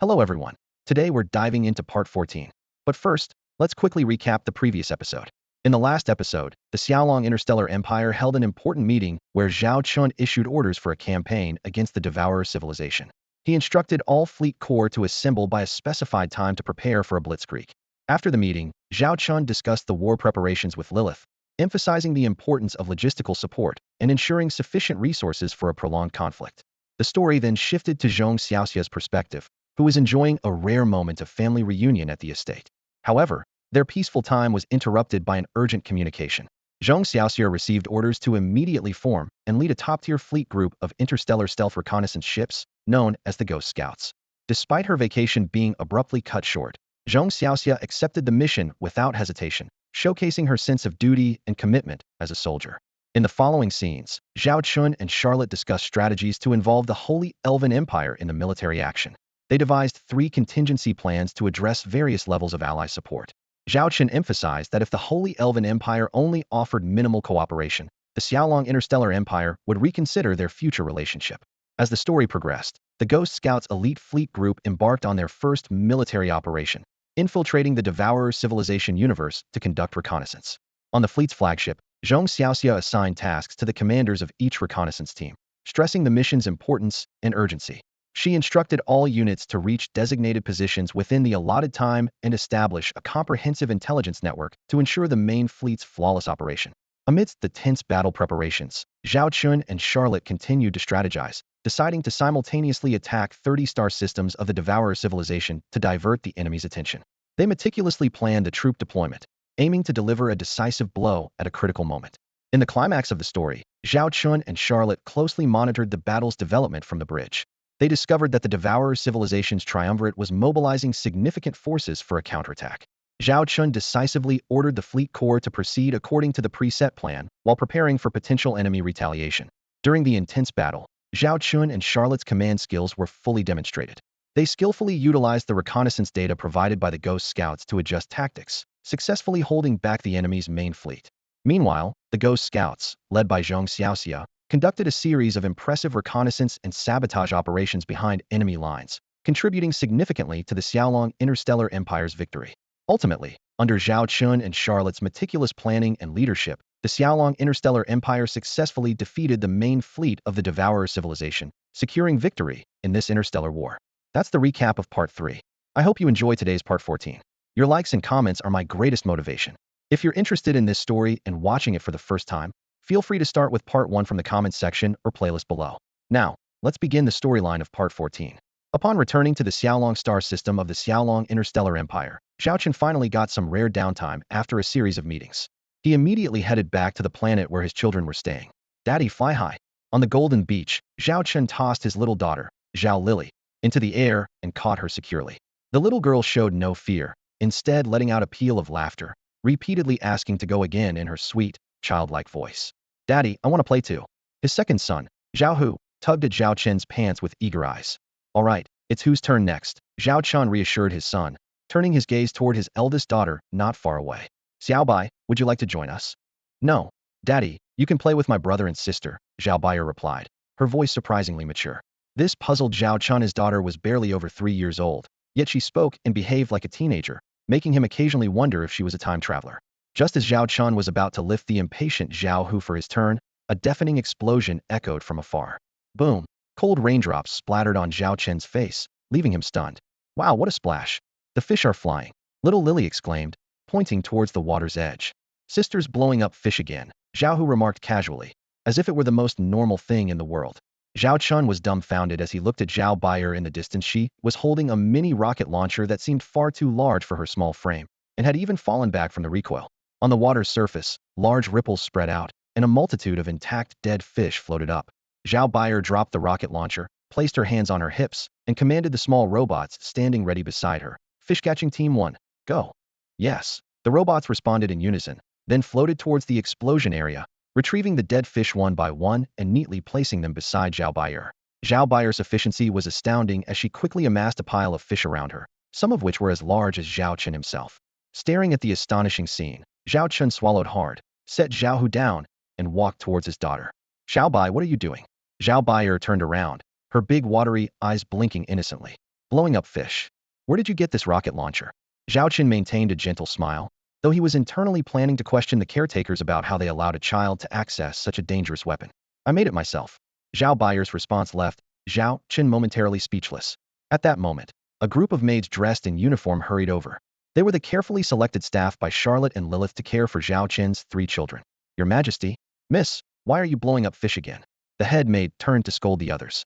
Hello everyone. Today we're diving into part 14. But first, let's quickly recap the previous episode. In the last episode, the Xiaolong Interstellar Empire held an important meeting where Zhao Chen issued orders for a campaign against the Devourer civilization. He instructed all fleet corps to assemble by a specified time to prepare for a blitzkrieg. After the meeting, Zhao Chen discussed the war preparations with Lilith, emphasizing the importance of logistical support and ensuring sufficient resources for a prolonged conflict. The story then shifted to Zhong Xiaoxia's perspective, who was enjoying a rare moment of family reunion at the estate. However, their peaceful time was interrupted by an urgent communication. Zhong Xiaoxia received orders to immediately form and lead a top-tier fleet group of interstellar stealth reconnaissance ships, known as the Ghost Scouts. Despite her vacation being abruptly cut short, Zhong Xiaoxia accepted the mission without hesitation, showcasing her sense of duty and commitment as a soldier. In the following scenes, Zhao Chen and Charlotte discuss strategies to involve the Holy Elven Empire in the military action. They devised 3 contingency plans to address various levels of ally support. Zhao Chen emphasized that if the Holy Elven Empire only offered minimal cooperation, the Xiaolong Interstellar Empire would reconsider their future relationship. As the story progressed, the Ghost Scouts elite fleet group embarked on their first military operation, infiltrating the Devourer civilization universe to conduct reconnaissance. On the fleet's flagship, Zhong Xiaoxia assigned tasks to the commanders of each reconnaissance team, stressing the mission's importance and urgency. She instructed all units to reach designated positions within the allotted time and establish a comprehensive intelligence network to ensure the main fleet's flawless operation. Amidst the tense battle preparations, Zhao Chen and Charlotte continued to strategize, deciding to simultaneously attack 30 star systems of the Devourer civilization to divert the enemy's attention. They meticulously planned the troop deployment, aiming to deliver a decisive blow at a critical moment. In the climax of the story, Zhao Chen and Charlotte closely monitored the battle's development from the bridge. They discovered that the Devourer civilization's triumvirate was mobilizing significant forces for a counterattack. Zhao Chen decisively ordered the fleet corps to proceed according to the preset plan while preparing for potential enemy retaliation. During the intense battle, Zhao Chen and Charlotte's command skills were fully demonstrated. They skillfully utilized the reconnaissance data provided by the Ghost Scouts to adjust tactics, successfully holding back the enemy's main fleet. Meanwhile, the Ghost Scouts, led by Zhong Xiaoxia, conducted a series of impressive reconnaissance and sabotage operations behind enemy lines, contributing significantly to the Xiaolong Interstellar Empire's victory. Ultimately, under Zhao Chen and Charlotte's meticulous planning and leadership, the Xiaolong Interstellar Empire successfully defeated the main fleet of the Devourer civilization, securing victory in this interstellar war. That's the recap of Part 3. I hope you enjoy today's Part 14. Your likes and comments are my greatest motivation. If you're interested in this story and watching it for the first time, feel free to start with Part 1 from the comments section or playlist below. Now, let's begin the storyline of Part 14. Upon returning to the Xiaolong star system of the Xiaolong Interstellar Empire, Zhao Chen finally got some rare downtime after a series of meetings. He immediately headed back to the planet where his children were staying. Daddy, fly high. On the golden beach, Zhao Chen tossed his little daughter, Zhao Lily, into the air and caught her securely. The little girl showed no fear, instead letting out a peal of laughter, repeatedly asking to go again in her sweet, childlike voice. Daddy, I want to play too. His second son, Zhao Hu, tugged at Zhao Chen's pants with eager eyes. All right, it's whose turn next? Zhao Chen reassured his son, turning his gaze toward his eldest daughter not far away. Xiao Bai, would you like to join us? No. Daddy, you can play with my brother and sister, Zhao Bai replied, her voice surprisingly mature. This puzzled Zhao Chen. His daughter was barely over 3 years old, yet she spoke and behaved like a teenager, making him occasionally wonder if she was a time traveler. Just as Zhao Chen was about to lift the impatient Zhao Hu for his turn, a deafening explosion echoed from afar. Boom! Cold raindrops splattered on Zhao Chen's face, leaving him stunned. Wow, what a splash! The fish are flying, little Lily exclaimed, pointing towards the water's edge. Sisters blowing up fish again, Zhao Hu remarked casually, as if it were the most normal thing in the world. Zhao Chen was dumbfounded as he looked at Zhao Baier in the distance. She was holding a mini rocket launcher that seemed far too large for her small frame, and had even fallen back from the recoil. On the water's surface, large ripples spread out, and a multitude of intact dead fish floated up. Zhao Baier dropped the rocket launcher, placed her hands on her hips, and commanded the small robots standing ready beside her. Fish catching team 1, go. Yes. The robots responded in unison, then floated towards the explosion area, retrieving the dead fish one by one and neatly placing them beside Zhao Baier. Zhao Baier's efficiency was astounding as she quickly amassed a pile of fish around her, some of which were as large as Zhao Chen himself. Staring at the astonishing scene, Zhao Chen swallowed hard, set Zhao Hu down, and walked towards his daughter. Xiao Bai, what are you doing? Zhao Baier turned around, her big watery eyes blinking innocently. Blowing up fish. Where did you get this rocket launcher? Zhao Chen maintained a gentle smile, though he was internally planning to question the caretakers about how they allowed a child to access such a dangerous weapon. I made it myself. Zhao Bayer's response left Zhao Chen momentarily speechless. At that moment, a group of maids dressed in uniform hurried over. They were the carefully selected staff by Charlotte and Lilith to care for Zhao Chen's 3 children. Your Majesty, Miss, why are you blowing up fish again? The head maid turned to scold the others.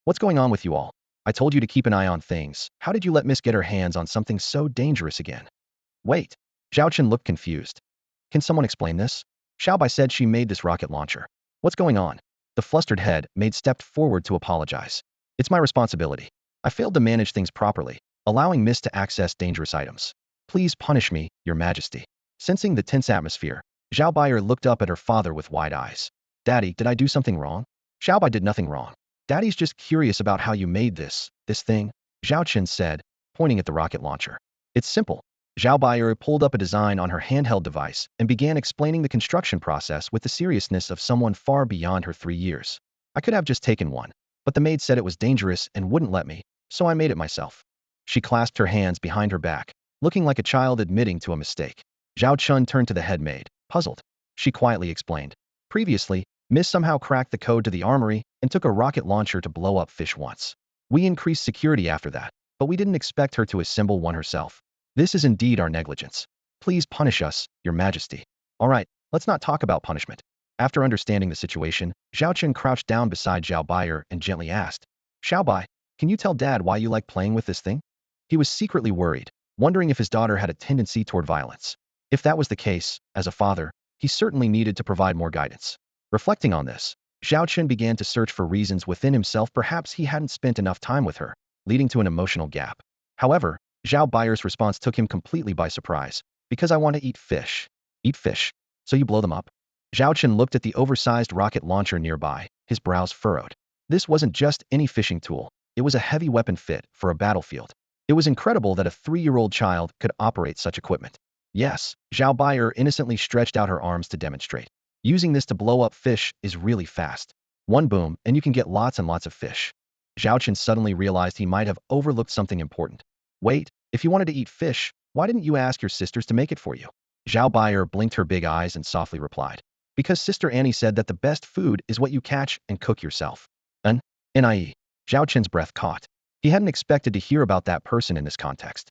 What's going on with you all? I told you to keep an eye on things. How did you let Miss get her hands on something so dangerous again? Wait. Zhao Chen looked confused. Can someone explain this? Xiaobai said she made this rocket launcher. What's going on? The flustered head maid stepped forward to apologize. It's my responsibility. I failed to manage things properly, allowing Miss to access dangerous items. Please punish me, Your Majesty. Sensing the tense atmosphere, Zhao Baier looked up at her father with wide eyes. Daddy, did I do something wrong? Xiaobai did nothing wrong. Daddy's just curious about how you made this thing, Zhao Chen said, pointing at the rocket launcher. It's simple. Zhao Baier pulled up a design on her handheld device and began explaining the construction process with the seriousness of someone far beyond her 3 years. I could have just taken one, but the maid said it was dangerous and wouldn't let me, so I made it myself. She clasped her hands behind her back, looking like a child admitting to a mistake. Zhao Chun turned to the head maid, puzzled. She quietly explained. Previously, Miss somehow cracked the code to the armory and took a rocket launcher to blow up fish once. We increased security after that, but we didn't expect her to assemble one herself. This is indeed our negligence. Please punish us, Your Majesty. All right, let's not talk about punishment. After understanding the situation, Zhao Chen crouched down beside Zhao Baier and gently asked, Xiao Bai, can you tell Dad why you like playing with this thing? He was secretly worried, wondering if his daughter had a tendency toward violence. If that was the case, as a father, he certainly needed to provide more guidance. Reflecting on this, Zhao Chen began to search for reasons within himself. Perhaps he hadn't spent enough time with her, leading to an emotional gap. However, Zhao Baier's response took him completely by surprise. Because I want to eat fish. Eat fish? So you blow them up? Zhao Chen looked at the oversized rocket launcher nearby, his brows furrowed. This wasn't just any fishing tool. It was a heavy weapon fit for a battlefield. It was incredible that a 3-year-old child could operate such equipment. Yes, Zhao Baier innocently stretched out her arms to demonstrate. Using this to blow up fish is really fast. One boom, and you can get lots and lots of fish. Zhao Chen suddenly realized he might have overlooked something important. Wait, if you wanted to eat fish, why didn't you ask your sisters to make it for you? Zhao Baier blinked her big eyes and softly replied. Because Sister Annie said that the best food is what you catch and cook yourself. Nie. Zhao Chen's breath caught. He hadn't expected to hear about that person in this context.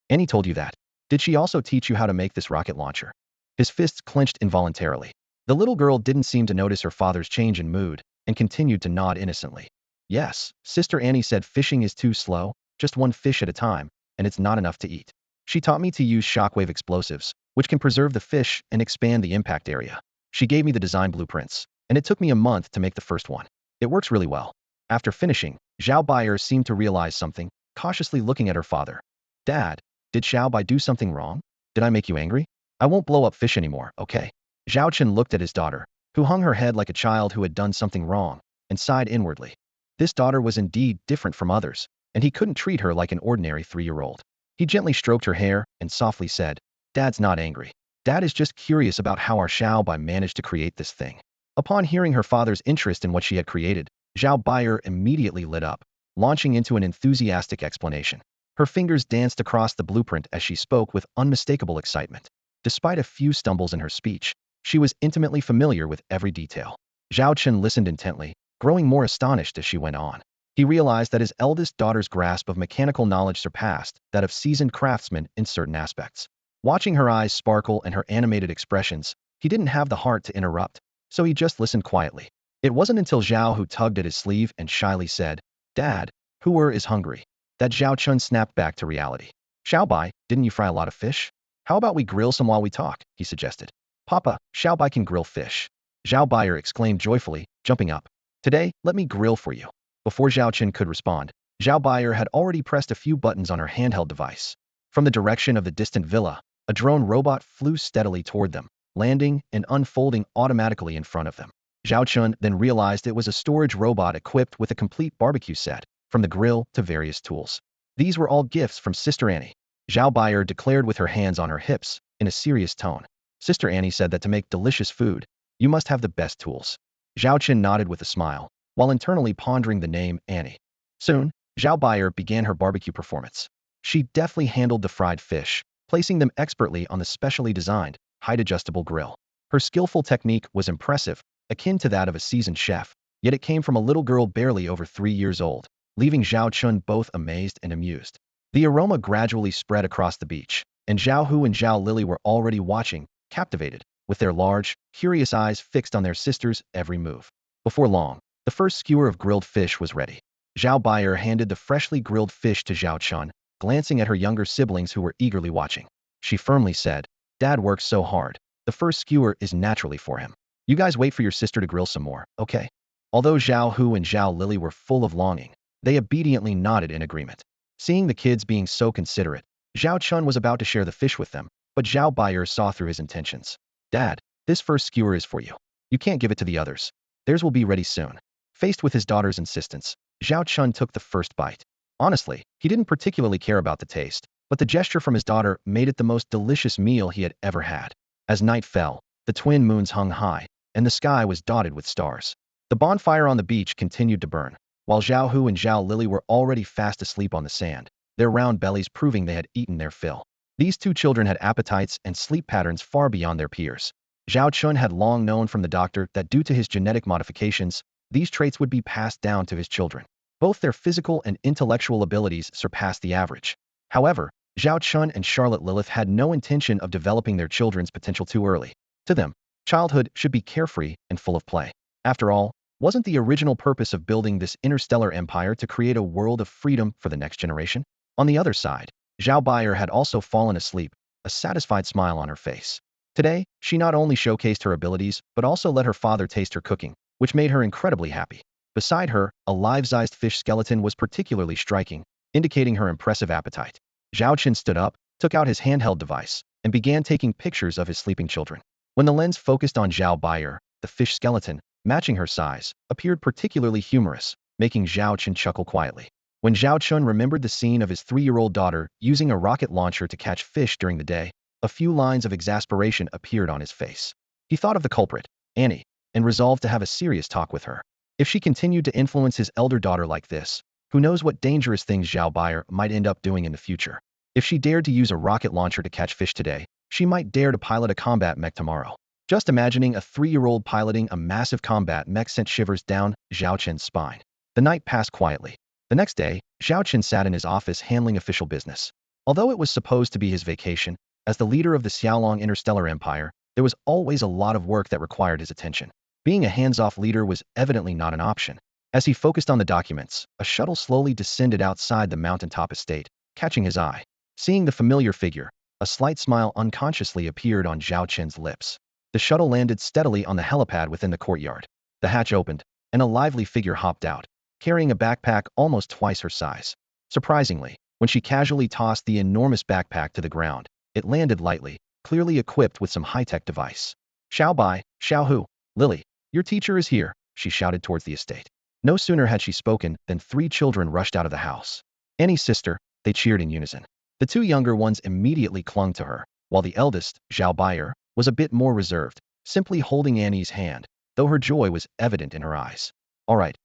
Annie told you that. Did she also teach you how to make this rocket launcher? His fists clenched involuntarily. The little girl didn't seem to notice her father's change in mood and continued to nod innocently. Yes, Sister Annie said fishing is too slow, just one fish at a time, and it's not enough to eat. She taught me to use shockwave explosives, which can preserve the fish and expand the impact area. She gave me the design blueprints, and it took me a month to make the first one. It works really well. After finishing, Zhao Baier seemed to realize something, cautiously looking at her father. Dad, did Xiao Bai do something wrong? Did I make you angry? I won't blow up fish anymore, okay? Zhao Chen looked at his daughter, who hung her head like a child who had done something wrong, and sighed inwardly. This daughter was indeed different from others, and he couldn't treat her like an ordinary 3-year-old. He gently stroked her hair and softly said, Dad's not angry. Dad is just curious about how our Xiao Bai managed to create this thing. Upon hearing her father's interest in what she had created, Zhao Baier immediately lit up, launching into an enthusiastic explanation. Her fingers danced across the blueprint as she spoke with unmistakable excitement. Despite a few stumbles in her speech, she was intimately familiar with every detail. Zhao Chen listened intently, growing more astonished as she went on. He realized that his eldest daughter's grasp of mechanical knowledge surpassed that of seasoned craftsmen in certain aspects. Watching her eyes sparkle and her animated expressions, he didn't have the heart to interrupt, so he just listened quietly. It wasn't until Zhao Hu tugged at his sleeve and shyly said, Dad, who is hungry? That Zhao Chun snapped back to reality. Xiao Bai, didn't you fry a lot of fish? How about we grill some while we talk, he suggested. Papa, Xiao Bai can grill fish. Zhao Baier exclaimed joyfully, jumping up. Today, let me grill for you. Before Zhao Chen could respond, Zhao Baier had already pressed a few buttons on her handheld device. From the direction of the distant villa, a drone robot flew steadily toward them, landing and unfolding automatically in front of them. Zhao Chun then realized it was a storage robot equipped with a complete barbecue set, from the grill to various tools. These were all gifts from Sister Annie. Zhao Baier declared with her hands on her hips, in a serious tone. Sister Annie said that to make delicious food, you must have the best tools. Zhao Chen nodded with a smile, while internally pondering the name Annie. Soon, Zhao Bayer began her barbecue performance. She deftly handled the fried fish, placing them expertly on the specially designed, height-adjustable grill. Her skillful technique was impressive, akin to that of a seasoned chef, yet it came from a little girl barely over 3 years old, leaving Zhao Chen both amazed and amused. The aroma gradually spread across the beach, and Zhao Hu and Zhao Lily were already watching, captivated, with their large, curious eyes fixed on their sister's every move. Before long, the first skewer of grilled fish was ready. Zhao Bayer handed the freshly grilled fish to Zhao Chen, glancing at her younger siblings who were eagerly watching. She firmly said, "Dad works so hard. The first skewer is naturally for him. You guys wait for your sister to grill some more, okay?" Although Zhao Hu and Zhao Lily were full of longing, they obediently nodded in agreement. Seeing the kids being so considerate, Zhao Chen was about to share the fish with them, but Zhao Bayer saw through his intentions. "Dad, this first skewer is for you. You can't give it to the others. Theirs will be ready soon." Faced with his daughter's insistence, Zhao Chen took the first bite. Honestly, he didn't particularly care about the taste, but the gesture from his daughter made it the most delicious meal he had ever had. As night fell, the twin moons hung high, and the sky was dotted with stars. The bonfire on the beach continued to burn, while Zhao Hu and Zhao Lily were already fast asleep on the sand, their round bellies proving they had eaten their fill. These two children had appetites and sleep patterns far beyond their peers. Zhao Chun had long known from the doctor that due to his genetic modifications, these traits would be passed down to his children. Both their physical and intellectual abilities surpassed the average. However, Zhao Chun and Charlotte Lilith had no intention of developing their children's potential too early. To them, childhood should be carefree and full of play. After all, wasn't the original purpose of building this interstellar empire to create a world of freedom for the next generation? On the other side, Zhao Bayer had also fallen asleep, a satisfied smile on her face. Today, she not only showcased her abilities, but also let her father taste her cooking, which made her incredibly happy. Beside her, a life-sized fish skeleton was particularly striking, indicating her impressive appetite. Zhao Chen stood up, took out his handheld device, and began taking pictures of his sleeping children. When the lens focused on Zhao Bayer, the fish skeleton, matching her size, appeared particularly humorous, making Zhao Chen chuckle quietly. When Zhao Chun remembered the scene of his 3-year-old daughter using a rocket launcher to catch fish during the day, a few lines of exasperation appeared on his face. He thought of the culprit, Annie, and resolved to have a serious talk with her. If she continued to influence his elder daughter like this, who knows what dangerous things Zhao Bayer might end up doing in the future. If she dared to use a rocket launcher to catch fish today, she might dare to pilot a combat mech tomorrow. Just imagining a 3-year-old piloting a massive combat mech sent shivers down Zhao Chen's spine. The night passed quietly. The next day, Zhao Chen sat in his office handling official business. Although it was supposed to be his vacation, as the leader of the Xiaolong Interstellar Empire, there was always a lot of work that required his attention. Being a hands-off leader was evidently not an option. As he focused on the documents, a shuttle slowly descended outside the mountaintop estate, catching his eye. Seeing the familiar figure, a slight smile unconsciously appeared on Zhao Chen's lips. The shuttle landed steadily on the helipad within the courtyard. The hatch opened, and a lively figure hopped out, carrying a backpack almost twice her size. Surprisingly, when she casually tossed the enormous backpack to the ground, it landed lightly, clearly equipped with some high-tech device. "Xiao Bai, Xiao Hu, Lily, your teacher is here," she shouted towards the estate. No sooner had she spoken than 3 children rushed out of the house. "Annie's sister," they cheered in unison. The 2 younger ones immediately clung to her, while the eldest, Zhao Bayer, was a bit more reserved, simply holding Annie's hand, though her joy was evident in her eyes. All right,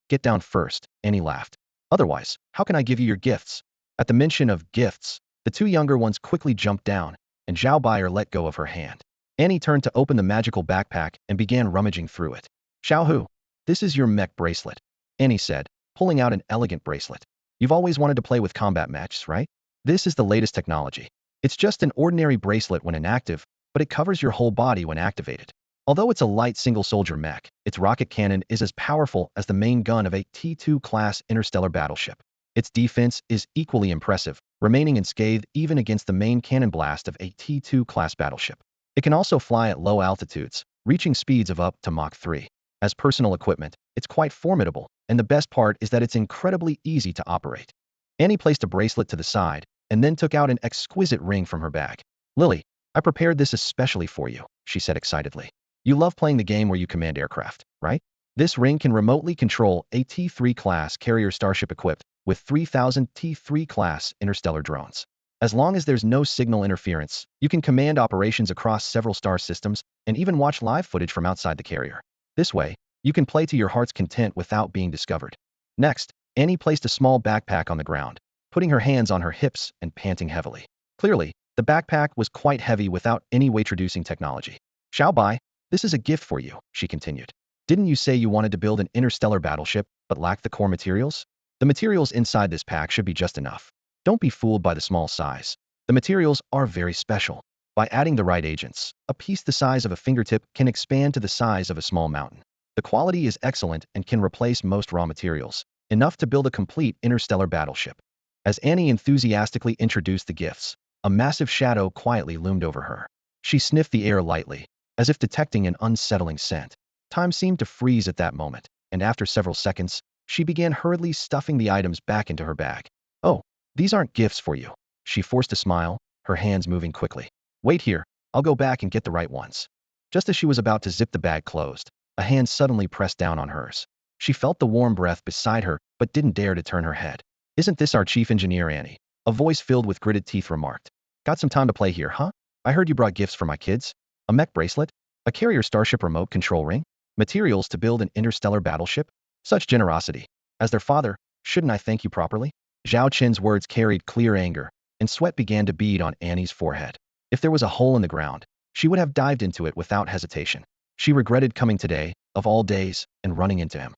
get down first," Annie laughed. "Otherwise, how can I give you your gifts?" At the mention of gifts, the 2 younger ones quickly jumped down, and Zhao Bayer let go of her hand. Annie turned to open the magical backpack and began rummaging through it. "Xiao Hu, this is your mech bracelet," Annie said, pulling out an elegant bracelet. "You've always wanted to play with combat mechs, right? This is the latest technology. It's just an ordinary bracelet when inactive, but it covers your whole body when activated. Although it's a light single-soldier mech, its rocket cannon is as powerful as the main gun of a T2-class interstellar battleship. Its defense is equally impressive, remaining unscathed even against the main cannon blast of a T2-class battleship. It can also fly at low altitudes, reaching speeds of up to Mach 3. As personal equipment, it's quite formidable, and the best part is that it's incredibly easy to operate." Annie placed a bracelet to the side, and then took out an exquisite ring from her bag. "Lily, I prepared this especially for you," she said excitedly. "You love playing the game where you command aircraft, right? This ring can remotely control a T3-class carrier starship equipped with 3,000 T3-class interstellar drones. As long as there's no signal interference, you can command operations across several star systems and even watch live footage from outside the carrier. This way, you can play to your heart's content without being discovered." Next, Annie placed a small backpack on the ground, putting her hands on her hips and panting heavily. Clearly, the backpack was quite heavy without any weight-reducing technology. Xiao Bai, this is a gift for you, she continued. Didn't you say you wanted to build an interstellar battleship, but lacked the core materials? The materials inside this pack should be just enough. Don't be fooled by the small size. The materials are very special. By adding the right agents, a piece the size of a fingertip can expand to the size of a small mountain. The quality is excellent and can replace most raw materials, enough to build a complete interstellar battleship. As Annie enthusiastically introduced the gifts, a massive shadow quietly loomed over her. She sniffed the air lightly, as if detecting an unsettling scent. Time seemed to freeze at that moment, and after several seconds, she began hurriedly stuffing the items back into her bag. Oh, these aren't gifts for you. She forced a smile, her hands moving quickly. Wait here, I'll go back and get the right ones. Just as she was about to zip the bag closed, a hand suddenly pressed down on hers. She felt the warm breath beside her, but didn't dare to turn her head. Isn't this our chief engineer, Annie? A voice filled with gritted teeth remarked. Got some time to play here, huh? I heard you brought gifts for my kids. A mech bracelet? A carrier starship remote control ring? Materials to build an interstellar battleship? Such generosity. As their father, shouldn't I thank you properly? Zhao Chen's words carried clear anger, and sweat began to bead on Annie's forehead. If there was a hole in the ground, she would have dived into it without hesitation. She regretted coming today, of all days, and running into him.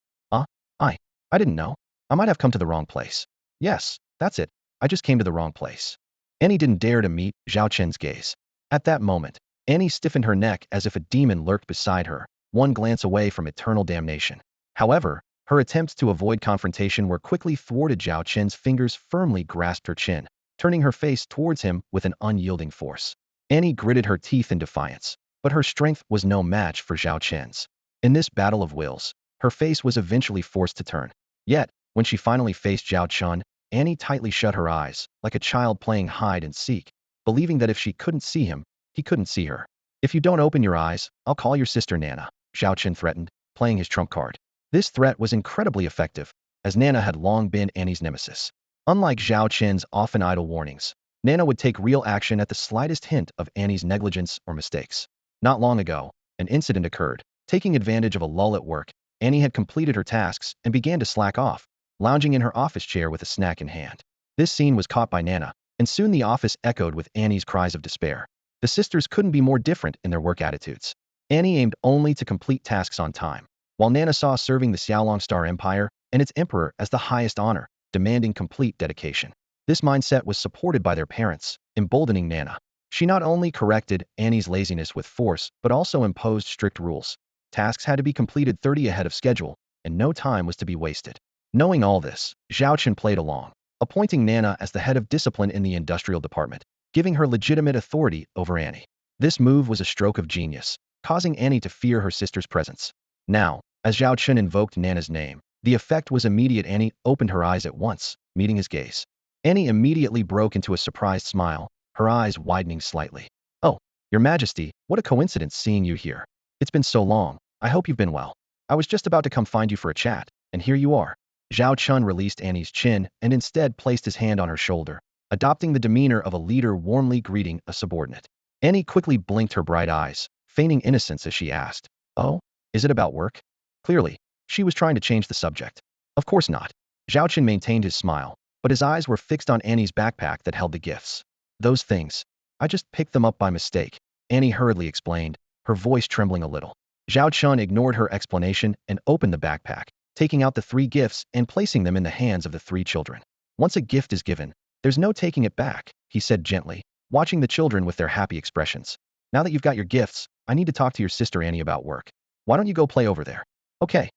I I didn't know. I might have come to the wrong place. Yes, that's it. I just came to the wrong place. Annie didn't dare to meet Zhao Chen's gaze. At that moment, Annie stiffened her neck as if a demon lurked beside her, one glance away from eternal damnation. However, her attempts to avoid confrontation were quickly thwarted. Zhao Chen's fingers firmly grasped her chin, turning her face towards him with an unyielding force. Annie gritted her teeth in defiance, but her strength was no match for Zhao Chen's. In this battle of wills, her face was eventually forced to turn. Yet, when she finally faced Zhao Chen, Annie tightly shut her eyes, like a child playing hide and seek, believing that if she couldn't see him, he couldn't see her. If you don't open your eyes, I'll call your sister Nana, Zhao Chen threatened, playing his trump card. This threat was incredibly effective, as Nana had long been Annie's nemesis. Unlike Zhao Chen's often idle warnings, Nana would take real action at the slightest hint of Annie's negligence or mistakes. Not long ago, an incident occurred. Taking advantage of a lull at work, Annie had completed her tasks and began to slack off, lounging in her office chair with a snack in hand. This scene was caught by Nana, and soon the office echoed with Annie's cries of despair. The sisters couldn't be more different in their work attitudes. Annie aimed only to complete tasks on time, while Nana saw serving the Xiaolong Star Empire and its emperor as the highest honor, demanding complete dedication. This mindset was supported by their parents, emboldening Nana. She not only corrected Annie's laziness with force, but also imposed strict rules. Tasks had to be completed 30 ahead of schedule, and no time was to be wasted. Knowing all this, Zhao Chen played along, appointing Nana as the head of discipline in the industrial department, giving her legitimate authority over Annie. This move was a stroke of genius, causing Annie to fear her sister's presence. Now, as Zhao Chen invoked Nana's name, the effect was immediate. Annie opened her eyes at once, meeting his gaze. Annie immediately broke into a surprised smile, her eyes widening slightly. Oh, Your Majesty, what a coincidence seeing you here. It's been so long. I hope you've been well. I was just about to come find you for a chat, and here you are. Zhao Chen released Annie's chin and instead placed his hand on her shoulder, adopting the demeanor of a leader warmly greeting a subordinate. Annie quickly blinked her bright eyes, feigning innocence as she asked, "Oh, is it about work?" Clearly, she was trying to change the subject. Of course not. Zhao Chen maintained his smile, but his eyes were fixed on Annie's backpack that held the gifts. Those things. I just picked them up by mistake, Annie hurriedly explained, her voice trembling a little. Zhao Chen ignored her explanation and opened the backpack, taking out the 3 gifts and placing them in the hands of the 3 children. Once a gift is given, there's no taking it back, he said gently, watching the children with their happy expressions. Now that you've got your gifts, I need to talk to your sister Annie about work. Why don't you go play over there? Okay.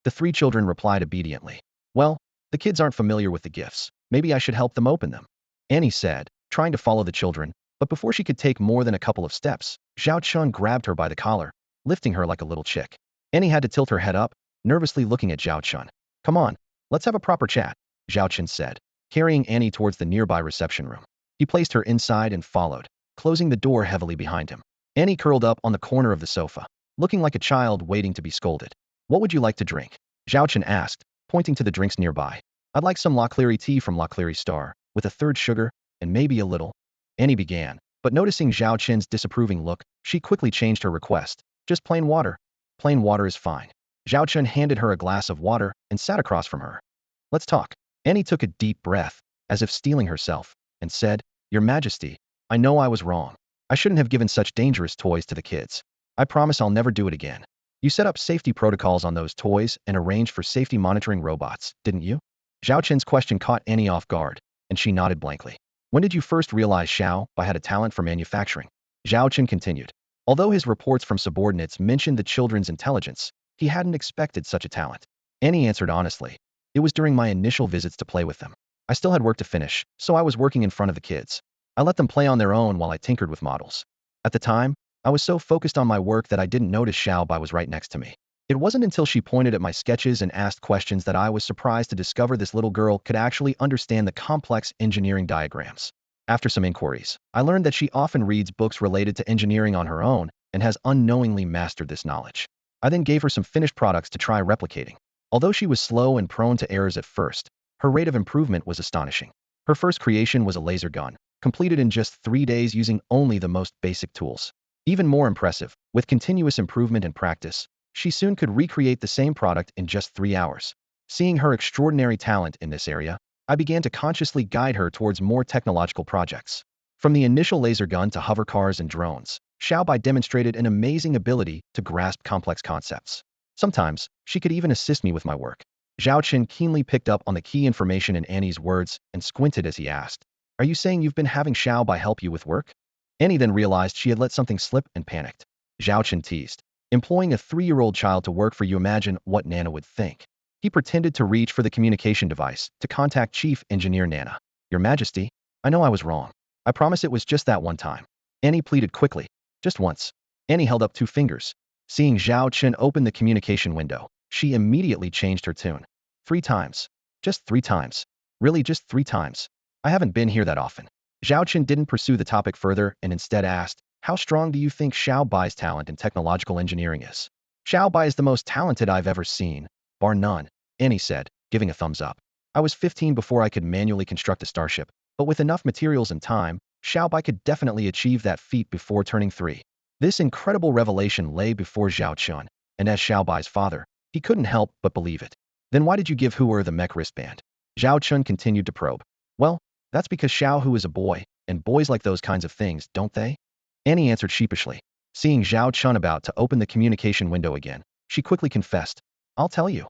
The 3 children replied obediently. Well, the kids aren't familiar with the gifts. Maybe I should help them open them, Annie said, trying to follow the children, but before she could take more than a couple of steps, Zhao Chen grabbed her by the collar, lifting her like a little chick. Annie had to tilt her head up, nervously looking at Zhao Chen. Come on, let's have a proper chat, Zhao Chen said, carrying Annie towards the nearby reception room. He placed her inside and followed, closing the door heavily behind him. Annie curled up on the corner of the sofa, looking like a child waiting to be scolded. What would you like to drink? Zhao Chen asked, pointing to the drinks nearby. I'd like some La Clary tea from La Clary Star, with a third sugar, and maybe a little. Annie began, but noticing Zhao Chen's disapproving look, she quickly changed her request. Just plain water. Plain water is fine. Zhao Chen handed her a glass of water and sat across from her. Let's talk. Annie took a deep breath, as if steeling herself, and said, Your Majesty, I know I was wrong. I shouldn't have given such dangerous toys to the kids. I promise I'll never do it again. You set up safety protocols on those toys and arranged for safety monitoring robots, didn't you? Zhao Chen's question caught Annie off guard, and she nodded blankly. When did you first realize Xiao Bai had a talent for manufacturing? Zhao Chen continued. Although his reports from subordinates mentioned the children's intelligence, he hadn't expected such a talent. Annie answered honestly. It was during my initial visits to play with them. I still had work to finish, so I was working in front of the kids. I let them play on their own while I tinkered with models. At the time, I was so focused on my work that I didn't notice Xiao Bai was right next to me. It wasn't until she pointed at my sketches and asked questions that I was surprised to discover this little girl could actually understand the complex engineering diagrams. After some inquiries, I learned that she often reads books related to engineering on her own and has unknowingly mastered this knowledge. I then gave her some finished products to try replicating. Although she was slow and prone to errors at first, her rate of improvement was astonishing. Her first creation was a laser gun, completed in just 3 days using only the most basic tools. Even more impressive, with continuous improvement and practice, she soon could recreate the same product in just 3 hours. Seeing her extraordinary talent in this area, I began to consciously guide her towards more technological projects. From the initial laser gun to hover cars and drones, Xiao Bai demonstrated an amazing ability to grasp complex concepts. Sometimes, she could even assist me with my work. Zhao Chen keenly picked up on the key information in Annie's words and squinted as he asked, Are you saying you've been having Xiao Bai help you with work? Annie then realized she had let something slip and panicked. Zhao Chen teased, Employing a 3-year-old child to work for you, imagine what Nana would think. He pretended to reach for the communication device to contact Chief Engineer Nana. Your Majesty, I know I was wrong. I promise it was just that one time. Annie pleaded quickly. Just once. Annie held up 2 fingers. Seeing Zhao Chen open the communication window, she immediately changed her tune. 3 times. Just 3 times. Really just 3 times. I haven't been here that often. Zhao Chen didn't pursue the topic further and instead asked, How strong do you think Xiao Bai's talent in technological engineering is? Xiao Bai is the most talented I've ever seen, bar none, Annie said, giving a thumbs up. I was 15 before I could manually construct a starship, but with enough materials and time, Xiao Bai could definitely achieve that feat before turning 3. This incredible revelation lay before Zhao Chen, and as Xiao Bai's father, he couldn't help but believe it. Then why did you give Hu the mech wristband? Zhao Chen continued to probe. Well, that's because Xiao Hu is a boy, and boys like those kinds of things, don't they? Annie answered sheepishly. Seeing Zhao Chen about to open the communication window again, she quickly confessed. I'll tell you.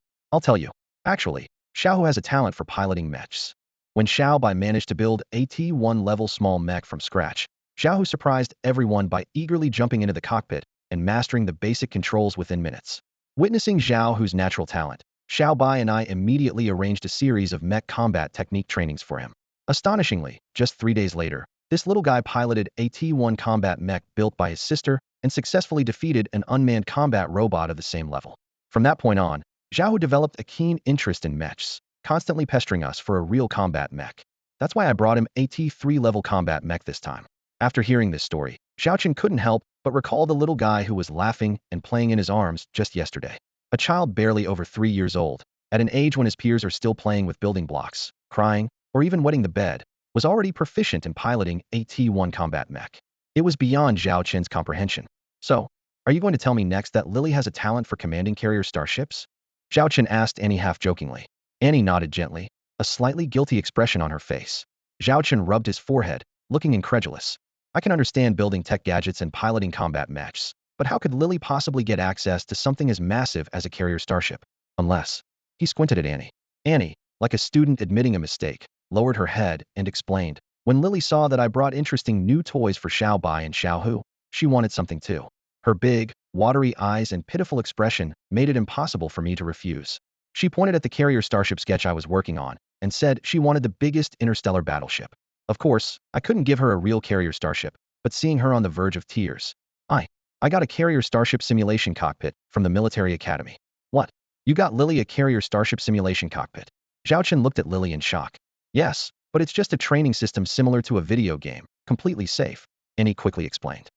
Actually, Xiao Hu has a talent for piloting mechs. When Xiao Bai managed to build a T1 level small mech from scratch, Xiao Hu surprised everyone by eagerly jumping into the cockpit and mastering the basic controls within minutes. Witnessing Xiao Hu's natural talent, Xiao Bai and I immediately arranged a series of mech combat technique trainings for him. Astonishingly, just 3 days later, this little guy piloted a T1 combat mech built by his sister and successfully defeated an unmanned combat robot of the same level. From that point on, Zhao Hu developed a keen interest in mechs, constantly pestering us for a real combat mech. That's why I brought him a T3 level combat mech this time. After hearing this story, Zhao Chen couldn't help but recall the little guy who was laughing and playing in his arms just yesterday. A child barely over 3 years old, at an age when his peers are still playing with building blocks, crying, or even wetting the bed, was already proficient in piloting a T1 combat mech. It was beyond Zhao Chen's comprehension. So, are you going to tell me next that Lily has a talent for commanding carrier starships? Zhao Chen asked Annie half-jokingly. Annie nodded gently, a slightly guilty expression on her face. Zhao Chen rubbed his forehead, looking incredulous. I can understand building tech gadgets and piloting combat mechs, but how could Lily possibly get access to something as massive as a carrier starship? Unless... He squinted at Annie. Annie, like a student admitting a mistake, lowered her head and explained, When Lily saw that I brought interesting new toys for Xiao Bai and Xiao Hu, she wanted something too. Her big, watery eyes and pitiful expression made it impossible for me to refuse. She pointed at the carrier starship sketch I was working on and said she wanted the biggest interstellar battleship. Of course, I couldn't give her a real carrier starship, but seeing her on the verge of tears, I got a carrier starship simulation cockpit from the military academy. What? You got Lily a carrier starship simulation cockpit? Zhao Chen looked at Lily in shock. Yes, but it's just a training system similar to a video game, completely safe, Annie quickly explained.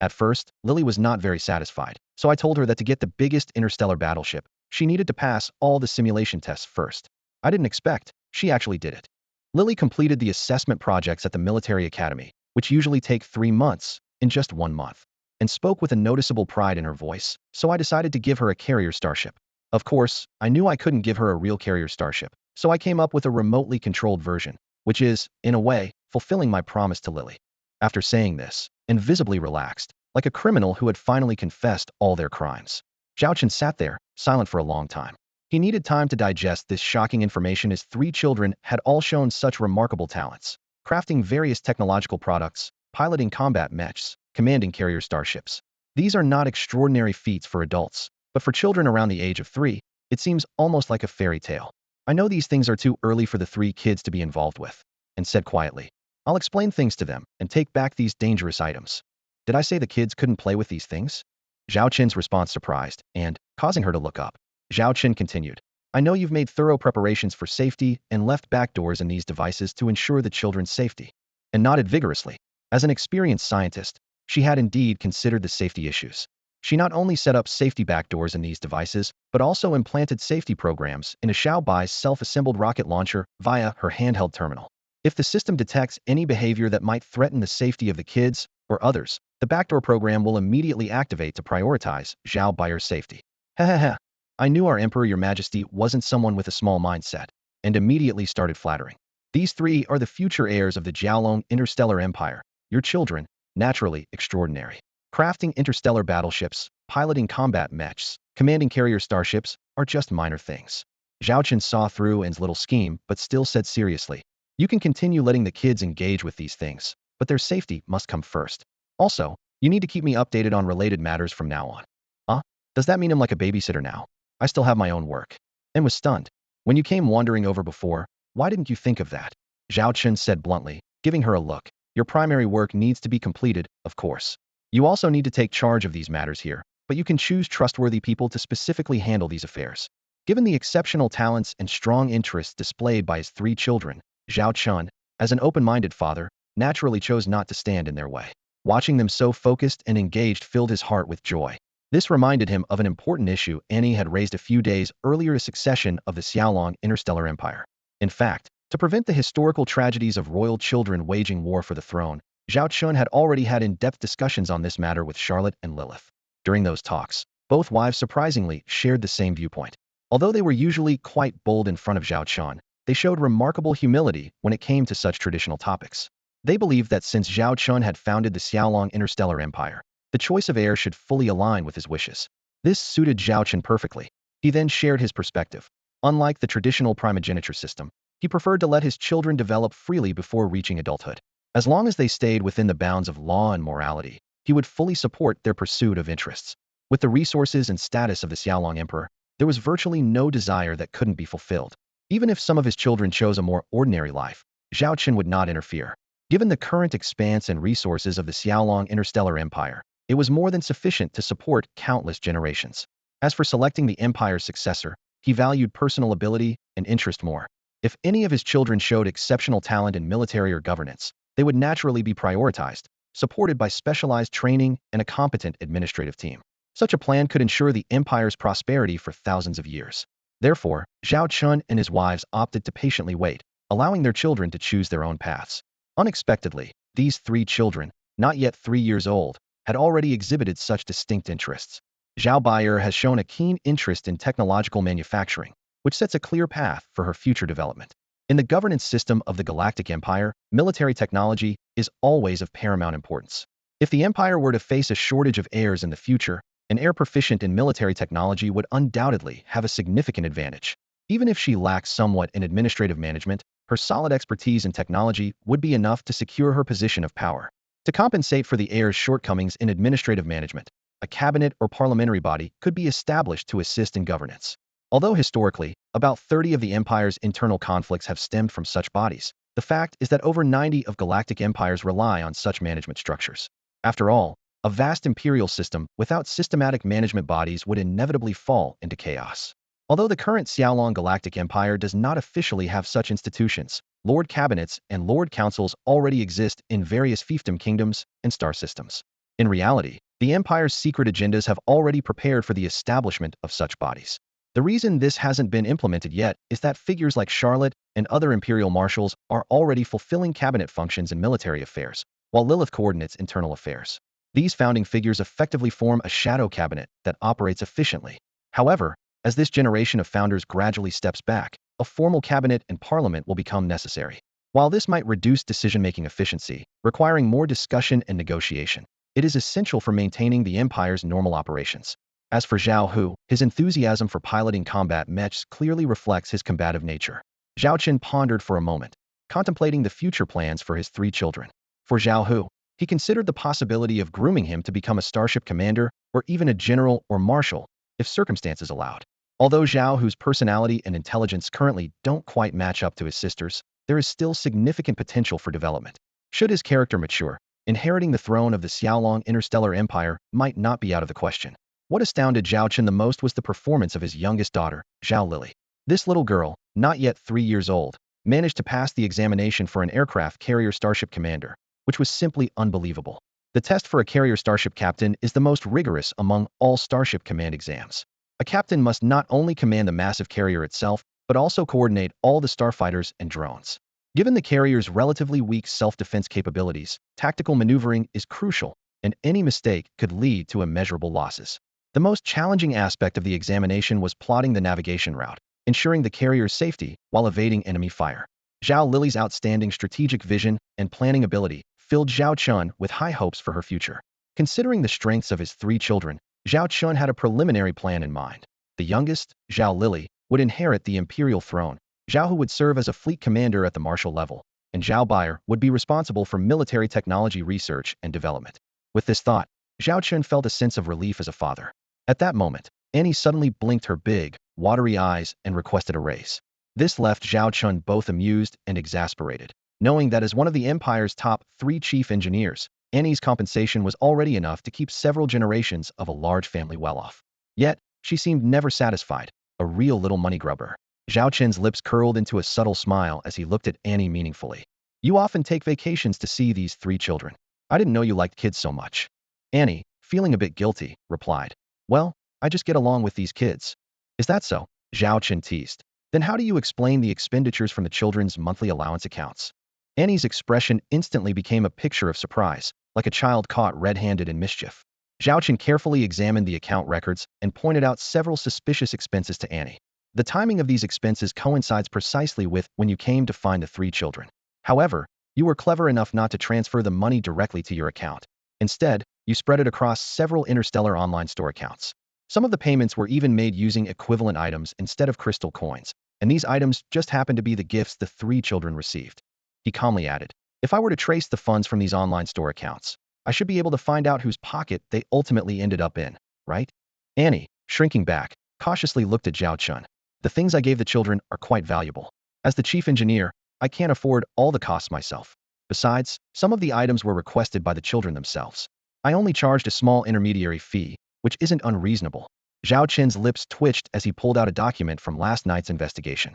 At first, Lily was not very satisfied, so I told her that to get the biggest interstellar battleship, she needed to pass all the simulation tests first. I didn't expect she actually did it. Lily completed the assessment projects at the military academy, which usually take 3 months, in just 1 month, and spoke with a noticeable pride in her voice, so I decided to give her a carrier starship. Of course, I knew I couldn't give her a real carrier starship, So I came up with a remotely controlled version, which is, in a way, fulfilling my promise to Lily. After saying this, and visibly relaxed, like a criminal who had finally confessed all their crimes, Zhao Chen sat there, silent for a long time. He needed time to digest this shocking information as 3 children had all shown such remarkable talents, crafting various technological products, piloting combat mechs, commanding carrier starships. These are not extraordinary feats for adults, but for children around the age of 3, it seems almost like a fairy tale. I know these things are too early for the 3 kids to be involved with, and said quietly, I'll explain things to them and take back these dangerous items. Did I say the kids couldn't play with these things? Zhao Chen's response surprised, and, causing her to look up. Zhao Chen continued, I know you've made thorough preparations for safety and left back doors in these devices to ensure the children's safety. And nodded vigorously. As an experienced scientist, she had indeed considered the safety issues. She not only set up safety backdoors in these devices, but also implanted safety programs in a Xiao Bai's self-assembled rocket launcher via her handheld terminal. If the system detects any behavior that might threaten the safety of the kids or others, the backdoor program will immediately activate to prioritize Xiao Bai's safety. Heh. I knew our Emperor, Your Majesty, wasn't someone with a small mindset, and immediately started flattering. These 3 are the future heirs of the Jiaolong Interstellar Empire, your children, naturally extraordinary. Crafting interstellar battleships, piloting combat mechs, commanding carrier starships are just minor things. Zhao Chen saw through An's little scheme, but still said seriously, you can continue letting the kids engage with these things, but their safety must come first. Also, you need to keep me updated on related matters from now on. Huh? Does that mean I'm like a babysitter now? I still have my own work. And was stunned. When you came wandering over before, why didn't you think of that? Zhao Chen said bluntly, giving her a look. Your primary work needs to be completed, of course. You also need to take charge of these matters here, but you can choose trustworthy people to specifically handle these affairs. Given the exceptional talents and strong interests displayed by his 3 children, Zhao Chen, as an open-minded father, naturally chose not to stand in their way. Watching them so focused and engaged filled his heart with joy. This reminded him of an important issue Annie had raised a few days earlier: a succession of the Xiaolong Interstellar Empire. In fact, to prevent the historical tragedies of royal children waging war for the throne, Zhao Chen had already had in-depth discussions on this matter with Charlotte and Lilith. During those talks, both wives surprisingly shared the same viewpoint. Although they were usually quite bold in front of Zhao Chen, they showed remarkable humility when it came to such traditional topics. They believed that since Zhao Chen had founded the Xiaolong Interstellar Empire, the choice of heir should fully align with his wishes. This suited Zhao Chen perfectly. He then shared his perspective. Unlike the traditional primogeniture system, he preferred to let his children develop freely before reaching adulthood. As long as they stayed within the bounds of law and morality, he would fully support their pursuit of interests. With the resources and status of the Xiaolong Emperor, there was virtually no desire that couldn't be fulfilled. Even if some of his children chose a more ordinary life, Zhao Chen would not interfere. Given the current expanse and resources of the Xiaolong Interstellar Empire, it was more than sufficient to support countless generations. As for selecting the empire's successor, he valued personal ability and interest more. If any of his children showed exceptional talent in military or governance, they would naturally be prioritized, supported by specialized training and a competent administrative team. Such a plan could ensure the empire's prosperity for thousands of years. Therefore, Zhao Chen and his wives opted to patiently wait, allowing their children to choose their own paths. Unexpectedly, these 3 children, not yet 3 years old, had already exhibited such distinct interests. Xiao Baier has shown a keen interest in technological manufacturing, which sets a clear path for her future development. In the governance system of the Galactic Empire, military technology is always of paramount importance. If the Empire were to face a shortage of heirs in the future, an heir proficient in military technology would undoubtedly have a significant advantage. Even if she lacks somewhat in administrative management, her solid expertise in technology would be enough to secure her position of power. To compensate for the heir's shortcomings in administrative management, a cabinet or parliamentary body could be established to assist in governance. Although historically, about 30 of the Empire's internal conflicts have stemmed from such bodies, the fact is that over 90 of galactic empires rely on such management structures. After all, a vast imperial system without systematic management bodies would inevitably fall into chaos. Although the current Xiaolong Galactic Empire does not officially have such institutions, Lord Cabinets and Lord Councils already exist in various fiefdom kingdoms and star systems. In reality, the Empire's secret agendas have already prepared for the establishment of such bodies. The reason this hasn't been implemented yet is that figures like Charlotte and other imperial marshals are already fulfilling cabinet functions in military affairs, while Lilith coordinates internal affairs. These founding figures effectively form a shadow cabinet that operates efficiently. However, as this generation of founders gradually steps back, a formal cabinet and parliament will become necessary. While this might reduce decision-making efficiency, requiring more discussion and negotiation, it is essential for maintaining the empire's normal operations. As for Zhao Hu, his enthusiasm for piloting combat mechs clearly reflects his combative nature. Zhao Chen pondered for a moment, contemplating the future plans for his 3 children. For Zhao Hu, he considered the possibility of grooming him to become a starship commander or even a general or marshal, if circumstances allowed. Although Zhao Hu's personality and intelligence currently don't quite match up to his sister's, there is still significant potential for development. Should his character mature, inheriting the throne of the Xiaolong Interstellar Empire might not be out of the question. What astounded Zhao Chen the most was the performance of his youngest daughter, Zhao Lily. This little girl, not yet 3 years old, managed to pass the examination for an aircraft carrier starship commander, which was simply unbelievable. The test for a carrier starship captain is the most rigorous among all starship command exams. A captain must not only command the massive carrier itself, but also coordinate all the starfighters and drones. Given the carrier's relatively weak self-defense capabilities, tactical maneuvering is crucial, and any mistake could lead to immeasurable losses. The most challenging aspect of the examination was plotting the navigation route, ensuring the carrier's safety while evading enemy fire. Zhao Lily's outstanding strategic vision and planning ability filled Zhao Chen with high hopes for her future. Considering the strengths of his 3 children, Zhao Chen had a preliminary plan in mind. The youngest, Zhao Lily, would inherit the imperial throne. Zhao Hu would serve as a fleet commander at the marshal level, and Zhao Bayer would be responsible for military technology research and development. With this thought, Zhao Chen felt a sense of relief as a father. At that moment, Annie suddenly blinked her big, watery eyes and requested a raise. This left Zhao Chen both amused and exasperated. Knowing that as one of the Empire's top 3 chief engineers, Annie's compensation was already enough to keep several generations of a large family well off. Yet, she seemed never satisfied, a real little money grubber. Zhao Chen's lips curled into a subtle smile as he looked at Annie meaningfully. You often take vacations to see these 3 children. I didn't know you liked kids so much. Annie, feeling a bit guilty, replied. Well, I just get along with these kids. Is that so? Zhao Chen teased. Then how do you explain the expenditures from the children's monthly allowance accounts? Annie's expression instantly became a picture of surprise, like a child caught red-handed in mischief. Zhao Chen carefully examined the account records and pointed out several suspicious expenses to Annie. The timing of these expenses coincides precisely with when you came to find the 3 children. However, you were clever enough not to transfer the money directly to your account. Instead, you spread it across several Interstellar online store accounts. Some of the payments were even made using equivalent items instead of crystal coins, and these items just happened to be the gifts the 3 children received. He calmly added, if I were to trace the funds from these online store accounts, I should be able to find out whose pocket they ultimately ended up in, right? Annie, shrinking back, cautiously looked at Zhao Chen. The things I gave the children are quite valuable. As the chief engineer, I can't afford all the costs myself. Besides, some of the items were requested by the children themselves. I only charged a small intermediary fee, which isn't unreasonable. Zhao Chen's lips twitched as he pulled out a document from last night's investigation.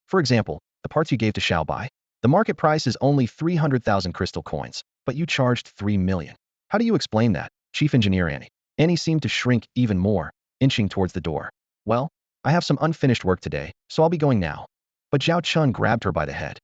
For example, the parts you gave to Xiao Bai. The market price is only 300,000 crystal coins, but you charged 3 million. How do you explain that, Chief Engineer Annie? Annie seemed to shrink even more, inching towards the door. Well, I have some unfinished work today, so I'll be going now. But Zhao Chen grabbed her by the head.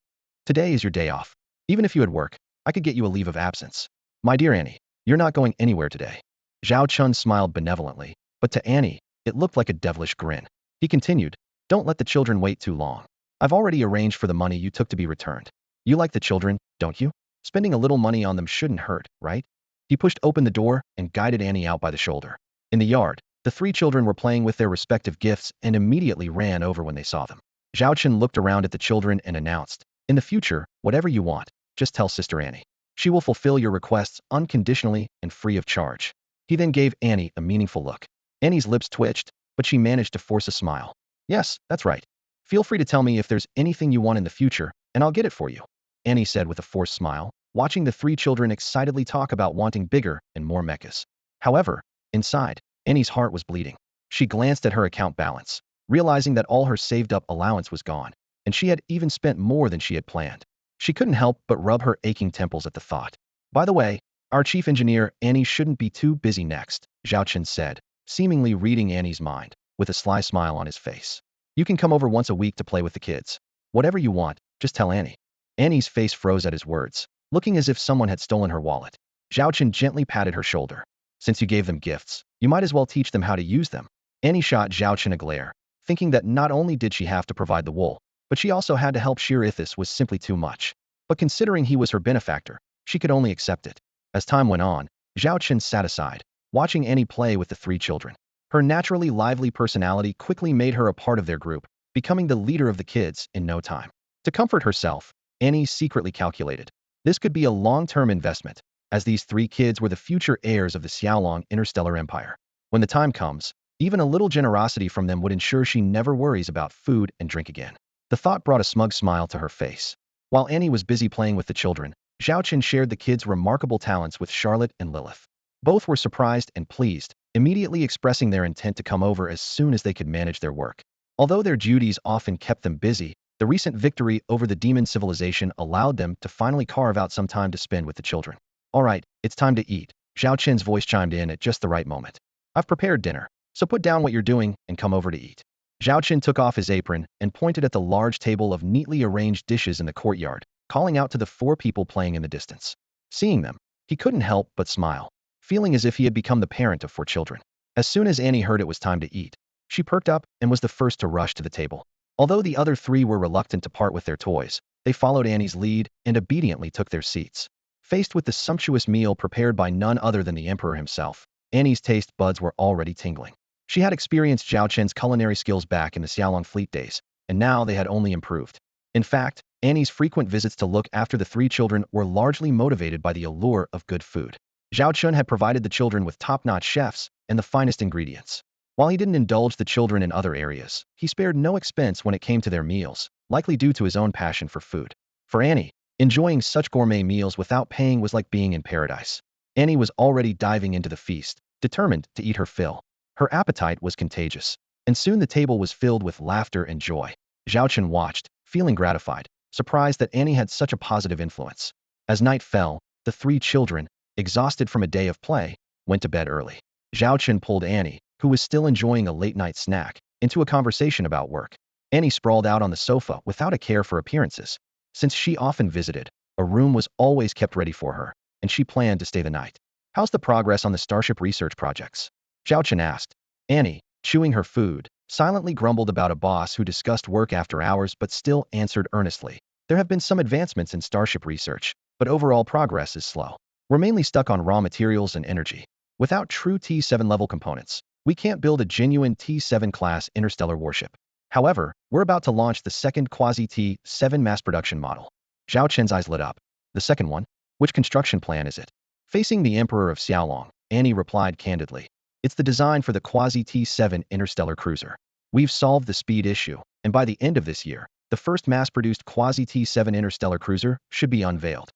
Today is your day off. Even if you had work, I could get you a leave of absence. My dear Annie, you're not going anywhere today. Zhao Chen smiled benevolently, but to Annie, it looked like a devilish grin. He continued, don't let the children wait too long. I've already arranged for the money you took to be returned. You like the children, don't you? Spending a little money on them shouldn't hurt, right? He pushed open the door and guided Annie out by the shoulder. In the yard, the 3 children were playing with their respective gifts and immediately ran over when they saw them. Zhao Chen looked around at the children and announced, in the future, whatever you want, just tell Sister Annie. She will fulfill your requests unconditionally and free of charge. He then gave Annie a meaningful look. Annie's lips twitched, but she managed to force a smile. Yes, that's right. Feel free to tell me if there's anything you want in the future, and I'll get it for you. Annie said with a forced smile, watching the 3 children excitedly talk about wanting bigger and more mechas. However, inside, Annie's heart was bleeding. She glanced at her account balance, realizing that all her saved-up allowance was gone, and she had even spent more than she had planned. She couldn't help but rub her aching temples at the thought. By the way, our chief engineer, Annie, shouldn't be too busy next, Zhao Chen said, seemingly reading Annie's mind, with a sly smile on his face. You can come over once a week to play with the kids. Whatever you want, just tell Annie. Annie's face froze at his words, looking as if someone had stolen her wallet. Zhao Chen gently patted her shoulder. Since you gave them gifts, you might as well teach them how to use them. Annie shot Zhao Chen a glare, thinking that not only did she have to provide the wool, but she also had to help sheer Ithis was simply too much. But considering he was her benefactor, she could only accept it. As time went on, Zhao Chen sat aside, watching Annie play with the three children. Her naturally lively personality quickly made her a part of their group, becoming the leader of the kids in no time. To comfort herself, Annie secretly calculated. This could be a long-term investment, as these three kids were the future heirs of the Xiaolong interstellar empire. When the time comes, even a little generosity from them would ensure she never worries about food and drink again. The thought brought a smug smile to her face. While Annie was busy playing with the children, Zhao Chen shared the kids' remarkable talents with Charlotte and Lilith. Both were surprised and pleased, immediately expressing their intent to come over as soon as they could manage their work. Although their duties often kept them busy, the recent victory over the demon civilization allowed them to finally carve out some time to spend with the children. All right, it's time to eat. Zhao Chen's voice chimed in at just the right moment. I've prepared dinner, so put down what you're doing and come over to eat. Zhao Chen took off his apron and pointed at the large table of neatly arranged dishes in the courtyard, calling out to the four people playing in the distance. Seeing them, he couldn't help but smile, feeling as if he had become the parent of four children. As soon as Annie heard it was time to eat, she perked up and was the first to rush to the table. Although the other three were reluctant to part with their toys, they followed Annie's lead and obediently took their seats. Faced with the sumptuous meal prepared by none other than the emperor himself, Annie's taste buds were already tingling. She had experienced Zhao Chen's culinary skills back in the Xiaolong fleet days, and now they had only improved. In fact, Annie's frequent visits to look after the three children were largely motivated by the allure of good food. Zhao Chen had provided the children with top-notch chefs and the finest ingredients. While he didn't indulge the children in other areas, he spared no expense when it came to their meals, likely due to his own passion for food. For Annie, enjoying such gourmet meals without paying was like being in paradise. Annie was already diving into the feast, determined to eat her fill. Her appetite was contagious, and soon the table was filled with laughter and joy. Zhao Chen watched, feeling gratified, surprised that Annie had such a positive influence. As night fell, the three children, exhausted from a day of play, went to bed early. Zhao Chen pulled Annie, who was still enjoying a late-night snack, into a conversation about work. Annie sprawled out on the sofa without a care for appearances. Since she often visited, a room was always kept ready for her, and she planned to stay the night. How's the progress on the starship research projects? Zhao Chen asked. Annie, chewing her food, silently grumbled about a boss who discussed work after hours but still answered earnestly. There have been some advancements in starship research, but overall progress is slow. We're mainly stuck on raw materials and energy. Without true T7 level components, we can't build a genuine T7 class interstellar warship. However, we're about to launch the second quasi-T7 mass production model. Zhao Chen's eyes lit up. The second one? Which construction plan is it? Facing the Emperor of Xiaolong, Annie replied candidly. It's the design for the quasi-T7 interstellar cruiser. We've solved the speed issue, and by the end of this year, the first mass-produced quasi-T7 interstellar cruiser should be unveiled.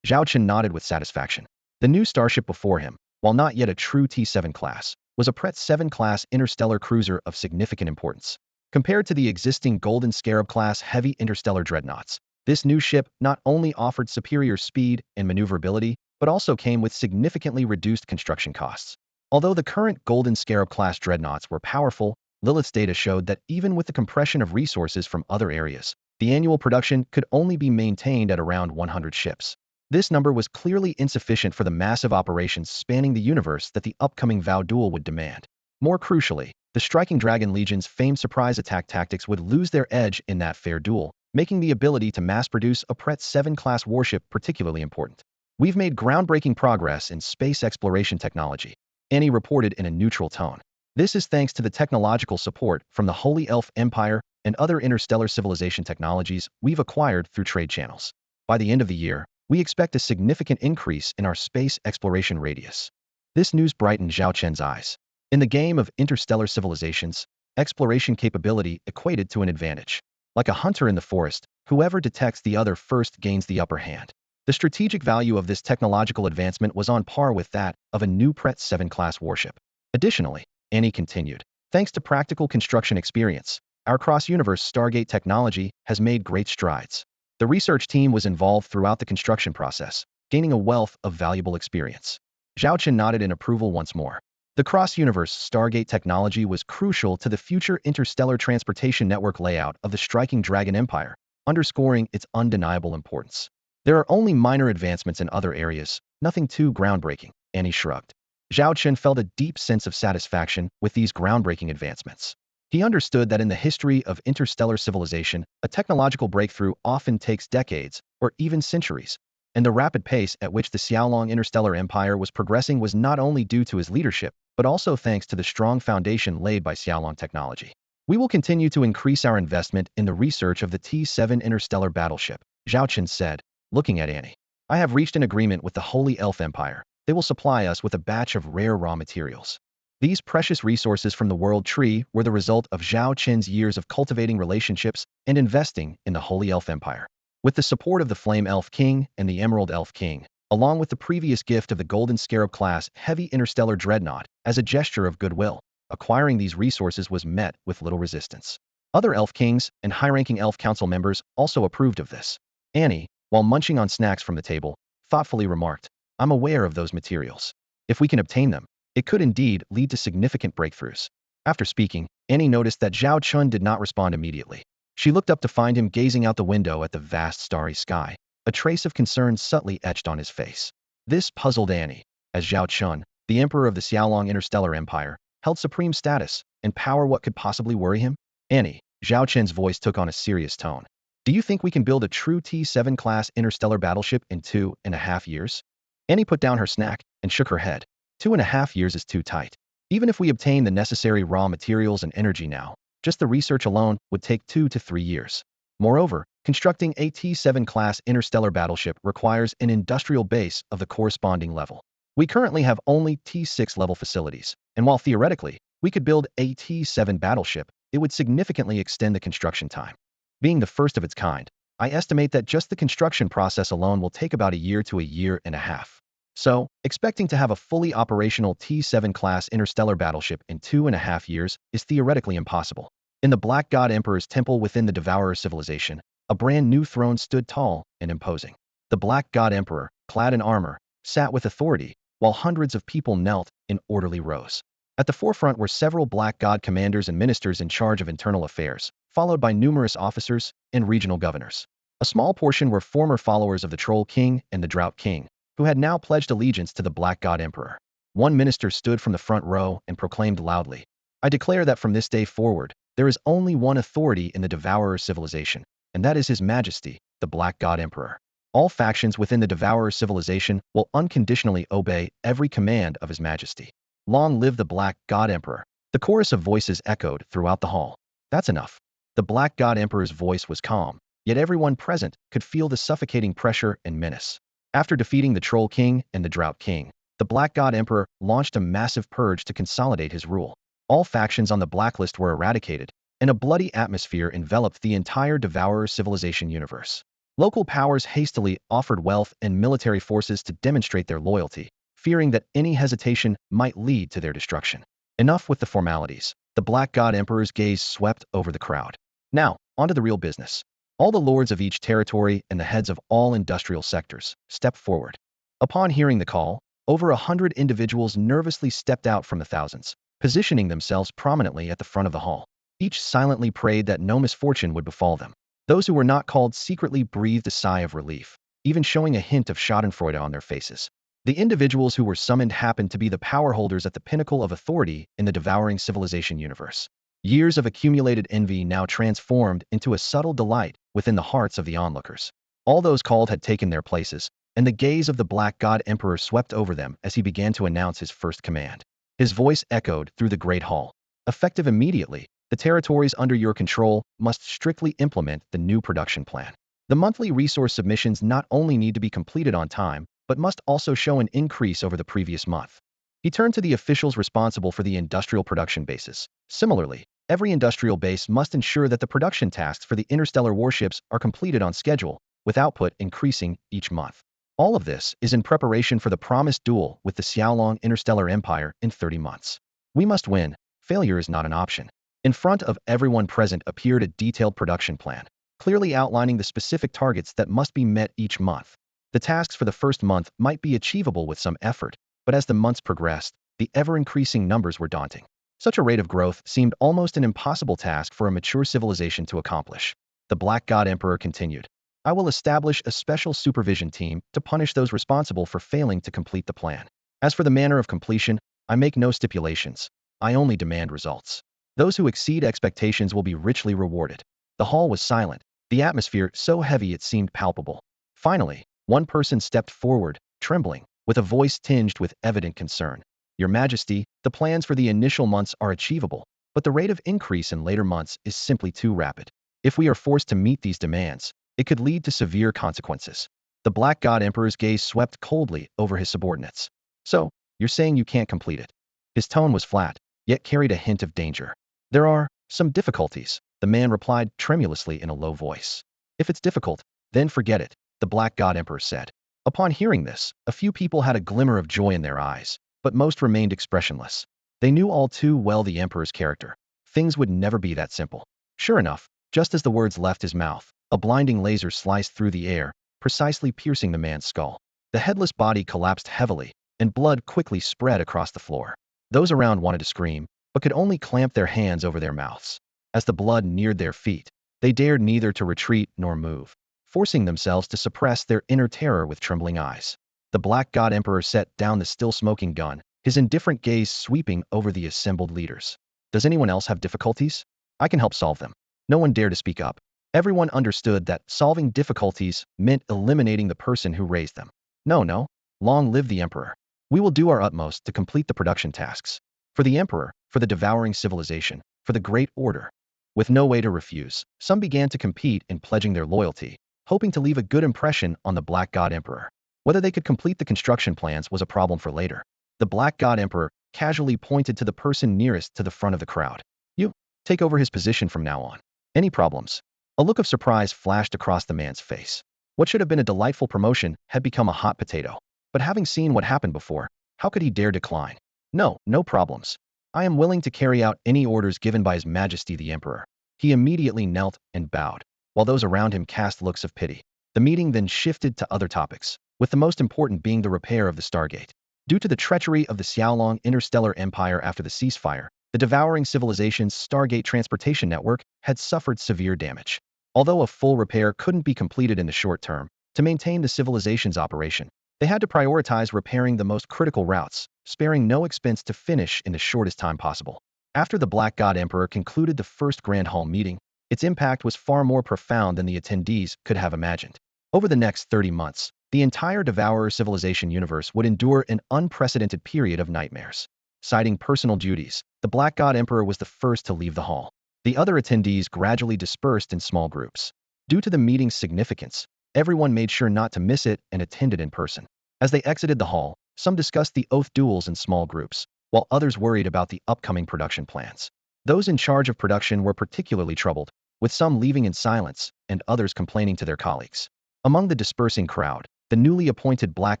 Zhao Chen nodded with satisfaction. The new starship before him, while not yet a true T7 class, was a Pret 7 class interstellar cruiser of significant importance. Compared to the existing Golden Scarab class heavy interstellar dreadnoughts, this new ship not only offered superior speed and maneuverability, but also came with significantly reduced construction costs. Although the current Golden Scarab class dreadnoughts were powerful, Lilith's data showed that even with the compression of resources from other areas, the annual production could only be maintained at around 100 ships. This number was clearly insufficient for the massive operations spanning the universe that the upcoming Vow duel would demand. More crucially, the Striking Dragon Legion's famed surprise attack tactics would lose their edge in that fair duel, making the ability to mass-produce a Pret 7 class warship particularly important. We've made groundbreaking progress in space exploration technology, Annie reported in a neutral tone. This is thanks to the technological support from the Holy Elf Empire and other interstellar civilization technologies we've acquired through trade channels. By the end of the year, we expect a significant increase in our space exploration radius. This news brightened Zhao Chen's eyes. In the game of interstellar civilizations, exploration capability equated to an advantage. Like a hunter in the forest, whoever detects the other first gains the upper hand. The strategic value of this technological advancement was on par with that of a new Pret 7 class warship. Additionally, Annie continued, thanks to practical construction experience, our cross-universe Stargate technology has made great strides. The research team was involved throughout the construction process, gaining a wealth of valuable experience. Zhao Chen nodded in approval once more. The cross-universe Stargate technology was crucial to the future interstellar transportation network layout of the Striking Dragon Empire, underscoring its undeniable importance. There are only minor advancements in other areas, nothing too groundbreaking, Annie shrugged. Zhao Chen felt a deep sense of satisfaction with these groundbreaking advancements. He understood that in the history of interstellar civilization, a technological breakthrough often takes decades, or even centuries, and the rapid pace at which the Xiaolong Interstellar Empire was progressing was not only due to his leadership, but also thanks to the strong foundation laid by Xiaolong technology. We will continue to increase our investment in the research of the T-7 interstellar battleship, Zhao Chen said, looking at Annie. I have reached an agreement with the Holy Elf Empire. They will supply us with a batch of rare raw materials. These precious resources from the World Tree were the result of Zhao Chen's years of cultivating relationships and investing in the Holy Elf Empire. With the support of the Flame Elf King and the Emerald Elf King, along with the previous gift of the Golden Scarab-class heavy interstellar dreadnought as a gesture of goodwill, acquiring these resources was met with little resistance. Other Elf Kings and high-ranking Elf Council members also approved of this. Annie, while munching on snacks from the table, thoughtfully remarked, I'm aware of those materials. If we can obtain them, it could indeed lead to significant breakthroughs. After speaking, Annie noticed that Zhao Chun did not respond immediately. She looked up to find him gazing out the window at the vast starry sky, a trace of concern subtly etched on his face. This puzzled Annie, as Zhao Chun, the emperor of the Xiaolong Interstellar Empire, held supreme status and power. What could possibly worry him? Annie, Zhao Chen's voice took on a serious tone. Do you think we can build a true T-7 class interstellar battleship in 2.5 years? Annie put down her snack and shook her head. 2.5 years is too tight. Even if we obtain the necessary raw materials and energy now, just the research alone would take 2 to 3 years. Moreover, constructing a T-7 class interstellar battleship requires an industrial base of the corresponding level. We currently have only T-6 level facilities, and while theoretically, we could build a T-7 battleship, it would significantly extend the construction time. Being the first of its kind, I estimate that just the construction process alone will take about a year to a year and a half. So, expecting to have a fully operational T-7 class interstellar battleship in 2.5 years is theoretically impossible. In the Black God Emperor's temple within the Devourer civilization, a brand new throne stood tall and imposing. The Black God Emperor, clad in armor, sat with authority, while hundreds of people knelt in orderly rows. At the forefront were several Black God commanders and ministers in charge of internal affairs, followed by numerous officers and regional governors. A small portion were former followers of the Troll King and the Drought King, who had now pledged allegiance to the Black God Emperor. One minister stood from the front row and proclaimed loudly, I declare that from this day forward, there is only one authority in the Devourer civilization, and that is His Majesty, the Black God Emperor. All factions within the Devourer civilization will unconditionally obey every command of His Majesty. Long live the Black God Emperor. The chorus of voices echoed throughout the hall. That's enough. The Black God Emperor's voice was calm, yet everyone present could feel the suffocating pressure and menace. After defeating the Troll King and the Drought King, the Black God Emperor launched a massive purge to consolidate his rule. All factions on the blacklist were eradicated, and a bloody atmosphere enveloped the entire Devourer civilization universe. Local powers hastily offered wealth and military forces to demonstrate their loyalty, fearing that any hesitation might lead to their destruction. Enough with the formalities. The Black God Emperor's gaze swept over the crowd. Now, onto the real business. All the lords of each territory and the heads of all industrial sectors stepped forward. Upon hearing the call, over 100 individuals nervously stepped out from the thousands, positioning themselves prominently at the front of the hall. Each silently prayed that no misfortune would befall them. Those who were not called secretly breathed a sigh of relief, even showing a hint of schadenfreude on their faces. The individuals who were summoned happened to be the power holders at the pinnacle of authority in the devouring civilization universe. Years of accumulated envy now transformed into a subtle delight within the hearts of the onlookers. All those called had taken their places, and the gaze of the Black God Emperor swept over them as he began to announce his first command. His voice echoed through the great hall. Effective immediately, the territories under your control must strictly implement the new production plan. The monthly resource submissions not only need to be completed on time, but must also show an increase over the previous month. He turned to the officials responsible for the industrial production bases. Similarly, every industrial base must ensure that the production tasks for the interstellar warships are completed on schedule, with output increasing each month. All of this is in preparation for the promised duel with the Xiaolong Interstellar Empire in 30 months. We must win. Failure is not an option. In front of everyone present appeared a detailed production plan, clearly outlining the specific targets that must be met each month. The tasks for the first month might be achievable with some effort, but as the months progressed, the ever-increasing numbers were daunting. Such a rate of growth seemed almost an impossible task for a mature civilization to accomplish. The Black God Emperor continued, I will establish a special supervision team to punish those responsible for failing to complete the plan. As for the manner of completion, I make no stipulations. I only demand results. Those who exceed expectations will be richly rewarded. The hall was silent, the atmosphere so heavy it seemed palpable. Finally, one person stepped forward, trembling, with a voice tinged with evident concern. Your Majesty, the plans for the initial months are achievable, but the rate of increase in later months is simply too rapid. If we are forced to meet these demands, it could lead to severe consequences. The Black God Emperor's gaze swept coldly over his subordinates. So, you're saying you can't complete it? His tone was flat, yet carried a hint of danger. There are some difficulties, the man replied tremulously in a low voice. If it's difficult, then forget it, the Black God Emperor said. Upon hearing this, a few people had a glimmer of joy in their eyes, but most remained expressionless. They knew all too well the Emperor's character. Things would never be that simple. Sure enough, just as the words left his mouth, a blinding laser sliced through the air, precisely piercing the man's skull. The headless body collapsed heavily, and blood quickly spread across the floor. Those around wanted to scream, but could only clamp their hands over their mouths. As the blood neared their feet, they dared neither to retreat nor move, forcing themselves to suppress their inner terror with trembling eyes. The Black God Emperor set down the still smoking gun, his indifferent gaze sweeping over the assembled leaders. Does anyone else have difficulties? I can help solve them. No one dared to speak up. Everyone understood that solving difficulties meant eliminating the person who raised them. No, long live the Emperor. We will do our utmost to complete the production tasks. For the Emperor, for the devouring civilization, for the Great Order. With no way to refuse, some began to compete in pledging their loyalty, hoping to leave a good impression on the Black God Emperor. Whether they could complete the construction plans was a problem for later. The Black God Emperor casually pointed to the person nearest to the front of the crowd. You, take over his position from now on. Any problems? A look of surprise flashed across the man's face. What should have been a delightful promotion had become a hot potato. But having seen what happened before, how could he dare decline? No problems. I am willing to carry out any orders given by His Majesty the Emperor. He immediately knelt and bowed, while those around him cast looks of pity. The meeting then shifted to other topics, with the most important being the repair of the Stargate. Due to the treachery of the Xiaolong Interstellar Empire after the ceasefire, the devouring civilization's Stargate transportation network had suffered severe damage. Although a full repair couldn't be completed in the short term, to maintain the civilization's operation, they had to prioritize repairing the most critical routes, sparing no expense to finish in the shortest time possible. After the Black God Emperor concluded the first Grand Hall meeting, its impact was far more profound than the attendees could have imagined. Over the next 30 months, the entire Devourer civilization universe would endure an unprecedented period of nightmares. Citing personal duties, the Black God Emperor was the first to leave the hall. The other attendees gradually dispersed in small groups. Due to the meeting's significance, everyone made sure not to miss it and attended in person. As they exited the hall, some discussed the oath duels in small groups, while others worried about the upcoming production plans. Those in charge of production were particularly troubled, with some leaving in silence and others complaining to their colleagues. Among the dispersing crowd, the newly appointed Black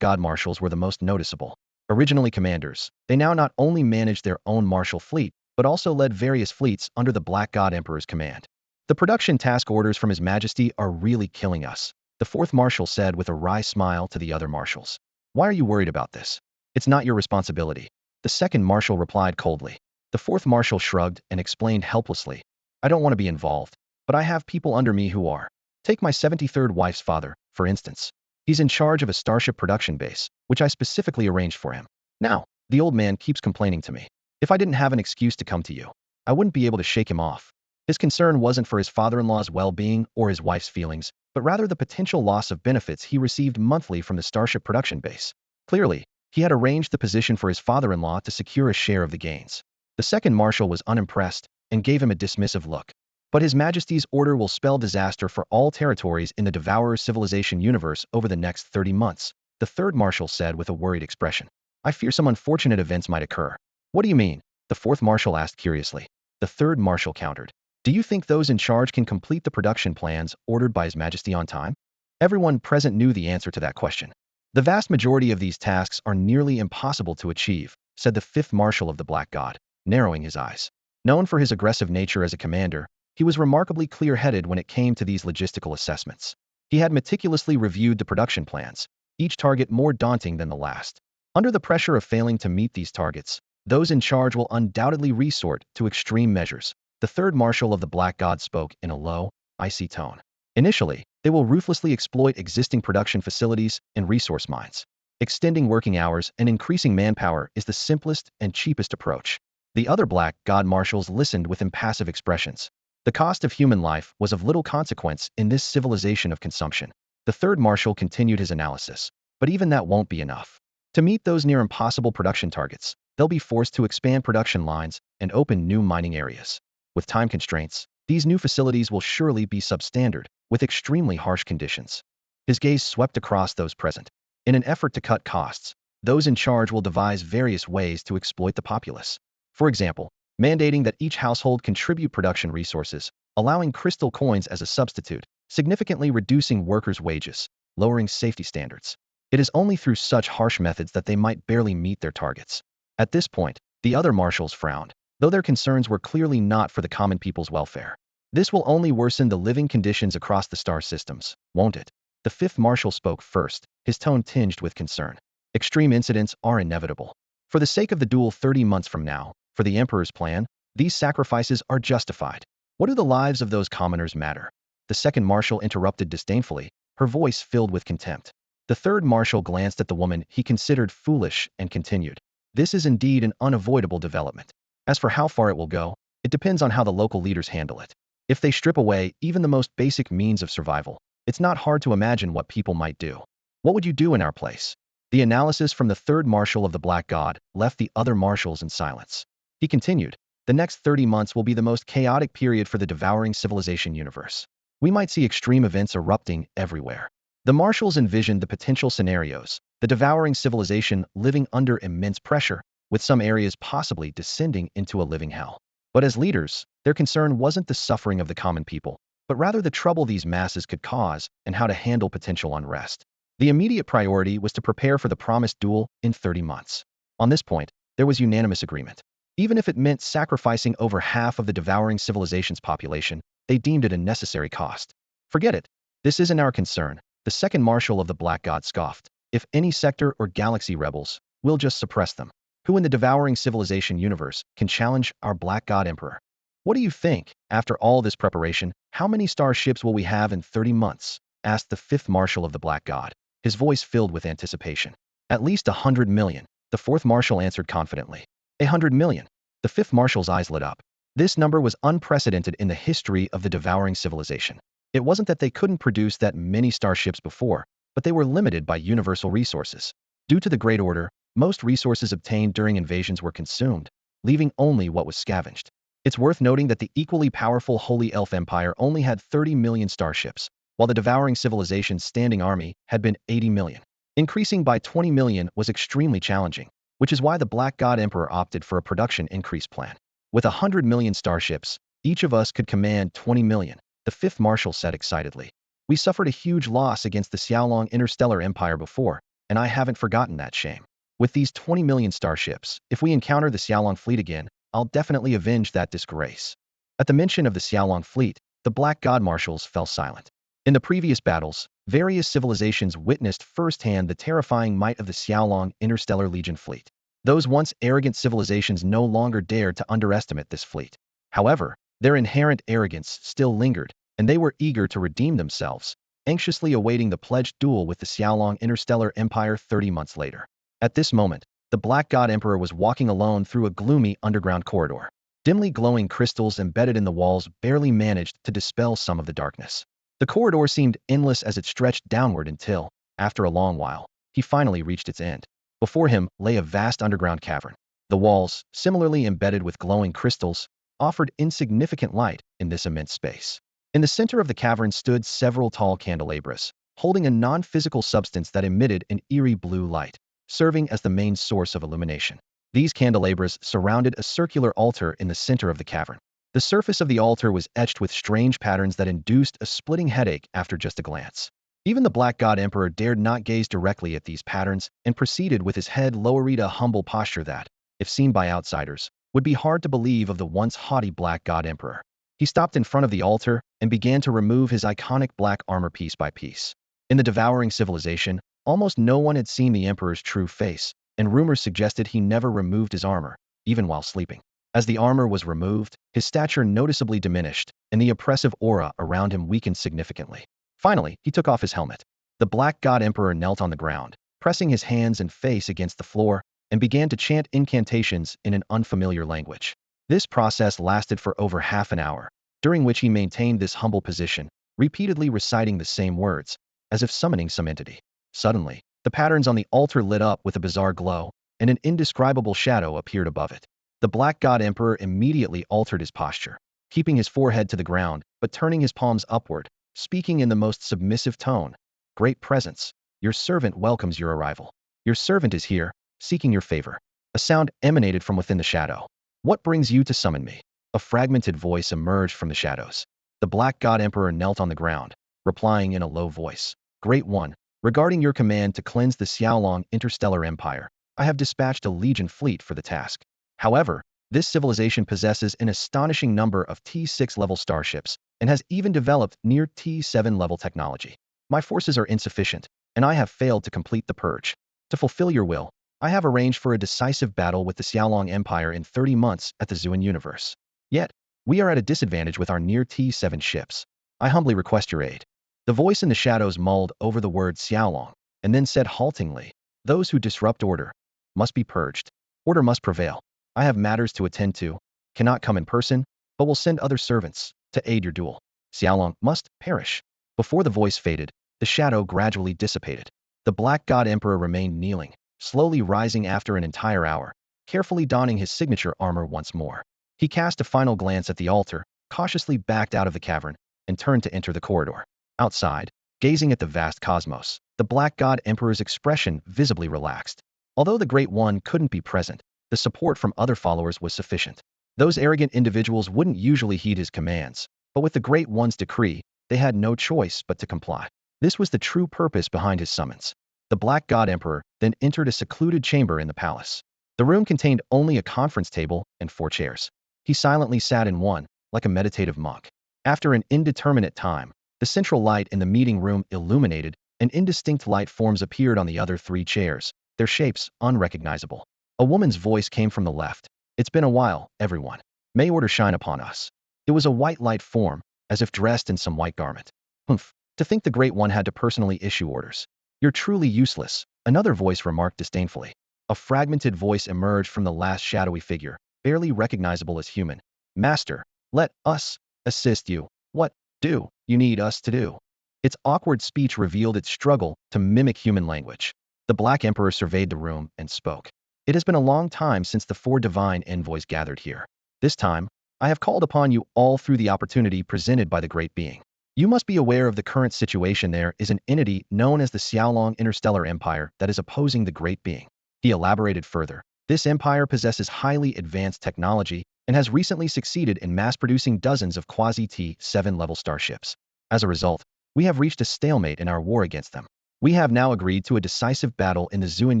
God Marshals were the most noticeable. Originally commanders, they now not only managed their own martial fleet, but also led various fleets under the Black God Emperor's command. The production task orders from His Majesty are really killing us, the fourth marshal said with a wry smile to the other marshals. Why are you worried about this? It's not your responsibility. The second marshal replied coldly. The fourth marshal shrugged and explained helplessly. I don't want to be involved, but I have people under me who are. Take my 73rd wife's father, for instance. He's in charge of a starship production base, which I specifically arranged for him. Now, the old man keeps complaining to me. If I didn't have an excuse to come to you, I wouldn't be able to shake him off. His concern wasn't for his father-in-law's well-being or his wife's feelings, but rather the potential loss of benefits he received monthly from the starship production base. Clearly, he had arranged the position for his father-in-law to secure a share of the gains. The second marshal was unimpressed and gave him a dismissive look. But His Majesty's order will spell disaster for all territories in the Devourer civilization universe over the next 30 months, the third marshal said with a worried expression. I fear some unfortunate events might occur. What do you mean? The fourth marshal asked curiously. The third marshal countered. Do you think those in charge can complete the production plans ordered by His Majesty on time? Everyone present knew the answer to that question. The vast majority of these tasks are nearly impossible to achieve, said the fifth marshal of the Black God, narrowing his eyes. Known for his aggressive nature as a commander, he was remarkably clear-headed when it came to these logistical assessments. He had meticulously reviewed the production plans, each target more daunting than the last. Under the pressure of failing to meet these targets, those in charge will undoubtedly resort to extreme measures. The third marshal of the Black God spoke in a low, icy tone. Initially, they will ruthlessly exploit existing production facilities and resource mines. Extending working hours and increasing manpower is the simplest and cheapest approach. The other Black God marshals listened with impassive expressions. The cost of human life was of little consequence in this civilization of consumption. The third marshal continued his analysis. But even that won't be enough. To meet those near impossible production targets, they'll be forced to expand production lines and open new mining areas. With time constraints, these new facilities will surely be substandard, with extremely harsh conditions. His gaze swept across those present. In an effort to cut costs, those in charge will devise various ways to exploit the populace. For example, mandating that each household contribute production resources, allowing crystal coins as a substitute, significantly reducing workers' wages, lowering safety standards. It is only through such harsh methods that they might barely meet their targets. At this point, the other marshals frowned, though their concerns were clearly not for the common people's welfare. This will only worsen the living conditions across the star systems, won't it? The fifth marshal spoke first, his tone tinged with concern. Extreme incidents are inevitable. For the sake of the duel 30 months from now, for the Emperor's plan, these sacrifices are justified. What do the lives of those commoners matter? The second marshal interrupted disdainfully, her voice filled with contempt. The third marshal glanced at the woman he considered foolish and continued. This is indeed an unavoidable development. As for how far it will go, it depends on how the local leaders handle it. If they strip away even the most basic means of survival, it's not hard to imagine what people might do. What would you do in our place? The analysis from the third marshal of the Black God left the other marshals in silence. He continued, the next 30 months will be the most chaotic period for the devouring civilization universe. We might see extreme events erupting everywhere. The marshals envisioned the potential scenarios, the devouring civilization living under immense pressure, with some areas possibly descending into a living hell. But as leaders, their concern wasn't the suffering of the common people, but rather the trouble these masses could cause and how to handle potential unrest. The immediate priority was to prepare for the promised duel in 30 months. On this point, there was unanimous agreement. Even if it meant sacrificing over half of the devouring civilization's population, they deemed it a necessary cost. Forget it. This isn't our concern, the second marshal of the Black God scoffed. If any sector or galaxy rebels, we'll just suppress them. Who in the devouring civilization universe can challenge our Black God Emperor? What do you think? After all this preparation, how many starships will we have in 30 months? Asked the fifth marshal of the Black God, his voice filled with anticipation. At least 100 million, the fourth marshal answered confidently. 100 million. The fifth marshal's eyes lit up. This number was unprecedented in the history of the devouring civilization. It wasn't that they couldn't produce that many starships before, but they were limited by universal resources. Due to the Great Order, most resources obtained during invasions were consumed, leaving only what was scavenged. It's worth noting that the equally powerful Holy Elf Empire only had 30 million starships, while the devouring civilization's standing army had been 80 million. Increasing by 20 million was extremely challenging, which is why the Black God Emperor opted for a production increase plan. With 100 million starships, each of us could command 20 million, the fifth marshal said excitedly. We suffered a huge loss against the Xiaolong Interstellar Empire before, and I haven't forgotten that shame. With these 20 million starships, if we encounter the Xiaolong fleet again, I'll definitely avenge that disgrace. At the mention of the Xiaolong fleet, the Black God marshals fell silent. In the previous battles, various civilizations witnessed firsthand the terrifying might of the Xiaolong Interstellar Legion fleet. Those once arrogant civilizations no longer dared to underestimate this fleet. However, their inherent arrogance still lingered, and they were eager to redeem themselves, anxiously awaiting the pledged duel with the Xiaolong Interstellar Empire 30 months later. At this moment, the Black God Emperor was walking alone through a gloomy underground corridor. Dimly glowing crystals embedded in the walls barely managed to dispel some of the darkness. The corridor seemed endless as it stretched downward until, after a long while, he finally reached its end. Before him lay a vast underground cavern. The walls, similarly embedded with glowing crystals, offered insignificant light in this immense space. In the center of the cavern stood several tall candelabras, holding a non-physical substance that emitted an eerie blue light, serving as the main source of illumination. These candelabras surrounded a circular altar in the center of the cavern. The surface of the altar was etched with strange patterns that induced a splitting headache after just a glance. Even the Black God Emperor dared not gaze directly at these patterns and proceeded with his head lowered, a humble posture that, if seen by outsiders, would be hard to believe of the once haughty Black God Emperor. He stopped in front of the altar and began to remove his iconic black armor piece by piece. In the devouring civilization, almost no one had seen the Emperor's true face, and rumors suggested he never removed his armor, even while sleeping. As the armor was removed, his stature noticeably diminished, and the oppressive aura around him weakened significantly. Finally, he took off his helmet. The Black God Emperor knelt on the ground, pressing his hands and face against the floor, and began to chant incantations in an unfamiliar language. This process lasted for over half an hour, during which he maintained this humble position, repeatedly reciting the same words, as if summoning some entity. Suddenly, the patterns on the altar lit up with a bizarre glow, and an indescribable shadow appeared above it. The Black God Emperor immediately altered his posture, keeping his forehead to the ground, but turning his palms upward, speaking in the most submissive tone. Great presence, your servant welcomes your arrival. Your servant is here, seeking your favor. A sound emanated from within the shadow. What brings you to summon me? A fragmented voice emerged from the shadows. The Black God Emperor knelt on the ground, replying in a low voice. Great One, regarding your command to cleanse the Xiaolong interstellar empire, I have dispatched a legion fleet for the task. However, this civilization possesses an astonishing number of T6 level starships and has even developed near T7 level technology. My forces are insufficient, and I have failed to complete the purge. To fulfill your will, I have arranged for a decisive battle with the Xiaolong Empire in 30 months at the Zuan universe. Yet, we are at a disadvantage with our near T7 ships. I humbly request your aid. The voice in the shadows mulled over the word Xiaolong, and then said haltingly, those who disrupt order must be purged. Order must prevail. I have matters to attend to, cannot come in person, but will send other servants to aid your duel. Xiaolong must perish. Before the voice faded, the shadow gradually dissipated. The Black God Emperor remained kneeling, slowly rising after an entire hour, carefully donning his signature armor once more. He cast a final glance at the altar, cautiously backed out of the cavern, and turned to enter the corridor. Outside, gazing at the vast cosmos, the Black God Emperor's expression visibly relaxed. Although the Great One couldn't be present, the support from other followers was sufficient. Those arrogant individuals wouldn't usually heed his commands, but with the Great One's decree, they had no choice but to comply. This was the true purpose behind his summons. The Black God Emperor then entered a secluded chamber in the palace. The room contained only a conference table and 4 chairs. He silently sat in one, like a meditative monk. After an indeterminate time, the central light in the meeting room illuminated, and indistinct light forms appeared on the other 3 chairs, their shapes unrecognizable. A woman's voice came from the left. It's been a while, everyone. May order shine upon us. It was a white light form, as if dressed in some white garment. Humph, to think the Great One had to personally issue orders. You're truly useless, another voice remarked disdainfully. A fragmented voice emerged from the last shadowy figure, barely recognizable as human. Master, let us assist you. What do you need us to do? Its awkward speech revealed its struggle to mimic human language. The Black Emperor surveyed the room and spoke. It has been a long time since the 4 divine envoys gathered here. This time, I have called upon you all through the opportunity presented by the Great Being. You must be aware of the current situation. There is an entity known as the Xiaolong Interstellar Empire that is opposing the Great Being. He elaborated further. This empire possesses highly advanced technology and has recently succeeded in mass-producing dozens of quasi-T7 level starships. As a result, we have reached a stalemate in our war against them. We have now agreed to a decisive battle in the Zuan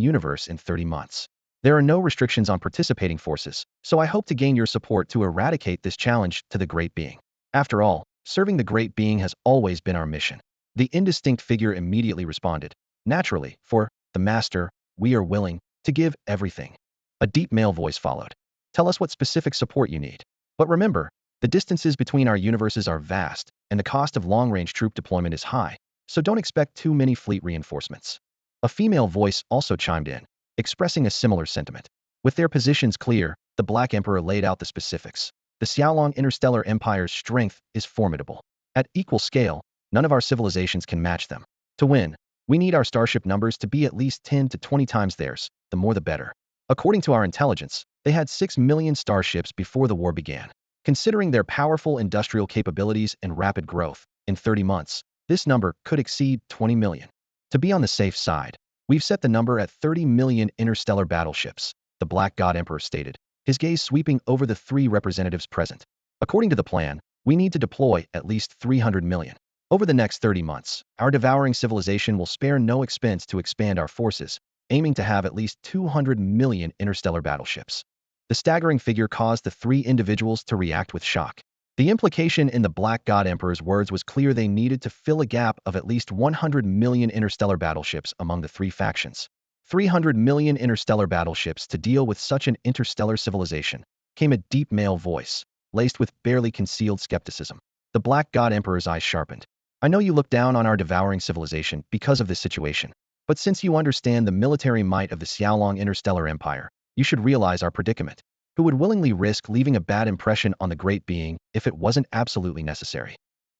universe in 30 months. There are no restrictions on participating forces, so I hope to gain your support to eradicate this challenge to the Great Being. After all, serving the Great Being has always been our mission. The indistinct figure immediately responded. Naturally, for the Master, we are willing to give everything. A deep male voice followed. Tell us what specific support you need. But remember, the distances between our universes are vast, and the cost of long-range troop deployment is high, so don't expect too many fleet reinforcements. A female voice also chimed in, expressing a similar sentiment. With their positions clear, the Black Emperor laid out the specifics. The Xiaolong Interstellar Empire's strength is formidable. At equal scale, none of our civilizations can match them. To win, we need our starship numbers to be at least 10 to 20 times theirs, the more the better. According to our intelligence, they had 6 million starships before the war began. Considering their powerful industrial capabilities and rapid growth, in 30 months, this number could exceed 20 million. To be on the safe side, we've set the number at 30 million interstellar battleships, the Black God Emperor stated, his gaze sweeping over the 3 representatives present. According to the plan, we need to deploy at least 300 million. Over the next 30 months, our devouring civilization will spare no expense to expand our forces, aiming to have at least 200 million interstellar battleships. The staggering figure caused the 3 individuals to react with shock. The implication in the Black God Emperor's words was clear. They needed to fill a gap of at least 100 million interstellar battleships among the 3 factions. 300 million interstellar battleships to deal with such an interstellar civilization, came a deep male voice, laced with barely concealed skepticism. The Black God Emperor's eyes sharpened. I know you look down on our devouring civilization because of this situation. But since you understand the military might of the Xiaolong Interstellar Empire, you should realize our predicament. Who would willingly risk leaving a bad impression on the great being if it wasn't absolutely necessary?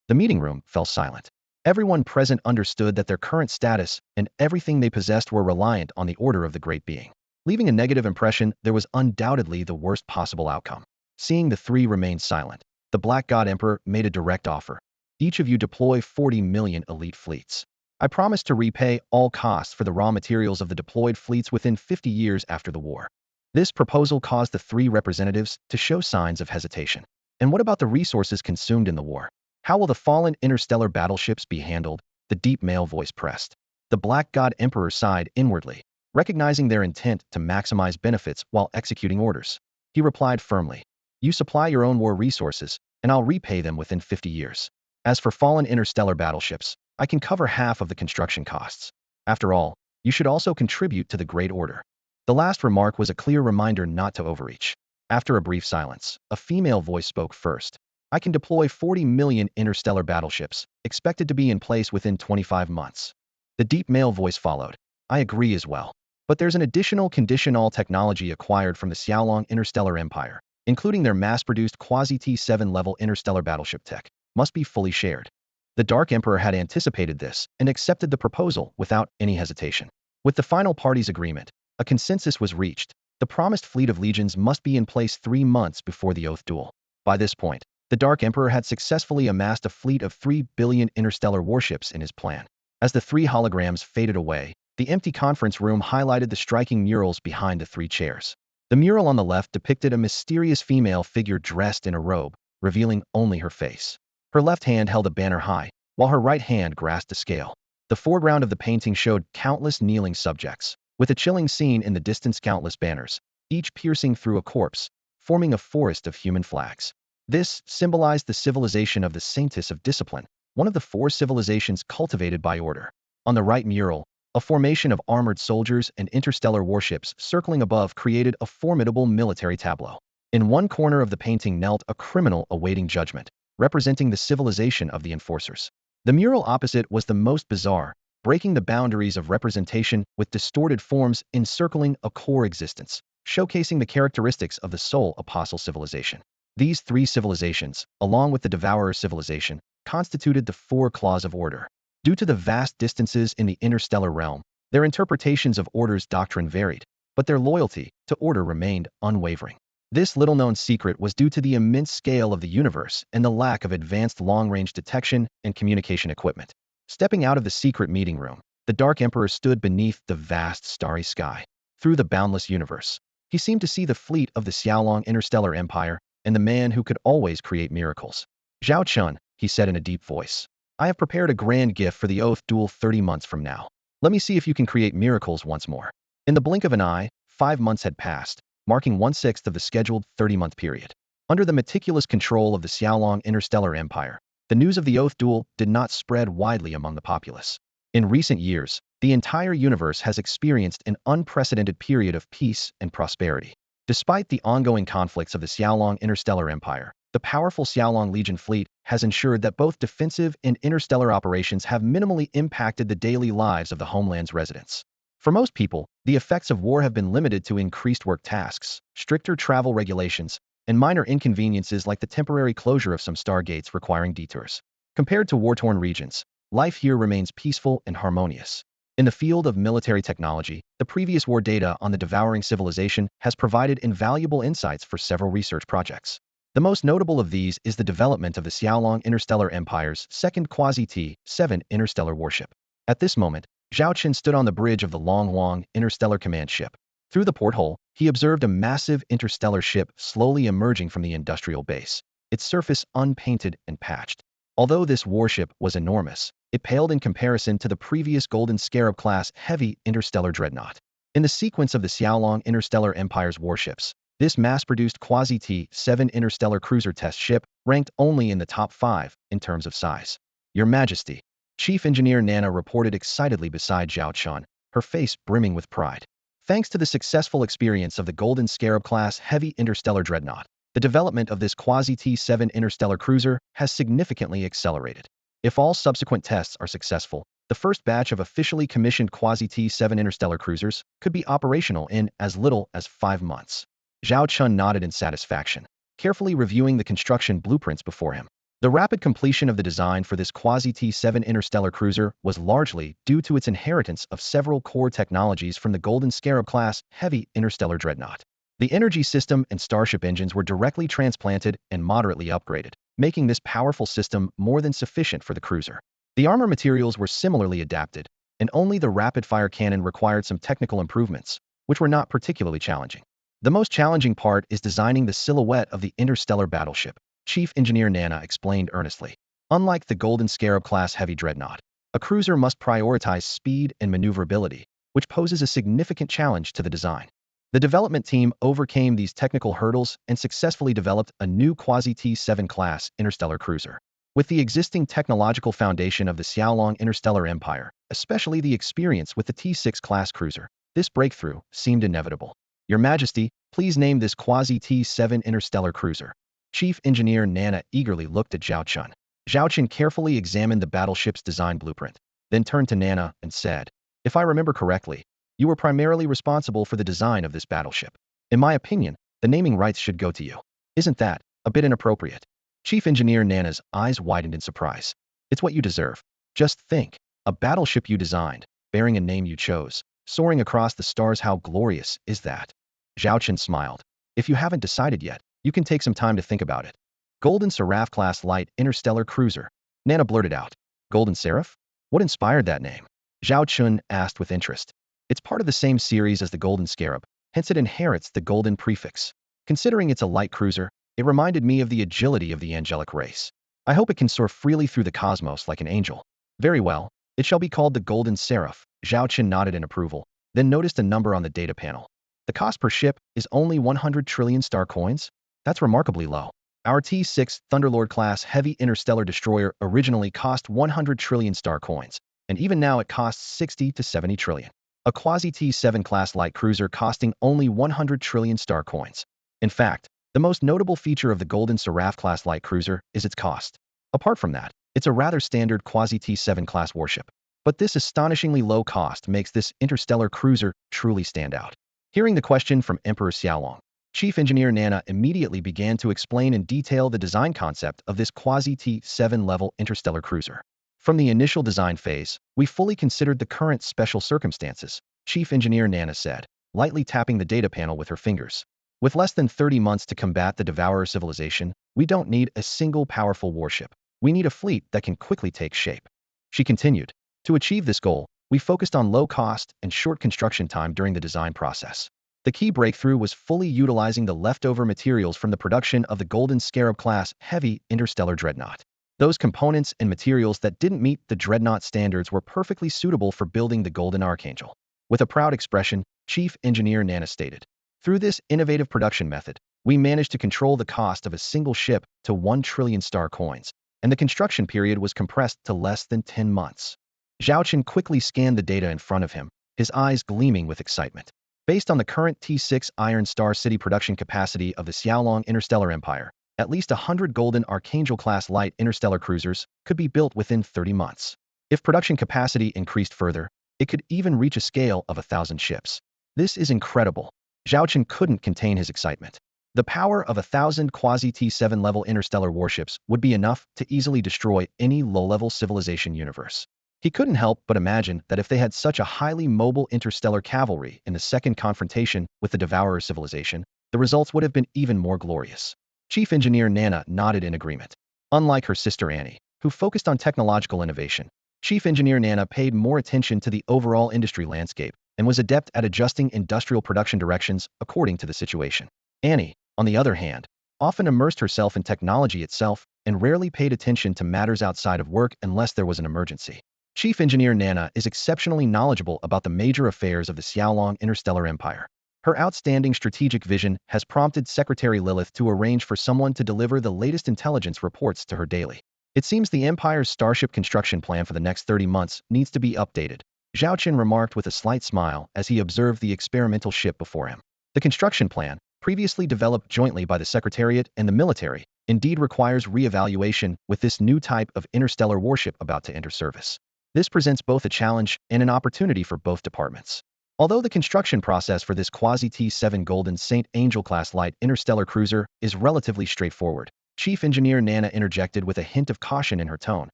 The meeting room fell silent. Everyone present understood that their current status and everything they possessed were reliant on the order of the great being. Leaving a negative impression, there was undoubtedly the worst possible outcome. Seeing the three remain silent, the Black God Emperor made a direct offer. Each of you deploy 40 million elite fleets. I promise to repay all costs for the raw materials of the deployed fleets within 50 years after the war. This proposal caused the three representatives to show signs of hesitation. And what about the resources consumed in the war? How will the fallen interstellar battleships be handled? The deep male voice pressed. The Black God Emperor sighed inwardly, recognizing their intent to maximize benefits while executing orders. He replied firmly, "You supply your own war resources, and I'll repay them within 50 years. As for fallen interstellar battleships, I can cover half of the construction costs. After all, you should also contribute to the Great Order." The last remark was a clear reminder not to overreach. After a brief silence, a female voice spoke first. "I can deploy 40 million interstellar battleships, expected to be in place within 25 months. The deep male voice followed. "I agree as well. But there's an additional condition: all technology acquired from the Xiaolong Interstellar Empire, including their mass-produced quasi-T7 level interstellar battleship tech, must be fully shared." The Dark Emperor had anticipated this and accepted the proposal without any hesitation. With the final party's agreement, a consensus was reached. The promised fleet of legions must be in place 3 months before the Oath Duel. By this point, the Dark Emperor had successfully amassed a fleet of 3 billion interstellar warships in his plan. As the three holograms faded away, the empty conference room highlighted the striking murals behind the three chairs. The mural on the left depicted a mysterious female figure dressed in a robe, revealing only her face. Her left hand held a banner high, while her right hand grasped a scale. The foreground of the painting showed countless kneeling subjects, with a chilling scene in the distance: countless banners, each piercing through a corpse, forming a forest of human flags. This symbolized the civilization of the Sanctus of Discipline, one of the 4 civilizations cultivated by order. On the right mural, a formation of armored soldiers and interstellar warships circling above created a formidable military tableau. In one corner of the painting knelt a criminal awaiting judgment, representing the civilization of the enforcers. The mural opposite was the most bizarre, breaking the boundaries of representation with distorted forms encircling a core existence, showcasing the characteristics of the Soul Apostle civilization. These 3 civilizations, along with the Devourer civilization, constituted the 4 claws of order. Due to the vast distances in the interstellar realm, their interpretations of order's doctrine varied, but their loyalty to order remained unwavering. This little-known secret was due to the immense scale of the universe and the lack of advanced long-range detection and communication equipment. Stepping out of the secret meeting room, the Dark Emperor stood beneath the vast starry sky. Through the boundless universe, he seemed to see the fleet of the Xiaolong Interstellar Empire and the man who could always create miracles. "Zhao Chen," he said in a deep voice, "I have prepared a grand gift for the Oath Duel 30 months from now. Let me see if you can create miracles once more." In the blink of an eye, 5 months had passed, marking 1/6 of the scheduled 30-month period. Under the meticulous control of the Xiaolong Interstellar Empire, the news of the Oath Duel did not spread widely among the populace. In recent years, the entire universe has experienced an unprecedented period of peace and prosperity. Despite the ongoing conflicts of the Xiaolong Interstellar Empire, the powerful Xiaolong Legion fleet has ensured that both defensive and interstellar operations have minimally impacted the daily lives of the homeland's residents. For most people, the effects of war have been limited to increased work tasks, stricter travel regulations, and minor inconveniences like the temporary closure of some stargates requiring detours. Compared to war-torn regions, life here remains peaceful and harmonious. In the field of military technology, the previous war data on the devouring civilization has provided invaluable insights for several research projects. The most notable of these is the development of the Xiaolong Interstellar Empire's second quasi-T7 interstellar warship. At this moment, Zhao Chen stood on the bridge of the Longhuang Interstellar Command ship. Through the porthole, he observed a massive interstellar ship slowly emerging from the industrial base, its surface unpainted and patched. Although this warship was enormous, it paled in comparison to the previous Golden Scarab-class heavy interstellar dreadnought. In the sequence of the Xiaolong Interstellar Empire's warships, this mass-produced quasi-T7 interstellar cruiser test ship ranked only in the top 5 in terms of size. "Your Majesty," Chief Engineer Nana reported excitedly beside Zhao Chen, her face brimming with pride. Thanks to the successful experience of the Golden Scarab-class heavy interstellar dreadnought, the development of this quasi-T7 interstellar cruiser has significantly accelerated. If all subsequent tests are successful, The first batch of officially commissioned Quasi-T7 interstellar cruisers could be operational in as little as 5 months. Zhao Chen nodded in satisfaction, carefully reviewing the construction blueprints before him. The rapid completion of the design for this Quasi-T7 interstellar cruiser was largely due to its inheritance of several core technologies from the Golden Scarab-class heavy interstellar dreadnought. The energy system and starship engines were directly transplanted and moderately upgraded, making this powerful system more than sufficient for the cruiser. The armor materials were similarly adapted, and only the rapid-fire cannon required some technical improvements, which were not particularly challenging. The most challenging part is designing the silhouette of the interstellar battleship, Chief Engineer Nana explained earnestly. Unlike the Golden Scarab-class heavy dreadnought, a cruiser must prioritize speed and maneuverability, which poses a significant challenge to the design. The development team overcame these technical hurdles and successfully developed a new Quasi-T7 class interstellar cruiser. With the existing technological foundation of the Xiaolong Interstellar Empire, especially the experience with the T6 class cruiser, this breakthrough seemed inevitable. Your Majesty, please name this Quasi-T7 interstellar cruiser. Chief Engineer Nana eagerly looked at Zhao Chen. Zhao Chen carefully examined the battleship's design blueprint, then turned to Nana and said, "If I remember correctly, you were primarily responsible for the design of this battleship. In my opinion, the naming rights should go to you. Isn't that a bit inappropriate?" Chief Engineer Nana's eyes widened in surprise. "It's what you deserve. Just think, a battleship you designed, bearing a name you chose, soaring across the stars, how glorious is that?" Zhao Chen smiled. "If you haven't decided yet, you can take some time to think about it." Golden Seraph-class light interstellar cruiser, Nana blurted out. Golden Seraph? What inspired that name? Zhao Chen asked with interest. It's part of the same series as the Golden Scarab, hence it inherits the golden prefix. Considering it's a light cruiser, it reminded me of the agility of the angelic race. I hope it can soar freely through the cosmos like an angel. Very well, it shall be called the Golden Seraph. Zhao Chen nodded in approval, then noticed a number on the data panel. The cost per ship is only 100 trillion star coins? That's remarkably low. Our T6 Thunderlord-class heavy interstellar destroyer originally cost 100 trillion star coins, and even now it costs 60 to 70 trillion. A Quasi-T7 class light cruiser costing only 100 trillion star coins. In fact, the most notable feature of the Golden Seraph class light cruiser is its cost. Apart from that, it's a rather standard Quasi-T7 class warship. But this astonishingly low cost makes this interstellar cruiser truly stand out. Hearing the question from Emperor Xiaolong, Chief Engineer Nana immediately began to explain in detail the design concept of this Quasi-T7 level interstellar cruiser. From the initial design phase, we fully considered the current special circumstances, Chief Engineer Nana said, lightly tapping the data panel with her fingers. With less than 30 months to combat the Devourer civilization, we don't need a single powerful warship. We need a fleet that can quickly take shape. She continued. To achieve this goal, we focused on low cost and short construction time during the design process. The key breakthrough was fully utilizing the leftover materials from the production of the Golden Scarab-class heavy interstellar dreadnought. Those components and materials that didn't meet the dreadnought standards were perfectly suitable for building the Golden Archangel. With a proud expression, Chief Engineer Nana stated, "Through this innovative production method, we managed to control the cost of a single ship to 1 trillion star coins, and the construction period was compressed to less than 10 months. Zhao Chen quickly scanned the data in front of him, his eyes gleaming with excitement. Based on the current T6 Iron Star City production capacity of the Xiaolong Interstellar Empire, at least 100 Golden Archangel-class light interstellar cruisers could be built within 30 months. If production capacity increased further, it could even reach a scale of 1,000 ships. This is incredible." Zhao Chen couldn't contain his excitement. The power of 1,000 Quasi-T7 level interstellar warships would be enough to easily destroy any low-level civilization universe. He couldn't help but imagine that if they had such a highly mobile interstellar cavalry in the second confrontation with the Devourer civilization, the results would have been even more glorious. Chief Engineer Nana nodded in agreement. Unlike her sister Annie, who focused on technological innovation, Chief Engineer Nana paid more attention to the overall industry landscape and was adept at adjusting industrial production directions according to the situation. Annie, on the other hand, often immersed herself in technology itself and rarely paid attention to matters outside of work unless there was an emergency. Chief Engineer Nana is exceptionally knowledgeable about the major affairs of the Xiaolong Interstellar Empire. Her outstanding strategic vision has prompted Secretary Lilith to arrange for someone to deliver the latest intelligence reports to her daily. It seems the Empire's starship construction plan for the next 30 months needs to be updated, Zhao Chen remarked with a slight smile as he observed the experimental ship before him. The construction plan, previously developed jointly by the Secretariat and the military, indeed requires re-evaluation with this new type of interstellar warship about to enter service. This presents both a challenge and an opportunity for both departments. Although the construction process for this quasi-T7 Golden Saint Angel-class light interstellar cruiser is relatively straightforward, Chief Engineer Nana interjected with a hint of caution in her tone.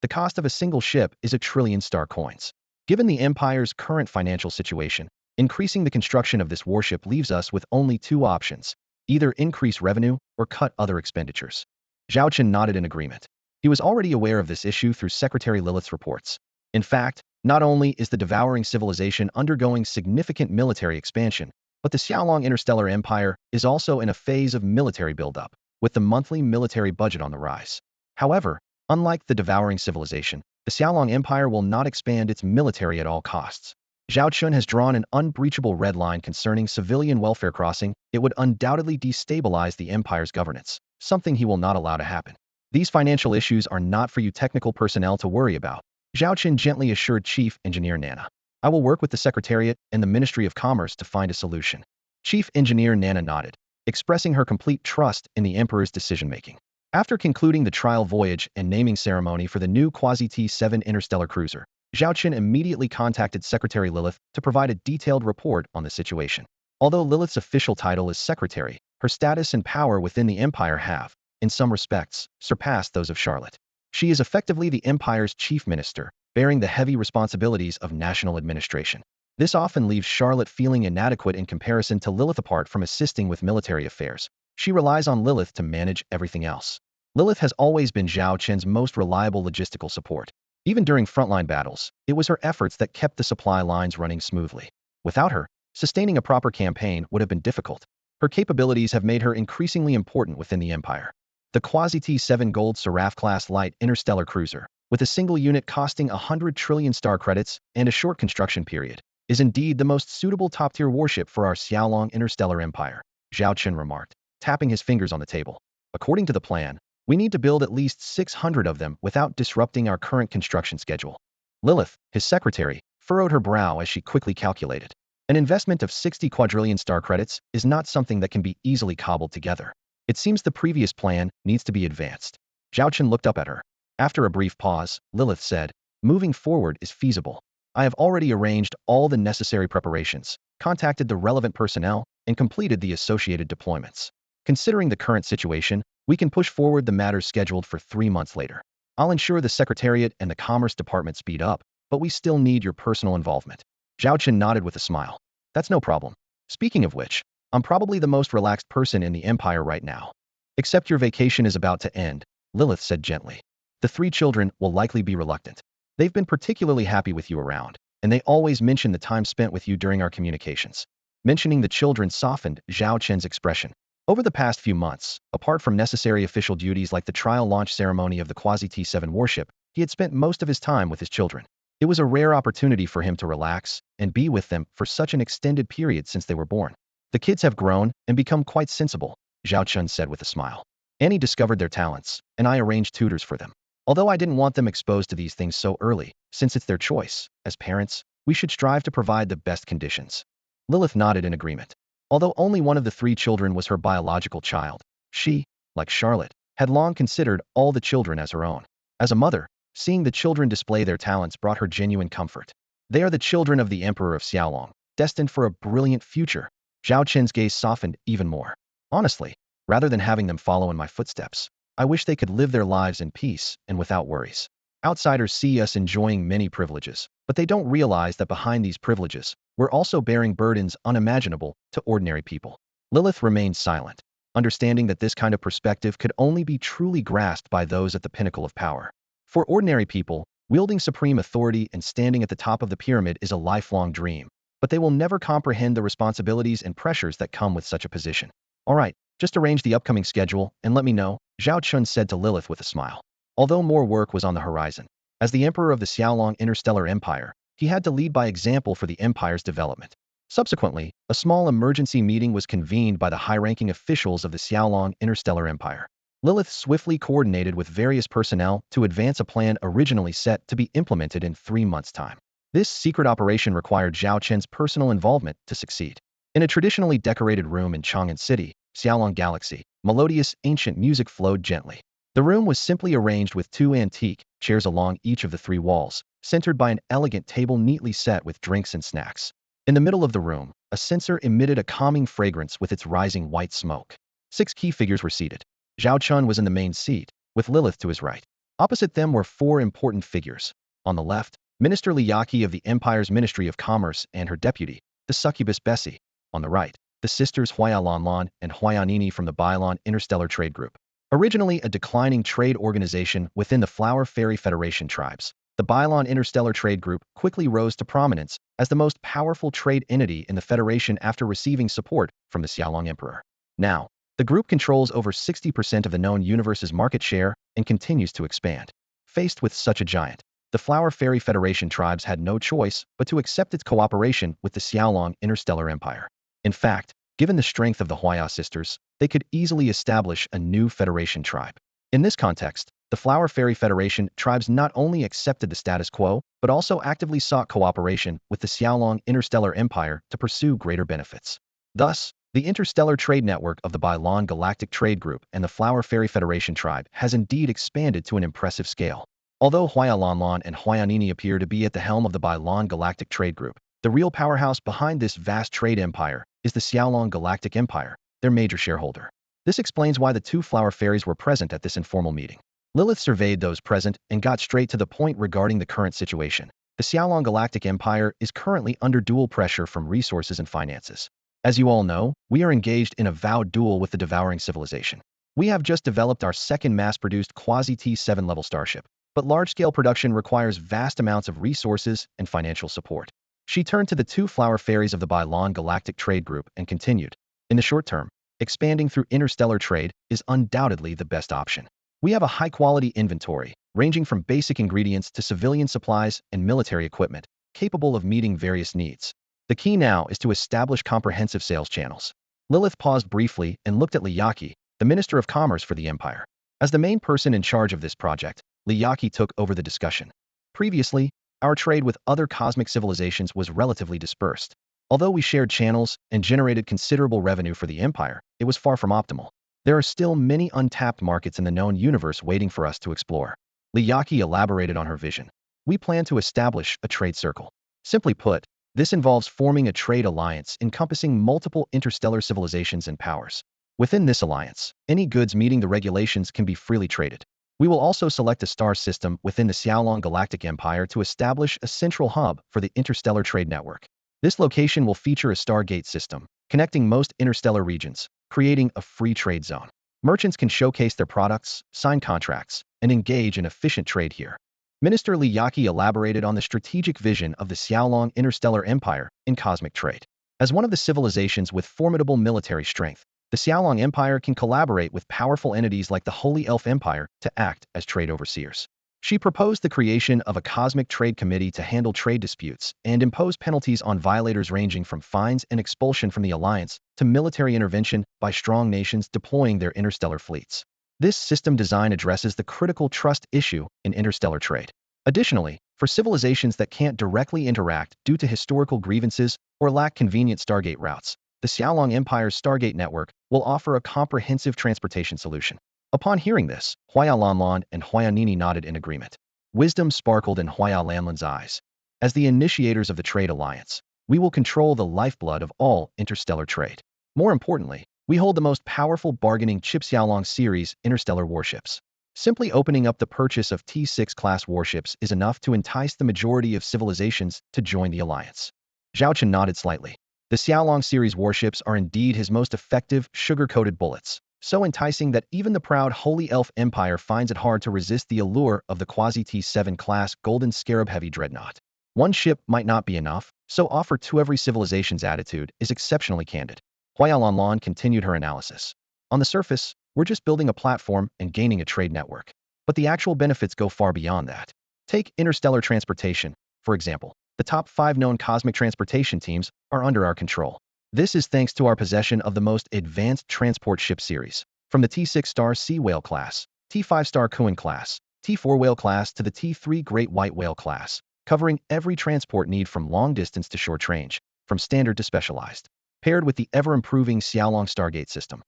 The cost of a single ship is 1 trillion star coins. Given the Empire's current financial situation, increasing the construction of this warship leaves us with only two options: either increase revenue or cut other expenditures. Zhao Chen nodded in agreement. He was already aware of this issue through Secretary Lilith's reports. In fact, not only is the devouring civilization undergoing significant military expansion, but the Xiaolong Interstellar Empire is also in a phase of military buildup, with the monthly military budget on the rise. However, unlike the devouring civilization, the Xiaolong Empire will not expand its military at all costs. Zhao Chen has drawn an unbreachable red line concerning civilian welfare crossing. It would undoubtedly destabilize the Empire's governance, something he will not allow to happen. These financial issues are not for you technical personnel to worry about, Zhao Chen gently assured Chief Engineer Nana. I will work with the Secretariat and the Ministry of Commerce to find a solution. Chief Engineer Nana nodded, expressing her complete trust in the Emperor's decision-making. After concluding the trial voyage and naming ceremony for the new Quasi-T7 interstellar cruiser, Zhao Chen immediately contacted Secretary Lilith to provide a detailed report on the situation. Although Lilith's official title is Secretary, her status and power within the Empire have, in some respects, surpassed those of Charlotte. She is effectively the Empire's chief minister, bearing the heavy responsibilities of national administration. This often leaves Charlotte feeling inadequate in comparison to Lilith. Apart from assisting with military affairs, she relies on Lilith to manage everything else. Lilith has always been Zhao Chen's most reliable logistical support. Even during frontline battles, it was her efforts that kept the supply lines running smoothly. Without her, sustaining a proper campaign would have been difficult. Her capabilities have made her increasingly important within the Empire. The Quasi-T7 Gold Seraph-class light interstellar cruiser, with a single unit costing 100 trillion star credits and a short construction period, is indeed the most suitable top-tier warship for our Xiaolong Interstellar Empire, Zhao Chen remarked, tapping his fingers on the table. According to the plan, we need to build at least 600 of them without disrupting our current construction schedule. Lilith, his secretary, furrowed her brow as she quickly calculated. An investment of 60 quadrillion star credits is not something that can be easily cobbled together. It seems the previous plan needs to be advanced. Zhao Chen looked up at her. After a brief pause, Lilith said, moving forward is feasible. I have already arranged all the necessary preparations, contacted the relevant personnel, and completed the associated deployments. Considering the current situation, we can push forward the matters scheduled for 3 months later. I'll ensure the Secretariat and the Commerce Department speed up, but we still need your personal involvement. Zhao Chen nodded with a smile. That's no problem. Speaking of which, I'm probably the most relaxed person in the Empire right now. Except your vacation is about to end, Lilith said gently. The 3 children will likely be reluctant. They've been particularly happy with you around, and they always mention the time spent with you during our communications. Mentioning the children softened Zhao Chen's expression. Over the past few months, apart from necessary official duties like the trial launch ceremony of the Quasi-T7 warship, he had spent most of his time with his children. It was a rare opportunity for him to relax and be with them for such an extended period since they were born. The kids have grown and become quite sensible, Zhao Chen said with a smile. Annie discovered their talents, and I arranged tutors for them. Although I didn't want them exposed to these things so early, since it's their choice, as parents, we should strive to provide the best conditions. Lilith nodded in agreement. Although only one of the 3 children was her biological child, she, like Charlotte, had long considered all the children as her own. As a mother, seeing the children display their talents brought her genuine comfort. They are the children of the Emperor of Xiaolong, destined for a brilliant future. Zhao Chen's gaze softened even more. Honestly, rather than having them follow in my footsteps, I wish they could live their lives in peace and without worries. Outsiders see us enjoying many privileges, but they don't realize that behind these privileges, we're also bearing burdens unimaginable to ordinary people. Lilith remained silent, understanding that this kind of perspective could only be truly grasped by those at the pinnacle of power. For ordinary people, wielding supreme authority and standing at the top of the pyramid is a lifelong dream, but they will never comprehend the responsibilities and pressures that come with such a position. All right, just arrange the upcoming schedule and let me know, Zhao Chen said to Lilith with a smile. Although more work was on the horizon, as the Emperor of the Xiaolong Interstellar Empire, he had to lead by example for the Empire's development. Subsequently, a small emergency meeting was convened by the high-ranking officials of the Xiaolong Interstellar Empire. Lilith swiftly coordinated with various personnel to advance a plan originally set to be implemented in 3 months' time. This secret operation required Zhao Chen's personal involvement to succeed. In a traditionally decorated room in Chang'an City, Xiaolong Galaxy, melodious ancient music flowed gently. The room was simply arranged with two antique chairs along each of the three walls, centered by an elegant table neatly set with drinks and snacks. In the middle of the room, a censer emitted a calming fragrance with its rising white smoke. 6 key figures were seated. Zhao Chen was in the main seat, with Lilith to his right. Opposite them were 4 important figures. On the left, Minister Liyaki of the Empire's Ministry of Commerce and her deputy, the succubus Bessie. On the right, the sisters Huayalanlan and Huayanini from the Bailon Interstellar Trade Group. Originally a declining trade organization within the Flower Fairy Federation tribes, the Bailon Interstellar Trade Group quickly rose to prominence as the most powerful trade entity in the Federation after receiving support from the Xiaolong Emperor. Now, the group controls over 60% of the known universe's market share and continues to expand. Faced with such a giant, the Flower Fairy Federation tribes had no choice but to accept its cooperation with the Xiaolong Interstellar Empire. In fact, given the strength of the Huaya sisters, they could easily establish a new Federation tribe. In this context, the Flower Fairy Federation tribes not only accepted the status quo, but also actively sought cooperation with the Xiaolong Interstellar Empire to pursue greater benefits. Thus, the interstellar trade network of the Bailon Galactic Trade Group and the Flower Fairy Federation tribe has indeed expanded to an impressive scale. Although Huayalanlan and Huayanini appear to be at the helm of the Bailon Galactic Trade Group, the real powerhouse behind this vast trade empire is the Xiaolong Galactic Empire, their major shareholder. This explains why the 2 flower fairies were present at this informal meeting. Lilith surveyed those present and got straight to the point regarding the current situation. The Xiaolong Galactic Empire is currently under dual pressure from resources and finances. As you all know, we are engaged in a vowed duel with the devouring civilization. We have just developed our second mass-produced quasi-T7 level starship, but large-scale production requires vast amounts of resources and financial support. She turned to the 2 flower fairies of the Bailon Galactic Trade Group and continued. In the short term, expanding through interstellar trade is undoubtedly the best option. We have a high-quality inventory, ranging from basic ingredients to civilian supplies and military equipment, capable of meeting various needs. The key now is to establish comprehensive sales channels. Lilith paused briefly and looked at Liyaki, the Minister of Commerce for the Empire. As the main person in charge of this project, Liyaki took over the discussion. Previously, our trade with other cosmic civilizations was relatively dispersed. Although we shared channels and generated considerable revenue for the Empire, it was far from optimal. There are still many untapped markets in the known universe waiting for us to explore. Liyaki elaborated on her vision. We plan to establish a trade circle. Simply put, this involves forming a trade alliance encompassing multiple interstellar civilizations and powers. Within this alliance, any goods meeting the regulations can be freely traded. We will also select a star system within the Xiaolong Galactic Empire to establish a central hub for the interstellar trade network. This location will feature a Stargate system, connecting most interstellar regions, creating a free trade zone. Merchants can showcase their products, sign contracts, and engage in efficient trade here. Minister Liyaki elaborated on the strategic vision of the Xiaolong Interstellar Empire in cosmic trade. As one of the civilizations with formidable military strength, the Xiaolong Empire can collaborate with powerful entities like the Holy Elf Empire to act as trade overseers. She proposed the creation of a cosmic trade committee to handle trade disputes and impose penalties on violators ranging from fines and expulsion from the alliance to military intervention by strong nations deploying their interstellar fleets. This system design addresses the critical trust issue in interstellar trade. Additionally, for civilizations that can't directly interact due to historical grievances or lack convenient Stargate routes, the Xiaolong Empire's Stargate network will offer a comprehensive transportation solution. Upon hearing this, Huayalanlan and Huayanini nodded in agreement. Wisdom sparkled in Huayalanlan's eyes. As the initiators of the trade alliance, we will control the lifeblood of all interstellar trade. More importantly, we hold the most powerful bargaining chip Xiaolong series interstellar warships. Simply opening up the purchase of T6 class warships is enough to entice the majority of civilizations to join the alliance. Zhao Chen nodded slightly. The Xiaolong series warships are indeed his most effective, sugar-coated bullets, so enticing that even the proud Holy Elf Empire finds it hard to resist the allure of the quasi-T7 class Golden Scarab Heavy Dreadnought. One ship might not be enough, so offer to every civilization's attitude is exceptionally candid. Huayalanlan continued her analysis. On the surface, we're just building a platform and gaining a trade network. But the actual benefits go far beyond that. Take interstellar transportation, for example. The top 5 known cosmic transportation teams are under our control. This is thanks to our possession of the most advanced transport ship series, from the T6 Star Sea Whale class, T5 Star Kuan class, T4 Whale class to the T3 Great White Whale class, covering every transport need from long distance to short range, from standard to specialized, paired with the ever-improving Xiaolong Stargate system.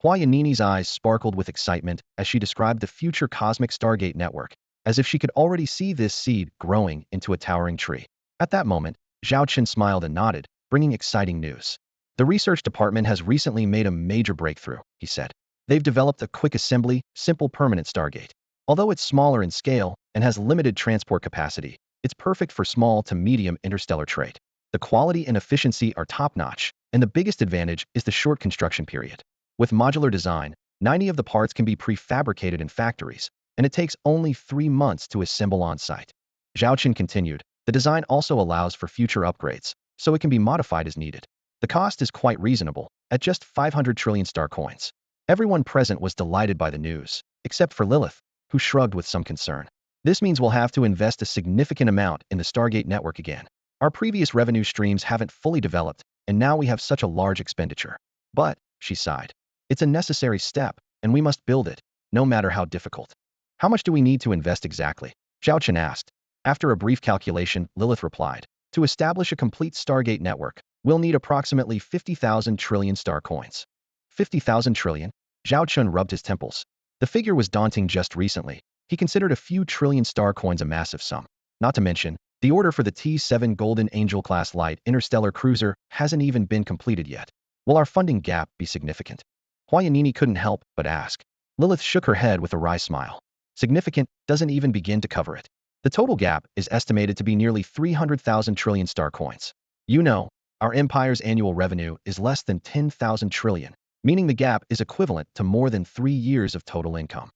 Hua Yanini's eyes sparkled with excitement as she described the future cosmic Stargate network, as if she could already see this seed growing into a towering tree. At that moment, Zhao Chen smiled and nodded, bringing exciting news. The research department has recently made a major breakthrough, he said. They've developed a quick assembly, simple permanent Stargate. Although it's smaller in scale and has limited transport capacity, it's perfect for small to medium interstellar trade. The quality and efficiency are top-notch, and the biggest advantage is the short construction period. With modular design, 90 of the parts can be prefabricated in factories, and it takes only 3 months to assemble on-site. Zhao Chen continued, the design also allows for future upgrades, so it can be modified as needed. The cost is quite reasonable, at just 500 trillion star coins. Everyone present was delighted by the news, except for Lilith, who shrugged with some concern. This means we'll have to invest a significant amount in the Stargate network again. Our previous revenue streams haven't fully developed, and now we have such a large expenditure. But, she sighed, it's a necessary step, and we must build it, no matter how difficult. How much do we need to invest exactly? Zhao Chen asked. After a brief calculation, Lilith replied, to establish a complete Stargate network, we'll need approximately 50,000 trillion star coins. 50,000 trillion? Zhao Chen rubbed his temples. The figure was daunting just recently. He considered a few trillion star coins a massive sum. Not to mention, the order for the T-7 Golden Angel-class light interstellar cruiser hasn't even been completed yet. Will our funding gap be significant? Hua Yanini couldn't help but ask. Lilith shook her head with a wry smile. Significant doesn't even begin to cover it. The total gap is estimated to be nearly 300,000 trillion star coins. You know, our empire's annual revenue is less than 10,000 trillion, meaning the gap is equivalent to more than 3 years of total income.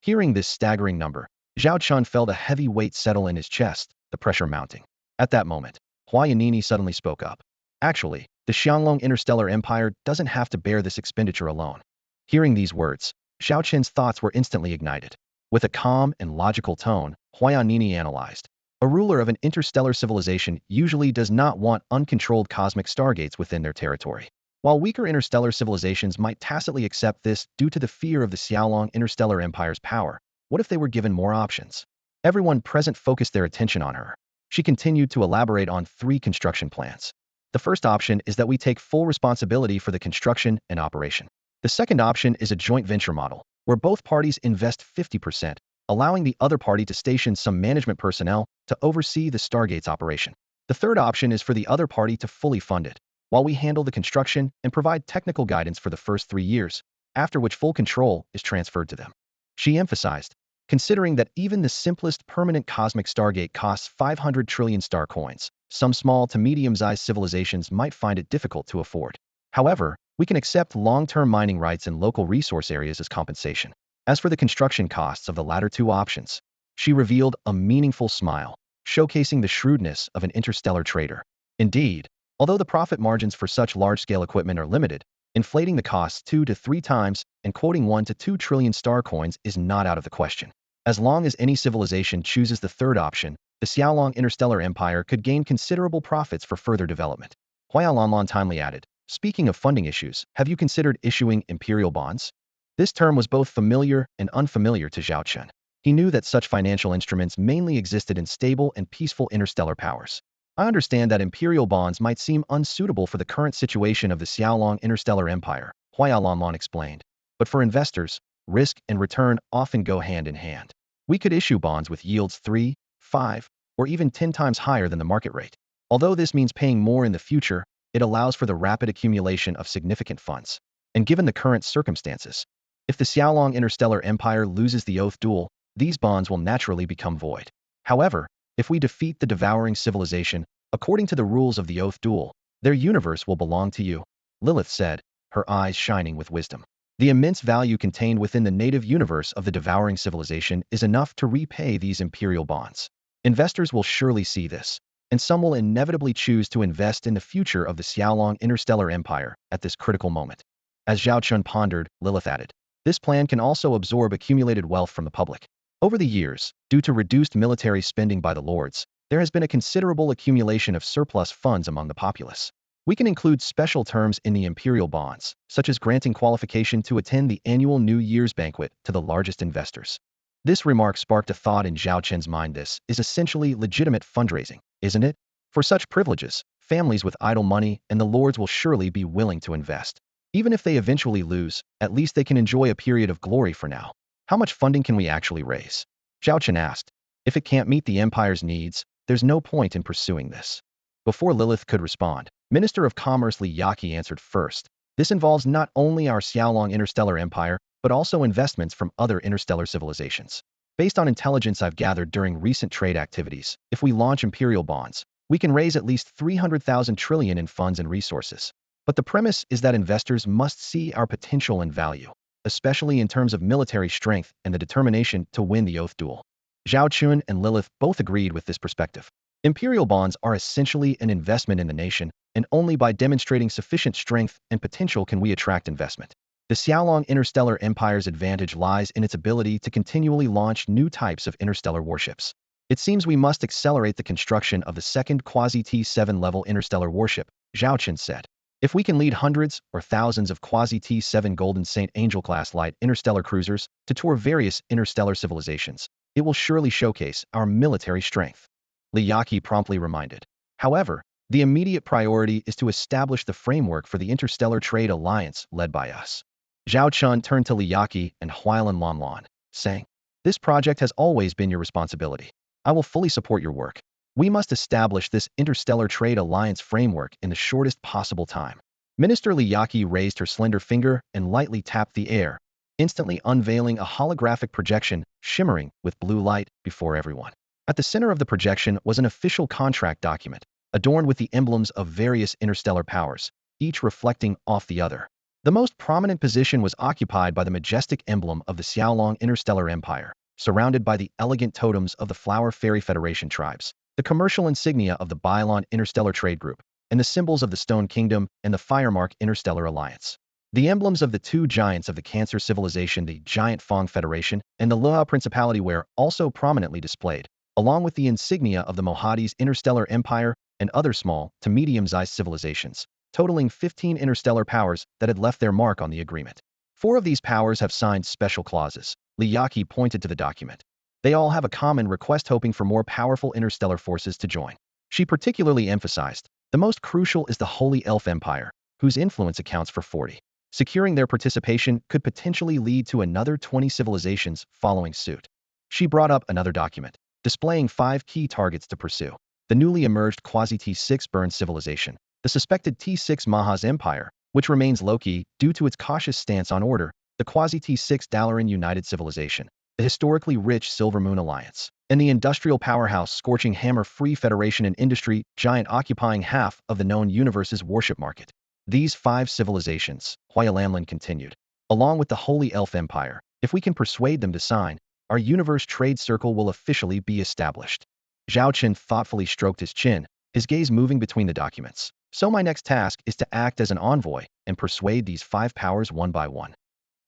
Hearing this staggering number, Zhao Chen felt a heavy weight settle in his chest, the pressure mounting. At that moment, Hua Yanini suddenly spoke up. Actually, the Xianglong Interstellar Empire doesn't have to bear this expenditure alone. Hearing these words, Zhao Chen's thoughts were instantly ignited. With a calm and logical tone, Hua Yanini analyzed. A ruler of an interstellar civilization usually does not want uncontrolled cosmic stargates within their territory. While weaker interstellar civilizations might tacitly accept this due to the fear of the Xiaolong Interstellar Empire's power, what if they were given more options? Everyone present focused their attention on her. She continued to elaborate on 3 construction plans. The first option is that we take full responsibility for the construction and operation. The second option is a joint venture model, where both parties invest 50%, allowing the other party to station some management personnel to oversee the Stargate's operation. The third option is for the other party to fully fund it, while we handle the construction and provide technical guidance for the first 3 years, after which full control is transferred to them. She emphasized, considering that even the simplest permanent cosmic Stargate costs 500 trillion star coins, some small to medium-sized civilizations might find it difficult to afford. However, we can accept long-term mining rights in local resource areas as compensation. As for the construction costs of the latter 2 options, she revealed a meaningful smile, showcasing the shrewdness of an interstellar trader. Indeed, although the profit margins for such large-scale equipment are limited, inflating the costs 2 to 3 times and quoting 1 to 2 trillion star coins is not out of the question. As long as any civilization chooses the third option, the Xiaolong Interstellar Empire could gain considerable profits for further development. Hua Lanlan timely added, speaking of funding issues, have you considered issuing imperial bonds? This term was both familiar and unfamiliar to Zhao Chen. He knew that such financial instruments mainly existed in stable and peaceful interstellar powers. I understand that imperial bonds might seem unsuitable for the current situation of the Xiaolong Interstellar Empire, Hua Lanlan explained. But for investors, risk and return often go hand in hand. We could issue bonds with yields 3, 5, or even 10 times higher than the market rate. Although this means paying more in the future, it allows for the rapid accumulation of significant funds. And given the current circumstances, if the Xiaolong Interstellar Empire loses the Oath Duel, these bonds will naturally become void. However, if we defeat the devouring civilization, according to the rules of the Oath Duel, their universe will belong to you, Lilith said, her eyes shining with wisdom. The immense value contained within the native universe of the devouring civilization is enough to repay these imperial bonds. Investors will surely see this, and some will inevitably choose to invest in the future of the Xiaolong Interstellar Empire at this critical moment. As Zhao Chen pondered, Lilith added, this plan can also absorb accumulated wealth from the public. Over the years, due to reduced military spending by the lords, there has been a considerable accumulation of surplus funds among the populace. We can include special terms in the imperial bonds, such as granting qualification to attend the annual New Year's banquet to the largest investors. This remark sparked a thought in Zhao Chen's mind. This is essentially legitimate fundraising, isn't it? For such privileges, families with idle money and the lords will surely be willing to invest. Even if they eventually lose, at least they can enjoy a period of glory for now. How much funding can we actually raise? Zhao Chen asked. If it can't meet the Empire's needs, there's no point in pursuing this. Before Lilith could respond, Minister of Commerce Li Yaqi answered first. This involves not only our Xiaolong interstellar empire, but also investments from other interstellar civilizations. Based on intelligence I've gathered during recent trade activities, if we launch imperial bonds, we can raise at least 300,000 trillion in funds and resources. But the premise is that investors must see our potential and value, especially in terms of military strength and the determination to win the oath duel. Zhao Chen and Lilith both agreed with this perspective. Imperial bonds are essentially an investment in the nation, and only by demonstrating sufficient strength and potential can we attract investment. The Xiaolong Interstellar Empire's advantage lies in its ability to continually launch new types of interstellar warships. It seems we must accelerate the construction of the second quasi-T7 level interstellar warship, Zhao Chen said. If we can lead hundreds or thousands of quasi-T7 Golden Saint Angel-class light interstellar cruisers to tour various interstellar civilizations, it will surely showcase our military strength. Li Yaqi promptly reminded. However, the immediate priority is to establish the framework for the Interstellar Trade Alliance led by us. Zhao Chen turned to Li Yaqi and Huailan Lanlan, saying, This project has always been your responsibility. I will fully support your work. We must establish this Interstellar Trade Alliance framework in the shortest possible time. Minister Li Yaqi raised her slender finger and lightly tapped the air, instantly unveiling a holographic projection shimmering with blue light before everyone. At the center of the projection was an official contract document, adorned with the emblems of various interstellar powers, each reflecting off the other. The most prominent position was occupied by the majestic emblem of the Xiaolong Interstellar Empire, surrounded by the elegant totems of the Flower Fairy Federation tribes, the commercial insignia of the Bylon Interstellar Trade Group, and the symbols of the Stone Kingdom and the Firemark Interstellar Alliance. The emblems of the two giants of the Cancer Civilization, the Giant Fong Federation, and the Luo Principality were also prominently displayed, along with the insignia of the Mohadi's Interstellar Empire and other small to medium-sized civilizations, totaling 15 interstellar powers that had left their mark on the agreement. 4 of these powers have signed special clauses. Li Yaqi pointed to the document. They all have a common request, hoping for more powerful interstellar forces to join. She particularly emphasized, the most crucial is the Holy Elf Empire, whose influence accounts for 40. Securing their participation could potentially lead to another 20 civilizations following suit. She brought up another document, displaying 5 key targets to pursue. The newly emerged quasi-T6 Burn civilization, the suspected T6 Maha's Empire, which remains low-key due to its cautious stance on order, the quasi-T6 Dalaran United Civilization, the historically rich Silver Moon Alliance, and the industrial powerhouse Scorching Hammer Free Federation and Industry Giant occupying half of the known universe's warship market. These 5 civilizations, Huailanlan continued, along with the Holy Elf Empire, if we can persuade them to sign, our universe trade circle will officially be established. Zhao Chen thoughtfully stroked his chin, his gaze moving between the documents. So my next task is to act as an envoy and persuade these 5 powers one by one.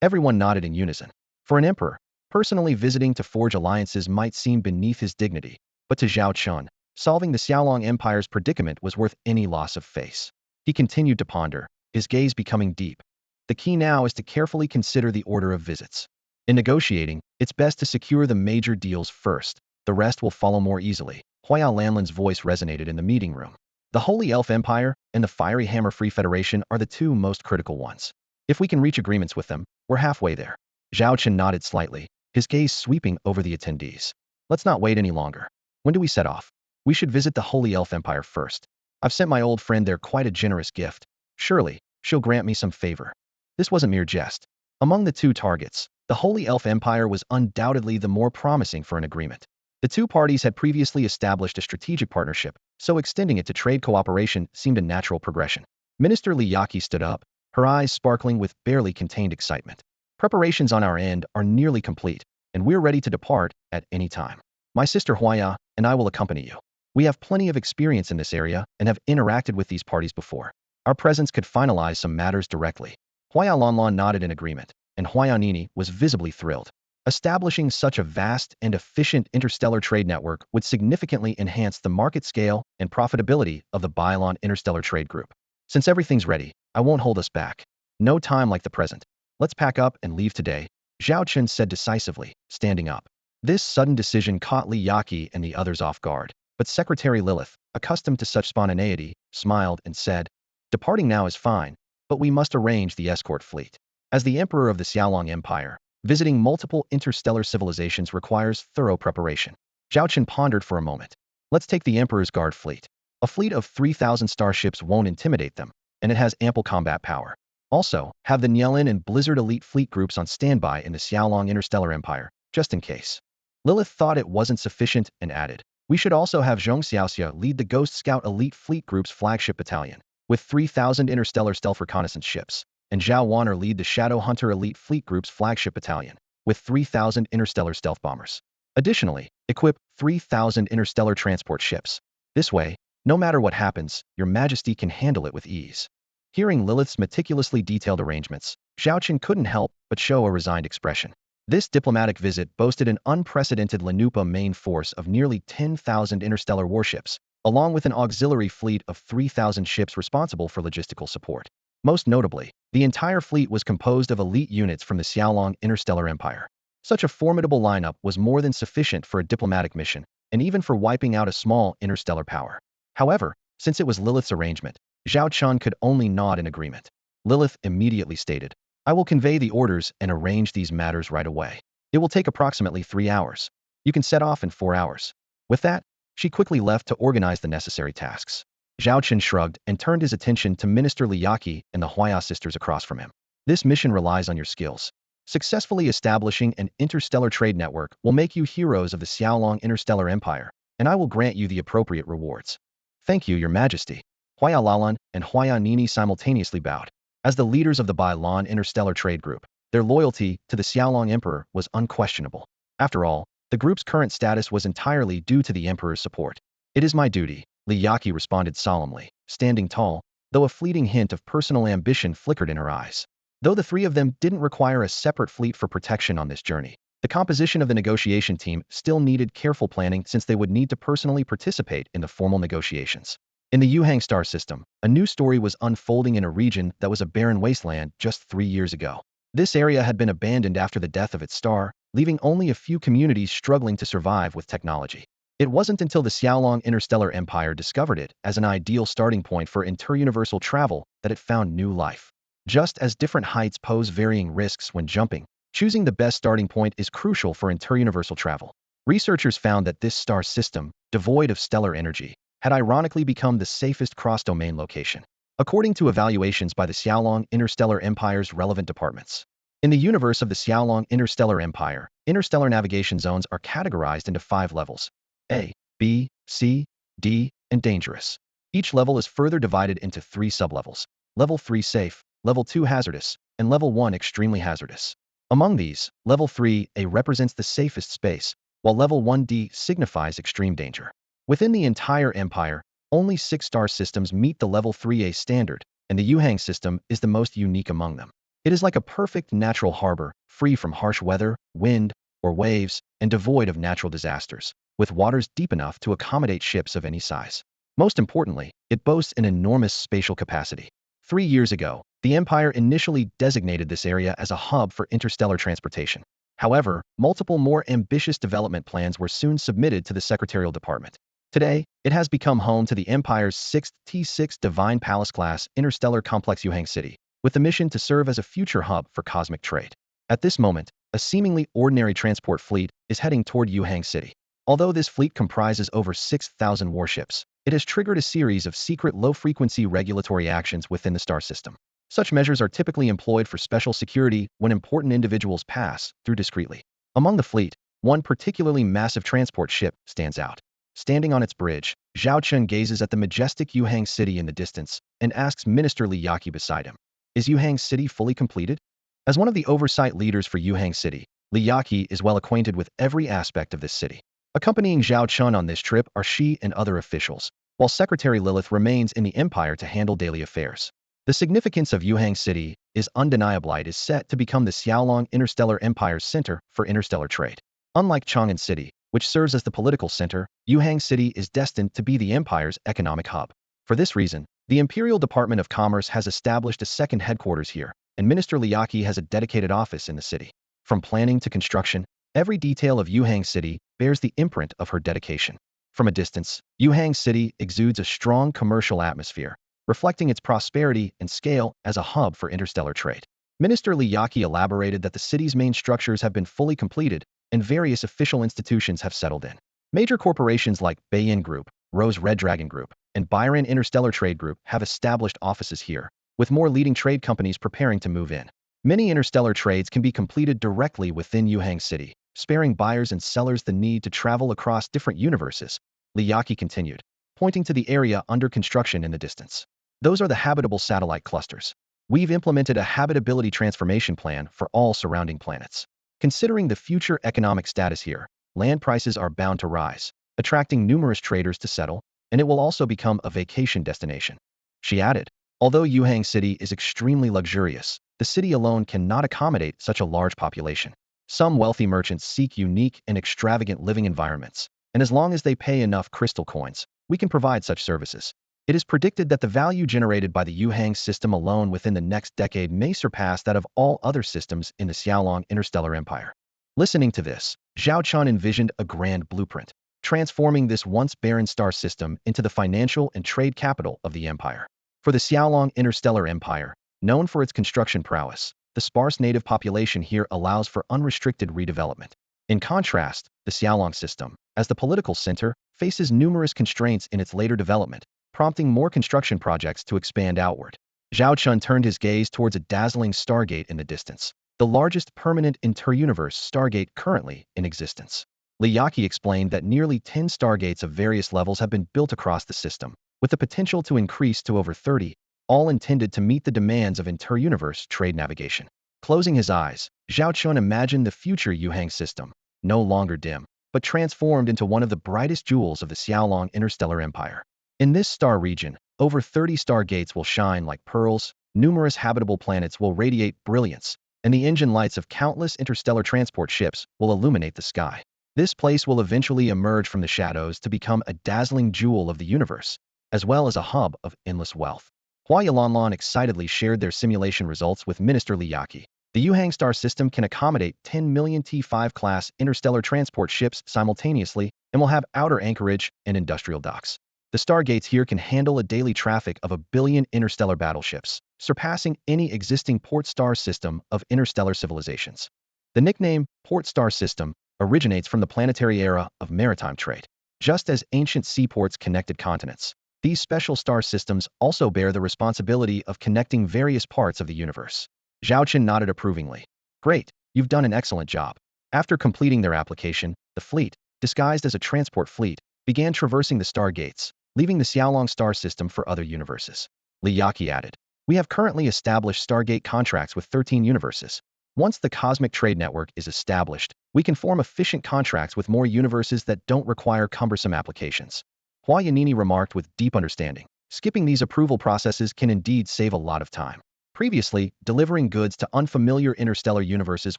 Everyone nodded in unison. For an emperor, personally visiting to forge alliances might seem beneath his dignity, but to Zhao Chen, solving the Xiaolong Empire's predicament was worth any loss of face. He continued to ponder, his gaze becoming deep. The key now is to carefully consider the order of visits. In negotiating, it's best to secure the major deals first. The rest will follow more easily. Huailanlan's voice resonated in the meeting room. The Holy Elf Empire and the Fiery Hammer Free Federation are the 2 most critical ones. If we can reach agreements with them, we're halfway there. Zhao Chen nodded slightly, his gaze sweeping over the attendees. Let's not wait any longer. When do we set off? We should visit the Holy Elf Empire first. I've sent my old friend there quite a generous gift. Surely, she'll grant me some favor. This wasn't mere jest. Among the 2 targets, the Holy Elf Empire was undoubtedly the more promising for an agreement. The 2 parties had previously established a strategic partnership, so extending it to trade cooperation seemed a natural progression. Minister Li Yaqi stood up, her eyes sparkling with barely contained excitement. Preparations on our end are nearly complete, and we're ready to depart at any time. My sister Huaya and I will accompany you. We have plenty of experience in this area and have interacted with these parties before. Our presence could finalize some matters directly. Huailanlan nodded in agreement, and Huayanini was visibly thrilled. Establishing such a vast and efficient interstellar trade network would significantly enhance the market scale and profitability of the Bylon Interstellar Trade Group. Since everything's ready, I won't hold us back. No time like the present. Let's pack up and leave today, Zhao Chen said decisively, standing up. This sudden decision caught Li Yaqi and the others off guard, but Secretary Lilith, accustomed to such spontaneity, smiled and said, Departing now is fine, but we must arrange the escort fleet. As the emperor of the Xiaolong Empire, visiting multiple interstellar civilizations requires thorough preparation. Zhao Chen pondered for a moment. Let's take the emperor's guard fleet. A fleet of 3,000 starships won't intimidate them, and it has ample combat power. Also, have the Nyelin and Blizzard elite fleet groups on standby in the Xiaolong Interstellar Empire, just in case. Lilith thought it wasn't sufficient and added, we should also have Zhong Xiaoxia lead the Ghost Scout elite fleet group's flagship battalion, with 3,000 interstellar stealth reconnaissance ships, and Zhao Wanner lead the Shadow Hunter elite fleet group's flagship battalion, with 3,000 interstellar stealth bombers. Additionally, equip 3,000 interstellar transport ships. This way, no matter what happens, your majesty can handle it with ease. Hearing Lilith's meticulously detailed arrangements, Zhao Chen couldn't help but show a resigned expression. This diplomatic visit boasted an unprecedented Lenupa main force of nearly 10,000 interstellar warships, along with an auxiliary fleet of 3,000 ships responsible for logistical support. Most notably, the entire fleet was composed of elite units from the Xiaolong Interstellar Empire. Such a formidable lineup was more than sufficient for a diplomatic mission, and even for wiping out a small interstellar power. However, since it was Lilith's arrangement, Zhao Chen could only nod in agreement. Lilith immediately stated, I will convey the orders and arrange these matters right away. It will take approximately 3 hours. You can set off in 4 hours. With that, she quickly left to organize the necessary tasks. Zhao Chen shrugged and turned his attention to Minister Li Yaqi and the Huaya sisters across from him. This mission relies on your skills. Successfully establishing an interstellar trade network will make you heroes of the Xiaolong Interstellar Empire, and I will grant you the appropriate rewards. Thank you, Your Majesty. Huaya Lalan and Huaya Nini simultaneously bowed. As the leaders of the Bai Lan Interstellar Trade Group, their loyalty to the Xiaolong Emperor was unquestionable. After all, the group's current status was entirely due to the Emperor's support. It is my duty, Li Yaqi responded solemnly, standing tall, though a fleeting hint of personal ambition flickered in her eyes. Though the three of them didn't require a separate fleet for protection on this journey, the composition of the negotiation team still needed careful planning since they would need to personally participate in the formal negotiations. In the Yuhang star system, a new story was unfolding in a region that was a barren wasteland just 3 years ago. This area had been abandoned after the death of its star, leaving only a few communities struggling to survive with technology. It wasn't until the Xiaolong Interstellar Empire discovered it as an ideal starting point for interuniversal travel that it found new life. Just as different heights pose varying risks when jumping, choosing the best starting point is crucial for interuniversal travel. Researchers found that this star system, devoid of stellar energy, had ironically become the safest cross-domain location, according to evaluations by the Xiaolong Interstellar Empire's relevant departments. In the universe of the Xiaolong Interstellar Empire, interstellar navigation zones are categorized into 5 levels: A, B, C, D, and dangerous. Each level is further divided into 3 sublevels: Level 3 safe, Level 2 hazardous, and Level 1 extremely hazardous. Among these, Level 3A represents the safest space, while Level 1D signifies extreme danger. Within the entire empire, only 6 star systems meet the Level 3A standard, and the Yuhang system is the most unique among them. It is like a perfect natural harbor, free from harsh weather, wind, or waves, and devoid of natural disasters, with waters deep enough to accommodate ships of any size. Most importantly, it boasts an enormous spatial capacity. 3 years ago, the Empire initially designated this area as a hub for interstellar transportation. However, multiple more ambitious development plans were soon submitted to the Secretarial Department. Today, it has become home to the Empire's 6th T6 Divine Palace-class interstellar complex Yuhang City, with the mission to serve as a future hub for cosmic trade. At this moment, a seemingly ordinary transport fleet is heading toward Yuhang City. Although this fleet comprises over 6,000 warships, it has triggered a series of secret low-frequency regulatory actions within the star system. Such measures are typically employed for special security when important individuals pass through discreetly. Among the fleet, one particularly massive transport ship stands out. Standing on its bridge, Zhao Chen gazes at the majestic Yuhang City in the distance and asks Minister Li Yaqi beside him, is Yuhang City fully completed? As one of the oversight leaders for Yuhang City, Li Yaqi is well acquainted with every aspect of this city. Accompanying Zhao Chen on this trip are she and other officials, while Secretary Lilith remains in the Empire to handle daily affairs. The significance of Yuhang City is undeniable. It is set to become the Xiaolong Interstellar Empire's center for interstellar trade. Unlike Chang'an City, which serves as the political center, Yuhang City is destined to be the Empire's economic hub. For this reason, the Imperial Department of Commerce has established a second headquarters here, and Minister Li Yaqi has a dedicated office in the city. From planning to construction, every detail of Yuhang City bears the imprint of her dedication. From a distance, Yuhang City exudes a strong commercial atmosphere, reflecting its prosperity and scale as a hub for interstellar trade. Minister Li Yaqi elaborated that the city's main structures have been fully completed and various official institutions have settled in. Major corporations like Bayin Group, Rose Red Dragon Group, and Byron Interstellar Trade Group have established offices here, with more leading trade companies preparing to move in. Many interstellar trades can be completed directly within Yuhang City, sparing buyers and sellers the need to travel across different universes, Li Yaqi continued, pointing to the area under construction in the distance. Those are the habitable satellite clusters. We've implemented a habitability transformation plan for all surrounding planets. Considering the future economic status here, land prices are bound to rise, attracting numerous traders to settle, and it will also become a vacation destination. She added, although Yuhang City is extremely luxurious, the city alone cannot accommodate such a large population. Some wealthy merchants seek unique and extravagant living environments, and as long as they pay enough crystal coins, we can provide such services. It is predicted that the value generated by the Yuhang system alone within the next decade may surpass that of all other systems in the Xiaolong Interstellar Empire. Listening to this, Zhao Chen envisioned a grand blueprint, transforming this once barren star system into the financial and trade capital of the empire. For the Xiaolong Interstellar Empire, known for its construction prowess, the sparse native population here allows for unrestricted redevelopment. In contrast, the Xiaolong system, as the political center, faces numerous constraints in its later development, prompting more construction projects to expand outward. Zhao Chen turned his gaze towards a dazzling stargate in the distance, the largest permanent inter-universe stargate currently in existence. Li Yaqi explained that nearly 10 stargates of various levels have been built across the system, with the potential to increase to over 30, all intended to meet the demands of inter-universe trade navigation. Closing his eyes, Zhao Chen imagined the future Yuhang system, no longer dim, but transformed into one of the brightest jewels of the Xiaolong Interstellar Empire. In this star region, over 30 stargates will shine like pearls, numerous habitable planets will radiate brilliance, and the engine lights of countless interstellar transport ships will illuminate the sky. This place will eventually emerge from the shadows to become a dazzling jewel of the universe, as well as a hub of endless wealth. Hua Yalanlan excitedly shared their simulation results with Minister Li Yaqi. The Yuhang star system can accommodate 10 million T5 class interstellar transport ships simultaneously and will have outer anchorage and industrial docks. The stargates here can handle a daily traffic of 1 billion interstellar battleships, surpassing any existing port star system of interstellar civilizations. The nickname port star system originates from the planetary era of maritime trade. Just as ancient seaports connected continents, these special star systems also bear the responsibility of connecting various parts of the universe. Zhao Chen nodded approvingly. Great, you've done an excellent job. After completing their application, the fleet, disguised as a transport fleet, began traversing the stargates, leaving the Xiaolong star system for other universes. Li Yaqi added, we have currently established stargate contracts with 13 universes. Once the cosmic trade network is established, we can form efficient contracts with more universes that don't require cumbersome applications. Hua Yanini remarked with deep understanding. Skipping these approval processes can indeed save a lot of time. Previously, delivering goods to unfamiliar interstellar universes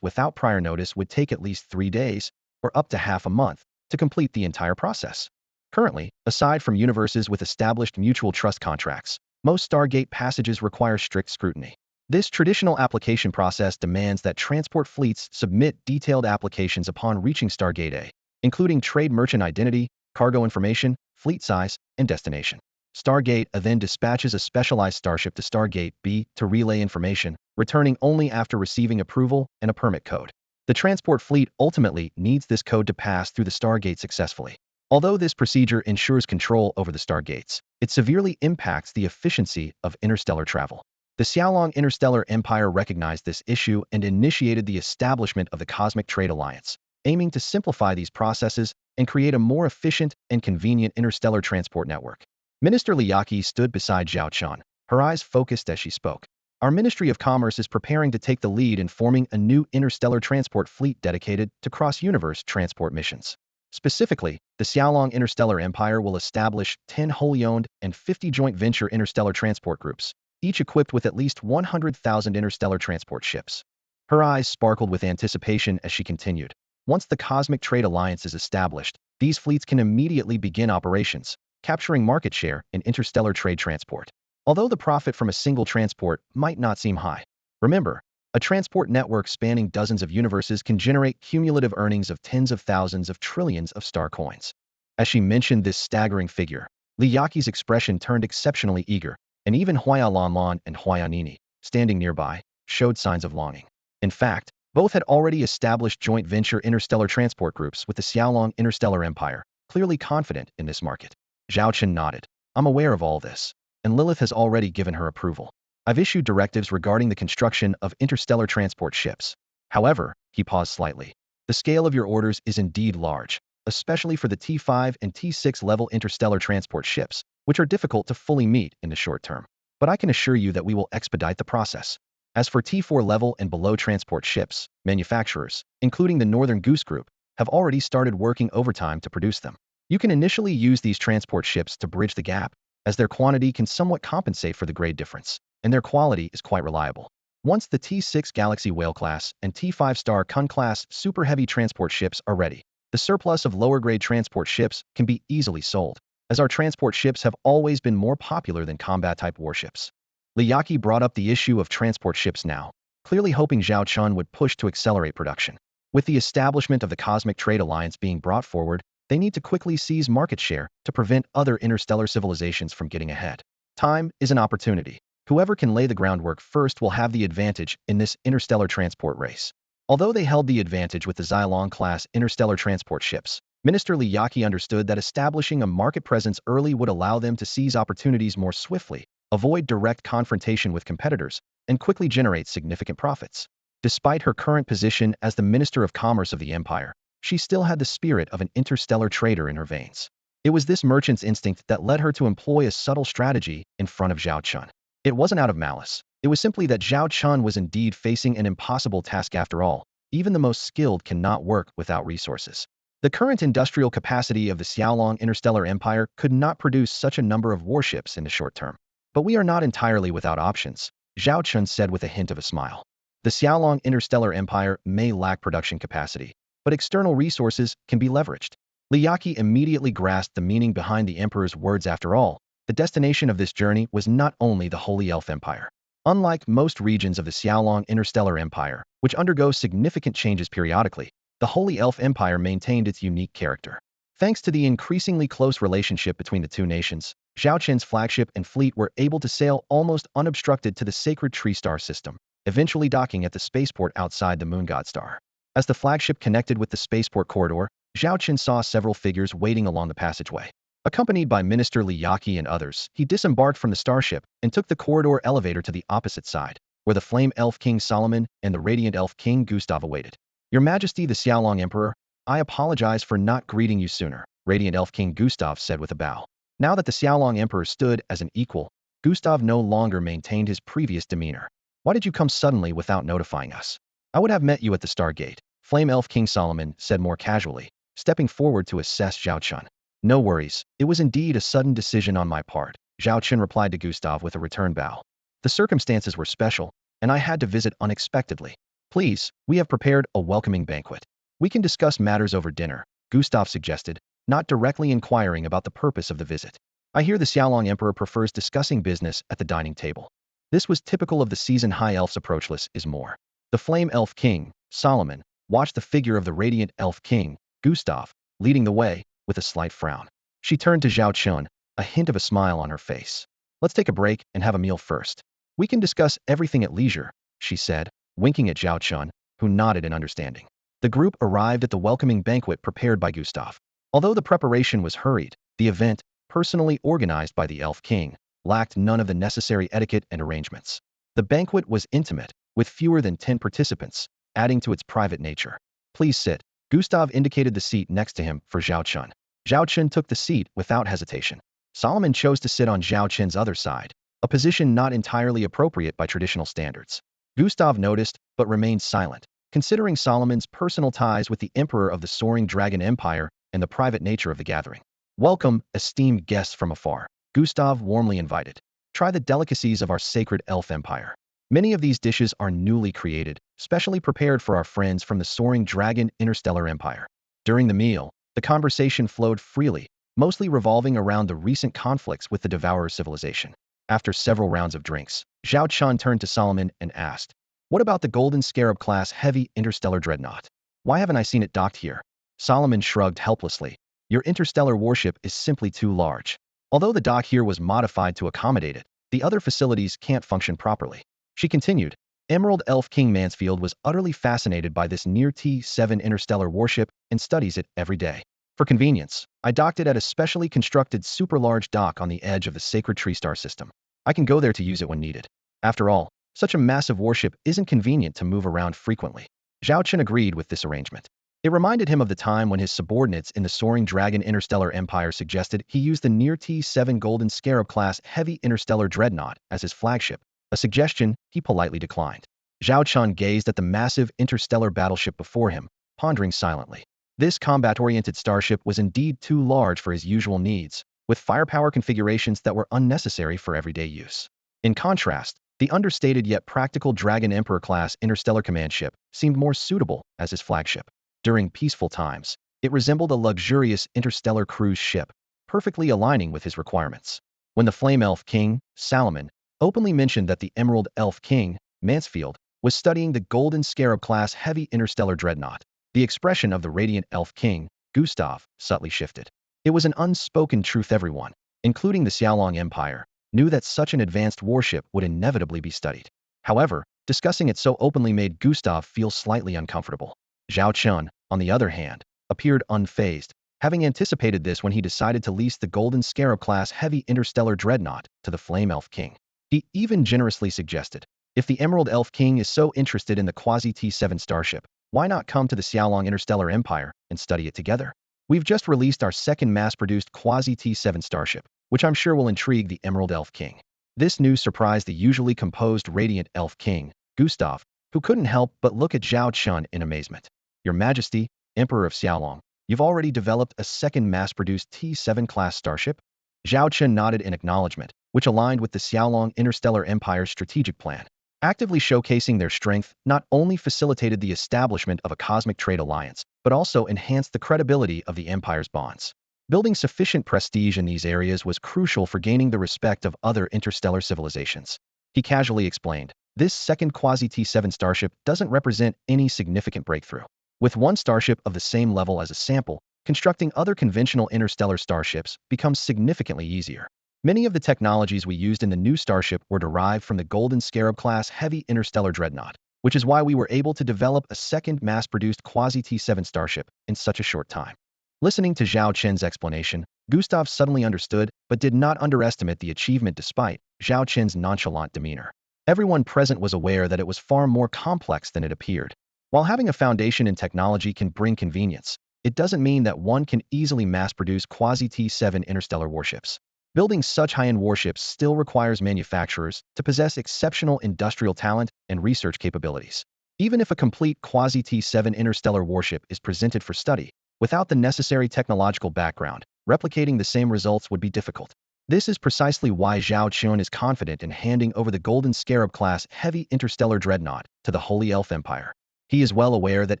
without prior notice would take at least 3 days, or up to half a month, to complete the entire process. Currently, aside from universes with established mutual trust contracts, most Stargate passages require strict scrutiny. This traditional application process demands that transport fleets submit detailed applications upon reaching Stargate A, including trade merchant identity, cargo information, fleet size, and destination. Stargate A then dispatches a specialized starship to Stargate B to relay information, returning only after receiving approval and a permit code. The transport fleet ultimately needs this code to pass through the Stargate successfully. Although this procedure ensures control over the stargates, it severely impacts the efficiency of interstellar travel. The Xiaolong Interstellar Empire recognized this issue and initiated the establishment of the Cosmic Trade Alliance, aiming to simplify these processes and create a more efficient and convenient interstellar transport network. Minister Li Yaqi stood beside Zhao Chen, her eyes focused as she spoke. Our Ministry of Commerce is preparing to take the lead in forming a new interstellar transport fleet dedicated to cross-universe transport missions. Specifically, the Xiaolong Interstellar Empire will establish 10 wholly owned and 50 joint venture interstellar transport groups, each equipped with at least 100,000 interstellar transport ships. Her eyes sparkled with anticipation as she continued. Once the Cosmic Trade Alliance is established, these fleets can immediately begin operations, capturing market share in interstellar trade transport. Although the profit from a single transport might not seem high, remember, a transport network spanning dozens of universes can generate cumulative earnings of tens of thousands of trillions of star coins. As she mentioned this staggering figure, Li Yaqi's expression turned exceptionally eager. and even Huayalanlan and Huayanini, standing nearby, showed signs of longing. In fact, both had already established joint venture interstellar transport groups with the Xiaolong Interstellar Empire, clearly confident in this market. Zhao Chen nodded. I'm aware of all this, and Lilith has already given her approval. I've issued directives regarding the construction of interstellar transport ships. However, he paused slightly. The scale of your orders is indeed large, especially for the T5 and T6 level interstellar transport ships, which are difficult to fully meet in the short term. But I can assure you that we will expedite the process. As for T4 level and below transport ships, manufacturers, including the Northern Goose Group, have already started working overtime to produce them. You can initially use these transport ships to bridge the gap, as their quantity can somewhat compensate for the grade difference, and their quality is quite reliable. Once the T6 Galaxy Whale class and T5 Star Kun class super heavy transport ships are ready, the surplus of lower grade transport ships can be easily sold, as our transport ships have always been more popular than combat-type warships. Liyaki brought up the issue of transport ships now, clearly hoping Zhao Chen would push to accelerate production. With the establishment of the Cosmic Trade Alliance being brought forward, they need to quickly seize market share to prevent other interstellar civilizations from getting ahead. Time is an opportunity. Whoever can lay the groundwork first will have the advantage in this interstellar transport race. Although they held the advantage with the Xiaolong-class interstellar transport ships, Minister Liyaki understood that establishing a market presence early would allow them to seize opportunities more swiftly, avoid direct confrontation with competitors, and quickly generate significant profits. Despite her current position as the Minister of Commerce of the Empire, she still had the spirit of an interstellar trader in her veins. It was this merchant's instinct that led her to employ a subtle strategy in front of Zhao Chen. It wasn't out of malice. It was simply that Zhao Chen was indeed facing an impossible task after all. Even the most skilled cannot work without resources. The current industrial capacity of the Xiaolong Interstellar Empire could not produce such a number of warships in the short term. But we are not entirely without options, Zhao Chen said with a hint of a smile. The Xiaolong Interstellar Empire may lack production capacity, but external resources can be leveraged. Liyaki immediately grasped the meaning behind the Emperor's words. After all, the destination of this journey was not only the Holy Elf Empire. Unlike most regions of the Xiaolong Interstellar Empire, which undergo significant changes periodically, the Holy Elf Empire maintained its unique character. Thanks to the increasingly close relationship between the two nations, Zhao Chen's flagship and fleet were able to sail almost unobstructed to the sacred tree star system, eventually docking at the spaceport outside the moon god star. As the flagship connected with the spaceport corridor, Zhao Chen saw several figures waiting along the passageway. Accompanied by Minister Liyaki and others, he disembarked from the starship and took the corridor elevator to the opposite side, where the Flame Elf King Solomon and the Radiant Elf King Gustav awaited. Your Majesty the Xiaolong Emperor, I apologize for not greeting you sooner, Radiant Elf King Gustav said with a bow. Now that the Xiaolong Emperor stood as an equal, Gustav no longer maintained his previous demeanor. Why did you come suddenly without notifying us? I would have met you at the Stargate, Flame Elf King Solomon said more casually, stepping forward to assess Zhao Chen. No worries, it was indeed a sudden decision on my part, Zhao Chen replied to Gustav with a return bow. The circumstances were special, and I had to visit unexpectedly. Please, we have prepared a welcoming banquet. We can discuss matters over dinner, Gustav suggested, not directly inquiring about the purpose of the visit. I hear the Xiaolong Emperor prefers discussing business at the dining table. This was typical of the seasoned high elf's approach. Less is more. The Flame Elf King, Solomon, watched the figure of the Radiant Elf King, Gustav, leading the way, with a slight frown. She turned to Zhao Chen, a hint of a smile on her face. Let's take a break and have a meal first. We can discuss everything at leisure, she said, winking at Zhao Chen, who nodded in understanding. The group arrived at the welcoming banquet prepared by Gustav. Although the preparation was hurried, the event, personally organized by the Elf King, lacked none of the necessary etiquette and arrangements. The banquet was intimate, with fewer than 10 participants, adding to its private nature. Please sit. Gustav indicated the seat next to him for Zhao Chen. Zhao Chen took the seat without hesitation. Solomon chose to sit on Zhao Chen's other side, a position not entirely appropriate by traditional standards. Gustav noticed, but remained silent, considering Solomon's personal ties with the Emperor of the Soaring Dragon Empire and the private nature of the gathering. Welcome, esteemed guests from afar, Gustav warmly invited. Try the delicacies of our sacred elf empire. Many of these dishes are newly created, specially prepared for our friends from the Soaring Dragon Interstellar Empire. During the meal, the conversation flowed freely, mostly revolving around the recent conflicts with the Devourer civilization. After several rounds of drinks, Zhao Chen turned to Solomon and asked, "What about the Golden Scarab-class heavy interstellar dreadnought? Why haven't I seen it docked here?" Solomon shrugged helplessly. "Your interstellar warship is simply too large. Although the dock here was modified to accommodate it, the other facilities can't function properly. She continued, Emerald Elf King Mansfield was utterly fascinated by this near T7 interstellar warship and studies it every day. For convenience, I docked it at a specially constructed super-large dock on the edge of the sacred tree star system. I can go there to use it when needed. After all, such a massive warship isn't convenient to move around frequently. Zhao Chen agreed with this arrangement. It reminded him of the time when his subordinates in the Soaring Dragon Interstellar Empire suggested he use the near T7 Golden Scarab-class heavy interstellar dreadnought as his flagship, a suggestion he politely declined. Zhao Chen gazed at the massive interstellar battleship before him, pondering silently. This combat-oriented starship was indeed too large for his usual needs, with firepower configurations that were unnecessary for everyday use. In contrast, the understated yet practical Dragon Emperor-class interstellar command ship seemed more suitable as his flagship. During peaceful times, it resembled a luxurious interstellar cruise ship, perfectly aligning with his requirements. When the Flame Elf King, Salomon, openly mentioned that the Emerald Elf King, Mansfield, was studying the Golden Scarab-class heavy interstellar dreadnought, the expression of the Radiant Elf King, Gustav, subtly shifted. It was an unspoken truth everyone, including the Xiaolong Empire, knew that such an advanced warship would inevitably be studied. However, discussing it so openly made Gustav feel slightly uncomfortable. Zhao Chen, on the other hand, appeared unfazed, having anticipated this when he decided to lease the Golden Scarab-class heavy interstellar dreadnought to the Flame Elf King. He even generously suggested, if the Emerald Elf King is so interested in the Quasi-T7 starship, why not come to the Xiaolong Interstellar Empire and study it together? We've just released our second mass-produced Quasi-T7 starship, which I'm sure will intrigue the Emerald Elf King. This news surprised the usually composed Radiant Elf King, Gustav, who couldn't help but look at Zhao Chen in amazement. Your Majesty, Emperor of Xiaolong, you've already developed a second mass-produced T7-class starship? Zhao Chen nodded in acknowledgement, which aligned with the Xiaolong Interstellar Empire's strategic plan. Actively showcasing their strength not only facilitated the establishment of a cosmic trade alliance, but also enhanced the credibility of the Empire's bonds. Building sufficient prestige in these areas was crucial for gaining the respect of other interstellar civilizations. He casually explained, this second Quasi-T7 starship doesn't represent any significant breakthrough. With one starship of the same level as a sample, constructing other conventional interstellar starships becomes significantly easier. Many of the technologies we used in the new starship were derived from the Golden Scarab-class heavy interstellar dreadnought, which is why we were able to develop a second mass-produced Quasi-T7 starship in such a short time. Listening to Zhao Chen's explanation, Gustav suddenly understood but did not underestimate the achievement despite Zhao Chen's nonchalant demeanor. Everyone present was aware that it was far more complex than it appeared. While having a foundation in technology can bring convenience, it doesn't mean that one can easily mass-produce Quasi-T7 interstellar warships. Building such high-end warships still requires manufacturers to possess exceptional industrial talent and research capabilities. Even if a complete Quasi-T7 interstellar warship is presented for study, without the necessary technological background, replicating the same results would be difficult. This is precisely why Zhao Chen is confident in handing over the Golden Scarab-class heavy interstellar dreadnought to the Holy Elf Empire. He is well aware that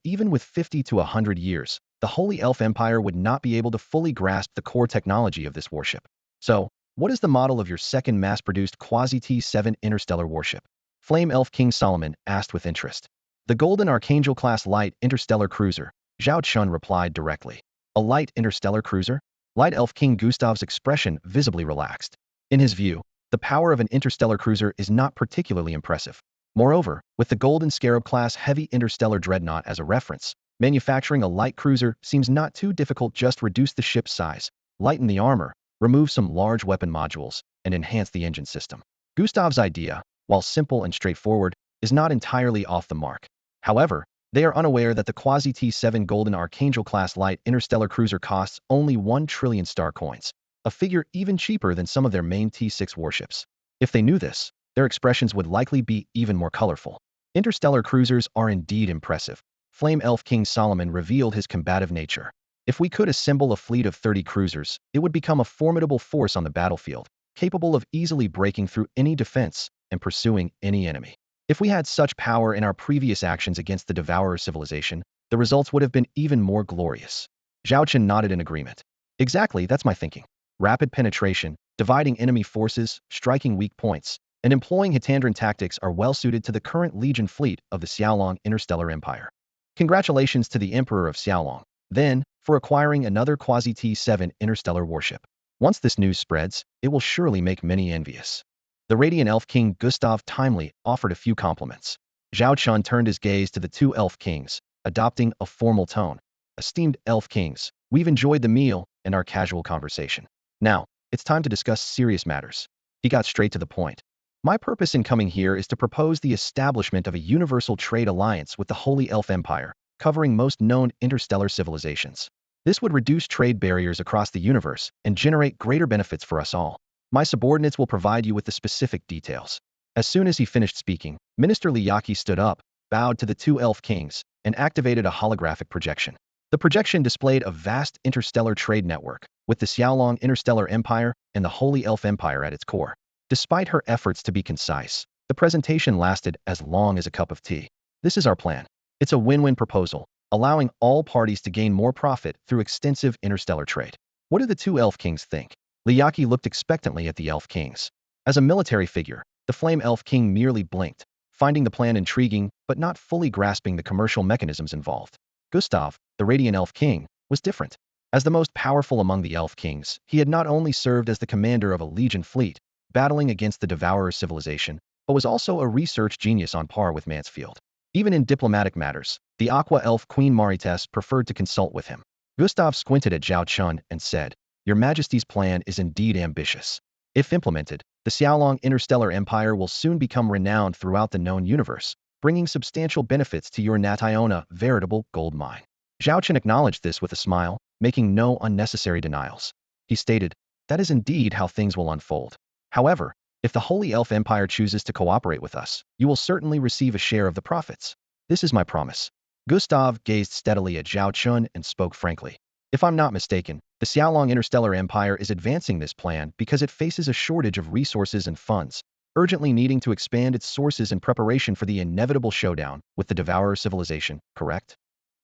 even with 50 to 100 years, the Holy Elf Empire would not be able to fully grasp the core technology of this warship. So, what is the model of your second mass-produced Quasi-T7 interstellar warship? Flame Elf King Solomon asked with interest. The Golden Archangel-class light interstellar cruiser, Zhao Chen replied directly. A light interstellar cruiser? Light Elf King Gustav's expression visibly relaxed. In his view, the power of an interstellar cruiser is not particularly impressive. Moreover, with the Golden Scarab-class heavy interstellar dreadnought as a reference, manufacturing a light cruiser seems not too difficult. Just reduce the ship's size, lighten the armor, remove some large weapon modules, and enhance the engine system. Gustav's idea, while simple and straightforward, is not entirely off the mark. However, they are unaware that the Quasi-T7 Golden Archangel-class light interstellar cruiser costs only 1 trillion star coins, a figure even cheaper than some of their main T6 warships. If they knew this, their expressions would likely be even more colorful. Interstellar cruisers are indeed impressive. Flame Elf King Solomon revealed his combative nature. If we could assemble a fleet of 30 cruisers, it would become a formidable force on the battlefield, capable of easily breaking through any defense and pursuing any enemy. If we had such power in our previous actions against the Devourer civilization, the results would have been even more glorious. Zhao Chen nodded in agreement. Exactly, that's my thinking. Rapid penetration, dividing enemy forces, striking weak points, and employing Hitandran tactics are well suited to the current Legion fleet of the Xiaolong Interstellar Empire. Congratulations to the Emperor of Xiaolong, then, for acquiring another Quasi-T7 interstellar warship. Once this news spreads, it will surely make many envious. The radiant Elf King Gustav timely offered a few compliments. Zhao Chen turned his gaze to the two Elf Kings, adopting a formal tone. Esteemed Elf Kings, we've enjoyed the meal and our casual conversation. Now, it's time to discuss serious matters. He got straight to the point. My purpose in coming here is to propose the establishment of a universal trade alliance with the Holy Elf Empire, covering most known interstellar civilizations. This would reduce trade barriers across the universe and generate greater benefits for us all. My subordinates will provide you with the specific details. As soon as he finished speaking, Minister Liyaki stood up, bowed to the two Elf Kings, and activated a holographic projection. The projection displayed a vast interstellar trade network, with the Xiaolong Interstellar Empire and the Holy Elf Empire at its core. Despite her efforts to be concise, the presentation lasted as long as a cup of tea. This is our plan. It's a win-win proposal, allowing all parties to gain more profit through extensive interstellar trade. What do the two Elf Kings think? Liyaki looked expectantly at the Elf Kings. As a military figure, the Flame Elf King merely blinked, finding the plan intriguing but not fully grasping the commercial mechanisms involved. Gustav, the Radiant Elf King, was different. As the most powerful among the Elf Kings, he had not only served as the commander of a legion fleet, battling against the Devourer civilization, but was also a research genius on par with Mansfield. Even in diplomatic matters, the Aqua Elf Queen Marites preferred to consult with him. Gustav squinted at Zhao Chen and said, "Your Majesty's plan is indeed ambitious. If implemented, the Xiaolong Interstellar Empire will soon become renowned throughout the known universe, bringing substantial benefits to your Nationa, veritable gold mine." Zhao Chen acknowledged this with a smile, making no unnecessary denials. He stated, "That is indeed how things will unfold. However, if the Holy Elf Empire chooses to cooperate with us, you will certainly receive a share of the profits. This is my promise." Gustav gazed steadily at Zhao Chen and spoke frankly. "If I'm not mistaken, the Xiaolong Interstellar Empire is advancing this plan because it faces a shortage of resources and funds, urgently needing to expand its sources in preparation for the inevitable showdown with the Devourer civilization, correct?"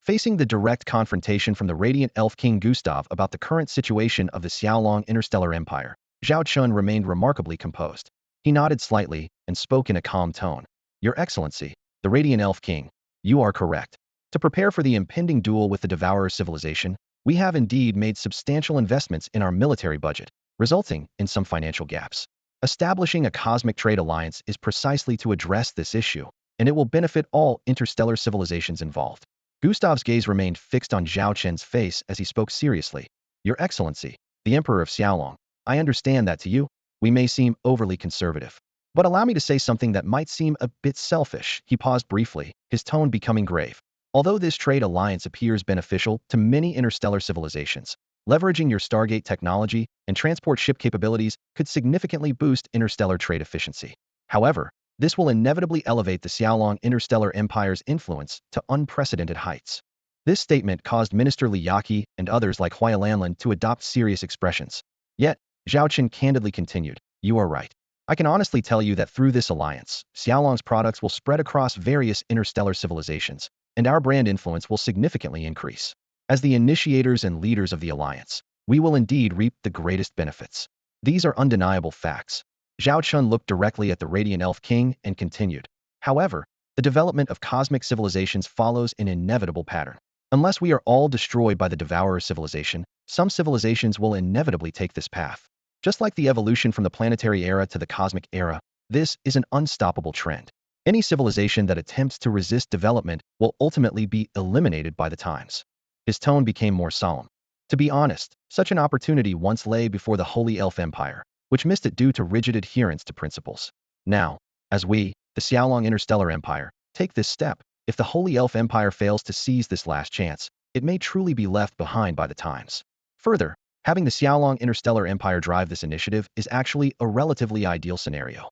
Facing the direct confrontation from the Radiant Elf King Gustav about the current situation of the Xiaolong Interstellar Empire, Zhao Chen remained remarkably composed. He nodded slightly and spoke in a calm tone. "Your Excellency, the Radiant Elf King, you are correct. To prepare for the impending duel with the Devourer civilization, we have indeed made substantial investments in our military budget, resulting in some financial gaps. Establishing a cosmic trade alliance is precisely to address this issue, and it will benefit all interstellar civilizations involved." Gustav's gaze remained fixed on Zhao Chen's face as he spoke seriously. "Your Excellency, the Emperor of Xiaolong, I understand that to you, we may seem overly conservative. But allow me to say something that might seem a bit selfish." He paused briefly, his tone becoming grave. "Although this trade alliance appears beneficial to many interstellar civilizations, leveraging your Stargate technology and transport ship capabilities could significantly boost interstellar trade efficiency. However, this will inevitably elevate the Xiaolong Interstellar Empire's influence to unprecedented heights." This statement caused Minister Liyaki and others like Huailanlan to adopt serious expressions. Yet, Zhao Chen candidly continued, "You are right. I can honestly tell you that through this alliance, Xiaolong's products will spread across various interstellar civilizations, and our brand influence will significantly increase. As the initiators and leaders of the alliance, we will indeed reap the greatest benefits. These are undeniable facts." Zhao Chen looked directly at the Radiant Elf King and continued, "However, the development of cosmic civilizations follows an inevitable pattern. Unless we are all destroyed by the Devourer civilization, some civilizations will inevitably take this path. Just like the evolution from the planetary era to the cosmic era, this is an unstoppable trend. Any civilization that attempts to resist development will ultimately be eliminated by the times." His tone became more solemn. To be honest, such an opportunity once lay before the Holy Elf Empire, which missed it due to rigid adherence to principles. Now, as we, the Xiaolong Interstellar Empire, take this step, if the Holy Elf Empire fails to seize this last chance, it may truly be left behind by the times. Further, having the Xiaolong Interstellar Empire drive this initiative is actually a relatively ideal scenario.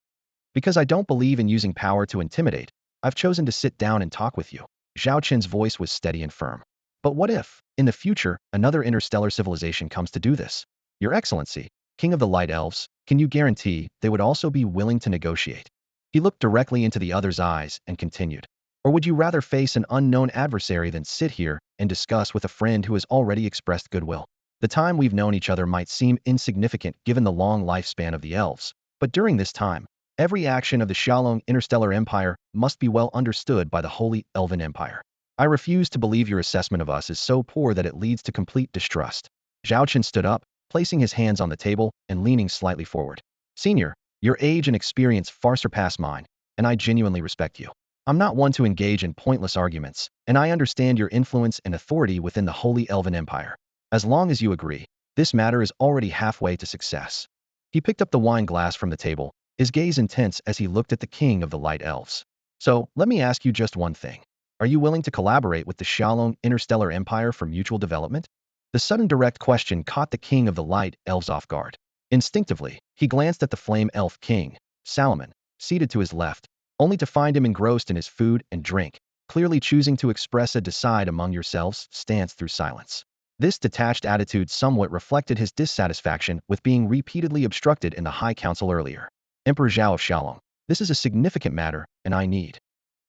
Because I don't believe in using power to intimidate, I've chosen to sit down and talk with you." Zhao Chen's voice was steady and firm. "But what if, in the future, another interstellar civilization comes to do this? Your Excellency, King of the Light Elves, can you guarantee they would also be willing to negotiate?" He looked directly into the other's eyes and continued, "Or would you rather face an unknown adversary than sit here and discuss with a friend who has already expressed goodwill? The time we've known each other might seem insignificant given the long lifespan of the elves, but during this time, every action of the Xiaolong Interstellar Empire must be well understood by the Holy Elven Empire. I refuse to believe your assessment of us is so poor that it leads to complete distrust." Zhao Chen stood up, placing his hands on the table and leaning slightly forward. "Senior, Your age and experience far surpass mine, and I genuinely respect you. I'm not one to engage in pointless arguments, and I understand your influence and authority within the Holy Elven Empire. As long as you agree, this matter is already halfway to success. He picked up the wine glass from the table, his gaze intense as he looked at the king of the Light Elves. So, let me ask you just one thing. Are you willing to collaborate with the Xiaolong Interstellar Empire for mutual development? The sudden direct question caught the king of the Light Elves off guard. Instinctively, he glanced at the Flame Elf King, Salomon, seated to his left, only to find him engrossed in his food and drink, clearly choosing to express a decide among yourselves stance through silence. This detached attitude somewhat reflected his dissatisfaction with being repeatedly obstructed in the High Council earlier. Emperor Zhao of Xiaolong, this is a significant matter, and I need.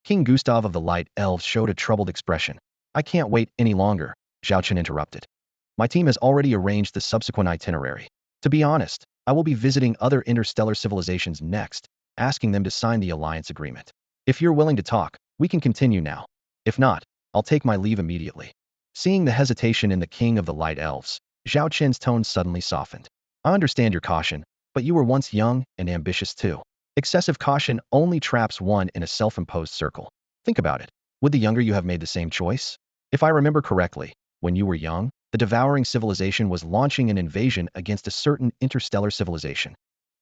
King Gustav of the Light Elves showed a troubled expression. I can't wait any longer, Zhao Chen interrupted. My team has already arranged the subsequent itinerary. To be honest, I will be visiting other interstellar civilizations next, asking them to sign the alliance agreement. If you're willing to talk, we can continue now. If not, I'll take my leave immediately. Seeing the hesitation in the king of the Light Elves, Zhao Chen's tone suddenly softened. I understand your caution, but you were once young and ambitious too. Excessive caution only traps one in a self-imposed circle. Think about it. Would the younger you have made the same choice? If I remember correctly, when you were young, the devouring civilization was launching an invasion against a certain interstellar civilization.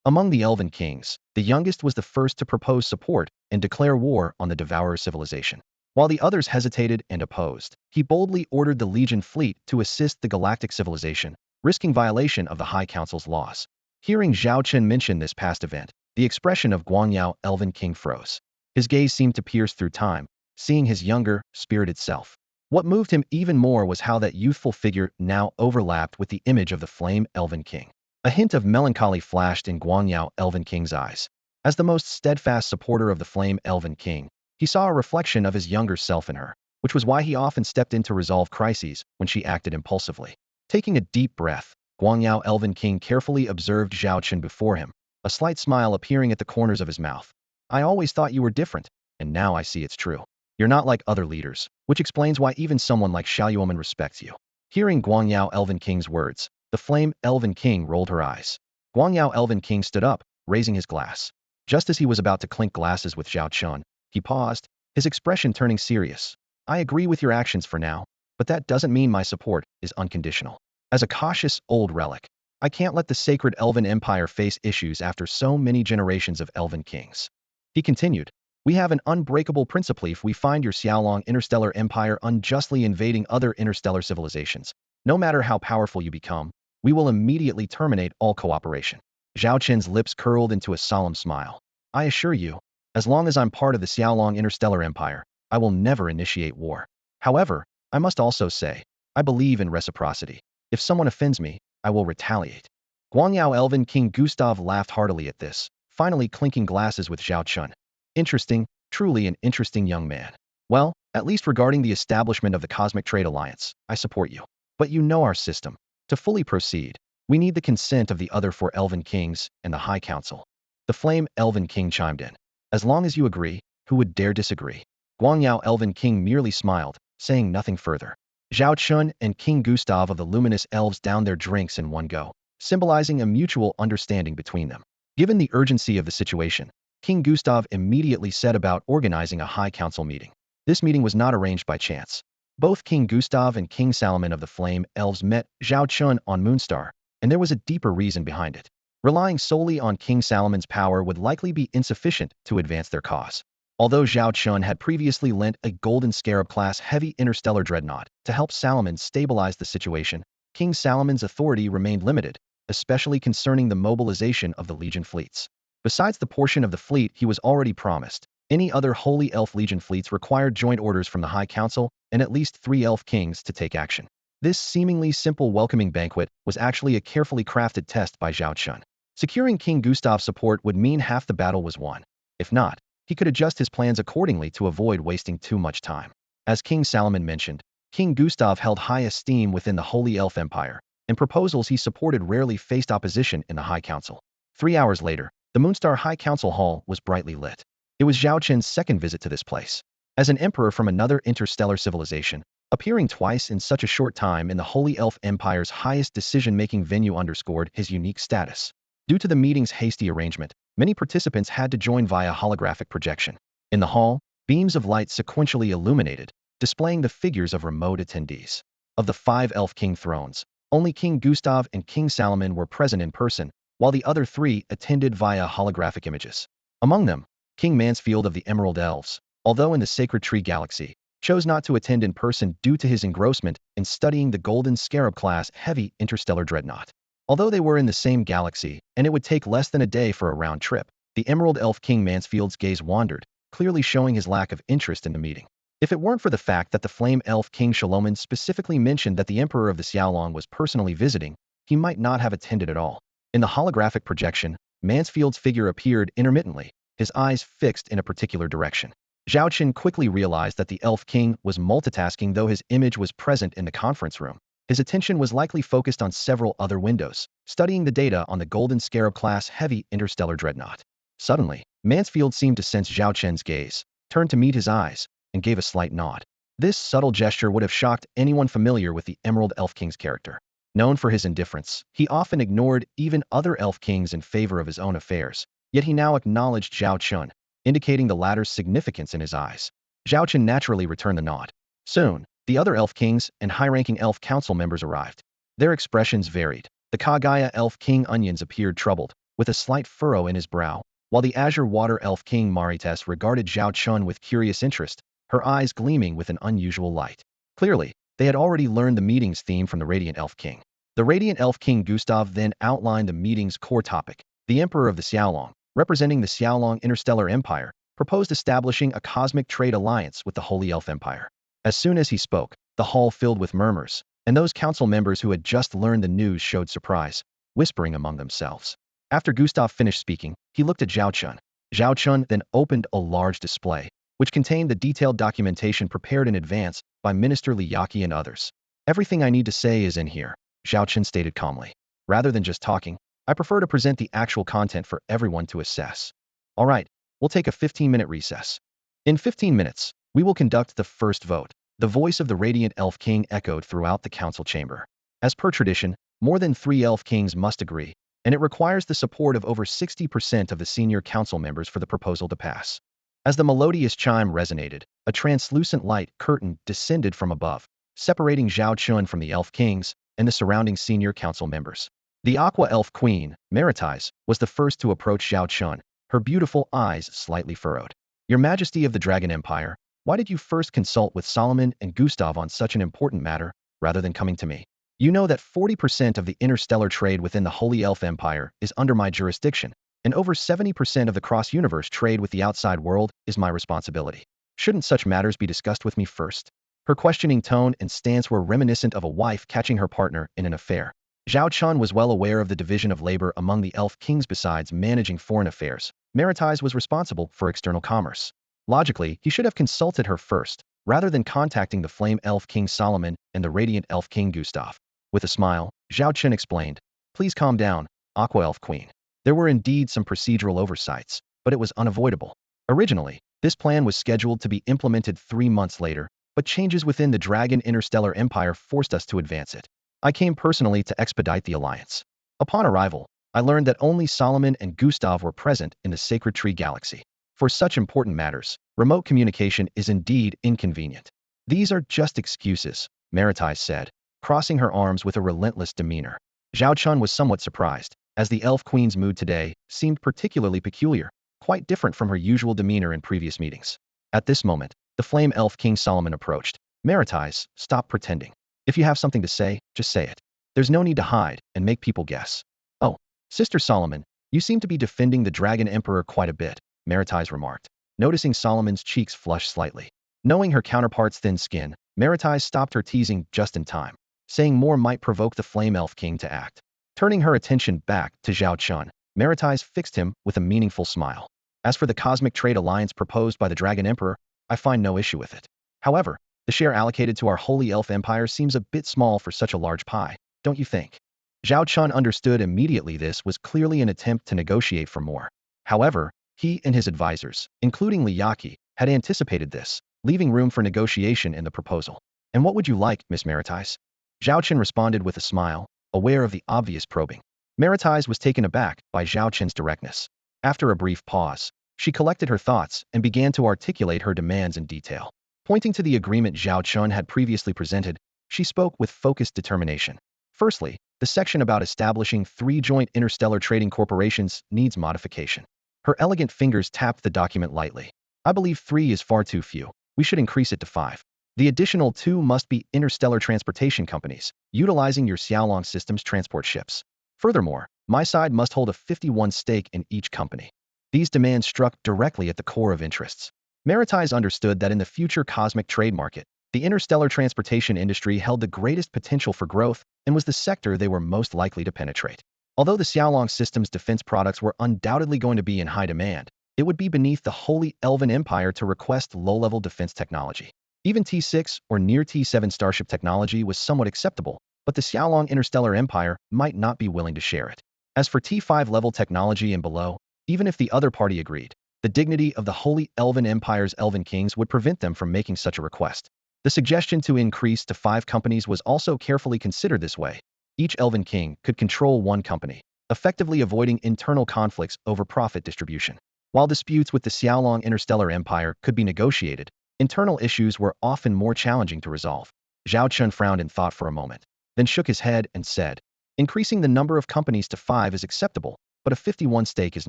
Among the Elven Kings, the youngest was the first to propose support and declare war on the Devourer civilization. While the others hesitated and opposed, he boldly ordered the Legion fleet to assist the galactic civilization, risking violation of the High Council's laws. Hearing Zhao Chen mention this past event, the expression of Guangyao Elven King froze. His gaze seemed to pierce through time, seeing his younger, spirited self. What moved him even more was how that youthful figure now overlapped with the image of the Flame Elven King. A hint of melancholy flashed in Guangyao Elven King's eyes. As the most steadfast supporter of the Flame Elven King, he saw a reflection of his younger self in her, which was why he often stepped in to resolve crises when she acted impulsively. Taking a deep breath, Guangyao Elven King carefully observed Zhao Chen before him, a slight smile appearing at the corners of his mouth. I always thought you were different, and now I see it's true. You're not like other leaders, which explains why even someone like Xiaoyuomen respects you. Hearing Guangyao Elven King's words, the Flame Elven King rolled her eyes. Guangyao Elven King stood up, raising his glass. Just as he was about to clink glasses with Zhao Chen, he paused, his expression turning serious. I agree with your actions for now, but that doesn't mean my support is unconditional. As a cautious, old relic, I can't let the sacred Elven Empire face issues after so many generations of Elven Kings. He continued, we have an unbreakable principle if we find your Xiaolong Interstellar Empire unjustly invading other interstellar civilizations. No matter how powerful you become, we will immediately terminate all cooperation. Zhao Chen's lips curled into a solemn smile. I assure you, as long as I'm part of the Xiaolong Interstellar Empire, I will never initiate war. However, I must also say, I believe in reciprocity. If someone offends me, I will retaliate. Guangyao Elven King Gustav laughed heartily at this, finally clinking glasses with Zhao Chen. Interesting, truly an interesting young man. Well, at least regarding the establishment of the Cosmic Trade Alliance, I support you. But you know our system. To fully proceed, we need the consent of the other 4 Elven Kings and the High Council. The Flame Elven King chimed in. As long as you agree, who would dare disagree? Guangyao Elven King merely smiled, saying nothing further. Zhao Chen and King Gustav of the Luminous Elves downed their drinks in one go, symbolizing a mutual understanding between them. Given the urgency of the situation, King Gustav immediately set about organizing a High Council meeting. This meeting was not arranged by chance. Both King Gustav and King Salomon of the Flame Elves met Zhao Chen on Moonstar, and there was a deeper reason behind it. Relying solely on King Salomon's power would likely be insufficient to advance their cause. Although Zhao Chen had previously lent a Golden Scarab-class heavy interstellar dreadnought to help Salomon stabilize the situation, King Salomon's authority remained limited, especially concerning the mobilization of the Legion fleets. Besides the portion of the fleet he was already promised, any other Holy Elf Legion fleets required joint orders from the High Council and at least 3 Elf Kings to take action. This seemingly simple welcoming banquet was actually a carefully crafted test by Zhao Chen. Securing King Gustav's support would mean half the battle was won. If not, he could adjust his plans accordingly to avoid wasting too much time. As King Salomon mentioned, King Gustav held high esteem within the Holy Elf Empire, and proposals he supported rarely faced opposition in the High Council. 3 hours later, the Moonstar High Council Hall was brightly lit. It was Zhao Chen's second visit to this place. As an emperor from another interstellar civilization, appearing twice in such a short time in the Holy Elf Empire's highest decision-making venue underscored his unique status. Due to the meeting's hasty arrangement, Many participants had to join via holographic projection. In the hall, beams of light sequentially illuminated, displaying the figures of remote attendees. Of the 5 Elf King thrones, only King Gustav and King Salomon were present in person, while the other 3 attended via holographic images. Among them, King Mansfield of the Emerald Elves, although in the Sacred Tree Galaxy, chose not to attend in person due to his engrossment in studying the Golden Scarab-class heavy interstellar dreadnought. Although they were in the same galaxy, and it would take less than a day for a round trip, the Emerald Elf King Mansfield's gaze wandered, clearly showing his lack of interest in the meeting. If it weren't for the fact that the Flame Elf King Shaloman specifically mentioned that the Emperor of the Xiaolong was personally visiting, he might not have attended at all. In the holographic projection, Mansfield's figure appeared intermittently, his eyes fixed in a particular direction. Zhao Chen quickly realized that the Elf King was multitasking though his image was present in the conference room. His attention was likely focused on several other windows, studying the data on the Golden Scarab-class heavy interstellar dreadnought. Suddenly, Mansfield seemed to sense Zhao Chen's gaze, turned to meet his eyes, and gave a slight nod. This subtle gesture would have shocked anyone familiar with the Emerald Elf King's character. Known for his indifference, he often ignored even other Elf Kings in favor of his own affairs, yet he now acknowledged Zhao Chen, indicating the latter's significance in his eyes. Zhao Chen naturally returned the nod. Soon, the other Elf Kings and high-ranking Elf Council members arrived. Their expressions varied. The Kagaya Elf King Onions appeared troubled, with a slight furrow in his brow, while the Azure Water Elf King Marites regarded Zhao Chen with curious interest, her eyes gleaming with an unusual light. Clearly, they had already learned the meeting's theme from the Radiant Elf King. The Radiant Elf King Gustav then outlined the meeting's core topic. The Emperor of the Xiaolong, representing the Xiaolong Interstellar Empire, proposed establishing a cosmic trade alliance with the Holy Elf Empire. As soon as he spoke, the hall filled with murmurs, and those council members who had just learned the news showed surprise, whispering among themselves. After Gustav finished speaking, he looked at Zhao Chen. Zhao Chen then opened a large display, which contained the detailed documentation prepared in advance by Minister Li Yaqi and others. Everything I need to say is in here, Zhao Chen stated calmly. Rather than just talking, I prefer to present the actual content for everyone to assess. All right, we'll take a 15-minute recess. In 15 minutes, we will conduct the first vote. The voice of the Radiant Elf King echoed throughout the council chamber. As per tradition, more than 3 Elf Kings must agree, and it requires the support of over 60% of the senior council members for the proposal to pass. As the melodious chime resonated, a translucent light curtain descended from above, separating Zhao Chen from the Elf Kings and the surrounding senior council members. The Aqua Elf Queen, Marites, was the first to approach Zhao Chen, her beautiful eyes slightly furrowed. Your Majesty of the Dragon Empire, why did you first consult with Solomon and Gustav on such an important matter, rather than coming to me? You know that 40% of the interstellar trade within the Holy Elf Empire is under my jurisdiction, and over 70% of the cross-universe trade with the outside world is my responsibility. Shouldn't such matters be discussed with me first? Her questioning tone and stance were reminiscent of a wife catching her partner in an affair. Zhao Chen was well aware of the division of labor among the Elf Kings. Besides managing foreign affairs, Marites was responsible for external commerce. Logically, he should have consulted her first, rather than contacting the Flame Elf King Solomon and the Radiant Elf King Gustav. With a smile, Zhao Chen explained, "Please calm down, Aqua Elf Queen. There were indeed some procedural oversights, but it was unavoidable. Originally, this plan was scheduled to be implemented 3 months later, but changes within the Dragon Interstellar Empire forced us to advance it. I came personally to expedite the alliance. Upon arrival, I learned that only Solomon and Gustav were present in the Sacred Tree Galaxy. For such important matters, remote communication is indeed inconvenient." "These are just excuses," Marites said, crossing her arms with a relentless demeanor. Zhao Chen was somewhat surprised, as the Elf Queen's mood today seemed particularly peculiar, quite different from her usual demeanor in previous meetings. At this moment, the Flame Elf King Solomon approached. "Marites, stop pretending. If you have something to say, just say it. There's no need to hide and make people guess." "Oh, Sister Solomon, you seem to be defending the Dragon Emperor quite a bit," Marites remarked, noticing Solomon's cheeks flush slightly. Knowing her counterpart's thin skin, Marites stopped her teasing just in time, saying more might provoke the Flame Elf King to act. Turning her attention back to Zhao Chen, Marites fixed him with a meaningful smile. "As for the cosmic trade alliance proposed by the Dragon Emperor, I find no issue with it. However, the share allocated to our Holy Elf Empire seems a bit small for such a large pie, don't you think?" Zhao Chen understood immediately this was clearly an attempt to negotiate for more. However, he and his advisors, including Li Yaqi, had anticipated this, leaving room for negotiation in the proposal. "And what would you like, Miss Marites?" Zhao Chen responded with a smile, aware of the obvious probing. Marites was taken aback by Zhao Chen's directness. After a brief pause, she collected her thoughts and began to articulate her demands in detail. Pointing to the agreement Zhao Chen had previously presented, she spoke with focused determination. Firstly, the section about establishing 3 joint interstellar trading corporations needs modification. Her elegant fingers tapped the document lightly. I believe 3 is far too few. We should increase it to 5. The additional 2 must be interstellar transportation companies, utilizing your Xiaolong system's transport ships. Furthermore, my side must hold a 51 stake in each company. These demands struck directly at the core of interests. Maritais understood that in the future cosmic trade market, the interstellar transportation industry held the greatest potential for growth and was the sector they were most likely to penetrate. Although the Xiaolong system's defense products were undoubtedly going to be in high demand, it would be beneath the Holy Elven Empire to request low-level defense technology. Even T6 or near T7 starship technology was somewhat acceptable, but the Xiaolong Interstellar Empire might not be willing to share it. As for T5 level technology and below, even if the other party agreed, the dignity of the Holy Elven Empire's Elven Kings would prevent them from making such a request. The suggestion to increase to 5 companies was also carefully considered this way. Each Elven King could control 1 company, effectively avoiding internal conflicts over profit distribution. While disputes with the Xiaolong Interstellar Empire could be negotiated, internal issues were often more challenging to resolve. Zhao Chen frowned in thought for a moment, then shook his head and said, "Increasing the number of companies to 5 is acceptable, but a 51 stake is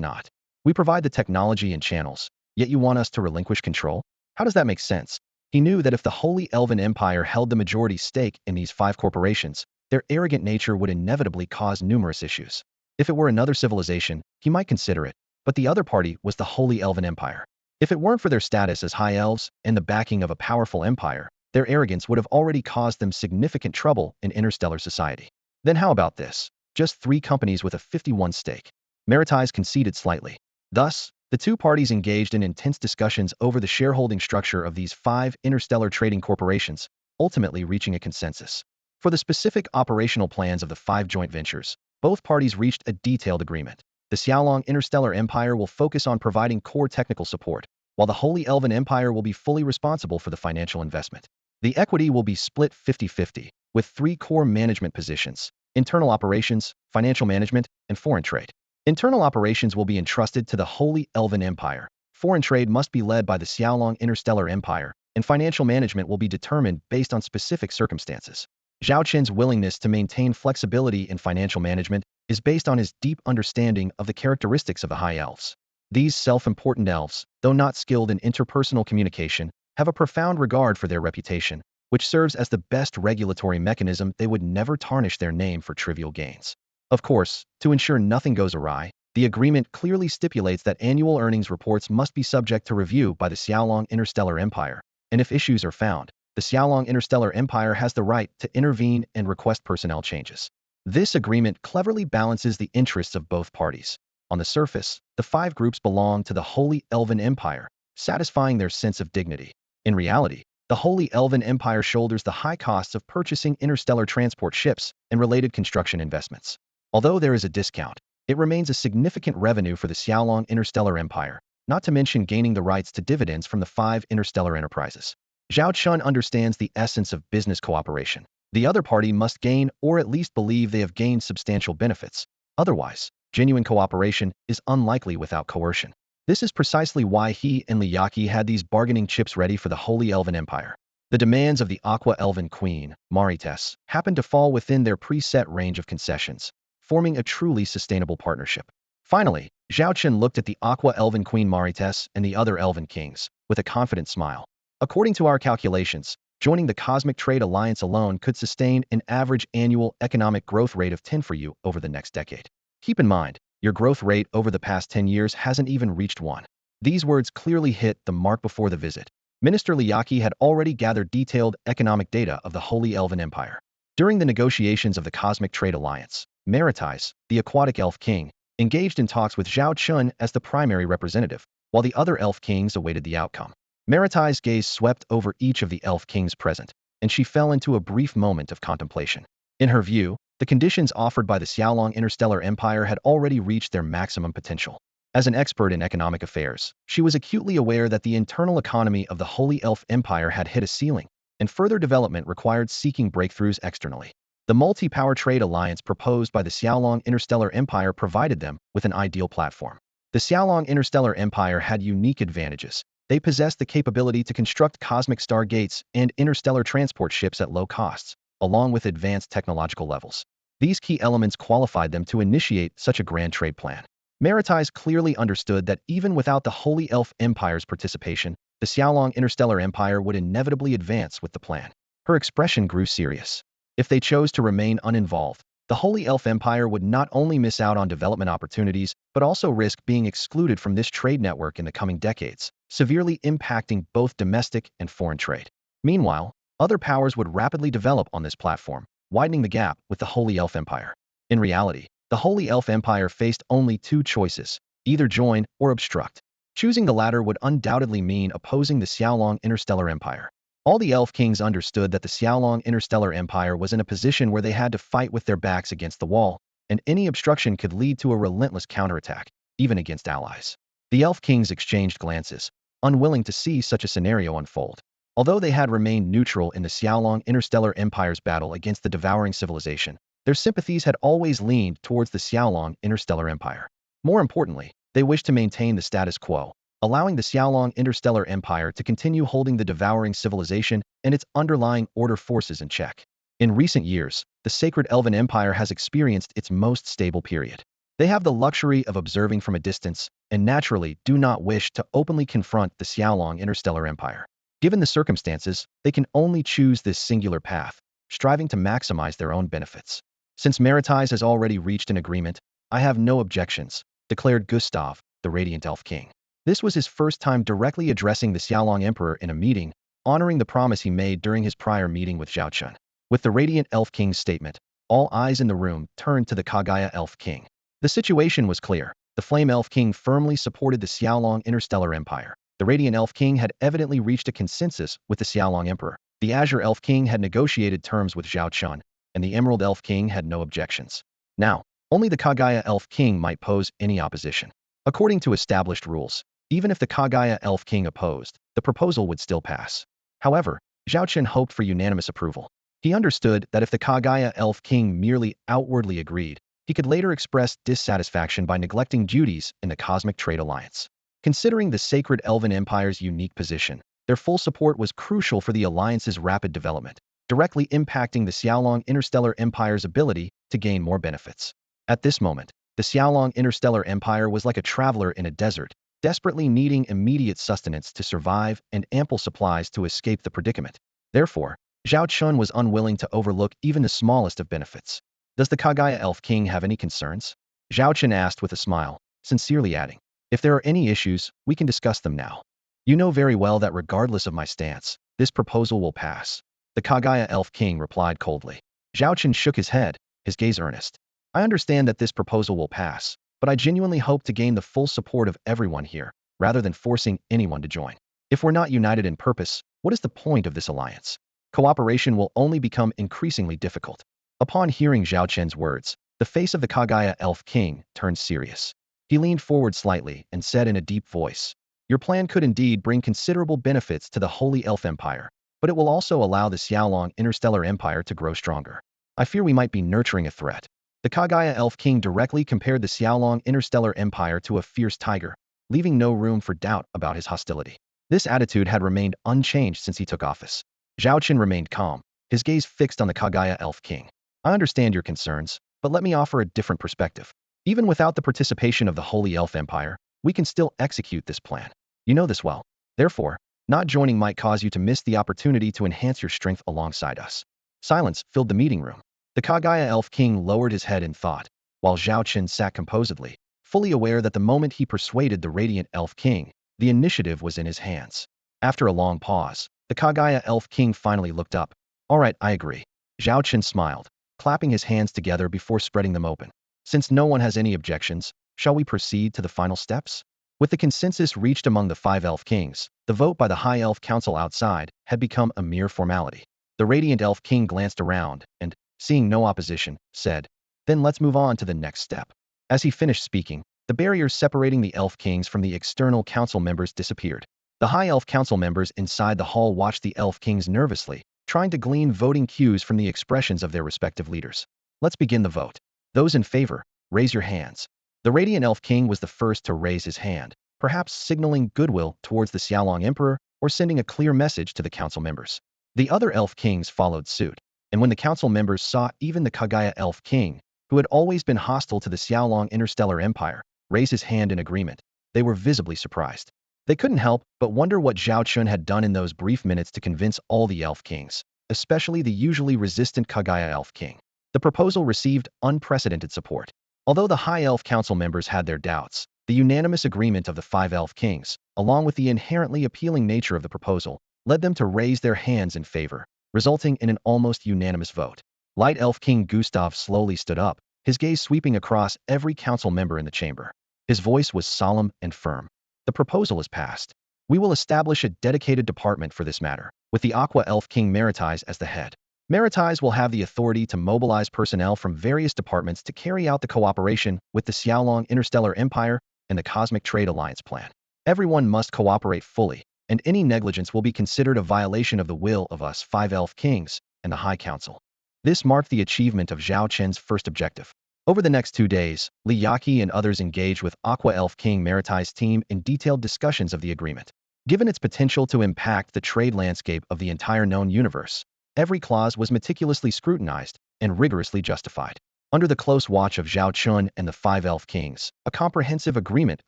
not. We provide the technology and channels, yet you want us to relinquish control? How does that make sense?" He knew that if the Holy Elven Empire held the majority stake in these 5 corporations, their arrogant nature would inevitably cause numerous issues. If it were another civilization, he might consider it, but the other party was the Holy Elven Empire. If it weren't for their status as high elves and the backing of a powerful empire, their arrogance would have already caused them significant trouble in interstellar society. Then how about this? Just 3 companies with a 51 stake. Maritais conceded slightly. Thus, the 2 parties engaged in intense discussions over the shareholding structure of these 5 interstellar trading corporations, ultimately reaching a consensus. For the specific operational plans of the 5 joint ventures, both parties reached a detailed agreement. The Xiaolong Interstellar Empire will focus on providing core technical support, while the Holy Elven Empire will be fully responsible for the financial investment. The equity will be split 50-50, with 3 core management positions: internal operations, financial management, and foreign trade. Internal operations will be entrusted to the Holy Elven Empire. Foreign trade must be led by the Xiaolong Interstellar Empire, and financial management will be determined based on specific circumstances. Zhao Chen's willingness to maintain flexibility in financial management is based on his deep understanding of the characteristics of the High Elves. These self-important elves, though not skilled in interpersonal communication, have a profound regard for their reputation, which serves as the best regulatory mechanism. They would never tarnish their name for trivial gains. Of course, to ensure nothing goes awry, the agreement clearly stipulates that annual earnings reports must be subject to review by the Xiaolong Interstellar Empire, and if issues are found, the Xiaolong Interstellar Empire has the right to intervene and request personnel changes. This agreement cleverly balances the interests of both parties. On the surface, the 5 groups belong to the Holy Elven Empire, satisfying their sense of dignity. In reality, the Holy Elven Empire shoulders the high costs of purchasing interstellar transport ships and related construction investments. Although there is a discount, it remains a significant revenue for the Xiaolong Interstellar Empire, not to mention gaining the rights to dividends from the 5 interstellar enterprises. Zhao Chen understands the essence of business cooperation. The other party must gain or at least believe they have gained substantial benefits. Otherwise, genuine cooperation is unlikely without coercion. This is precisely why he and Liyaki had these bargaining chips ready for the Holy Elven Empire. The demands of the Aqua Elven Queen, Marites, happened to fall within their preset range of concessions, forming a truly sustainable partnership. Finally, Zhao Chen looked at the Aqua Elven Queen Marites and the other Elven Kings, with a confident smile. According to our calculations, joining the Cosmic Trade Alliance alone could sustain an average annual economic growth rate of 10 for you over the next decade. Keep in mind, your growth rate over the past 10 years hasn't even reached 1. These words clearly hit the mark before the visit. Minister Liyaki had already gathered detailed economic data of the Holy Elven Empire. During the negotiations of the Cosmic Trade Alliance, Maritais, the aquatic elf king, engaged in talks with Zhao Chen as the primary representative, while the other elf kings awaited the outcome. Maritais' gaze swept over each of the elf kings present, and she fell into a brief moment of contemplation. In her view, the conditions offered by the Xiaolong Interstellar Empire had already reached their maximum potential. As an expert in economic affairs, she was acutely aware that the internal economy of the Holy Elf Empire had hit a ceiling, and further development required seeking breakthroughs externally. The multi-power trade alliance proposed by the Xiaolong Interstellar Empire provided them with an ideal platform. The Xiaolong Interstellar Empire had unique advantages. They possessed the capability to construct cosmic stargates and interstellar transport ships at low costs, along with advanced technological levels. These key elements qualified them to initiate such a grand trade plan. Meritize clearly understood that even without the Holy Elf Empire's participation, the Xiaolong Interstellar Empire would inevitably advance with the plan. Her expression grew serious. If they chose to remain uninvolved, the Holy Elf Empire would not only miss out on development opportunities, but also risk being excluded from this trade network in the coming decades, severely impacting both domestic and foreign trade. Meanwhile, other powers would rapidly develop on this platform, widening the gap with the Holy Elf Empire. In reality, the Holy Elf Empire faced only two choices: either join or obstruct. Choosing the latter would undoubtedly mean opposing the Xiaolong Interstellar Empire. All the Elf Kings understood that the Xiaolong Interstellar Empire was in a position where they had to fight with their backs against the wall, and any obstruction could lead to a relentless counterattack, even against allies. The Elf Kings exchanged glances, unwilling to see such a scenario unfold. Although they had remained neutral in the Xiaolong Interstellar Empire's battle against the devouring civilization, their sympathies had always leaned towards the Xiaolong Interstellar Empire. More importantly, they wished to maintain the status quo, allowing the Xiaolong Interstellar Empire to continue holding the devouring civilization and its underlying order forces in check. In recent years, the sacred Elven Empire has experienced its most stable period. They have the luxury of observing from a distance, and naturally do not wish to openly confront the Xiaolong Interstellar Empire. Given the circumstances, they can only choose this singular path, striving to maximize their own benefits. Since Meritize has already reached an agreement, I have no objections, declared Gustav, the Radiant Elf King. This was his first time directly addressing the Xiaolong Emperor in a meeting, honoring the promise he made during his prior meeting with Zhao Chen. With the Radiant Elf King's statement, all eyes in the room turned to the Kagaya Elf King. The situation was clear. The Flame Elf King firmly supported the Xiaolong Interstellar Empire. The Radiant Elf King had evidently reached a consensus with the Xiaolong Emperor. The Azure Elf King had negotiated terms with Zhao Chen, and the Emerald Elf King had no objections. Now, only the Kagaya Elf King might pose any opposition. According to established rules, even if the Kagaya Elf King opposed, the proposal would still pass. However, Zhao Chen hoped for unanimous approval. He understood that if the Kagaya Elf King merely outwardly agreed, he could later express dissatisfaction by neglecting duties in the Cosmic Trade Alliance. Considering the sacred Elven Empire's unique position, their full support was crucial for the alliance's rapid development, directly impacting the Xiaolong Interstellar Empire's ability to gain more benefits. At this moment, the Xiaolong Interstellar Empire was like a traveler in a desert, desperately needing immediate sustenance to survive and ample supplies to escape the predicament. Therefore, Zhao Chen was unwilling to overlook even the smallest of benefits. Does the Kagaya Elf King have any concerns? Zhao Chen asked with a smile, sincerely adding, if there are any issues, we can discuss them now. You know very well that regardless of my stance, this proposal will pass. The Kagaya Elf King replied coldly. Zhao Chen shook his head, his gaze earnest. I understand that this proposal will pass, but I genuinely hope to gain the full support of everyone here, rather than forcing anyone to join. If we're not united in purpose, what is the point of this alliance? Cooperation will only become increasingly difficult. Upon hearing Zhao Chen's words, the face of the Kagaya Elf King turned serious. He leaned forward slightly and said in a deep voice, your plan could indeed bring considerable benefits to the Holy Elf Empire, but it will also allow the Xiaolong Interstellar Empire to grow stronger. I fear we might be nurturing a threat. The Kagaya Elf King directly compared the Xiaolong Interstellar Empire to a fierce tiger, leaving no room for doubt about his hostility. This attitude had remained unchanged since he took office. Zhao Chen remained calm, his gaze fixed on the Kagaya Elf King. I understand your concerns, but let me offer a different perspective. Even without the participation of the Holy Elf Empire, we can still execute this plan. You know this well. Therefore, not joining might cause you to miss the opportunity to enhance your strength alongside us. Silence filled the meeting room. The Kagaya Elf King lowered his head in thought, while Zhao Chen sat composedly, fully aware that the moment he persuaded the Radiant Elf King, the initiative was in his hands. After a long pause, the Kagaya Elf King finally looked up. All right, I agree. Zhao Chen smiled, clapping his hands together before spreading them open. Since no one has any objections, shall we proceed to the final steps? With the consensus reached among the 5 Elf Kings, the vote by the High Elf Council outside had become a mere formality. The Radiant Elf King glanced around and, seeing no opposition, said, then let's move on to the next step. As he finished speaking, the barriers separating the Elf Kings from the external council members disappeared. The High Elf Council members inside the hall watched the Elf Kings nervously, trying to glean voting cues from the expressions of their respective leaders. Let's begin the vote. Those in favor, raise your hands. The Radiant Elf King was the first to raise his hand, perhaps signaling goodwill towards the Xiaolong Emperor or sending a clear message to the council members. The other Elf Kings followed suit, and when the council members saw even the Kagaya Elf King, who had always been hostile to the Xiaolong Interstellar Empire, raise his hand in agreement, they were visibly surprised. They couldn't help but wonder what Zhao Chen had done in those brief minutes to convince all the Elf Kings, especially the usually resistant Kagaya Elf King. The proposal received unprecedented support. Although the High Elf Council members had their doubts, the unanimous agreement of the 5 Elf Kings, along with the inherently appealing nature of the proposal, led them to raise their hands in favor, resulting in an almost unanimous vote. Light Elf King Gustav slowly stood up, his gaze sweeping across every council member in the chamber. His voice was solemn and firm. The proposal is passed. We will establish a dedicated department for this matter, with the Aqua Elf King Maritais as the head. Maritais will have the authority to mobilize personnel from various departments to carry out the cooperation with the Xiaolong Interstellar Empire and the Cosmic Trade Alliance plan. Everyone must cooperate fully, and any negligence will be considered a violation of the will of us 5 Elf Kings and the High Council. This marked the achievement of Zhao Chen's first objective. Over the next 2 days, Li Yaqi and others engaged with Aqua Elf King Maritais' team in detailed discussions of the agreement. Given its potential to impact the trade landscape of the entire known universe, every clause was meticulously scrutinized and rigorously justified. Under the close watch of Zhao Chen and the 5 Elf Kings, a comprehensive agreement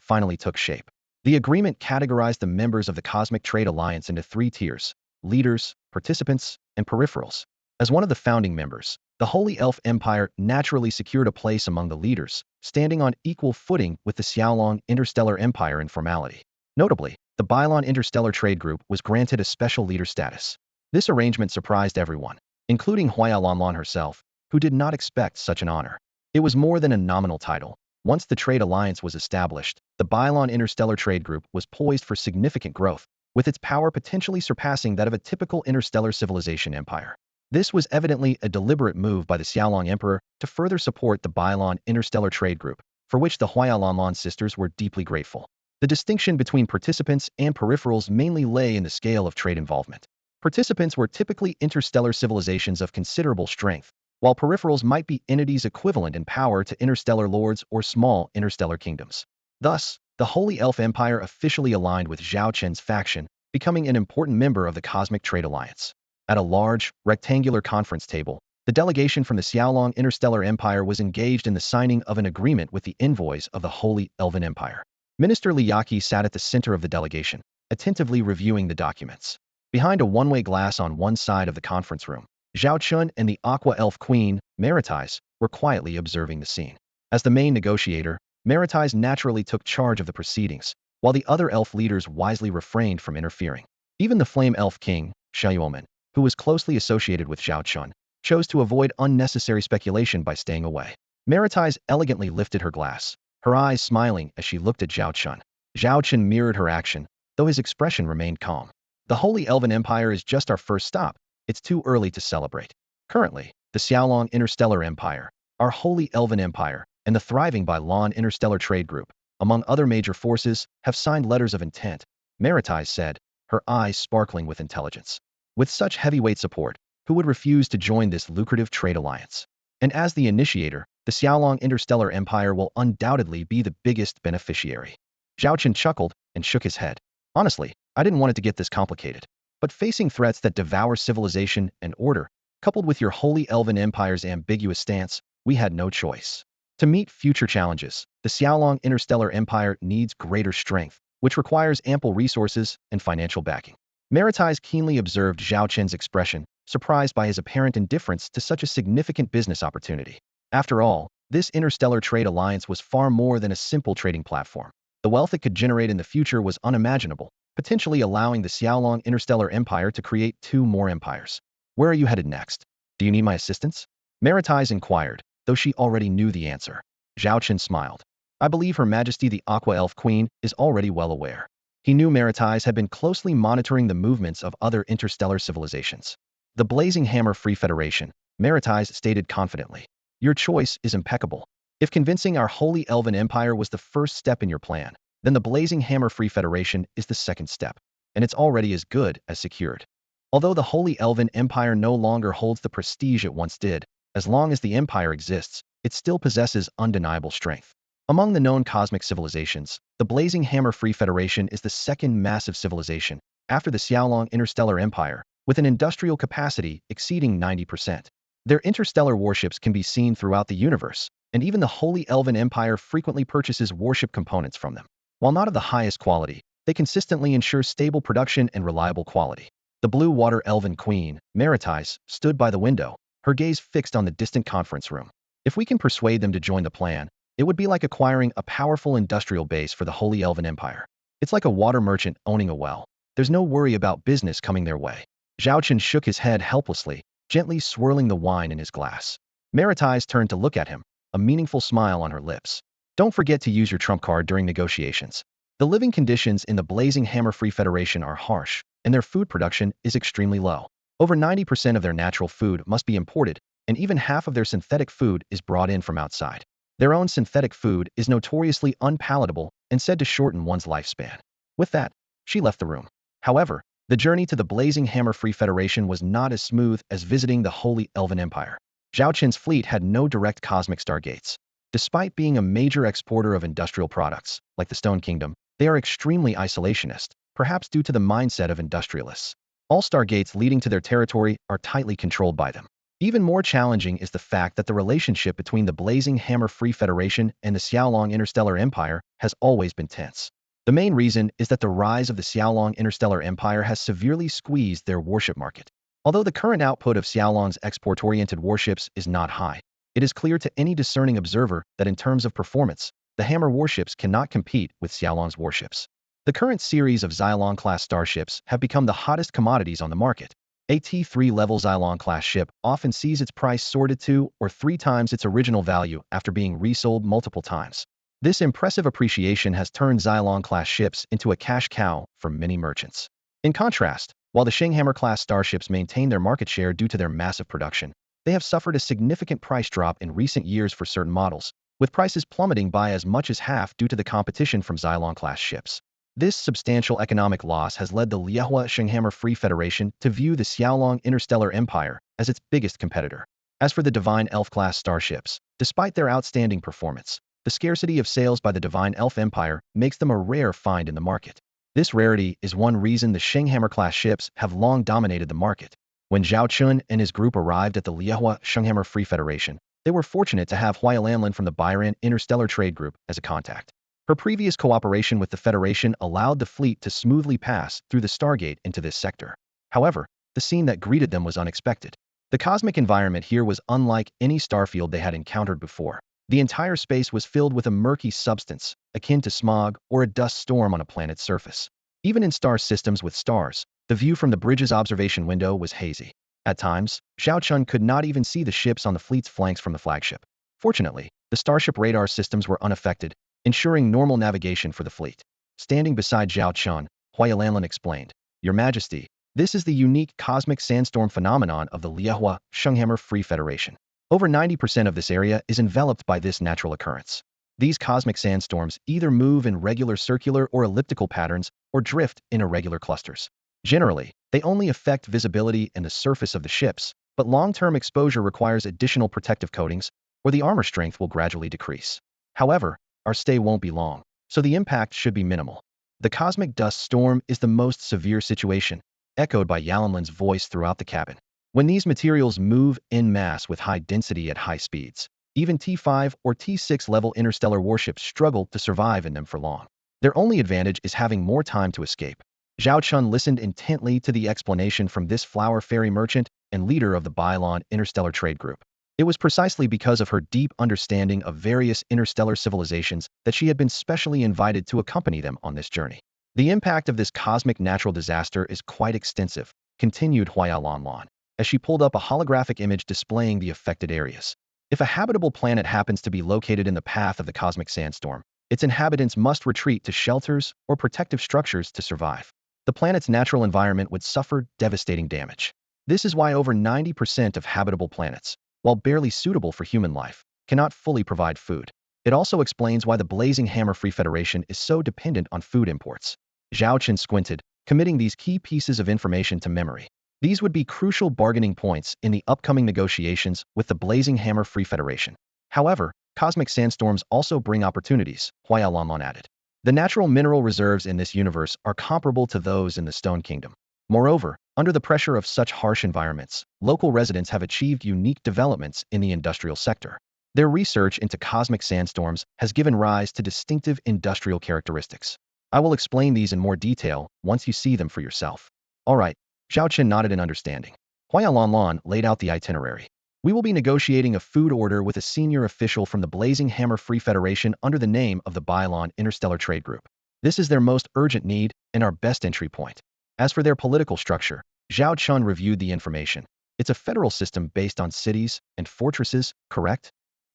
finally took shape. The agreement categorized the members of the Cosmic Trade Alliance into 3 tiers: leaders, participants, and peripherals. As one of the founding members, the Holy Elf Empire naturally secured a place among the leaders, standing on equal footing with the Xiaolong Interstellar Empire in formality. Notably, the Bylon Interstellar Trade Group was granted a special leader status. This arrangement surprised everyone, including Huaya Lanlan herself, who did not expect such an honor. It was more than a nominal title. Once the trade alliance was established, the Bylon Interstellar Trade Group was poised for significant growth, with its power potentially surpassing that of a typical interstellar civilization empire. This was evidently a deliberate move by the Xiaolong Emperor to further support the Bylon Interstellar Trade Group, for which the Huaya Lanlan sisters were deeply grateful. The distinction between participants and peripherals mainly lay in the scale of trade involvement. Participants were typically interstellar civilizations of considerable strength, while peripherals might be entities equivalent in power to interstellar lords or small interstellar kingdoms. Thus, the Holy Elf Empire officially aligned with Zhao Chen's faction, becoming an important member of the Cosmic Trade Alliance. At a large, rectangular conference table, the delegation from the Xiaolong Interstellar Empire was engaged in the signing of an agreement with the envoys of the Holy Elven Empire. Minister Li Yaqi sat at the center of the delegation, attentively reviewing the documents. Behind a one-way glass on one side of the conference room, Zhao Chen and the Aqua Elf Queen, Maritais, were quietly observing the scene. As the main negotiator, Maritais naturally took charge of the proceedings, while the other elf leaders wisely refrained from interfering. Even the Flame Elf King, Xiaomen, who was closely associated with Zhao Chen, chose to avoid unnecessary speculation by staying away. Maritais elegantly lifted her glass, her eyes smiling as she looked at Zhao Chen. Zhao Chen mirrored her action, though his expression remained calm. The Holy Elven Empire is just our first stop. It's too early to celebrate. Currently, the Xiaolong Interstellar Empire, our Holy Elven Empire, and the thriving Bylon Interstellar Trade Group, among other major forces, have signed letters of intent, Maritais said, her eyes sparkling with intelligence. With such heavyweight support, who would refuse to join this lucrative trade alliance? And as the initiator, the Xiaolong Interstellar Empire will undoubtedly be the biggest beneficiary. Zhao Chen chuckled and shook his head. Honestly, I didn't want it to get this complicated. But facing threats that devour civilization and order, coupled with your Holy Elven Empire's ambiguous stance, we had no choice. To meet future challenges, the Xiaolong Interstellar Empire needs greater strength, which requires ample resources and financial backing. Maritais keenly observed Zhao Chen's expression, surprised by his apparent indifference to such a significant business opportunity. After all, this interstellar trade alliance was far more than a simple trading platform. The wealth it could generate in the future was unimaginable, potentially allowing the Xiaolong Interstellar Empire to create 2 more empires. Where are you headed next? Do you need my assistance? Maritais inquired, though she already knew the answer. Zhao Chen smiled. I believe Her Majesty the Aqua Elf Queen is already well aware. He knew Maritais had been closely monitoring the movements of other interstellar civilizations. The Blazing Hammer Free Federation, Maritais stated confidently. Your choice is impeccable. If convincing our Holy Elven Empire was the first step in your plan, then the Blazing Hammer Free Federation is the second step, and it's already as good as secured. Although the Holy Elven Empire no longer holds the prestige it once did, as long as the empire exists, it still possesses undeniable strength. Among the known cosmic civilizations, the Blazing Hammer Free Federation is the second massive civilization, after the Xiaolong Interstellar Empire, with an industrial capacity exceeding 90%. Their interstellar warships can be seen throughout the universe, and even the Holy Elven Empire frequently purchases warship components from them. While not of the highest quality, they consistently ensure stable production and reliable quality. The blue water elven queen, Maritais, stood by the window, her gaze fixed on the distant conference room. If we can persuade them to join the plan, it would be like acquiring a powerful industrial base for the Holy Elven Empire. It's like a water merchant owning a well. There's no worry about business coming their way. Zhao Chen shook his head helplessly, gently swirling the wine in his glass. Maritais turned to look at him, a meaningful smile on her lips. Don't forget to use your trump card during negotiations. The living conditions in the Blazing Hammer Free Federation are harsh, and their food production is extremely low. Over 90% of their natural food must be imported, and even half of their synthetic food is brought in from outside. Their own synthetic food is notoriously unpalatable and said to shorten one's lifespan. With that, she left the room. However, the journey to the Blazing Hammer Free Federation was not as smooth as visiting the Holy Elven Empire. Zhao Chen's fleet had no direct cosmic stargates. Despite being a major exporter of industrial products, like the Stone Kingdom, they are extremely isolationist, perhaps due to the mindset of industrialists. All stargates leading to their territory are tightly controlled by them. Even more challenging is the fact that the relationship between the Blazing Hammer Free Federation and the Xiaolong Interstellar Empire has always been tense. The main reason is that the rise of the Xiaolong Interstellar Empire has severely squeezed their warship market. Although the current output of Xiaolong's export-oriented warships is not high, it is clear to any discerning observer that in terms of performance, the Hammer warships cannot compete with Xiaolong's warships. The current series of Xylong-class starships have become the hottest commodities on the market. A T3 level Xylong-class ship often sees its price soared to 2 or 3 times its original value after being resold multiple times. This impressive appreciation has turned Xylong-class ships into a cash cow for many merchants. In contrast, while the Shanghammer-class starships maintain their market share due to their massive production, they have suffered a significant price drop in recent years for certain models, with prices plummeting by as much as half due to the competition from Xylong-class ships. This substantial economic loss has led the Liehua Shanghammer Free Federation to view the Xiaolong Interstellar Empire as its biggest competitor. As for the Divine Elf-class starships, despite their outstanding performance, the scarcity of sales by the Divine Elf Empire makes them a rare find in the market. This rarity is one reason the Shanghammer-class ships have long dominated the market. When Zhao Chen and his group arrived at the Liehua Shanghammer Free Federation, they were fortunate to have Huai Lanlin from the Byran Interstellar Trade Group as a contact. Her previous cooperation with the Federation allowed the fleet to smoothly pass through the Stargate into this sector. However, the scene that greeted them was unexpected. The cosmic environment here was unlike any starfield they had encountered before. The entire space was filled with a murky substance, akin to smog or a dust storm on a planet's surface. Even in star systems with stars, the view from the bridge's observation window was hazy. At times, Zhao Chun could not even see the ships on the fleet's flanks from the flagship. Fortunately, the starship radar systems were unaffected, ensuring normal navigation for the fleet. Standing beside Zhao Chun, Huai Lanlin explained, "Your Majesty, this is the unique cosmic sandstorm phenomenon of the Liehua Shanghammer Free Federation. Over 90% of this area is enveloped by this natural occurrence. These cosmic sandstorms either move in regular circular or elliptical patterns or drift in irregular clusters. Generally, they only affect visibility and the surface of the ships, but long-term exposure requires additional protective coatings, or the armor strength will gradually decrease. However, our stay won't be long, so the impact should be minimal. The cosmic dust storm is the most severe situation," echoed by Yalanlin's voice throughout the cabin. "When these materials move en masse with high density at high speeds, even T5 or T6 level interstellar warships struggle to survive in them for long. Their only advantage is having more time to escape." Zhao Chun listened intently to the explanation from this flower fairy merchant and leader of the Bylon Interstellar Trade Group. It was precisely because of her deep understanding of various interstellar civilizations that she had been specially invited to accompany them on this journey. "The impact of this cosmic natural disaster is quite extensive," continued Huai Lanlan, as she pulled up a holographic image displaying the affected areas. "If a habitable planet happens to be located in the path of the cosmic sandstorm, its inhabitants must retreat to shelters or protective structures to survive. The planet's natural environment would suffer devastating damage. This is why over 90% of habitable planets, while barely suitable for human life, cannot fully provide food. It also explains why the Blazing Hammer Free Federation is so dependent on food imports." Zhao Chen squinted, committing these key pieces of information to memory. These would be crucial bargaining points in the upcoming negotiations with the Blazing Hammer Free Federation. However, Cosmic sandstorms also bring opportunities, Huayalanlan added. The natural mineral reserves in this universe are comparable to those in the Stone Kingdom. Moreover, under the pressure of such harsh environments, local residents have achieved unique developments in the industrial sector. Their research into cosmic sandstorms has given rise to distinctive industrial characteristics. I will explain these in more detail once you see them for yourself. All right, Zhao Chen nodded in understanding. Huayalanlan laid out the itinerary. We will be negotiating a food order with a senior official from the Blazing Hammer Free Federation under the name of the Bylon Interstellar Trade Group. This is their most urgent need and our best entry point. As for their political structure, Zhao Chen reviewed the information. It's a federal system based on cities and fortresses, correct?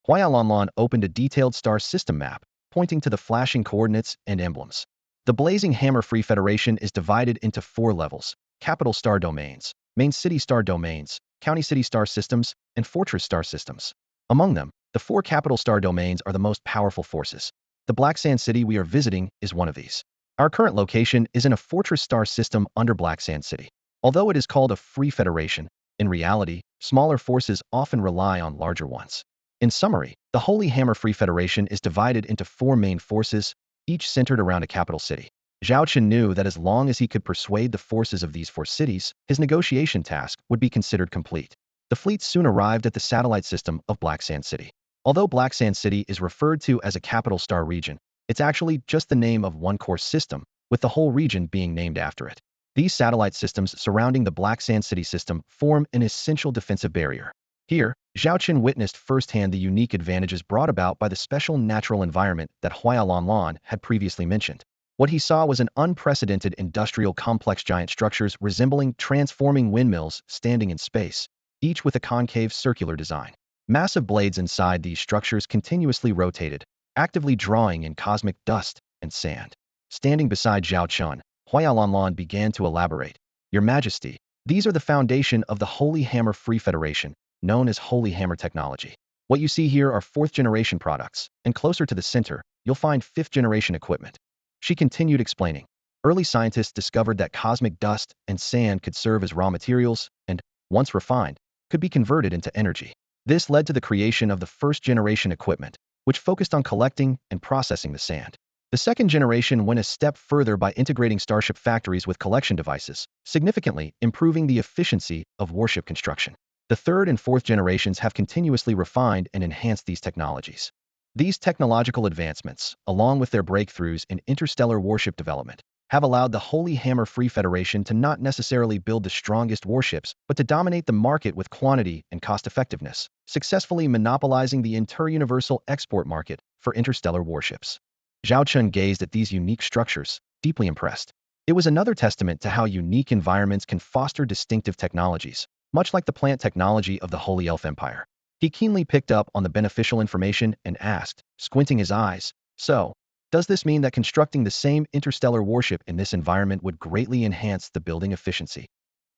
Huayalanlan opened a detailed star system map, pointing to the flashing coordinates and emblems. The Blazing Hammer Free Federation is divided into 4 levels: capital star domains, main city star domains, county city star systems, and fortress star systems. Among them, the 4 capital star domains are the most powerful forces. The Black Sand City we are visiting is one of these. Our current location is in a fortress star system under Black Sand City. Although it is called a free federation, in reality, smaller forces often rely on larger ones. In summary, the Holy Hammer Free Federation is divided into 4 main forces, each centered around a capital city. Zhao Chen knew that as long as he could persuade the forces of these 4 cities, his negotiation task would be considered complete. The fleet soon arrived at the satellite system of Black Sand City. Although Black Sand City is referred to as a capital star region, it's actually just the name of one core system, with the whole region being named after it. These satellite systems surrounding the Black Sand City system form an essential defensive barrier. Here, Zhao Chen witnessed firsthand the unique advantages brought about by the special natural environment that Huayalanlan had previously mentioned. What he saw was an unprecedented industrial complex, giant structures resembling transforming windmills standing in space, each with a concave circular design. Massive blades inside these structures continuously rotated, actively drawing in cosmic dust and sand. Standing beside Zhao Chen, Huayalanlan began to elaborate. Your Majesty, these are the foundation of the Holy Hammer Free Federation, known as Holy Hammer Technology. What you see here are 4th-generation products, and closer to the center, you'll find 5th-generation equipment. She continued explaining. Early scientists discovered that cosmic dust and sand could serve as raw materials and, once refined, could be converted into energy. This led to the creation of the 1st-generation equipment, which focused on collecting and processing the sand. The 2nd generation went a step further by integrating starship factories with collection devices, significantly improving the efficiency of warship construction. The 3rd and 4th generations have continuously refined and enhanced these technologies. These technological advancements, along with their breakthroughs in interstellar warship development, have allowed the Holy Hammer Free Federation to not necessarily build the strongest warships, but to dominate the market with quantity and cost-effectiveness, successfully monopolizing the inter-universal export market for interstellar warships. Zhao Chen gazed at these unique structures, deeply impressed. It was another testament to how unique environments can foster distinctive technologies, much like the plant technology of the Holy Elf Empire. He keenly picked up on the beneficial information and asked, squinting his eyes, so, does this mean that constructing the same interstellar warship in this environment would greatly enhance the building efficiency?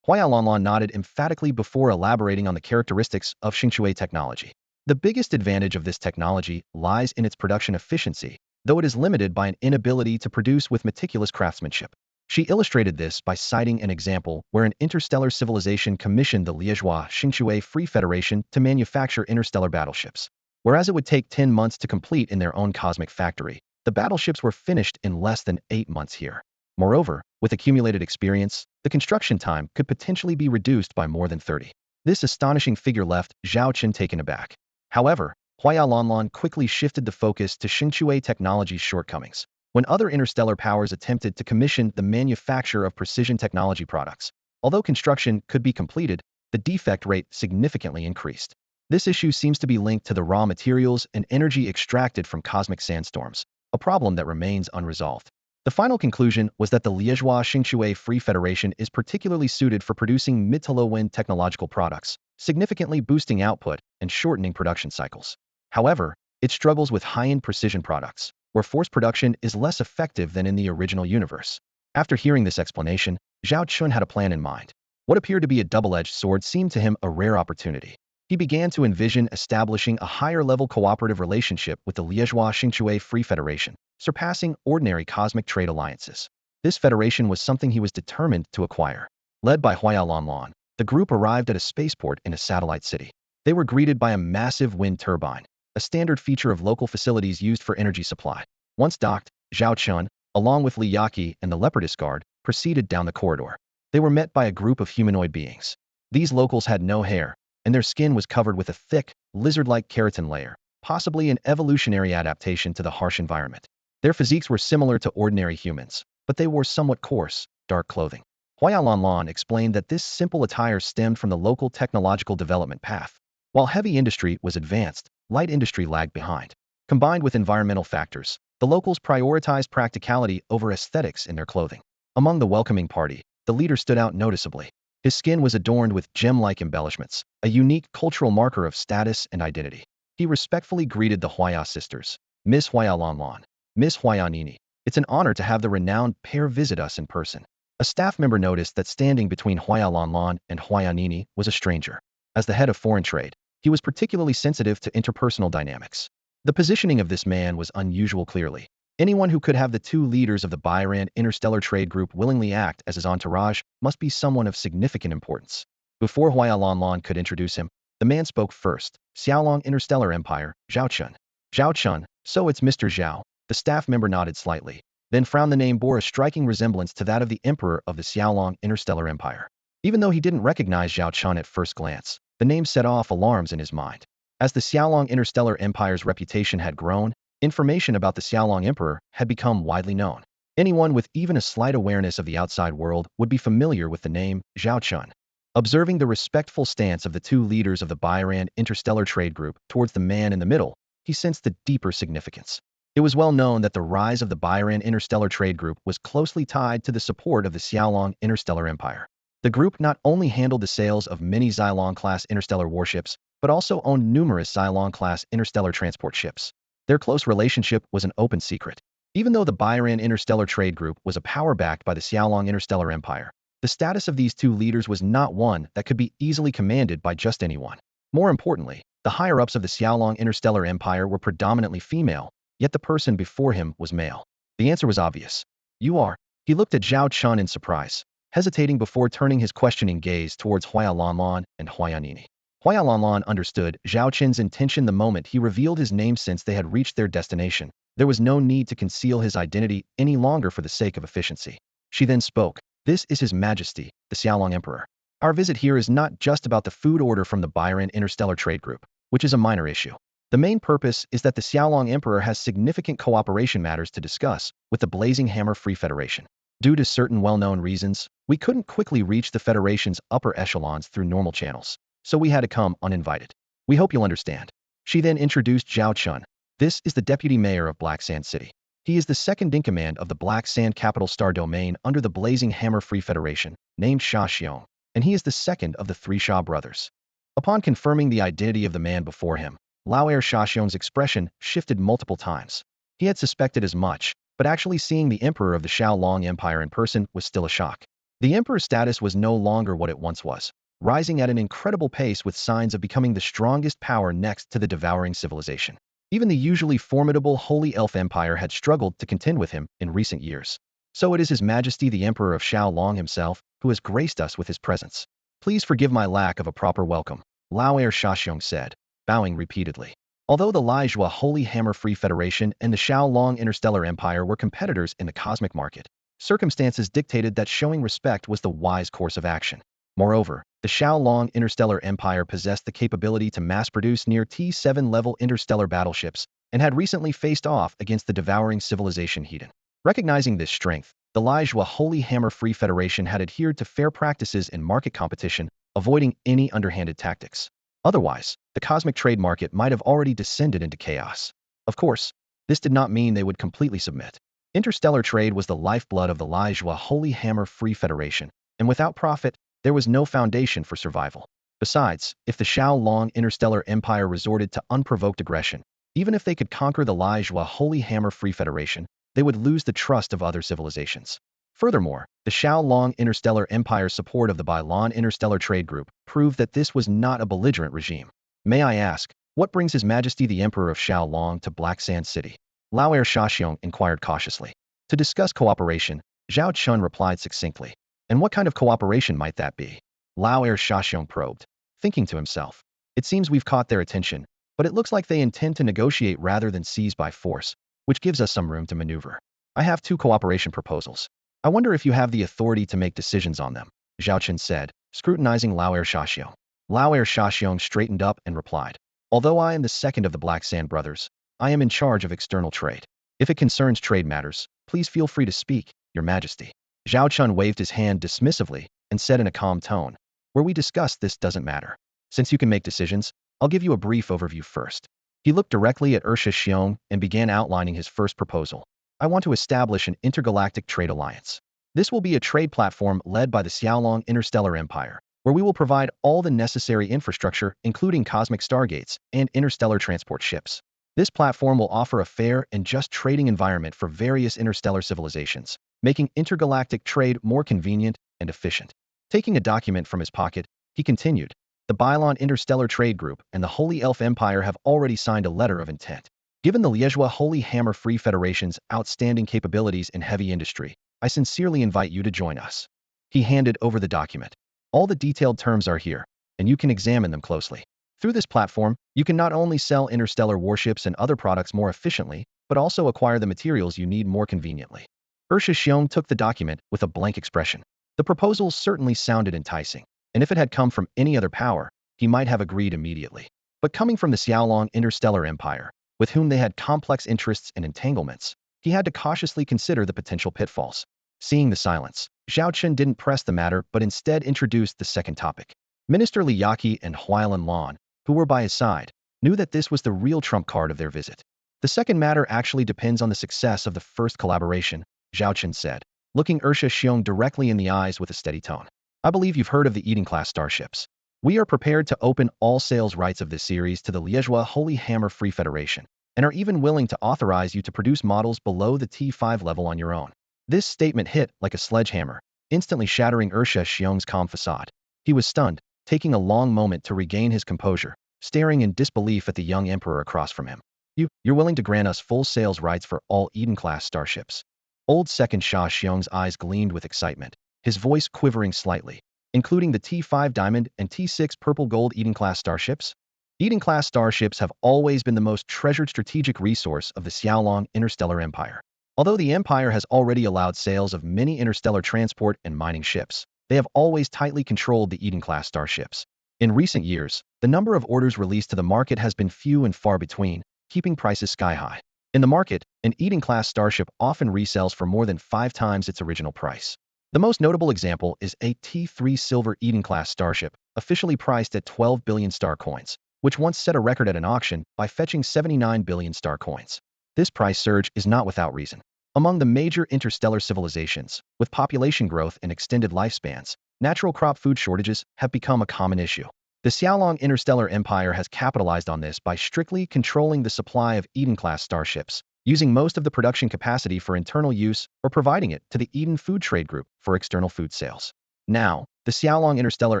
Huayalanlan nodded emphatically before elaborating on the characteristics of Xingque technology. The biggest advantage of this technology lies in its production efficiency, though it is limited by an inability to produce with meticulous craftsmanship. She illustrated this by citing an example where an interstellar civilization commissioned the Liégeois Xingque Free Federation to manufacture interstellar battleships. Whereas it would take 10 months to complete in their own cosmic factory, the battleships were finished in less than 8 months here. Moreover, with accumulated experience, the construction time could potentially be reduced by more than 30. This astonishing figure left Zhao Chen taken aback. However, Huayalanlan quickly shifted the focus to Xingque technology's shortcomings. When other interstellar powers attempted to commission the manufacture of precision technology products, although construction could be completed, the defect rate significantly increased. This issue seems to be linked to the raw materials and energy extracted from cosmic sandstorms, a problem that remains unresolved. The final conclusion was that the Liégeois Xingque Free Federation is particularly suited for producing mid to low-end technological products, significantly boosting output and shortening production cycles. However, it struggles with high-end precision products, where forced production is less effective than in the original universe. After hearing this explanation, Zhao Chen had a plan in mind. What appeared to be a double-edged sword seemed to him a rare opportunity. He began to envision establishing a higher-level cooperative relationship with the Liégeois Xingque Free Federation, surpassing ordinary cosmic trade alliances. This federation was something he was determined to acquire. Led by Huayalanlan, the group arrived at a spaceport in a satellite city. They were greeted by a massive wind turbine. a standard feature of local facilities used for energy supply. Once docked, Zhao Chen, along with Li Yaqi and the Leopardess Guard, proceeded down the corridor. They were met by a group of humanoid beings. These locals had no hair, and their skin was covered with a thick, lizard-like keratin layer, possibly an evolutionary adaptation to the harsh environment. Their physiques were similar to ordinary humans, but they wore somewhat coarse, dark clothing. Huayalanlan explained that this simple attire stemmed from the local technological development path. While heavy industry was advanced, light industry lagged behind. Combined with environmental factors, the locals prioritized practicality over aesthetics in their clothing. Among the welcoming party, the leader stood out noticeably. His skin was adorned with gem-like embellishments, a unique cultural marker of status and identity. He respectfully greeted the Huaya sisters. Miss Huayalanlan, Miss Huayanini, it's an honor to have the renowned pair visit us in person. A staff member noticed that standing between Huayalanlan and Huayanini was a stranger. As the head of foreign trade, he was particularly sensitive to interpersonal dynamics. The positioning of this man was unusual clearly. Anyone who could have the two leaders of the Bayran Interstellar Trade Group willingly act as his entourage must be someone of significant importance. Before Huayalanlan could introduce him, the man spoke first. Xiaolong Interstellar Empire, Zhao Chen. Zhao Chen, so it's Mr. Zhao. The staff member nodded slightly, then frowned. The name bore a striking resemblance to that of the emperor of the Xiaolong Interstellar Empire. Even though he didn't recognize Zhao Chen at first glance, the name set off alarms in his mind. As the Xiaolong Interstellar Empire's reputation had grown, information about the Xiaolong Emperor had become widely known. Anyone with even a slight awareness of the outside world would be familiar with the name Zhao Chen. Observing the respectful stance of the two leaders of the Bayran Interstellar Trade Group towards the man in the middle, he sensed the deeper significance. It was well known that the rise of the Bayran Interstellar Trade Group was closely tied to the support of the Xiaolong Interstellar Empire. The group not only handled the sales of many Xylong-class interstellar warships, but also owned numerous Xylong-class interstellar transport ships. Their close relationship was an open secret. Even though the Bayran Interstellar Trade Group was a power backed by the Xiaolong Interstellar Empire, the status of these two leaders was not one that could be easily commanded by just anyone. More importantly, the higher-ups of the Xiaolong Interstellar Empire were predominantly female, yet the person before him was male. The answer was obvious. You are. He looked at Zhao Chen in surprise, hesitating before turning his questioning gaze towards Huayalanlan and Huayanini. Huayalanlan understood Zhao Chen's intention the moment he revealed his name. Since they had reached their destination, there was no need to conceal his identity any longer for the sake of efficiency. She then spoke. This is His Majesty, the Xiaolong Emperor. Our visit here is not just about the food order from the Bayran Interstellar Trade Group, which is a minor issue. The main purpose is that the Xiaolong Emperor has significant cooperation matters to discuss with the Blazing Hammer Free Federation. Due to certain well-known reasons, we couldn't quickly reach the Federation's upper echelons through normal channels, so we had to come uninvited. We hope you'll understand. She then introduced Zhao Chen. This is the Deputy Mayor of Black Sand City. He is the second-in-command of the Black Sand Capital Star Domain under the Blazing Hammer Free Federation, named Sha Xiong, and he is the second of the three Sha brothers. Upon confirming the identity of the man before him, Lauer Sha Xiong's expression shifted multiple times. He had suspected as much, but actually seeing the Emperor of the Xiaolong Empire in person was still a shock. The Emperor's status was no longer what it once was, rising at an incredible pace with signs of becoming the strongest power next to the devouring civilization. Even the usually formidable Holy Elf Empire had struggled to contend with him in recent years. So it is His Majesty the Emperor of Xiaolong himself who has graced us with his presence. Please forgive my lack of a proper welcome, Lauer Sha Xiong said, bowing repeatedly. Although the Laijua Holy Hammer Free Federation and the Xiaolong Interstellar Empire were competitors in the cosmic market, circumstances dictated that showing respect was the wise course of action. Moreover, the Xiaolong Interstellar Empire possessed the capability to mass-produce near T7-level interstellar battleships and had recently faced off against the devouring civilization Hedon. Recognizing this strength, the Laijua Holy Hammer Free Federation had adhered to fair practices in market competition, avoiding any underhanded tactics. Otherwise, the cosmic trade market might have already descended into chaos. Of course, this did not mean they would completely submit. Interstellar trade was the lifeblood of the Laijua Holy Hammer Free Federation, and without profit, there was no foundation for survival. Besides, if the Xiaolong Interstellar Empire resorted to unprovoked aggression, even if they could conquer the Laijua Holy Hammer Free Federation, they would lose the trust of other civilizations. Furthermore, the Xiaolong Interstellar Empire's support of the Bailan Interstellar Trade Group proved that this was not a belligerent regime. May I ask, what brings His Majesty the Emperor of Xiaolong to Black Sand City? Lauer Sha Xiong inquired cautiously. To discuss cooperation, Zhao Chen replied succinctly. And what kind of cooperation might that be? Lauer Sha Xiong probed, thinking to himself. It seems we've caught their attention, but it looks like they intend to negotiate rather than seize by force, which gives us some room to maneuver. I have 2 cooperation proposals. I wonder if you have the authority to make decisions on them, Zhao Chen said, scrutinizing Lao Shaxiong. Lao Shaxiong straightened up and replied, although I am the second of the Black Sand brothers, I am in charge of external trade. If it concerns trade matters, please feel free to speak, Your Majesty. Zhao Chen waved his hand dismissively and said in a calm tone, where we discussed this doesn't matter. Since you can make decisions, I'll give you a brief overview first. He looked directly at Xiong and began outlining his first proposal. I want to establish an intergalactic trade alliance. This will be a trade platform led by the Xiaolong Interstellar Empire, where we will provide all the necessary infrastructure, including cosmic stargates and interstellar transport ships. This platform will offer a fair and just trading environment for various interstellar civilizations, making intergalactic trade more convenient and efficient. Taking a document from his pocket, he continued, the Bylon Interstellar Trade Group and the Holy Elf Empire have already signed a letter of intent. Given the Liezhua Holy Hammer Free Federation's outstanding capabilities in heavy industry, I sincerely invite you to join us. He handed over the document. All the detailed terms are here, and you can examine them closely. Through this platform, you can not only sell interstellar warships and other products more efficiently, but also acquire the materials you need more conveniently. Xiong took the document with a blank expression. The proposal certainly sounded enticing, and if it had come from any other power, he might have agreed immediately. But coming from the Xiaolong Interstellar Empire, with whom they had complex interests and entanglements, he had to cautiously consider the potential pitfalls. Seeing the silence, Zhao Chen didn't press the matter but instead introduced the second topic. Minister Li Yaqi and Huailan Lan, who were by his side, knew that this was the real trump card of their visit. The second matter actually depends on the success of the first collaboration, Zhao Chen said, looking Xiong directly in the eyes with a steady tone. I believe you've heard of the Eden-class starships. We are prepared to open all sales rights of this series to the Liezhua Holy Hammer Free Federation, and are even willing to authorize you to produce models below the T5 level on your own. This statement hit like a sledgehammer, instantly shattering Xiong's calm facade. He was stunned, taking a long moment to regain his composure, staring in disbelief at the young emperor across from him. You're willing to grant us full sales rights for all Eden-class starships? Old Second Xiong's eyes gleamed with excitement, his voice quivering slightly, including the T5 Diamond and T6 Purple Gold Eden-class starships? Eden-class starships have always been the most treasured strategic resource of the Xiaolong Interstellar Empire. Although the Empire has already allowed sales of many interstellar transport and mining ships, they have always tightly controlled the Eden-class starships. In recent years, the number of orders released to the market has been few and far between, keeping prices sky-high. In the market, an Eden-class starship often resells for more than 5 times its original price. The most notable example is a T3 Silver Eden-class starship, officially priced at 12 billion star coins, which once set a record at an auction by fetching 79 billion star coins. This price surge is not without reason. Among the major interstellar civilizations, with population growth and extended lifespans, natural crop food shortages have become a common issue. The Xiaolong Interstellar Empire has capitalized on this by strictly controlling the supply of Eden-class starships, using most of the production capacity for internal use or providing it to the Eden Food Trade Group for external food sales. Now, the Xiaolong Interstellar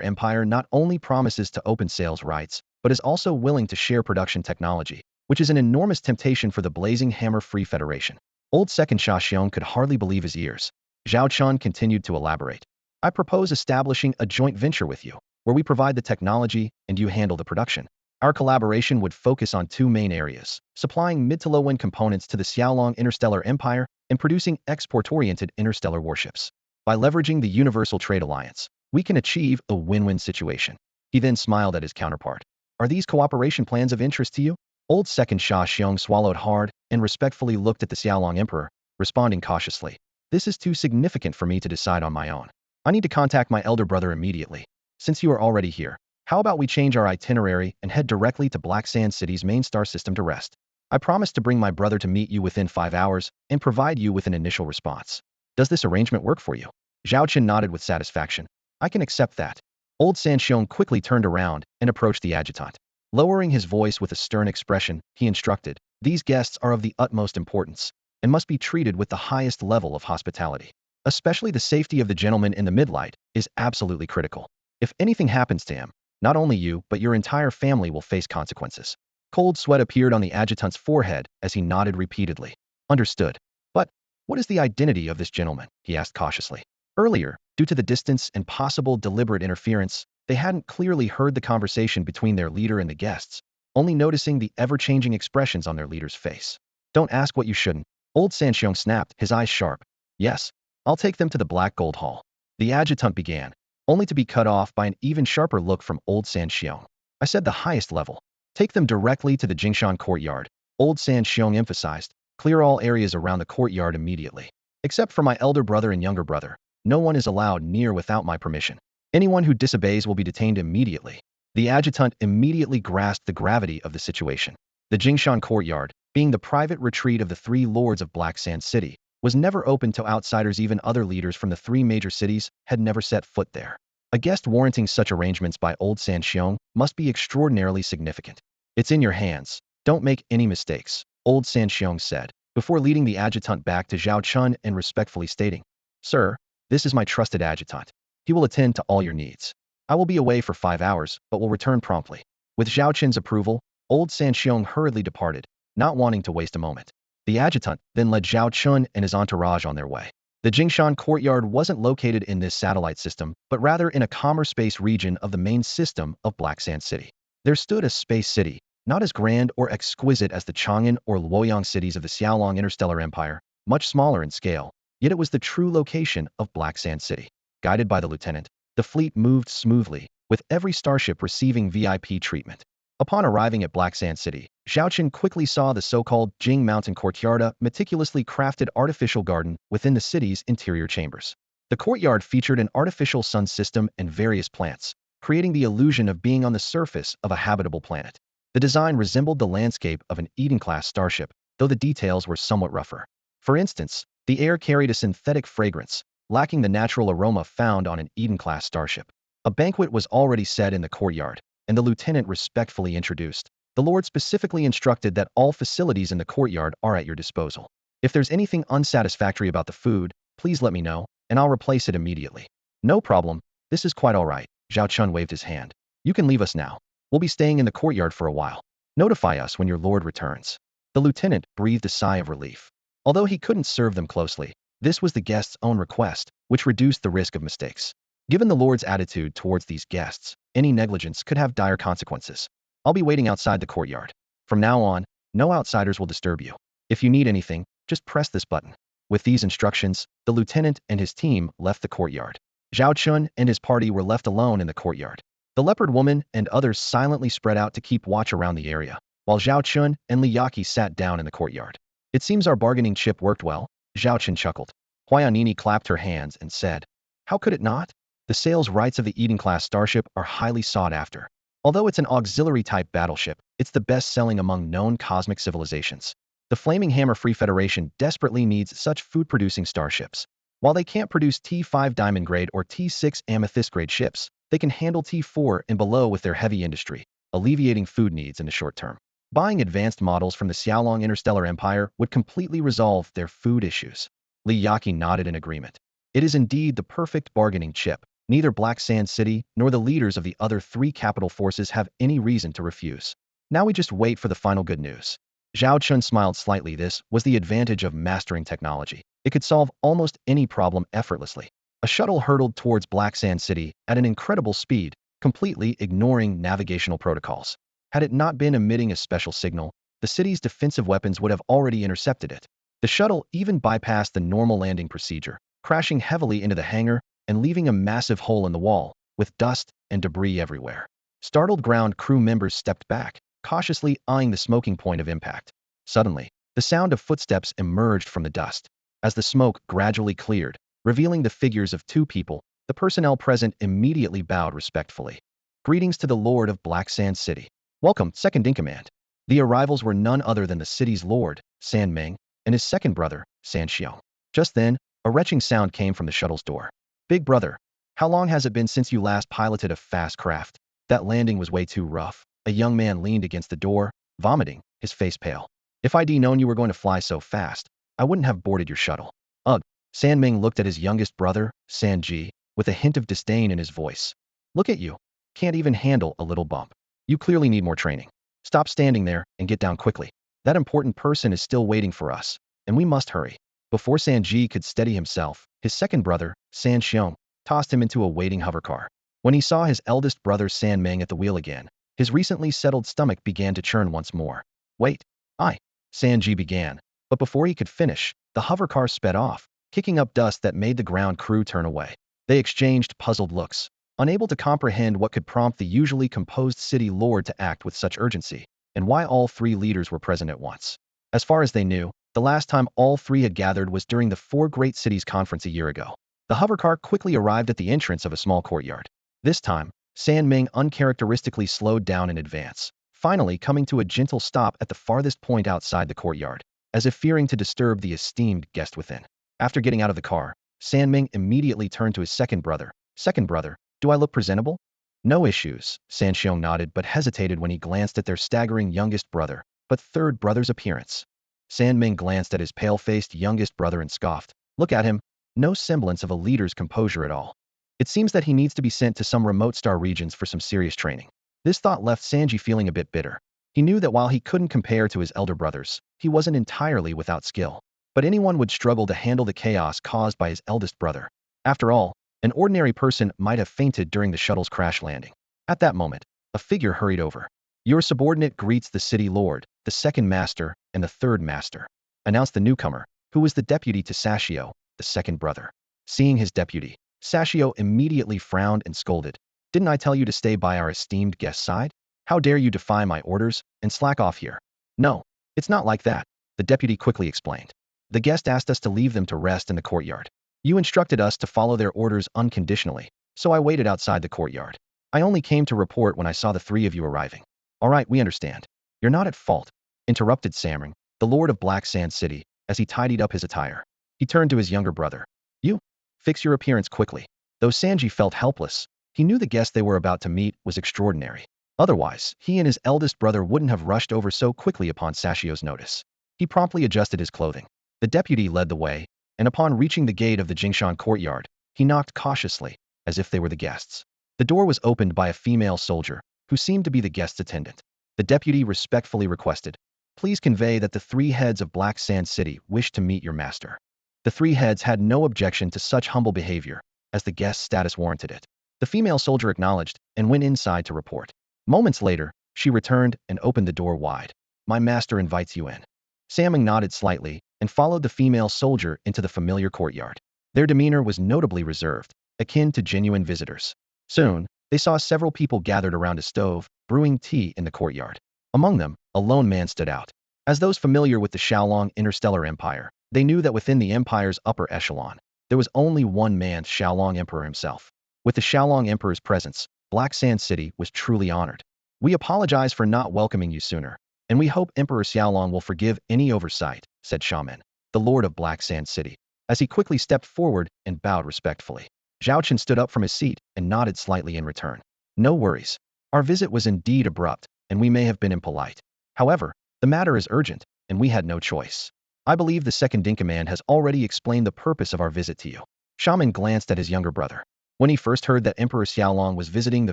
Empire not only promises to open sales rights, but is also willing to share production technology, which is an enormous temptation for the Blazing Hammer Free Federation. Old Second Xiong could hardly believe his ears. Zhao Chen continued to elaborate. I propose establishing a joint venture with you, where we provide the technology and you handle the production. Our collaboration would focus on 2 main areas, supplying mid to low-end components to the Xiaolong Interstellar Empire and producing export-oriented interstellar warships. By leveraging the Universal Trade Alliance, we can achieve a win-win situation. He then smiled at his counterpart. Are these cooperation plans of interest to you? Old Second Xiong swallowed hard and respectfully looked at the Xiaolong Emperor, responding cautiously. This is too significant for me to decide on my own. I need to contact my elder brother immediately. Since you are already here, how about we change our itinerary and head directly to Black Sand City's main star system to rest? I promise to bring my brother to meet you within 5 hours and provide you with an initial response. Does this arrangement work for you? Zhao Chen nodded with satisfaction. I can accept that. Old Sanxiong quickly turned around and approached the adjutant. Lowering his voice with a stern expression, he instructed, these guests are of the utmost importance and must be treated with the highest level of hospitality. Especially the safety of the gentleman in the midlight is absolutely critical. If anything happens to him, not only you, but your entire family will face consequences. Cold sweat appeared on the adjutant's forehead as he nodded repeatedly. Understood. But what is the identity of this gentleman? He asked cautiously. Earlier, due to the distance and possible deliberate interference, they hadn't clearly heard the conversation between their leader and the guests, only noticing the ever-changing expressions on their leader's face. Don't ask what you shouldn't. Old Sanxiong snapped, his eyes sharp. Yes, I'll take them to the Black Gold Hall. The adjutant began, only to be cut off by an even sharper look from Old Sanxiong. I said the highest level. Take them directly to the Jingshan courtyard. Old Sanxiong emphasized. Clear all areas around the courtyard immediately. Except for my elder brother and younger brother. No one is allowed near without my permission. Anyone who disobeys will be detained immediately. The adjutant immediately grasped the gravity of the situation. The Jingshan courtyard, being the private retreat of the three lords of Black Sand City, was never open to outsiders. Even other leaders from the three major cities had never set foot there. A guest warranting such arrangements by Old Sanxiong must be extraordinarily significant. It's in your hands. Don't make any mistakes, Old Sanxiong said, before leading the adjutant back to Zhao Chen and respectfully stating, Sir, this is my trusted adjutant. He will attend to all your needs. I will be away for 5 hours, but will return promptly. With Zhao Chen's approval, Old Sanxiong hurriedly departed, not wanting to waste a moment. The adjutant then led Zhao Chen and his entourage on their way. The Jingshan courtyard wasn't located in this satellite system, but rather in a commerce space region of the main system of Black Sand City. There stood a space city, not as grand or exquisite as the Chang'an or Luoyang cities of the Xiaolong Interstellar Empire, much smaller in scale, yet it was the true location of Black Sand City. Guided by the lieutenant, the fleet moved smoothly, with every starship receiving VIP treatment. Upon arriving at Black Sand City, Zhao Chen quickly saw the so-called Jing Mountain Courtyard, a meticulously crafted artificial garden within the city's interior chambers. The courtyard featured an artificial sun system and various plants, creating the illusion of being on the surface of a habitable planet. The design resembled the landscape of an Eden-class starship, though the details were somewhat rougher. For instance, the air carried a synthetic fragrance, lacking the natural aroma found on an Eden-class starship. A banquet was already set in the courtyard, and the lieutenant respectfully introduced. The Lord specifically instructed that all facilities in the courtyard are at your disposal. If there's anything unsatisfactory about the food, please let me know, and I'll replace it immediately. No problem, this is quite all right, Zhao Chen waved his hand. You can leave us now. We'll be staying in the courtyard for a while. Notify us when your lord returns. The lieutenant breathed a sigh of relief. Although he couldn't serve them closely, this was the guest's own request, which reduced the risk of mistakes. Given the lord's attitude towards these guests, any negligence could have dire consequences. I'll be waiting outside the courtyard. From now on, no outsiders will disturb you. If you need anything, just press this button. With these instructions, the lieutenant and his team left the courtyard. Zhao Chen and his party were left alone in the courtyard. The leopard woman and others silently spread out to keep watch around the area, while Zhao Chen and Li Yaqi sat down in the courtyard. It seems our bargaining chip worked well, Zhao Chen chuckled. Huayanini clapped her hands and said, How could it not? The sales rights of the Eden-class starship are highly sought after. Although it's an auxiliary-type battleship, it's the best-selling among known cosmic civilizations. The Flaming Hammer Free Federation desperately needs such food-producing starships. While they can't produce T5 Diamond Grade or T6 Amethyst Grade ships, they can handle T4 and below with their heavy industry, alleviating food needs in the short term. Buying advanced models from the Xiaolong Interstellar Empire would completely resolve their food issues. Li Yaqi nodded in agreement. It is indeed the perfect bargaining chip. Neither Black Sand City nor the leaders of the other three capital forces have any reason to refuse. Now we just wait for the final good news. Zhao Chen smiled slightly. This was the advantage of mastering technology. It could solve almost any problem effortlessly. A shuttle hurtled towards Black Sand City at an incredible speed, completely ignoring navigational protocols. Had it not been emitting a special signal, the city's defensive weapons would have already intercepted it. The shuttle even bypassed the normal landing procedure, crashing heavily into the hangar and leaving a massive hole in the wall, with dust and debris everywhere. Startled ground crew members stepped back, cautiously eyeing the smoking point of impact. Suddenly, the sound of footsteps emerged from the dust. As the smoke gradually cleared, revealing the figures of two people, the personnel present immediately bowed respectfully. Greetings to the Lord of Black Sand City. Welcome, second in command. The arrivals were none other than the city's lord, San Meng, and his second brother, San Xiao. Just then, a retching sound came from the shuttle's door. Big brother, how long has it been since you last piloted a fast craft? That landing was way too rough. A young man leaned against the door, vomiting, his face pale. If I'd known you were going to fly so fast, I wouldn't have boarded your shuttle. Ugh. San Ming looked at his youngest brother, San Ji, with a hint of disdain in his voice. Look at you. Can't even handle a little bump. You clearly need more training. Stop standing there and get down quickly. That important person is still waiting for us, and we must hurry. Before San Ji could steady himself, his second brother, San Xiong, tossed him into a waiting hovercar. When he saw his eldest brother San Meng at the wheel again, His recently settled stomach began to churn once more. Wait, Sanji began, but before he could finish, the hovercar sped off, kicking up dust that made the ground crew turn away. They exchanged puzzled looks, unable to comprehend what could prompt the usually composed city lord to act with such urgency, and why all three leaders were present at once. As far as they knew, the last time all three had gathered was during the Four Great Cities conference a year ago. The hovercar quickly arrived at the entrance of a small courtyard. This time, San Ming uncharacteristically slowed down in advance, finally coming to a gentle stop at the farthest point outside the courtyard, as if fearing to disturb the esteemed guest within. After getting out of the car, San Ming immediately turned to his second brother. Second brother, do I look presentable? No issues, San Xiong nodded but hesitated when he glanced at their staggering youngest brother, but third brother's appearance. San Ming glanced at his pale-faced youngest brother and scoffed. Look at him, no semblance of a leader's composure at all. It seems that he needs to be sent to some remote star regions for some serious training. This thought left Sanji feeling a bit bitter. He knew that while he couldn't compare to his elder brothers, he wasn't entirely without skill. But anyone would struggle to handle the chaos caused by his eldest brother. After all, an ordinary person might have fainted during the shuttle's crash landing. At that moment, a figure hurried over. Your subordinate greets the city lord, the second master, and the third master, announced the newcomer, who was the deputy to Sashio, the second brother. Seeing his deputy, Sashio immediately frowned and scolded. Didn't I tell you to stay by our esteemed guest's side? How dare you defy my orders and slack off here? No, it's not like that, the deputy quickly explained. The guest asked us to leave them to rest in the courtyard. You instructed us to follow their orders unconditionally, so I waited outside the courtyard. I only came to report when I saw the three of you arriving. All right, we understand. You're not at fault, interrupted Samring, the lord of Black Sand City, as he tidied up his attire. He turned to his younger brother. You, fix your appearance quickly. Though Sanji felt helpless, he knew the guest they were about to meet was extraordinary. Otherwise, he and his eldest brother wouldn't have rushed over so quickly upon Sashio's notice. He promptly adjusted his clothing. The deputy led the way, and upon reaching the gate of the Jingshan courtyard, he knocked cautiously, as if they were the guests. The door was opened by a female soldier, who seemed to be the guest's attendant. The deputy respectfully requested, please convey that the three heads of Black Sand City wish to meet your master. The three heads had no objection to such humble behavior, as the guest's status warranted it. The female soldier acknowledged and went inside to report. Moments later, she returned and opened the door wide. My master invites you in. Saming nodded slightly and followed the female soldier into the familiar courtyard. Their demeanor was notably reserved, akin to genuine visitors. Soon, they saw several people gathered around a stove, brewing tea in the courtyard. Among them, a lone man stood out. As those familiar with the Xiaolong Interstellar Empire, they knew that within the empire's upper echelon, there was only one man, Xiaolong Emperor himself. With the Xiaolong Emperor's presence, Black Sand City was truly honored. We apologize for not welcoming you sooner, and we hope Emperor Xiaolong will forgive any oversight, said Shaman, the lord of Black Sand City, as he quickly stepped forward and bowed respectfully. Zhao Chen stood up from his seat and nodded slightly in return. No worries. Our visit was indeed abrupt, and we may have been impolite. However, the matter is urgent, and we had no choice. I believe the second-in-command has already explained the purpose of our visit to you. Shaman glanced at his younger brother. When he first heard that Emperor Xiaolong was visiting the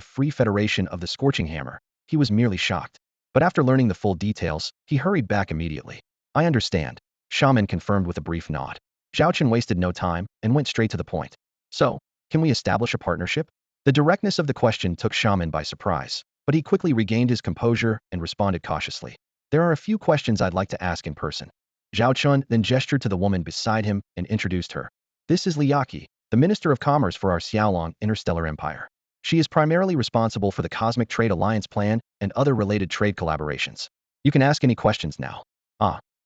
Free Federation of the Scorching Hammer, he was merely shocked. But after learning the full details, he hurried back immediately. I understand, Shaman confirmed with a brief nod. Zhao Chen wasted no time and went straight to the point. So, can we establish a partnership? The directness of the question took Shaman by surprise, but he quickly regained his composure and responded cautiously. There are a few questions I'd like to ask in person. Zhao Chen then gestured to the woman beside him and introduced her. This is Liyaki, the Minister of Commerce for our Xiaolong Interstellar Empire. She is primarily responsible for the Cosmic Trade Alliance Plan and other related trade collaborations. You can ask any questions now.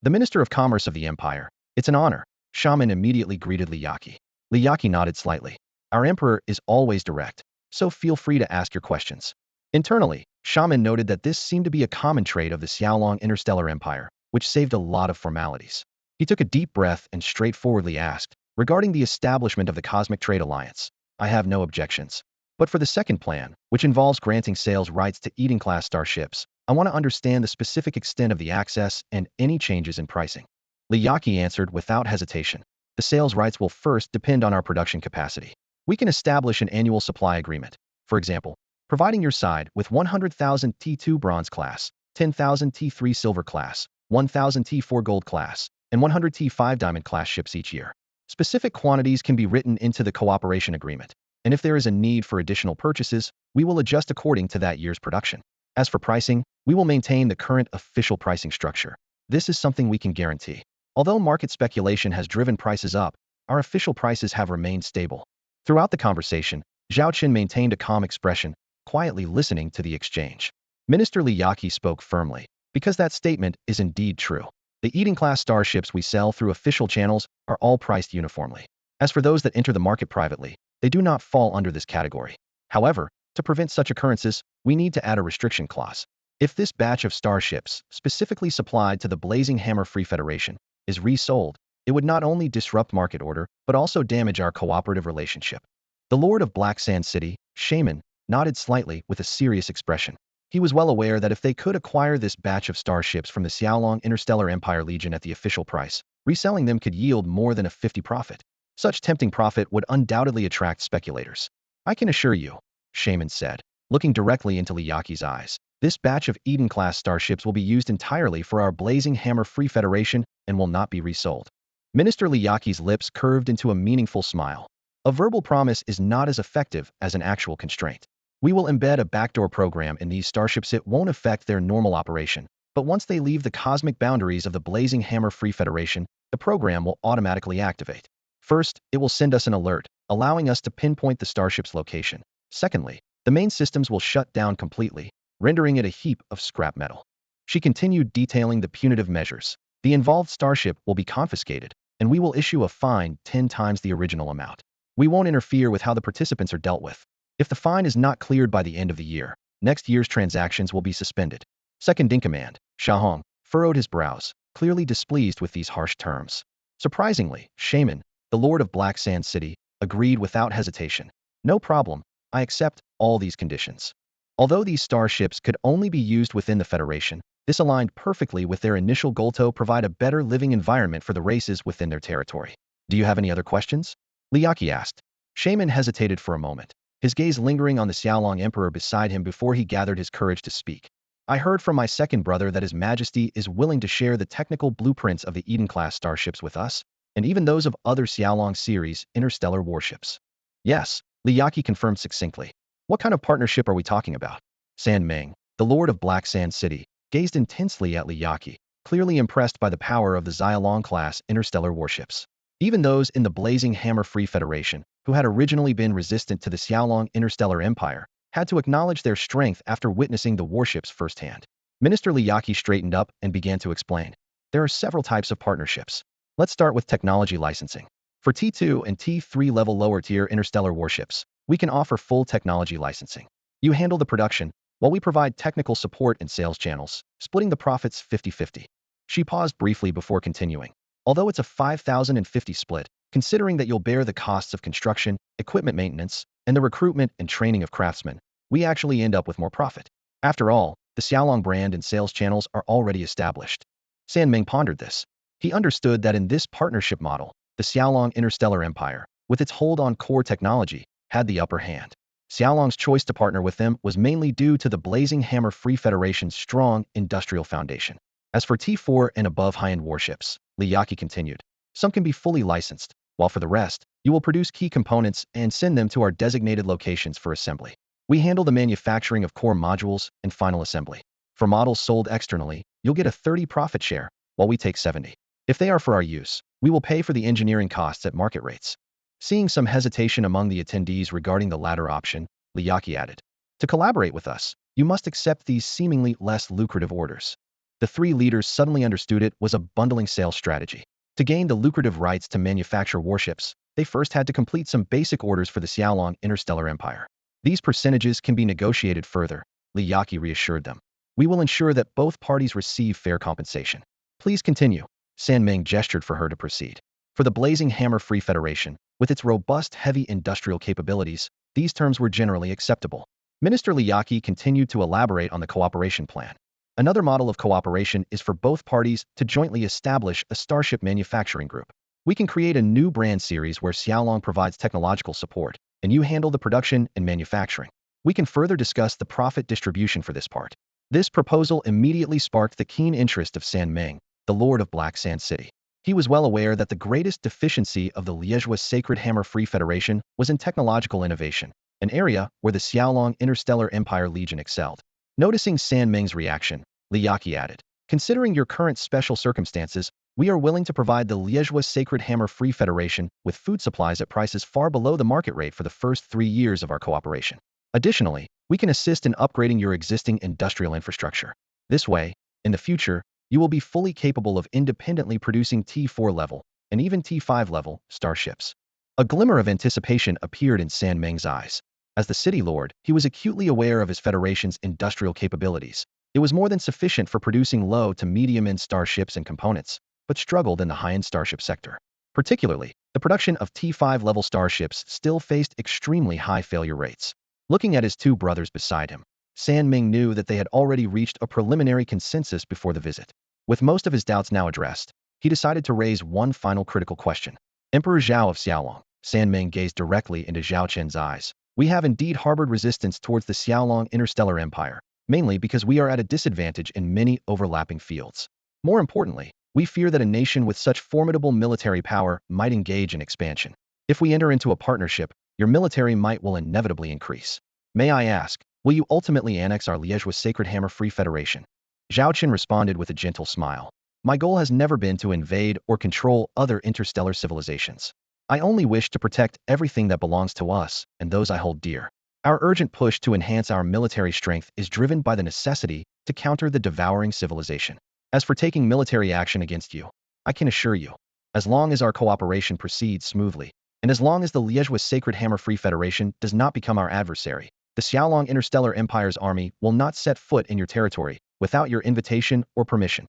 The Minister of Commerce of the Empire. It's an honor. Shaman immediately greeted Liyaki. Liyaki nodded slightly. Our Emperor is always direct, so feel free to ask your questions. Internally, Shaman noted that this seemed to be a common trait of the Xiaolong Interstellar Empire, which saved a lot of formalities. He took a deep breath and straightforwardly asked, regarding the establishment of the Cosmic Trade Alliance, I have no objections. But for the second plan, which involves granting sales rights to Eden-class starships, I want to understand the specific extent of the access and any changes in pricing. Liyaki answered without hesitation. The sales rights will first depend on our production capacity. We can establish an annual supply agreement. For example, providing your side with 100,000 T2 bronze class, 10,000 T3 silver class, 1,000 T4 gold class, and 100 T5 diamond class ships each year. Specific quantities can be written into the cooperation agreement, and if there is a need for additional purchases, we will adjust according to that year's production. As for pricing, we will maintain the current official pricing structure. This is something we can guarantee. Although market speculation has driven prices up, our official prices have remained stable. Throughout the conversation, Zhao Chen maintained a calm expression, quietly listening to the exchange. Minister Li Yaqi spoke firmly, because that statement is indeed true. The Eden-class starships we sell through official channels are all priced uniformly. As for those that enter the market privately, they do not fall under this category. However, to prevent such occurrences, we need to add a restriction clause. If this batch of starships, specifically supplied to the Blazing Hammer Free Federation, is resold, it would not only disrupt market order, but also damage our cooperative relationship. The Lord of Black Sand City, Shaman, nodded slightly with a serious expression. He was well aware that if they could acquire this batch of starships from the Xiaolong Interstellar Empire Legion at the official price, reselling them could yield more than a 50 profit. Such tempting profit would undoubtedly attract speculators. I can assure you, Shaman said, looking directly into Li Yaqi's eyes. This batch of Eden-class starships will be used entirely for our Blazing Hammer Free Federation and will not be resold. Minister Li Yaqi's lips curved into a meaningful smile. A verbal promise is not as effective as an actual constraint. We will embed a backdoor program in these starships. It won't affect their normal operation, but once they leave the cosmic boundaries of the Blazing Hammer Free Federation, the program will automatically activate. First, it will send us an alert, allowing us to pinpoint the starship's location. Secondly, the main systems will shut down completely, rendering it a heap of scrap metal. She continued detailing the punitive measures. The involved starship will be confiscated, and we will issue a fine 10 times the original amount. We won't interfere with how the participants are dealt with. If the fine is not cleared by the end of the year, next year's transactions will be suspended. Second in command, Xiaohong, furrowed his brows, clearly displeased with these harsh terms. Surprisingly, Shaman, the Lord of Black Sand City, agreed without hesitation. No problem, I accept all these conditions. Although these starships could only be used within the Federation, this aligned perfectly with their initial goal to provide a better living environment for the races within their territory. Do you have any other questions? Li Yaqi asked. Shaman hesitated for a moment, his gaze lingering on the Xiaolong Emperor beside him before he gathered his courage to speak. I heard from my second brother that His Majesty is willing to share the technical blueprints of the Eden-class starships with us, and even those of other Xiaolong series interstellar warships. Yes, Li Yaqi confirmed succinctly. What kind of partnership are we talking about? San Meng, the Lord of Black Sand City, gazed intensely at Li Yaqi, clearly impressed by the power of the Xiaolong-class interstellar warships. Even those in the Blazing Hammer Free Federation, who had originally been resistant to the Xiaolong Interstellar Empire, had to acknowledge their strength after witnessing the warships firsthand. Minister Li Yaqi straightened up and began to explain. There are several types of partnerships. Let's start with technology licensing. For T2 and T3 level lower tier interstellar warships, we can offer full technology licensing. You handle the production, while we provide technical support and sales channels, splitting the profits 50-50. She paused briefly before continuing. Although it's a 5,050 split, considering that you'll bear the costs of construction, equipment maintenance, and the recruitment and training of craftsmen, we actually end up with more profit. After all, the Xiaolong brand and sales channels are already established. San Meng pondered this. He understood that in this partnership model, the Xiaolong Interstellar Empire, with its hold on core technology, had the upper hand. Xiaolong's choice to partner with them was mainly due to the Blazing Hammer Free Federation's strong industrial foundation. As for T4 and above high-end warships, Li Yaqi continued, some can be fully licensed, while for the rest, you will produce key components and send them to our designated locations for assembly. We handle the manufacturing of core modules and final assembly. For models sold externally, you'll get a 30 profit share, while we take 70. If they are for our use, we will pay for the engineering costs at market rates. Seeing some hesitation among the attendees regarding the latter option, Li Yaqi added, to collaborate with us, you must accept these seemingly less lucrative orders. The three leaders suddenly understood it was a bundling sales strategy. To gain the lucrative rights to manufacture warships, they first had to complete some basic orders for the Xiaolong Interstellar Empire. These percentages can be negotiated further, Li Yaqi reassured them. We will ensure that both parties receive fair compensation. Please continue. San Meng gestured for her to proceed. For the Blazing Hammer Free Federation, with its robust heavy industrial capabilities, these terms were generally acceptable. Minister Li Yaqi continued to elaborate on the cooperation plan. Another model of cooperation is for both parties to jointly establish a starship manufacturing group. We can create a new brand series where Xiaolong provides technological support, and you handle the production and manufacturing. We can further discuss the profit distribution for this part. This proposal immediately sparked the keen interest of San Meng, the Lord of Black Sand City. He was well aware that the greatest deficiency of the Liègeois Sacred Hammer Free Federation was in technological innovation, an area where the Xiaolong Interstellar Empire Legion excelled. Noticing San Ming's reaction, Liyaki added, considering your current special circumstances, we are willing to provide the Liégeois Sacred Hammer Free Federation with food supplies at prices far below the market rate for the first 3 years of our cooperation. Additionally, we can assist in upgrading your existing industrial infrastructure. This way, in the future, you will be fully capable of independently producing T4 level, and even T5 level, starships. A glimmer of anticipation appeared in San Ming's eyes. As the city lord, he was acutely aware of his federation's industrial capabilities. It was more than sufficient for producing low to medium-end starships and components, but struggled in the high-end starship sector. Particularly, the production of T5 level starships still faced extremely high failure rates. Looking at his two brothers beside him, San Ming knew that they had already reached a preliminary consensus before the visit. With most of his doubts now addressed, he decided to raise one final critical question. Emperor Zhao of Xiaolong, San Ming gazed directly into Zhao Chen's eyes. We have indeed harbored resistance towards the Xiaolong Interstellar Empire, mainly because we are at a disadvantage in many overlapping fields. More importantly, we fear that a nation with such formidable military power might engage in expansion. If we enter into a partnership, your military might will inevitably increase. May I ask, will you ultimately annex our Liégeois Sacred Hammer Free Federation? Zhao Chen responded with a gentle smile. My goal has never been to invade or control other interstellar civilizations. I only wish to protect everything that belongs to us and those I hold dear. Our urgent push to enhance our military strength is driven by the necessity to counter the devouring civilization. As for taking military action against you, I can assure you, as long as our cooperation proceeds smoothly, and as long as the Liégeois Sacred Hammer Free Federation does not become our adversary, the Xiaolong Interstellar Empire's army will not set foot in your territory without your invitation or permission.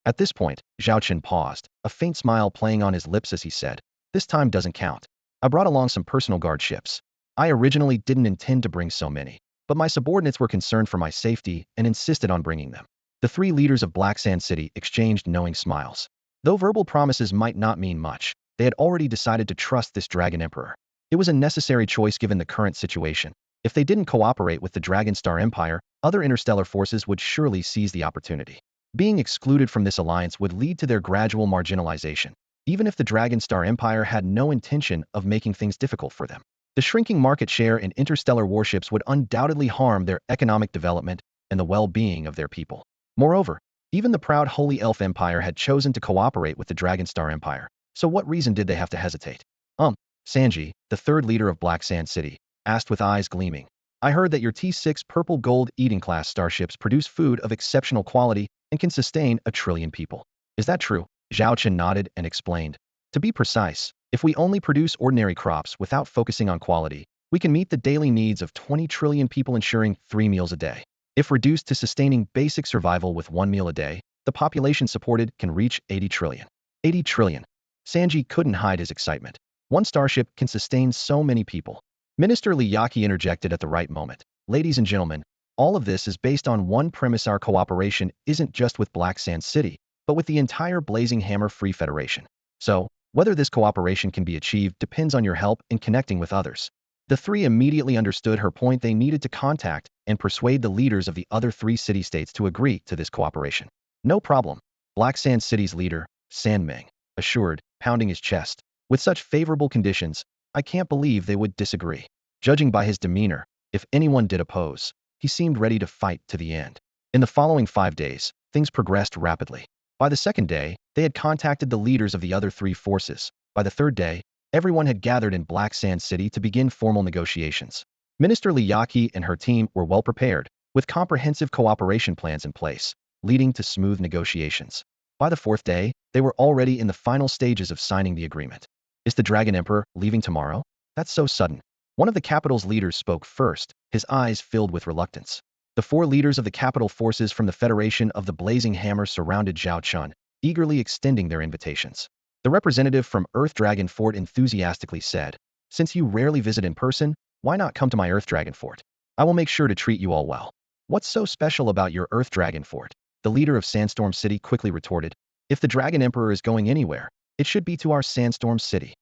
At this point, Zhao Chen paused, a faint smile playing on his lips as he said, this time doesn't count. I brought along some personal guard ships. I originally didn't intend to bring so many, but my subordinates were concerned for my safety and insisted on bringing them. The three leaders of Black Sand City exchanged knowing smiles. Though verbal promises might not mean much, they had already decided to trust this Dragon Emperor. It was a necessary choice given the current situation. If they didn't cooperate with the Dragon Star Empire, other interstellar forces would surely seize the opportunity. Being excluded from this alliance would lead to their gradual marginalization, even if the Dragon Star Empire had no intention of making things difficult for them. The shrinking market share in interstellar warships would undoubtedly harm their economic development and the well-being of their people. Moreover, even the proud Holy Elf Empire had chosen to cooperate with the Dragon Star Empire, so what reason did they have to hesitate? Sanji, the third leader of Black Sand City, asked with eyes gleaming. I heard that your T6 Purple Gold Eden class starships produce food of exceptional quality and can sustain 1 trillion people. Is that true? Zhao Chen nodded and explained. To be precise, if we only produce ordinary crops without focusing on quality, we can meet the daily needs of 20 trillion people ensuring 3 meals a day. If reduced to sustaining basic survival with 1 meal a day, the population supported can reach 80 trillion. 80 trillion. Sanji couldn't hide his excitement. One starship can sustain so many people. Minister Liyaki interjected at the right moment. Ladies and gentlemen, all of this is based on one premise: our cooperation isn't just with Black Sand City, but with the entire Blazing Hammer Free Federation. So, whether this cooperation can be achieved depends on your help in connecting with others. The three immediately understood her point. They needed to contact and persuade the leaders of the other 3 city-states to agree to this cooperation. No problem, Black Sand City's leader, San Ming, assured, pounding his chest. With such favorable conditions, I can't believe they would disagree. Judging by his demeanor, if anyone did oppose, he seemed ready to fight to the end. In the following 5 days, things progressed rapidly. By the second day, they had contacted the leaders of the other 3 forces. By the third day, everyone had gathered in Black Sand City to begin formal negotiations. Minister Liyaki and her team were well prepared, with comprehensive cooperation plans in place, leading to smooth negotiations. By the 4th day, they were already in the final stages of signing the agreement. Is the Dragon Emperor leaving tomorrow? That's so sudden. One of the capital's leaders spoke first, his eyes filled with reluctance. The 4 leaders of the capital forces from the Federation of the Blazing Hammer surrounded Zhao Chen, eagerly extending their invitations. The representative from Earth Dragon Fort enthusiastically said, since you rarely visit in person, why not come to my Earth Dragon Fort? I will make sure to treat you all well. What's so special about your Earth Dragon Fort? The leader of Sandstorm City quickly retorted. If the Dragon Emperor is going anywhere, it should be to our Sandstorm City.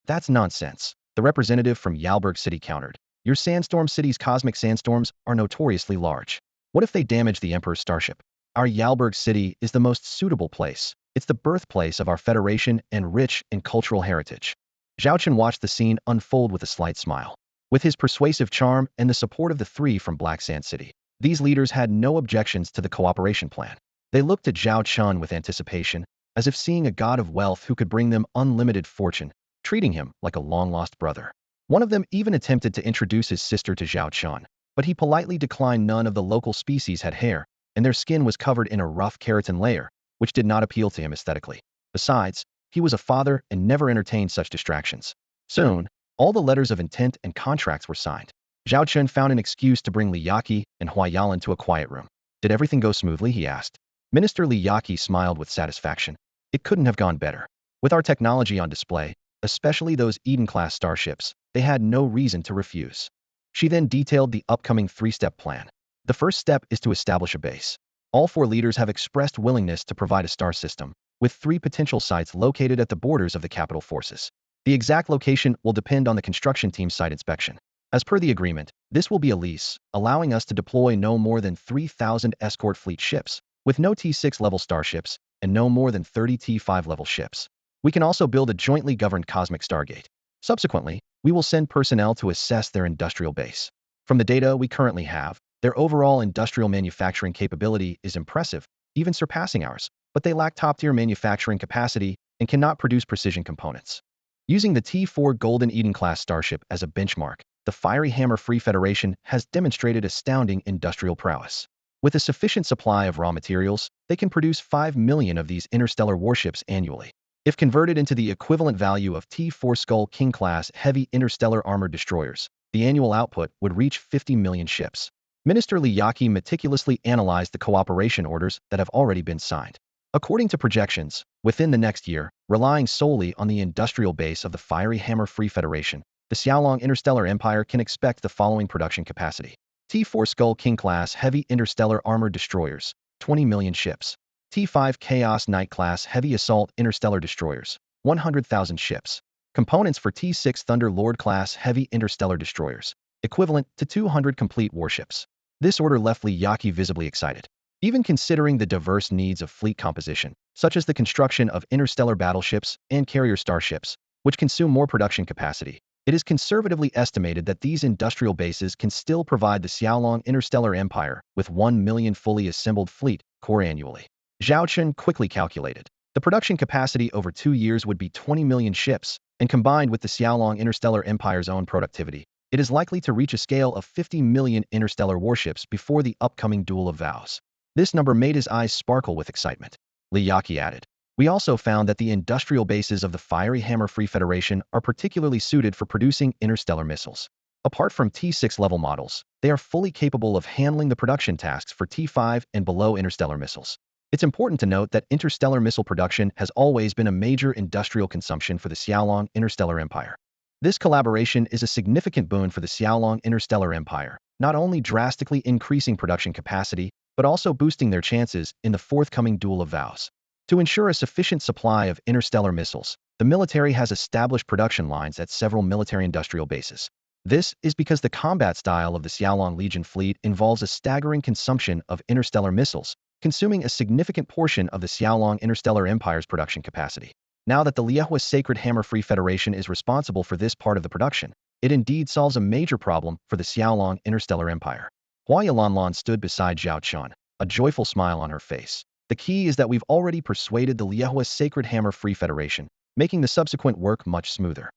That's nonsense, the representative from Yalberg City countered. Your Sandstorm City's cosmic sandstorms are notoriously large. What if they damage the Emperor's starship? Our Yalberg City is the most suitable place. It's the birthplace of our Federation and rich in cultural heritage. Zhao Chen watched the scene unfold with a slight smile. With his persuasive charm and the support of the 3 from Black Sand City, These leaders had no objections to the cooperation plan. They looked at Zhao Chen with anticipation, as if seeing a god of wealth who could bring them unlimited fortune, treating him like a long-lost brother. One of them even attempted to introduce his sister to Zhao Chen, but he politely declined. None of the local species had hair, and their skin was covered in a rough keratin layer, which did not appeal to him aesthetically. Besides, he was a father and never entertained such distractions. Soon, all the letters of intent and contracts were signed. Zhao Chen found an excuse to bring Li Yaqi and Hua Yalan to a quiet room. Did everything go smoothly, he asked. Minister Li Yaqi smiled with satisfaction. It couldn't have gone better. With our technology on display, especially those Eden-class starships, they had no reason to refuse. She then detailed the upcoming three-step plan. The first step is to establish a base. All 4 leaders have expressed willingness to provide a star system, with 3 potential sites located at the borders of the capital forces. The exact location will depend on the construction team's site inspection. As per the agreement, this will be a lease, allowing us to deploy no more than 3,000 escort fleet ships, with no T6 level starships and no more than 30 T5 level ships. We can also build a jointly governed cosmic stargate. Subsequently, we will send personnel to assess their industrial base. From the data we currently have, their overall industrial manufacturing capability is impressive, even surpassing ours, but they lack top-tier manufacturing capacity and cannot produce precision components. Using the T4 Golden Eden-class starship as a benchmark, the Fiery Hammer Free Federation has demonstrated astounding industrial prowess. With a sufficient supply of raw materials, they can produce 5 million of these interstellar warships annually. If converted into the equivalent value of T4 Skull King-class heavy interstellar armored destroyers, the annual output would reach 50 million ships. Minister Li Yaqi meticulously analyzed the cooperation orders that have already been signed. According to projections, within the next year, relying solely on the industrial base of the Fiery Hammer Free Federation, the Xiaolong Interstellar Empire can expect the following production capacity. T4 Skull King-class heavy interstellar armored destroyers, 20 million ships. T5 Chaos Knight-class heavy assault interstellar destroyers, 100,000 ships. Components for T6 Thunder Lord-class heavy interstellar destroyers, equivalent to 200 complete warships. This order left Li Yaqi visibly excited. Even considering the diverse needs of fleet composition, such as the construction of interstellar battleships and carrier starships, which consume more production capacity, it is conservatively estimated that these industrial bases can still provide the Xiaolong Interstellar Empire with 1 million fully assembled fleet core annually. Zhao Chen quickly calculated. The production capacity over 2 years would be 20 million ships, and combined with the Xiaolong Interstellar Empire's own productivity, it is likely to reach a scale of 50 million interstellar warships before the upcoming Duel of Vows. This number made his eyes sparkle with excitement. Li Yaqi added. We also found that the industrial bases of the Fiery Hammer Free Federation are particularly suited for producing interstellar missiles. Apart from T6 level models, they are fully capable of handling the production tasks for T5 and below interstellar missiles. It's important to note that interstellar missile production has always been a major industrial consumption for the Xiaolong Interstellar Empire. This collaboration is a significant boon for the Xiaolong Interstellar Empire, not only drastically increasing production capacity, but also boosting their chances in the forthcoming Duel of Vows. To ensure a sufficient supply of interstellar missiles, the military has established production lines at several military-industrial bases. This is because the combat style of the Xiaolong Legion fleet involves a staggering consumption of interstellar missiles, consuming a significant portion of the Xiaolong Interstellar Empire's production capacity. Now that the Liehua Sacred Hammer Free Federation is responsible for this part of the production, it indeed solves a major problem for the Xiaolong Interstellar Empire. Hua Yalanlan stood beside Zhao Chen, a joyful smile on her face. The key is that we've already persuaded the Liehua Sacred Hammer Free Federation, making the subsequent work much smoother.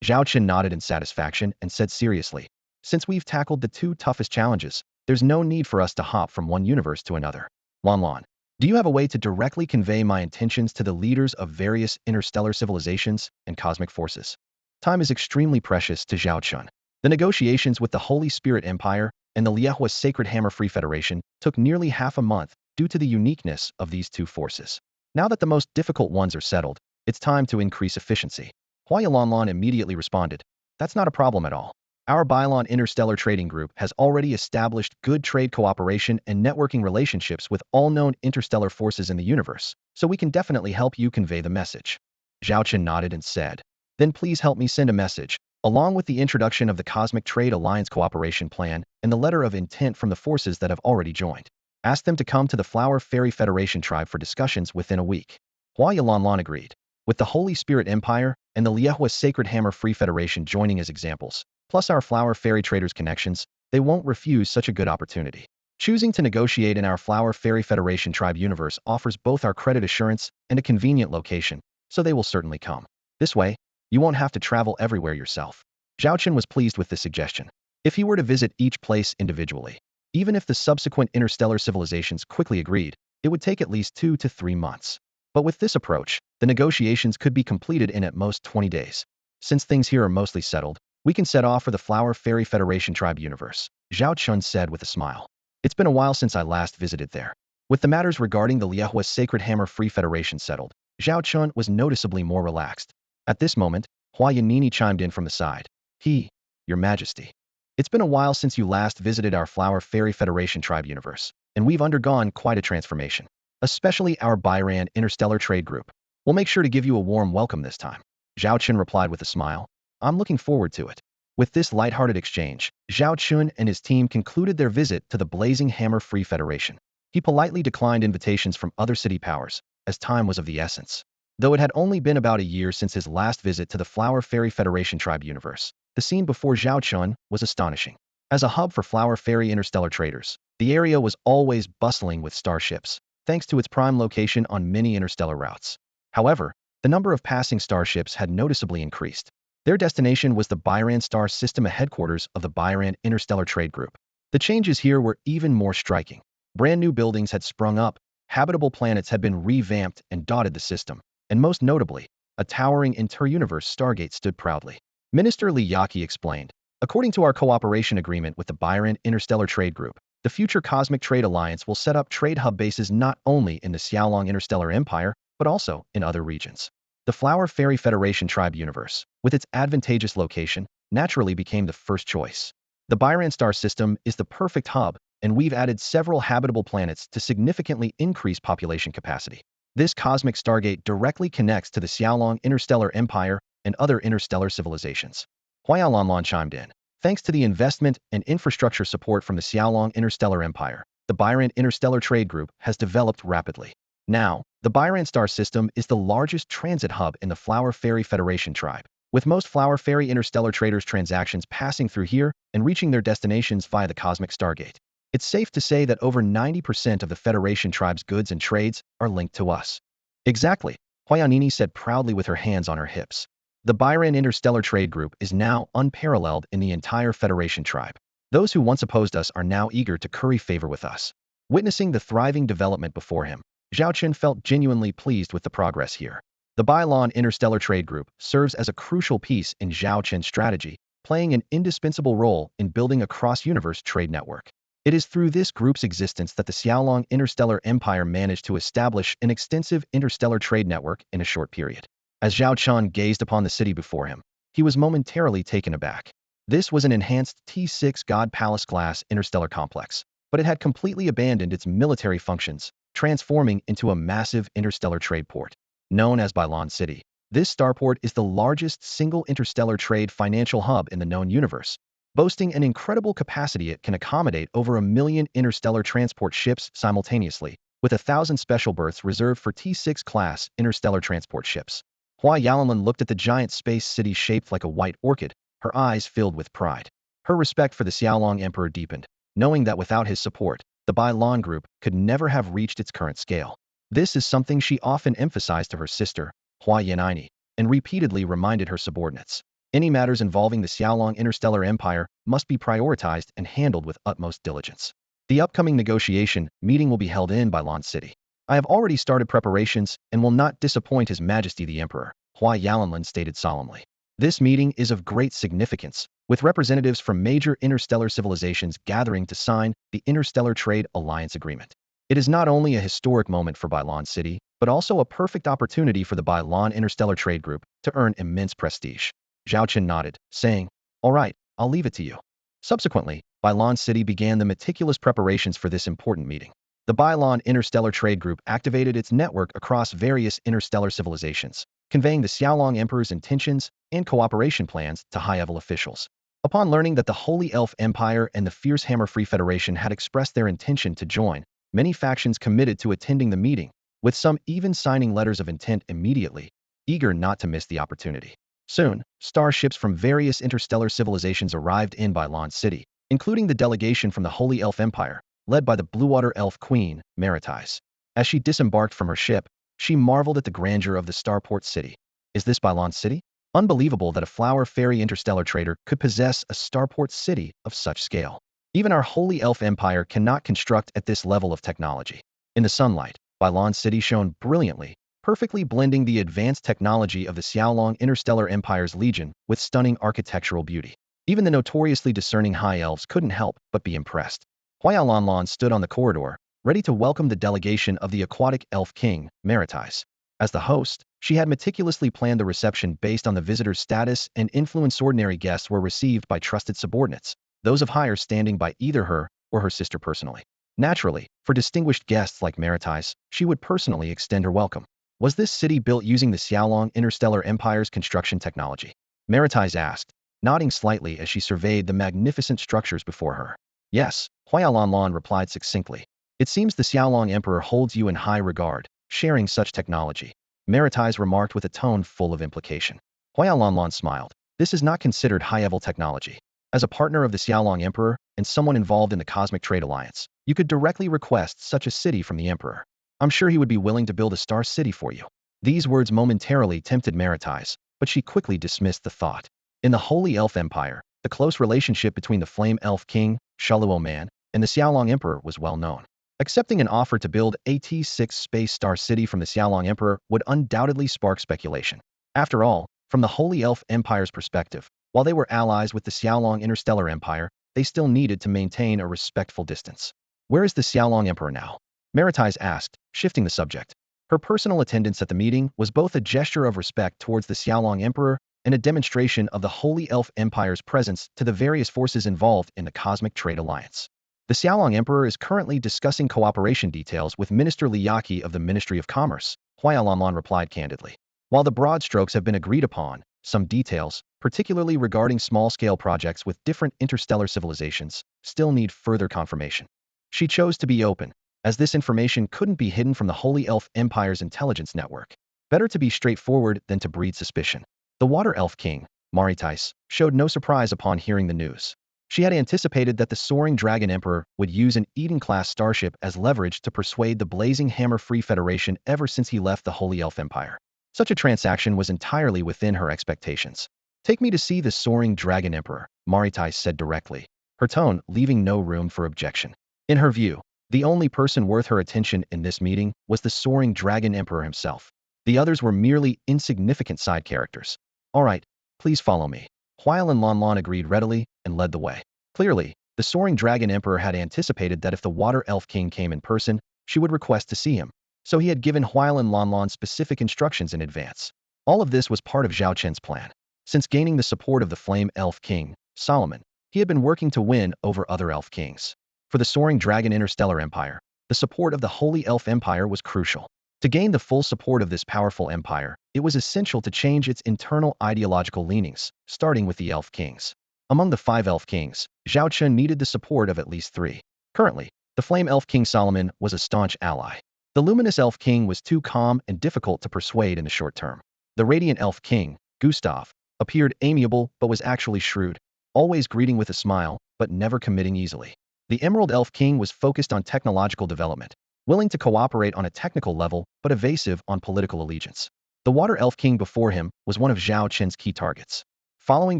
Zhao Chen nodded in satisfaction and said seriously, since we've tackled the 2 toughest challenges, there's no need for us to hop from one universe to another. Lanlan, do you have a way to directly convey my intentions to the leaders of various interstellar civilizations and cosmic forces? Time is extremely precious to Zhao Chen. The negotiations with the Holy Spirit Empire and the Liehua Sacred Hammer Free Federation took nearly half a month due to the uniqueness of these 2 forces. Now that the most difficult ones are settled, it's time to increase efficiency. Hua Yalanlan immediately responded, that's not a problem at all. Our Bylon Interstellar Trading Group has already established good trade cooperation and networking relationships with all known interstellar forces in the universe, so we can definitely help you convey the message. Zhao Chen nodded and said, then please help me send a message, along with the introduction of the Cosmic Trade Alliance Cooperation Plan and the letter of intent from the forces that have already joined. Ask them to come to the Flower Fairy Federation tribe for discussions within a week. Hua Yalanlan agreed. With the Holy Spirit Empire and the Liehua Sacred Hammer Free Federation joining as examples, plus our Flower Fairy traders' connections, they won't refuse such a good opportunity. Choosing to negotiate in our Flower Fairy Federation tribe universe offers both our credit assurance and a convenient location, so they will certainly come. This way, you won't have to travel everywhere yourself. Zhao Chen was pleased with this suggestion. If he were to visit each place individually, even if the subsequent interstellar civilizations quickly agreed, it would take at least 2 to 3 months. But with this approach, the negotiations could be completed in at most 20 days. Since things here are mostly settled, we can set off for the Flower Fairy Federation tribe universe, Zhao Chen said with a smile. It's been a while since I last visited there. With the matters regarding the Liehua Sacred Hammer Free Federation settled, Zhao Chen was noticeably more relaxed. At this moment, Hua Yanini chimed in from the side. Your Majesty. It's been a while since you last visited our Flower Fairy Federation tribe universe, and we've undergone quite a transformation. Especially our Byran Interstellar Trade Group. We'll make sure to give you a warm welcome this time. Zhao Chen replied with a smile. I'm looking forward to it. With this lighthearted exchange, Zhao Chen and his team concluded their visit to the Blazing Hammer Free Federation. He politely declined invitations from other city powers, as time was of the essence. Though it had only been about a year since his last visit to the Flower Fairy Federation tribe universe, the scene before Zhao Chen was astonishing. As a hub for Flower Fairy interstellar traders, the area was always bustling with starships, thanks to its prime location on many interstellar routes. However, the number of passing starships had noticeably increased. Their destination was the Byran Star System, a headquarters of the Byran Interstellar Trade Group. The changes here were even more striking. Brand new buildings had sprung up, habitable planets had been revamped and dotted the system, and most notably, a towering inter-universe Stargate stood proudly. Minister Li Yaqi explained, according to our cooperation agreement with the Byran Interstellar Trade Group, the future Cosmic Trade Alliance will set up trade hub bases not only in the Xiaolong Interstellar Empire, but also in other regions. The Flower Fairy Federation tribe universe, with its advantageous location, naturally became the first choice. The Byran star system is the perfect hub, and we've added several habitable planets to significantly increase population capacity. This cosmic stargate directly connects to the Xiaolong Interstellar Empire and other interstellar civilizations. Huayalanlan chimed in. Thanks to the investment and infrastructure support from the Xiaolong Interstellar Empire, the Byran Interstellar Trade Group has developed rapidly. Now, the Byran Star System is the largest transit hub in the Flower Fairy Federation tribe, with most Flower Fairy interstellar traders' transactions passing through here and reaching their destinations via the Cosmic Stargate. It's safe to say that over 90% of the Federation tribe's goods and trades are linked to us. Exactly, Huayanini said proudly with her hands on her hips. The Byran Interstellar Trade Group is now unparalleled in the entire Federation tribe. Those who once opposed us are now eager to curry favor with us. Witnessing the thriving development before him, Zhao Chen felt genuinely pleased with the progress here. The Bylon Interstellar Trade Group serves as a crucial piece in Zhao Chen's strategy, playing an indispensable role in building a cross-universe trade network. It is through this group's existence that the Xiaolong Interstellar Empire managed to establish an extensive interstellar trade network in a short period. As Zhao Chen gazed upon the city before him, he was momentarily taken aback. This was an enhanced T6 God Palace-class interstellar complex, but it had completely abandoned its military functions, transforming into a massive interstellar trade port. Known as Bylon City, this starport is the largest single interstellar trade financial hub in the known universe, boasting an incredible capacity. It can accommodate over 1 million interstellar transport ships simultaneously, with 1,000 special berths reserved for T6-class interstellar transport ships. Hua Yalanlan looked at the giant space city shaped like a white orchid, her eyes filled with pride. Her respect for the Xiaolong Emperor deepened, knowing that without his support, the Bylon group could never have reached its current scale. This is something she often emphasized to her sister, Hua Yanini, and repeatedly reminded her subordinates. Any matters involving the Xiaolong Interstellar Empire must be prioritized and handled with utmost diligence. The upcoming negotiation meeting will be held in Bylon City. I have already started preparations and will not disappoint His Majesty the Emperor, Hua Yalanlan stated solemnly. This meeting is of great significance, with representatives from major interstellar civilizations gathering to sign the Interstellar Trade Alliance Agreement. It is not only a historic moment for Bylon City, but also a perfect opportunity for the Bylon Interstellar Trade Group to earn immense prestige. Zhao Chen nodded, saying, "All right, I'll leave it to you." Subsequently, Bylon City began the meticulous preparations for this important meeting. The Bylon Interstellar Trade Group activated its network across various interstellar civilizations, conveying the Xiaolong Emperor's intentions and cooperation plans to high-level officials. Upon learning that the Holy Elf Empire and the Fierce Hammer Free Federation had expressed their intention to join, many factions committed to attending the meeting, with some even signing letters of intent immediately, eager not to miss the opportunity. Soon, starships from various interstellar civilizations arrived in Bylon City, including the delegation from the Holy Elf Empire, led by the blue-water elf queen, Maritais. As she disembarked from her ship, she marveled at the grandeur of the starport city. Is this Bylon City? Unbelievable that a flower fairy interstellar trader could possess a starport city of such scale. Even our holy elf empire cannot construct at this level of technology. In the sunlight, Bylon City shone brilliantly, perfectly blending the advanced technology of the Xiaolong Interstellar Empire's legion with stunning architectural beauty. Even the notoriously discerning high elves couldn't help but be impressed. Huailanlan stood on the corridor, ready to welcome the delegation of the aquatic elf king, Maritais. As the host, she had meticulously planned the reception based on the visitor's status and influence. Ordinary guests were received by trusted subordinates, those of higher standing by either her or her sister personally. Naturally, for distinguished guests like Maritais, she would personally extend her welcome. Was this city built using the Xiaolong Interstellar Empire's construction technology? Maritais asked, nodding slightly as she surveyed the magnificent structures before her. Yes, Huailanlan replied succinctly. It seems the Xiaolong Emperor holds you in high regard, sharing such technology. Maritais remarked with a tone full of implication. Huailanlan smiled. This is not considered high-level technology. As a partner of the Xiaolong Emperor and someone involved in the Cosmic Trade Alliance, you could directly request such a city from the Emperor. I'm sure he would be willing to build a star city for you. These words momentarily tempted Maritais, but she quickly dismissed the thought. In the Holy Elf Empire, the close relationship between the Flame Elf King, Shaluo Man, and the Xiaolong Emperor was well known. Accepting an offer to build a T6 space star city from the Xiaolong Emperor would undoubtedly spark speculation. After all, from the Holy Elf Empire's perspective, while they were allies with the Xiaolong Interstellar Empire, they still needed to maintain a respectful distance. Where is the Xiaolong Emperor now? Maritais asked, shifting the subject. Her personal attendance at the meeting was both a gesture of respect towards the Xiaolong Emperor and a demonstration of the Holy Elf Empire's presence to the various forces involved in the Cosmic Trade Alliance. The Xiaolong Emperor is currently discussing cooperation details with Minister Liyaki of the Ministry of Commerce, Huailanlan replied candidly. While the broad strokes have been agreed upon, some details, particularly regarding small-scale projects with different interstellar civilizations, still need further confirmation. She chose to be open, as this information couldn't be hidden from the Holy Elf Empire's intelligence network. Better to be straightforward than to breed suspicion. The Water Elf King, Maritais, showed no surprise upon hearing the news. She had anticipated that the Soaring Dragon Emperor would use an Eden-class starship as leverage to persuade the Blazing Hammer Free Federation ever since he left the Holy Elf Empire. Such a transaction was entirely within her expectations. Take me to see the Soaring Dragon Emperor, Maritais said directly, her tone leaving no room for objection. In her view, the only person worth her attention in this meeting was the Soaring Dragon Emperor himself. The others were merely insignificant side characters. All right, please follow me. Huailanlan agreed readily and led the way. Clearly, the Soaring Dragon Emperor had anticipated that if the Water Elf King came in person, she would request to see him, so he had given Huailanlan specific instructions in advance. All of this was part of Zhao Chen's plan. Since gaining the support of the Flame Elf King, Solomon, he had been working to win over other Elf Kings. For the Soaring Dragon Interstellar Empire, the support of the Holy Elf Empire was crucial. To gain the full support of this powerful empire, it was essential to change its internal ideological leanings, starting with the Elf Kings. Among the 5 Elf Kings, Zhao Chen needed the support of at least 3. Currently, the Flame Elf King Solomon was a staunch ally. The Luminous Elf King was too calm and difficult to persuade in the short term. The Radiant Elf King, Gustav, appeared amiable but was actually shrewd, always greeting with a smile, but never committing easily. The Emerald Elf King was focused on technological development, willing to cooperate on a technical level but evasive on political allegiance. The Water Elf King before him was one of Zhao Chen's key targets. Following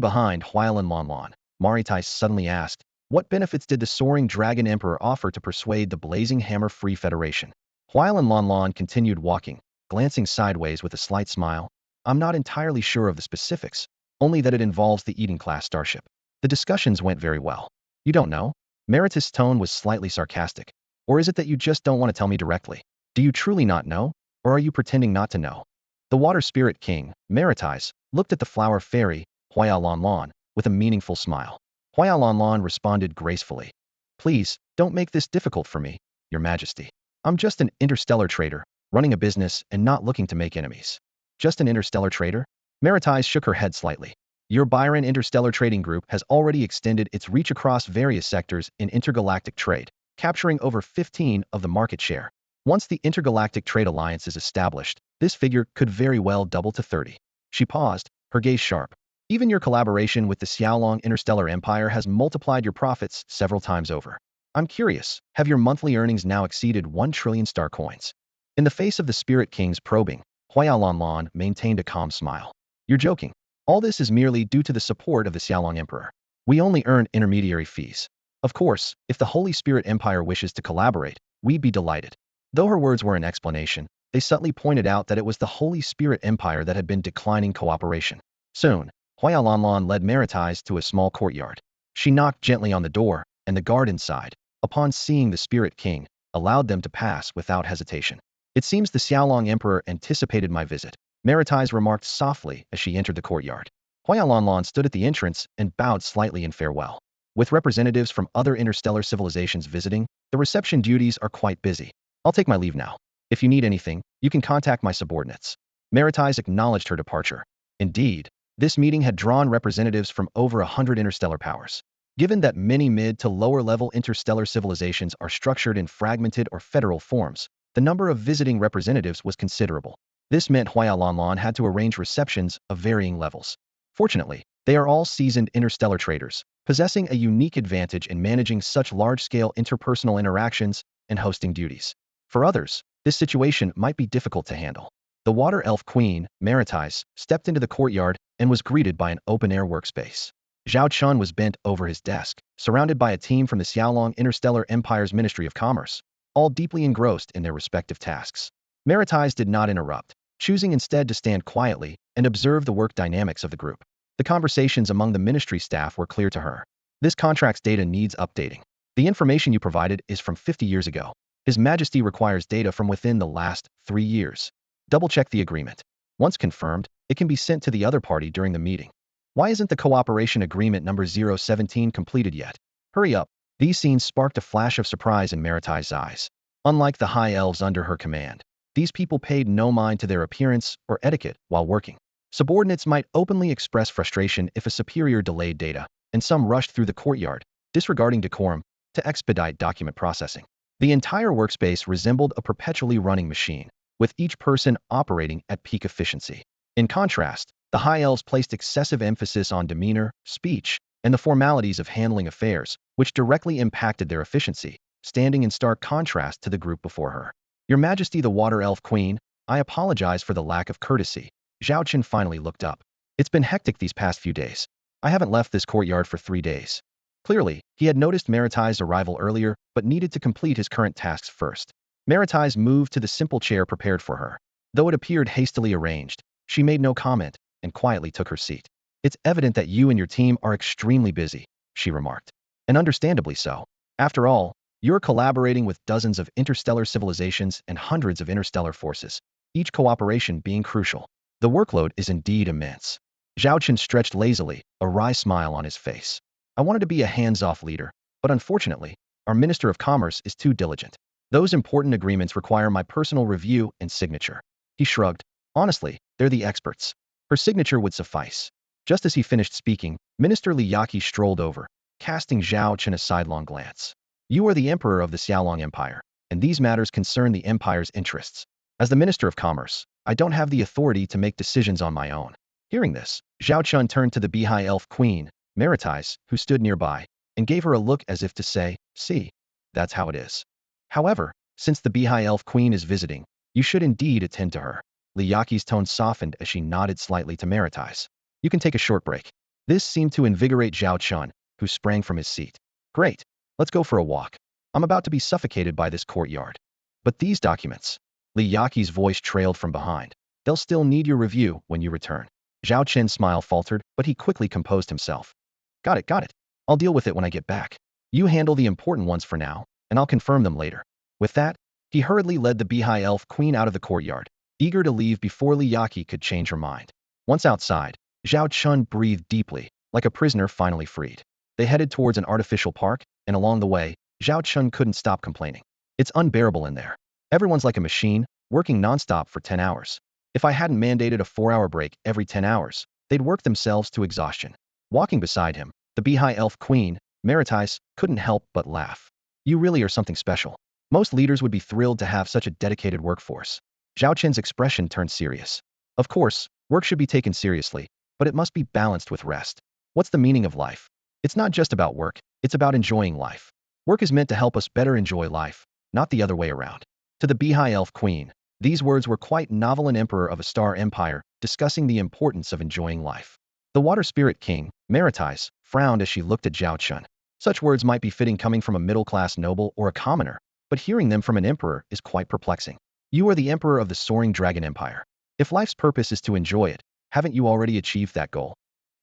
behind Huailanlan, Maritais suddenly asked, what benefits did the Soaring Dragon Emperor offer to persuade the Blazing Hammer Free Federation? Huailanlan continued walking, glancing sideways with a slight smile. I'm not entirely sure of the specifics, only that it involves the Eden-class starship. The discussions went very well. You don't know? Maritais' tone was slightly sarcastic. Or is it that you just don't want to tell me directly? Do you truly not know? Or are you pretending not to know? The Water Spirit King, Maritais, looked at the flower fairy, Huailanlan, with a meaningful smile. Huailanlan responded gracefully. Please, don't make this difficult for me, Your Majesty. I'm just an interstellar trader, running a business and not looking to make enemies. Just an interstellar trader? Maritais shook her head slightly. Your Byron Interstellar Trading Group has already extended its reach across various sectors in intergalactic trade, capturing over 15% of the market share. Once the Intergalactic Trade Alliance is established, this figure could very well double to 30%. She paused, her gaze sharp. Even your collaboration with the Xiaolong Interstellar Empire has multiplied your profits several times over. I'm curious, have your monthly earnings now exceeded 1 trillion star coins? In the face of the Spirit King's probing, Huayalanlan maintained a calm smile. You're joking. All this is merely due to the support of the Xiaolong Emperor. We only earn intermediary fees. Of course, if the Holy Spirit Empire wishes to collaborate, we'd be delighted. Though her words were an explanation, they subtly pointed out that it was the Holy Spirit Empire that had been declining cooperation. Soon, Huayalanlan led Maritais to a small courtyard. She knocked gently on the door, and the guard inside, upon seeing the Spirit King, allowed them to pass without hesitation. It seems the Xiaolong Emperor anticipated my visit, Maritais remarked softly as she entered the courtyard. Huayalanlan stood at the entrance and bowed slightly in farewell. With representatives from other interstellar civilizations visiting, the reception duties are quite busy. I'll take my leave now. If you need anything, you can contact my subordinates. Maritais acknowledged her departure. Indeed, this meeting had drawn representatives from over 100 interstellar powers. Given that many mid to lower-level interstellar civilizations are structured in fragmented or federal forms, the number of visiting representatives was considerable. This meant Huayalanlan had to arrange receptions of varying levels. Fortunately, they are all seasoned interstellar traders, possessing a unique advantage in managing such large-scale interpersonal interactions and hosting duties. For others, this situation might be difficult to handle. The Water Elf Queen, Maritais, stepped into the courtyard and was greeted by an open-air workspace. Zhao Chen was bent over his desk, surrounded by a team from the Xiaolong Interstellar Empire's Ministry of Commerce, all deeply engrossed in their respective tasks. Maritais did not interrupt, choosing instead to stand quietly and observe the work dynamics of the group. The conversations among the ministry staff were clear to her. This contract's data needs updating. The information you provided is from 50 years ago. His Majesty requires data from within the last 3 years. Double-check the agreement. Once confirmed, it can be sent to the other party during the meeting. Why isn't the cooperation agreement number 017 completed yet? Hurry up. These scenes sparked a flash of surprise in Maritais' eyes. Unlike the high elves under her command, these people paid no mind to their appearance or etiquette while working. Subordinates might openly express frustration if a superior delayed data, and some rushed through the courtyard, disregarding decorum, to expedite document processing. The entire workspace resembled a perpetually running machine, with each person operating at peak efficiency. In contrast, the high elves placed excessive emphasis on demeanor, speech, and the formalities of handling affairs, which directly impacted their efficiency, standing in stark contrast to the group before her. Your Majesty the Water Elf Queen, I apologize for the lack of courtesy. Zhao Chen finally looked up. It's been hectic these past few days. I haven't left this courtyard for 3 days. Clearly, he had noticed Maritais' arrival earlier, but needed to complete his current tasks first. Maritais moved to the simple chair prepared for her. Though it appeared hastily arranged, she made no comment and quietly took her seat. It's evident that you and your team are extremely busy, she remarked. And understandably so. After all, you're collaborating with dozens of interstellar civilizations and hundreds of interstellar forces, each cooperation being crucial. The workload is indeed immense. Zhao Chen stretched lazily, a wry smile on his face. I wanted to be a hands-off leader, but unfortunately, our Minister of Commerce is too diligent. Those important agreements require my personal review and signature. He shrugged. Honestly, they're the experts. Her signature would suffice. Just as he finished speaking, Minister Li Yaqi strolled over, casting Zhao Chen a sidelong glance. You are the Emperor of the Xiaolong Empire, and these matters concern the Empire's interests. As the Minister of Commerce, I don't have the authority to make decisions on my own. Hearing this, Zhao Chen turned to the Beehive Elf Queen, Maritais, who stood nearby, and gave her a look as if to say, see, that's how it is. However, since the Beehive Elf Queen is visiting, you should indeed attend to her. Li Yaqi's tone softened as she nodded slightly to Maritais. You can take a short break. This seemed to invigorate Zhao Chen, who sprang from his seat. Great, let's go for a walk. I'm about to be suffocated by this courtyard. But these documents. Li Yaqi's voice trailed from behind. They'll still need your review when you return. Zhao Chen's smile faltered, but he quickly composed himself. Got it. I'll deal with it when I get back. You handle the important ones for now, and I'll confirm them later. With that, he hurriedly led the Beehive Elf Queen out of the courtyard, eager to leave before Li Yaqi could change her mind. Once outside, Zhao Chen breathed deeply, like a prisoner finally freed. They headed towards an artificial park, and along the way, Zhao Chen couldn't stop complaining. It's unbearable in there. Everyone's like a machine, working nonstop for 10 hours. If I hadn't mandated a 4-hour break every 10 hours, they'd work themselves to exhaustion. Walking beside him, the Beehive Elf Queen, Maritais, couldn't help but laugh. You really are something special. Most leaders would be thrilled to have such a dedicated workforce. Zhao Chen's expression turned serious. Of course, work should be taken seriously, but it must be balanced with rest. What's the meaning of life? It's not just about work, it's about enjoying life. Work is meant to help us better enjoy life, not the other way around. To the Beehive Elf Queen, these words were quite novel. An emperor of a star empire discussing the importance of enjoying life. The Water Spirit King, Maritais, frowned as she looked at Zhao Chen. Such words might be fitting coming from a middle-class noble or a commoner, but hearing them from an emperor is quite perplexing. You are the emperor of the soaring dragon empire. If life's purpose is to enjoy it, haven't you already achieved that goal?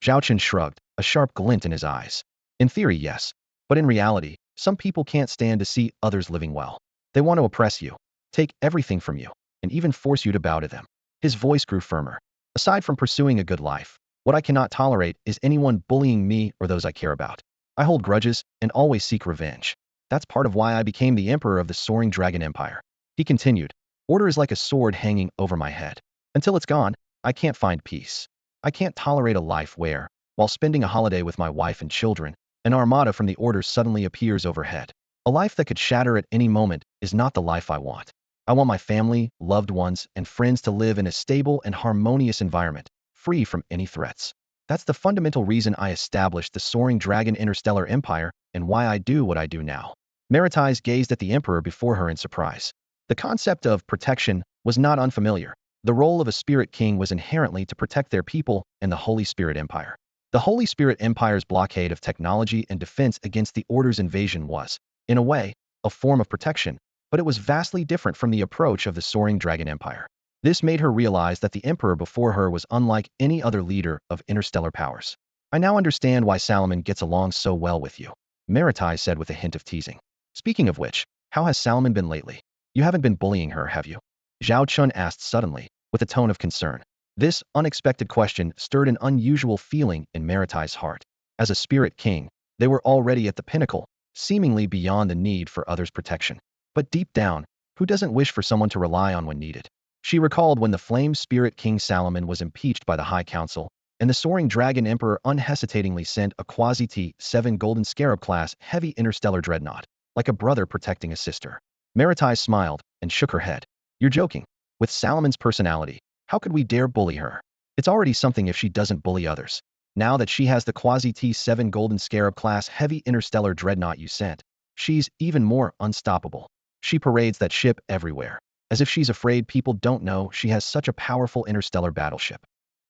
Zhao Chen shrugged, a sharp glint in his eyes. In theory, yes. But in reality, some people can't stand to see others living well. They want to oppress you, take everything from you, and even force you to bow to them. His voice grew firmer. Aside from pursuing a good life, what I cannot tolerate is anyone bullying me or those I care about. I hold grudges and always seek revenge. That's part of why I became the emperor of the soaring dragon empire. He continued, order is like a sword hanging over my head. Until it's gone, I can't find peace. I can't tolerate a life where, while spending a holiday with my wife and children, an armada from the order suddenly appears overhead. A life that could shatter at any moment is not the life I want. I want my family, loved ones, and friends to live in a stable and harmonious environment, free from any threats. That's the fundamental reason I established the Soaring Dragon Interstellar Empire and why I do what I do now. Maritais gazed at the emperor before her in surprise. The concept of protection was not unfamiliar. The role of a spirit king was inherently to protect their people and the Holy Spirit Empire. The Holy Spirit Empire's blockade of technology and defense against the Order's invasion was, in a way, a form of protection, but it was vastly different from the approach of the Soaring Dragon Empire. This made her realize that the emperor before her was unlike any other leader of interstellar powers. I now understand why Salomon gets along so well with you, Maritais said with a hint of teasing. Speaking of which, how has Salomon been lately? You haven't been bullying her, have you? Zhao Chen asked suddenly, with a tone of concern. This unexpected question stirred an unusual feeling in Maritais' heart. As a spirit king, they were already at the pinnacle, seemingly beyond the need for others' protection. But deep down, who doesn't wish for someone to rely on when needed? She recalled when the Flame Spirit King Salomon was impeached by the High Council, and the Soaring Dragon Emperor unhesitatingly sent a Quasi-T7 Golden Scarab-class heavy interstellar dreadnought, like a brother protecting a sister. Maritais smiled and shook her head. You're joking. With Salomon's personality, how could we dare bully her? It's already something if she doesn't bully others. Now that she has the Quasi-T7 Golden Scarab-class heavy interstellar dreadnought you sent, she's even more unstoppable. She parades that ship everywhere, as if she's afraid people don't know she has such a powerful interstellar battleship.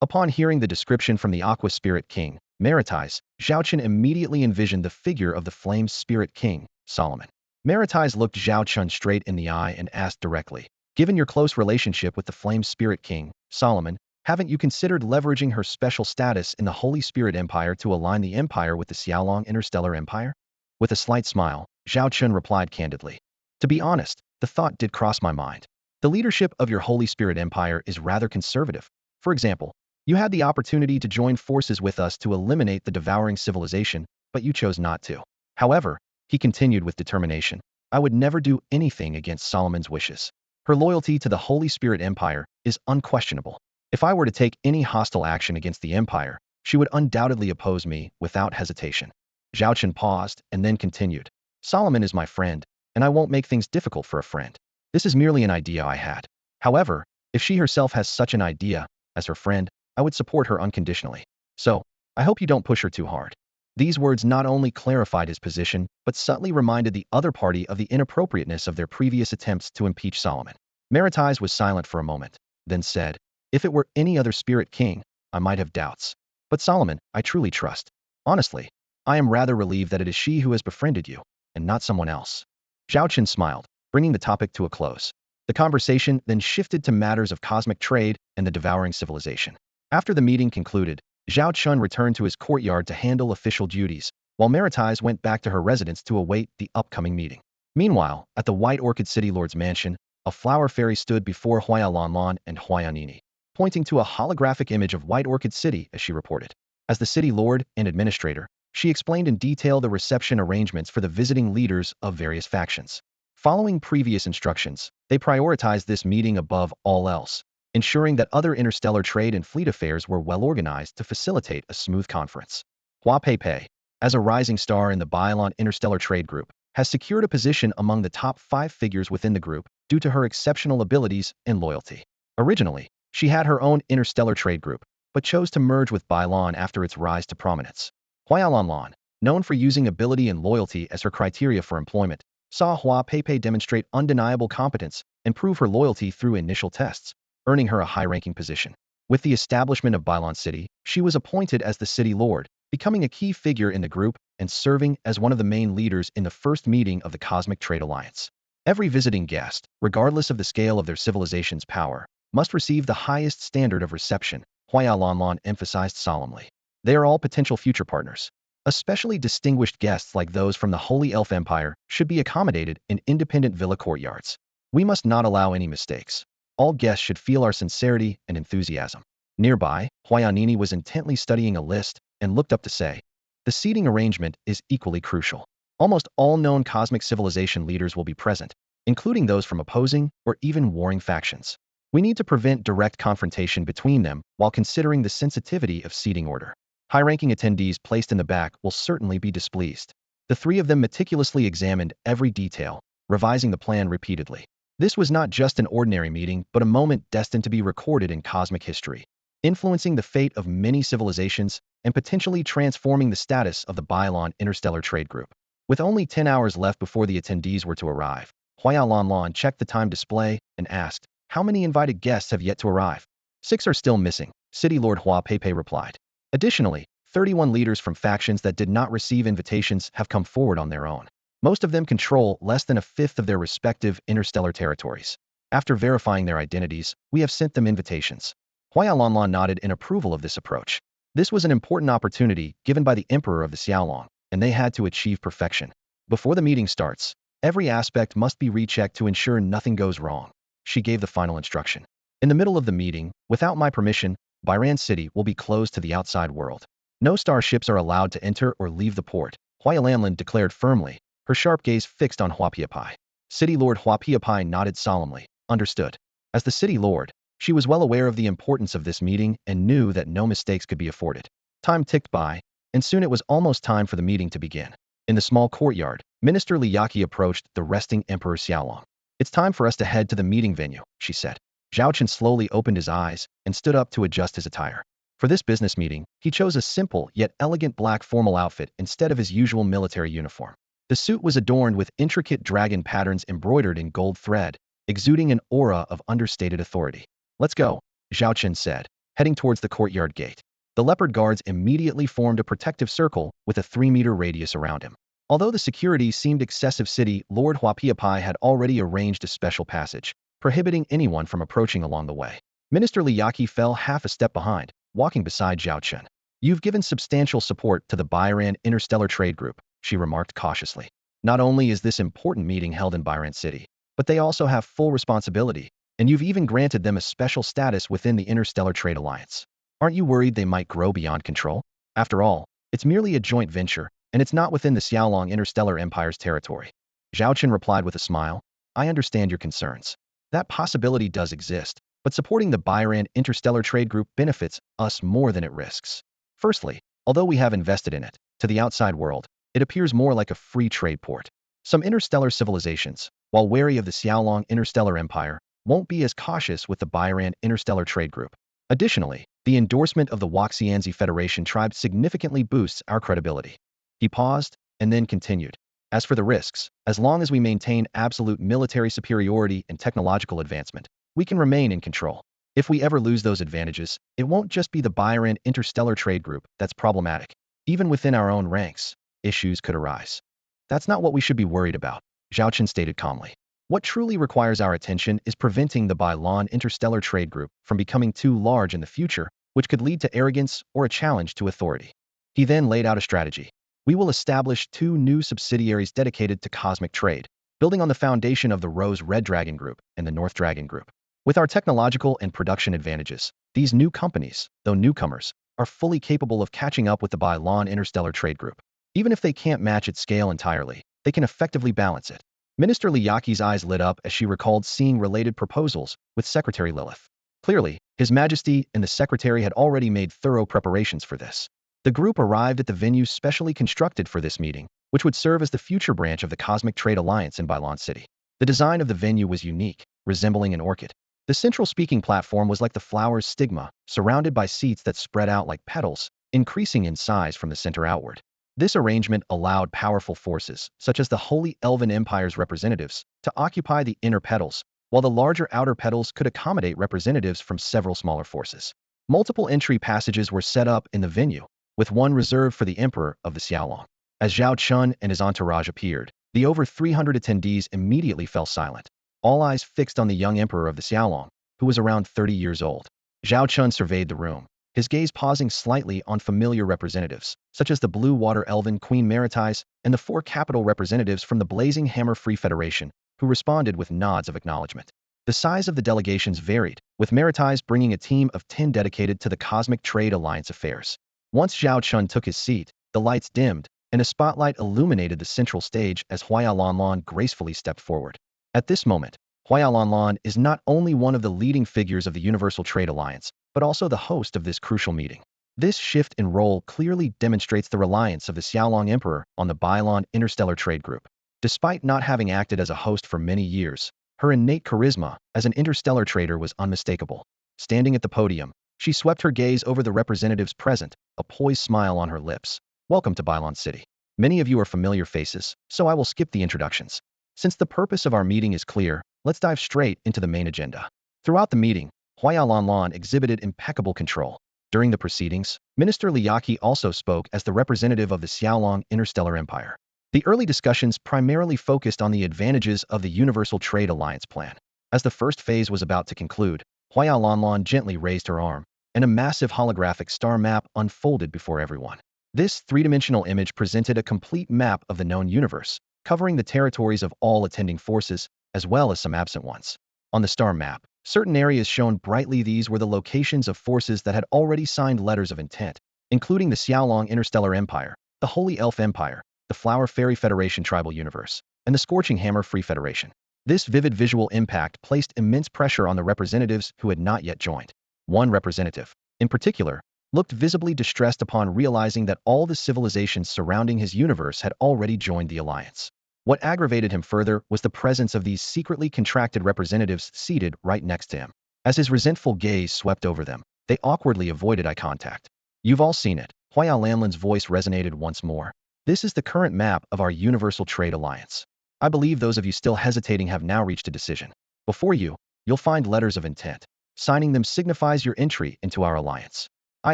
Upon hearing the description from the Aqua Spirit King, Maritais, Zhao Chen immediately envisioned the figure of the Flame Spirit King, Solomon. Maritais looked Zhao Chen straight in the eye and asked directly, given your close relationship with the Flame Spirit King, Solomon, haven't you considered leveraging her special status in the Holy Spirit Empire to align the Empire with the Xiaolong Interstellar Empire? With a slight smile, Zhao Chen replied candidly. To be honest, the thought did cross my mind. The leadership of your Holy Spirit Empire is rather conservative. For example, you had the opportunity to join forces with us to eliminate the devouring civilization, but you chose not to. However, he continued with determination, I would never do anything against Solomon's wishes. Her loyalty to the Holy Spirit Empire is unquestionable. If I were to take any hostile action against the Empire, she would undoubtedly oppose me without hesitation. Zhao Chen paused and then continued. Solomon is my friend, and I won't make things difficult for a friend. This is merely an idea I had. However, if she herself has such an idea, as her friend, I would support her unconditionally. So, I hope you don't push her too hard. These words not only clarified his position, but subtly reminded the other party of the inappropriateness of their previous attempts to impeach Solomon. Maritais was silent for a moment, then said, if it were any other spirit king, I might have doubts. But Solomon, I truly trust. Honestly, I am rather relieved that it is she who has befriended you, and not someone else. Zhao Chen smiled, bringing the topic to a close. The conversation then shifted to matters of cosmic trade and the devouring civilization. After the meeting concluded, Zhao Chen returned to his courtyard to handle official duties, while Maritais went back to her residence to await the upcoming meeting. Meanwhile, at the White Orchid City Lord's mansion, a flower fairy stood before Huaya Lanlan and Huaya Nini, pointing to a holographic image of White Orchid City as she reported. As the city lord and administrator, she explained in detail the reception arrangements for the visiting leaders of various factions. Following previous instructions, they prioritized this meeting above all else, ensuring that other interstellar trade and fleet affairs were well organized to facilitate a smooth conference. Hua Pei, as a rising star in the Bailon Interstellar Trade Group, has secured a position among the top 5 figures within the group due to her exceptional abilities and loyalty. Originally, she had her own interstellar trade group, but chose to merge with Bailon after its rise to prominence. Huaya Lanlan, known for using ability and loyalty as her criteria for employment, saw Hua Peipei demonstrate undeniable competence and prove her loyalty through initial tests, earning her a high-ranking position. With the establishment of Bylon City, she was appointed as the city lord, becoming a key figure in the group and serving as one of the main leaders in the first meeting of the Cosmic Trade Alliance. Every visiting guest, regardless of the scale of their civilization's power, must receive the highest standard of reception, Huaya Lanlan emphasized solemnly. They are all potential future partners. Especially distinguished guests like those from the Holy Elf Empire should be accommodated in independent villa courtyards. We must not allow any mistakes. All guests should feel our sincerity and enthusiasm. Nearby, Huayanini was intently studying a list and looked up to say, the seating arrangement is equally crucial. Almost all known cosmic civilization leaders will be present, including those from opposing or even warring factions. We need to prevent direct confrontation between them while considering the sensitivity of seating order. High-ranking attendees placed in the back will certainly be displeased. The three of them meticulously examined every detail, revising the plan repeatedly. This was not just an ordinary meeting, but a moment destined to be recorded in cosmic history, influencing the fate of many civilizations and potentially transforming the status of the Bylon Interstellar Trade Group. With only 10 hours left before the attendees were to arrive, Huaya Lanlan checked the time display and asked, how many invited guests have yet to arrive? 6 are still missing, City Lord Hua Peipei replied. Additionally, 31 leaders from factions that did not receive invitations have come forward on their own. Most of them control less than a fifth of their respective interstellar territories. After verifying their identities, we have sent them invitations. Huaya Lanlan nodded in approval of this approach. This was an important opportunity given by the Emperor of the Xiaolong, and they had to achieve perfection. Before the meeting starts, every aspect must be rechecked to ensure nothing goes wrong. She gave the final instruction. In the middle of the meeting, without my permission, Byran City will be closed to the outside world. No starships are allowed to enter or leave the port, Huaya Lanlan declared firmly, her sharp gaze fixed on Hua Peipei. City Lord Hua Peipei nodded solemnly, understood. As the city lord, she was well aware of the importance of this meeting and knew that no mistakes could be afforded. Time ticked by, and soon it was almost time for the meeting to begin. In the small courtyard, Minister Liyaki approached the resting Emperor Xiaolong. It's time for us to head to the meeting venue, she said. Zhao Chen slowly opened his eyes and stood up to adjust his attire. For this business meeting, he chose a simple yet elegant black formal outfit instead of his usual military uniform. The suit was adorned with intricate dragon patterns embroidered in gold thread, exuding an aura of understated authority. Let's go, Zhao Chen said, heading towards the courtyard gate. The leopard guards immediately formed a protective circle with a 3-meter radius around him. Although the security seemed excessive, City Lord Hua Peipei had already arranged a special passage, prohibiting anyone from approaching along the way. Minister Liyaki fell half a step behind, walking beside Zhao Chen. You've given substantial support to the Byran Interstellar Trade Group, she remarked cautiously. Not only is this important meeting held in Byran City, but they also have full responsibility, and you've even granted them a special status within the Interstellar Trade Alliance. Aren't you worried they might grow beyond control? After all, it's merely a joint venture, and it's not within the Xiaolong Interstellar Empire's territory. Zhao Chen replied with a smile. I understand your concerns. That possibility does exist, but supporting the Byran Interstellar Trade Group benefits us more than it risks. Firstly, although we have invested in it, to the outside world, it appears more like a free trade port. Some interstellar civilizations, while wary of the Xiaolong Interstellar Empire, won't be as cautious with the Byran Interstellar Trade Group. Additionally, the endorsement of the Waxianzi Federation tribe significantly boosts our credibility. He paused, and then continued. As for the risks, as long as we maintain absolute military superiority and technological advancement, we can remain in control. If we ever lose those advantages, it won't just be the Byran Interstellar Trade Group that's problematic. Even within our own ranks, issues could arise. That's not what we should be worried about, Zhao Chen stated calmly. What truly requires our attention is preventing the Bylon Interstellar Trade Group from becoming too large in the future, which could lead to arrogance or a challenge to authority. He then laid out a strategy. We will establish 2 new subsidiaries dedicated to cosmic trade, building on the foundation of the Rose Red Dragon Group and the North Dragon Group. With our technological and production advantages, these new companies, though newcomers, are fully capable of catching up with the Bylon Interstellar Trade Group. Even if they can't match its scale entirely, they can effectively balance it. Minister Liyaki's eyes lit up as she recalled seeing related proposals with Secretary Lilith. Clearly, His Majesty and the Secretary had already made thorough preparations for this. The group arrived at the venue specially constructed for this meeting, which would serve as the future branch of the Cosmic Trade Alliance in Bylon City. The design of the venue was unique, resembling an orchid. The central speaking platform was like the flower's stigma, surrounded by seats that spread out like petals, increasing in size from the center outward. This arrangement allowed powerful forces, such as the Holy Elven Empire's representatives, to occupy the inner petals, while the larger outer petals could accommodate representatives from several smaller forces. Multiple entry passages were set up in the venue, with one reserved for the Emperor of the Xiaolong. As Zhao Chen and his entourage appeared, the over 300 attendees immediately fell silent, all eyes fixed on the young Emperor of the Xiaolong, who was around 30 years old. Zhao Chen surveyed the room, his gaze pausing slightly on familiar representatives, such as the Blue Water Elven Queen Maritais and the 4 capital representatives from the Blazing Hammer Free Federation, who responded with nods of acknowledgement. The size of the delegations varied, with Maritais bringing a team of 10 dedicated to the Cosmic Trade Alliance affairs. Once Zhao Chun took his seat, the lights dimmed, and a spotlight illuminated the central stage as Huayalanlan gracefully stepped forward. At this moment, Huayalanlan is not only one of the leading figures of the Universal Trade Alliance, but also the host of this crucial meeting. This shift in role clearly demonstrates the reliance of the Xiaolong Emperor on the Bailon Interstellar Trade Group. Despite not having acted as a host for many years, her innate charisma as an interstellar trader was unmistakable. Standing at the podium, she swept her gaze over the representatives present, a poised smile on her lips. Welcome to Bailon City. Many of you are familiar faces, so I will skip the introductions. Since the purpose of our meeting is clear, let's dive straight into the main agenda. Throughout the meeting, Huayalanlan exhibited impeccable control. During the proceedings, Minister Liyaki also spoke as the representative of the Xiaolong Interstellar Empire. The early discussions primarily focused on the advantages of the Universal Trade Alliance plan. As the first phase was about to conclude, Huayalanlan gently raised her arm, and a massive holographic star map unfolded before everyone. This three-dimensional image presented a complete map of the known universe, covering the territories of all attending forces, as well as some absent ones. On the star map, certain areas shone brightly. These were the locations of forces that had already signed letters of intent, including the Xiaolong Interstellar Empire, the Holy Elf Empire, the Flower Fairy Federation Tribal Universe, and the Scorching Hammer Free Federation. This vivid visual impact placed immense pressure on the representatives who had not yet joined. One representative, in particular, looked visibly distressed upon realizing that all the civilizations surrounding his universe had already joined the alliance. What aggravated him further was the presence of these secretly contracted representatives seated right next to him. As his resentful gaze swept over them, they awkwardly avoided eye contact. You've all seen it. Huayalanlan's voice resonated once more. This is the current map of our Universal Trade Alliance. I believe those of you still hesitating have now reached a decision. Before you, you'll find letters of intent. Signing them signifies your entry into our alliance. I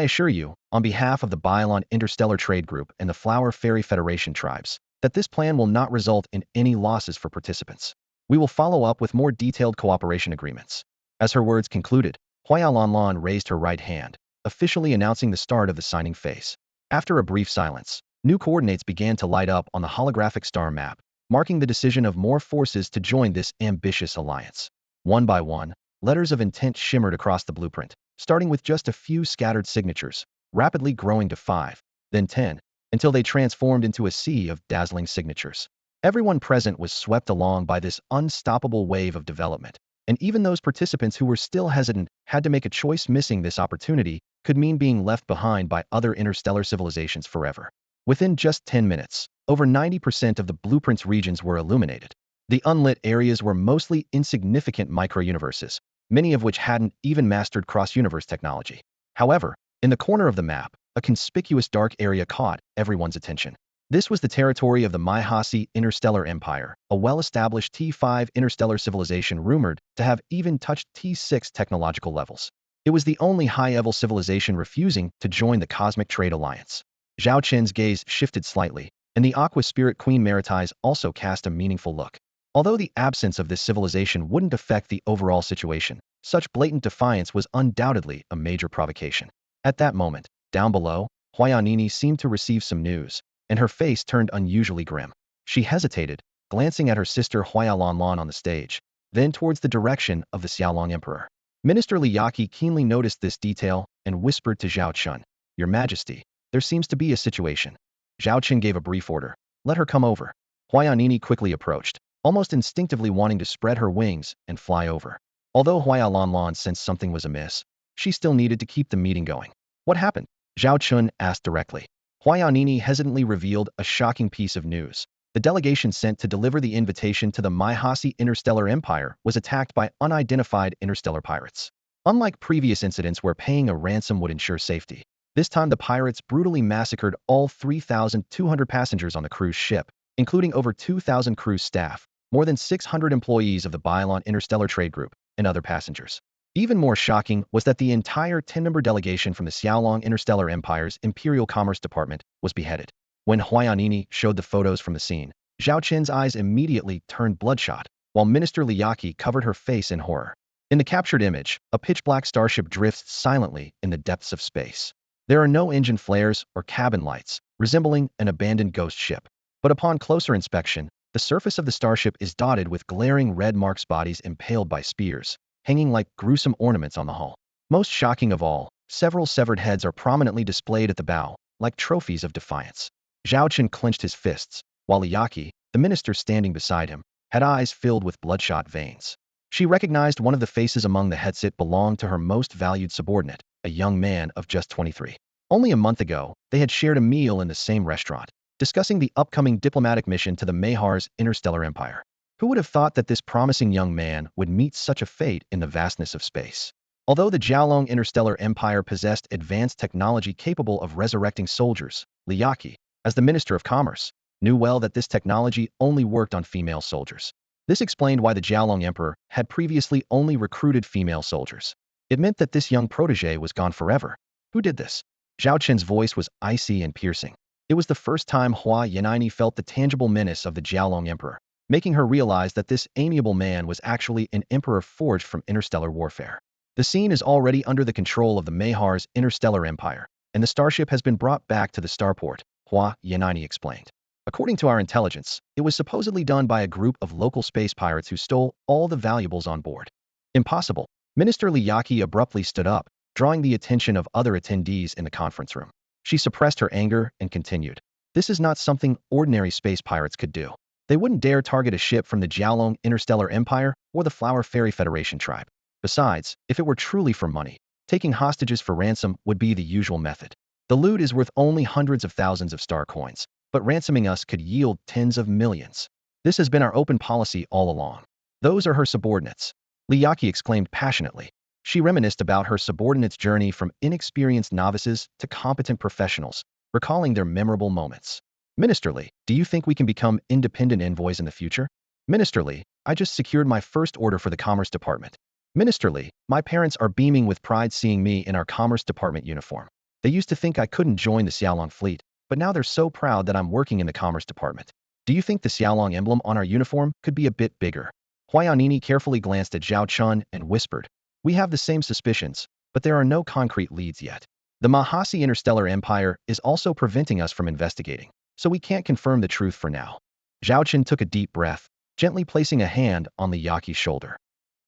assure you, on behalf of the Bailon Interstellar Trade Group and the Flower Fairy Federation tribes, that this plan will not result in any losses for participants. We will follow up with more detailed cooperation agreements. As her words concluded, Huayalanlan raised her right hand, officially announcing the start of the signing phase. After a brief silence, new coordinates began to light up on the holographic star map, marking the decision of more forces to join this ambitious alliance. One by one, letters of intent shimmered across the blueprint, starting with just a few scattered signatures, rapidly growing to 5, then 10, until they transformed into a sea of dazzling signatures. Everyone present was swept along by this unstoppable wave of development, and even those participants who were still hesitant had to make a choice. Missing this opportunity could mean being left behind by other interstellar civilizations forever. Within just 10 minutes, over 90% of the blueprint's regions were illuminated. The unlit areas were mostly insignificant micro-universes, many of which hadn't even mastered cross-universe technology. However, in the corner of the map, a conspicuous dark area caught everyone's attention. This was the territory of the Maihasi Interstellar Empire, a well-established T5 interstellar civilization rumored to have even touched T6 technological levels. It was the only high-level civilization refusing to join the Cosmic Trade Alliance. Zhao Chen's gaze shifted slightly, and the Aqua Spirit Queen Maritais also cast a meaningful look. Although the absence of this civilization wouldn't affect the overall situation, such blatant defiance was undoubtedly a major provocation. At that moment, down below, Huayanini seemed to receive some news, and her face turned unusually grim. She hesitated, glancing at her sister Huayalanlan on the stage, then towards the direction of the Xiaolong Emperor. Minister Liyaki keenly noticed this detail and whispered to Zhao Chun, "Your Majesty, there seems to be a situation." Zhao Chen gave a brief order. "Let her come over." Huayanini quickly approached, almost instinctively wanting to spread her wings and fly over. Although Huayalanlan sensed something was amiss, she still needed to keep the meeting going. "What happened?" Zhao Chun asked directly. Huayanini hesitantly revealed a shocking piece of news. The delegation sent to deliver the invitation to the Maihasi Interstellar Empire was attacked by unidentified interstellar pirates. Unlike previous incidents where paying a ransom would ensure safety, This time the pirates brutally massacred all 3,200 passengers on the cruise ship, including over 2,000 cruise staff, more than 600 employees of the Bylon Interstellar Trade Group, and other passengers. Even more shocking was that the entire 10-member delegation from the Xiaolong Interstellar Empire's Imperial Commerce Department was beheaded. When Huayanini showed the photos from the scene, Zhao Chen's eyes immediately turned bloodshot, while Minister Liyaki covered her face in horror. In the captured image, a pitch-black starship drifts silently in the depths of space. There are no engine flares or cabin lights, resembling an abandoned ghost ship. But upon closer inspection, the surface of the starship is dotted with glaring red marks, bodies impaled by spears, hanging like gruesome ornaments on the hull. Most shocking of all, several severed heads are prominently displayed at the bow, like trophies of defiance. Zhao Chen clenched his fists, while Liyaki, the minister standing beside him, had eyes filled with bloodshot veins. She recognized one of the faces among the heads. It belonged to her most valued subordinate, a young man of just 23. Only a month ago, they had shared a meal in the same restaurant, discussing the upcoming diplomatic mission to the Mahar's Interstellar Empire. Who would have thought that this promising young man would meet such a fate in the vastness of space? Although the Xiaolong Interstellar Empire possessed advanced technology capable of resurrecting soldiers, Liyaki, as the Minister of Commerce, knew well that this technology only worked on female soldiers. This explained why the Xiaolong Emperor had previously only recruited female soldiers. It meant that this young protege was gone forever. Who did this? Zhao Chen's voice was icy and piercing. It was the first time Hua Yanini felt the tangible menace of the Xiaolong Emperor, making her realize that this amiable man was actually an emperor forged from interstellar warfare. The scene is already under the control of the Mahar's Interstellar Empire, and the starship has been brought back to the starport, Hua Yanini explained. According to our intelligence, it was supposedly done by a group of local space pirates who stole all the valuables on board. Impossible. Minister Liyaki abruptly stood up, drawing the attention of other attendees in the conference room. She suppressed her anger and continued. This is not something ordinary space pirates could do. They wouldn't dare target a ship from the Xiaolong Interstellar Empire or the Flower Fairy Federation tribe. Besides, if it were truly for money, taking hostages for ransom would be the usual method. The loot is worth only hundreds of thousands of star coins, but ransoming us could yield tens of millions. This has been our open policy all along. Those are her subordinates. Liyaki exclaimed passionately. She reminisced about her subordinates' journey from inexperienced novices to competent professionals, recalling their memorable moments. Ministerly, do you think we can become independent envoys in the future? Ministerly, I just secured my first order for the Commerce Department. Ministerly, my parents are beaming with pride seeing me in our Commerce Department uniform. They used to think I couldn't join the Xiaolong fleet, but now they're so proud that I'm working in the Commerce Department. Do you think the Xiaolong emblem on our uniform could be a bit bigger? Huayanini carefully glanced at Zhao Chen and whispered, we have the same suspicions, but there are no concrete leads yet. The Mahasi Interstellar Empire is also preventing us from investigating, so we can't confirm the truth for now. Zhao Chen took a deep breath, gently placing a hand on Liyaki's shoulder.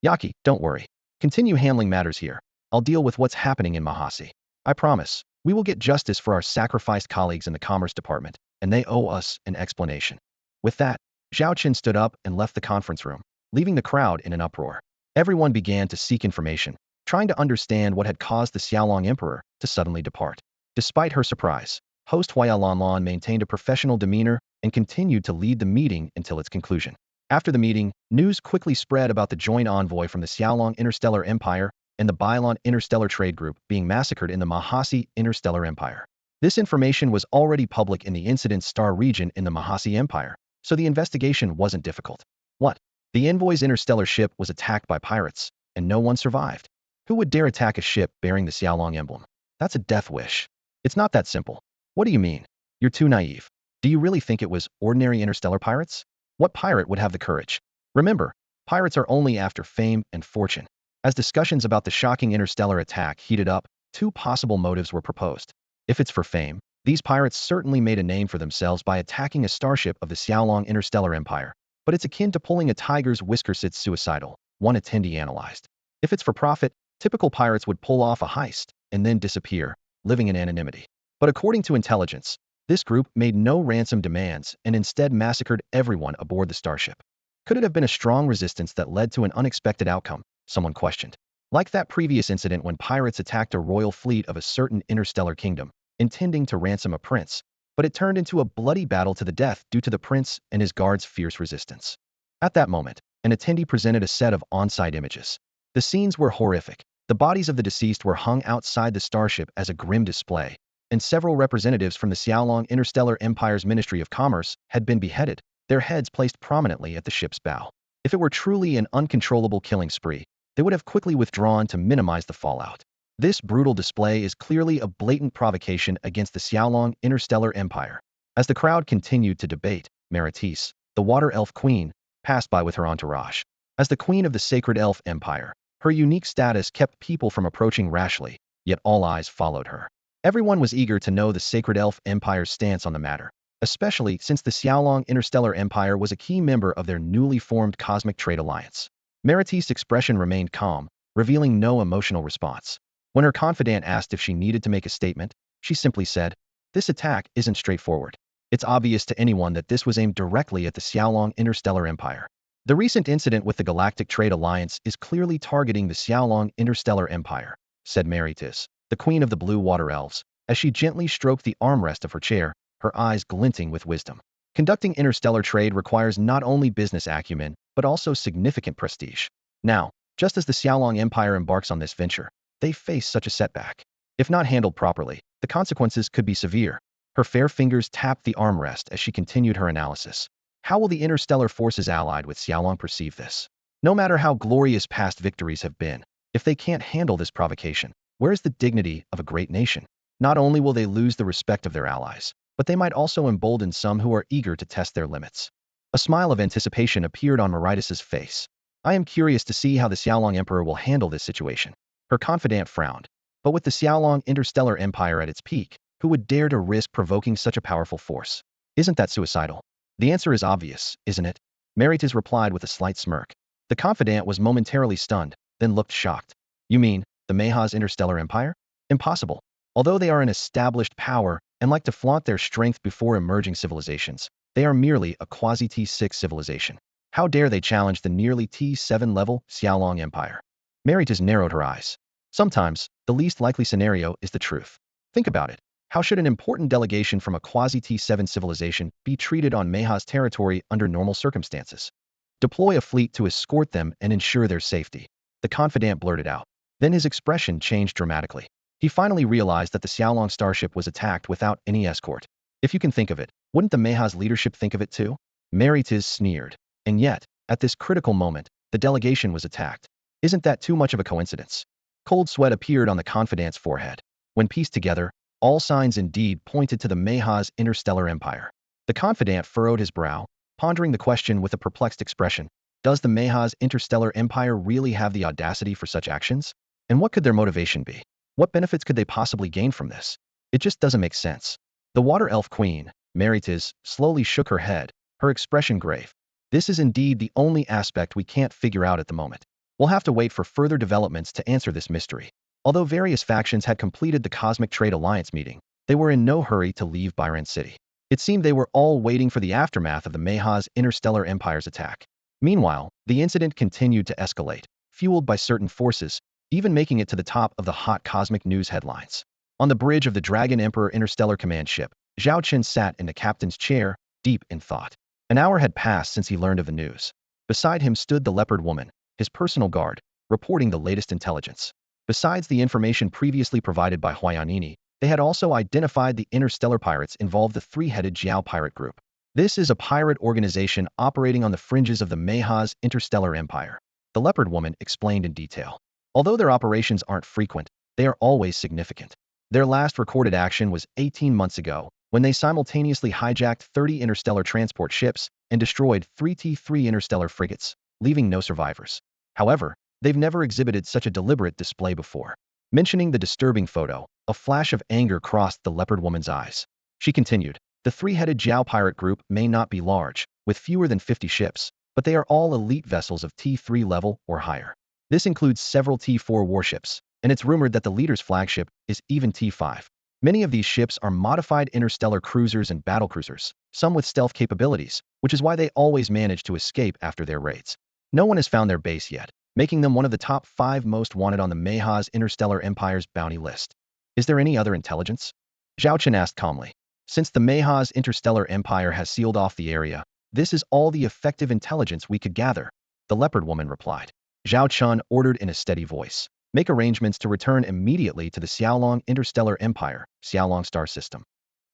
Yaki, don't worry. Continue handling matters here. I'll deal with what's happening in Mahasi. I promise, we will get justice for our sacrificed colleagues in the Commerce Department, and they owe us an explanation. With that, Zhao Chen stood up and left the conference room, leaving the crowd in an uproar. Everyone began to seek information, trying to understand what had caused the Xiaolong Emperor to suddenly depart. Despite her surprise, host Huaya Lanlan maintained a professional demeanor and continued to lead the meeting until its conclusion. After the meeting, news quickly spread about the joint envoy from the Xiaolong Interstellar Empire and the Bylon Interstellar Trade Group being massacred in the Mahasi Interstellar Empire. This information was already public in the Incident Star region in the Mahasi Empire, so the investigation wasn't difficult. What? The envoy's interstellar ship was attacked by pirates, and no one survived. Who would dare attack a ship bearing the Xiaolong emblem? That's a death wish. It's not that simple. What do you mean? You're too naive. Do you really think it was ordinary interstellar pirates? What pirate would have the courage? Remember, pirates are only after fame and fortune. As discussions about the shocking interstellar attack heated up, two possible motives were proposed. If it's for fame, these pirates certainly made a name for themselves by attacking a starship of the Xiaolong Interstellar Empire. But it's akin to pulling a tiger's whiskers. It's suicidal, one attendee analyzed. If it's for profit, typical pirates would pull off a heist and then disappear, living in anonymity. But according to intelligence, this group made no ransom demands and instead massacred everyone aboard the starship. Could it have been a strong resistance that led to an unexpected outcome? Someone questioned. Like that previous incident when pirates attacked a royal fleet of a certain interstellar kingdom, intending to ransom a prince, but it turned into a bloody battle to the death due to the prince and his guards' fierce resistance. At that moment, an attendee presented a set of on-site images. The scenes were horrific. The bodies of the deceased were hung outside the starship as a grim display, and several representatives from the Xiaolong Interstellar Empire's Ministry of Commerce had been beheaded, their heads placed prominently at the ship's bow. If it were truly an uncontrollable killing spree, they would have quickly withdrawn to minimize the fallout. This brutal display is clearly a blatant provocation against the Xiaolong Interstellar Empire. As the crowd continued to debate, Meritise, the Water Elf Queen, passed by with her entourage. As the Queen of the Sacred Elf Empire, her unique status kept people from approaching rashly, yet all eyes followed her. Everyone was eager to know the Sacred Elf Empire's stance on the matter, especially since the Xiaolong Interstellar Empire was a key member of their newly formed Cosmic Trade Alliance. Meriti's expression remained calm, revealing no emotional response. When her confidant asked if she needed to make a statement, she simply said, "This attack isn't straightforward. It's obvious to anyone that this was aimed directly at the Xiaolong Interstellar Empire. The recent incident with the Galactic Trade Alliance is clearly targeting the Xiaolong Interstellar Empire," said Meritis, the Queen of the Blue Water Elves, as she gently stroked the armrest of her chair, her eyes glinting with wisdom. Conducting interstellar trade requires not only business acumen, but also significant prestige. Now, just as the Xiaolong Empire embarks on this venture, they face such a setback. If not handled properly, the consequences could be severe. Her fair fingers tapped the armrest as she continued her analysis. How will the interstellar forces allied with Xiaolong perceive this? No matter how glorious past victories have been, if they can't handle this provocation, where is the dignity of a great nation? Not only will they lose the respect of their allies, but they might also embolden some who are eager to test their limits. A smile of anticipation appeared on Meritis's face. "I am curious to see how the Xiaolong Emperor will handle this situation." Her confidant frowned. But with the Xiaolong Interstellar Empire at its peak, who would dare to risk provoking such a powerful force? Isn't that suicidal? The answer is obvious, isn't it? Meritis replied with a slight smirk. The confidant was momentarily stunned, then looked shocked. "You mean, the Mayha's Interstellar Empire? Impossible. Although they are an established power and like to flaunt their strength before emerging civilizations, they are merely a quasi-T6 civilization. How dare they challenge the nearly T7 level Xiaolong Empire?" Meritis narrowed her eyes. Sometimes, the least likely scenario is the truth. Think about it. How should an important delegation from a quasi-T7 civilization be treated on Mayha's territory under normal circumstances? Deploy a fleet to escort them and ensure their safety, the confidant blurted out. Then his expression changed dramatically. He finally realized that the Xiaolong starship was attacked without any escort. If you can think of it, wouldn't the Mayha's leadership think of it too? Meritis sneered. And yet, at this critical moment, the delegation was attacked. Isn't that too much of a coincidence? Cold sweat appeared on the confidant's forehead. When pieced together, all signs indeed pointed to the Mayha's Interstellar Empire. The confidant furrowed his brow, pondering the question with a perplexed expression. Does the Mayha's Interstellar Empire really have the audacity for such actions? And what could their motivation be? What benefits could they possibly gain from this? It just doesn't make sense. The Water Elf Queen, Meritis, slowly shook her head, her expression grave. This is indeed the only aspect we can't figure out at the moment. We'll have to wait for further developments to answer this mystery. Although various factions had completed the Cosmic Trade Alliance meeting, they were in no hurry to leave Byron City. It seemed they were all waiting for the aftermath of the Mayha's Interstellar Empire's attack. Meanwhile, the incident continued to escalate, fueled by certain forces, even making it to the top of the hot cosmic news headlines. On the bridge of the Dragon Emperor Interstellar Command ship, Zhao Chen sat in the captain's chair, deep in thought. An hour had passed since he learned of the news. Beside him stood the leopard woman, his personal guard, reporting the latest intelligence. Besides the information previously provided by Huayanini, they had also identified the interstellar pirates involved, the three-headed Jiao pirate group. This is a pirate organization operating on the fringes of the Mayha's Interstellar Empire, the leopard woman explained in detail. Although their operations aren't frequent, they are always significant. Their last recorded action was 18 months ago, when they simultaneously hijacked 30 interstellar transport ships and destroyed 3 T3 interstellar frigates, leaving no survivors. However, they've never exhibited such a deliberate display before. Mentioning the disturbing photo, a flash of anger crossed the leopard woman's eyes. She continued, "The three-headed Jiao pirate group may not be large, with fewer than 50 ships, but they are all elite vessels of T3 level or higher. This includes several T4 warships, and it's rumored that the leader's flagship is even T5. Many of these ships are modified interstellar cruisers and battlecruisers, some with stealth capabilities, which is why they always manage to escape after their raids. No one has found their base yet, making them one of the top 5 most wanted on the Mayha's Interstellar Empire's bounty list. Is there any other intelligence?" Zhao Chen asked calmly. "Since the Mayha's Interstellar Empire has sealed off the area, this is all the effective intelligence we could gather," the leopard woman replied. Zhao Chen ordered in a steady voice. Make arrangements to return immediately to the Xiaolong Interstellar Empire, Xiaolong star system.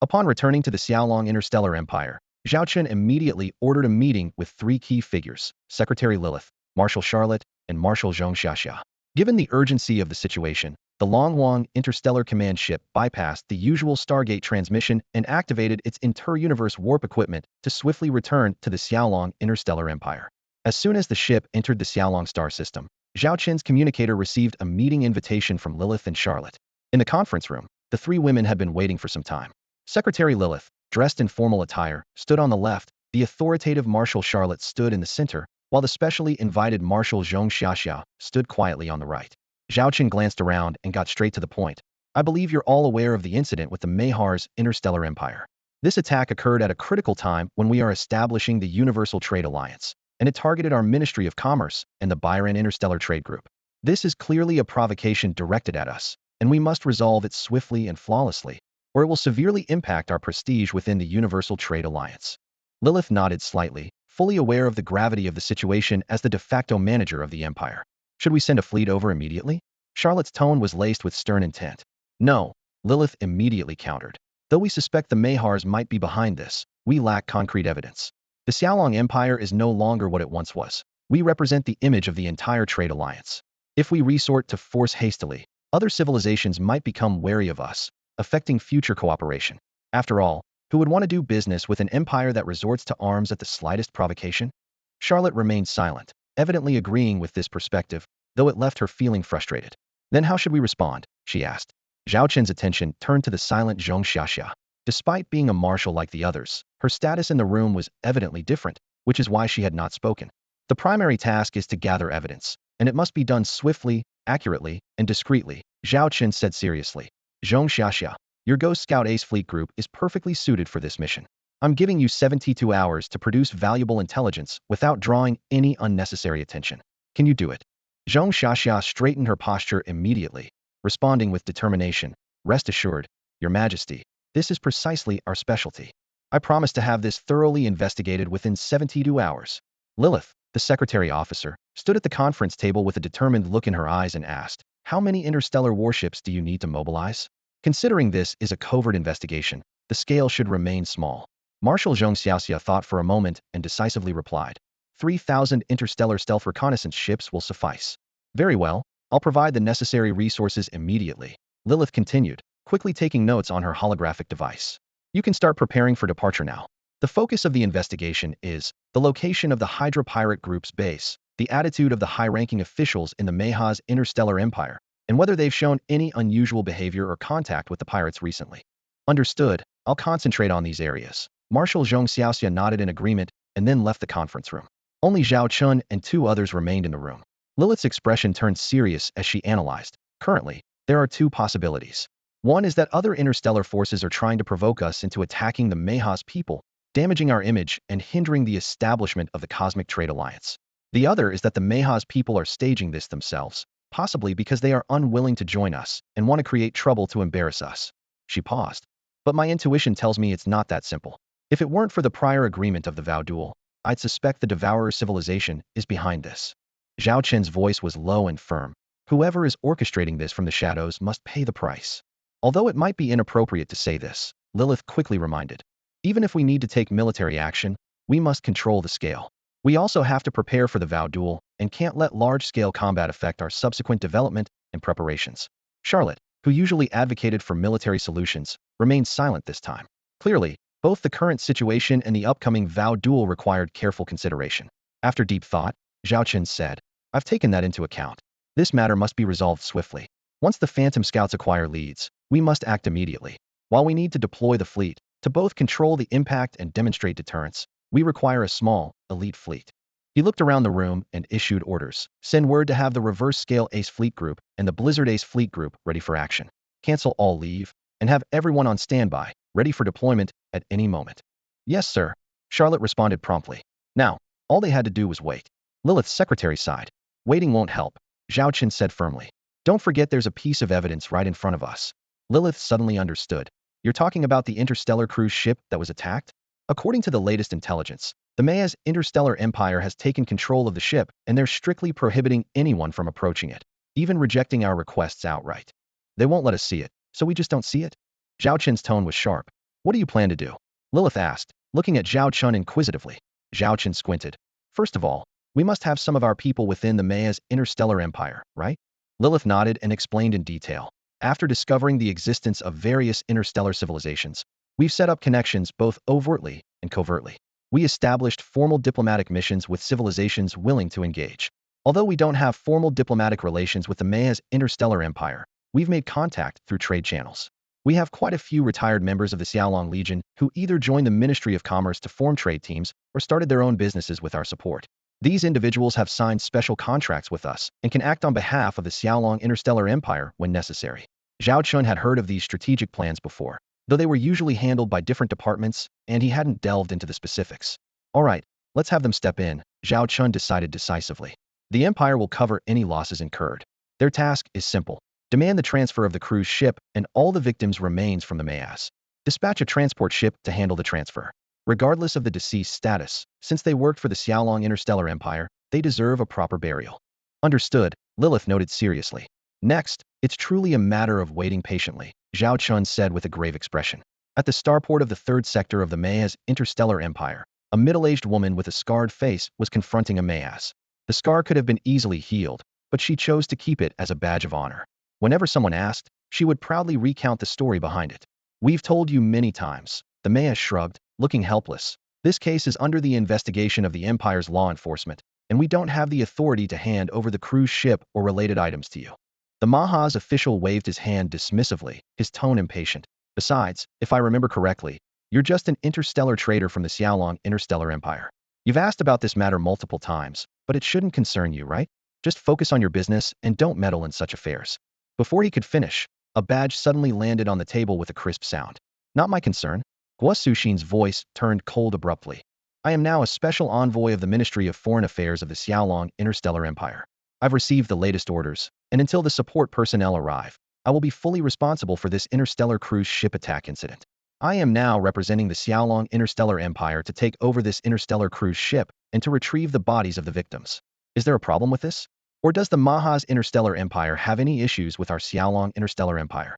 Upon returning to the Xiaolong Interstellar Empire, Zhao Chen immediately ordered a meeting with three key figures, Secretary Lilith, Marshal Charlotte, and Marshal Zhong Xiaxia. Given the urgency of the situation, the Longwang Interstellar Command ship bypassed the usual Stargate transmission and activated its inter-universe warp equipment to swiftly return to the Xiaolong Interstellar Empire. As soon as the ship entered the Xiaolong star system, Zhao Chen's communicator received a meeting invitation from Lilith and Charlotte. In the conference room, the three women had been waiting for some time. Secretary Lilith, dressed in formal attire, stood on the left, the authoritative Marshal Charlotte stood in the center, while the specially invited Marshal Zhong Xiaxia stood quietly on the right. Zhao Chen glanced around and got straight to the point. I believe you're all aware of the incident with the Mahar's Interstellar Empire. This attack occurred at a critical time when we are establishing the Universal Trade Alliance, and it targeted our Ministry of Commerce and the Byron Interstellar Trade Group. This is clearly a provocation directed at us, and we must resolve it swiftly and flawlessly, or it will severely impact our prestige within the Universal Trade Alliance. Lilith nodded slightly, fully aware of the gravity of the situation as the de facto manager of the Empire. Should we send a fleet over immediately? Charlotte's tone was laced with stern intent. No, Lilith immediately countered. Though we suspect the Mahars might be behind this, we lack concrete evidence. The Xiaolong Empire is no longer what it once was. We represent the image of the entire trade alliance. If we resort to force hastily, other civilizations might become wary of us, affecting future cooperation. After all, who would want to do business with an empire that resorts to arms at the slightest provocation? Charlotte remained silent, evidently agreeing with this perspective, though it left her feeling frustrated. Then how should we respond? She asked. Zhao Chen's attention turned to the silent Zhong Xiaxia. Despite being a marshal like the others, her status in the room was evidently different, which is why she had not spoken. The primary task is to gather evidence, and it must be done swiftly, accurately, and discreetly, Zhao Chen said seriously. Zhong Xiaxia, your Ghost Scout Ace Fleet Group is perfectly suited for this mission. I'm giving you 72 hours to produce valuable intelligence without drawing any unnecessary attention. Can you do it? Zhong Xiaxia straightened her posture immediately, responding with determination. Rest assured, Your Majesty, this is precisely our specialty. I promise to have this thoroughly investigated within 72 hours. Lilith, the secretary officer, stood at the conference table with a determined look in her eyes and asked, how many interstellar warships do you need to mobilize? Considering this is a covert investigation, the scale should remain small. Marshal Zhong Xiaoxia thought for a moment and decisively replied, 3,000 interstellar stealth reconnaissance ships will suffice. Very well, I'll provide the necessary resources immediately. Lilith continued, quickly taking notes on her holographic device. You can start preparing for departure now. The focus of the investigation is the location of the Hydra pirate group's base, the attitude of the high-ranking officials in the Maha's Interstellar Empire, and whether they've shown any unusual behavior or contact with the pirates recently. Understood, I'll concentrate on these areas. Marshal Zhong Xiaoxia nodded in agreement and then left the conference room. Only Zhao Chen and two others remained in the room. Lilith's expression turned serious as she analyzed. Currently, there are two possibilities. One is that other interstellar forces are trying to provoke us into attacking the Maha's people, damaging our image and hindering the establishment of the Cosmic Trade Alliance. The other is that the Maha's people are staging this themselves, possibly because they are unwilling to join us and want to create trouble to embarrass us. She paused. But my intuition tells me it's not that simple. If it weren't for the prior agreement of the vow duel, I'd suspect the Devourer civilization is behind this. Zhao Chen's voice was low and firm. Whoever is orchestrating this from the shadows must pay the price. Although it might be inappropriate to say this, Lilith quickly reminded. Even if we need to take military action, we must control the scale. We also have to prepare for the vow duel and can't let large-scale combat affect our subsequent development and preparations. Charlotte, who usually advocated for military solutions, remained silent this time. Clearly, both the current situation and the upcoming vow duel required careful consideration. After deep thought, Zhao Chen said, I've taken that into account. This matter must be resolved swiftly. Once the Phantom Scouts acquire leads, we must act immediately. While we need to deploy the fleet, to both control the impact and demonstrate deterrence, we require a small, elite fleet. He looked around the room and issued orders. Send word to have the Reverse Scale Ace Fleet Group and the Blizzard Ace Fleet Group ready for action. Cancel all leave, and have everyone on standby, ready for deployment at any moment. Yes, sir. Charlotte responded promptly. Now, all they had to do was wait. Lilith's secretary sighed. Waiting won't help, Zhao Chen said firmly. Don't forget there's a piece of evidence right in front of us. Lilith suddenly understood. You're talking about the interstellar cruise ship that was attacked? According to the latest intelligence, the Maya's Interstellar Empire has taken control of the ship and they're strictly prohibiting anyone from approaching it. even rejecting our requests outright. They won't let us see it, so we just don't see it? Zhao Chen's tone was sharp. What do you plan to do? Lilith asked, looking at Zhao Chen inquisitively. Zhao Chen squinted. First of all, we must have some of our people within the Maya's interstellar empire, right? Lilith nodded and explained in detail. After discovering the existence of various interstellar civilizations, we've set up connections both overtly and covertly. We established formal diplomatic missions with civilizations willing to engage. Although we don't have formal diplomatic relations with the Maya's interstellar empire, we've made contact through trade channels. We have quite a few retired members of the Xiaolong Legion who either joined the Ministry of Commerce to form trade teams or started their own businesses with our support. These individuals have signed special contracts with us and can act on behalf of the Xiaolong Interstellar Empire when necessary. Zhao Chun had heard of these strategic plans before, though they were usually handled by different departments, and he hadn't delved into the specifics. All right, let's have them step in, Zhao Chun decided decisively. The Empire will cover any losses incurred. Their task is simple. Demand the transfer of the cruise ship and all the victims' remains from the Mayas. Dispatch a transport ship to handle the transfer. Regardless of the deceased status, since they worked for the Xiaolong Interstellar Empire, they deserve a proper burial. Understood, Lilith noted seriously. Next, it's truly a matter of waiting patiently, Zhao Chun said with a grave expression. At the starport of the third sector of the Maya's interstellar empire, a middle-aged woman with a scarred face was confronting a Mayas. The scar could have been easily healed, but she chose to keep it as a badge of honor. Whenever someone asked, she would proudly recount the story behind it. We've told you many times, the Maya shrugged, looking helpless. This case is under the investigation of the Empire's law enforcement, and we don't have the authority to hand over the cruise ship or related items to you. The Maha's official waved his hand dismissively, his tone impatient. Besides, if I remember correctly, you're just an interstellar trader from the Xiaolong Interstellar Empire. You've asked about this matter multiple times, but it shouldn't concern you, right? Just focus on your business and don't meddle in such affairs. Before he could finish, a badge suddenly landed on the table with a crisp sound. Not my concern. Guo Suxin's voice turned cold abruptly. I am now a special envoy of the Ministry of Foreign Affairs of the Xiaolong Interstellar Empire. I've received the latest orders, and until the support personnel arrive, I will be fully responsible for this interstellar cruise ship attack incident. I am now representing the Xiaolong Interstellar Empire to take over this interstellar cruise ship and to retrieve the bodies of the victims. Is there a problem with this? Or does the Maha's Interstellar Empire have any issues with our Xiaolong Interstellar Empire?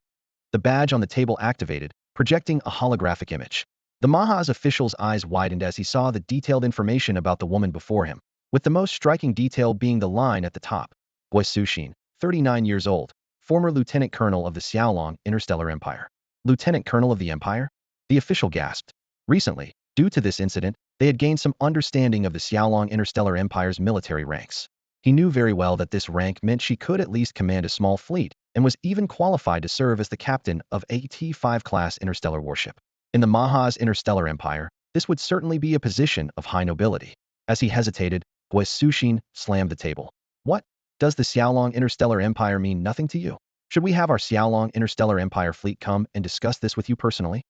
The badge on the table activated, projecting a holographic image. The Maha's official's eyes widened as he saw the detailed information about the woman before him, with the most striking detail being the line at the top. Guo Suxin, 39 years old, former lieutenant colonel of the Xiaolong Interstellar Empire. Lieutenant colonel of the Empire? The official gasped. Recently, due to this incident, they had gained some understanding of the Xiaolong Interstellar Empire's military ranks. He knew very well that this rank meant she could at least command a small fleet, and was even qualified to serve as the captain of a T5 class interstellar warship. In the Maha's Interstellar Empire, this would certainly be a position of high nobility. As he hesitated, Guo Suxin slammed the table. What? Does the Xiaolong Interstellar Empire mean nothing to you? Should we have our Xiaolong Interstellar Empire fleet come and discuss this with you personally?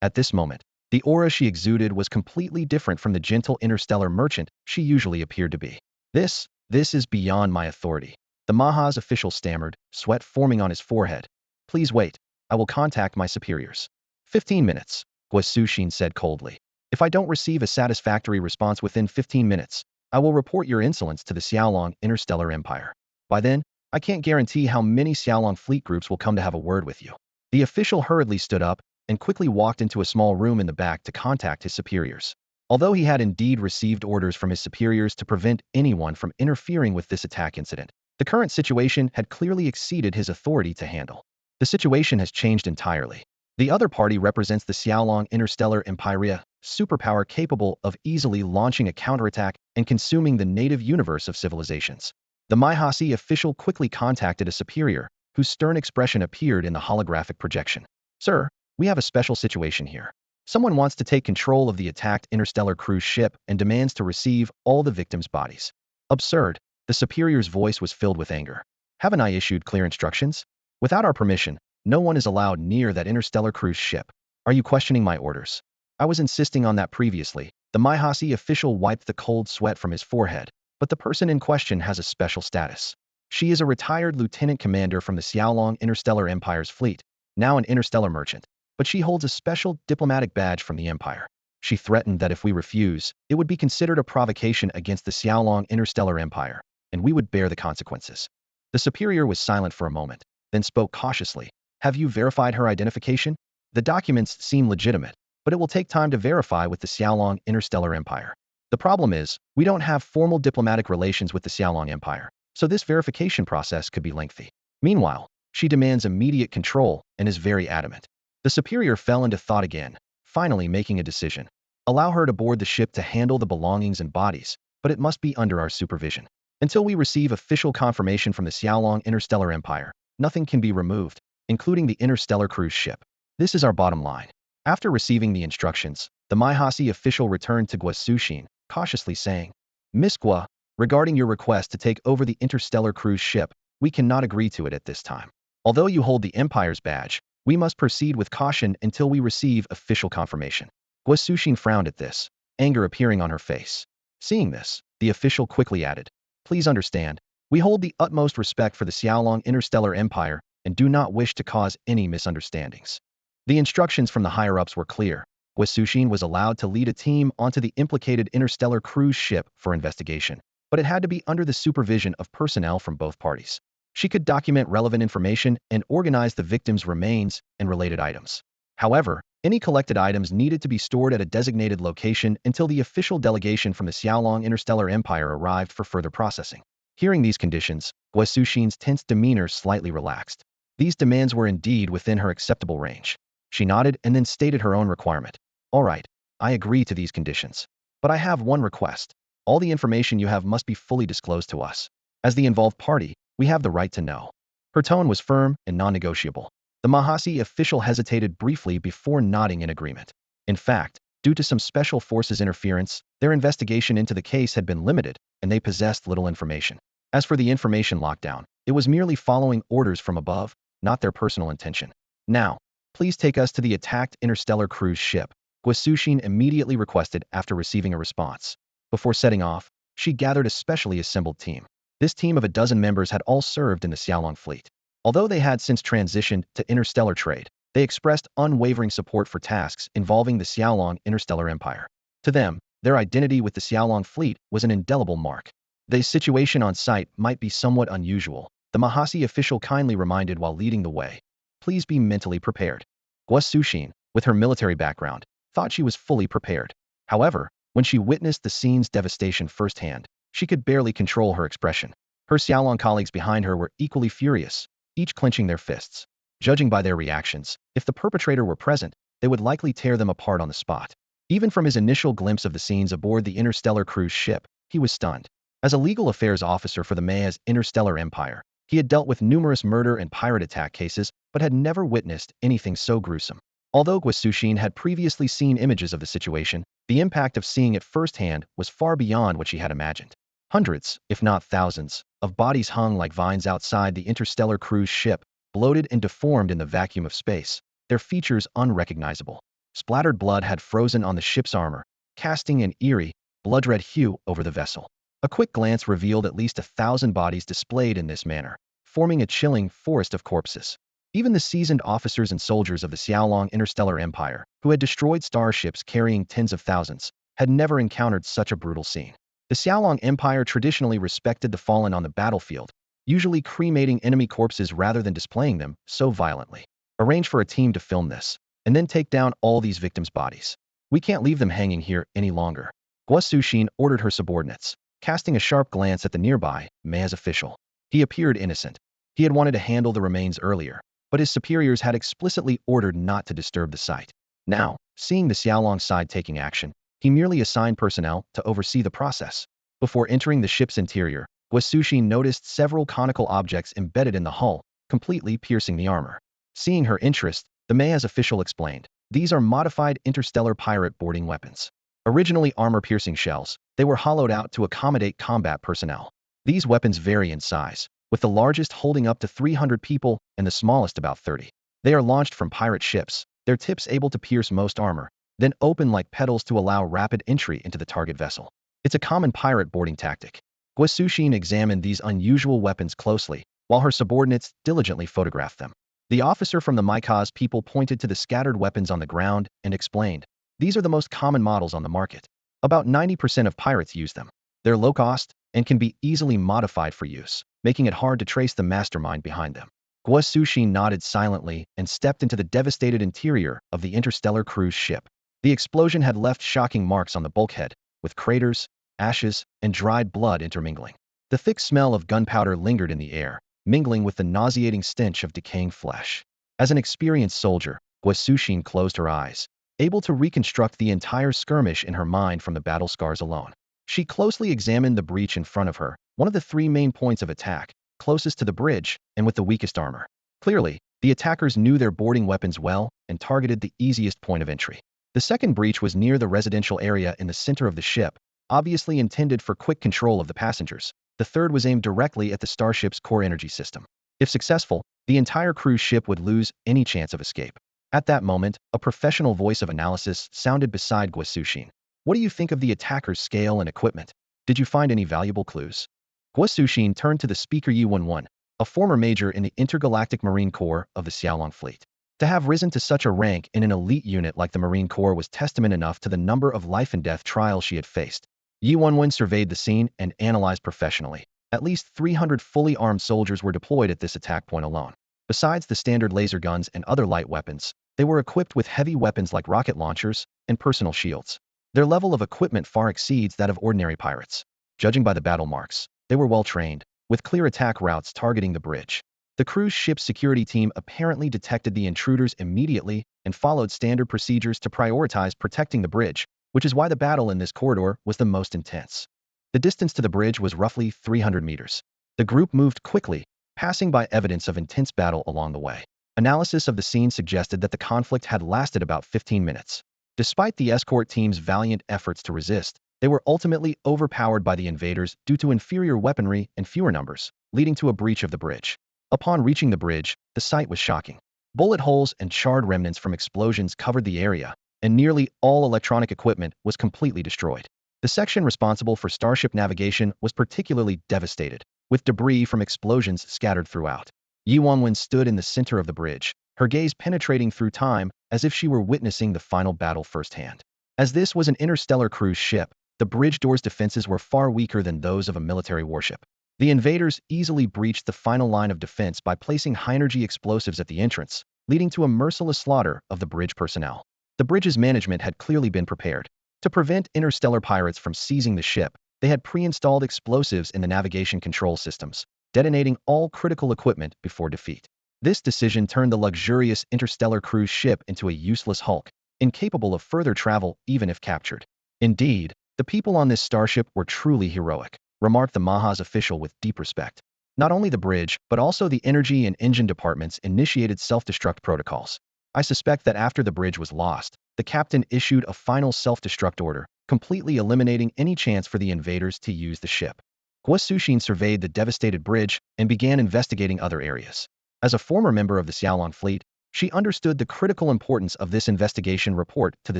At this moment, the aura she exuded was completely different from the gentle interstellar merchant she usually appeared to be. This is beyond my authority. The Maha's official stammered, sweat forming on his forehead. Please wait. I will contact my superiors. 15 minutes, Guo Suxin said coldly. If I don't receive a satisfactory response within 15 minutes, I will report your insolence to the Xiaolong Interstellar Empire. By then, I can't guarantee how many Xiaolong fleet groups will come to have a word with you. The official hurriedly stood up and quickly walked into a small room in the back to contact his superiors. Although he had indeed received orders from his superiors to prevent anyone from interfering with this attack incident, the current situation had clearly exceeded his authority to handle. The situation has changed entirely. The other party represents the Xiaolong Interstellar Empire, superpower capable of easily launching a counterattack and consuming the native universe of civilizations. The Maihasi official quickly contacted a superior, whose stern expression appeared in the holographic projection. Sir, we have a special situation here. Someone wants to take control of the attacked interstellar cruise ship and demands to receive all the victims' bodies. Absurd. The superior's voice was filled with anger. Haven't I issued clear instructions? Without our permission, no one is allowed near that interstellar cruise ship. Are you questioning my orders? I was insisting on that previously. The Maihasi official wiped the cold sweat from his forehead, but the person in question has a special status. She is a retired lieutenant commander from the Xiaolong Interstellar Empire's fleet, now an interstellar merchant, but she holds a special diplomatic badge from the Empire. She threatened that if we refuse, it would be considered a provocation against the Xiaolong Interstellar Empire, and we would bear the consequences. The superior was silent for a moment, then spoke cautiously. Have you verified her identification? The documents seem legitimate, but it will take time to verify with the Xiaolong Interstellar Empire. The problem is, we don't have formal diplomatic relations with the Xiaolong Empire, so this verification process could be lengthy. Meanwhile, she demands immediate control and is very adamant. The superior fell into thought again, finally making a decision. Allow her to board the ship to handle the belongings and bodies, but it must be under our supervision. Until we receive official confirmation from the Xiaolong Interstellar Empire, nothing can be removed, including the interstellar cruise ship. This is our bottom line. After receiving the instructions, the Maihasi official returned to Guasushin, cautiously saying, Miss Gua, regarding your request to take over the interstellar cruise ship, we cannot agree to it at this time. Although you hold the Empire's badge, we must proceed with caution until we receive official confirmation. Guasushin frowned at this, anger appearing on her face. Seeing this, the official quickly added, Please understand, we hold the utmost respect for the Xiaolong Interstellar Empire and do not wish to cause any misunderstandings. The instructions from the higher-ups were clear. Guasushin was allowed to lead a team onto the implicated interstellar cruise ship for investigation, but it had to be under the supervision of personnel from both parties. She could document relevant information and organize the victims' remains and related items. However, any collected items needed to be stored at a designated location until the official delegation from the Xiaolong Interstellar Empire arrived for further processing. Hearing these conditions, Guasushin's tense demeanor slightly relaxed. These demands were indeed within her acceptable range. She nodded and then stated her own requirement. All right, I agree to these conditions. But I have one request. All the information you have must be fully disclosed to us. As the involved party, we have the right to know. Her tone was firm and non-negotiable. The Mahasi official hesitated briefly before nodding in agreement. In fact, due to some special forces interference, their investigation into the case had been limited, and they possessed little information. As for the information lockdown, it was merely following orders from above, not their personal intention. Now, please take us to the attacked interstellar cruise ship, Guasushin immediately requested after receiving a response. Before setting off, she gathered a specially assembled team. This team of a dozen members had all served in the Xiaolong fleet. Although they had since transitioned to interstellar trade, they expressed unwavering support for tasks involving the Xiaolong Interstellar Empire. To them, their identity with the Xiaolong fleet was an indelible mark. The situation on site might be somewhat unusual, the Mahasi official kindly reminded while leading the way. Please be mentally prepared. Guasushin, with her military background, thought she was fully prepared. However, when she witnessed the scene's devastation firsthand, she could barely control her expression. Her Xiaolong colleagues behind her were equally furious, each clenching their fists. Judging by their reactions, if the perpetrator were present, they would likely tear them apart on the spot. Even from his initial glimpse of the scenes aboard the interstellar cruise ship, he was stunned. As a legal affairs officer for the Maya's Interstellar Empire, he had dealt with numerous murder and pirate attack cases, but had never witnessed anything so gruesome. Although Guasushin had previously seen images of the situation, the impact of seeing it firsthand was far beyond what she had imagined. Hundreds, if not thousands, of bodies hung like vines outside the interstellar cruise ship, bloated and deformed in the vacuum of space, their features unrecognizable. Splattered blood had frozen on the ship's armor, casting an eerie, blood-red hue over the vessel. A quick glance revealed at least 1,000 bodies displayed in this manner, forming a chilling forest of corpses. Even the seasoned officers and soldiers of the Xiaolong Interstellar Empire, who had destroyed starships carrying tens of thousands, had never encountered such a brutal scene. The Xiaolong Empire traditionally respected the fallen on the battlefield, usually cremating enemy corpses rather than displaying them so violently. Arrange for a team to film this, and then take down all these victims' bodies. We can't leave them hanging here any longer. Guasushin ordered her subordinates, casting a sharp glance at the nearby Maya's official. He appeared innocent. He had wanted to handle the remains earlier, but his superiors had explicitly ordered not to disturb the site. Now, seeing the Xiaolong side taking action, he merely assigned personnel to oversee the process. Before entering the ship's interior, Guasushin noticed several conical objects embedded in the hull, completely piercing the armor. Seeing her interest, the Maya's official explained, these are modified interstellar pirate boarding weapons. Originally armor-piercing shells, they were hollowed out to accommodate combat personnel. These weapons vary in size, with the largest holding up to 300 people and the smallest about 30. They are launched from pirate ships, their tips able to pierce most armor, then open like petals to allow rapid entry into the target vessel. It's a common pirate boarding tactic. Guasushin examined these unusual weapons closely, while her subordinates diligently photographed them. The officer from the Maikaz people pointed to the scattered weapons on the ground and explained, these are the most common models on the market. About 90% of pirates use them. They're low cost, and can be easily modified for use, making it hard to trace the mastermind behind them. Guo Suxin nodded silently and stepped into the devastated interior of the interstellar cruise ship. The explosion had left shocking marks on the bulkhead, with craters, ashes, and dried blood intermingling. The thick smell of gunpowder lingered in the air, mingling with the nauseating stench of decaying flesh. As an experienced soldier, Guo Suxin closed her eyes, able to reconstruct the entire skirmish in her mind from the battle scars alone. She closely examined the breach in front of her, one of the three main points of attack, closest to the bridge and with the weakest armor. Clearly, the attackers knew their boarding weapons well and targeted the easiest point of entry. The second breach was near the residential area in the center of the ship, obviously intended for quick control of the passengers. The third was aimed directly at the starship's core energy system. If successful, the entire cruise ship would lose any chance of escape. At that moment, a professional voice of analysis sounded beside Guo Suxin. What do you think of the attacker's scale and equipment? Did you find any valuable clues? Guo Suxin turned to the speaker Yi-11, a former major in the intergalactic Marine Corps of the Xiaolong fleet. To have risen to such a rank in an elite unit like the Marine Corps was testament enough to the number of life and death trials she had faced. Yi-11 surveyed the scene and analyzed professionally. At least 300 fully armed soldiers were deployed at this attack point alone. Besides the standard laser guns and other light weapons, they were equipped with heavy weapons like rocket launchers and personal shields. Their level of equipment far exceeds that of ordinary pirates. Judging by the battle marks, they were well trained, with clear attack routes targeting the bridge. The cruise ship's security team apparently detected the intruders immediately and followed standard procedures to prioritize protecting the bridge, which is why the battle in this corridor was the most intense. The distance to the bridge was roughly 300 meters. The group moved quickly, passing by evidence of intense battle along the way. Analysis of the scene suggested that the conflict had lasted about 15 minutes. Despite the escort team's valiant efforts to resist, they were ultimately overpowered by the invaders due to inferior weaponry and fewer numbers, leading to a breach of the bridge. Upon reaching the bridge, the sight was shocking. Bullet holes and charred remnants from explosions covered the area, and nearly all electronic equipment was completely destroyed. The section responsible for starship navigation was particularly devastated, with debris from explosions scattered throughout. Yi-11 stood in the center of the bridge, her gaze penetrating through time as if she were witnessing the final battle firsthand. As this was an interstellar cruise ship, the bridge door's defenses were far weaker than those of a military warship. The invaders easily breached the final line of defense by placing high-energy explosives at the entrance, leading to a merciless slaughter of the bridge personnel. The bridge's management had clearly been prepared. To prevent interstellar pirates from seizing the ship, they had pre-installed explosives in the navigation control systems, detonating all critical equipment before defeat. This decision turned the luxurious interstellar cruise ship into a useless hulk, incapable of further travel even if captured. Indeed, the people on this starship were truly heroic, remarked the Maha's official with deep respect. Not only the bridge, but also the energy and engine departments initiated self-destruct protocols. I suspect that after the bridge was lost, the captain issued a final self-destruct order, completely eliminating any chance for the invaders to use the ship. Guo Suxin surveyed the devastated bridge and began investigating other areas. As a former member of the Xiaolong fleet, she understood the critical importance of this investigation report to the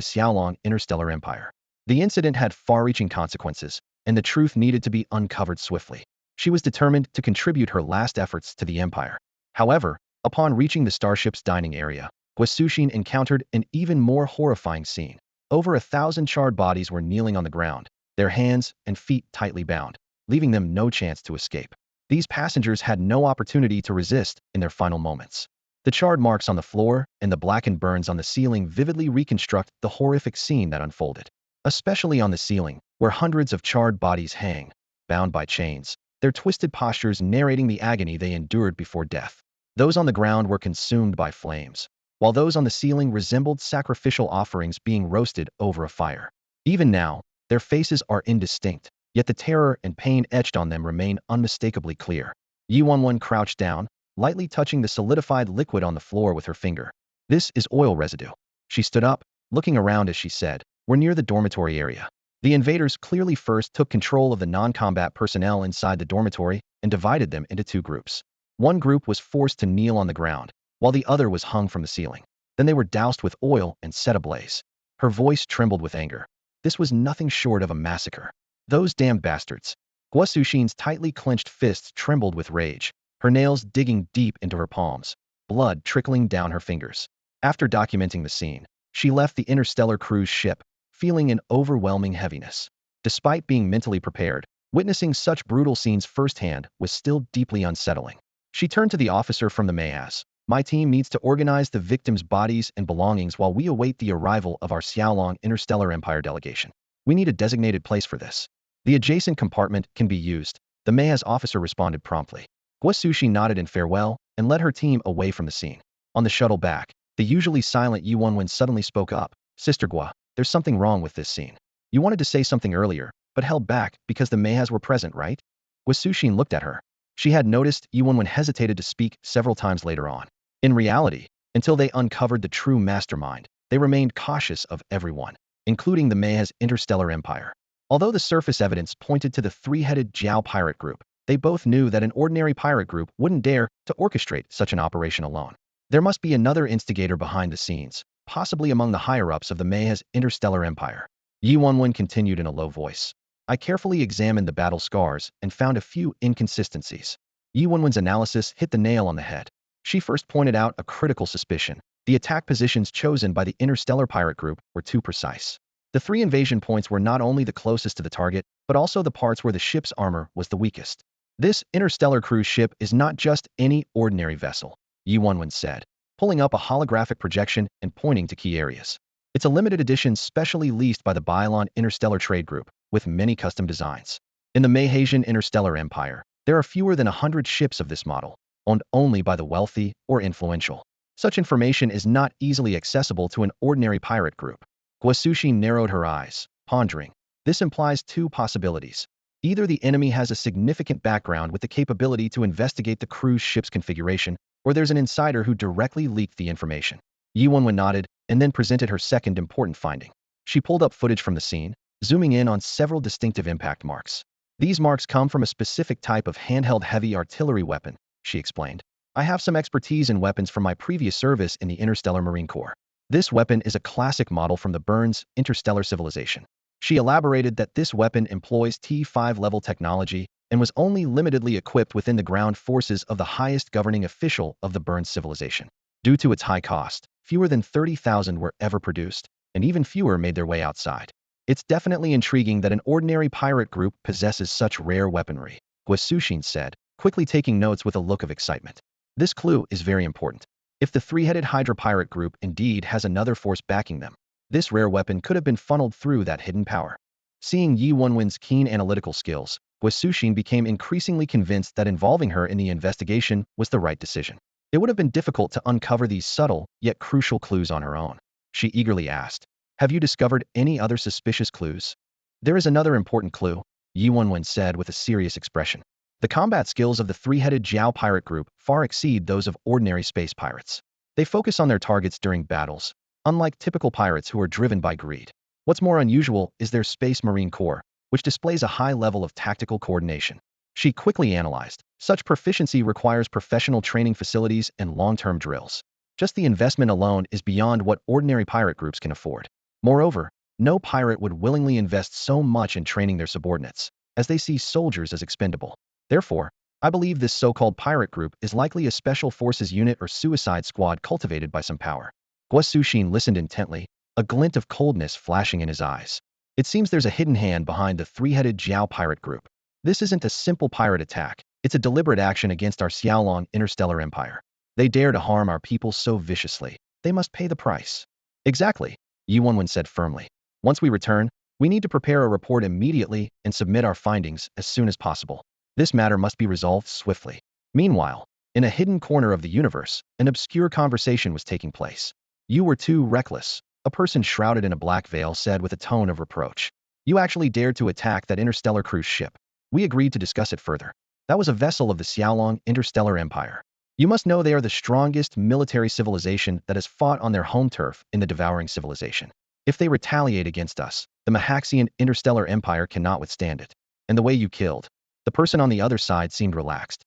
Xiaolong Interstellar Empire. The incident had far-reaching consequences, and the truth needed to be uncovered swiftly. She was determined to contribute her last efforts to the empire. However, upon reaching the starship's dining area, Guo Suxin encountered an even more horrifying scene. Over 1,000 charred bodies were kneeling on the ground, their hands and feet tightly bound, leaving them no chance to escape. These passengers had no opportunity to resist in their final moments. The charred marks on the floor and the blackened burns on the ceiling vividly reconstruct the horrific scene that unfolded. Especially on the ceiling, where hundreds of charred bodies hang, bound by chains, their twisted postures narrating the agony they endured before death. Those on the ground were consumed by flames, while those on the ceiling resembled sacrificial offerings being roasted over a fire. Even now, their faces are indistinct, yet the terror and pain etched on them remain unmistakably clear. Yi-11 crouched down, lightly touching the solidified liquid on the floor with her finger. This is oil residue. She stood up, looking around as she said, "We're near the dormitory area." The invaders clearly first took control of the non-combat personnel inside the dormitory and divided them into two groups. One group was forced to kneel on the ground, while the other was hung from the ceiling. Then they were doused with oil and set ablaze. Her voice trembled with anger. This was nothing short of a massacre. Those damned bastards. Guo Suxin's tightly clenched fists trembled with rage, her nails digging deep into her palms, blood trickling down her fingers. After documenting the scene, she left the interstellar cruise ship, feeling an overwhelming heaviness. Despite being mentally prepared, Witnessing such brutal scenes firsthand was still deeply unsettling. She turned to the officer from the Mayas. My team needs to organize the victims' bodies and belongings while we await the arrival of our Xiaolong Interstellar Empire delegation. We need a designated place for this. The adjacent compartment can be used, the Mayas officer responded promptly. Guasushi nodded in farewell and led her team away from the scene. On the shuttle back, the usually silent Yi Wenwen suddenly spoke up. Sister Gua, there's something wrong with this scene. You wanted to say something earlier, but held back because the Mayas were present, right? Guasushin looked at her. She had noticed Yi Wenwen hesitated to speak several times later on. In reality, until they uncovered the true mastermind, they remained cautious of everyone, including the Mayas' interstellar empire. Although the surface evidence pointed to the three-headed Zhao pirate group, they both knew that an ordinary pirate group wouldn't dare to orchestrate such an operation alone. There must be another instigator behind the scenes, possibly among the higher-ups of the Mayas' interstellar empire. Yi Wenwen continued in a low voice. I carefully examined the battle scars and found a few inconsistencies. Yi Wenwen's analysis hit the nail on the head. She first pointed out a critical suspicion. The attack positions chosen by the interstellar pirate group were too precise. The 3 invasion points were not only the closest to the target, but also the parts where the ship's armor was the weakest. This interstellar cruise ship is not just any ordinary vessel, Yi Wenwen said, pulling up a holographic projection and pointing to key areas. It's a limited edition specially leased by the Bailon Interstellar Trade Group, with many custom designs. In the Mayhasian Interstellar Empire, there are fewer than 100 ships of this model, owned only by the wealthy or influential. Such information is not easily accessible to an ordinary pirate group. Guasushi narrowed her eyes, pondering. This implies 2 possibilities. Either the enemy has a significant background with the capability to investigate the cruise ship's configuration, or there's an insider who directly leaked the information. Yi Wenwen nodded, and then presented her second important finding. She pulled up footage from the scene, zooming in on several distinctive impact marks. These marks come from a specific type of handheld heavy artillery weapon, she explained. I have some expertise in weapons from my previous service in the Interstellar Marine Corps. This weapon is a classic model from the Burns interstellar civilization. She elaborated that this weapon employs T5 level technology and was only limitedly equipped within the ground forces of the highest governing official of the Burns civilization. Due to its high cost, fewer than 30,000 were ever produced, and even fewer made their way outside. It's definitely intriguing that an ordinary pirate group possesses such rare weaponry, Guasushin said, quickly taking notes with a look of excitement. This clue is very important. If the 3-headed Hydra pirate group indeed has another force backing them, this rare weapon could have been funneled through that hidden power. Seeing Yi Wenwen's keen analytical skills, Guasushin became increasingly convinced that involving her in the investigation was the right decision. It would have been difficult to uncover these subtle, yet crucial clues on her own. She eagerly asked, have you discovered any other suspicious clues? There is another important clue, Yi Wenwen said with a serious expression. The combat skills of the 3-headed Zhao pirate group far exceed those of ordinary space pirates. They focus on their targets during battles, unlike typical pirates who are driven by greed. What's more unusual is their Space Marine Corps, which displays a high level of tactical coordination. She quickly analyzed. Such proficiency requires professional training facilities and long-term drills. Just the investment alone is beyond what ordinary pirate groups can afford. Moreover, no pirate would willingly invest so much in training their subordinates, as they see soldiers as expendable. Therefore, I believe this so-called pirate group is likely a special forces unit or suicide squad cultivated by some power. Guasushin listened intently, a glint of coldness flashing in his eyes. It seems there's a hidden hand behind the 3-headed Zhao pirate group. This isn't a simple pirate attack, it's a deliberate action against our Xiaolong interstellar empire. They dare to harm our people so viciously. They must pay the price. Exactly, Yi Wenwen said firmly. Once we return, we need to prepare a report immediately and submit our findings as soon as possible. This matter must be resolved swiftly. Meanwhile, in a hidden corner of the universe, an obscure conversation was taking place. You were too reckless, a person shrouded in a black veil said with a tone of reproach. You actually dared to attack that interstellar cruise ship. We agreed to discuss it further. That was a vessel of the Xiaolong Interstellar Empire. You must know they are the strongest military civilization that has fought on their home turf in the Devouring civilization. If they retaliate against us, the Mahaxian Interstellar Empire cannot withstand it. And the way you killed. The person on the other side seemed relaxed.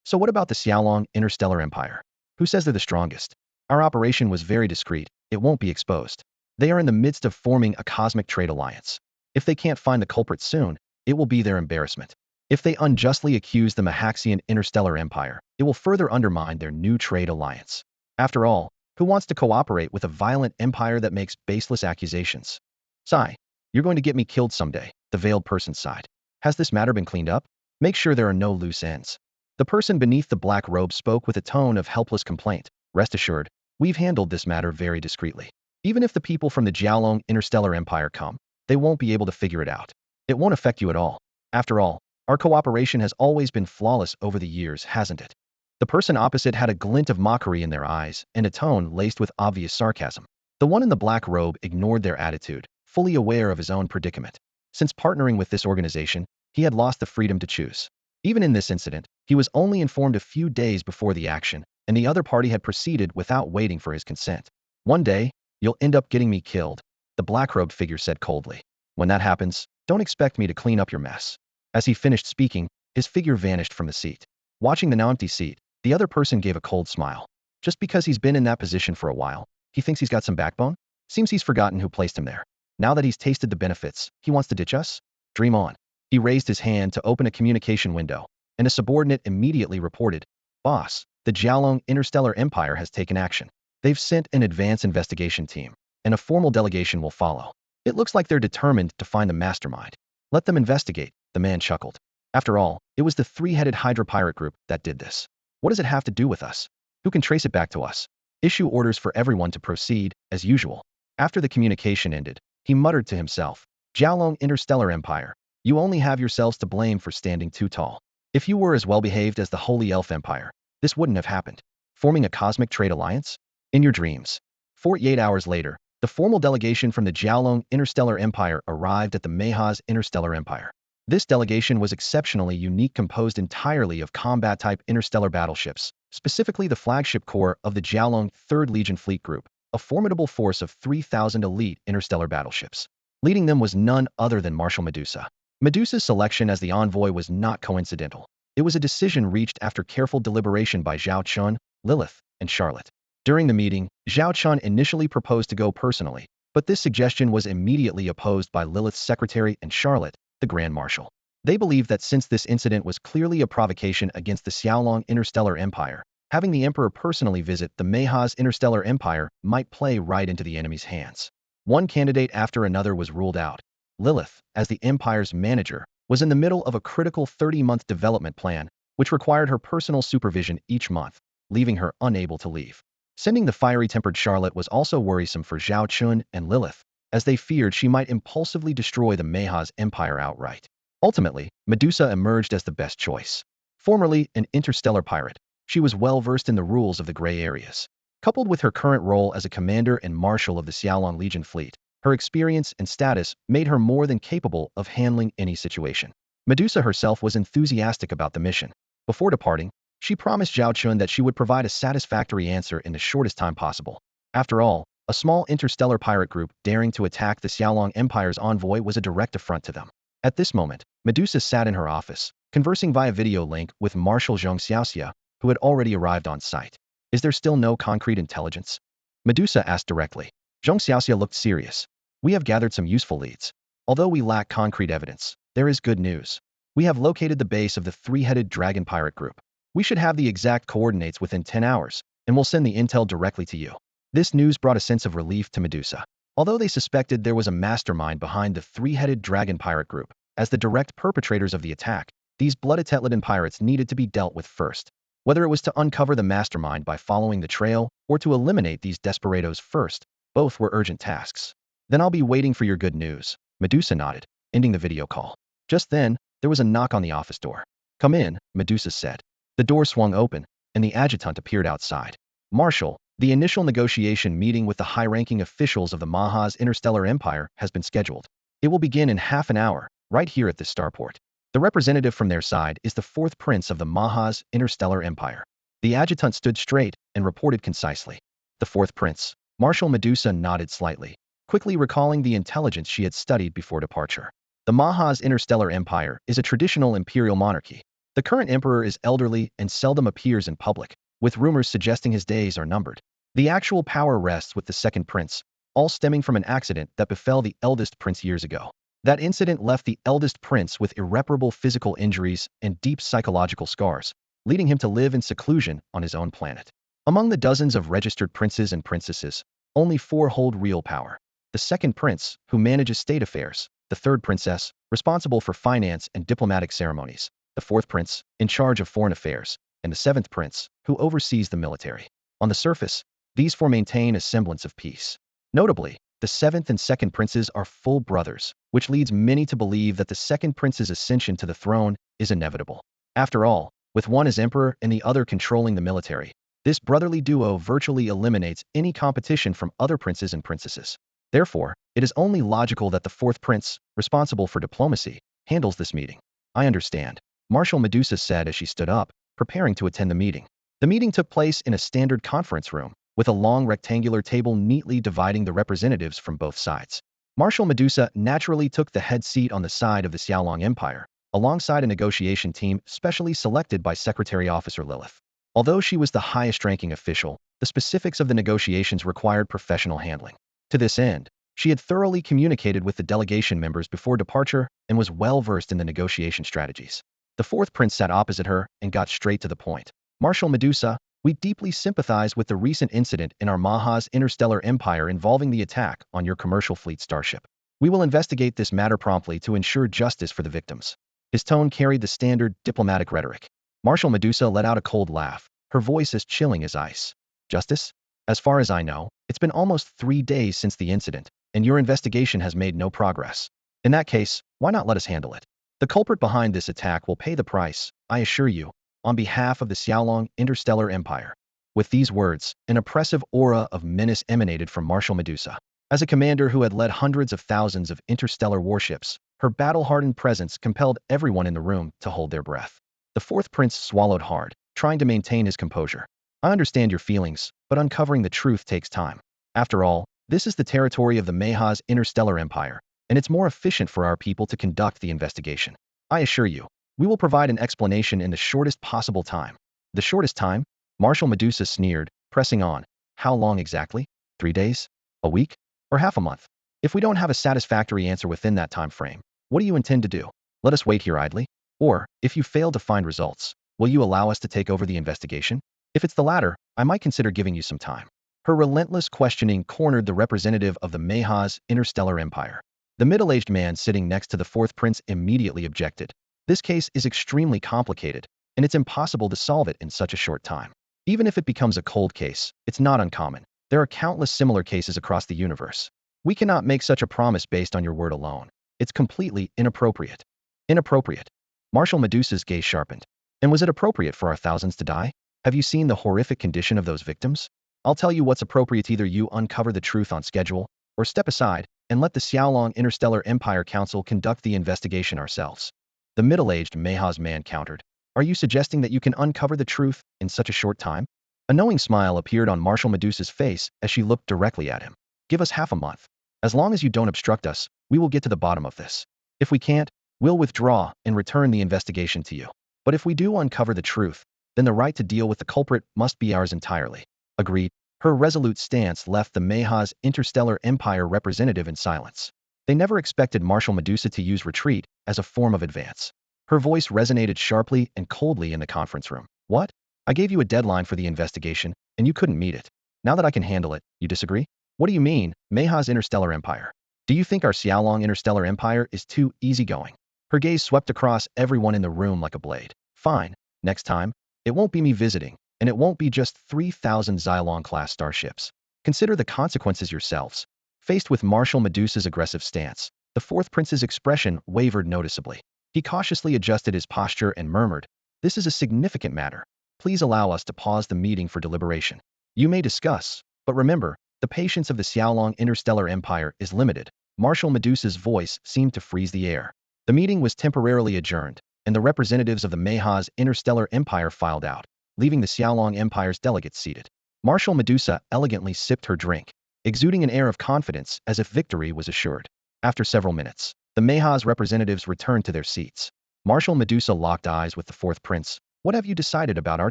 So what about the Xiaolong Interstellar Empire? Who says they're the strongest? Our operation was very discreet. It won't be exposed. They are in the midst of forming a cosmic trade alliance. If they can't find the culprit soon, it will be their embarrassment. If they unjustly accuse the Mahaxian Interstellar Empire, it will further undermine their new trade alliance. After all, who wants to cooperate with a violent empire that makes baseless accusations? Sigh, you're going to get me killed someday, the veiled person sighed. Has this matter been cleaned up? Make sure there are no loose ends. The person beneath the black robe spoke with a tone of helpless complaint. Rest assured, we've handled this matter very discreetly. Even if the people from the Jiaolong Interstellar Empire come, they won't be able to figure it out. It won't affect you at all. After all, our cooperation has always been flawless over the years, hasn't it? The person opposite had a glint of mockery in their eyes and a tone laced with obvious sarcasm. The one in the black robe ignored their attitude, fully aware of his own predicament. Since partnering with this organization, he had lost the freedom to choose. Even in this incident, he was only informed a few days before the action, and the other party had proceeded without waiting for his consent. One day, you'll end up getting me killed, the black-robed figure said coldly. When that happens, don't expect me to clean up your mess. As he finished speaking, his figure vanished from the seat. Watching the now empty seat, the other person gave a cold smile. Just because he's been in that position for a while, he thinks he's got some backbone? Seems he's forgotten who placed him there. Now that he's tasted the benefits, he wants to ditch us? Dream on. He raised his hand to open a communication window, and a subordinate immediately reported, "Boss, the Jiaolong Interstellar Empire has taken action. They've sent an advance investigation team, and a formal delegation will follow. It looks like they're determined to find the mastermind. Let them investigate," the man chuckled. After all, it was the three-headed Hydra pirate group that did this. What does it have to do with us? Who can trace it back to us? Issue orders for everyone to proceed, as usual. After the communication ended, he muttered to himself, "Jiaolong Interstellar Empire, you only have yourselves to blame for standing too tall. If you were as well-behaved as the Holy Elf Empire, this wouldn't have happened. Forming a cosmic trade alliance? In your dreams." 48 hours later, the formal delegation from the Jiaolong Interstellar Empire arrived at the Mahaz Interstellar Empire. This delegation was exceptionally unique, composed entirely of combat-type interstellar battleships, specifically the flagship corps of the Jiaolong 3rd Legion Fleet Group, a formidable force of 3,000 elite interstellar battleships. Leading them was none other than Marshal Medusa. Medusa's selection as the envoy was not coincidental. It was a decision reached after careful deliberation by Zhao Chen, Lilith, and Charlotte. During the meeting, Zhao Chen initially proposed to go personally, but this suggestion was immediately opposed by Lilith's secretary and Charlotte, the Grand Marshal. They believed that since this incident was clearly a provocation against the Jiaolong Interstellar Empire, having the Emperor personally visit the Mahaz Interstellar Empire might play right into the enemy's hands. One candidate after another was ruled out. Lilith, as the Empire's manager, was in the middle of a critical 30-month development plan, which required her personal supervision each month, leaving her unable to leave. Sending the fiery-tempered Charlotte was also worrisome for Zhao Chen and Lilith, as they feared she might impulsively destroy the Mahaz Empire outright. Ultimately, Medusa emerged as the best choice. Formerly an interstellar pirate, she was well-versed in the rules of the gray areas. Coupled with her current role as a commander and marshal of the Jiaolong Legion fleet, her experience and status made her more than capable of handling any situation. Medusa herself was enthusiastic about the mission. Before departing, she promised Zhao Chen that she would provide a satisfactory answer in the shortest time possible. After all, a small interstellar pirate group daring to attack the Jiaolong Empire's envoy was a direct affront to them. At this moment, Medusa sat in her office, conversing via video link with Marshal Zhang Xiaoxia, who had already arrived on site. "Is there still no concrete intelligence?" Medusa asked directly. Zhang Xiaoxia looked serious. "We have gathered some useful leads. Although we lack concrete evidence, there is good news. We have located the base of the three-headed dragon pirate group. We should have the exact coordinates within 10 hours, and we'll send the intel directly to you." This news brought a sense of relief to Medusa. Although they suspected there was a mastermind behind the three-headed dragon pirate group, as the direct perpetrators of the attack, these blood-Tetladen pirates needed to be dealt with first. Whether it was to uncover the mastermind by following the trail, or to eliminate these desperados first, both were urgent tasks. "Then I'll be waiting for your good news," Medusa nodded, ending the video call. Just then, there was a knock on the office door. "Come in," Medusa said. The door swung open, and the adjutant appeared outside. "Marshal, the initial negotiation meeting with the high-ranking officials of the Mahaz Interstellar Empire has been scheduled. It will begin in half an hour, right here at this starport. The representative from their side is the 4th Prince of the Mahaz Interstellar Empire." The adjutant stood straight and reported concisely. "The 4th Prince." Marshal Medusa nodded slightly, quickly recalling the intelligence she had studied before departure. The Mahaz Interstellar Empire is a traditional imperial monarchy. The current emperor is elderly and seldom appears in public, with rumors suggesting his days are numbered. The actual power rests with the 2nd Prince, all stemming from an accident that befell the eldest prince years ago. That incident left the eldest prince with irreparable physical injuries and deep psychological scars, leading him to live in seclusion on his own planet. Among the dozens of registered princes and princesses, only 4 hold real power. The 2nd Prince, who manages state affairs, the third princess, responsible for finance and diplomatic ceremonies, the fourth prince, in charge of foreign affairs, and the seventh prince, who oversees the military. On the surface, these four maintain a semblance of peace. Notably, the seventh and second princes are full brothers, which leads many to believe that the second prince's ascension to the throne is inevitable. After all, with one as emperor and the other controlling the military, this brotherly duo virtually eliminates any competition from other princes and princesses. Therefore, it is only logical that the fourth prince, responsible for diplomacy, handles this meeting. I understand, Marshal Medusa said as she stood up, preparing to attend the meeting. The meeting took place in a standard conference room, with a long rectangular table neatly dividing the representatives from both sides. Marshal Medusa naturally took the head seat on the side of the Xiaolong Empire, alongside a negotiation team specially selected by Secretary Officer Lilith. Although she was the highest-ranking official, the specifics of the negotiations required professional handling. To this end, she had thoroughly communicated with the delegation members before departure and was well-versed in the negotiation strategies. The fourth prince sat opposite her and got straight to the point. Marshal Medusa, we deeply sympathize with the recent incident in our Maha's interstellar empire involving the attack on your commercial fleet starship. We will investigate this matter promptly to ensure justice for the victims. His tone carried the standard diplomatic rhetoric. Marshal Medusa let out a cold laugh, her voice as chilling as ice. Justice? As far as I know, it's been almost 3 days since the incident, and your investigation has made no progress. In that case, why not let us handle it? The culprit behind this attack will pay the price, I assure you, on behalf of the Xiaolong Interstellar Empire. With these words, an oppressive aura of menace emanated from Marshal Medusa. As a commander who had led hundreds of thousands of interstellar warships, her battle-hardened presence compelled everyone in the room to hold their breath. The fourth prince swallowed hard, trying to maintain his composure. I understand your feelings, but uncovering the truth takes time. After all, this is the territory of the Maha's interstellar empire, and it's more efficient for our people to conduct the investigation. I assure you, we will provide an explanation in the shortest possible time. The shortest time? Marshal Medusa sneered, pressing on. How long exactly? 3 days? A week? Or half a month? If we don't have a satisfactory answer within that time frame, what do you intend to do? Let us wait here idly? Or, if you fail to find results, will you allow us to take over the investigation? If it's the latter, I might consider giving you some time. Her relentless questioning cornered the representative of the Maha's interstellar empire. The middle-aged man sitting next to the fourth prince immediately objected. This case is extremely complicated, and it's impossible to solve it in such a short time. Even if it becomes a cold case, it's not uncommon. There are countless similar cases across the universe. We cannot make such a promise based on your word alone. It's completely inappropriate. Inappropriate. Marshal Medusa's gaze sharpened. And was it appropriate for our thousands to die? Have you seen the horrific condition of those victims? I'll tell you what's appropriate. Either you uncover the truth on schedule, or step aside and let the Xiaolong Interstellar Empire Council conduct the investigation ourselves. The middle-aged Maha's man countered. Are you suggesting that you can uncover the truth in such a short time? A knowing smile appeared on Marshal Medusa's face as she looked directly at him. Give us half a month. As long as you don't obstruct us, we will get to the bottom of this. If we can't, we'll withdraw and return the investigation to you. But if we do uncover the truth, then the right to deal with the culprit must be ours entirely. Agreed. Her resolute stance left the Maha's interstellar empire representative in silence. They never expected Marshal Medusa to use retreat as a form of advance. Her voice resonated sharply and coldly in the conference room. What? I gave you a deadline for the investigation, and you couldn't meet it. Now that I can handle it, you disagree? What do you mean, Maha's interstellar empire? Do you think our Xiaolong interstellar empire is too easygoing? Her gaze swept across everyone in the room like a blade. Fine. Next time, it won't be me visiting, and it won't be just 3,000 Xylon-class starships. Consider the consequences yourselves. Faced with Marshal Medusa's aggressive stance, the fourth prince's expression wavered noticeably. He cautiously adjusted his posture and murmured, "This is a significant matter. Please allow us to pause the meeting for deliberation. You may discuss, but remember, the patience of the Xiaolong Interstellar Empire is limited." Marshal Medusa's voice seemed to freeze the air. The meeting was temporarily adjourned, and the representatives of the Maha's Interstellar Empire filed out, leaving the Xiaolong Empire's delegates seated. Marshal Medusa elegantly sipped her drink, exuding an air of confidence as if victory was assured. After several minutes, the Maha's representatives returned to their seats. Marshal Medusa locked eyes with the fourth prince. What have you decided about our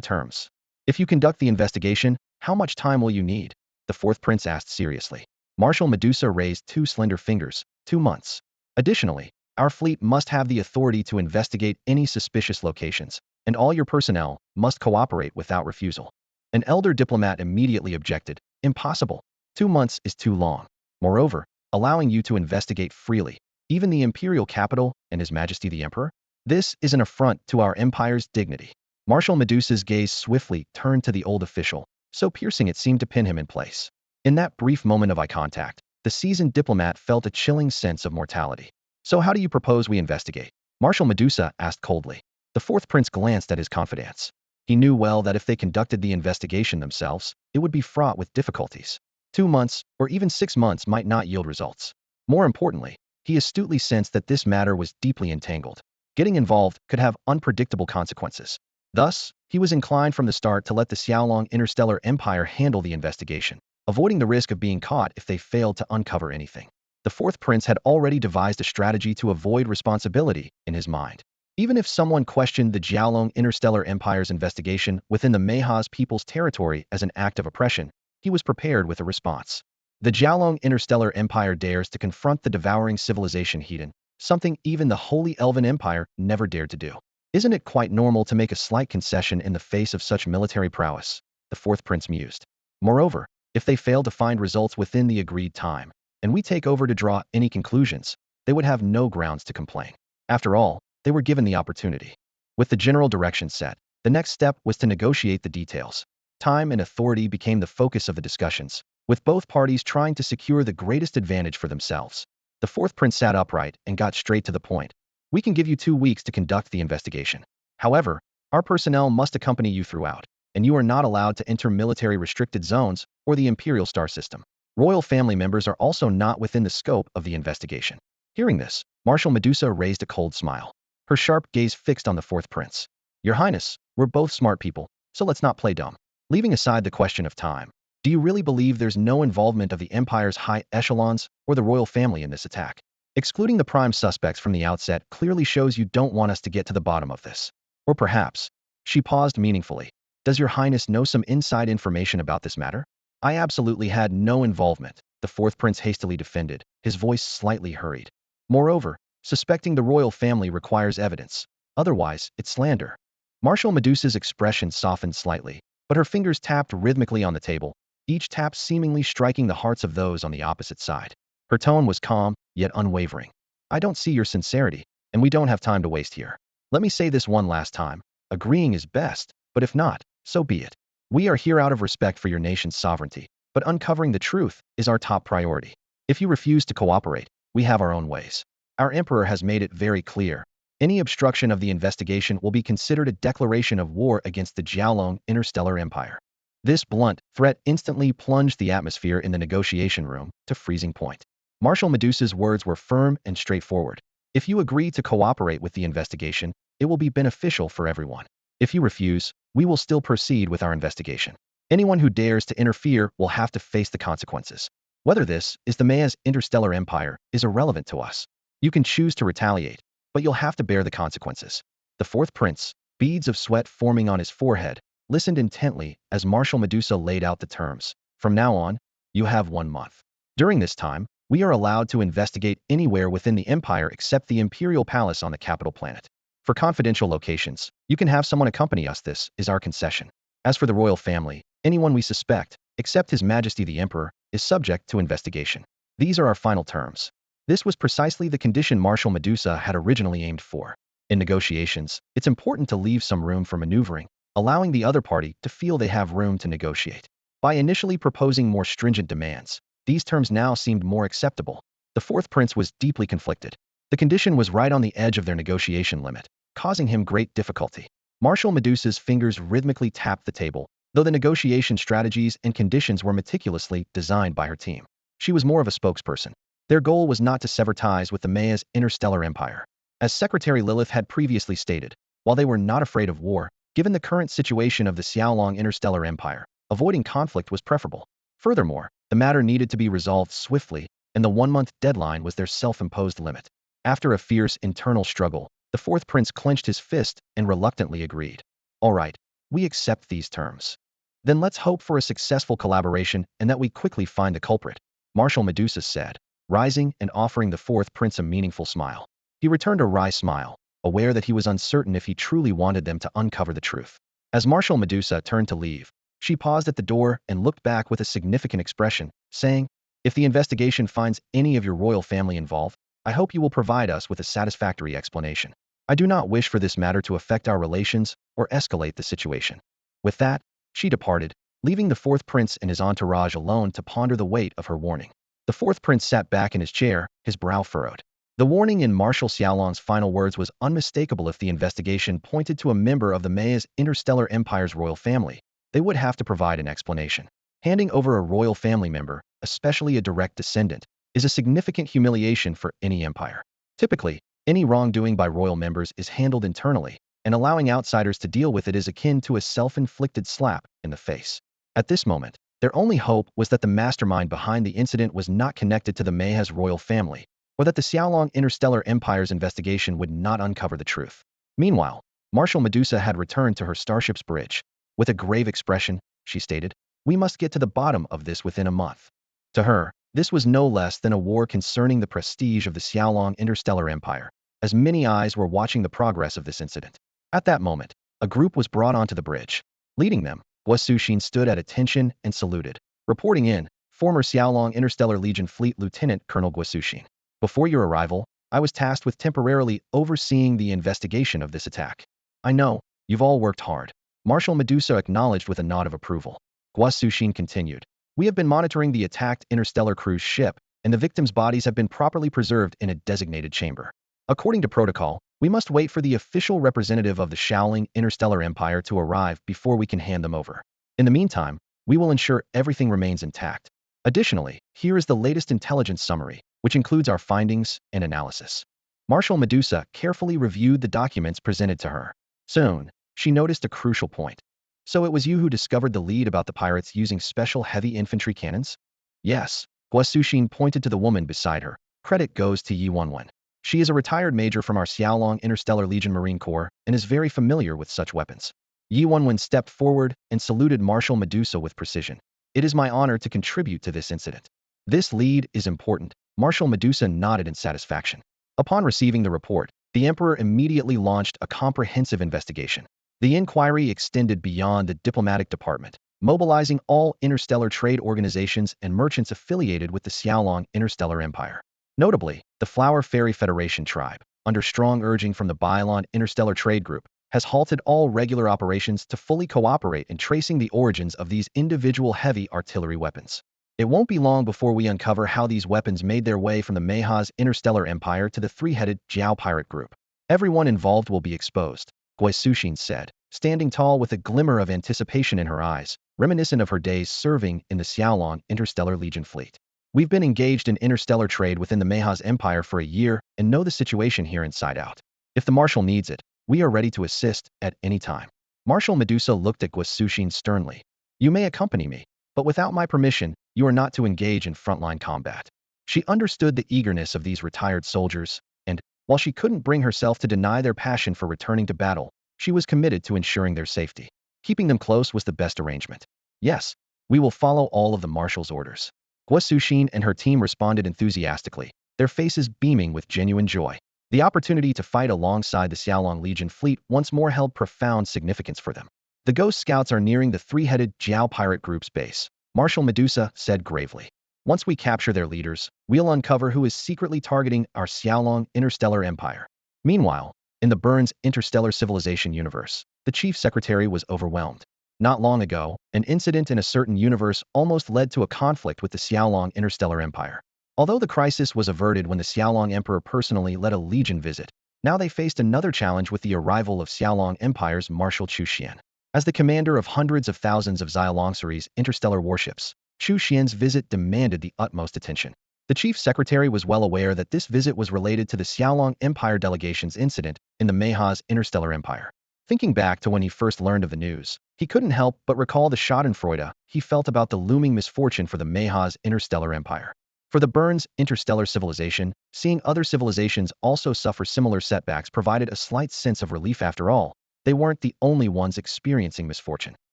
terms? If you conduct the investigation, how much time will you need? The fourth prince asked seriously. Marshal Medusa raised 2 slender fingers. 2 months. Additionally, our fleet must have the authority to investigate any suspicious locations, and all your personnel must cooperate without refusal. An elder diplomat immediately objected. Impossible. 2 months is too long. Moreover, allowing you to investigate freely even the imperial capital and His Majesty the Emperor? This is an affront to our empire's dignity. Marshal Medusa's gaze swiftly turned to the old official, so piercing it seemed to pin him in place. In that brief moment of eye contact, the seasoned diplomat felt a chilling sense of mortality. So how do you propose we investigate? Marshal Medusa asked coldly. The fourth prince glanced at his confidants. He knew well that if they conducted the investigation themselves, it would be fraught with difficulties. 2 months, or even 6 months might not yield results. More importantly, he astutely sensed that this matter was deeply entangled. Getting involved could have unpredictable consequences. Thus, he was inclined from the start to let the Xiaolong Interstellar Empire handle the investigation, avoiding the risk of being caught if they failed to uncover anything. The fourth prince had already devised a strategy to avoid responsibility in his mind. Even if someone questioned the Xiaolong Interstellar Empire's investigation within the Meiha's people's territory as an act of oppression, he was prepared with a response. The Xiaolong Interstellar Empire dares to confront the devouring civilization heathen, something even the Holy Elven Empire never dared to do. Isn't it quite normal to make a slight concession in the face of such military prowess? The fourth prince mused. Moreover, if they fail to find results within the agreed time, and we take over to draw any conclusions, they would have no grounds to complain. After all, they were given the opportunity. With the general direction set, the next step was to negotiate the details. Time and authority became the focus of the discussions, with both parties trying to secure the greatest advantage for themselves. The fourth prince sat upright and got straight to the point. We can give you 2 weeks to conduct the investigation. However, our personnel must accompany you throughout, and you are not allowed to enter military restricted zones or the imperial star system. Royal family members are also not within the scope of the investigation. Hearing this, Marshal Medusa raised a cold smile, her sharp gaze fixed on the fourth prince. Your Highness, we're both smart people, so let's not play dumb. Leaving aside the question of time, do you really believe there's no involvement of the Empire's high echelons or the royal family in this attack? Excluding the prime suspects from the outset clearly shows you don't want us to get to the bottom of this. Or perhaps, she paused meaningfully, does your Highness know some inside information about this matter? I absolutely had no involvement, the fourth prince hastily defended, his voice slightly hurried. Moreover, suspecting the royal family requires evidence. Otherwise, it's slander. Marshal Medusa's expression softened slightly, but her fingers tapped rhythmically on the table, each tap seemingly striking the hearts of those on the opposite side. Her tone was calm, yet unwavering. I don't see your sincerity, and we don't have time to waste here. Let me say this one last time. Agreeing is best, but if not, so be it. We are here out of respect for your nation's sovereignty, but uncovering the truth is our top priority. If you refuse to cooperate, we have our own ways. Our emperor has made it very clear. Any obstruction of the investigation will be considered a declaration of war against the Xiaolong Interstellar Empire. This blunt threat instantly plunged the atmosphere in the negotiation room to freezing point. Marshal Medusa's words were firm and straightforward. If you agree to cooperate with the investigation, it will be beneficial for everyone. If you refuse, we will still proceed with our investigation. Anyone who dares to interfere will have to face the consequences. Whether this is the Meiha's interstellar empire is irrelevant to us. You can choose to retaliate, but you'll have to bear the consequences. The fourth prince, beads of sweat forming on his forehead, listened intently as Marshal Medusa laid out the terms. From now on, you have 1 month. During this time, we are allowed to investigate anywhere within the empire except the imperial palace on the capital planet. For confidential locations, you can have someone accompany us. This is our concession. As for the royal family, anyone we suspect, except His Majesty the Emperor, is subject to investigation. These are our final terms. This was precisely the condition Marshal Medusa had originally aimed for. In negotiations, it's important to leave some room for maneuvering, allowing the other party to feel they have room to negotiate. By initially proposing more stringent demands, these terms now seemed more acceptable. The fourth prince was deeply conflicted. The condition was right on the edge of their negotiation limit, causing him great difficulty. Marshal Medusa's fingers rhythmically tapped the table, though the negotiation strategies and conditions were meticulously designed by her team. She was more of a spokesperson. Their goal was not to sever ties with the Meiha's interstellar empire. As Secretary Lilith had previously stated, while they were not afraid of war, given the current situation of the Xiaolong interstellar empire, avoiding conflict was preferable. Furthermore, the matter needed to be resolved swiftly, and the 1-month deadline was their self-imposed limit. After a fierce internal struggle, the fourth prince clenched his fist and reluctantly agreed. All right, we accept these terms. Then let's hope for a successful collaboration and that we quickly find the culprit, Marshal Medusa said, rising and offering the fourth prince a meaningful smile. He returned a wry smile, aware that he was uncertain if he truly wanted them to uncover the truth. As Marshal Medusa turned to leave, she paused at the door and looked back with a significant expression, saying, if the investigation finds any of your royal family involved, I hope you will provide us with a satisfactory explanation. I do not wish for this matter to affect our relations or escalate the situation." With that, she departed, leaving the fourth prince and his entourage alone to ponder the weight of her warning. The fourth prince sat back in his chair, his brow furrowed. The warning in Marshal Xiaolong's final words was unmistakable. If the investigation pointed to a member of the Maya's Interstellar Empire's royal family, they would have to provide an explanation. Handing over a royal family member, especially a direct descendant, is a significant humiliation for any empire. Typically, any wrongdoing by royal members is handled internally, and allowing outsiders to deal with it is akin to a self-inflicted slap in the face. At this moment, their only hope was that the mastermind behind the incident was not connected to the Maya's royal family, or that the Xiaolong Interstellar Empire's investigation would not uncover the truth. Meanwhile, Marshal Medusa had returned to her starship's bridge. With a grave expression, she stated, "We must get to the bottom of this within a month." To her, this was no less than a war concerning the prestige of the Xiaolong Interstellar Empire, as many eyes were watching the progress of this incident. At that moment, a group was brought onto the bridge. Leading them, Guo stood at attention and saluted. "Reporting in, former Xiaolong Interstellar Legion Fleet Lieutenant Colonel Guo. Before your arrival, I was tasked with temporarily overseeing the investigation of this attack. I know, you've all worked hard." Marshal Medusa acknowledged with a nod of approval. Guo continued, "We have been monitoring the attacked interstellar cruise ship, and the victims' bodies have been properly preserved in a designated chamber. According to protocol, we must wait for the official representative of the Xiaolong Interstellar Empire to arrive before we can hand them over. In the meantime, we will ensure everything remains intact. Additionally, here is the latest intelligence summary, which includes our findings and analysis." Marshal Medusa carefully reviewed the documents presented to her. Soon, she noticed a crucial point. "So it was you who discovered the lead about the pirates using special heavy infantry cannons?" "Yes." Guo pointed to the woman beside her. "Credit goes to Yi Wenwen. She is a retired major from our Xiaolong Interstellar Legion Marine Corps and is very familiar with such weapons." Yi Wenwen stepped forward and saluted Marshal Medusa with precision. "It is my honor to contribute to this incident." "This lead is important." Marshal Medusa nodded in satisfaction. Upon receiving the report, the Emperor immediately launched a comprehensive investigation. The inquiry extended beyond the diplomatic department, mobilizing all interstellar trade organizations and merchants affiliated with the Xiaolong Interstellar Empire. Notably, the Flower Fairy Federation tribe, under strong urging from the Bylon Interstellar Trade Group, has halted all regular operations to fully cooperate in tracing the origins of these individual heavy artillery weapons. It won't be long before we uncover how these weapons made their way from the Maya's Interstellar Empire to the three-headed Jiao pirate group. Everyone involved will be exposed, Guo said, standing tall with a glimmer of anticipation in her eyes, reminiscent of her days serving in the Xiaolong Interstellar Legion fleet. "We've been engaged in interstellar trade within the Maya's Empire for a year and know the situation here inside out. If the Marshal needs it, we are ready to assist at any time." Marshal Medusa looked at Guo sternly. "You may accompany me, but without my permission, you are not to engage in frontline combat." She understood the eagerness of these retired soldiers, and, while she couldn't bring herself to deny their passion for returning to battle, she was committed to ensuring their safety. Keeping them close was the best arrangement. "Yes, we will follow all of the Marshal's orders." Guo and her team responded enthusiastically, their faces beaming with genuine joy. The opportunity to fight alongside the Xiaolong Legion fleet once more held profound significance for them. "The Ghost Scouts are nearing the three-headed Jiao pirate group's base," Marshal Medusa said gravely. "Once we capture their leaders, we'll uncover who is secretly targeting our Xiaolong Interstellar Empire." Meanwhile, in the Burns Interstellar Civilization universe, the Chief Secretary was overwhelmed. Not long ago, an incident in a certain universe almost led to a conflict with the Xiaolong Interstellar Empire. Although the crisis was averted when the Xiaolong Emperor personally led a legion visit, now they faced another challenge with the arrival of Xiaolong Empire's Marshal Chu Xian. As the commander of hundreds of thousands of Xiaolong interstellar warships, Chu Xian's visit demanded the utmost attention. The Chief Secretary was well aware that this visit was related to the Xiaolong Empire delegation's incident in the Maya's Interstellar Empire. Thinking back to when he first learned of the news, he couldn't help but recall the schadenfreude he felt about the looming misfortune for the Maya's Interstellar Empire. For the Burns Interstellar Civilization, seeing other civilizations also suffer similar setbacks provided a slight sense of relief. After all, they weren't the only ones experiencing misfortune.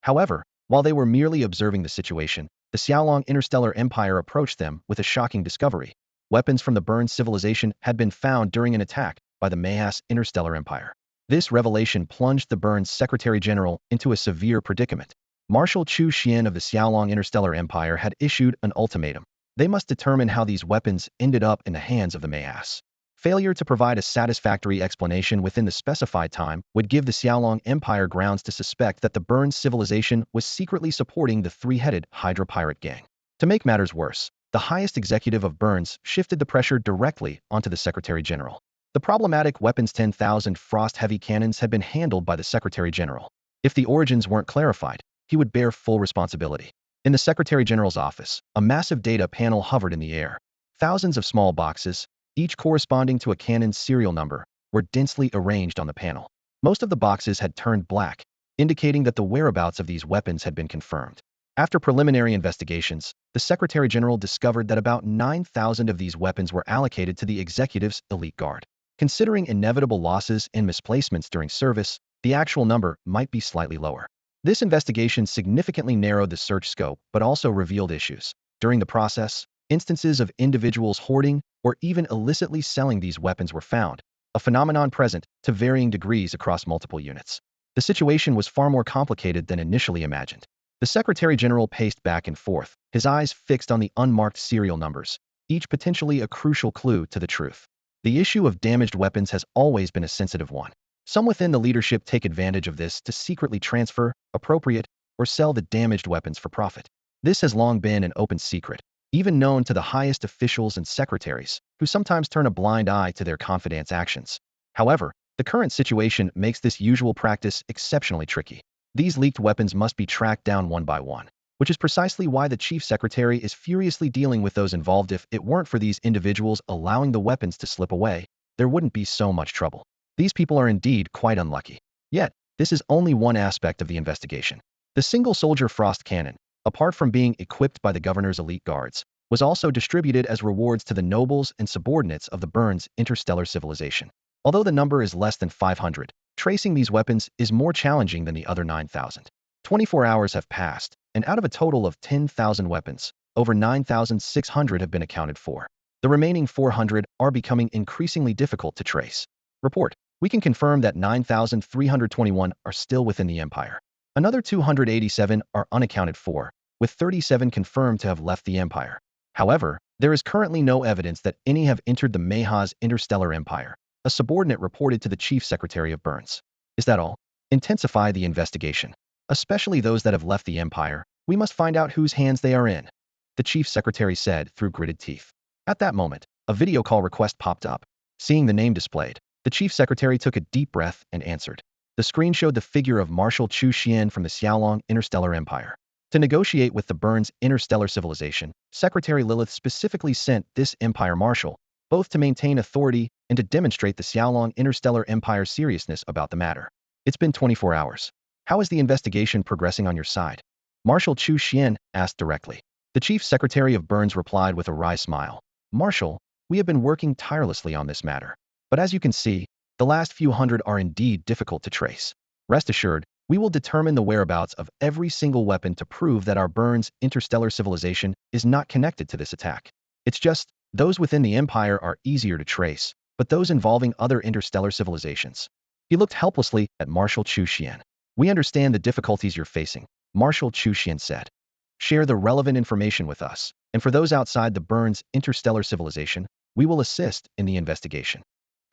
However, while they were merely observing the situation, the Xiaolong Interstellar Empire approached them with a shocking discovery. Weapons from the Burns civilization had been found during an attack by the Maya's Interstellar Empire. This revelation plunged the Burns Secretary General into a severe predicament. Marshal Chu Xian of the Xiaolong Interstellar Empire had issued an ultimatum. They must determine how these weapons ended up in the hands of the Mayas. Failure to provide a satisfactory explanation within the specified time would give the Xiaolong Empire grounds to suspect that the Burns civilization was secretly supporting the three-headed Hydra pirate gang. To make matters worse, the highest executive of Burns shifted the pressure directly onto the Secretary General. The problematic weapons 10,000 frost-heavy cannons had been handled by the Secretary General. If the origins weren't clarified, he would bear full responsibility. In the Secretary General's office, a massive data panel hovered in the air. Thousands of small boxes, each corresponding to a cannon's serial number, were densely arranged on the panel. Most of the boxes had turned black, indicating that the whereabouts of these weapons had been confirmed. After preliminary investigations, the Secretary General discovered that about 9,000 of these weapons were allocated to the executive's elite guard. Considering inevitable losses and misplacements during service, the actual number might be slightly lower. This investigation significantly narrowed the search scope but also revealed issues. During the process, instances of individuals hoarding or even illicitly selling these weapons were found, a phenomenon present to varying degrees across multiple units. The situation was far more complicated than initially imagined. The Secretary General paced back and forth, his eyes fixed on the unmarked serial numbers, each potentially a crucial clue to the truth. The issue of damaged weapons has always been a sensitive one. Some within the leadership take advantage of this to secretly transfer, appropriate, or sell the damaged weapons for profit. This has long been an open secret, even known to the highest officials and secretaries, who sometimes turn a blind eye to their confidants' actions. However, the current situation makes this usual practice exceptionally tricky. These leaked weapons must be tracked down one by one, which is precisely why the Chief Secretary is furiously dealing with those involved. If it weren't for these individuals allowing the weapons to slip away, there wouldn't be so much trouble. These people are indeed quite unlucky. Yet, this is only one aspect of the investigation. The single-soldier frost cannon, apart from being equipped by the governor's elite guards, was also distributed as rewards to the nobles and subordinates of the Burns interstellar civilization. Although the number is less than 500, tracing these weapons is more challenging than the other 9,000. 24 hours have passed, and out of a total of 10,000 weapons, over 9,600 have been accounted for. The remaining 400 are becoming increasingly difficult to trace. Report: we can confirm that 9,321 are still within the Empire. Another 287 are unaccounted for, with 37 confirmed to have left the Empire. However, there is currently no evidence that any have entered the Mayha's interstellar empire, a subordinate reported to the Chief Secretary of Burns. Is that all? Intensify the investigation. Especially those that have left the Empire, we must find out whose hands they are in, the Chief Secretary said through gritted teeth. At that moment, a video call request popped up. Seeing the name displayed, the Chief Secretary took a deep breath and answered. The screen showed the figure of Marshal Chu Xian from the Xiaolong Interstellar Empire. To negotiate with the Burns interstellar civilization, Secretary Lilith specifically sent this Empire Marshal, both to maintain authority and to demonstrate the Xiaolong Interstellar Empire's seriousness about the matter. It's been 24 hours. How is the investigation progressing on your side? Marshal Chu Xian asked directly. The Chief Secretary of Burns replied with a wry smile. Marshal, we have been working tirelessly on this matter. But as you can see, the last few hundred are indeed difficult to trace. Rest assured, we will determine the whereabouts of every single weapon to prove that our Burns interstellar civilization is not connected to this attack. It's just, those within the Empire are easier to trace, but those involving other interstellar civilizations. He looked helplessly at Marshal Chu Xian. We understand the difficulties you're facing, Marshal Chu Xian said. Share the relevant information with us, and for those outside the Burns interstellar civilization, we will assist in the investigation.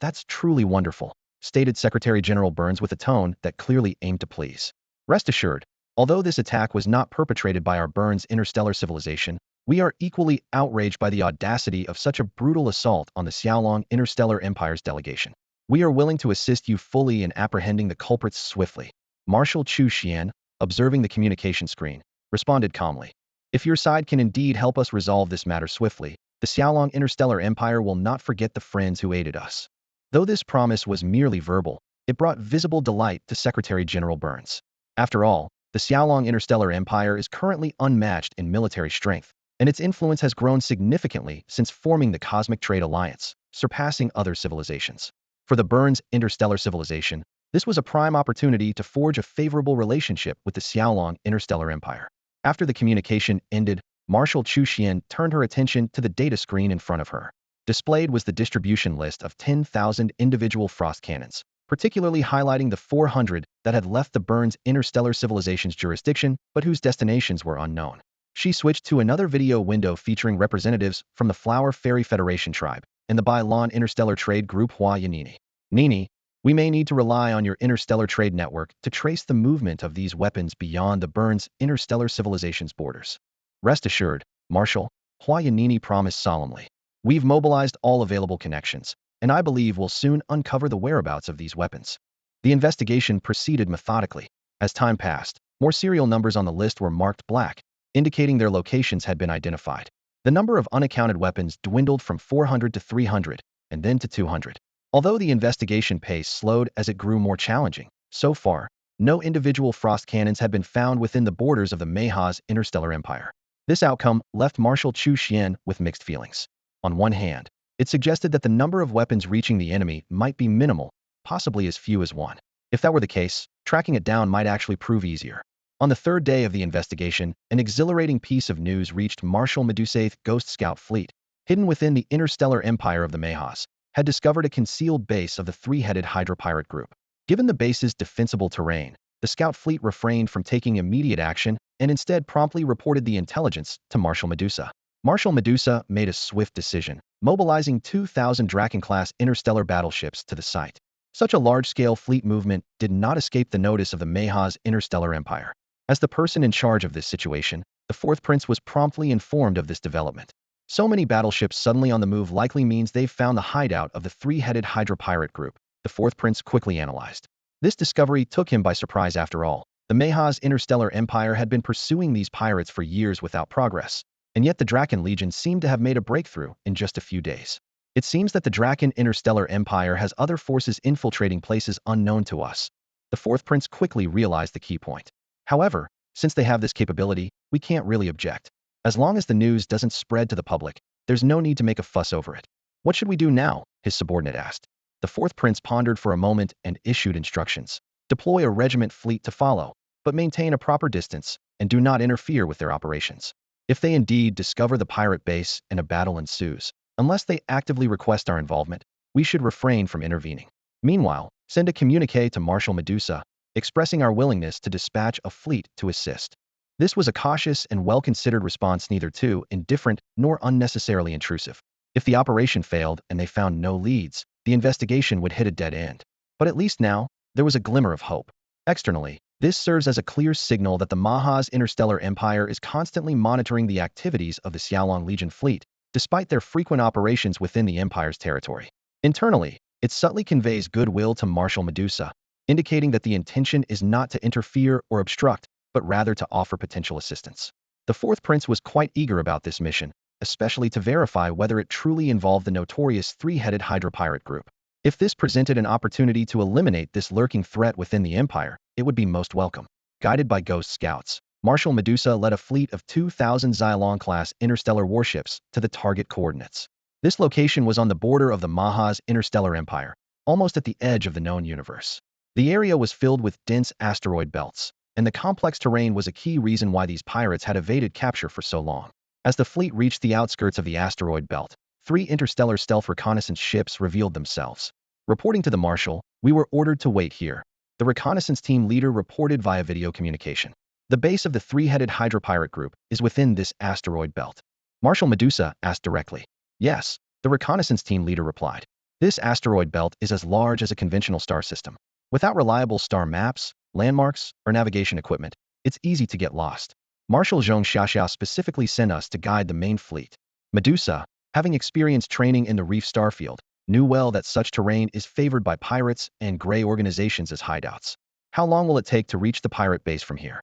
That's truly wonderful, stated Secretary General Burns with a tone that clearly aimed to please. Rest assured, although this attack was not perpetrated by our Burns interstellar civilization, we are equally outraged by the audacity of such a brutal assault on the Xiaolong Interstellar Empire's delegation. We are willing to assist you fully in apprehending the culprits swiftly. Marshal Chu Xian, observing the communication screen, responded calmly. If your side can indeed help us resolve this matter swiftly, the Xiaolong Interstellar Empire will not forget the friends who aided us. Though this promise was merely verbal, it brought visible delight to Secretary General Burns. After all, the Xiaolong Interstellar Empire is currently unmatched in military strength, and its influence has grown significantly since forming the Cosmic Trade Alliance, surpassing other civilizations. For the Burns interstellar civilization, this was a prime opportunity to forge a favorable relationship with the Xiaolong Interstellar Empire. After the communication ended, Marshal Chu Xian turned her attention to the data screen in front of her. Displayed was the distribution list of 10,000 individual frost cannons, particularly highlighting the 400 that had left the Burns interstellar civilization's jurisdiction but whose destinations were unknown. She switched to another video window featuring representatives from the Flower Fairy Federation tribe and the Bailon Interstellar Trade Group Hua Yanini. Nini, we may need to rely on your interstellar trade network to trace the movement of these weapons beyond the Burns interstellar civilization's borders. Rest assured, Marshal, Hua Yanini promised solemnly. We've mobilized all available connections, and I believe we'll soon uncover the whereabouts of these weapons. The investigation proceeded methodically. As time passed, more serial numbers on the list were marked black, indicating their locations had been identified. The number of unaccounted weapons dwindled from 400 to 300, and then to 200. Although the investigation pace slowed as it grew more challenging, so far, no individual frost cannons had been found within the borders of the Mayha's interstellar empire. This outcome left Marshal Chu Xian with mixed feelings. On one hand, it suggested that the number of weapons reaching the enemy might be minimal, possibly as few as one. If that were the case, tracking it down might actually prove easier. On the third day of the investigation, an exhilarating piece of news reached Marshal Medusa's Ghost Scout fleet, hidden within the interstellar empire of the Mayhas, had discovered a concealed base of the three-headed Hydra pirate group. Given the base's defensible terrain, the scout fleet refrained from taking immediate action and instead promptly reported the intelligence to Marshal Medusa. Marshal Medusa made a swift decision, mobilizing 2,000 Draken-class interstellar battleships to the site. Such a large-scale fleet movement did not escape the notice of the Mayha's interstellar empire. As the person in charge of this situation, the fourth prince was promptly informed of this development. So many battleships suddenly on the move likely means they've found the hideout of the three-headed Hydra pirate group, the fourth prince quickly analyzed. This discovery took him by surprise after all. The Mayha's interstellar empire had been pursuing these pirates for years without progress, and yet the Draken Legion seemed to have made a breakthrough in just a few days. It seems that the Draken interstellar empire has other forces infiltrating places unknown to us. The fourth prince quickly realized the key point. However, since they have this capability, we can't really object. As long as the news doesn't spread to the public, there's no need to make a fuss over it. What should we do now? His subordinate asked. The fourth prince pondered for a moment and issued instructions. Deploy a regiment fleet to follow, but maintain a proper distance, and do not interfere with their operations. If they indeed discover the pirate base and a battle ensues, unless they actively request our involvement, we should refrain from intervening. Meanwhile, send a communique to Marshal Medusa, expressing our willingness to dispatch a fleet to assist. This was a cautious and well-considered response, neither too indifferent nor unnecessarily intrusive. If the operation failed and they found no leads, the investigation would hit a dead end. But at least now, there was a glimmer of hope. Externally, this serves as a clear signal that the Maha's interstellar empire is constantly monitoring the activities of the Xiaolong Legion fleet, despite their frequent operations within the empire's territory. Internally, it subtly conveys goodwill to Marshal Medusa, indicating that the intention is not to interfere or obstruct, but rather to offer potential assistance. The fourth prince was quite eager about this mission, especially to verify whether it truly involved the notorious three-headed Hydra pirate group. If this presented an opportunity to eliminate this lurking threat within the empire, it would be most welcome. Guided by Ghost Scouts, Marshal Medusa led a fleet of 2,000 Xylon-class interstellar warships to the target coordinates. This location was on the border of the Maha's interstellar empire, almost at the edge of the known universe. The area was filled with dense asteroid belts, and the complex terrain was a key reason why these pirates had evaded capture for so long. As the fleet reached the outskirts of the asteroid belt, 3 interstellar stealth reconnaissance ships revealed themselves. Reporting to the Marshal, we were ordered to wait here. The reconnaissance team leader reported via video communication. The base of the three-headed Hydra pirate group is within this asteroid belt. Marshal Medusa asked directly. Yes, the reconnaissance team leader replied. This asteroid belt is as large as a conventional star system. Without reliable star maps, landmarks, or navigation equipment, it's easy to get lost. Marshal Zhong Xiaoxiao specifically sent us to guide the main fleet. Medusa, having experienced training in the Reef Starfield, knew well that such terrain is favored by pirates and gray organizations as hideouts. How long will it take to reach the pirate base from here?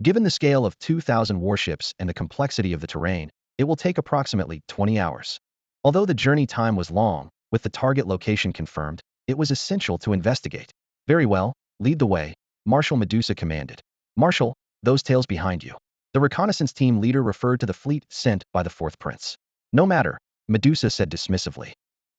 Given the scale of 2,000 warships and the complexity of the terrain, it will take approximately 20 hours. Although the journey time was long, with the target location confirmed, it was essential to investigate. Very well, lead the way, Marshal Medusa commanded. Marshal, those tails behind you. The reconnaissance team leader referred to the fleet sent by the fourth prince. No matter, Medusa said dismissively.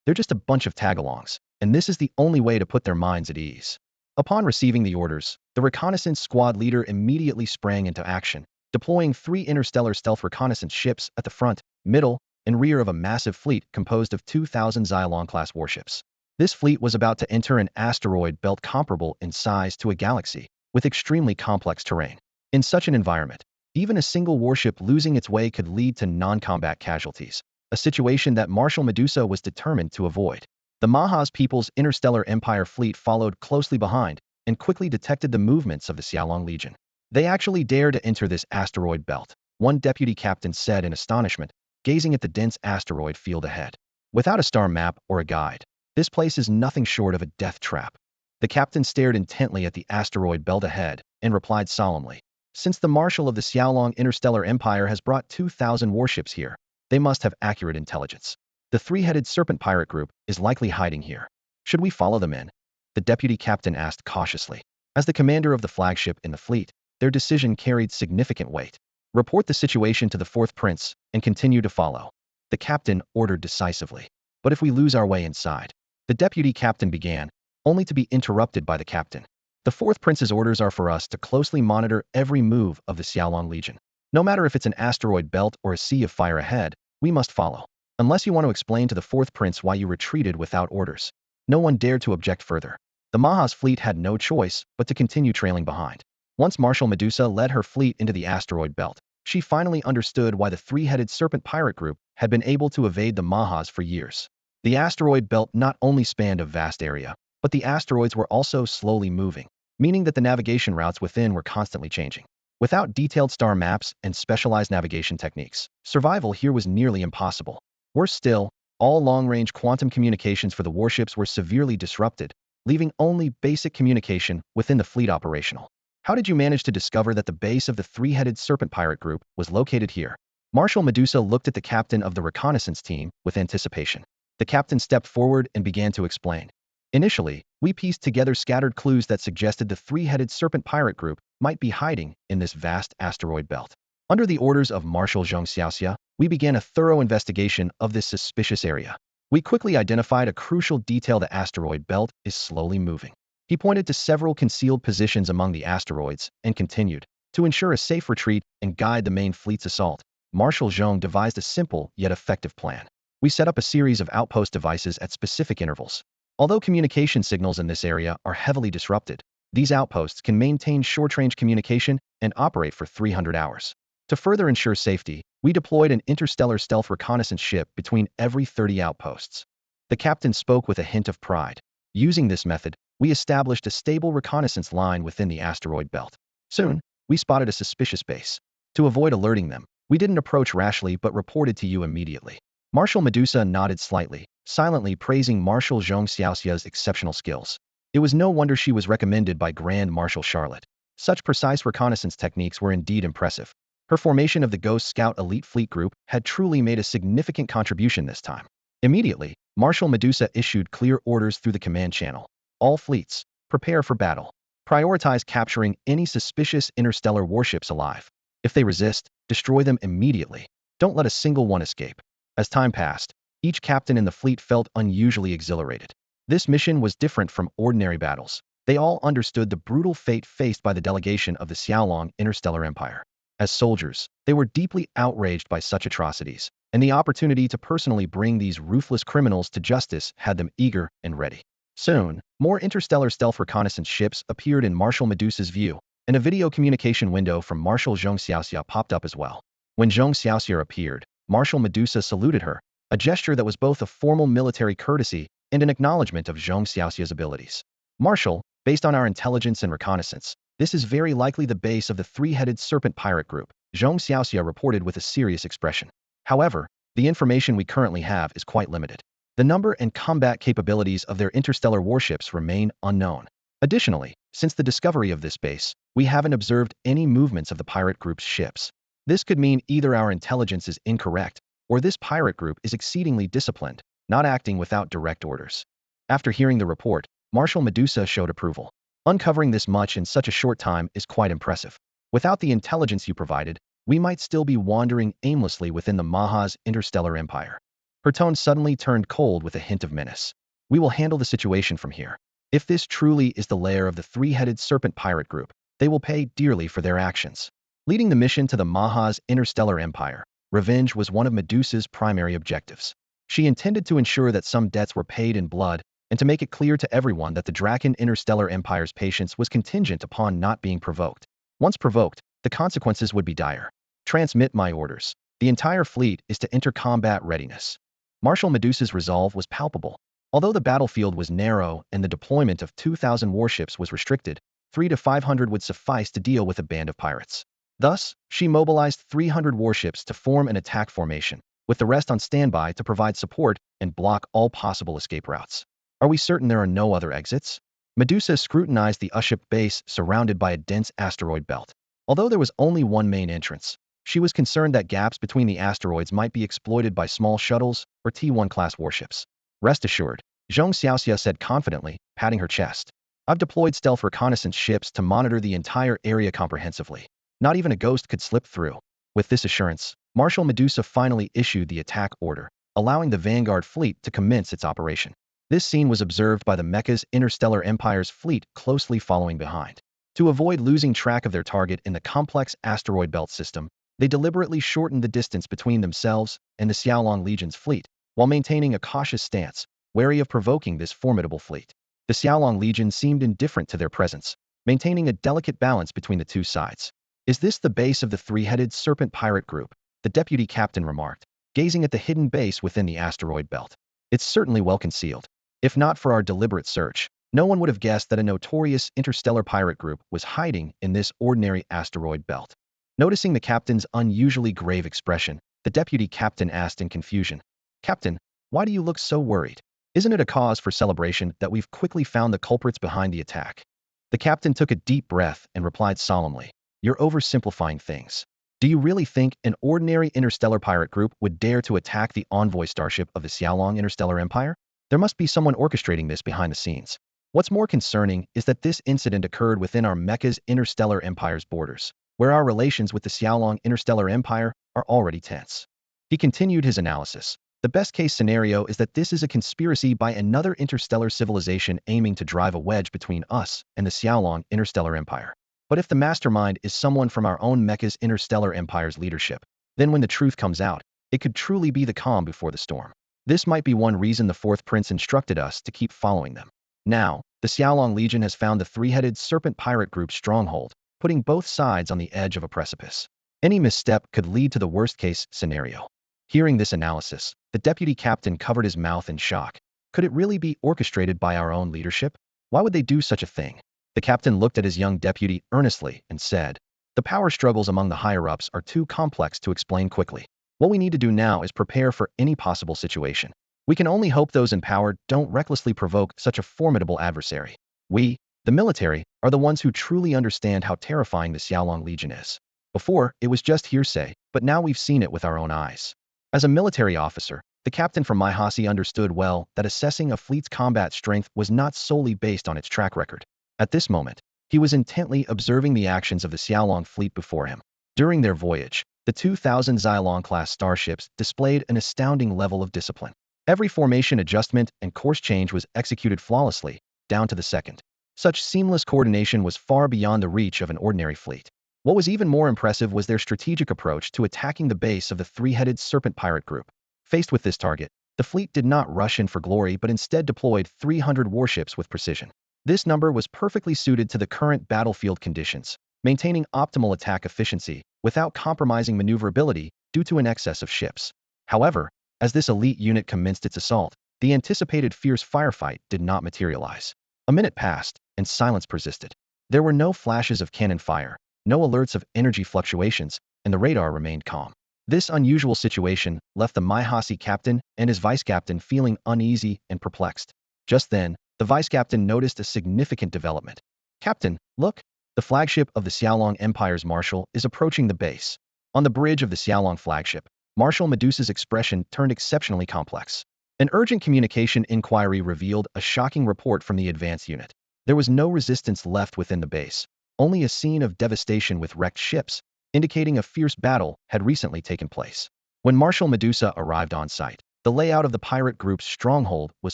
They're just a bunch of tagalongs, and this is the only way to put their minds at ease. Upon receiving the orders, the reconnaissance squad leader immediately sprang into action, deploying 3 interstellar stealth reconnaissance ships at the front, middle, and rear of a massive fleet composed of 2,000 Xylon-class warships. This fleet was about to enter an asteroid belt comparable in size to a galaxy, with extremely complex terrain. In such an environment, Even a single warship losing its way could lead to non-combat casualties, a situation that Marshal Medusa was determined to avoid. The Maha's People's Interstellar Empire fleet followed closely behind and quickly detected the movements of the Xiaolong Legion. They actually dare to enter this asteroid belt, one deputy captain said in astonishment, gazing at the dense asteroid field ahead. Without a star map or a guide, this place is nothing short of a death trap. The captain stared intently at the asteroid belt ahead and replied solemnly, "Since the Marshal of the Xiaolong Interstellar Empire has brought 2,000 warships here, they must have accurate intelligence. The three-headed serpent pirate group is likely hiding here. Should we follow them in?" The deputy captain asked cautiously. As the commander of the flagship in the fleet, their decision carried significant weight. "Report the situation to the fourth prince and continue to follow," the captain ordered decisively. "But if we lose our way inside," the deputy captain began, only to be interrupted by the captain. "The fourth prince's orders are for us to closely monitor every move of the Xiaolong Legion. No matter if it's an asteroid belt or a sea of fire ahead, we must follow. Unless you want to explain to the fourth prince why you retreated without orders." No one dared to object further. The Maha's fleet had no choice but to continue trailing behind. Once Marshal Medusa led her fleet into the asteroid belt, she finally understood why the three-headed serpent pirate group had been able to evade the Mahas for years. The asteroid belt not only spanned a vast area, but the asteroids were also slowly moving, meaning that the navigation routes within were constantly changing. Without detailed star maps and specialized navigation techniques, survival here was nearly impossible. Worse still, all long-range quantum communications for the warships were severely disrupted, leaving only basic communication within the fleet operational. "How did you manage to discover that the base of the three-headed serpent pirate group was located here?" Marshal Medusa looked at the captain of the reconnaissance team with anticipation. The captain stepped forward and began to explain. "Initially, we pieced together scattered clues that suggested the three-headed serpent pirate group might be hiding in this vast asteroid belt. Under the orders of Marshal Zhong Xiaoxia, we began a thorough investigation of this suspicious area. We quickly identified a crucial detail: the asteroid belt is slowly moving." He pointed to several concealed positions among the asteroids and continued, "To ensure a safe retreat and guide the main fleet's assault, Marshal Zhong devised a simple yet effective plan. We set up a series of outpost devices at specific intervals. Although communication signals in this area are heavily disrupted, these outposts can maintain short-range communication and operate for 300 hours. To further ensure safety, we deployed an interstellar stealth reconnaissance ship between every 30 outposts." The captain spoke with a hint of pride. "Using this method, we established a stable reconnaissance line within the asteroid belt. Soon, we spotted a suspicious base. To avoid alerting them, we didn't approach rashly but reported to you immediately." Marshal Medusa nodded slightly, silently praising Marshal Zhong Xiaoxia's exceptional skills. It was no wonder she was recommended by Grand Marshal Charlotte. Such precise reconnaissance techniques were indeed impressive. Her formation of the Ghost Scout elite fleet group had truly made a significant contribution this time. Immediately, Marshal Medusa issued clear orders through the command channel. "All fleets, prepare for battle. Prioritize capturing any suspicious interstellar warships alive. If they resist, destroy them immediately. Don't let a single one escape." As time passed, each captain in the fleet felt unusually exhilarated. This mission was different from ordinary battles. They all understood the brutal fate faced by the delegation of the Xiaolong Interstellar Empire. As soldiers, they were deeply outraged by such atrocities, and the opportunity to personally bring these ruthless criminals to justice had them eager and ready. Soon, more interstellar stealth reconnaissance ships appeared in Marshal Medusa's view, and a video communication window from Marshal Zhong Xiaoxia popped up as well. When Zhong Xiaoxia appeared, Marshal Medusa saluted her, a gesture that was both a formal military courtesy and an acknowledgement of Zhong Xiaoxia's abilities. "Marshal, based on our intelligence and reconnaissance, this is very likely the base of the three-headed serpent pirate group," Zhong Xiaoxia reported with a serious expression. "However, the information we currently have is quite limited. The number and combat capabilities of their interstellar warships remain unknown. Additionally, since the discovery of this base, we haven't observed any movements of the pirate group's ships. This could mean either our intelligence is incorrect, or this pirate group is exceedingly disciplined, not acting without direct orders." After hearing the report, Marshal Medusa showed approval. "Uncovering this much in such a short time is quite impressive. Without the intelligence you provided, we might still be wandering aimlessly within the Maha's interstellar empire." Her tone suddenly turned cold with a hint of menace. "We will handle the situation from here. If this truly is the lair of the three-headed serpent pirate group, they will pay dearly for their actions." Leading the mission to the Maha's interstellar empire, revenge was one of Medusa's primary objectives. She intended to ensure that some debts were paid in blood, and to make it clear to everyone that the Draken Interstellar Empire's patience was contingent upon not being provoked. Once provoked, the consequences would be dire. Transmit my orders. The entire fleet is to enter combat readiness. Marshal Medusa's resolve was palpable. Although the battlefield was narrow and the deployment of 2,000 warships was restricted, 300 to 500 would suffice to deal with a band of pirates. Thus, she mobilized 300 warships to form an attack formation, with the rest on standby to provide support and block all possible escape routes. Are we certain there are no other exits? Medusa scrutinized the Uship base surrounded by a dense asteroid belt. Although there was only one main entrance, she was concerned that gaps between the asteroids might be exploited by small shuttles or T-1 class warships. Rest assured, Zhong Xiaoxia said confidently, patting her chest. I've deployed stealth reconnaissance ships to monitor the entire area comprehensively. Not even a ghost could slip through. With this assurance, Marshal Medusa finally issued the attack order, allowing the Vanguard fleet to commence its operation. This scene was observed by the Mecha's Interstellar Empire's fleet closely following behind. To avoid losing track of their target in the complex asteroid belt system, they deliberately shortened the distance between themselves and the Xiaolong Legion's fleet, while maintaining a cautious stance, wary of provoking this formidable fleet. The Xiaolong Legion seemed indifferent to their presence, maintaining a delicate balance between the two sides. Is this the base of the three-headed serpent pirate group? The deputy captain remarked, gazing at the hidden base within the asteroid belt. It's certainly well concealed. If not for our deliberate search, no one would have guessed that a notorious interstellar pirate group was hiding in this ordinary asteroid belt. Noticing the captain's unusually grave expression, the deputy captain asked in confusion, Captain, why do you look so worried? Isn't it a cause for celebration that we've quickly found the culprits behind the attack? The captain took a deep breath and replied solemnly, You're oversimplifying things. Do you really think an ordinary interstellar pirate group would dare to attack the envoy starship of the Xiaolong Interstellar Empire? There must be someone orchestrating this behind the scenes. What's more concerning is that this incident occurred within our Mecha's Interstellar Empire's borders, where our relations with the Xiaolong Interstellar Empire are already tense. He continued his analysis. The best-case scenario is that this is a conspiracy by another interstellar civilization aiming to drive a wedge between us and the Xiaolong Interstellar Empire. But if the mastermind is someone from our own Mecha's Interstellar Empire's leadership, then when the truth comes out, it could truly be the calm before the storm. This might be one reason the Fourth Prince instructed us to keep following them. Now, the Xiaolong Legion has found the three-headed serpent pirate group's stronghold, putting both sides on the edge of a precipice. Any misstep could lead to the worst-case scenario. Hearing this analysis, the deputy captain covered his mouth in shock. Could it really be orchestrated by our own leadership? Why would they do such a thing? The captain looked at his young deputy earnestly and said, The power struggles among the higher-ups are too complex to explain quickly. What we need to do now is prepare for any possible situation. We can only hope those in power don't recklessly provoke such a formidable adversary. We, the military, are the ones who truly understand how terrifying the Xiaolong Legion is. Before, it was just hearsay, but now we've seen it with our own eyes. As a military officer, the captain from Maihasi understood well that assessing a fleet's combat strength was not solely based on its track record. At this moment, he was intently observing the actions of the Xiaolong fleet before him. During their voyage, the 2,000 Xilong-class starships displayed an astounding level of discipline. Every formation adjustment and course change was executed flawlessly, down to the second. Such seamless coordination was far beyond the reach of an ordinary fleet. What was even more impressive was their strategic approach to attacking the base of the three-headed serpent pirate group. Faced with this target, the fleet did not rush in for glory but instead deployed 300 warships with precision. This number was perfectly suited to the current battlefield conditions, maintaining optimal attack efficiency without compromising maneuverability due to an excess of ships. However, as this elite unit commenced its assault, the anticipated fierce firefight did not materialize. A minute passed, and silence persisted. There were no flashes of cannon fire, no alerts of energy fluctuations, and the radar remained calm. This unusual situation left the Maihasi captain and his vice-captain feeling uneasy and perplexed. Just then, the vice-captain noticed a significant development. Captain, look! The flagship of the Xiaolong Empire's Marshal is approaching the base. On the bridge of the Xiaolong flagship, Marshal Medusa's expression turned exceptionally complex. An urgent communication inquiry revealed a shocking report from the advance unit. There was no resistance left within the base, only a scene of devastation with wrecked ships, indicating a fierce battle had recently taken place. When Marshal Medusa arrived on site, the layout of the pirate group's stronghold was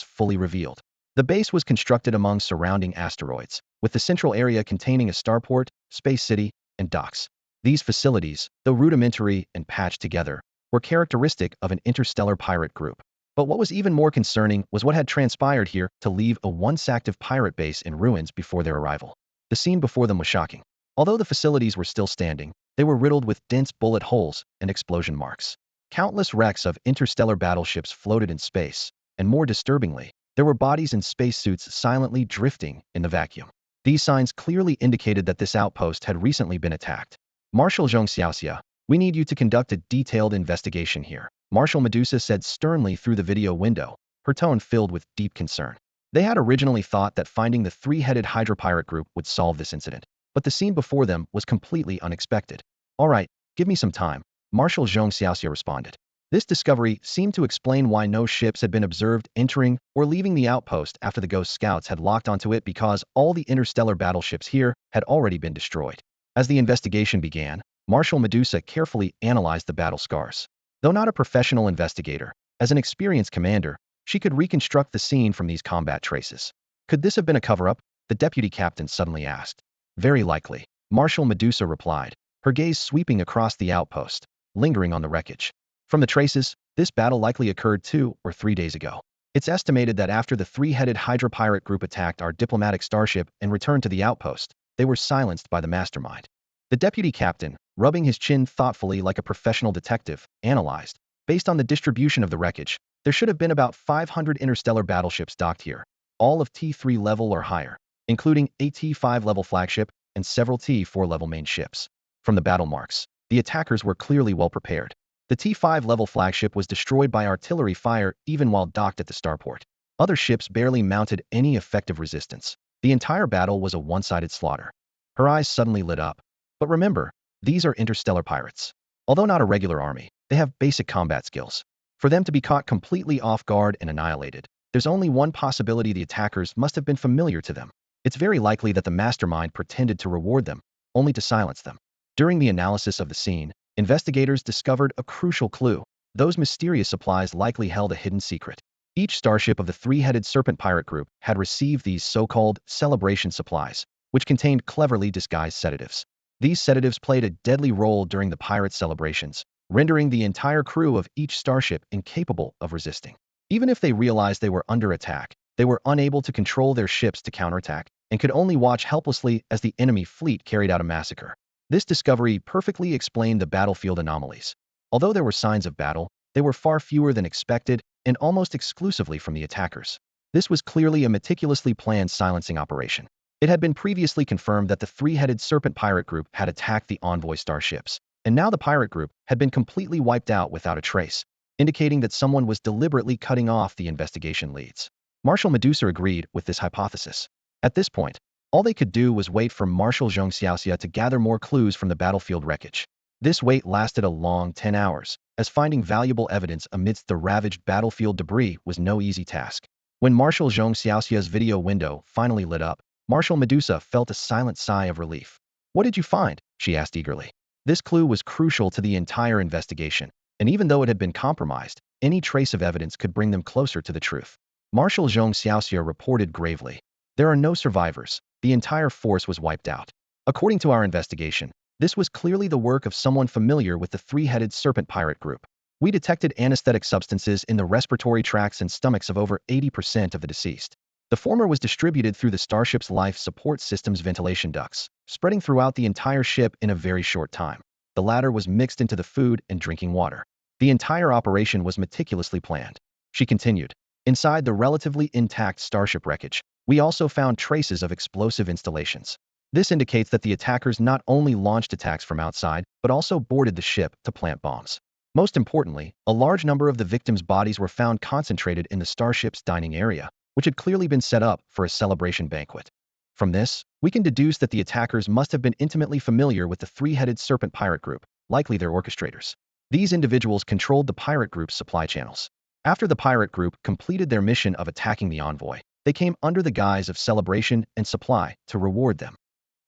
fully revealed. The base was constructed among surrounding asteroids, with the central area containing a starport, space city, and docks. These facilities, though rudimentary and patched together, were characteristic of an interstellar pirate group. But what was even more concerning was what had transpired here to leave a once active pirate base in ruins before their arrival. The scene before them was shocking. Although the facilities were still standing, They were riddled with dense bullet holes and explosion marks. Countless wrecks of interstellar battleships floated in space, and more disturbingly, there were bodies in spacesuits silently drifting in the vacuum. These signs clearly indicated that this outpost had recently been attacked. Marshal Zhong Xiaoxia, we need you to conduct a detailed investigation here, Marshal Medusa said sternly through the video window, her tone filled with deep concern. They had originally thought that finding the three-headed Hydra pirate group would solve this incident, but the scene before them was completely unexpected. All right, give me some time, Marshal Zhong Xiaoxia responded. This discovery seemed to explain why no ships had been observed entering or leaving the outpost after the Ghost Scouts had locked onto it, because all the interstellar battleships here had already been destroyed. As the investigation began, Marshal Medusa carefully analyzed the battle scars. Though not a professional investigator, as an experienced commander, she could reconstruct the scene from these combat traces. Could this have been a cover-up? The deputy captain suddenly asked. Very likely, Marshal Medusa replied, her gaze sweeping across the outpost, lingering on the wreckage. From the traces, this battle likely occurred 2 or 3 days ago. It's estimated that after the three-headed Hydra pirate group attacked our diplomatic starship and returned to the outpost, they were silenced by the mastermind. The deputy captain, rubbing his chin thoughtfully like a professional detective, analyzed. Based on the distribution of the wreckage, there should have been about 500 interstellar battleships docked here, all of T3 level or higher, including a T5 level flagship and several T4 level main ships. From the battle marks, the attackers were clearly well prepared. The T5 level flagship was destroyed by artillery fire even while docked at the starport. Other ships barely mounted any effective resistance. The entire battle was a one-sided slaughter. Her eyes suddenly lit up. But remember, these are interstellar pirates. Although not a regular army, they have basic combat skills. For them to be caught completely off guard and annihilated, there's only one possibility: the attackers must have been familiar to them. It's very likely that the mastermind pretended to reward them, only to silence them. During the analysis of the scene, investigators discovered a crucial clue. Those mysterious supplies likely held a hidden secret. Each starship of the three-headed serpent pirate group had received these so-called celebration supplies, which contained cleverly disguised sedatives. These sedatives played a deadly role during the pirate celebrations, rendering the entire crew of each starship incapable of resisting. Even if they realized they were under attack, they were unable to control their ships to counterattack, and could only watch helplessly as the enemy fleet carried out a massacre. This discovery perfectly explained the battlefield anomalies. Although there were signs of battle, they were far fewer than expected and almost exclusively from the attackers. This was clearly a meticulously planned silencing operation. It had been previously confirmed that the three-headed serpent pirate group had attacked the envoy starships, and now the pirate group had been completely wiped out without a trace, indicating that someone was deliberately cutting off the investigation leads. Marshal Medusa agreed with this hypothesis. At this point, all they could do was wait for Marshal Zhong Xiaoxia to gather more clues from the battlefield wreckage. This wait lasted a long 10 hours, as finding valuable evidence amidst the ravaged battlefield debris was no easy task. When Marshal Zhong Xiaoxia's video window finally lit up, Marshal Medusa felt a silent sigh of relief. What did you find? She asked eagerly. This clue was crucial to the entire investigation, and even though it had been compromised, any trace of evidence could bring them closer to the truth. Marshal Zhong Xiaoxia reported gravely. There are no survivors. The entire force was wiped out. According to our investigation, this was clearly the work of someone familiar with the three-headed serpent pirate group. We detected anesthetic substances in the respiratory tracts and stomachs of over 80% of the deceased. The former was distributed through the starship's life support system's ventilation ducts, spreading throughout the entire ship in a very short time. The latter was mixed into the food and drinking water. The entire operation was meticulously planned. She continued. Inside the relatively intact starship wreckage, we also found traces of explosive installations. This indicates that the attackers not only launched attacks from outside, but also boarded the ship to plant bombs. Most importantly, a large number of the victims' bodies were found concentrated in the starship's dining area, which had clearly been set up for a celebration banquet. From this, we can deduce that the attackers must have been intimately familiar with the three-headed serpent pirate group, likely their orchestrators. These individuals controlled the pirate group's supply channels. After the pirate group completed their mission of attacking the envoy, they came under the guise of celebration and supply to reward them.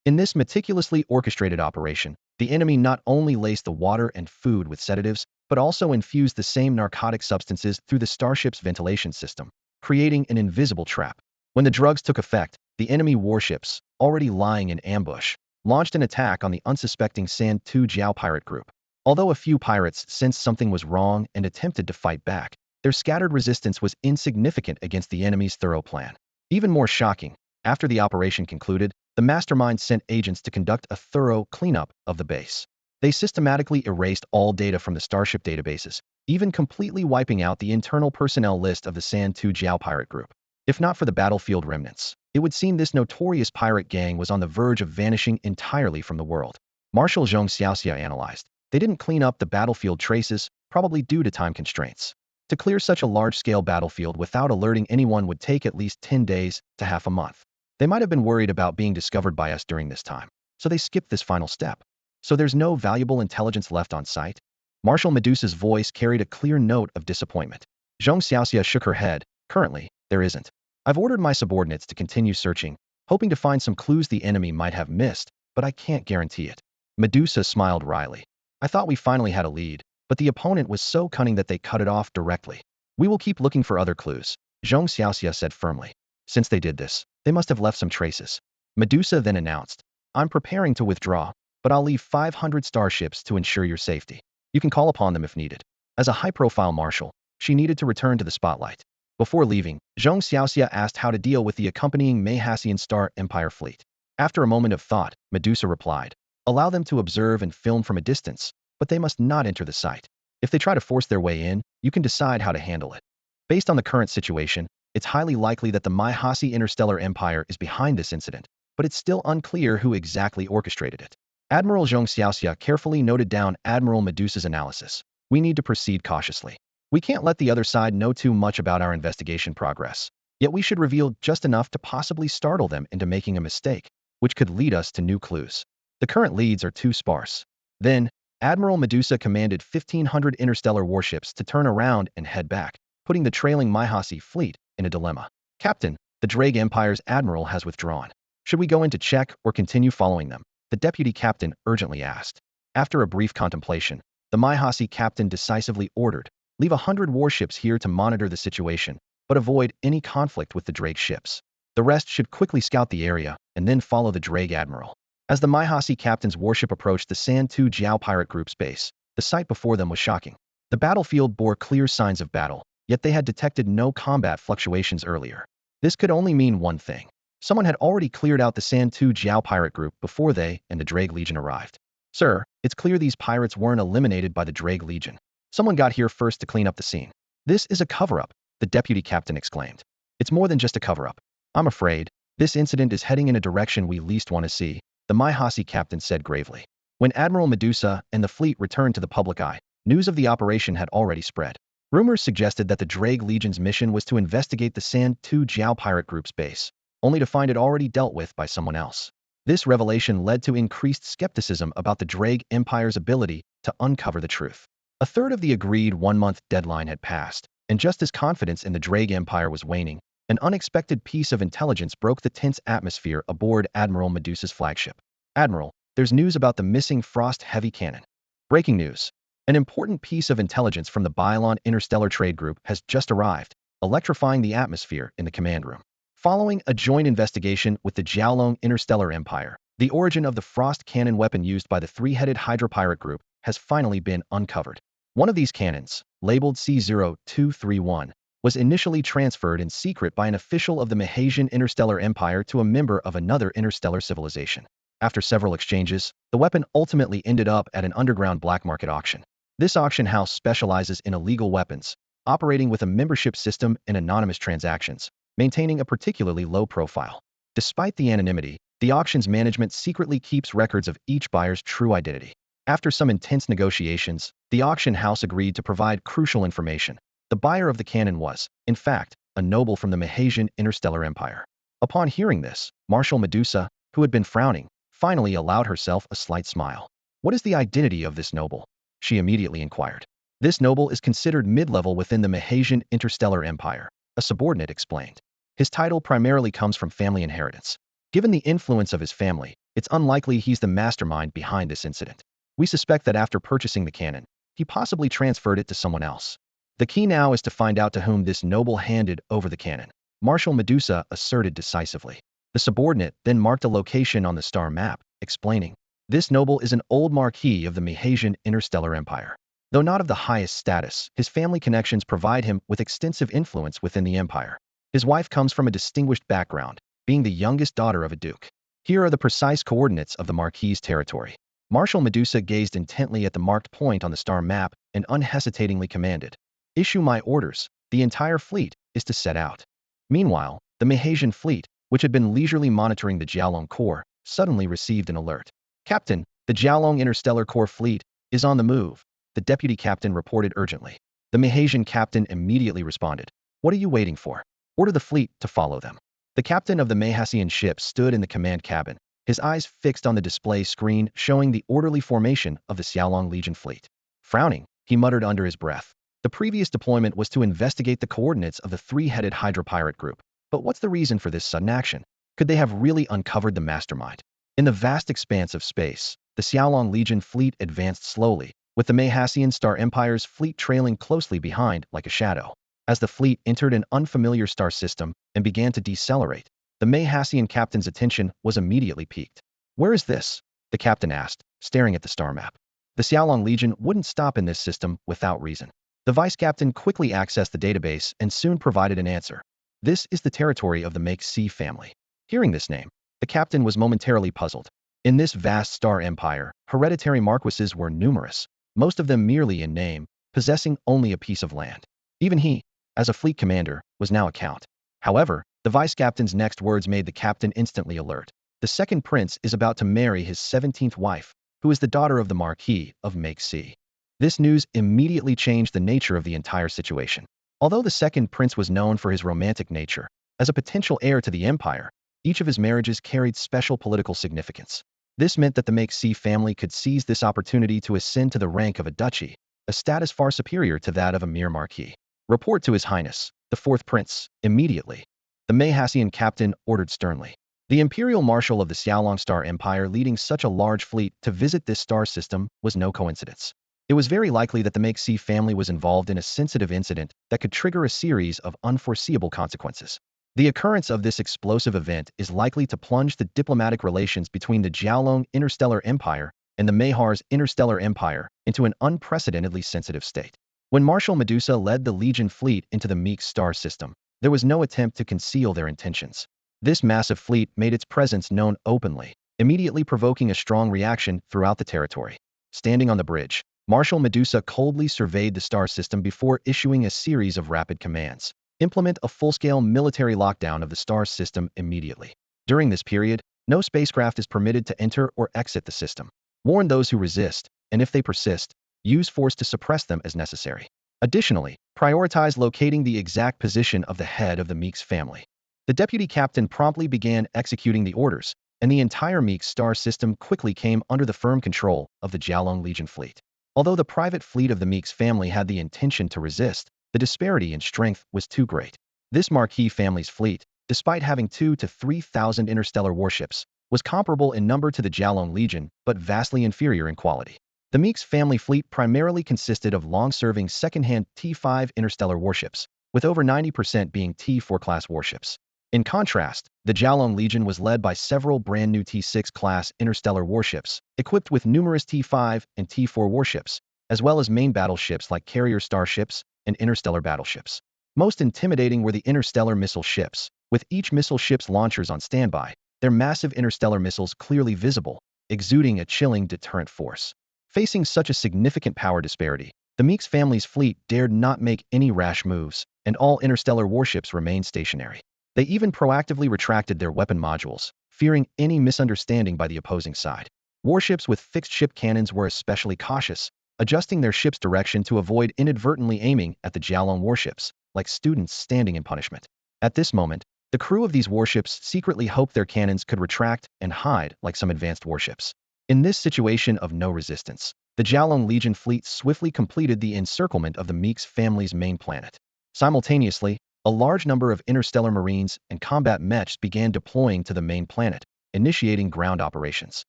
In this meticulously orchestrated operation, the enemy not only laced the water and food with sedatives, but also infused the same narcotic substances through the starship's ventilation system, creating an invisible trap. When the drugs took effect, the enemy warships, already lying in ambush, launched an attack on the unsuspecting San Tu Jiao pirate group. Although a few pirates sensed something was wrong and attempted to fight back, their scattered resistance was insignificant against the enemy's thorough plan. Even more shocking, after the operation concluded, the mastermind sent agents to conduct a thorough cleanup of the base. They systematically erased all data from the starship databases, even completely wiping out the internal personnel list of the San Tu Jiao pirate group. If not for the battlefield remnants, it would seem this notorious pirate gang was on the verge of vanishing entirely from the world. Marshal Zhong Xiaoxia analyzed. They didn't clean up the battlefield traces, probably due to time constraints. To clear such a large-scale battlefield without alerting anyone would take at least 10 days to half a month. They might have been worried about being discovered by us during this time, so they skipped this final step. So there's no valuable intelligence left on site? Marshal Medusa's voice carried a clear note of disappointment. Zhong Xiaoxia shook her head. Currently, there isn't. I've ordered my subordinates to continue searching, hoping to find some clues the enemy might have missed, but I can't guarantee it. Medusa smiled wryly. I thought we finally had a lead, but the opponent was so cunning that they cut it off directly. We will keep looking for other clues, Zhong Xiaoxia said firmly. Since they did this, they must have left some traces. Medusa then announced, I'm preparing to withdraw, but I'll leave 500 starships to ensure your safety. You can call upon them if needed. As a high-profile marshal, she needed to return to the spotlight. Before leaving, Zhong Xiaoxia asked how to deal with the accompanying Mayhassian Star Empire fleet. After a moment of thought, Medusa replied, allow them to observe and film from a distance, but they must not enter the site. If they try to force their way in, you can decide how to handle it. Based on the current situation, it's highly likely that the Mayhassi Interstellar Empire is behind this incident, but it's still unclear who exactly orchestrated it. Admiral Zhong Xiaoxia carefully noted down Admiral Medusa's analysis. We need to proceed cautiously. We can't let the other side know too much about our investigation progress. Yet we should reveal just enough to possibly startle them into making a mistake, which could lead us to new clues. The current leads are too sparse. Then, Admiral Medusa commanded 1,500 interstellar warships to turn around and head back, putting the trailing Mayhassi fleet in a dilemma. Captain, the Drake Empire's admiral has withdrawn. Should we go in to check or continue following them? The deputy captain urgently asked. After a brief contemplation, the Mayhassi captain decisively ordered, leave 100 warships here to monitor the situation, but avoid any conflict with the Drake ships. The rest should quickly scout the area and then follow the Drake admiral. As the Mayhassi captain's warship approached the San Tu Jiao pirate group's base, the sight before them was shocking. The battlefield bore clear signs of battle, yet they had detected no combat fluctuations earlier. This could only mean one thing. Someone had already cleared out the San Tu Jiao pirate group before they and the Drake Legion arrived. Sir, it's clear these pirates weren't eliminated by the Drake Legion. Someone got here first to clean up the scene. This is a cover-up, the deputy captain exclaimed. It's more than just a cover-up. I'm afraid, this incident is heading in a direction we least want to see, the Mayhassi captain said gravely. When Admiral Medusa and the fleet returned to the public eye, news of the operation had already spread. Rumors suggested that the Drake Legion's mission was to investigate the San Tu Jiao pirate group's base, only to find it already dealt with by someone else. This revelation led to increased skepticism about the Drake Empire's ability to uncover the truth. A third of the agreed one-month deadline had passed, and just as confidence in the Drake Empire was waning, an unexpected piece of intelligence broke the tense atmosphere aboard Admiral Medusa's flagship. Admiral, there's news about the missing Frost heavy cannon. Breaking news. An important piece of intelligence from the Bylon Interstellar Trade Group has just arrived, electrifying the atmosphere in the command room. Following a joint investigation with the Jiaolong Interstellar Empire, the origin of the Frost cannon weapon used by the three-headed Hydra pirate group has finally been uncovered. One of these cannons, labeled C-0231, was initially transferred in secret by an official of the Mahasian Interstellar Empire to a member of another interstellar civilization. After several exchanges, the weapon ultimately ended up at an underground black market auction. This auction house specializes in illegal weapons, operating with a membership system and anonymous transactions, maintaining a particularly low profile. Despite the anonymity, the auction's management secretly keeps records of each buyer's true identity. After some intense negotiations, the auction house agreed to provide crucial information. The buyer of the cannon was, in fact, a noble from the Mahasian Interstellar Empire. Upon hearing this, Marshal Medusa, who had been frowning, finally allowed herself a slight smile. What is the identity of this noble? She immediately inquired. This noble is considered mid-level within the Mahasian Interstellar Empire, a subordinate explained. His title primarily comes from family inheritance. Given the influence of his family, it's unlikely he's the mastermind behind this incident. We suspect that after purchasing the cannon, he possibly transferred it to someone else. The key now is to find out to whom this noble handed over the cannon, Marshal Medusa asserted decisively. The subordinate then marked a location on the star map, explaining, this noble is an old marquis of the Mahasian Interstellar Empire. Though not of the highest status, his family connections provide him with extensive influence within the empire. His wife comes from a distinguished background, being the youngest daughter of a duke. Here are the precise coordinates of the marquis's territory. Marshal Medusa gazed intently at the marked point on the star map and unhesitatingly commanded, "Issue my orders. The entire fleet is to set out." Meanwhile, the Mahasian fleet, which had been leisurely monitoring the Jiaolong Corps, suddenly received an alert. "Captain, the Jiaolong Interstellar Corps fleet is on the move," the deputy captain reported urgently. The Mahasian captain immediately responded, "What are you waiting for? Order the fleet to follow them." The captain of the Mahasian ship stood in the command cabin, his eyes fixed on the display screen showing the orderly formation of the Xiaolong Legion fleet. Frowning, he muttered under his breath. The previous deployment was to investigate the coordinates of the three-headed Hydra pirate group. But what's the reason for this sudden action? Could they have really uncovered the mastermind? In the vast expanse of space, the Xiaolong Legion fleet advanced slowly, with the Mahasian Star Empire's fleet trailing closely behind like a shadow. As the fleet entered an unfamiliar star system and began to decelerate, the Mahasian captain's attention was immediately piqued. "Where is this?" the captain asked, staring at the star map. The Xiaolong Legion wouldn't stop in this system without reason. The vice captain quickly accessed the database and soon provided an answer. "This is the territory of the Make-C family." Hearing this name, the captain was momentarily puzzled. In this vast star empire, hereditary marquises were numerous, most of them merely in name, possessing only a piece of land. Even he, as a fleet commander, was now a count. However, the vice captain's next words made the captain instantly alert. "The second prince is about to marry his 17th wife, who is the daughter of the Marquis of Make-C." This news immediately changed the nature of the entire situation. Although the second prince was known for his romantic nature, as a potential heir to the empire, each of his marriages carried special political significance. This meant that the Make-C family could seize this opportunity to ascend to the rank of a duchy, a status far superior to that of a mere marquis. "Report to His Highness, the fourth prince, immediately," the Mahasian captain ordered sternly. The imperial marshal of the Xiaolong Star Empire leading such a large fleet to visit this star system was no coincidence. It was very likely that the Make-C family was involved in a sensitive incident that could trigger a series of unforeseeable consequences. The occurrence of this explosive event is likely to plunge the diplomatic relations between the Jiaolong Interstellar Empire and the Mahar's Interstellar Empire into an unprecedentedly sensitive state. When Marshal Medusa led the Legion fleet into the Meek star system, there was no attempt to conceal their intentions. This massive fleet made its presence known openly, immediately provoking a strong reaction throughout the territory. Standing on the bridge, Marshal Medusa coldly surveyed the star system before issuing a series of rapid commands. Implement a full-scale military lockdown of the star system immediately. During this period, no spacecraft is permitted to enter or exit the system. Warn those who resist, and if they persist, use force to suppress them as necessary. Additionally, prioritize locating the exact position of the head of the Meeks family. The deputy captain promptly began executing the orders, and the entire Meeks star system quickly came under the firm control of the Jiaolong Legion fleet. Although the private fleet of the Meeks family had the intention to resist, the disparity in strength was too great. This Marquis family's fleet, despite having 2,000 to 3,000 interstellar warships, was comparable in number to the Jiaolong Legion, but vastly inferior in quality. The Meeks family fleet primarily consisted of long-serving second-hand T5 interstellar warships, with over 90% being T4 class warships. In contrast, the Jiaolong Legion was led by several brand-new T6 class interstellar warships, equipped with numerous T5 and T4 warships, as well as main battleships like carrier starships and interstellar battleships. Most intimidating were the interstellar missile ships, with each missile ship's launchers on standby, their massive interstellar missiles clearly visible, exuding a chilling deterrent force. Facing such a significant power disparity, the Meeks family's fleet dared not make any rash moves, and all interstellar warships remained stationary. They even proactively retracted their weapon modules, fearing any misunderstanding by the opposing side. Warships with fixed ship cannons were especially cautious, adjusting their ship's direction to avoid inadvertently aiming at the Jiaolong warships, like students standing in punishment. At this moment, the crew of these warships secretly hoped their cannons could retract and hide like some advanced warships. In this situation of no resistance, the Jiaolong Legion fleet swiftly completed the encirclement of the Meeks family's main planet. Simultaneously, a large number of interstellar marines and combat mechs began deploying to the main planet, initiating ground operations.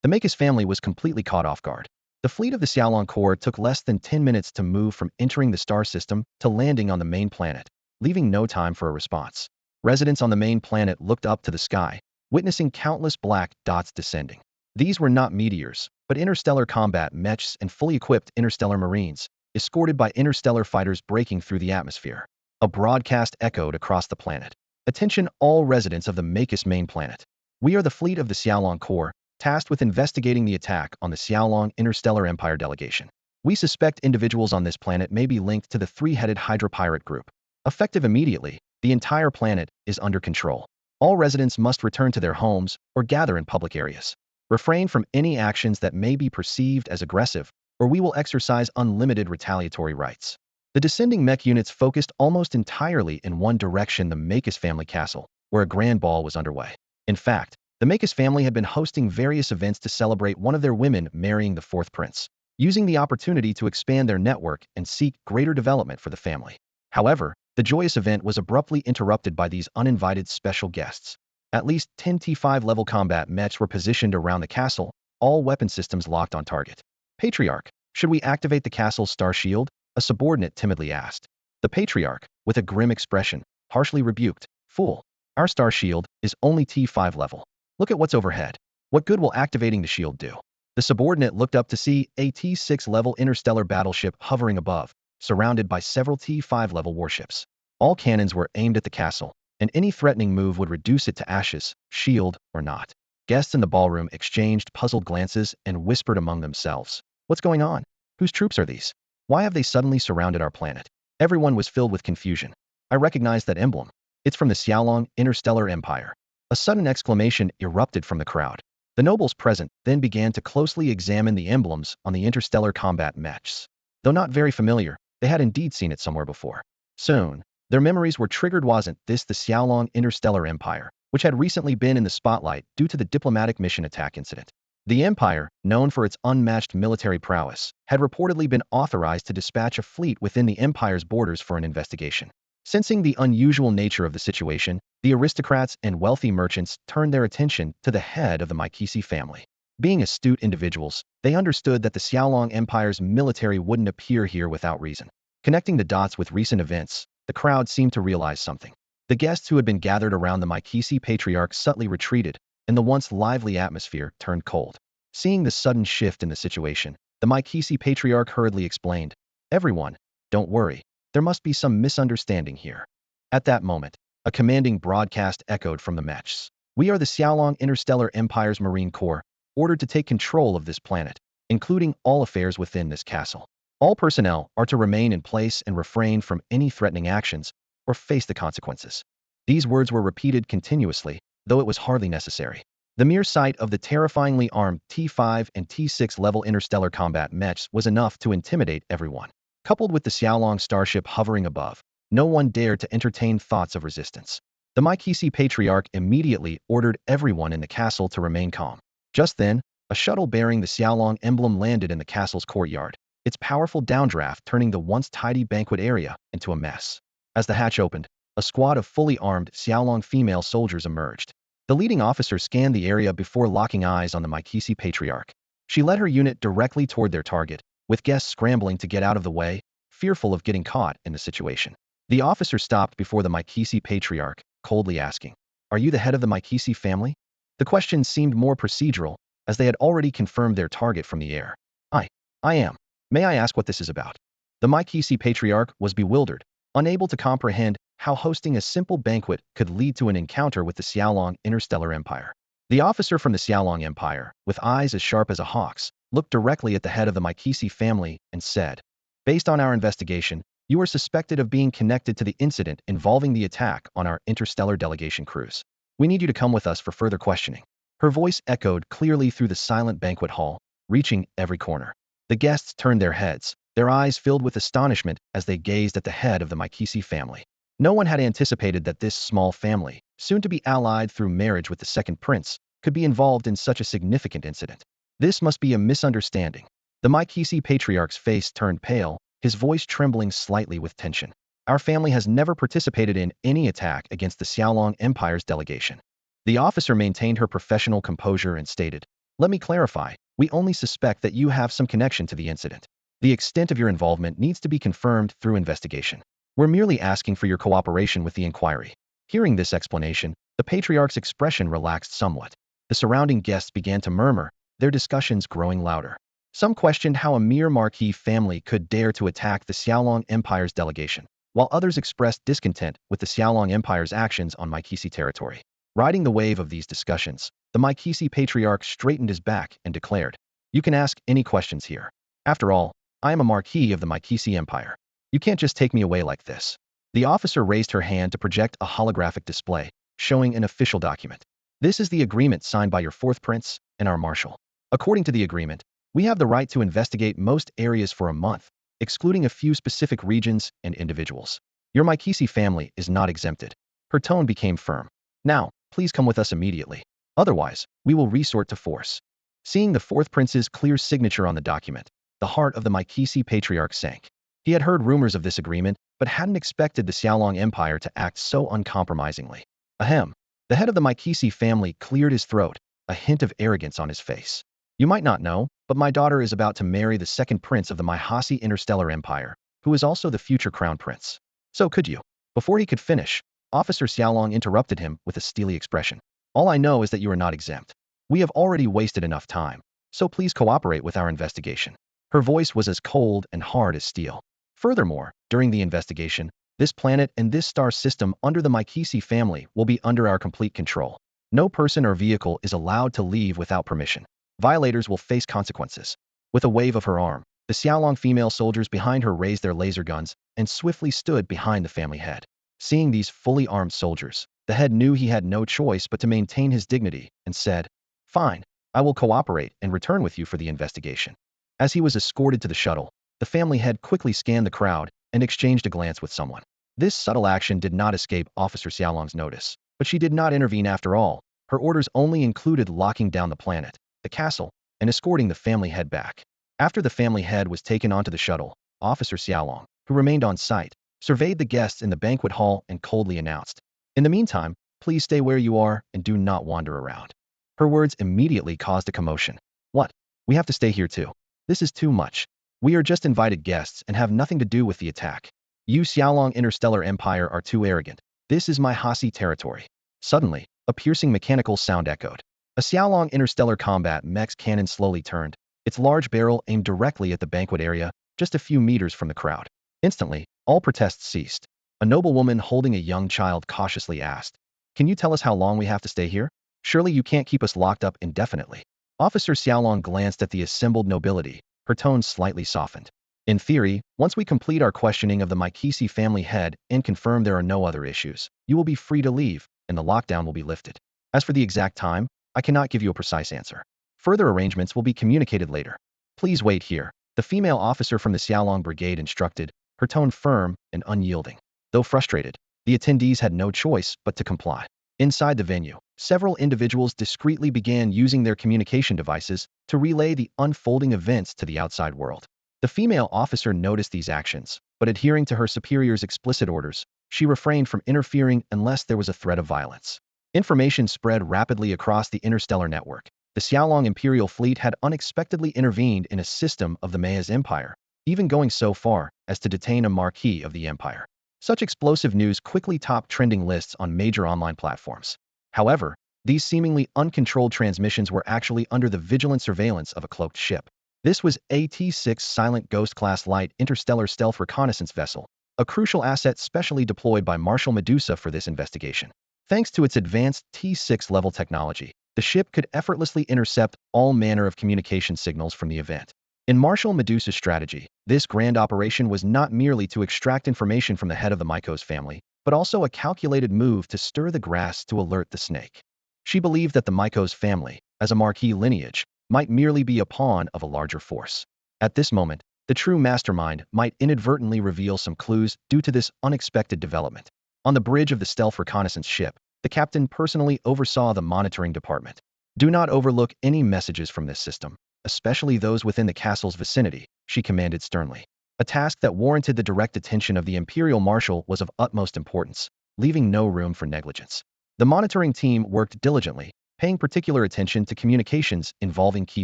The Makis family was completely caught off guard. The fleet of the Xiaolong Corps took less than 10 minutes to move from entering the star system to landing on the main planet, leaving no time for a response. Residents on the main planet looked up to the sky, witnessing countless black dots descending. These were not meteors, but interstellar combat mechs and fully equipped interstellar marines, escorted by interstellar fighters breaking through the atmosphere. A broadcast echoed across the planet. "Attention all residents of the Makis main planet. We are the fleet of the Xiaolong Corps, tasked with investigating the attack on the Xiaolong Interstellar Empire delegation. We suspect individuals on this planet may be linked to the three-headed Hydra pirate group. Effective immediately, the entire planet is under control. All residents must return to their homes or gather in public areas. Refrain from any actions that may be perceived as aggressive, or we will exercise unlimited retaliatory rights. The descending mech units focused almost entirely in one direction: the Makis family castle, where a grand ball was underway. In fact, the Makis family had been hosting various events to celebrate one of their women marrying the fourth prince, using the opportunity to expand their network and seek greater development for the family. However, the joyous event was abruptly interrupted by these uninvited special guests. At least 10 T5 level combat mechs were positioned around the castle, all weapon systems locked on target. Patriarch, should we activate the castle's star shield? A subordinate timidly asked. The Patriarch, with a grim expression, harshly rebuked, "Fool. Our star shield is only T5 level. Look at what's overhead. What good will activating the shield do?" The subordinate looked up to see a T6 level interstellar battleship hovering above, surrounded by several T5 level warships. All cannons were aimed at the castle, and any threatening move would reduce it to ashes, shield or not. Guests in the ballroom exchanged puzzled glances and whispered among themselves. What's going on? Whose troops are these? Why have they suddenly surrounded our planet? Everyone was filled with confusion. I recognize that emblem. It's from the Xiaolong Interstellar Empire. A sudden exclamation erupted from the crowd. The nobles present then began to closely examine the emblems on the interstellar combat mechs. Though not very familiar, they had indeed seen it somewhere before. Soon, their memories were triggered. Wasn't this the Xiaolong Interstellar Empire, which had recently been in the spotlight due to the diplomatic mission attack incident? The empire, known for its unmatched military prowess, had reportedly been authorized to dispatch a fleet within the empire's borders for an investigation. Sensing the unusual nature of the situation, the aristocrats and wealthy merchants turned their attention to the head of the Mikisi family. Being astute individuals, they understood that the Xiaolong Empire's military wouldn't appear here without reason. Connecting the dots with recent events, the crowd seemed to realize something. The guests who had been gathered around the Mikisi patriarch subtly retreated, and the once lively atmosphere turned cold. Seeing the sudden shift in the situation, the Mikisi patriarch hurriedly explained, "Everyone, don't worry. There must be some misunderstanding here." At that moment, a commanding broadcast echoed from the mechs. "We are the Xiaolong Interstellar Empire's Marine Corps, ordered to take control of this planet, including all affairs within this castle. All personnel are to remain in place and refrain from any threatening actions or face the consequences." These words were repeated continuously, though it was hardly necessary. The mere sight of the terrifyingly armed T5 and T6 level interstellar combat mechs was enough to intimidate everyone. Coupled with the Xiaolong starship hovering above, no one dared to entertain thoughts of resistance. The Mikisi patriarch immediately ordered everyone in the castle to remain calm. Just then, a shuttle bearing the Xiaolong emblem landed in the castle's courtyard, its powerful downdraft turning the once tidy banquet area into a mess. As the hatch opened, a squad of fully armed Xiaolong female soldiers emerged. The leading officer scanned the area before locking eyes on the Mikisi patriarch. She led her unit directly toward their target, with guests scrambling to get out of the way, fearful of getting caught in the situation. The officer stopped before the Mikisi patriarch, coldly asking, "Are you the head of the Mikisi family?" The question seemed more procedural, as they had already confirmed their target from the air. I am. May I ask what this is about?" The Mikisi patriarch was bewildered, unable to comprehend how hosting a simple banquet could lead to an encounter with the Xiaolong Interstellar Empire. The officer from the Xiaolong Empire, with eyes as sharp as a hawk's, looked directly at the head of the Mikisi family and said, "Based on our investigation, you are suspected of being connected to the incident involving the attack on our interstellar delegation cruise. We need you to come with us for further questioning." Her voice echoed clearly through the silent banquet hall, reaching every corner. The guests turned their heads, their eyes filled with astonishment as they gazed at the head of the Mikisi family. No one had anticipated that this small family, soon to be allied through marriage with the second prince, could be involved in such a significant incident. This must be a misunderstanding. The Mikisi patriarch's face turned pale, his voice trembling slightly with tension. "Our family has never participated in any attack against the Xiaolong Empire's delegation." The officer maintained her professional composure and stated, "Let me clarify, we only suspect that you have some connection to the incident. The extent of your involvement needs to be confirmed through investigation. We're merely asking for your cooperation with the inquiry." Hearing this explanation, the patriarch's expression relaxed somewhat. The surrounding guests began to murmur, their discussions growing louder. Some questioned how a mere marquis family could dare to attack the Xiaolong Empire's delegation, while others expressed discontent with the Xiaolong Empire's actions on Mikisi territory. Riding the wave of these discussions, The Mycesi patriarch straightened his back and declared, "You can ask any questions here. After all, I am a marquis of the Mycesi Empire. You can't just take me away like this." The officer raised her hand to project a holographic display, showing an official document. "This is the agreement signed by your fourth prince and our marshal. According to the agreement, we have the right to investigate most areas for a month, excluding a few specific regions and individuals. Your Mycesi family is not exempted." Her tone became firm. "Now, please come with us immediately. Otherwise, we will resort to force." Seeing the fourth prince's clear signature on the document, the heart of the Mycesi patriarch sank. He had heard rumors of this agreement, but hadn't expected the Xiaolong Empire to act so uncompromisingly. Ahem. The head of the Mycesi family cleared his throat, a hint of arrogance on his face. "You might not know, but my daughter is about to marry the second prince of the Mycesi Interstellar Empire, who is also the future crown prince. So could you?" Before he could finish, Officer Xiaolong interrupted him with a steely expression. "All I know is that you are not exempt. We have already wasted enough time, so please cooperate with our investigation." Her voice was as cold and hard as steel. Furthermore, during the investigation, this planet and this star system under the Mycesi family will be under our complete control. No person or vehicle is allowed to leave without permission. Violators will face consequences. With a wave of her arm, the Xiaolong female soldiers behind her raised their laser guns and swiftly stood behind the family head. Seeing these fully armed soldiers, the head knew he had no choice but to maintain his dignity and said, "Fine, I will cooperate and return with you for the investigation." As he was escorted to the shuttle, the family head quickly scanned the crowd and exchanged a glance with someone. This subtle action did not escape Officer Xiaolong's notice, but she did not intervene after all. Her orders only included locking down the planet, the castle, and escorting the family head back. After the family head was taken onto the shuttle, Officer Xiaolong, who remained on site, surveyed the guests in the banquet hall and coldly announced, "In the meantime, please stay where you are and do not wander around." Her words immediately caused a commotion. "What? We have to stay here too? This is too much. We are just invited guests and have nothing to do with the attack. You Xiaolong Interstellar Empire are too arrogant. This is my Hasi territory." Suddenly, a piercing mechanical sound echoed. A Xiaolong Interstellar combat mech's cannon slowly turned, its large barrel aimed directly at the banquet area, just a few meters from the crowd. Instantly, all protests ceased. A noblewoman holding a young child cautiously asked, "Can you tell us how long we have to stay here? Surely you can't keep us locked up indefinitely." Officer Xiaolong glanced at the assembled nobility, her tone slightly softened. "In theory, once we complete our questioning of the Mycesi family head and confirm there are no other issues, you will be free to leave, and the lockdown will be lifted. As for the exact time, I cannot give you a precise answer. Further arrangements will be communicated later. Please wait here," the female officer from the Xiaolong Brigade instructed, her tone firm and unyielding. Though frustrated, the attendees had no choice but to comply. Inside the venue, several individuals discreetly began using their communication devices to relay the unfolding events to the outside world. The female officer noticed these actions, but adhering to her superior's explicit orders, she refrained from interfering unless there was a threat of violence. Information spread rapidly across the interstellar network. The Xiaolong Imperial Fleet had unexpectedly intervened in a system of the Maya's empire, even going so far as to detain a marquis of the empire. Such explosive news quickly topped trending lists on major online platforms. However, these seemingly uncontrolled transmissions were actually under the vigilant surveillance of a cloaked ship. This was a T-6 Silent Ghost-class light interstellar stealth reconnaissance vessel, a crucial asset specially deployed by Marshal Medusa for this investigation. Thanks to its advanced T-6 level technology, the ship could effortlessly intercept all manner of communication signals from the event. In Marshal Medusa's strategy, this grand operation was not merely to extract information from the head of the Mycos family, but also a calculated move to stir the grass to alert the snake. She believed that the Mycos family, as a marquis lineage, might merely be a pawn of a larger force. At this moment, the true mastermind might inadvertently reveal some clues due to this unexpected development. On the bridge of the stealth reconnaissance ship, the captain personally oversaw the monitoring department. "Do not overlook any messages from this system, especially those within the castle's vicinity," she commanded sternly. A task that warranted the direct attention of the Imperial Marshal was of utmost importance, leaving no room for negligence. The monitoring team worked diligently, paying particular attention to communications involving key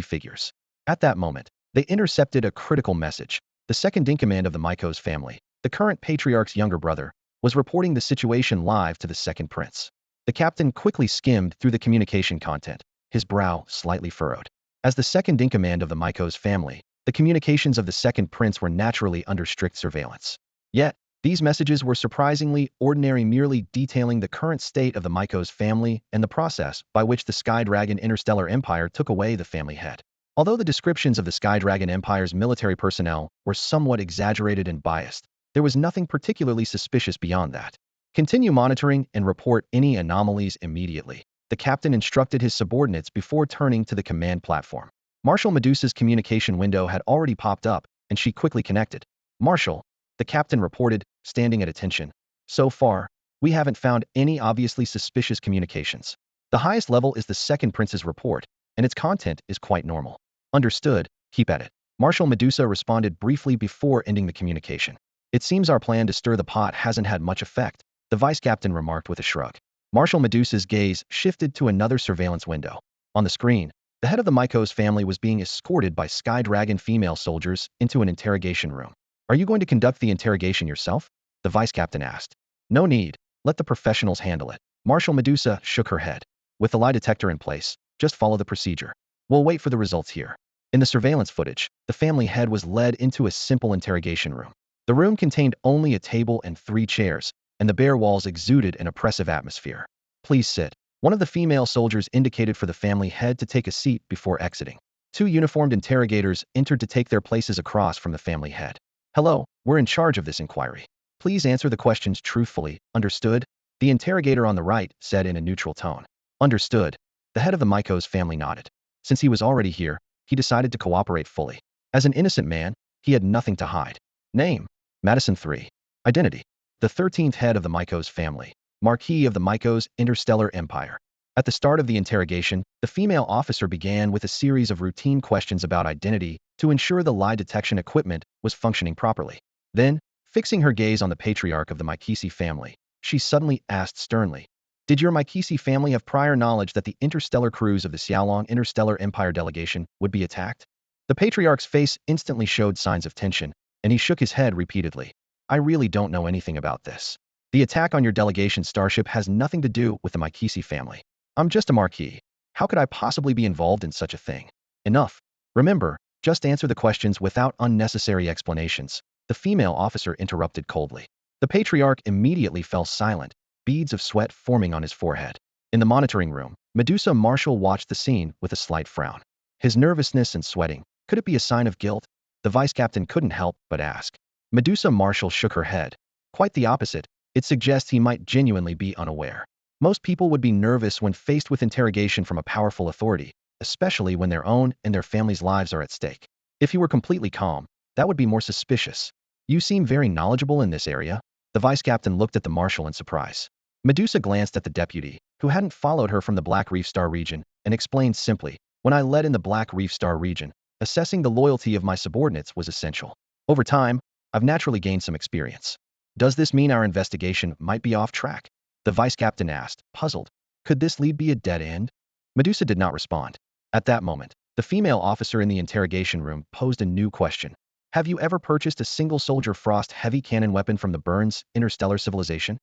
figures. At that moment, they intercepted a critical message. The second-in-command of the Mycos family, the current patriarch's younger brother, was reporting the situation live to the second prince. The captain quickly skimmed through the communication content, his brow slightly furrowed. As the second-in-command of the Mycos family, the communications of the second prince were naturally under strict surveillance. Yet, These messages were surprisingly ordinary, merely detailing the current state of the Mycos family and the process by which the Skydragon Interstellar Empire took away the family head. Although the descriptions of the Skydragon Empire's military personnel were somewhat exaggerated and biased, there was nothing particularly suspicious beyond that. Continue monitoring and report any anomalies immediately, the captain instructed his subordinates before turning to the command platform. Marshal Medusa's communication window had already popped up, and she quickly connected. Marshal, the captain reported, standing at attention. So far, we haven't found any obviously suspicious communications. The highest level is the second prince's report, and its content is quite normal. Understood, keep at it. Marshal Medusa responded briefly before ending the communication. It seems our plan to stir the pot hasn't had much effect, the vice captain remarked with a shrug. Marshal Medusa's gaze shifted to another surveillance window. On the screen, the head of the Mycos family was being escorted by Skydragon female soldiers into an interrogation room. Are you going to conduct the interrogation yourself? The vice captain asked. No need. Let the professionals handle it. Marshal Medusa shook her head. With the lie detector in place, just follow the procedure. We'll wait for the results here. In the surveillance footage, the family head was led into a simple interrogation room. The room contained only a table and 3 chairs, and the bare walls exuded an oppressive atmosphere. Please sit. One of the female soldiers indicated for the family head to take a seat before exiting. 2 uniformed interrogators entered to take their places across from the family head. Hello, we're in charge of this inquiry. Please answer the questions truthfully, understood? The interrogator on the right said in a neutral tone. Understood. The head of the Mycos family nodded. Since he was already here, he decided to cooperate fully. As an innocent man, he had nothing to hide. Name: Madison III. Identity: the 13th head of the Mycos family, Marquis of the Mycos Interstellar Empire. At the start of the interrogation, the female officer began with a series of routine questions about identity to ensure the lie detection equipment was functioning properly. Then, fixing her gaze on the patriarch of the Mycisi family, she suddenly asked sternly, did your Mycisi family have prior knowledge that the interstellar cruise of the Xiaolong Interstellar Empire delegation would be attacked? The patriarch's face instantly showed signs of tension, and he shook his head repeatedly. I really don't know anything about this. The attack on your delegation starship has nothing to do with the Mycisi family. I'm just a marquis. How could I possibly be involved in such a thing? Enough. Remember, just answer the questions without unnecessary explanations, the female officer interrupted coldly. The patriarch immediately fell silent, beads of sweat forming on his forehead. In the monitoring room, Medusa Marshal watched the scene with a slight frown. His nervousness and sweating, could it be a sign of guilt? The vice captain couldn't help but ask. Medusa Marshal shook her head. Quite the opposite. It suggests he might genuinely be unaware. Most people would be nervous when faced with interrogation from a powerful authority, especially when their own and their family's lives are at stake. If he were completely calm, that would be more suspicious. You seem very knowledgeable in this area. The vice captain looked at the marshal in surprise. Medusa glanced at the deputy, who hadn't followed her from the Black Reef Star region, and explained simply, when I led in the Black Reef Star region, assessing the loyalty of my subordinates was essential. Over time, I've naturally gained some experience. Does this mean our investigation might be off track? The vice captain asked, puzzled. Could this lead be a dead end? Medusa did not respond. At that moment, the female officer in the interrogation room posed a new question. Have you ever purchased a single-soldier frost heavy cannon weapon from the Burns interstellar civilization?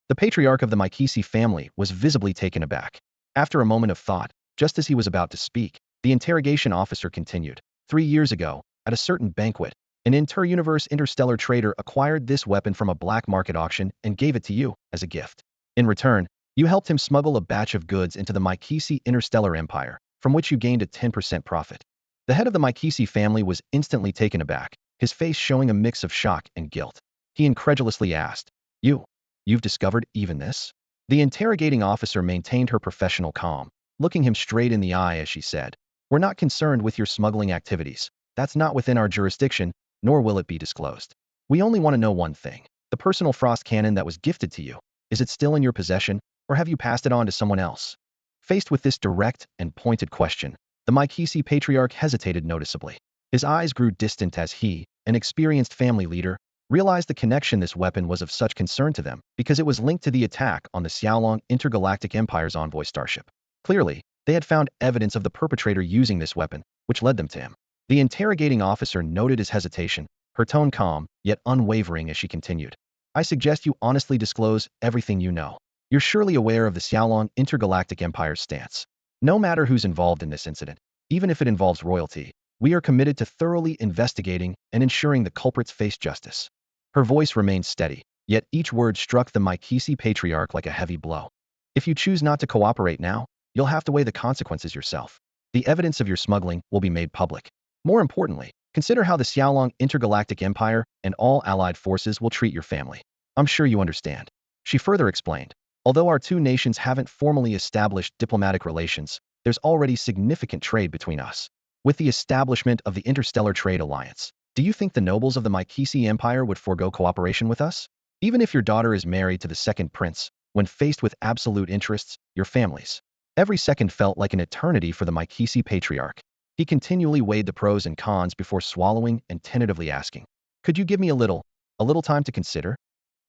The patriarch of the Mycisi family was visibly taken aback. After a moment of thought, just as he was about to speak, the interrogation officer continued. 3 years ago, at a certain banquet, an inter-universe interstellar trader acquired this weapon from a black market auction and gave it to you as a gift. In return, you helped him smuggle a batch of goods into the Mycisi Interstellar Empire, from which you gained a 10% profit. The head of the Mycisi family was instantly taken aback, his face showing a mix of shock and guilt. He incredulously asked, You've discovered even this? The interrogating officer maintained her professional calm, looking him straight in the eye as she said, We're not concerned with your smuggling activities. That's not within our jurisdiction, nor will it be disclosed. We only want to know one thing. The personal frost cannon that was gifted to you. Is it still in your possession, or have you passed it on to someone else? Faced with this direct and pointed question, the Mycisi patriarch hesitated noticeably. His eyes grew distant as he, an experienced family leader, realized the connection this weapon was of such concern to them because it was linked to the attack on the Xiaolong Intergalactic Empire's envoy starship. Clearly, they had found evidence of the perpetrator using this weapon, which led them to him. The interrogating officer noted his hesitation, her tone calm, yet unwavering as she continued. I suggest you honestly disclose everything you know. You're surely aware of the Xiaolong Intergalactic Empire's stance. No matter who's involved in this incident, even if it involves royalty, we are committed to thoroughly investigating and ensuring the culprits face justice. Her voice remained steady, Yet each word struck the Mikisi patriarch like a heavy blow. If you choose not to cooperate now, you'll have to weigh the consequences yourself. The evidence of your smuggling will be made public. More importantly, consider how the Xiaolong Intergalactic Empire and all allied forces will treat your family. I'm sure you understand. She further explained, although our two nations haven't formally established diplomatic relations, there's already significant trade between us. With the establishment of the Interstellar Trade Alliance, do you think the nobles of the Mikisi Empire would forego cooperation with us? Even if your daughter is married to the second prince, when faced with absolute interests, your family's. Every second felt like an eternity for the Mikisi patriarch. He continually weighed the pros and cons before swallowing and tentatively asking, "Could you give me a little time to consider?"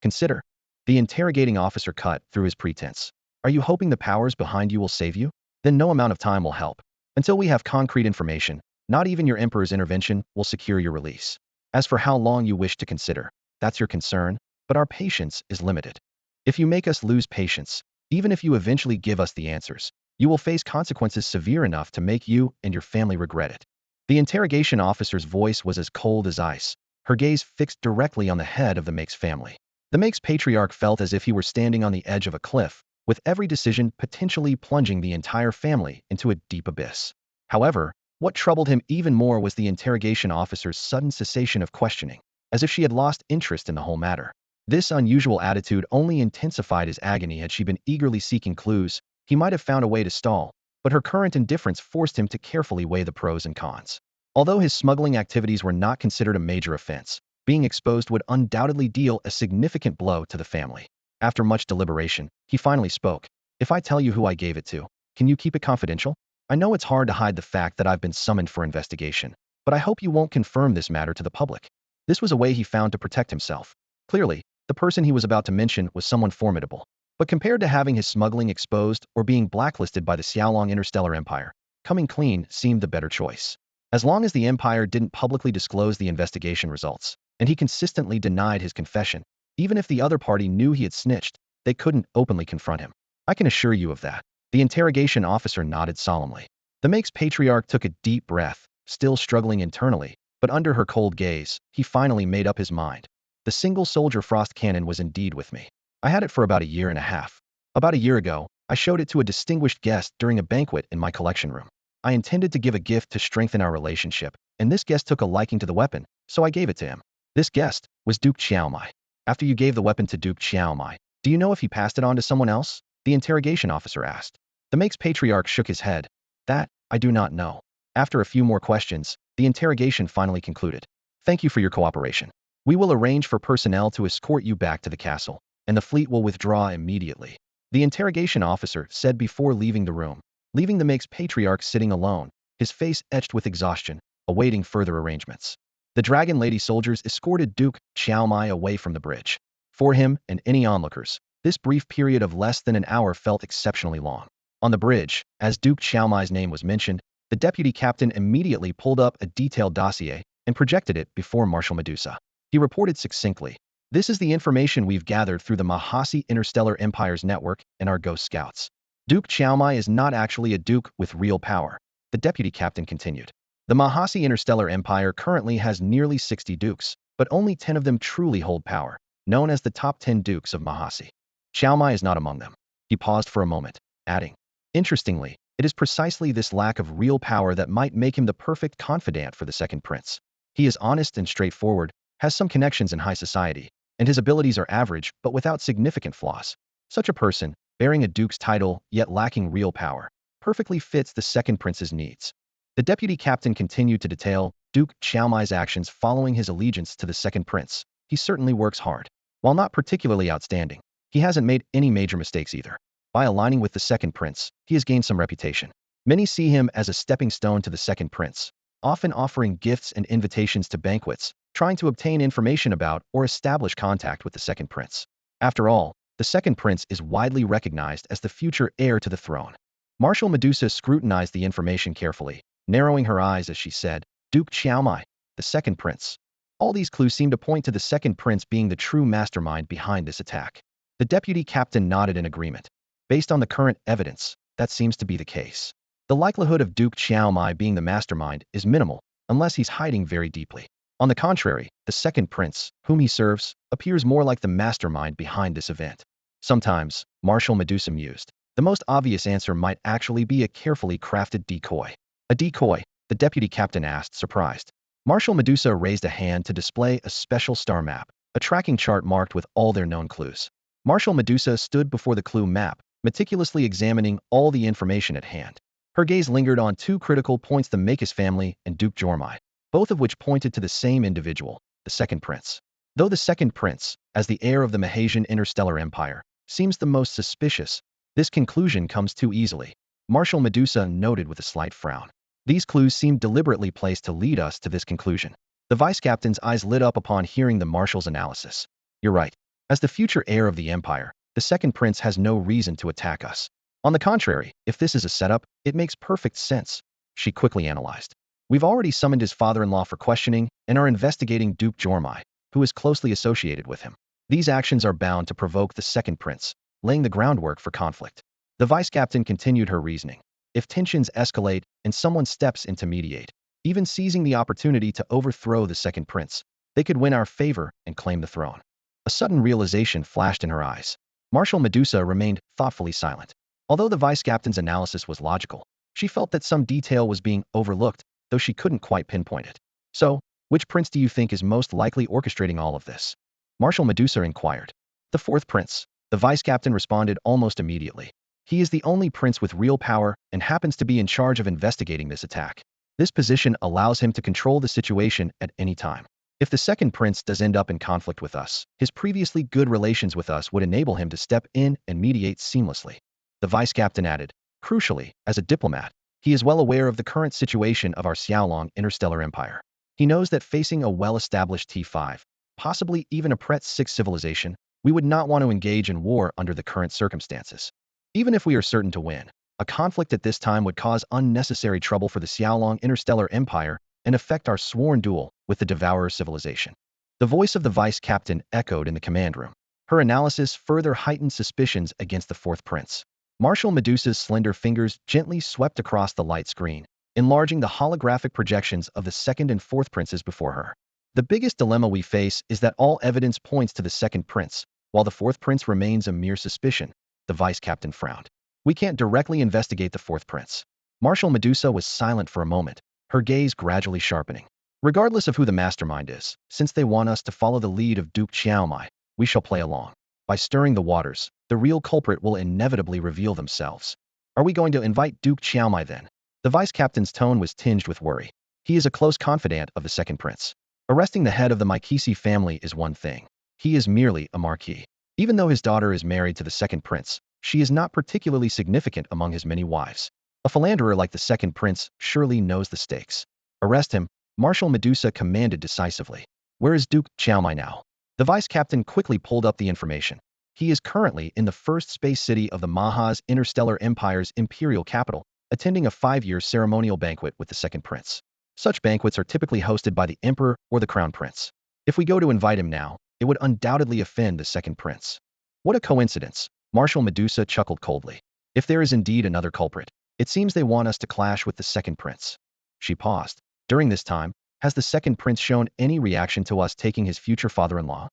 Consider. The interrogating officer cut through his pretense. Are you hoping the powers behind you will save you? Then no amount of time will help. Until we have concrete information, not even your emperor's intervention will secure your release. As for how long you wish to consider, that's your concern, but our patience is limited. If you make us lose patience, even if you eventually give us the answers, you will face consequences severe enough to make you and your family regret it. The interrogation officer's voice was as cold as ice, her gaze fixed directly on the head of the Make's family. The Make's patriarch felt as if he were standing on the edge of a cliff, with every decision potentially plunging the entire family into a deep abyss. However, what troubled him even more was the interrogation officer's sudden cessation of questioning, as if she had lost interest in the whole matter. This unusual attitude only intensified his agony. Had she been eagerly seeking clues, he might have found a way to stall, but her current indifference forced him to carefully weigh the pros and cons. Although his smuggling activities were not considered a major offense, being exposed would undoubtedly deal a significant blow to the family. After much deliberation, he finally spoke. "If I tell you who I gave it to, can you keep it confidential? I know it's hard to hide the fact that I've been summoned for investigation, but I hope you won't confirm this matter to the public." This was a way he found to protect himself. Clearly, the person he was about to mention was someone formidable. But compared to having his smuggling exposed or being blacklisted by the Xiaolong Interstellar Empire, coming clean seemed the better choice. As long as the Empire didn't publicly disclose the investigation results, and he consistently denied his confession, even if the other party knew he had snitched, they couldn't openly confront him. "I can assure you of that." The interrogation officer nodded solemnly. The Make's patriarch took a deep breath, still struggling internally, but under her cold gaze, he finally made up his mind. "The single-soldier frost cannon was indeed with me. I had it for about a year and a half. About a year ago, I showed it to a distinguished guest during a banquet in my collection room. I intended to give a gift to strengthen our relationship, and this guest took a liking to the weapon, so I gave it to him. This guest was Duke Xiaomai. After you gave the weapon to Duke Xiaomai, do you know if he passed it on to someone else?" the interrogation officer asked. The Make's patriarch shook his head. "That, I do not know." After a few more questions, the interrogation finally concluded. "Thank you for your cooperation. We will arrange for personnel to escort you back to the castle, and the fleet will withdraw immediately," the interrogation officer said before leaving the room, leaving the Make's patriarch sitting alone, his face etched with exhaustion, awaiting further arrangements. The Dragon Lady soldiers escorted Duke Xiaomai away from the bridge. For him and any onlookers, this brief period of less than an hour felt exceptionally long. On the bridge, as Duke Xiaomai's name was mentioned, the deputy captain immediately pulled up a detailed dossier and projected it before Marshal Medusa. He reported succinctly, "This is the information we've gathered through the Mahasi Interstellar Empire's network and our ghost scouts. Duke Xiaomai is not actually a duke with real power," the deputy captain continued. "The Mahasi Interstellar Empire currently has nearly 60 dukes, but only 10 of them truly hold power, known as the top 10 dukes of Mahasi. Xiaomai is not among them." He paused for a moment, adding, "Interestingly, it is precisely this lack of real power that might make him the perfect confidant for the second prince. He is honest and straightforward, has some connections in high society, and his abilities are average but without significant flaws. Such a person, bearing a duke's title yet lacking real power, perfectly fits the second prince's needs." The deputy captain continued to detail Duke Xiaomai's actions following his allegiance to the second prince. "He certainly works hard. While not particularly outstanding, he hasn't made any major mistakes either. By aligning with the second prince, he has gained some reputation. Many see him as a stepping stone to the second prince, often offering gifts and invitations to banquets, trying to obtain information about or establish contact with the second prince. After all, the second prince is widely recognized as the future heir to the throne." Marshal Medusa scrutinized the information carefully, narrowing her eyes as she said, "Duke Xiaomai, the second prince. All these clues seem to point to the second prince being the true mastermind behind this attack." The deputy captain nodded in agreement. "Based on the current evidence, that seems to be the case. The likelihood of Duke Xiaomai being the mastermind is minimal, unless he's hiding very deeply. On the contrary, the second prince, whom he serves, appears more like the mastermind behind this event. Sometimes, Marshal Medusa mused, the most obvious answer might actually be a carefully crafted decoy. A decoy? The deputy captain asked, surprised. Marshal Medusa raised a hand to display a special star map, a tracking chart marked with all their known clues. Marshal Medusa stood before the clue map, meticulously examining all the information at hand. Her gaze lingered on two critical points: the Makis family and Duke Jormai, both of which pointed to the same individual, the second prince. Though the second prince, as the heir of the Mahasian interstellar empire, seems the most suspicious, this conclusion comes too easily, Marshal Medusa noted with a slight frown. These clues seem deliberately placed to lead us to this conclusion. The vice-captain's eyes lit up upon hearing the marshal's analysis. You're right. As the future heir of the empire, the second prince has no reason to attack us. On the contrary, if this is a setup, it makes perfect sense, she quickly analyzed. We've already summoned his father-in-law for questioning and are investigating Duke Jormai, who is closely associated with him. These actions are bound to provoke the second prince, laying the groundwork for conflict. The vice-captain continued her reasoning. If tensions escalate and someone steps in to mediate, even seizing the opportunity to overthrow the second prince, they could win our favor and claim the throne. A sudden realization flashed in her eyes. Marshal Medusa remained thoughtfully silent. Although the vice-captain's analysis was logical, she felt that some detail was being overlooked, though she couldn't quite pinpoint it. So, which prince do you think is most likely orchestrating all of this? Marshal Medusa inquired. The fourth prince, the vice-captain responded almost immediately. He is the only prince with real power and happens to be in charge of investigating this attack. This position allows him to control the situation at any time. If the second prince does end up in conflict with us, his previously good relations with us would enable him to step in and mediate seamlessly. The vice-captain added, crucially, as a diplomat, he is well aware of the current situation of our Xiaolong interstellar empire. He knows that facing a well-established T5, possibly even a Pret 6 civilization, we would not want to engage in war under the current circumstances. Even if we are certain to win, a conflict at this time would cause unnecessary trouble for the Xiaolong interstellar empire and affect our sworn duel with the Devourer civilization. The voice of the vice-captain echoed in the command room. Her analysis further heightened suspicions against the fourth prince. Marshal Medusa's slender fingers gently swept across the light screen, enlarging the holographic projections of the second and fourth princes before her. The biggest dilemma we face is that all evidence points to the second prince, while the fourth prince remains a mere suspicion. The vice-captain frowned. We can't directly investigate the fourth prince. Marshal Medusa was silent for a moment, her gaze gradually sharpening. Regardless of who the mastermind is, since they want us to follow the lead of Duke Xiaomai, we shall play along. By stirring the waters, the real culprit will inevitably reveal themselves. Are we going to invite Duke Xiaomai then? The vice-captain's tone was tinged with worry. He is a close confidant of the second prince. Arresting the head of the Mikisi family is one thing. He is merely a marquis. Even though his daughter is married to the second prince, she is not particularly significant among his many wives. A philanderer like the second prince surely knows the stakes. Arrest him, Marshal Medusa commanded decisively. Where is Duke Xiaomai now? The vice-captain quickly pulled up the information. He is currently in the first space city of the Mahas Interstellar Empire's imperial capital, attending a 5-year ceremonial banquet with the second prince. Such banquets are typically hosted by the emperor or the crown prince. If we go to invite him now, it would undoubtedly offend the second prince. What a coincidence, Marshal Medusa chuckled coldly. If there is indeed another culprit, it seems they want us to clash with the second prince. She paused. During this time, has the second prince shown any reaction to us taking his future father-in-law?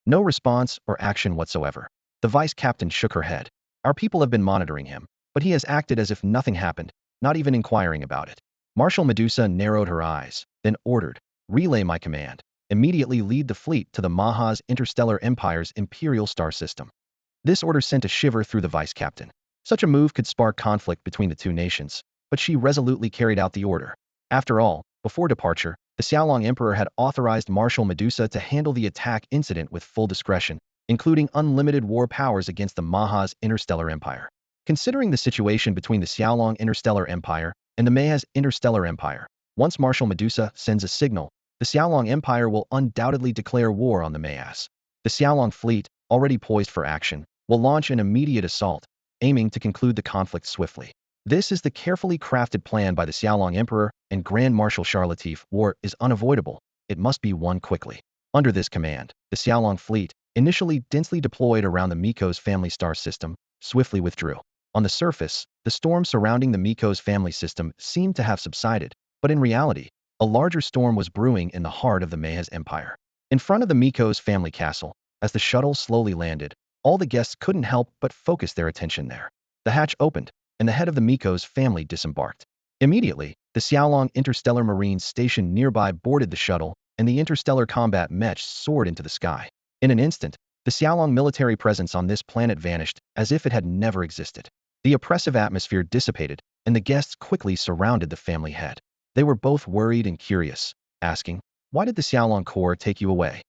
No response or action whatsoever. The vice-captain shook her head. Our people have been monitoring him, but he has acted as if nothing happened, not even inquiring about it. Marshal Medusa narrowed her eyes, then ordered, relay my command. Immediately lead the fleet to the Mahas Interstellar Empire's imperial star system. This order sent a shiver through the vice-captain. Such a move could spark conflict between the two nations, but she resolutely carried out the order. After all, before departure, the Xiaolong Emperor had authorized Marshal Medusa to handle the attack incident with full discretion, including unlimited war powers against the Mahas Interstellar Empire. Considering the situation between the Xiaolong Interstellar Empire and the Mahas Interstellar Empire, once Marshal Medusa sends a signal, the Xiaolong Empire will undoubtedly declare war on the Mahas. The Xiaolong fleet, already poised for action, will launch an immediate assault, aiming to conclude the conflict swiftly. This is the carefully crafted plan by the Xiaolong Emperor and Grand Marshal Charlatif. War is unavoidable. It must be won quickly. Under this command, the Xiaolong fleet, initially densely deployed around the Mikos family star system, swiftly withdrew. On the surface, the storm surrounding the Mikos family system seemed to have subsided, but in reality, A larger storm was brewing in the heart of the Mayhez Empire. In front of the Miko's family castle, as the shuttle slowly landed, all the guests couldn't help but focus their attention there. The hatch opened, and the head of the Miko's family disembarked. Immediately, the Xiaolong interstellar marines stationed nearby boarded the shuttle, and the interstellar combat mech soared into the sky. In an instant, the Xiaolong military presence on this planet vanished as if it had never existed. The oppressive atmosphere dissipated, and the guests quickly surrounded the family head. They were both worried and curious, asking, "Why did the Xiaolong Corps take you away?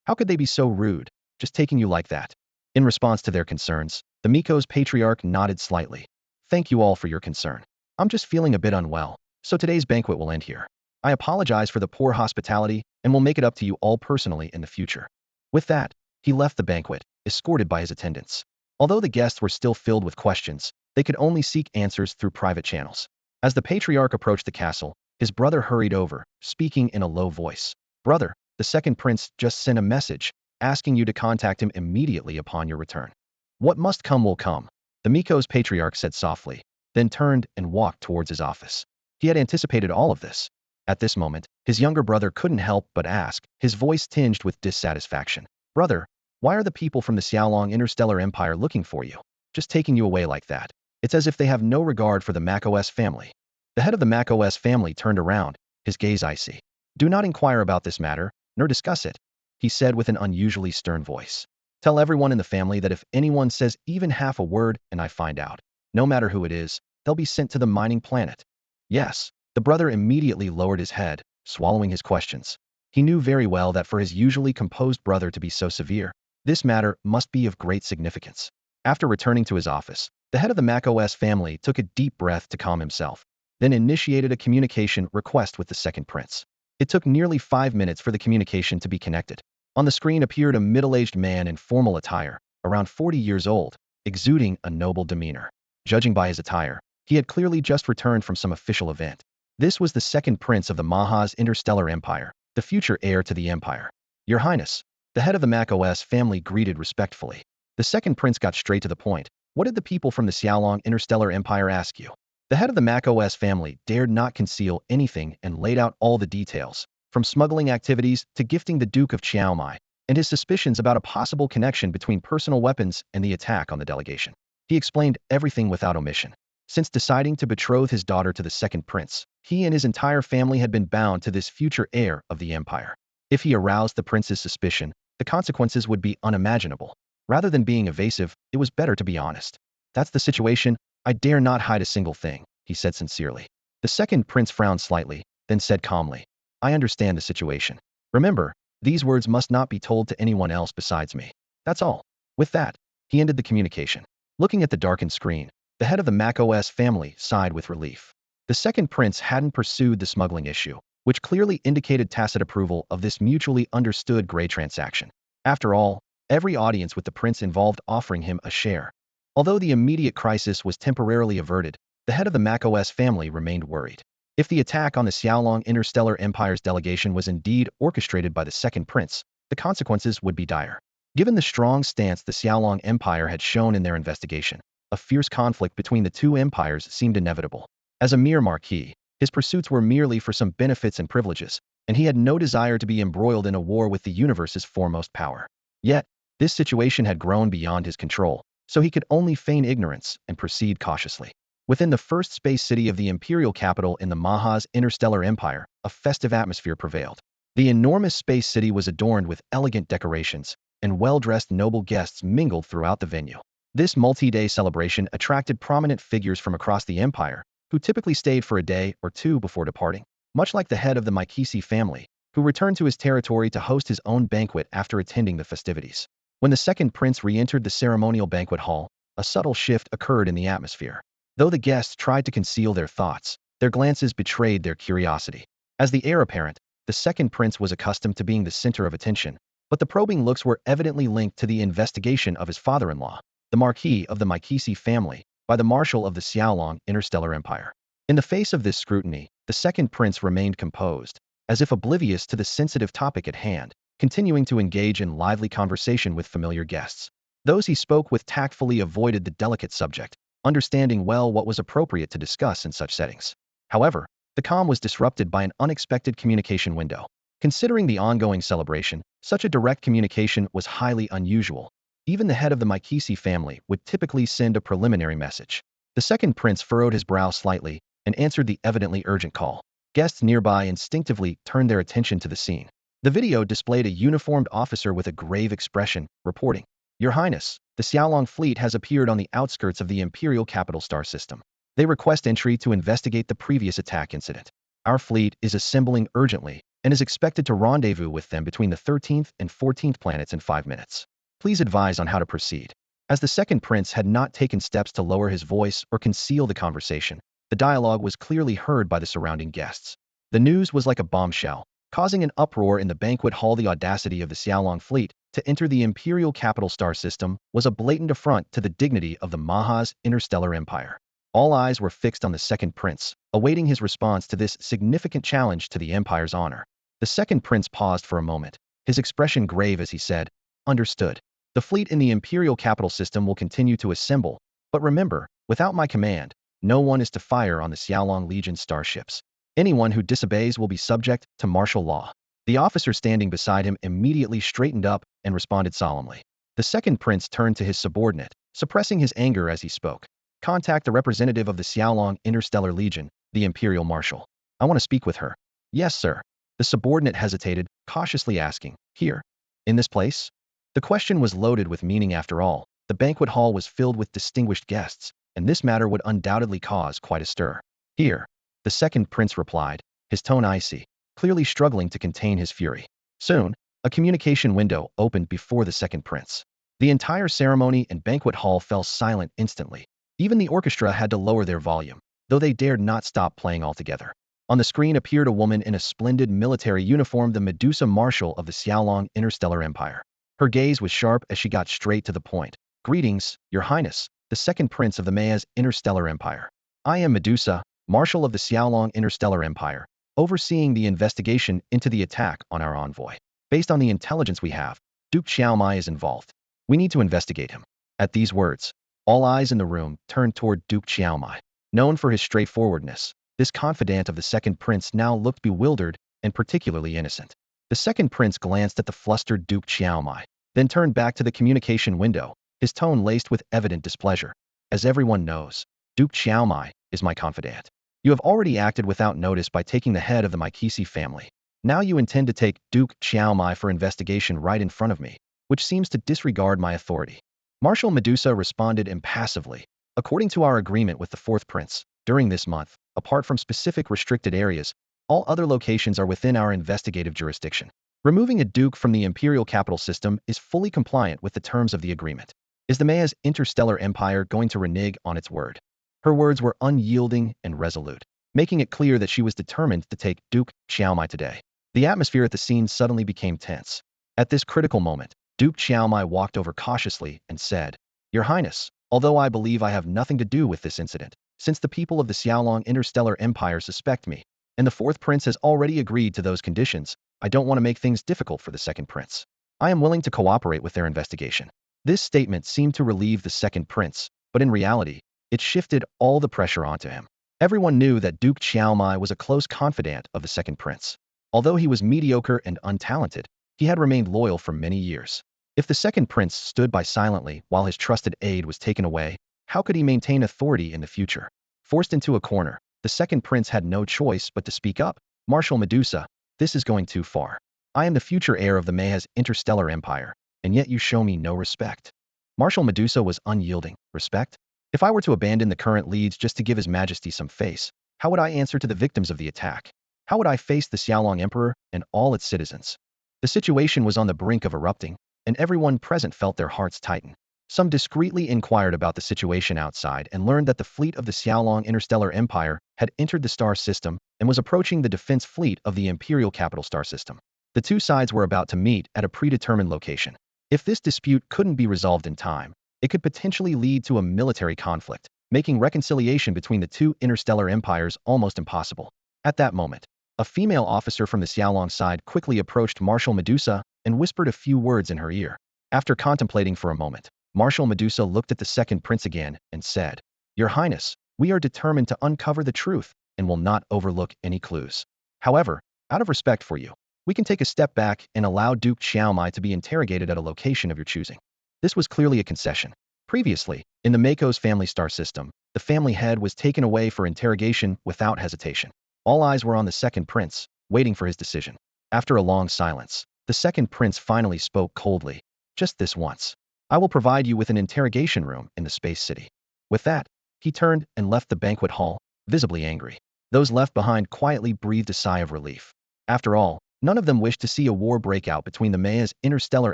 How could they be so rude, just taking you like that?" In response to their concerns, the Miko's patriarch nodded slightly. "Thank you all for your concern. I'm just feeling a bit unwell, so today's banquet will end here. I apologize for the poor hospitality and will make it up to you all personally in the future." With that, he left the banquet, escorted by his attendants. Although the guests were still filled with questions, they could only seek answers through private channels. As the patriarch approached the castle, his brother hurried over, speaking in a low voice. "Brother, the second prince just sent a message, asking you to contact him immediately upon your return." "What must come will come," the Miko's patriarch said softly, then turned and walked towards his office. He had anticipated all of this. At this moment, his younger brother couldn't help but ask, his voice tinged with dissatisfaction. "Brother, why are the people from the Xiaolong Interstellar Empire looking for you? Just taking you away like that. It's as if they have no regard for the macOS family." The head of the macOS family turned around, his gaze icy. "Do not inquire about this matter, nor discuss it," he said with an unusually stern voice. "Tell everyone in the family that if anyone says even half a word and I find out, no matter who it is, they'll be sent to the mining planet." "Yes." The brother immediately lowered his head, swallowing his questions. He knew very well that for his usually composed brother to be so severe, this matter must be of great significance. After returning to his office, the head of the macOS family took a deep breath to calm himself, then initiated a communication request with the second prince. It took nearly 5 minutes for the communication to be connected. On the screen appeared a middle-aged man in formal attire, around 40 years old, exuding a noble demeanor. Judging by his attire, he had clearly just returned from some official event. This was the second prince of the Maha's Interstellar Empire, the future heir to the empire. "Your Highness," the head of the macOS family greeted respectfully. The second prince got straight to the point. "What did the people from the Xiaolong Interstellar Empire ask you?" The head of the macOS family dared not conceal anything and laid out all the details, from smuggling activities to gifting the Duke of Chiaomai, and his suspicions about a possible connection between personal weapons and the attack on the delegation. He explained everything without omission. Since deciding to betroth his daughter to the second prince, he and his entire family had been bound to this future heir of the empire. If he aroused the prince's suspicion, the consequences would be unimaginable. Rather than being evasive, it was better to be honest. "That's the situation. I dare not hide a single thing," he said sincerely. The second prince frowned slightly, then said calmly, "I understand the situation. Remember, these words must not be told to anyone else besides me. That's all." With that, he ended the communication. Looking at the darkened screen, the head of the macOS family sighed with relief. The second prince hadn't pursued the smuggling issue, which clearly indicated tacit approval of this mutually understood gray transaction. After all, every audience with the prince involved offering him a share. Although the immediate crisis was temporarily averted, the head of the macOS family remained worried. If the attack on the Xiaolong Interstellar Empire's delegation was indeed orchestrated by the second prince, the consequences would be dire. Given the strong stance the Xiaolong Empire had shown in their investigation, a fierce conflict between the two empires seemed inevitable. As a mere marquis, his pursuits were merely for some benefits and privileges, and he had no desire to be embroiled in a war with the universe's foremost power. Yet, this situation had grown beyond his control, so he could only feign ignorance and proceed cautiously. Within the first space city of the imperial capital in the Maha's Interstellar Empire, a festive atmosphere prevailed. The enormous space city was adorned with elegant decorations, and well-dressed noble guests mingled throughout the venue. This multi-day celebration attracted prominent figures from across the empire, who typically stayed for a day or two before departing. Much like the head of the Mikisi family, who returned to his territory to host his own banquet after attending the festivities. When the second prince re-entered the ceremonial banquet hall, a subtle shift occurred in the atmosphere. Though the guests tried to conceal their thoughts, their glances betrayed their curiosity. As the heir apparent, the second prince was accustomed to being the center of attention, but the probing looks were evidently linked to the investigation of his father-in-law, the Marquis of the Mikisi family, by the Marshal of the Xiaolong Interstellar Empire. In the face of this scrutiny, the second prince remained composed, as if oblivious to the sensitive topic at hand, continuing to engage in lively conversation with familiar guests. Those he spoke with tactfully avoided the delicate subject, understanding well what was appropriate to discuss in such settings. However, The calm was disrupted by an unexpected communication window. Considering the ongoing celebration, such a direct communication was highly unusual. Even the head of the Mikisi family would typically send a preliminary message. The second prince furrowed his brow slightly and answered the evidently urgent call. Guests nearby instinctively turned their attention to the scene. The video displayed a uniformed officer with a grave expression, reporting, "Your Highness, the Xiaolong fleet has appeared on the outskirts of the Imperial Capital Star System. They request entry to investigate the previous attack incident. Our fleet is assembling urgently and is expected to rendezvous with them between the 13th and 14th planets in 5 minutes. Please advise on how to proceed." As the second prince had not taken steps to lower his voice or conceal the conversation, the dialogue was clearly heard by the surrounding guests. The news was like a bombshell, causing an uproar in the banquet hall. The audacity of the Xiaolong fleet to enter the Imperial Capital Star System was a blatant affront to the dignity of the Maha's interstellar empire. All eyes were fixed on the second prince, awaiting his response to this significant challenge to the empire's honor. The second prince paused for a moment, his expression grave as he said, "Understood. The fleet in the Imperial Capital System will continue to assemble, but remember, without my command, no one is to fire on the Xiaolong Legion starships. Anyone who disobeys will be subject to martial law." The officer standing beside him immediately straightened up and responded solemnly. The second prince turned to his subordinate, suppressing his anger as he spoke. "Contact the representative of the Xiaolong Interstellar Legion, the Imperial Marshal. I want to speak with her." "Yes, sir." The subordinate hesitated, cautiously asking, "Here? In this place?" The question was loaded with meaning. After all, the banquet hall was filled with distinguished guests, and this matter would undoubtedly cause quite a stir. "Here," the second prince replied, his tone icy, clearly struggling to contain his fury. Soon, a communication window opened before the second prince. The entire ceremony and banquet hall fell silent instantly. Even the orchestra had to lower their volume, though they dared not stop playing altogether. On the screen appeared a woman in a splendid military uniform, the Medusa Marshal of the Xiaolong Interstellar Empire. Her gaze was sharp as she got straight to the point. "Greetings, Your Highness, the second prince of the Maya's Interstellar Empire. I am Medusa, Marshal of the Xiaolong Interstellar Empire, overseeing the investigation into the attack on our envoy. Based on the intelligence we have, Duke Xiaomai is involved. We need to investigate him." At these words, all eyes in the room turned toward Duke Xiaomai. Known for his straightforwardness, this confidant of the second prince now looked bewildered and particularly innocent. The second prince glanced at the flustered Duke Xiaomai, then turned back to the communication window, his tone laced with evident displeasure. "As everyone knows, Duke Xiaomai is my confidant. You have already acted without notice by taking the head of the Mikisi family. Now you intend to take Duke Xiaomai for investigation right in front of me, which seems to disregard my authority." Marshal Medusa responded impassively. "According to our agreement with the fourth prince, during this month, apart from specific restricted areas, all other locations are within our investigative jurisdiction. Removing a duke from the Imperial Capital System is fully compliant with the terms of the agreement. Is the Maya's interstellar empire going to renege on its word?" Her words were unyielding and resolute, making it clear that she was determined to take Duke Xiaomai today. The atmosphere at the scene suddenly became tense. At this critical moment, Duke Xiaomai walked over cautiously and said, "Your Highness, although I believe I have nothing to do with this incident, since the people of the Xiaolong Interstellar Empire suspect me, and the fourth prince has already agreed to those conditions, I don't want to make things difficult for the second prince. I am willing to cooperate with their investigation." This statement seemed to relieve the second prince, but in reality, it shifted all the pressure onto him. Everyone knew that Duke Xiaomai was a close confidant of the second prince. Although he was mediocre and untalented, he had remained loyal for many years. If the second prince stood by silently while his trusted aide was taken away, how could he maintain authority in the future? Forced into a corner, the second prince had no choice but to speak up. "Marshal Medusa, this is going too far. I am the future heir of the Maya's interstellar empire, and yet you show me no respect." Marshal Medusa was unyielding. "Respect? If I were to abandon the current leads just to give His Majesty some face, how would I answer to the victims of the attack? How would I face the Xiaolong Emperor and all its citizens?" The situation was on the brink of erupting, and everyone present felt their hearts tighten. Some discreetly inquired about the situation outside and learned that the fleet of the Xiaolong Interstellar Empire had entered the star system and was approaching the defense fleet of the Imperial Capital Star System. The two sides were about to meet at a predetermined location. If this dispute couldn't be resolved in time, it could potentially lead to a military conflict, making reconciliation between the two interstellar empires almost impossible. At that moment, a female officer from the Xiaolong side quickly approached Marshal Medusa and whispered a few words in her ear. After contemplating for a moment, Marshal Medusa looked at the second prince again and said, "Your Highness, we are determined to uncover the truth. and will not overlook any clues. However, out of respect for you, we can take a step back and allow Duke Xiaomai to be interrogated at a location of your choosing. This was clearly a concession. Previously, in the Mako's family star system, the family head was taken away for interrogation without hesitation. All eyes were on the second prince, waiting for his decision. After a long silence, the second prince finally spoke coldly. Just this once. I will provide you with an interrogation room in the space city. With that, he turned and left the banquet hall, visibly angry. Those left behind quietly breathed a sigh of relief. After all, none of them wished to see a war break out between the Maya's interstellar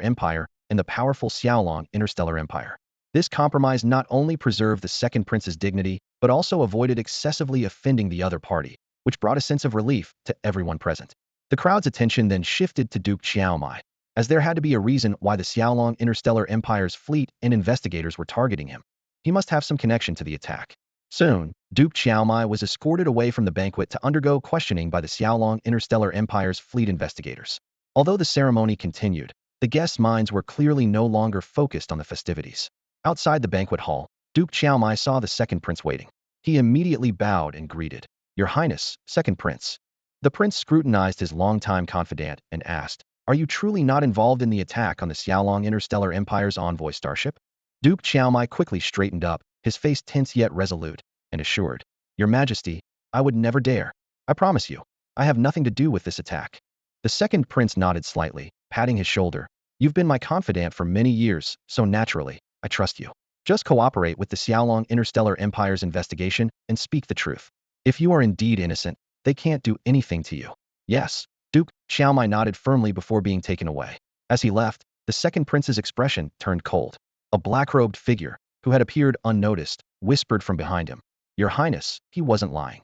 empire and the powerful Xiaolong interstellar empire. This compromise not only preserved the second prince's dignity, but also avoided excessively offending the other party, which brought a sense of relief to everyone present. The crowd's attention then shifted to Duke Xiaomai, as there had to be a reason why the Xiaolong interstellar empire's fleet and investigators were targeting him. He must have some connection to the attack. Soon, Duke Xiaomai was escorted away from the banquet to undergo questioning by the Xiaolong interstellar empire's fleet investigators. Although the ceremony continued, the guests' minds were clearly no longer focused on the festivities. Outside the banquet hall, Duke Xiaomai saw the second prince waiting. He immediately bowed and greeted. "Your Highness, second prince." The prince scrutinized his longtime confidant and asked, "Are you truly not involved in the attack on the Xiaolong interstellar empire's envoy starship?" Duke Xiaomai quickly straightened up, his face tense yet resolute, and assured, "Your Majesty, I would never dare. I promise you, I have nothing to do with this attack." The second prince nodded slightly, patting his shoulder. "You've been my confidant for many years, so naturally, I trust you. Just cooperate with the Xiaolong interstellar empire's investigation and speak the truth. If you are indeed innocent, they can't do anything to you." "Yes." Duke Xiaomai nodded firmly before being taken away. As he left, the second prince's expression turned cold. A black-robed figure, who had appeared unnoticed, whispered from behind him, "Your Highness, he wasn't lying."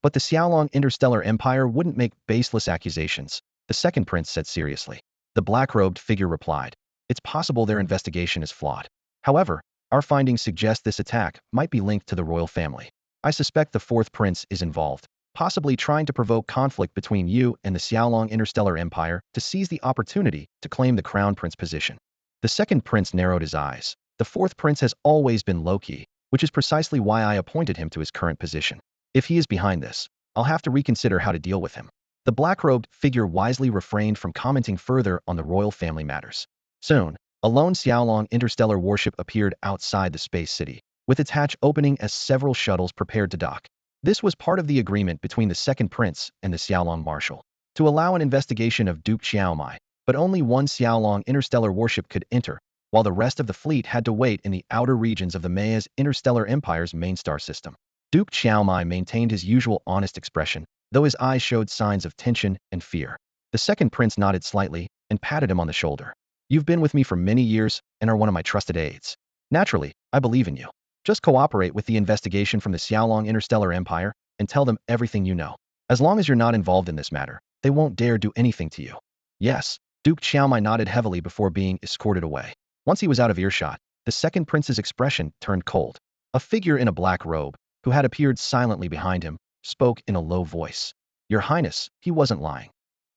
"But the Xiaolong interstellar empire wouldn't make baseless accusations," the second prince said seriously. The black-robed figure replied, "It's possible their investigation is flawed. However, our findings suggest this attack might be linked to the royal family. I suspect the fourth prince is involved, possibly trying to provoke conflict between you and the Xiaolong interstellar empire to seize the opportunity to claim the crown prince position." The second prince narrowed his eyes. The fourth prince has always been low-key, which is precisely why I appointed him to his current position. If he is behind this, I'll have to reconsider how to deal with him. The black-robed figure wisely refrained from commenting further on the royal family matters. Soon, a lone Xiaolong interstellar warship appeared outside the space city, with its hatch opening as several shuttles prepared to dock. This was part of the agreement between the second prince and the Xiaolong marshal, to allow an investigation of Duke Xiaomai, but only one Xiaolong interstellar warship could enter, while the rest of the fleet had to wait in the outer regions of the Maya's interstellar empire's main star system. Duke Xiaomai maintained his usual honest expression, though his eyes showed signs of tension and fear. The second prince nodded slightly and patted him on the shoulder. "You've been with me for many years and are one of my trusted aides. Naturally, I believe in you. Just cooperate with the investigation from the Xiaolong interstellar empire and tell them everything you know. As long as you're not involved in this matter, they won't dare do anything to you." "Yes." Duke Xiaomai nodded heavily before being escorted away. Once he was out of earshot, the second prince's expression turned cold. A figure in a black robe, who had appeared silently behind him, spoke in a low voice. "Your Highness, he wasn't lying."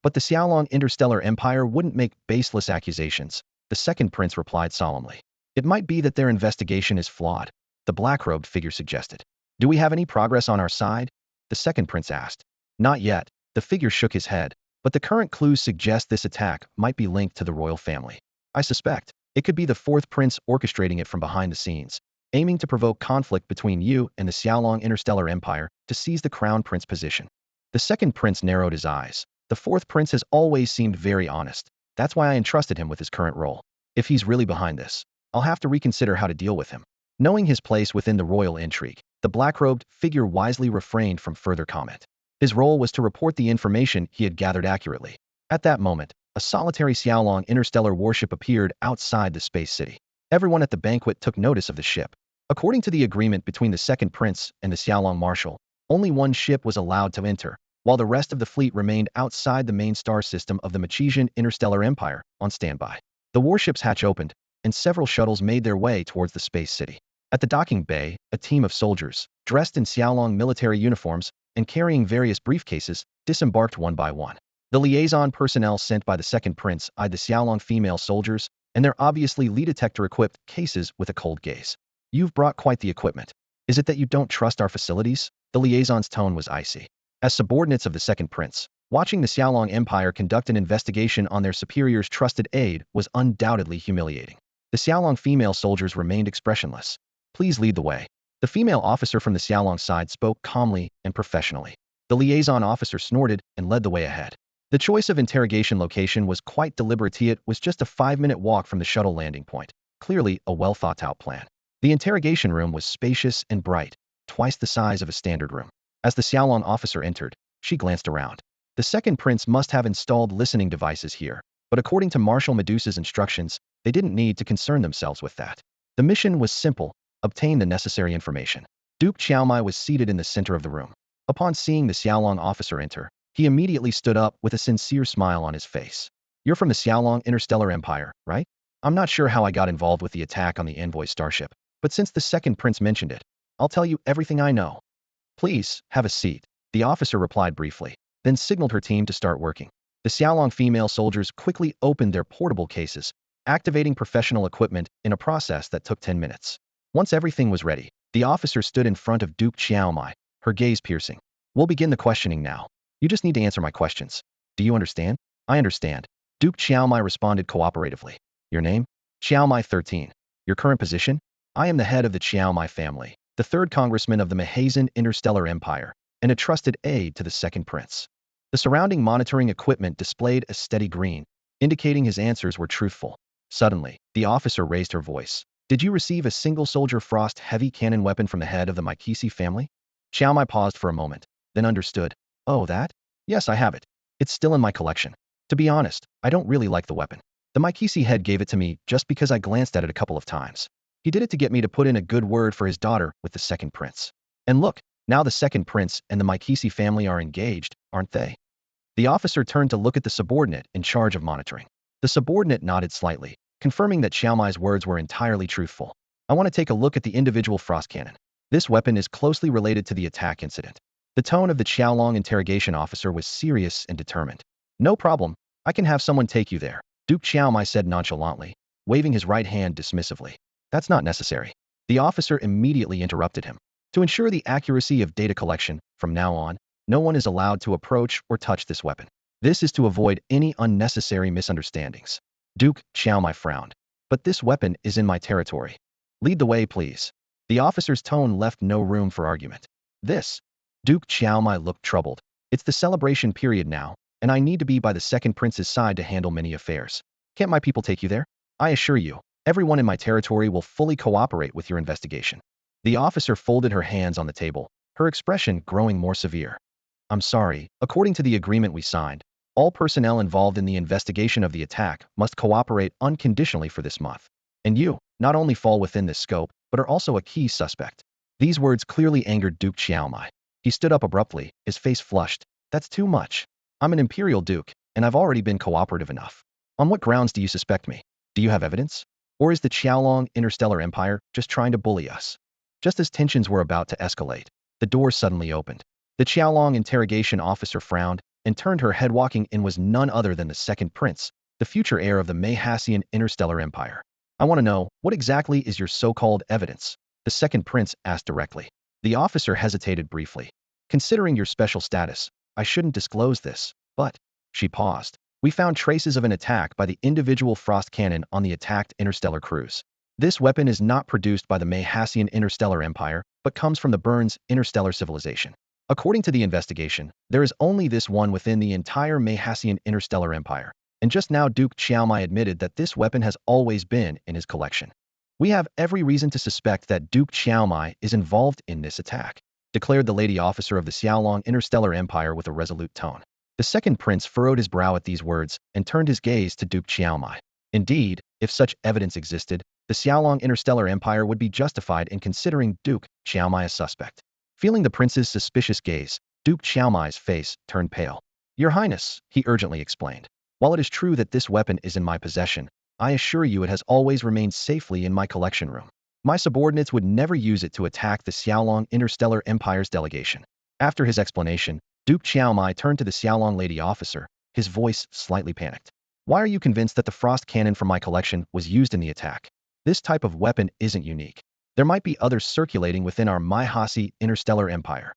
"But the Xiaolong interstellar empire wouldn't make baseless accusations," the second prince replied solemnly. "It might be that their investigation is flawed," the black-robed figure suggested. "Do we have any progress on our side?" the second prince asked. "Not yet," the figure shook his head, "but the current clues suggest this attack might be linked to the royal family. I suspect it could be the fourth prince orchestrating it from behind the scenes, aiming to provoke conflict between you and the Xiaolong interstellar empire to seize the crown prince position." The second prince narrowed his eyes. The fourth prince has always seemed very honest. That's why I entrusted him with his current role. If he's really behind this, I'll have to reconsider how to deal with him. Knowing his place within the royal intrigue, the black-robed figure wisely refrained from further comment. His role was to report the information he had gathered accurately. At that moment, a solitary Xiaolong interstellar warship appeared outside the space city. Everyone at the banquet took notice of the ship. According to the agreement between the second prince and the Xiaolong marshal, only one ship was allowed to enter, while the rest of the fleet remained outside the main star system of the Machizian interstellar empire, on standby. The warship's hatch opened, and several shuttles made their way towards the space city. At the docking bay, a team of soldiers, dressed in Xiaolong military uniforms and carrying various briefcases, disembarked one by one. The liaison personnel sent by the second prince eyed the Xiaolong female soldiers and their obviously lie detector-equipped cases with a cold gaze. "You've brought quite the equipment." Is it that you don't trust our facilities? The liaison's tone was icy. As subordinates of the second prince, watching the Xiaolong Empire conduct an investigation on their superior's trusted aide was undoubtedly humiliating. The Xiaolong female soldiers remained expressionless. Please lead the way. The female officer from the Xiaolong side spoke calmly and professionally. The liaison officer snorted and led the way ahead. The choice of interrogation location was quite deliberate. It was just a 5-minute walk from the shuttle landing point. Clearly a well-thought-out plan. The interrogation room was spacious and bright, twice the size of a standard room. As the Xiaolong officer entered, she glanced around. The second prince must have installed listening devices here, but according to Marshal Medusa's instructions, they didn't need to concern themselves with that. The mission was simple: obtain the necessary information. Duke Xiaomai was seated in the center of the room. Upon seeing the Xiaolong officer enter, he immediately stood up with a sincere smile on his face. You're from the Xiaolong Interstellar Empire, right? I'm not sure how I got involved with the attack on the envoy starship, but since the second prince mentioned it, I'll tell you everything I know. Please, have a seat. The officer replied briefly, then signaled her team to start working. The Xiaolong female soldiers quickly opened their portable cases, activating professional equipment in a process that took 10 minutes. Once everything was ready, the officer stood in front of Duke Xiaomai, her gaze piercing. We'll begin the questioning now. You just need to answer my questions. Do you understand? I understand. Duke Xiaomai responded cooperatively. Your name? Xiaomai 13. Your current position? I am the head of the Xiaomai family, the third congressman of the Mahazen Interstellar Empire, and a trusted aide to the second prince. The surrounding monitoring equipment displayed a steady green, indicating his answers were truthful. Suddenly, the officer raised her voice. Did you receive a single-soldier frost heavy cannon weapon from the head of the Maikisi family? Xiaomai paused for a moment, then understood. Oh, that? Yes, I have it. It's still in my collection. To be honest, I don't really like the weapon. The Maikisi head gave it to me just because I glanced at it a couple of times. He did it to get me to put in a good word for his daughter with the second prince. And look, now the second prince and the Maikisi family are engaged, aren't they? The officer turned to look at the subordinate in charge of monitoring. The subordinate nodded slightly, confirming that Xiaomai's words were entirely truthful. I want to take a look at the individual frost cannon. This weapon is closely related to the attack incident. The tone of the Xiaolong interrogation officer was serious and determined. No problem. I can have someone take you there, Duke Xiaomai said nonchalantly, waving his right hand dismissively. That's not necessary. The officer immediately interrupted him. To ensure the accuracy of data collection, from now on, no one is allowed to approach or touch this weapon. This is to avoid any unnecessary misunderstandings. Duke Xiaomai frowned. But this weapon is in my territory. Lead the way, please. The officer's tone left no room for argument. This? Duke Xiaomai looked troubled. It's the celebration period now, and I need to be by the second prince's side to handle many affairs. Can't my people take you there? I assure you, everyone in my territory will fully cooperate with your investigation. The officer folded her hands on the table, her expression growing more severe. I'm sorry, according to the agreement we signed, all personnel involved in the investigation of the attack must cooperate unconditionally for this month. And you, not only fall within this scope, but are also a key suspect. These words clearly angered Duke Xiaomai. He stood up abruptly, his face flushed. That's too much. I'm an imperial duke, and I've already been cooperative enough. On what grounds do you suspect me? Do you have evidence? Or is the Xiaolong Interstellar Empire just trying to bully us? Just as tensions were about to escalate, the door suddenly opened. The Xiaolong interrogation officer frowned and turned her head. Walking in was none other than the second prince, the future heir of the Mayhassian Interstellar Empire. I want to know, what exactly is your so-called evidence? The second prince asked directly. The officer hesitated briefly. Considering your special status, I shouldn't disclose this, but... She paused. We found traces of an attack by the individual frost cannon on the attacked interstellar cruise. This weapon is not produced by the Mayhassian Interstellar Empire, but comes from the Burns interstellar civilization. According to the investigation, there is only this one within the entire Mayhassian Interstellar Empire, and just now Duke Xiaomai admitted that this weapon has always been in his collection. We have every reason to suspect that Duke Xiaomai is involved in this attack, declared the lady officer of the Xiaolong Interstellar Empire with a resolute tone. The second prince furrowed his brow at these words and turned his gaze to Duke Xiaomai. Indeed, if such evidence existed, the Xiaolong Interstellar Empire would be justified in considering Duke Xiaomai a suspect. Feeling the prince's suspicious gaze, Duke Xiaomai's face turned pale. Your Highness, he urgently explained. While it is true that this weapon is in my possession, I assure you it has always remained safely in my collection room. My subordinates would never use it to attack the Xiaolong Interstellar Empire's delegation. After his explanation, Duke Xiaomai turned to the Xiaolong lady officer, his voice slightly panicked. Why are you convinced that the frost cannon from my collection was used in the attack? This type of weapon isn't unique. There might be others circulating within our Myhasi interstellar empire.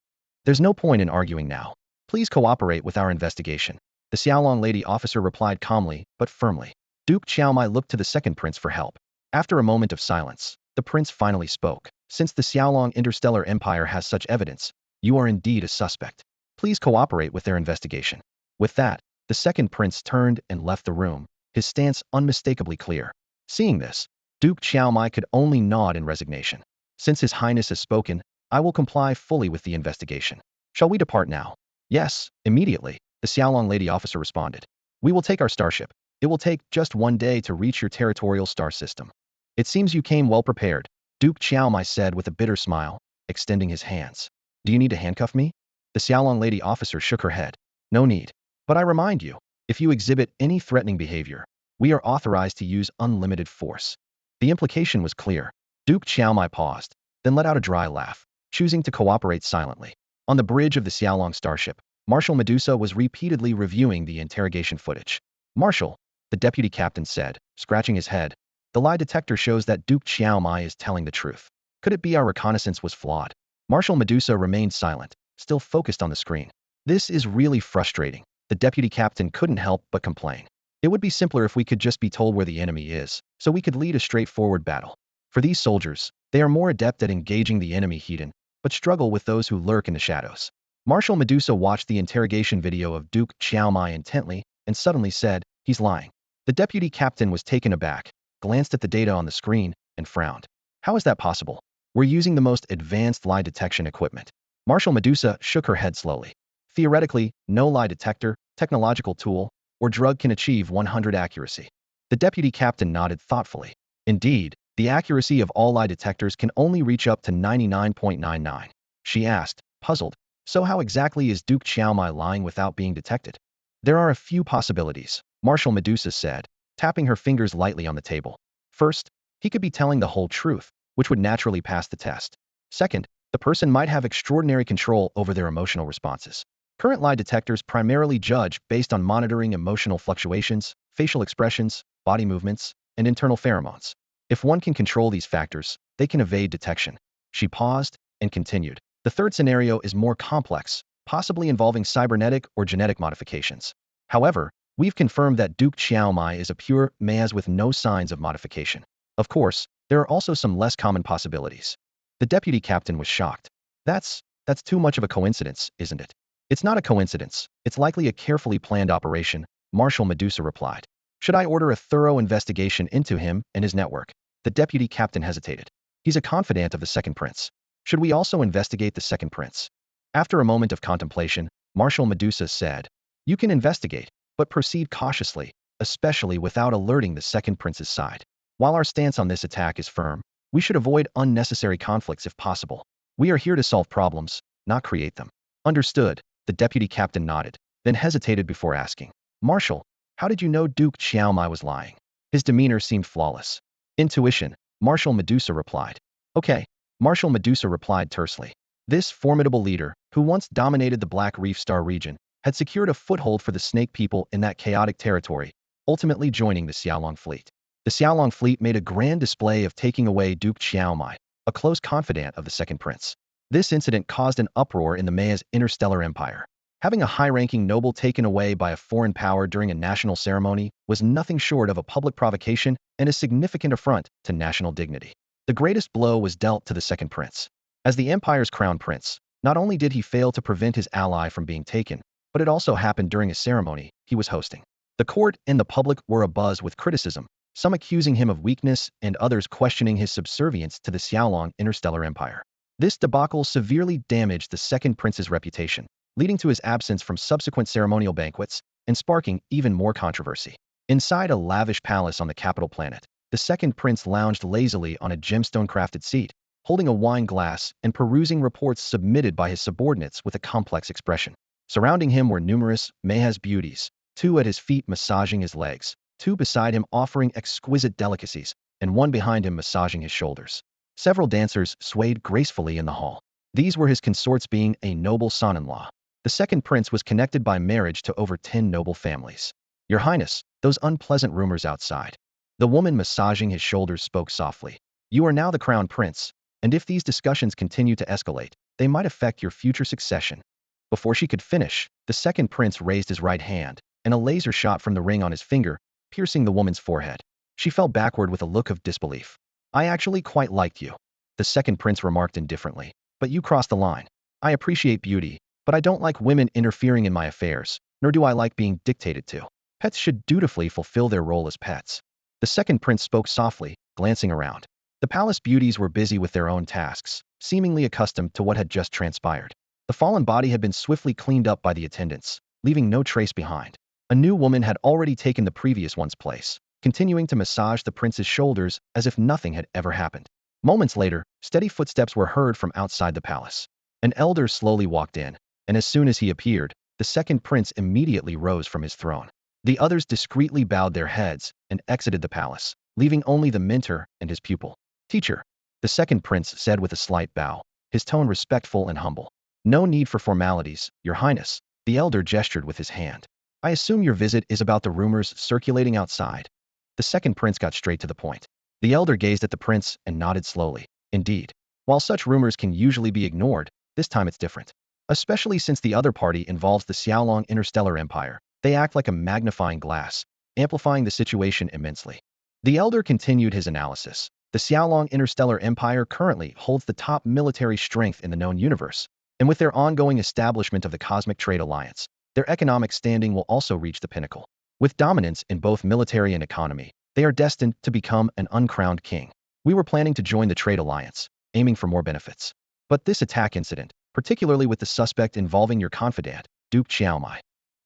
There's no point in arguing now. Please cooperate with our investigation. The Xiaolong lady officer replied calmly, but firmly. Duke Xiaomai looked to the second prince for help. After a moment of silence, the prince finally spoke. Since the Xiaolong interstellar empire has such evidence, you are indeed a suspect. Please cooperate with their investigation. With that, the second prince turned and left the room, his stance unmistakably clear. Seeing this, Duke Xiaomai could only nod in resignation. Since His Highness has spoken, I will comply fully with the investigation. Shall we depart now? Yes, immediately, the Xiaolong lady officer responded. We will take our starship. It will take just 1 day to reach your territorial star system. It seems you came well prepared, Duke Xiaomai said with a bitter smile, extending his hands. Do you need to handcuff me? The Xiaolong lady officer shook her head. No need. But I remind you, if you exhibit any threatening behavior, we are authorized to use unlimited force. The implication was clear. Duke Xiaomai paused, then let out a dry laugh, choosing to cooperate silently. On the bridge of the Xiaolong starship, Marshal Medusa was repeatedly reviewing the interrogation footage. Marshal, the deputy captain said, scratching his head, the lie detector shows that Duke Xiaomai is telling the truth. Could it be our reconnaissance was flawed? Marshal Medusa remained silent, still focused on the screen. This is really frustrating. The deputy captain couldn't help but complain. It would be simpler if we could just be told where the enemy is, so we could lead a straightforward battle. For these soldiers, they are more adept at engaging the enemy hidden, but struggle with those who lurk in the shadows. Marshal Medusa watched the interrogation video of Duke Xiaomai intently and suddenly said, he's lying. The deputy captain was taken aback, glanced at the data on the screen, and frowned. How is that possible? We're using the most advanced lie detection equipment. Marshal Medusa shook her head slowly. Theoretically, no lie detector, technological tool, or drug can achieve 100 accuracy. The deputy captain nodded thoughtfully. Indeed, the accuracy of all lie detectors can only reach up to 99.99. She asked, puzzled. So how exactly is Duke Xiaomai lying without being detected? There are a few possibilities, Marshal Medusa said, tapping her fingers lightly on the table. First, he could be telling the whole truth, which would naturally pass the test. Second, the person might have extraordinary control over their emotional responses. Current lie detectors primarily judge based on monitoring emotional fluctuations, facial expressions, body movements, and internal pheromones. If one can control these factors, they can evade detection. She paused and continued. The third scenario is more complex, possibly involving cybernetic or genetic modifications. However, we've confirmed that Duke Xiaomai is a pure Mayas with no signs of modification. Of course, there are also some less common possibilities. The deputy captain was shocked. That's too much of a coincidence, isn't it? It's not a coincidence. It's likely a carefully planned operation, Marshal Medusa replied. Should I order a thorough investigation into him and his network? The deputy captain hesitated. He's a confidant of the second prince. Should we also investigate the second prince? After a moment of contemplation, Marshal Medusa said, you can investigate, but proceed cautiously, especially without alerting the second prince's side. While our stance on this attack is firm, we should avoid unnecessary conflicts if possible. We are here to solve problems, not create them. Understood, the deputy captain nodded, then hesitated before asking. Marshal, how did you know Duke Xiaomai was lying? His demeanor seemed flawless. Intuition, Marshal Medusa replied. Okay, Marshal Medusa replied tersely. This formidable leader, who once dominated the Black Reef Star region, had secured a foothold for the Snake people in that chaotic territory, ultimately joining the Xiaolong fleet. The Xiaolong fleet made a grand display of taking away Duke Xiaomai, a close confidant of the second prince. This incident caused an uproar in the Maya's interstellar empire. Having a high-ranking noble taken away by a foreign power during a national ceremony was nothing short of a public provocation and a significant affront to national dignity. The greatest blow was dealt to the second prince. As the empire's crown prince, not only did he fail to prevent his ally from being taken, but it also happened during a ceremony he was hosting. The court and the public were abuzz with criticism, some accusing him of weakness and others questioning his subservience to the Xiaolong interstellar empire. This debacle severely damaged the second prince's reputation, leading to his absence from subsequent ceremonial banquets and sparking even more controversy. Inside a lavish palace on the capital planet, the second prince lounged lazily on a gemstone-crafted seat, holding a wine glass and perusing reports submitted by his subordinates with a complex expression. Surrounding him were numerous Mayas beauties, 2 at his feet massaging his legs, 2 beside him offering exquisite delicacies, and 1 behind him massaging his shoulders. Several dancers swayed gracefully in the hall. These were his consorts being a noble son-in-law. The second prince was connected by marriage to over 10 noble families. Your Highness, those unpleasant rumors outside. The woman massaging his shoulders spoke softly. You are now the crown prince. and if these discussions continue to escalate, they might affect your future succession. Before she could finish, the second prince raised his right hand, and a laser shot from the ring on his finger, piercing the woman's forehead. She fell backward with a look of disbelief. I actually quite liked you, the second prince remarked indifferently. But you crossed the line. I appreciate beauty, but I don't like women interfering in my affairs, nor do I like being dictated to. Pets should dutifully fulfill their role as pets. The second prince spoke softly, glancing around. The palace beauties were busy with their own tasks, seemingly accustomed to what had just transpired. The fallen body had been swiftly cleaned up by the attendants, leaving no trace behind. A new woman had already taken the previous one's place, continuing to massage the prince's shoulders as if nothing had ever happened. Moments later, steady footsteps were heard from outside the palace. An elder slowly walked in, and as soon as he appeared, the second prince immediately rose from his throne. The others discreetly bowed their heads and exited the palace, leaving only the mentor and his pupil. Teacher, the second prince said with a slight bow, his tone respectful and humble. No need for formalities, Your Highness, the elder gestured with his hand. I assume your visit is about the rumors circulating outside. The second prince got straight to the point. The elder gazed at the prince and nodded slowly. Indeed. While such rumors can usually be ignored, this time it's different. Especially since the other party involves the Xiaolong Interstellar Empire, they act like a magnifying glass, amplifying the situation immensely. The elder continued his analysis. The Xiaolong Interstellar Empire currently holds the top military strength in the known universe, and with their ongoing establishment of the Cosmic Trade Alliance, their economic standing will also reach the pinnacle. With dominance in both military and economy, they are destined to become an uncrowned king. We were planning to join the trade alliance, aiming for more benefits. But this attack incident, particularly with the suspect involving your confidant, Duke Xiaomai.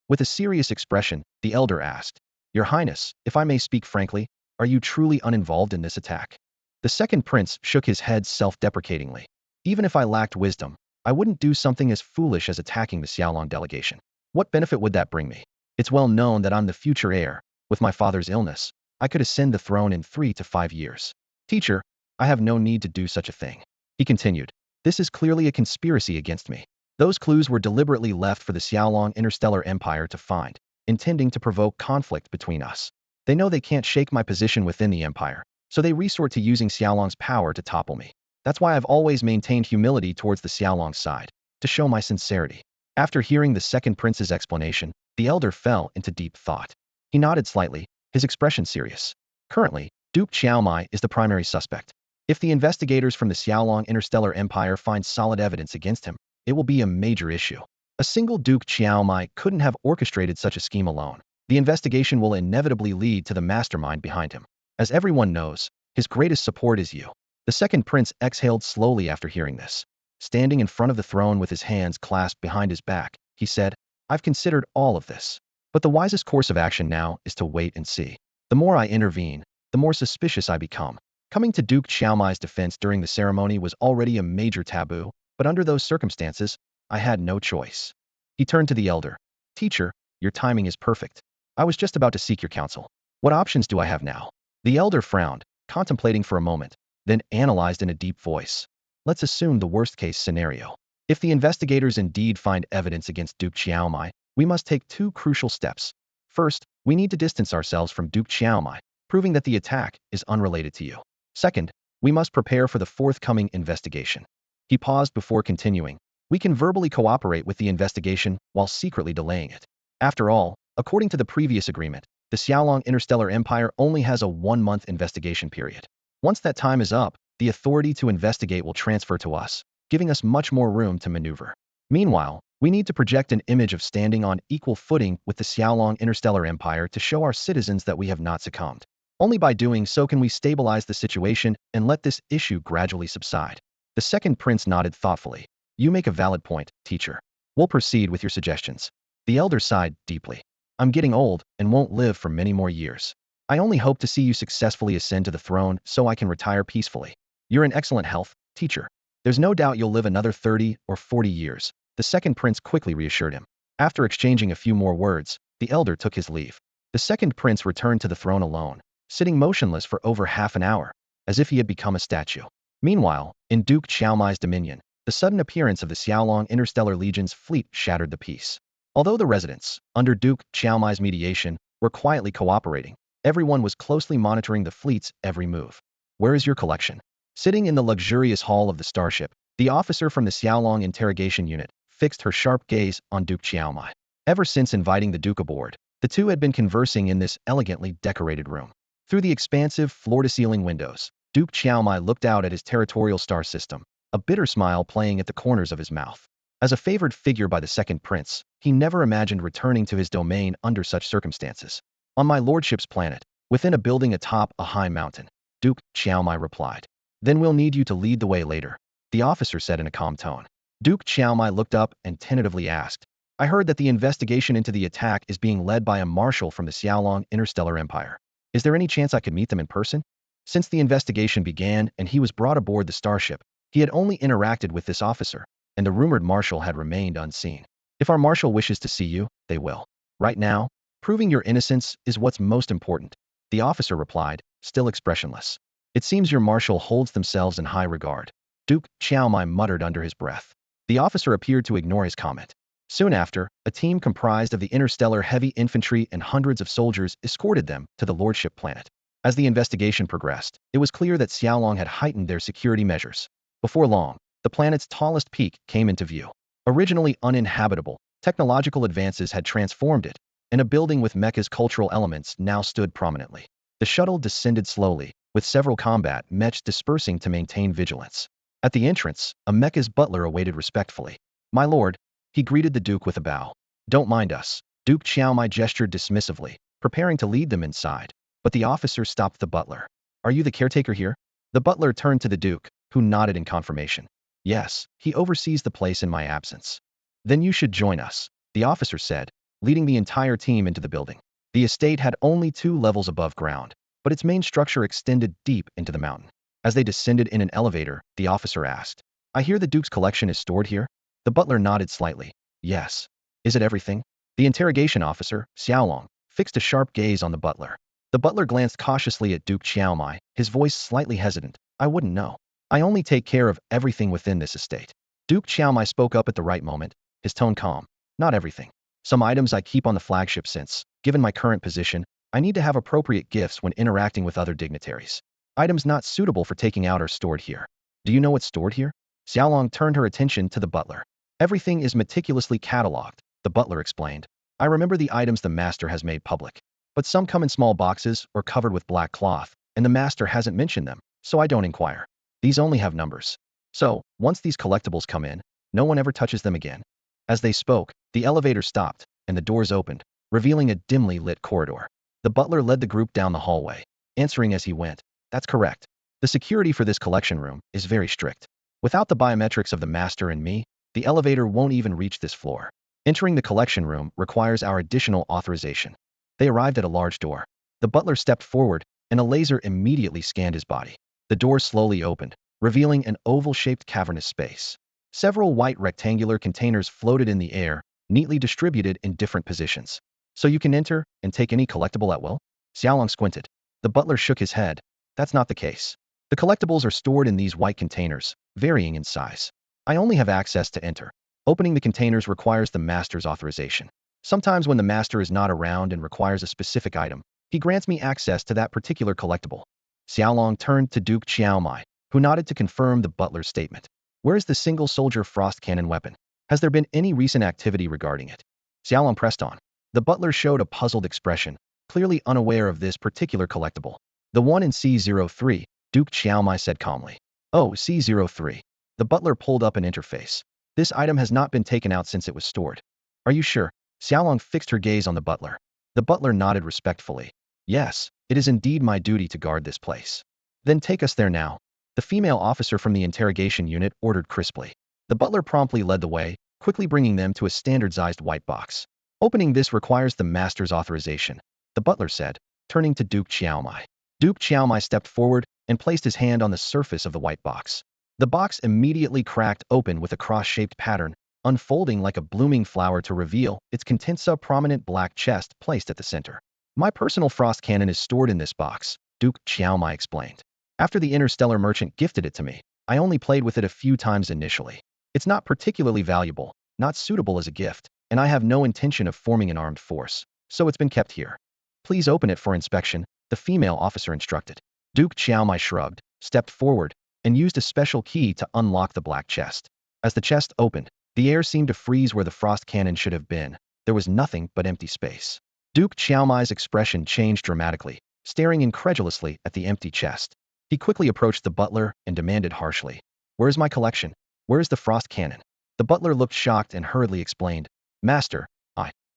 With a serious expression, the elder asked, Your Highness, if I may speak frankly, are you truly uninvolved in this attack? The second prince shook his head self-deprecatingly. Even if I lacked wisdom, I wouldn't do something as foolish as attacking the Xiaolong delegation. What benefit would that bring me? It's well known that I'm the future heir. With my father's illness, I could ascend the throne in 3 to 5 years. Teacher, I have no need to do such a thing. He continued. This is clearly a conspiracy against me. Those clues were deliberately left for the Xiaolong Interstellar Empire to find, intending to provoke conflict between us. They know they can't shake my position within the empire, so they resort to using Xiaolong's power to topple me. That's why I've always maintained humility towards the Xiaolong side, to show my sincerity. After hearing the second prince's explanation, the elder fell into deep thought. He nodded slightly, his expression serious. Currently, Duke Xiaomai is the primary suspect. If the investigators from the Xiaolong Interstellar Empire find solid evidence against him, it will be a major issue. A single Duke Xiaomai couldn't have orchestrated such a scheme alone. The investigation will inevitably lead to the mastermind behind him. As everyone knows, his greatest support is you. The second prince exhaled slowly after hearing this. Standing in front of the throne with his hands clasped behind his back, he said, I've considered all of this. But the wisest course of action now is to wait and see. The more I intervene, the more suspicious I become. Coming to Duke Xiaomai's defense during the ceremony was already a major taboo, but under those circumstances, I had no choice. He turned to the elder. Teacher, your timing is perfect. I was just about to seek your counsel. What options do I have now? The elder frowned, contemplating for a moment, then analyzed in a deep voice. Let's assume the worst-case scenario. If the investigators indeed find evidence against Duke Xiaomai, we must take 2 crucial steps. First, we need to distance ourselves from Duke Xiaomai, proving that the attack is unrelated to you. Second, we must prepare for the forthcoming investigation. He paused before continuing. We can verbally cooperate with the investigation while secretly delaying it. After all, according to the previous agreement, the Xiaolong Interstellar Empire only has a 1-month investigation period. Once that time is up, the authority to investigate will transfer to us, giving us much more room to maneuver. Meanwhile, we need to project an image of standing on equal footing with the Xiaolong Interstellar Empire to show our citizens that we have not succumbed. Only by doing so can we stabilize the situation and let this issue gradually subside. The second prince nodded thoughtfully. You make a valid point, teacher. We'll proceed with your suggestions. The elder sighed deeply. I'm getting old and won't live for many more years. I only hope to see you successfully ascend to the throne so I can retire peacefully. You're in excellent health, teacher. There's no doubt you'll live another 30 or 40 years. The second prince quickly reassured him. After exchanging a few more words, the elder took his leave. The second prince returned to the throne alone, sitting motionless for over half an hour, as if he had become a statue. Meanwhile, in Duke Xiaomai's dominion, the sudden appearance of the Xiaolong Interstellar Legion's fleet shattered the peace. Although the residents, under Duke Xiaomai's mediation, were quietly cooperating, everyone was closely monitoring the fleet's every move. Where is your collection? Sitting in the luxurious hall of the starship, the officer from the Xiaolong interrogation unit fixed her sharp gaze on Duke Qiaomai. Ever since inviting the Duke aboard, the two had been conversing in this elegantly decorated room. Through the expansive floor-to-ceiling windows, Duke Qiaomai looked out at his territorial star system, a bitter smile playing at the corners of his mouth. As a favored figure by the second prince, he never imagined returning to his domain under such circumstances. On my lordship's planet, within a building atop a high mountain, Duke Qiaomai replied. Then we'll need you to lead the way later, the officer said in a calm tone. Duke Qiaomai looked up and tentatively asked, I heard that the investigation into the attack is being led by a marshal from the Xiaolong Interstellar Empire. Is there any chance I could meet them in person? Since the investigation began and he was brought aboard the starship, he had only interacted with this officer, and the rumored marshal had remained unseen. If our marshal wishes to see you, they will. Right now, proving your innocence is what's most important, the officer replied, still expressionless. It seems your marshal holds themselves in high regard, Duke Qiaomai muttered under his breath. The officer appeared to ignore his comment. Soon after, a team comprised of the interstellar heavy infantry and hundreds of soldiers escorted them to the lordship planet. As the investigation progressed, it was clear that Xiaolong had heightened their security measures. Before long, the planet's tallest peak came into view. Originally uninhabitable, technological advances had transformed it, and a building with Mecca's cultural elements now stood prominently. The shuttle descended slowly, with several combat mechs dispersing to maintain vigilance. At the entrance, a Mecca's butler awaited respectfully. My lord, he greeted the Duke with a bow. Don't mind us. Duke Qiaomai gestured dismissively, preparing to lead them inside. But the officer stopped the butler. Are you the caretaker here? The butler turned to the Duke, who nodded in confirmation. Yes, he oversees the place in my absence. Then you should join us, the officer said, leading the entire team into the building. The estate had only 2 levels above ground, but its main structure extended deep into the mountain. As they descended in an elevator, the officer asked, I hear the Duke's collection is stored here? The butler nodded slightly. Yes. Is it everything? The interrogation officer, Xiaolong, fixed a sharp gaze on the butler. The butler glanced cautiously at Duke Qiaomai, his voice slightly hesitant. I wouldn't know. I only take care of everything within this estate. Duke Qiaomai spoke up at the right moment, his tone calm. Not everything. Some items I keep on the flagship since, given my current position, I need to have appropriate gifts when interacting with other dignitaries. Items not suitable for taking out are stored here. Do you know what's stored here? Xiaolong turned her attention to the butler. Everything is meticulously catalogued, the butler explained. I remember the items the master has made public. But some come in small boxes or covered with black cloth, and the master hasn't mentioned them, so I don't inquire. These only have numbers. So, once these collectibles come in, no one ever touches them again. As they spoke, the elevator stopped, and the doors opened, revealing a dimly lit corridor. The butler led the group down the hallway, answering as he went. That's correct. The security for this collection room is very strict. Without the biometrics of the master and me, the elevator won't even reach this floor. Entering the collection room requires our additional authorization. They arrived at a large door. The butler stepped forward, and a laser immediately scanned his body. The door slowly opened, revealing an oval-shaped cavernous space. Several white rectangular containers floated in the air, neatly distributed in different positions. So you can enter and take any collectible at will? Xiaolong squinted. The butler shook his head. That's not the case. The collectibles are stored in these white containers, varying in size. I only have access to enter. Opening the containers requires the master's authorization. Sometimes when the master is not around and requires a specific item, he grants me access to that particular collectible. Xiaolong turned to Duke Qiaomai, who nodded to confirm the butler's statement. Where is the single-soldier frost cannon weapon? Has there been any recent activity regarding it? Xiaolong pressed on. The butler showed a puzzled expression, clearly unaware of this particular collectible. The one in C03, Duke Qiaomai said calmly. Oh, C03. The butler pulled up an interface. This item has not been taken out since it was stored. Are you sure? Xiaolong fixed her gaze on the butler. The butler nodded respectfully. Yes, it is indeed my duty to guard this place. Then take us there now. The female officer from the interrogation unit ordered crisply. The butler promptly led the way, quickly bringing them to a standardized white box. Opening this requires the master's authorization, the butler said, turning to Duke Qiaomai. Duke Qiaomai stepped forward and placed his hand on the surface of the white box. The box immediately cracked open with a cross-shaped pattern, unfolding like a blooming flower to reveal its contents a prominent black chest placed at the center. My personal frost cannon is stored in this box, Duke Qiaomai explained. After the interstellar merchant gifted it to me, I only played with it a few times initially. It's not particularly valuable, not suitable as a gift, and I have no intention of forming an armed force, so it's been kept here. Please open it for inspection, the female officer instructed. Duke Qiaomai shrugged, stepped forward, and used a special key to unlock the black chest. As the chest opened, the air seemed to freeze where the frost cannon should have been. There was nothing but empty space. Duke Xiaomai's expression changed dramatically, staring incredulously at the empty chest. He quickly approached the butler and demanded harshly, "Where is my collection? Where is the frost cannon?" The butler looked shocked and hurriedly explained, "Master,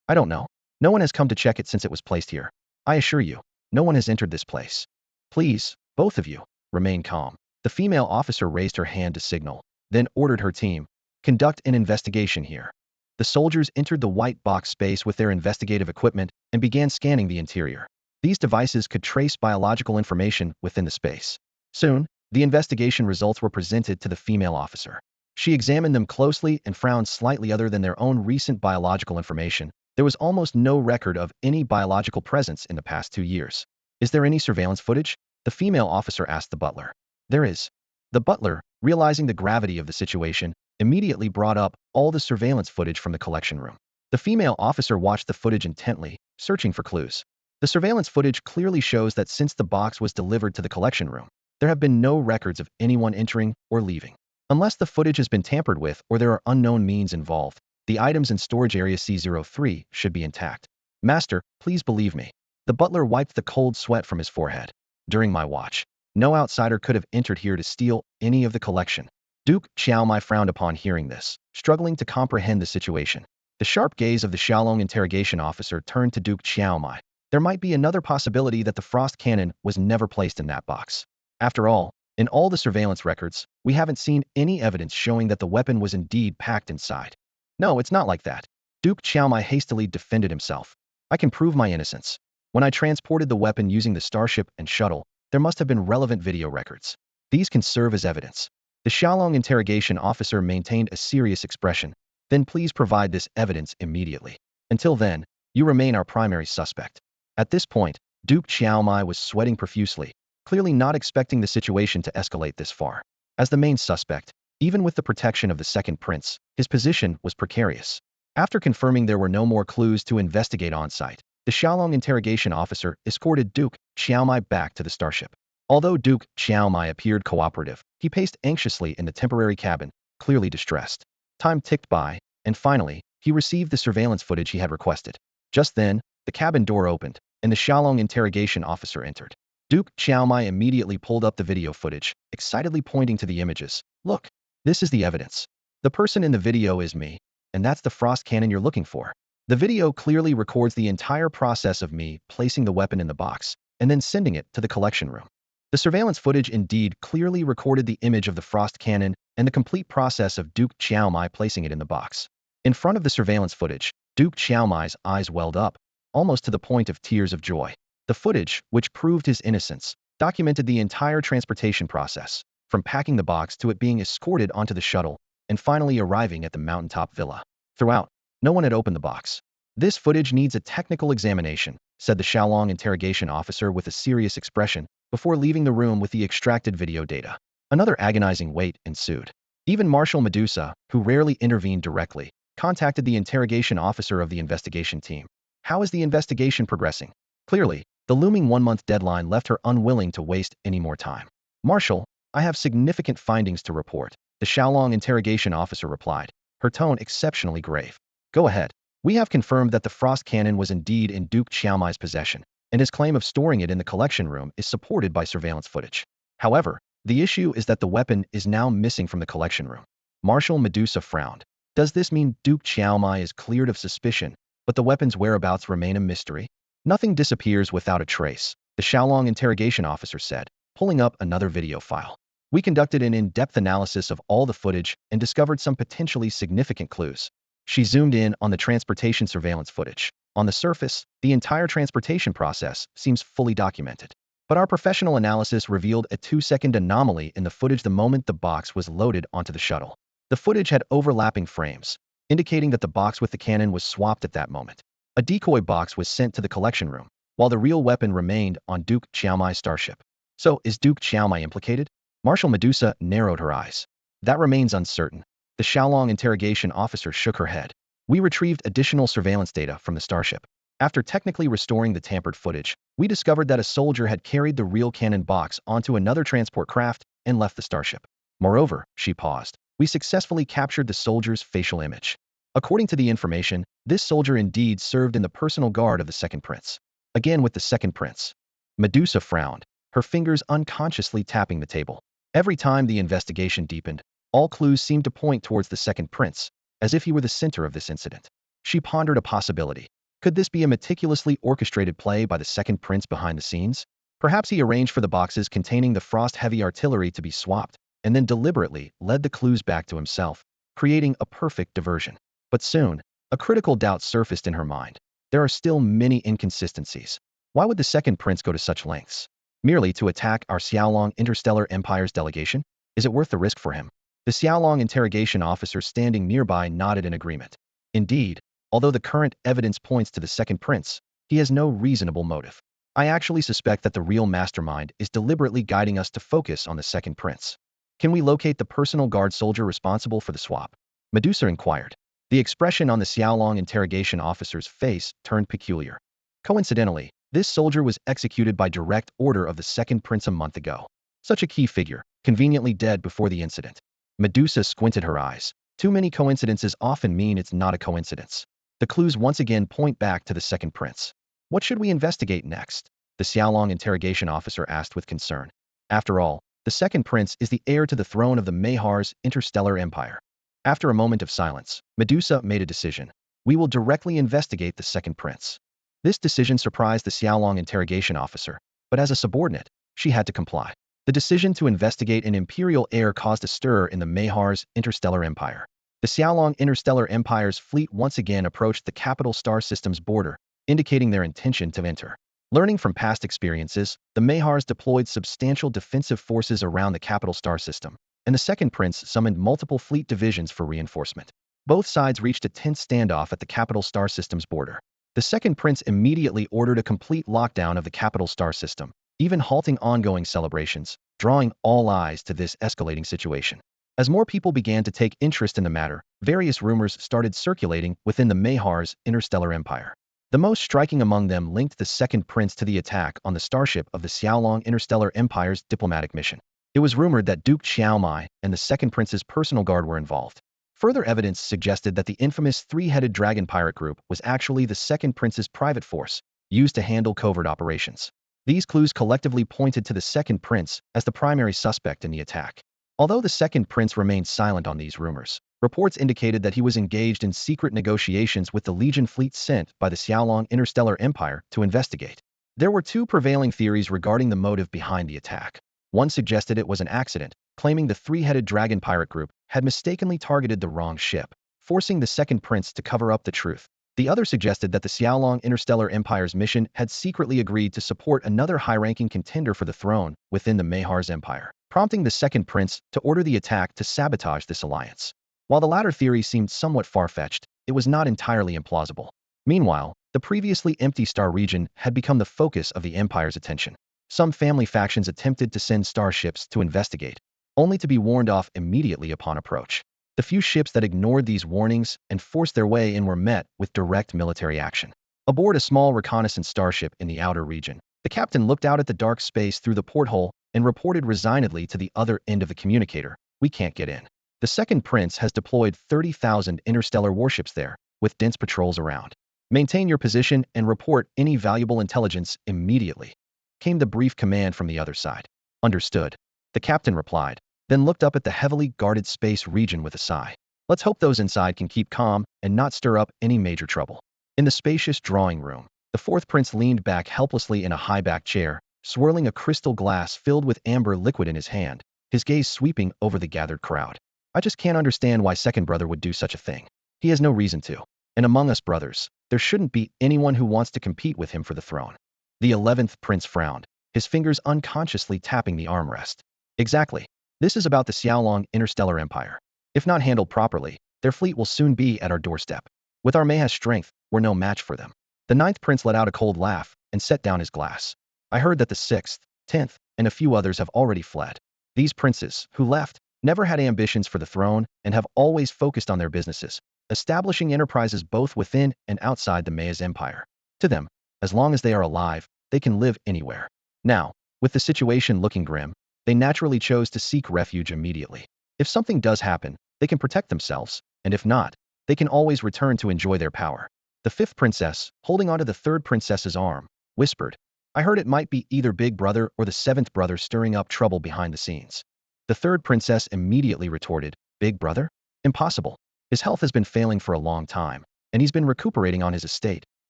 I don't know. No one has come to check it since it was placed here. I assure you, no one has entered this place. Please, both of you, remain calm." The female officer raised her hand to signal, then ordered her team, "Conduct an investigation here." The soldiers entered the white box space with their investigative equipment and began scanning the interior. These devices could trace biological information within the space. Soon, the investigation results were presented to the female officer. She examined them closely and frowned slightly. Other than their own recent biological information, there was almost no record of any biological presence in the past 2 years. "Is there any surveillance footage?" the female officer asked the butler. "There is." The butler, realizing the gravity of the situation, immediately brought up all the surveillance footage from the collection room. The female officer watched the footage intently, searching for clues. The surveillance footage clearly shows that since the box was delivered to the collection room, there have been no records of anyone entering or leaving. Unless the footage has been tampered with or there are unknown means involved, the items in storage area C03 should be intact. "Master, please believe me." The butler wiped the cold sweat from his forehead. "During my watch, no outsider could have entered here to steal any of the collection." Duke Xiaomai frowned upon hearing this, struggling to comprehend the situation. The sharp gaze of the Xiaolong interrogation officer turned to Duke Xiaomai. There might be another possibility that the frost cannon was never placed in that box. After all, in all the surveillance records, we haven't seen any evidence showing that the weapon was indeed packed inside. "No, it's not like that." Duke Xiaomai hastily defended himself. "I can prove my innocence. When I transported the weapon using the starship and shuttle, there must have been relevant video records. These can serve as evidence." The Xiaolong interrogation officer maintained a serious expression. "Then please provide this evidence immediately. Until then, you remain our primary suspect." At this point, Duke Xiaomai was sweating profusely, clearly not expecting the situation to escalate this far. As the main suspect, even with the protection of the second prince, his position was precarious. After confirming there were no more clues to investigate on-site, the Xiaolong interrogation officer escorted Duke Xiaomai back to the starship. Although Duke Xiaomai appeared cooperative, he paced anxiously in the temporary cabin, clearly distressed. Time ticked by, and finally, he received the surveillance footage he had requested. Just then, the cabin door opened, and the Xiaolong interrogation officer entered. Duke Xiaomai immediately pulled up the video footage, excitedly pointing to the images. "Look, this is the evidence. The person in the video is me, and that's the frost cannon you're looking for." The video clearly records the entire process of me placing the weapon in the box, and then sending it to the collection room. The surveillance footage indeed clearly recorded the image of the frost cannon and the complete process of Duke Xiaomai placing it in the box. In front of the surveillance footage, Duke Xiaomai's eyes welled up, almost to the point of tears of joy. The footage, which proved his innocence, documented the entire transportation process, from packing the box to it being escorted onto the shuttle, and finally arriving at the mountaintop villa. Throughout, no one had opened the box. "This footage needs a technical examination," said the Xiaolong interrogation officer with a serious expression, before leaving the room with the extracted video data. Another agonizing wait ensued. Even Marshal Medusa, who rarely intervened directly, contacted the interrogation officer of the investigation team. "How is the investigation progressing?" Clearly, the looming 1-month deadline left her unwilling to waste any more time. "Marshal, I have significant findings to report," the Xiaolong interrogation officer replied, her tone exceptionally grave. "Go ahead." "We have confirmed that the frost cannon was indeed in Duke Xiaomai's possession, and his claim of storing it in the collection room is supported by surveillance footage. However, the issue is that the weapon is now missing from the collection room." Marshal Medusa frowned. "Does this mean Duke Xiaomai is cleared of suspicion, but the weapon's whereabouts remain a mystery?" "Nothing disappears without a trace," the Xiaolong interrogation officer said, pulling up another video file. "We conducted an in-depth analysis of all the footage and discovered some potentially significant clues." She zoomed in on the transportation surveillance footage. "On the surface, the entire transportation process seems fully documented. But our professional analysis revealed a 2-second anomaly in the footage the moment the box was loaded onto the shuttle. The footage had overlapping frames, indicating that the box with the cannon was swapped at that moment. A decoy box was sent to the collection room, while the real weapon remained on Duke Xiaomai's starship. "So, is Duke Xiaomai implicated?" Marshal Medusa narrowed her eyes. "That remains uncertain." The Xiaolong interrogation officer shook her head. "We retrieved additional surveillance data from the starship. After technically restoring the tampered footage, we discovered that a soldier had carried the real cannon box onto another transport craft and left the starship. Moreover, she paused, we successfully captured the soldier's facial image. According to the information, this soldier indeed served in the personal guard of the second prince. Again with the second prince. Medusa frowned, her fingers unconsciously tapping the table. Every time the investigation deepened, all clues seemed to point towards the second prince, as if he were the center of this incident. She pondered a possibility. Could this be a meticulously orchestrated play by the second prince behind the scenes? Perhaps he arranged for the boxes containing the frost-heavy artillery to be swapped, and then deliberately led the clues back to himself, creating a perfect diversion. But soon, a critical doubt surfaced in her mind. There are still many inconsistencies. Why would the second prince go to such lengths? Merely to attack our Xiaolong Interstellar Empire's delegation? Is it worth the risk for him? The Xiaolong interrogation officer standing nearby nodded in agreement. Indeed, although the current evidence points to the second prince, he has no reasonable motive. I actually suspect that the real mastermind is deliberately guiding us to focus on the second prince. Can we locate the personal guard soldier responsible for the swap? Medusa inquired. The expression on the Xiaolong interrogation officer's face turned peculiar. Coincidentally, this soldier was executed by direct order of the second prince a month ago. Such a key figure, conveniently dead before the incident. Medusa squinted her eyes. Too many coincidences often mean it's not a coincidence. The clues once again point back to the second prince. What should we investigate next? The Xiaolong interrogation officer asked with concern. After all, the second prince is the heir to the throne of the Mahar's interstellar empire. After a moment of silence, Medusa made a decision. We will directly investigate the second prince. This decision surprised the Xiaolong interrogation officer, but as a subordinate, she had to comply. The decision to investigate an imperial heir caused a stir in the Mahar's interstellar empire. The Xiaolong interstellar empire's fleet once again approached the capital star system's border, indicating their intention to enter. Learning from past experiences, the Mahars deployed substantial defensive forces around the capital star system, and the second prince summoned multiple fleet divisions for reinforcement. Both sides reached a tense standoff at the capital star system's border. The second prince immediately ordered a complete lockdown of the capital star system, even halting ongoing celebrations, drawing all eyes to this escalating situation. As more people began to take interest in the matter, various rumors started circulating within the Mahar's interstellar empire. The most striking among them linked the second prince to the attack on the starship of the Xiaolong Interstellar Empire's diplomatic mission. It was rumored that Duke Xiaomai and the second prince's personal guard were involved. Further evidence suggested that the infamous three-headed dragon pirate group was actually the second prince's private force, used to handle covert operations. These clues collectively pointed to the second prince as the primary suspect in the attack. Although the second prince remained silent on these rumors, reports indicated that he was engaged in secret negotiations with the Legion fleet sent by the Xiaolong Interstellar Empire to investigate. There were two prevailing theories regarding the motive behind the attack. One suggested it was an accident, claiming the three-headed dragon pirate group had mistakenly targeted the wrong ship, forcing the second prince to cover up the truth. The other suggested that the Xiaolong Interstellar Empire's mission had secretly agreed to support another high-ranking contender for the throne within the Mahar's empire, prompting the second prince to order the attack to sabotage this alliance. While the latter theory seemed somewhat far-fetched, it was not entirely implausible. Meanwhile, the previously empty star region had become the focus of the Empire's attention. Some family factions attempted to send starships to investigate, only to be warned off immediately upon approach. The few ships that ignored these warnings and forced their way in were met with direct military action. Aboard a small reconnaissance starship in the outer region, the captain looked out at the dark space through the porthole and reported resignedly to the other end of the communicator, "We can't get in. The second prince has deployed 30,000 interstellar warships there, with dense patrols around. Maintain your position and report any valuable intelligence immediately," came the brief command from the other side. "Understood," the captain replied, then looked up at the heavily guarded space region with a sigh. "Let's hope those inside can keep calm and not stir up any major trouble." In the spacious drawing room, the fourth prince leaned back helplessly in a high-backed chair, swirling a crystal glass filled with amber liquid in his hand, his gaze sweeping over the gathered crowd. "I just can't understand why second brother would do such a thing. He has no reason to. And among us brothers, there shouldn't be anyone who wants to compete with him for the throne." The 11th prince frowned, his fingers unconsciously tapping the armrest. "Exactly. This is about the Xiaolong Interstellar Empire. If not handled properly, their fleet will soon be at our doorstep. With our Maha's strength, we're no match for them." The 9th prince let out a cold laugh and set down his glass. "I heard that the 6th, 10th, and a few others have already fled. These princes, who left, never had ambitions for the throne and have always focused on their businesses, establishing enterprises both within and outside the Maya's empire. To them, as long as they are alive, they can live anywhere. Now, with the situation looking grim, they naturally chose to seek refuge immediately. If something does happen, they can protect themselves, and if not, they can always return to enjoy their power. The fifth princess, holding onto the third princess's arm, whispered, "I heard it might be either Big Brother or the seventh brother stirring up trouble behind the scenes." The third princess immediately retorted, "Big Brother? Impossible. His health has been failing for a long time, and he's been recuperating on his estate,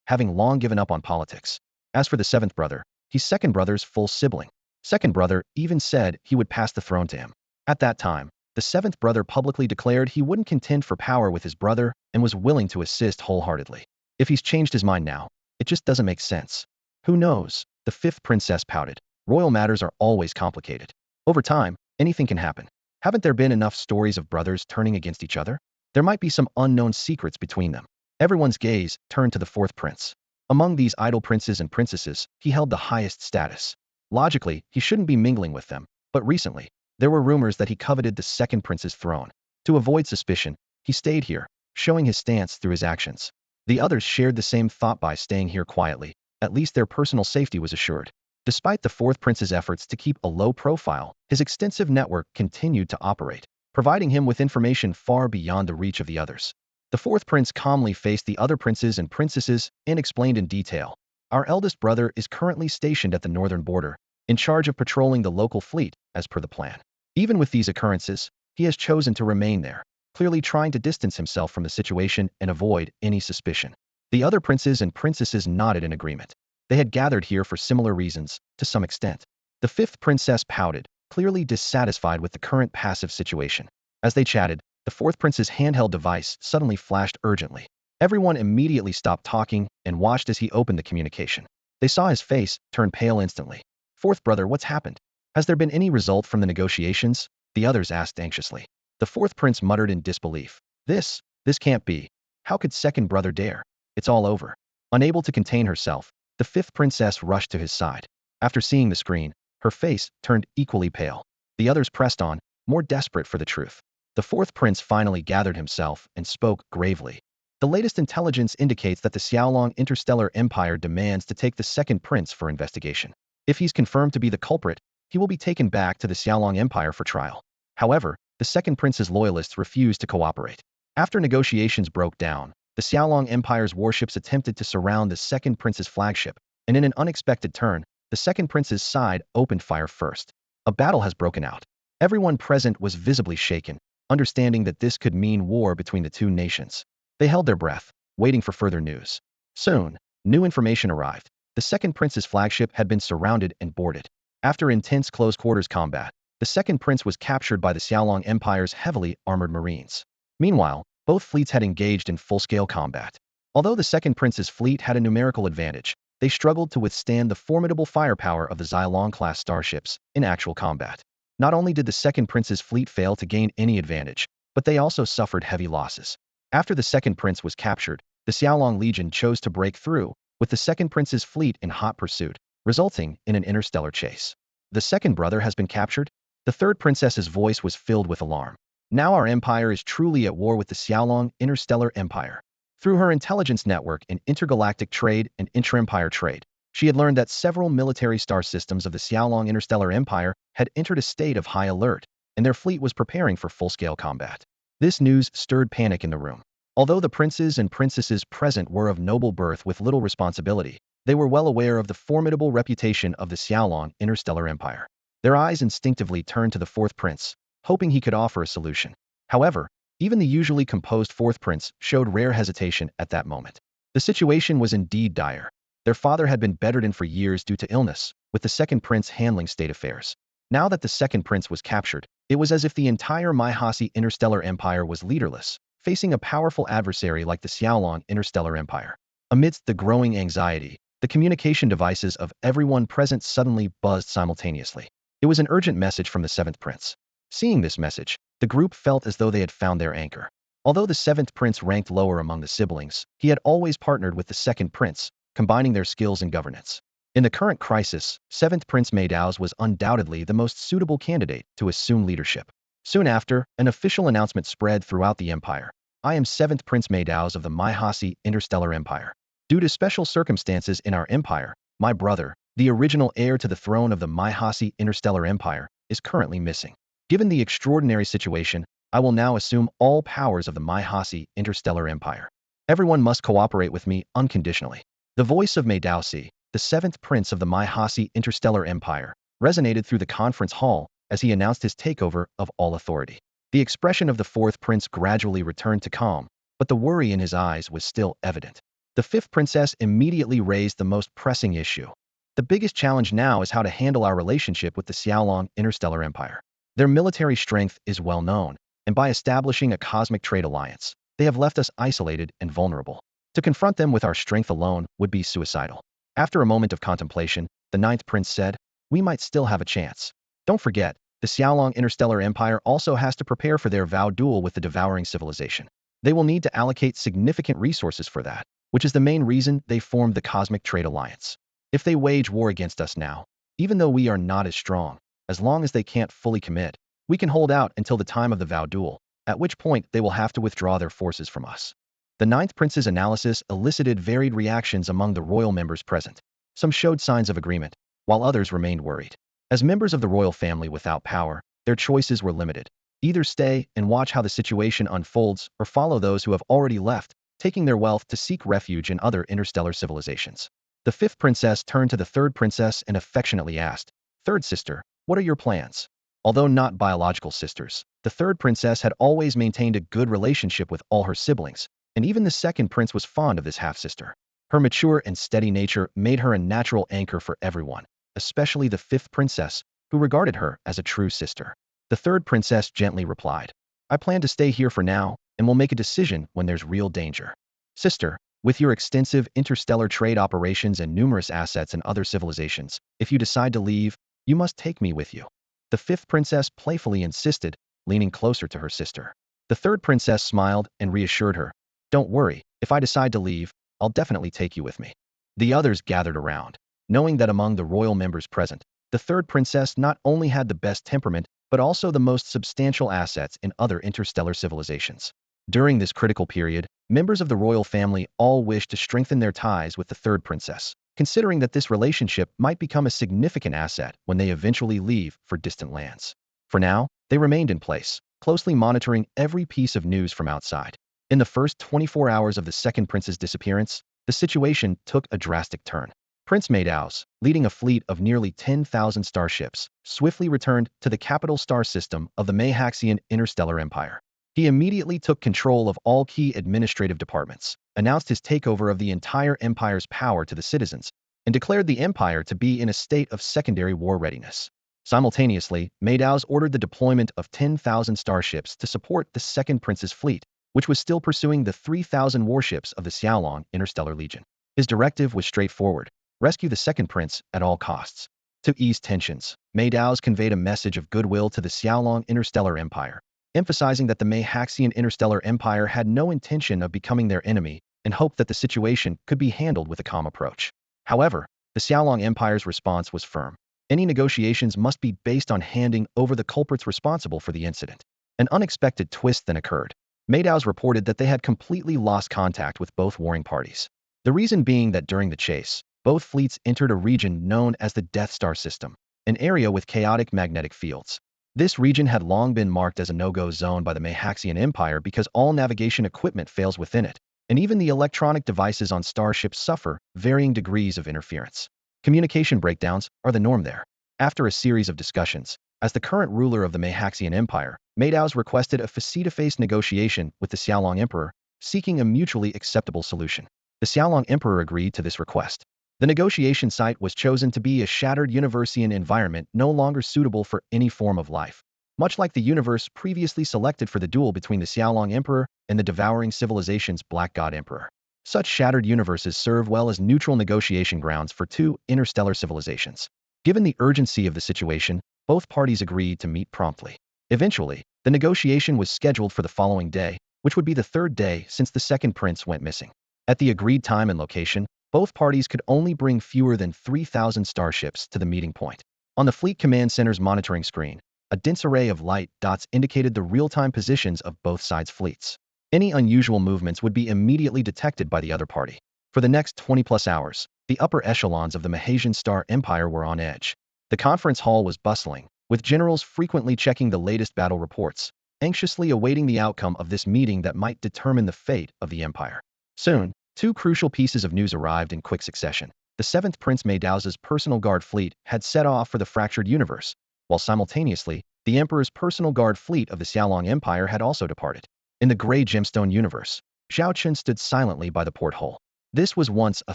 having long given up on politics. As for the seventh brother, he's second brother's full sibling. Second brother even said he would pass the throne to him." At that time, the seventh brother publicly declared he wouldn't contend for power with his brother and was willing to assist wholeheartedly. If he's changed his mind now, it just doesn't make sense. Who knows? The fifth princess pouted. Royal matters are always complicated. Over time, anything can happen. Haven't there been enough stories of brothers turning against each other? There might be some unknown secrets between them. Everyone's gaze turned to the fourth prince. Among these idle princes and princesses, he held the highest status. Logically, he shouldn't be mingling with them, but recently, there were rumors that he coveted the second prince's throne. To avoid suspicion, he stayed here, showing his stance through his actions. The others shared the same thought by staying here quietly. At least their personal safety was assured. Despite the fourth prince's efforts to keep a low profile, his extensive network continued to operate, providing him with information far beyond the reach of the others. The fourth prince calmly faced the other princes and princesses and explained in detail. "Our eldest brother is currently stationed at the northern border, in charge of patrolling the local fleet, as per the plan. Even with these occurrences, he has chosen to remain there, clearly trying to distance himself from the situation and avoid any suspicion." The other princes and princesses nodded in agreement. They had gathered here for similar reasons, to some extent. The fifth princess pouted, clearly dissatisfied with the current passive situation. As they chatted, the fourth prince's handheld device suddenly flashed urgently. Everyone immediately stopped talking and watched as he opened the communication. They saw his face turn pale instantly. "Fourth brother, what's happened? Has there been any result from the negotiations?" the others asked anxiously. The fourth prince muttered in disbelief. This can't be. How could second brother dare? It's all over." Unable to contain herself, the fifth princess rushed to his side. After seeing the screen, her face turned equally pale. The others pressed on, more desperate for the truth. The fourth prince finally gathered himself and spoke gravely. "The latest intelligence indicates that the Xiaolong Interstellar Empire demands to take the second prince for investigation. If he's confirmed to be the culprit, he will be taken back to the Xiaolong Empire for trial. However, the second prince's loyalists refused to cooperate. After negotiations broke down, the Xiaolong Empire's warships attempted to surround the second prince's flagship, and in an unexpected turn, the second prince's side opened fire first. A battle has broken out. Everyone present was visibly shaken, understanding that this could mean war between the two nations. They held their breath, waiting for further news. Soon, new information arrived. The second prince's flagship had been surrounded and boarded. After intense close-quarters combat, the second prince was captured by the Xiaolong Empire's heavily armored marines. Meanwhile, both fleets had engaged in full-scale combat. Although the second prince's fleet had a numerical advantage, they struggled to withstand the formidable firepower of the Xilong-class starships in actual combat. Not only did the second prince's fleet fail to gain any advantage, but they also suffered heavy losses. After the second prince was captured, the Xiaolong Legion chose to break through, with the second prince's fleet in hot pursuit, resulting in an interstellar chase. "The second brother has been captured?" The third princess's voice was filled with alarm. "Now our empire is truly at war with the Xiaolong Interstellar Empire." Through her intelligence network in intergalactic trade and intra-empire trade, she had learned that several military star systems of the Xiaolong Interstellar Empire had entered a state of high alert, and their fleet was preparing for full-scale combat. This news stirred panic in the room. Although the princes and princesses present were of noble birth with little responsibility, they were well aware of the formidable reputation of the Xiaolong Interstellar Empire. Their eyes instinctively turned to the fourth prince, hoping he could offer a solution. However, even the usually composed fourth prince showed rare hesitation at that moment. The situation was indeed dire. Their father had been bedridden for years due to illness, with the second prince handling state affairs. Now that the second prince was captured, it was as if the entire Maihasi Interstellar Empire was leaderless, facing a powerful adversary like the Xiaolong Interstellar Empire. Amidst the growing anxiety, the communication devices of everyone present suddenly buzzed simultaneously. It was an urgent message from the seventh prince. Seeing this message, the group felt as though they had found their anchor. Although the seventh prince ranked lower among the siblings, he had always partnered with the second prince, combining their skills in governance. In the current crisis, seventh Prince Meidao's was undoubtedly the most suitable candidate to assume leadership. Soon after, an official announcement spread throughout the empire. "I am seventh Prince Meidao's of the Maihasi Interstellar Empire. Due to special circumstances in our empire, my brother, the original heir to the throne of the Maihasi Interstellar Empire, is currently missing. Given the extraordinary situation, I will now assume all powers of the Maihasi interstellar empire. Everyone must cooperate with me unconditionally. The voice of Meidausi, the seventh prince of the Maihasi interstellar empire, resonated through the conference hall as he announced his takeover of all authority. The expression of the fourth prince gradually returned to calm, but the worry in his eyes was still evident. The fifth princess immediately raised the most pressing issue. The biggest challenge now is how to handle our relationship with the Xiaolong interstellar empire. Their military strength is well known, and by establishing a cosmic trade alliance, they have left us isolated and vulnerable. To confront them with our strength alone would be suicidal. After a moment of contemplation, the ninth prince said, "We might still have a chance. Don't forget, the Xiaolong interstellar empire also has to prepare for their vowed duel with the devouring civilization. They will need to allocate significant resources for that, which is the main reason they formed the cosmic trade alliance. If they wage war against us now, even though we are not as strong, as long as they can't fully commit, we can hold out until the time of the vow duel, at which point they will have to withdraw their forces from us." The ninth prince's analysis elicited varied reactions among the royal members present. Some showed signs of agreement, while others remained worried. As members of the royal family without power, their choices were limited. Either stay and watch how the situation unfolds, or follow those who have already left, taking their wealth to seek refuge in other interstellar civilizations. The fifth princess turned to the third princess and affectionately asked, "Third sister, what are your plans?" Although not biological sisters, the third princess had always maintained a good relationship with all her siblings, and even the second prince was fond of this half-sister. Her mature and steady nature made her a natural anchor for everyone, especially the fifth princess, who regarded her as a true sister. The third princess gently replied, "I plan to stay here for now, and will make a decision when there's real danger." "Sister, with your extensive interstellar trade operations and numerous assets in other civilizations, if you decide to leave, you must take me with you." The fifth princess playfully insisted, leaning closer to her sister. The third princess smiled and reassured her, "Don't worry, if I decide to leave, I'll definitely take you with me." The others gathered around, knowing that among the royal members present, the third princess not only had the best temperament, but also the most substantial assets in other interstellar civilizations. During this critical period, members of the royal family all wished to strengthen their ties with the third princess, considering that this relationship might become a significant asset when they eventually leave for distant lands. For now, they remained in place, closely monitoring every piece of news from outside. In the first 24 hours of the second prince's disappearance, the situation took a drastic turn. Prince Meidaus, leading a fleet of nearly 10,000 starships, swiftly returned to the capital star system of the Meihaxian interstellar empire. He immediately took control of all key administrative departments, announced his takeover of the entire empire's power to the citizens, and declared the empire to be in a state of secondary war readiness. Simultaneously, Meidaus ordered the deployment of 10,000 starships to support the second prince's fleet, which was still pursuing the 3,000 warships of the Xiaolong Interstellar Legion. His directive was straightforward: rescue the second prince at all costs. To ease tensions, Meidaus conveyed a message of goodwill to the Xiaolong Interstellar Empire, emphasizing that the Meihaxian Interstellar Empire had no intention of becoming their enemy and hoped that the situation could be handled with a calm approach. However, the Xiaolong Empire's response was firm. Any negotiations must be based on handing over the culprits responsible for the incident. An unexpected twist then occurred. Meidaus reported that they had completely lost contact with both warring parties. The reason being that during the chase, both fleets entered a region known as the Death Star System, an area with chaotic magnetic fields. This region had long been marked as a no-go zone by the Meihaxian Empire because all navigation equipment fails within it, and even the electronic devices on starships suffer varying degrees of interference. Communication breakdowns are the norm there. After a series of discussions, as the current ruler of the Meihaxian Empire, Meidaus requested a face-to-face negotiation with the Xiaolong Emperor, seeking a mutually acceptable solution. The Xiaolong Emperor agreed to this request. The negotiation site was chosen to be a shattered Universian environment no longer suitable for any form of life, much like the universe previously selected for the duel between the Xiaolong Emperor and the devouring civilization's Black God Emperor. Such shattered universes serve well as neutral negotiation grounds for two interstellar civilizations. Given the urgency of the situation, both parties agreed to meet promptly. Eventually, the negotiation was scheduled for the following day, which would be the third day since the second prince went missing. At the agreed time and location, both parties could only bring fewer than 3,000 starships to the meeting point. On the Fleet Command Center's monitoring screen, a dense array of light dots indicated the real-time positions of both sides' fleets. Any unusual movements would be immediately detected by the other party. For the next 20-plus hours, the upper echelons of the Malaysian Star Empire were on edge. The conference hall was bustling, with generals frequently checking the latest battle reports, anxiously awaiting the outcome of this meeting that might determine the fate of the empire. Soon, two crucial pieces of news arrived in quick succession. The 7th Prince Meidao's personal guard fleet had set off for the fractured universe, while simultaneously, the Emperor's personal guard fleet of the Xiaolong Empire had also departed. In the Gray Gemstone universe, Zhao Chen stood silently by the porthole. This was once a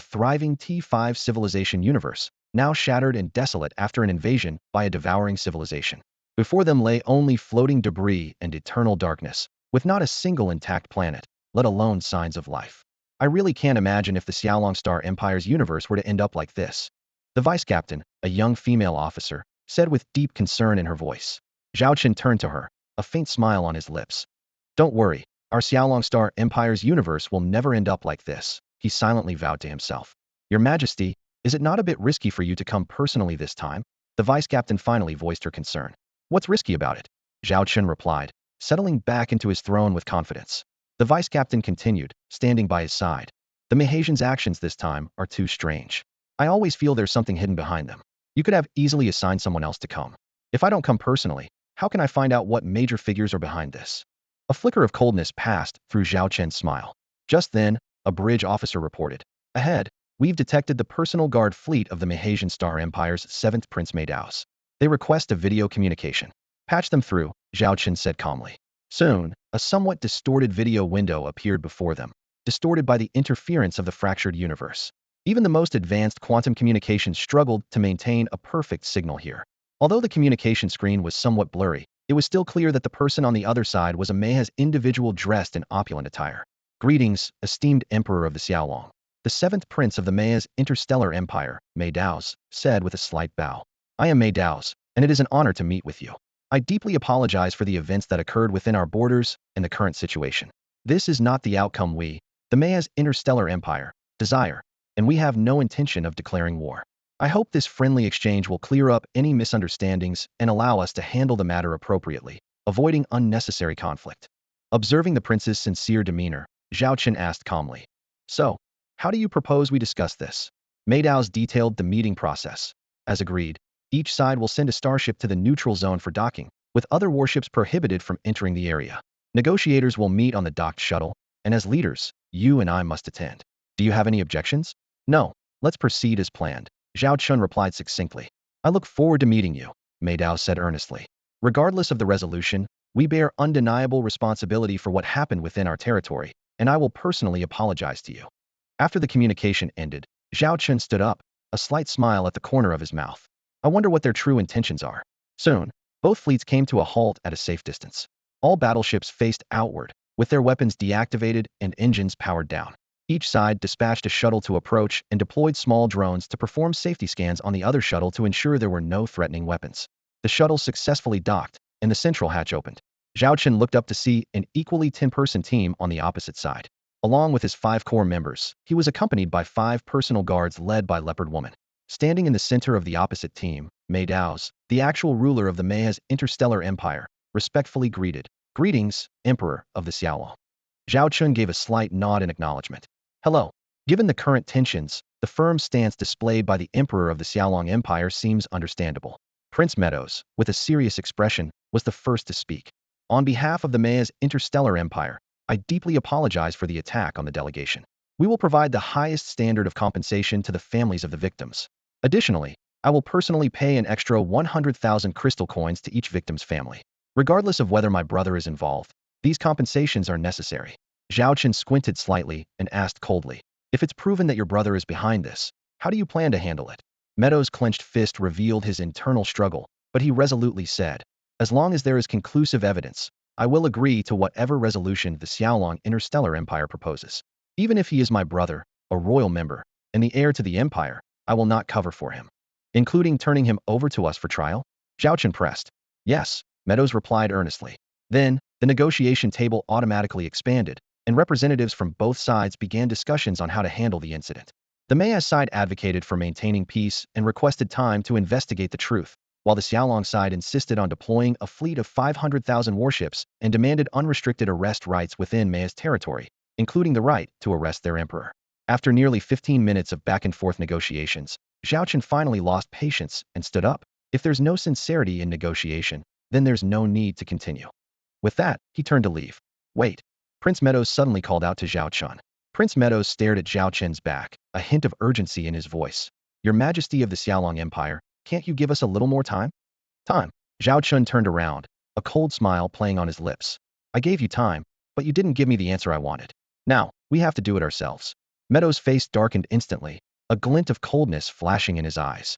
thriving T5 civilization universe, now shattered and desolate after an invasion by a devouring civilization. Before them lay only floating debris and eternal darkness, with not a single intact planet, let alone signs of life. I really can't imagine if the Xiaolong Star Empire's universe were to end up like this. The vice captain, a young female officer, said with deep concern in her voice. Zhao Chen turned to her, a faint smile on his lips. Don't worry, our Xiaolong Star Empire's universe will never end up like this, he silently vowed to himself. Your Majesty, is it not a bit risky for you to come personally this time? The vice captain finally voiced her concern. What's risky about it? Zhao Chen replied, settling back into his throne with confidence. The vice captain continued, standing by his side. The Mahasian's actions this time are too strange. I always feel there's something hidden behind them. You could have easily assigned someone else to come. If I don't come personally, how can I find out what major figures are behind this? A flicker of coldness passed through Zhao Chen's smile. Just then, a bridge officer reported. Ahead, we've detected the personal guard fleet of the Mahasian Star Empire's 7th Prince Meidao's. They request a video communication. Patch them through, Zhao Chen said calmly. Soon, a somewhat distorted video window appeared before them, distorted by the interference of the fractured universe. Even the most advanced quantum communications struggled to maintain a perfect signal here. Although the communication screen was somewhat blurry, it was still clear that the person on the other side was a Mahas individual dressed in opulent attire. Greetings, esteemed Emperor of the Xiaolong. The 7th Prince of the Maya's Interstellar Empire, Meidao's, said with a slight bow. I am Meidao's, and it is an honor to meet with you. I deeply apologize for the events that occurred within our borders and the current situation. This is not the outcome we, the Maya's Interstellar Empire, desire, and we have no intention of declaring war. I hope this friendly exchange will clear up any misunderstandings and allow us to handle the matter appropriately, avoiding unnecessary conflict. Observing the prince's sincere demeanor, Zhao Chen asked calmly. So, how do you propose we discuss this? Meidao's detailed the meeting process. As agreed, each side will send a starship to the neutral zone for docking, with other warships prohibited from entering the area. Negotiators will meet on the docked shuttle, and as leaders, you and I must attend. Do you have any objections? No, let's proceed as planned, Zhao Chen replied succinctly. I look forward to meeting you, Meidao said earnestly. Regardless of the resolution, we bear undeniable responsibility for what happened within our territory, and I will personally apologize to you. After the communication ended, Zhao Chen stood up, a slight smile at the corner of his mouth. I wonder what their true intentions are. Soon, both fleets came to a halt at a safe distance. All battleships faced outward, with their weapons deactivated and engines powered down. Each side dispatched a shuttle to approach and deployed small drones to perform safety scans on the other shuttle to ensure there were no threatening weapons. The shuttle successfully docked, and the central hatch opened. Zhao Chen looked up to see an equally 10-person team on the opposite side. Along with his 5 core members, he was accompanied by 5 personal guards led by Leopard Woman. Standing in the center of the opposite team, Meidao's, the actual ruler of the Maya's Interstellar Empire, respectfully greeted. Greetings, Emperor of the Xiaolong. Zhao Chen gave a slight nod in acknowledgement. Hello. Given the current tensions, the firm stance displayed by the Emperor of the Xiaolong Empire seems understandable. Prince Meadows, with a serious expression, was the first to speak. On behalf of the Maya's Interstellar Empire, I deeply apologize for the attack on the delegation. We will provide the highest standard of compensation to the families of the victims. Additionally, I will personally pay an extra 100,000 crystal coins to each victim's family. Regardless of whether my brother is involved, these compensations are necessary. Zhao Chen squinted slightly and asked coldly, if it's proven that your brother is behind this, how do you plan to handle it? Meadows' clenched fist revealed his internal struggle, but he resolutely said, as long as there is conclusive evidence, I will agree to whatever resolution the Xiaolong Interstellar Empire proposes. Even if he is my brother, a royal member, and the heir to the empire, I will not cover for him. Including turning him over to us for trial? Zhao Chen pressed. Yes, Meadows replied earnestly. Then, the negotiation table automatically expanded, and representatives from both sides began discussions on how to handle the incident. The Maya side advocated for maintaining peace and requested time to investigate the truth, while the Xiaolong side insisted on deploying a fleet of 500,000 warships and demanded unrestricted arrest rights within Maya's territory, including the right to arrest their emperor. After nearly 15 minutes of back-and-forth negotiations, Zhao Chen finally lost patience and stood up. If there's no sincerity in negotiation, then there's no need to continue. With that, he turned to leave. Wait. Prince Meadows suddenly called out to Zhao Chen. Prince Meadows stared at Zhao Chen's back, a hint of urgency in his voice. Your Majesty of the Xiaolong Empire, can't you give us a little more time? Time. Zhao Chen turned around, a cold smile playing on his lips. I gave you time, but you didn't give me the answer I wanted. Now, we have to do it ourselves. Meadows' face darkened instantly, a glint of coldness flashing in his eyes.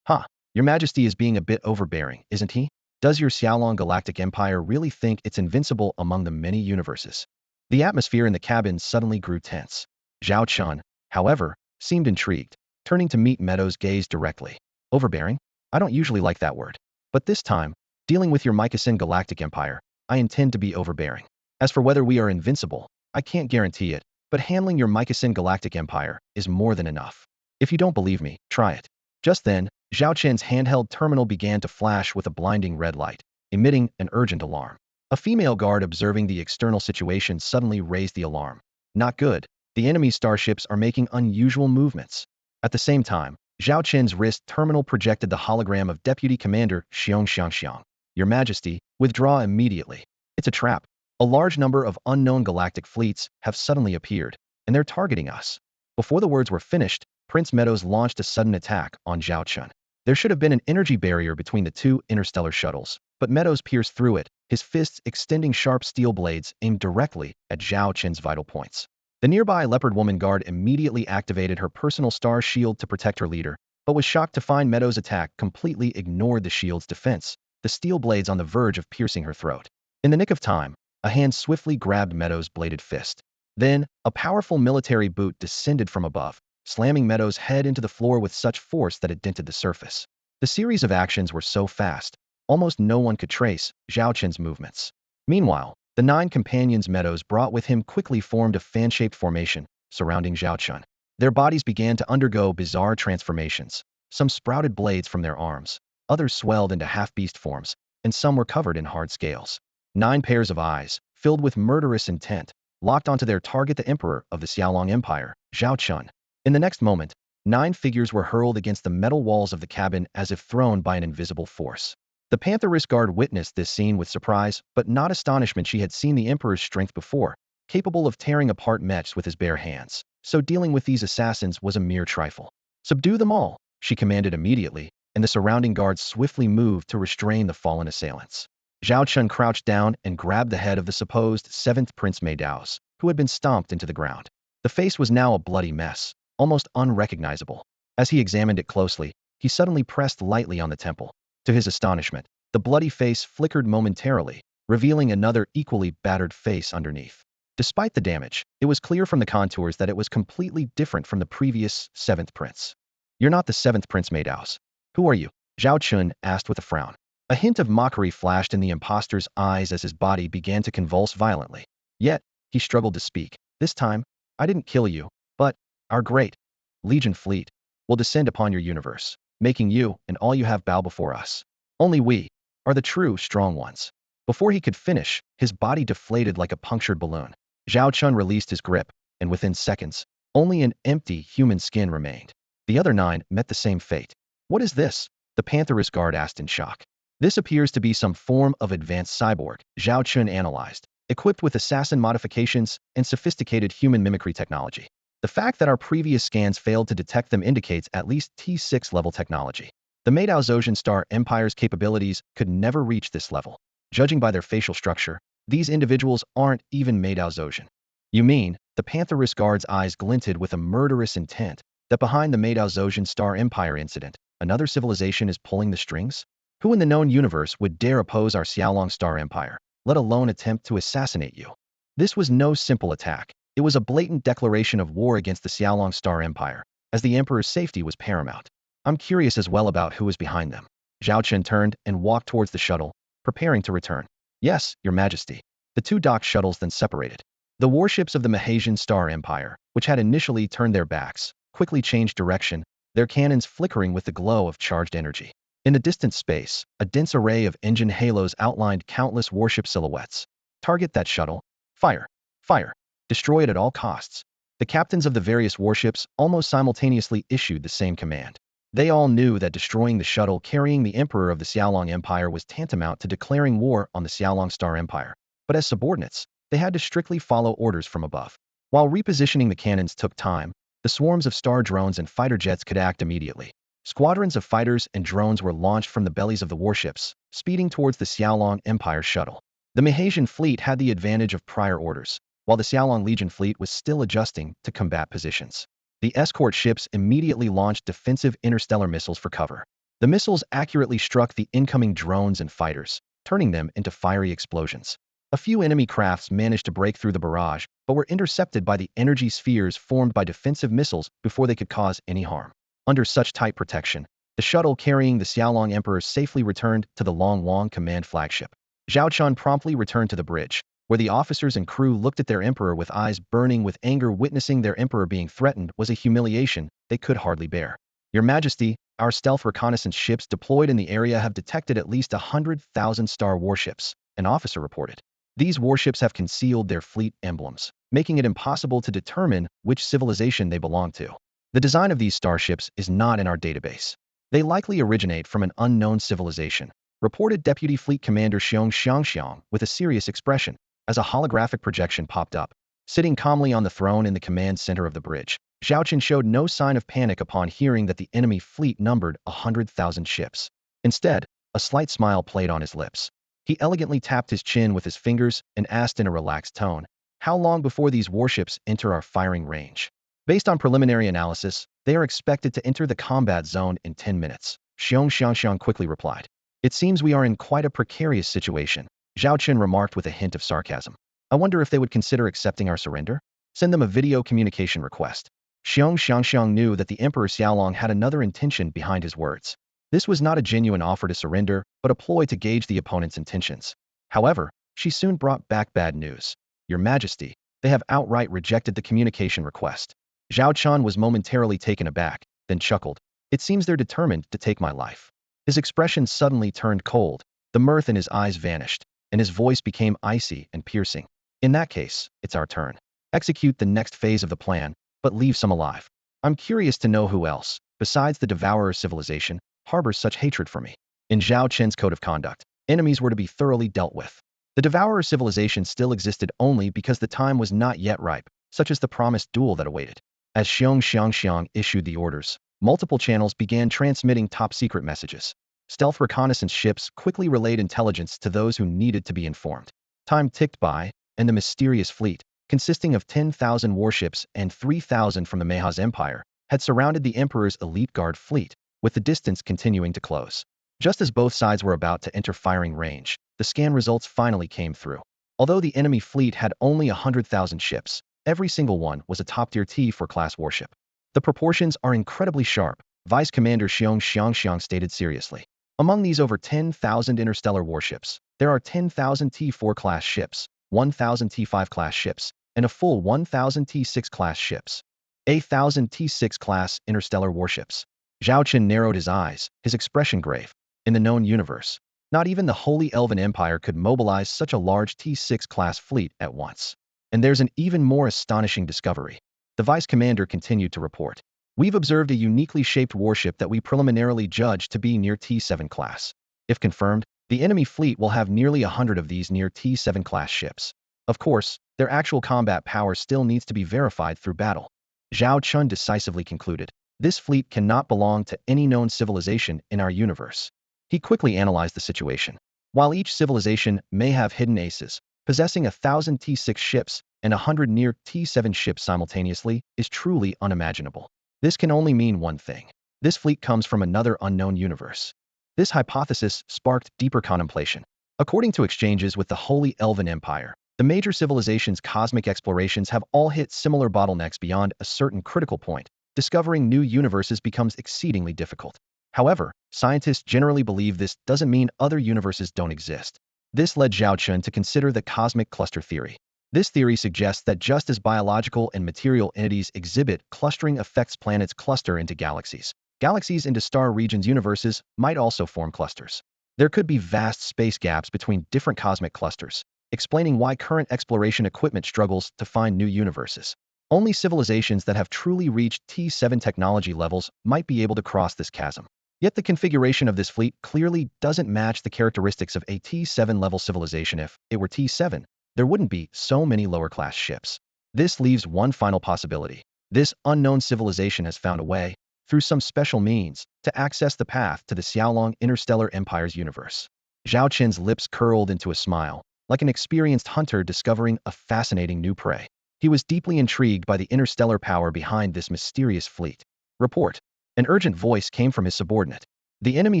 Your Majesty is being a bit overbearing, isn't he? Does your Xiaolong Galactic Empire really think it's invincible among the many universes? The atmosphere in the cabin suddenly grew tense. Zhao Chen, however, seemed intrigued, turning to meet Meadows' gaze directly. Overbearing? I don't usually like that word. But this time, dealing with your Mycosine Galactic Empire, I intend to be overbearing. As for whether we are invincible, I can't guarantee it, but handling your Mycosine Galactic Empire is more than enough. If you don't believe me, try it. Just then, Zhao Chen's handheld terminal began to flash with a blinding red light, emitting an urgent alarm. A female guard observing the external situation suddenly raised the alarm. Not good. The enemy starships are making unusual movements. At the same time, Zhao Chen's wrist terminal projected the hologram of Deputy Commander Xiong. Your Majesty, withdraw immediately. It's a trap. A large number of unknown galactic fleets have suddenly appeared, and they're targeting us. Before the words were finished, Prince Meadows launched a sudden attack on Zhao Chen. There should have been an energy barrier between the two interstellar shuttles, but Meadows pierced through it, his fists extending sharp steel blades aimed directly at Zhao Chen's vital points. The nearby leopard woman guard immediately activated her personal star shield to protect her leader, but was shocked to find Meadows' attack completely ignored the shield's defense, the steel blades on the verge of piercing her throat. In the nick of time, a hand swiftly grabbed Meadows' bladed fist. Then, a powerful military boot descended from above, slamming Meadows' head into the floor with such force that it dented the surface. The series of actions were so fast, almost no one could trace Zhao Chen's movements. Meanwhile, the 9 companions Meadows brought with him quickly formed a fan-shaped formation surrounding Zhao Chen. Their bodies began to undergo bizarre transformations. Some sprouted blades from their arms, others swelled into half-beast forms, and some were covered in hard scales. 9 pairs of eyes, filled with murderous intent, locked onto their target, the Emperor of the Xiaolong Empire, Zhao Chen. In the next moment, 9 figures were hurled against the metal walls of the cabin as if thrown by an invisible force. The Pantherist guard witnessed this scene with surprise, but not astonishment. She had seen the Emperor's strength before, capable of tearing apart mechs with his bare hands, so dealing with these assassins was a mere trifle. Subdue them all, she commanded immediately, and the surrounding guards swiftly moved to restrain the fallen assailants. Zhao Chen crouched down and grabbed the head of the supposed 7th Prince Meadows, who had been stomped into the ground. The face was now a bloody mess, almost unrecognizable. As he examined it closely, he suddenly pressed lightly on the temple. To his astonishment, the bloody face flickered momentarily, revealing another equally battered face underneath. Despite the damage, it was clear from the contours that it was completely different from the previous 7th Prince. You're not the 7th Prince Meadows. Who are you? Zhao Chen asked with a frown. A hint of mockery flashed in the impostor's eyes as his body began to convulse violently. Yet, he struggled to speak. This time, I didn't kill you, but our great Legion fleet will descend upon your universe, making you and all you have bow before us. Only we are the true strong ones. Before he could finish, his body deflated like a punctured balloon. Zhao Chen released his grip, and within seconds, only an empty human skin remained. The other 9 met the same fate. What is this? The Pantherist guard asked in shock. This appears to be some form of advanced cyborg, Zhao Chen analyzed, equipped with assassin modifications and sophisticated human mimicry technology. The fact that our previous scans failed to detect them indicates at least T6 level technology. The Meidao Star Empire's capabilities could never reach this level. Judging by their facial structure, these individuals aren't even Meidao. You mean, the Pantherist guard's eyes glinted with a murderous intent, that behind the Meidao Star Empire incident, another civilization is pulling the strings? Who in the known universe would dare oppose our Xiaolong Star Empire, let alone attempt to assassinate you? This was no simple attack. It was a blatant declaration of war against the Xiaolong Star Empire, as the Emperor's safety was paramount. I'm curious as well about who is behind them. Zhao Chen turned and walked towards the shuttle, preparing to return. Yes, Your Majesty. The 2 docked shuttles then separated. The warships of the Malaysian Star Empire, which had initially turned their backs, quickly changed direction, their cannons flickering with the glow of charged energy. In the distant space, a dense array of engine halos outlined countless warship silhouettes. Target that shuttle. Fire. Fire. Destroy it at all costs. The captains of the various warships almost simultaneously issued the same command. They all knew that destroying the shuttle carrying the Emperor of the Xiaolong Empire was tantamount to declaring war on the Xiaolong Star Empire. But as subordinates, they had to strictly follow orders from above. While repositioning the cannons took time, the swarms of star drones and fighter jets could act immediately. Squadrons of fighters and drones were launched from the bellies of the warships, speeding towards the Xiaolong Empire shuttle. The Malaysian fleet had the advantage of prior orders, while the Xiaolong Legion fleet was still adjusting to combat positions. The escort ships immediately launched defensive interstellar missiles for cover. The missiles accurately struck the incoming drones and fighters, turning them into fiery explosions. A few enemy crafts managed to break through the barrage, but were intercepted by the energy spheres formed by defensive missiles before they could cause any harm. Under such tight protection, the shuttle carrying the Xiaolong Emperor safely returned to the Long Command flagship. Zhao Chen promptly returned to the bridge, where the officers and crew looked at their emperor with eyes burning with anger. Witnessing their emperor being threatened was a humiliation they could hardly bear. Your Majesty, our stealth reconnaissance ships deployed in the area have detected at least 100,000 star warships, an officer reported. These warships have concealed their fleet emblems, making it impossible to determine which civilization they belong to. The design of these starships is not in our database. They likely originate from an unknown civilization, reported Deputy Fleet Commander Xiong Xiangxiang with a serious expression, as a holographic projection popped up. Sitting calmly on the throne in the command center of the bridge, Zhao Chen showed no sign of panic upon hearing that the enemy fleet numbered 100,000 ships. Instead, a slight smile played on his lips. He elegantly tapped his chin with his fingers and asked in a relaxed tone, "How long before these warships enter our firing range?" Based on preliminary analysis, they are expected to enter the combat zone in 10 minutes. Xiong Xiangxiang quickly replied. "It seems we are in quite a precarious situation," Zhao Chen remarked with a hint of sarcasm. "I wonder if they would consider accepting our surrender? Send them a video communication request." Xiong Xiangxiang knew that the Emperor Xiaolong had another intention behind his words. This was not a genuine offer to surrender, but a ploy to gauge the opponent's intentions. However, she soon brought back bad news. "Your Majesty, they have outright rejected the communication request." Zhao Chen was momentarily taken aback, then chuckled. "It seems they're determined to take my life." His expression suddenly turned cold, the mirth in his eyes vanished, and his voice became icy and piercing. "In that case, it's our turn. Execute the next phase of the plan, but leave some alive. I'm curious to know who else, besides the Devourer civilization, harbors such hatred for me." In Zhao Chen's code of conduct, enemies were to be thoroughly dealt with. The Devourer civilization still existed only because the time was not yet ripe, such as the promised duel that awaited. As Xiong Xiangxiang issued the orders, multiple channels began transmitting top-secret messages. Stealth reconnaissance ships quickly relayed intelligence to those who needed to be informed. Time ticked by, and the mysterious fleet, consisting of 10,000 warships and 3,000 from the Mahaz Empire, had surrounded the Emperor's elite guard fleet, with the distance continuing to close. Just as both sides were about to enter firing range, the scan results finally came through. Although the enemy fleet had only 100,000 ships, every single one was a top-tier T4 class warship. "The proportions are incredibly sharp," Vice Commander Xiong Xiangxiang stated seriously. "Among these over 10,000 interstellar warships, there are 10,000 T4 class ships, 1,000 T5 class ships, and a full 1,000 T6 class ships. 1,000 T6 class interstellar warships." Zhao Chen narrowed his eyes, his expression grave. In the known universe, not even the Holy Elven Empire could mobilize such a large T6 class fleet at once. And there's an even more astonishing discovery. The Vice Commander continued to report. "We've observed a uniquely shaped warship that we preliminarily judged to be near T7 class. If confirmed, the enemy fleet will have nearly 100 of these near T7 class ships. Of course, their actual combat power still needs to be verified through battle." Zhao Chen decisively concluded. "This fleet cannot belong to any known civilization in our universe." He quickly analyzed the situation. While each civilization may have hidden aces, possessing 1,000 T6 ships and 100 near T7 ships simultaneously is truly unimaginable. This can only mean one thing. This fleet comes from another unknown universe. This hypothesis sparked deeper contemplation. According to exchanges with the Holy Elven Empire, the major civilizations' cosmic explorations have all hit similar bottlenecks. Beyond a certain critical point, discovering new universes becomes exceedingly difficult. However, scientists generally believe this doesn't mean other universes don't exist. This led Zhao Chen to consider the cosmic cluster theory. This theory suggests that just as biological and material entities exhibit clustering effects, planets cluster into galaxies. Galaxies into star regions, universes might also form clusters. There could be vast space gaps between different cosmic clusters, explaining why current exploration equipment struggles to find new universes. Only civilizations that have truly reached T7 technology levels might be able to cross this chasm. Yet the configuration of this fleet clearly doesn't match the characteristics of a T7 level civilization. If it were T7, there wouldn't be so many lower-class ships. This leaves one final possibility. This unknown civilization has found a way, through some special means, to access the path to the Xiaolong Interstellar Empire's universe. Zhao Chen's lips curled into a smile, like an experienced hunter discovering a fascinating new prey. He was deeply intrigued by the interstellar power behind this mysterious fleet. Report. An urgent voice came from his subordinate. The enemy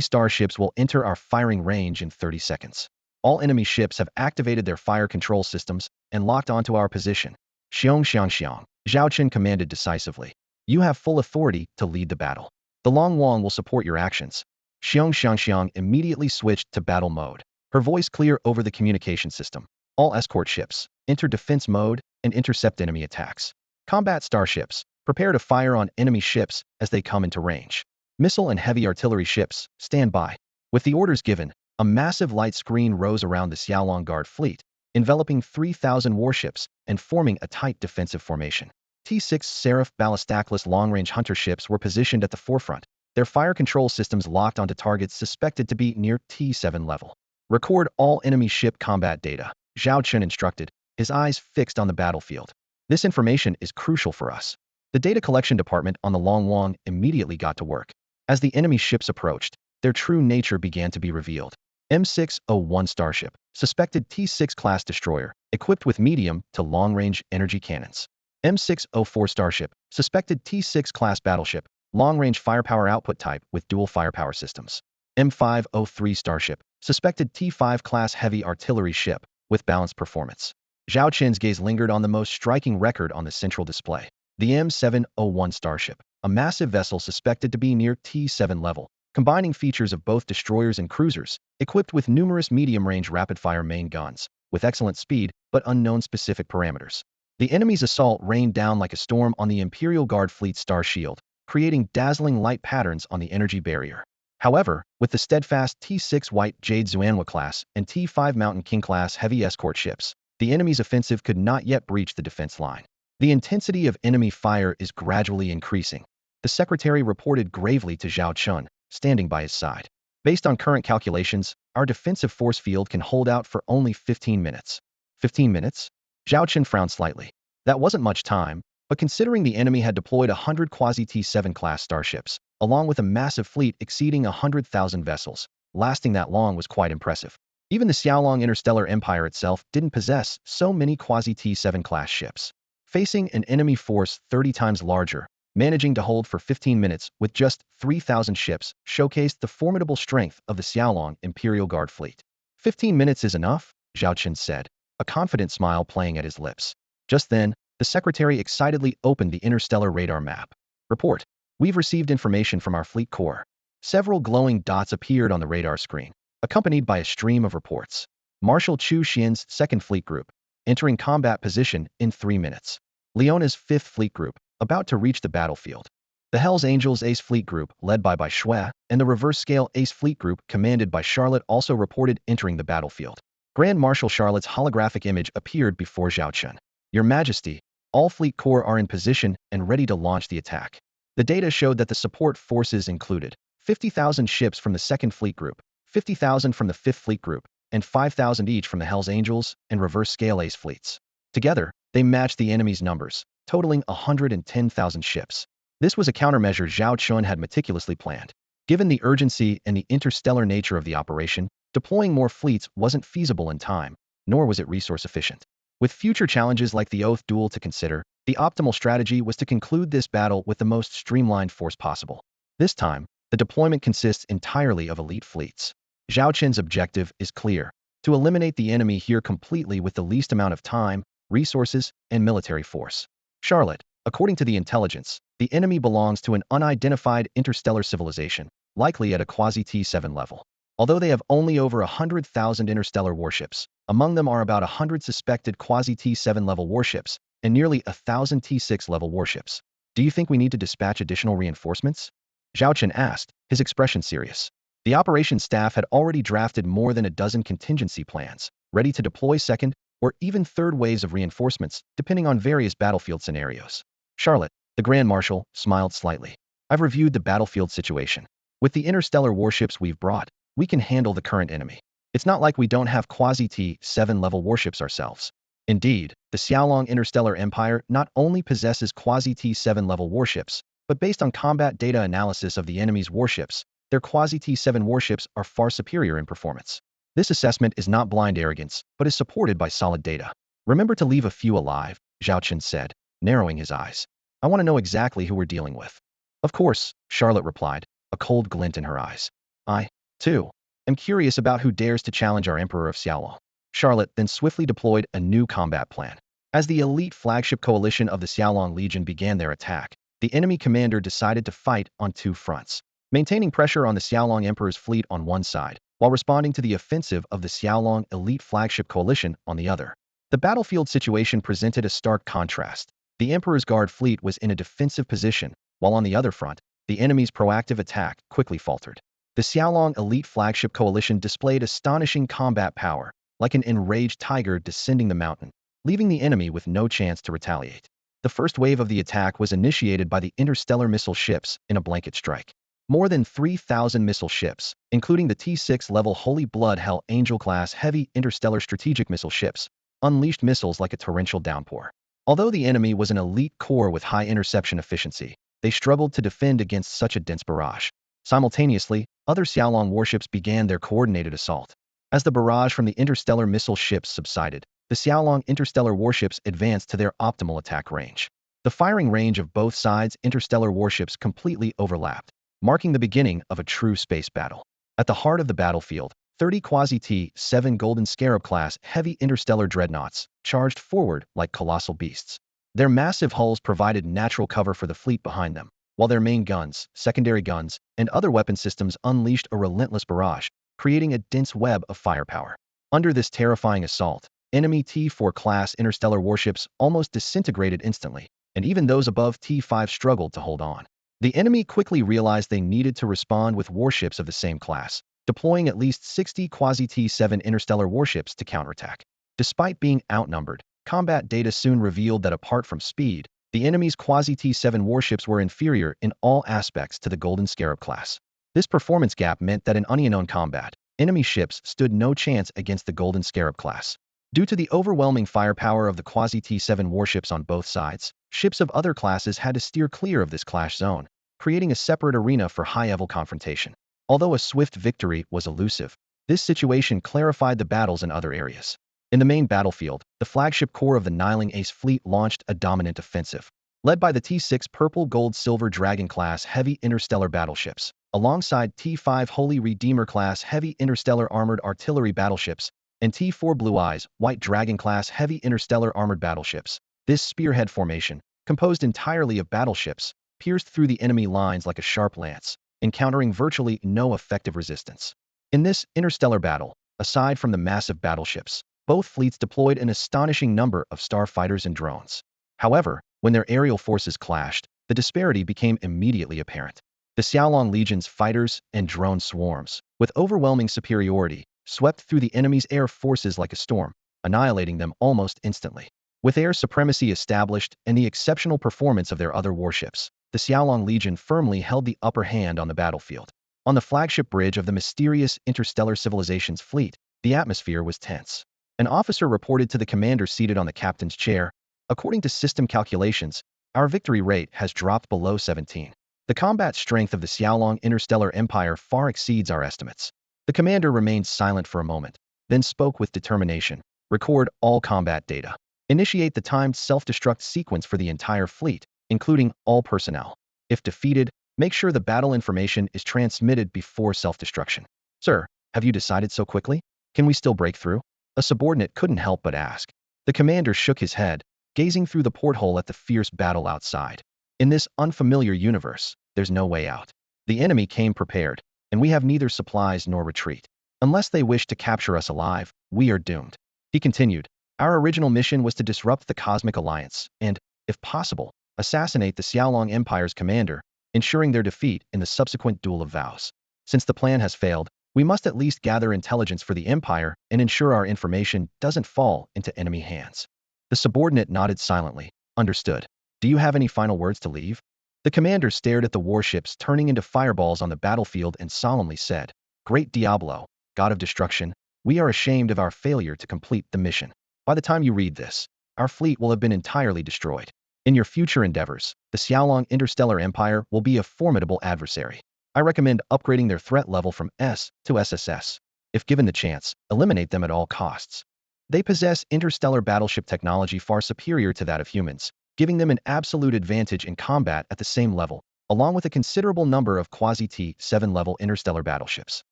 starships will enter our firing range in 30 seconds. All enemy ships have activated their fire control systems and locked onto our position. Xiong. Zhao Chen commanded decisively. You have full authority to lead the battle. The Long Wang will support your actions. Xiong immediately switched to battle mode, her voice clear over the communication system. All escort ships, enter defense mode and intercept enemy attacks. Combat starships, prepare to fire on enemy ships as they come into range. Missile and heavy artillery ships, stand by. With the orders given, a massive light screen rose around the Xiaolong Guard fleet, enveloping 3,000 warships and forming a tight defensive formation. T6 Seraph ballistackless long-range hunter ships were positioned at the forefront, their fire control systems locked onto targets suspected to be near T7 level. Record all enemy ship combat data, Zhao Chen instructed, his eyes fixed on the battlefield. This information is crucial for us. The data collection department on the Long Wang immediately got to work. As the enemy ships approached, their true nature began to be revealed. M601 Starship, suspected T6 class destroyer, equipped with medium to long-range energy cannons. M604 Starship, suspected T6 class battleship, long-range firepower output type with dual firepower systems. M503 Starship, suspected T5 class heavy artillery ship with balanced performance. Zhao Chen's gaze lingered on the most striking record on the central display. The M701 Starship, a massive vessel suspected to be near T7 level, combining features of both destroyers and cruisers, equipped with numerous medium-range rapid-fire main guns, with excellent speed but unknown specific parameters. The enemy's assault rained down like a storm on the Imperial Guard fleet's star shield, creating dazzling light patterns on the energy barrier. However, with the steadfast T6 White Jade Xuanhua class and T5 Mountain King class heavy escort ships, the enemy's offensive could not yet breach the defense line. The intensity of enemy fire is gradually increasing, the secretary reported gravely to Zhao Chen, standing by his side. Based on current calculations, our defensive force field can hold out for only 15 minutes. 15 minutes? Zhao Chen frowned slightly. That wasn't much time, but considering the enemy had deployed 100 quasi-T7 class starships, along with a massive fleet exceeding 100,000 vessels, lasting that long was quite impressive. Even the Xiaolong Interstellar Empire itself didn't possess so many quasi-T7 class ships. Facing an enemy force 30 times larger, managing to hold for 15 minutes with just 3,000 ships showcased the formidable strength of the Xiaolong Imperial Guard fleet. 15 minutes is enough, Zhao Chen said, a confident smile playing at his lips. Just then, the secretary excitedly opened the interstellar radar map. Report. We've received information from our fleet core. Several glowing dots appeared on the radar screen, accompanied by a stream of reports. Marshal Chu Xian's 2nd Fleet Group, entering combat position in 3 minutes. Leona's 5th Fleet Group, about to reach the battlefield. The Hells Angels Ace Fleet Group, led by Shui, and the Reverse Scale Ace Fleet Group, commanded by Charlotte, also reported entering the battlefield. Grand Marshal Charlotte's holographic image appeared before Zhao Chen. Your Majesty, all Fleet Corps are in position and ready to launch the attack. The data showed that the support forces included 50,000 ships from the 2nd Fleet Group, 50,000 from the 5th Fleet Group, and 5,000 each from the Hells Angels and Reverse Scale Ace fleets. Together, they matched the enemy's numbers, totaling 110,000 ships. This was a countermeasure Zhao Chen had meticulously planned. Given the urgency and the interstellar nature of the operation, deploying more fleets wasn't feasible in time, nor was it resource efficient. With future challenges like the Oath Duel to consider, the optimal strategy was to conclude this battle with the most streamlined force possible. This time, the deployment consists entirely of elite fleets. Zhao Chen's objective is clear: to eliminate the enemy here completely with the least amount of time, resources, and military force. Charlotte, according to the intelligence, the enemy belongs to an unidentified interstellar civilization, likely at a quasi-T7 level. Although they have only over 100,000 interstellar warships, among them are about 100 suspected quasi-T7 level warships and nearly 1,000 T6 level warships. Do you think we need to dispatch additional reinforcements? Zhao Chen asked, his expression serious. The operations staff had already drafted more than a dozen contingency plans, ready to deploy second or even third waves of reinforcements, depending on various battlefield scenarios. Charlotte, the Grand Marshal, smiled slightly. I've reviewed the battlefield situation. With the interstellar warships we've brought, we can handle the current enemy. It's not like we don't have quasi-T7 level warships ourselves. Indeed, the Xiaolong Interstellar Empire not only possesses quasi-T7 level warships, but based on combat data analysis of the enemy's warships, their quasi-T7 warships are far superior in performance. This assessment is not blind arrogance, but is supported by solid data. Remember to leave a few alive, Zhao Chen said, narrowing his eyes. I want to know exactly who we're dealing with. Of course, Charlotte replied, a cold glint in her eyes. I, too, am curious about who dares to challenge our Emperor of Xiaolong. Charlotte then swiftly deployed a new combat plan. As the elite flagship coalition of the Xiaolong Legion began their attack, the enemy commander decided to fight on two fronts, maintaining pressure on the Xiaolong Emperor's fleet on one side, while responding to the offensive of the Xiaolong elite flagship coalition on the other. The battlefield situation presented a stark contrast. The Emperor's guard fleet was in a defensive position, while on the other front, the enemy's proactive attack quickly faltered. The Xiaolong elite flagship coalition displayed astonishing combat power, like an enraged tiger descending the mountain, leaving the enemy with no chance to retaliate. The first wave of the attack was initiated by the interstellar missile ships in a blanket strike. More than 3,000 missile ships, including the T6 level Holy Blood Hell Angel class heavy interstellar strategic missile ships, unleashed missiles like a torrential downpour. Although the enemy was an elite corps with high interception efficiency, they struggled to defend against such a dense barrage. Simultaneously, other Xiaolong warships began their coordinated assault. As the barrage from the interstellar missile ships subsided, the Xiaolong interstellar warships advanced to their optimal attack range. The firing range of both sides' interstellar warships completely overlapped, marking the beginning of a true space battle. At the heart of the battlefield, 30 quasi-T7 Golden Scarab class heavy interstellar dreadnoughts charged forward like colossal beasts. Their massive hulls provided natural cover for the fleet behind them, while their main guns, secondary guns, and other weapon systems unleashed a relentless barrage, creating a dense web of firepower. Under this terrifying assault, enemy T4 class interstellar warships almost disintegrated instantly, and even those above T5 struggled to hold on. The enemy quickly realized they needed to respond with warships of the same class, deploying at least 60 quasi-T7 interstellar warships to counterattack. Despite being outnumbered, combat data soon revealed that apart from speed, the enemy's quasi-T7 warships were inferior in all aspects to the Golden Scarab class. This performance gap meant that in unknown combat, enemy ships stood no chance against the Golden Scarab class. Due to the overwhelming firepower of the quasi-T7 warships on both sides, ships of other classes had to steer clear of this clash zone, creating a separate arena for high-level confrontation. Although a swift victory was elusive, this situation clarified the battles in other areas. In the main battlefield, the flagship corps of the Niling Ace fleet launched a dominant offensive, led by the T6 Purple Gold Silver Dragon class heavy interstellar battleships, alongside T5 Holy Redeemer class heavy interstellar armored artillery battleships, and T4 Blue Eyes White Dragon class heavy interstellar armored battleships. This spearhead formation, composed entirely of battleships, pierced through the enemy lines like a sharp lance, encountering virtually no effective resistance. In this interstellar battle, aside from the massive battleships, both fleets deployed an astonishing number of starfighters and drones. However, when their aerial forces clashed, the disparity became immediately apparent. The Xiaolong Legion's fighters and drone swarms, with overwhelming superiority, swept through the enemy's air forces like a storm, annihilating them almost instantly. With air supremacy established and the exceptional performance of their other warships, the Xiaolong Legion firmly held the upper hand on the battlefield. On the flagship bridge of the mysterious interstellar civilization's fleet, the atmosphere was tense. An officer reported to the commander seated on the captain's chair, "According to system calculations, our victory rate has dropped below 17. The combat strength of the Xiaolong Interstellar Empire far exceeds our estimates." The commander remained silent for a moment, then spoke with determination. "Record all combat data. Initiate the timed self-destruct sequence for the entire fleet, including all personnel. If defeated, make sure the battle information is transmitted before self-destruction." "Sir, have you decided so quickly? Can we still break through?" a subordinate couldn't help but ask. The commander shook his head, gazing through the porthole at the fierce battle outside. "In this unfamiliar universe, there's no way out. The enemy came prepared, and we have neither supplies nor retreat. Unless they wish to capture us alive, we are doomed." He continued, "Our original mission was to disrupt the Cosmic Alliance and, if possible, assassinate the Xiaolong Empire's commander, ensuring their defeat in the subsequent Duel of Vows. Since the plan has failed, We must at least gather intelligence for the Empire and ensure our information doesn't fall into enemy hands. The subordinate nodded silently. Understood. Do you have any final words to leave? The commander stared at the warships turning into fireballs on the battlefield and solemnly said, Great Diablo, God of destruction, we are ashamed of our failure to complete the mission. By the time you read this, our fleet will have been entirely destroyed. In your future endeavors, the Xiaolong Interstellar Empire will be a formidable adversary. I recommend upgrading their threat level from S to SSS. If given the chance, eliminate them at all costs. They possess interstellar battleship technology far superior to that of humans, giving them an absolute advantage in combat at the same level, along with a considerable number of quasi-T7 level interstellar battleships.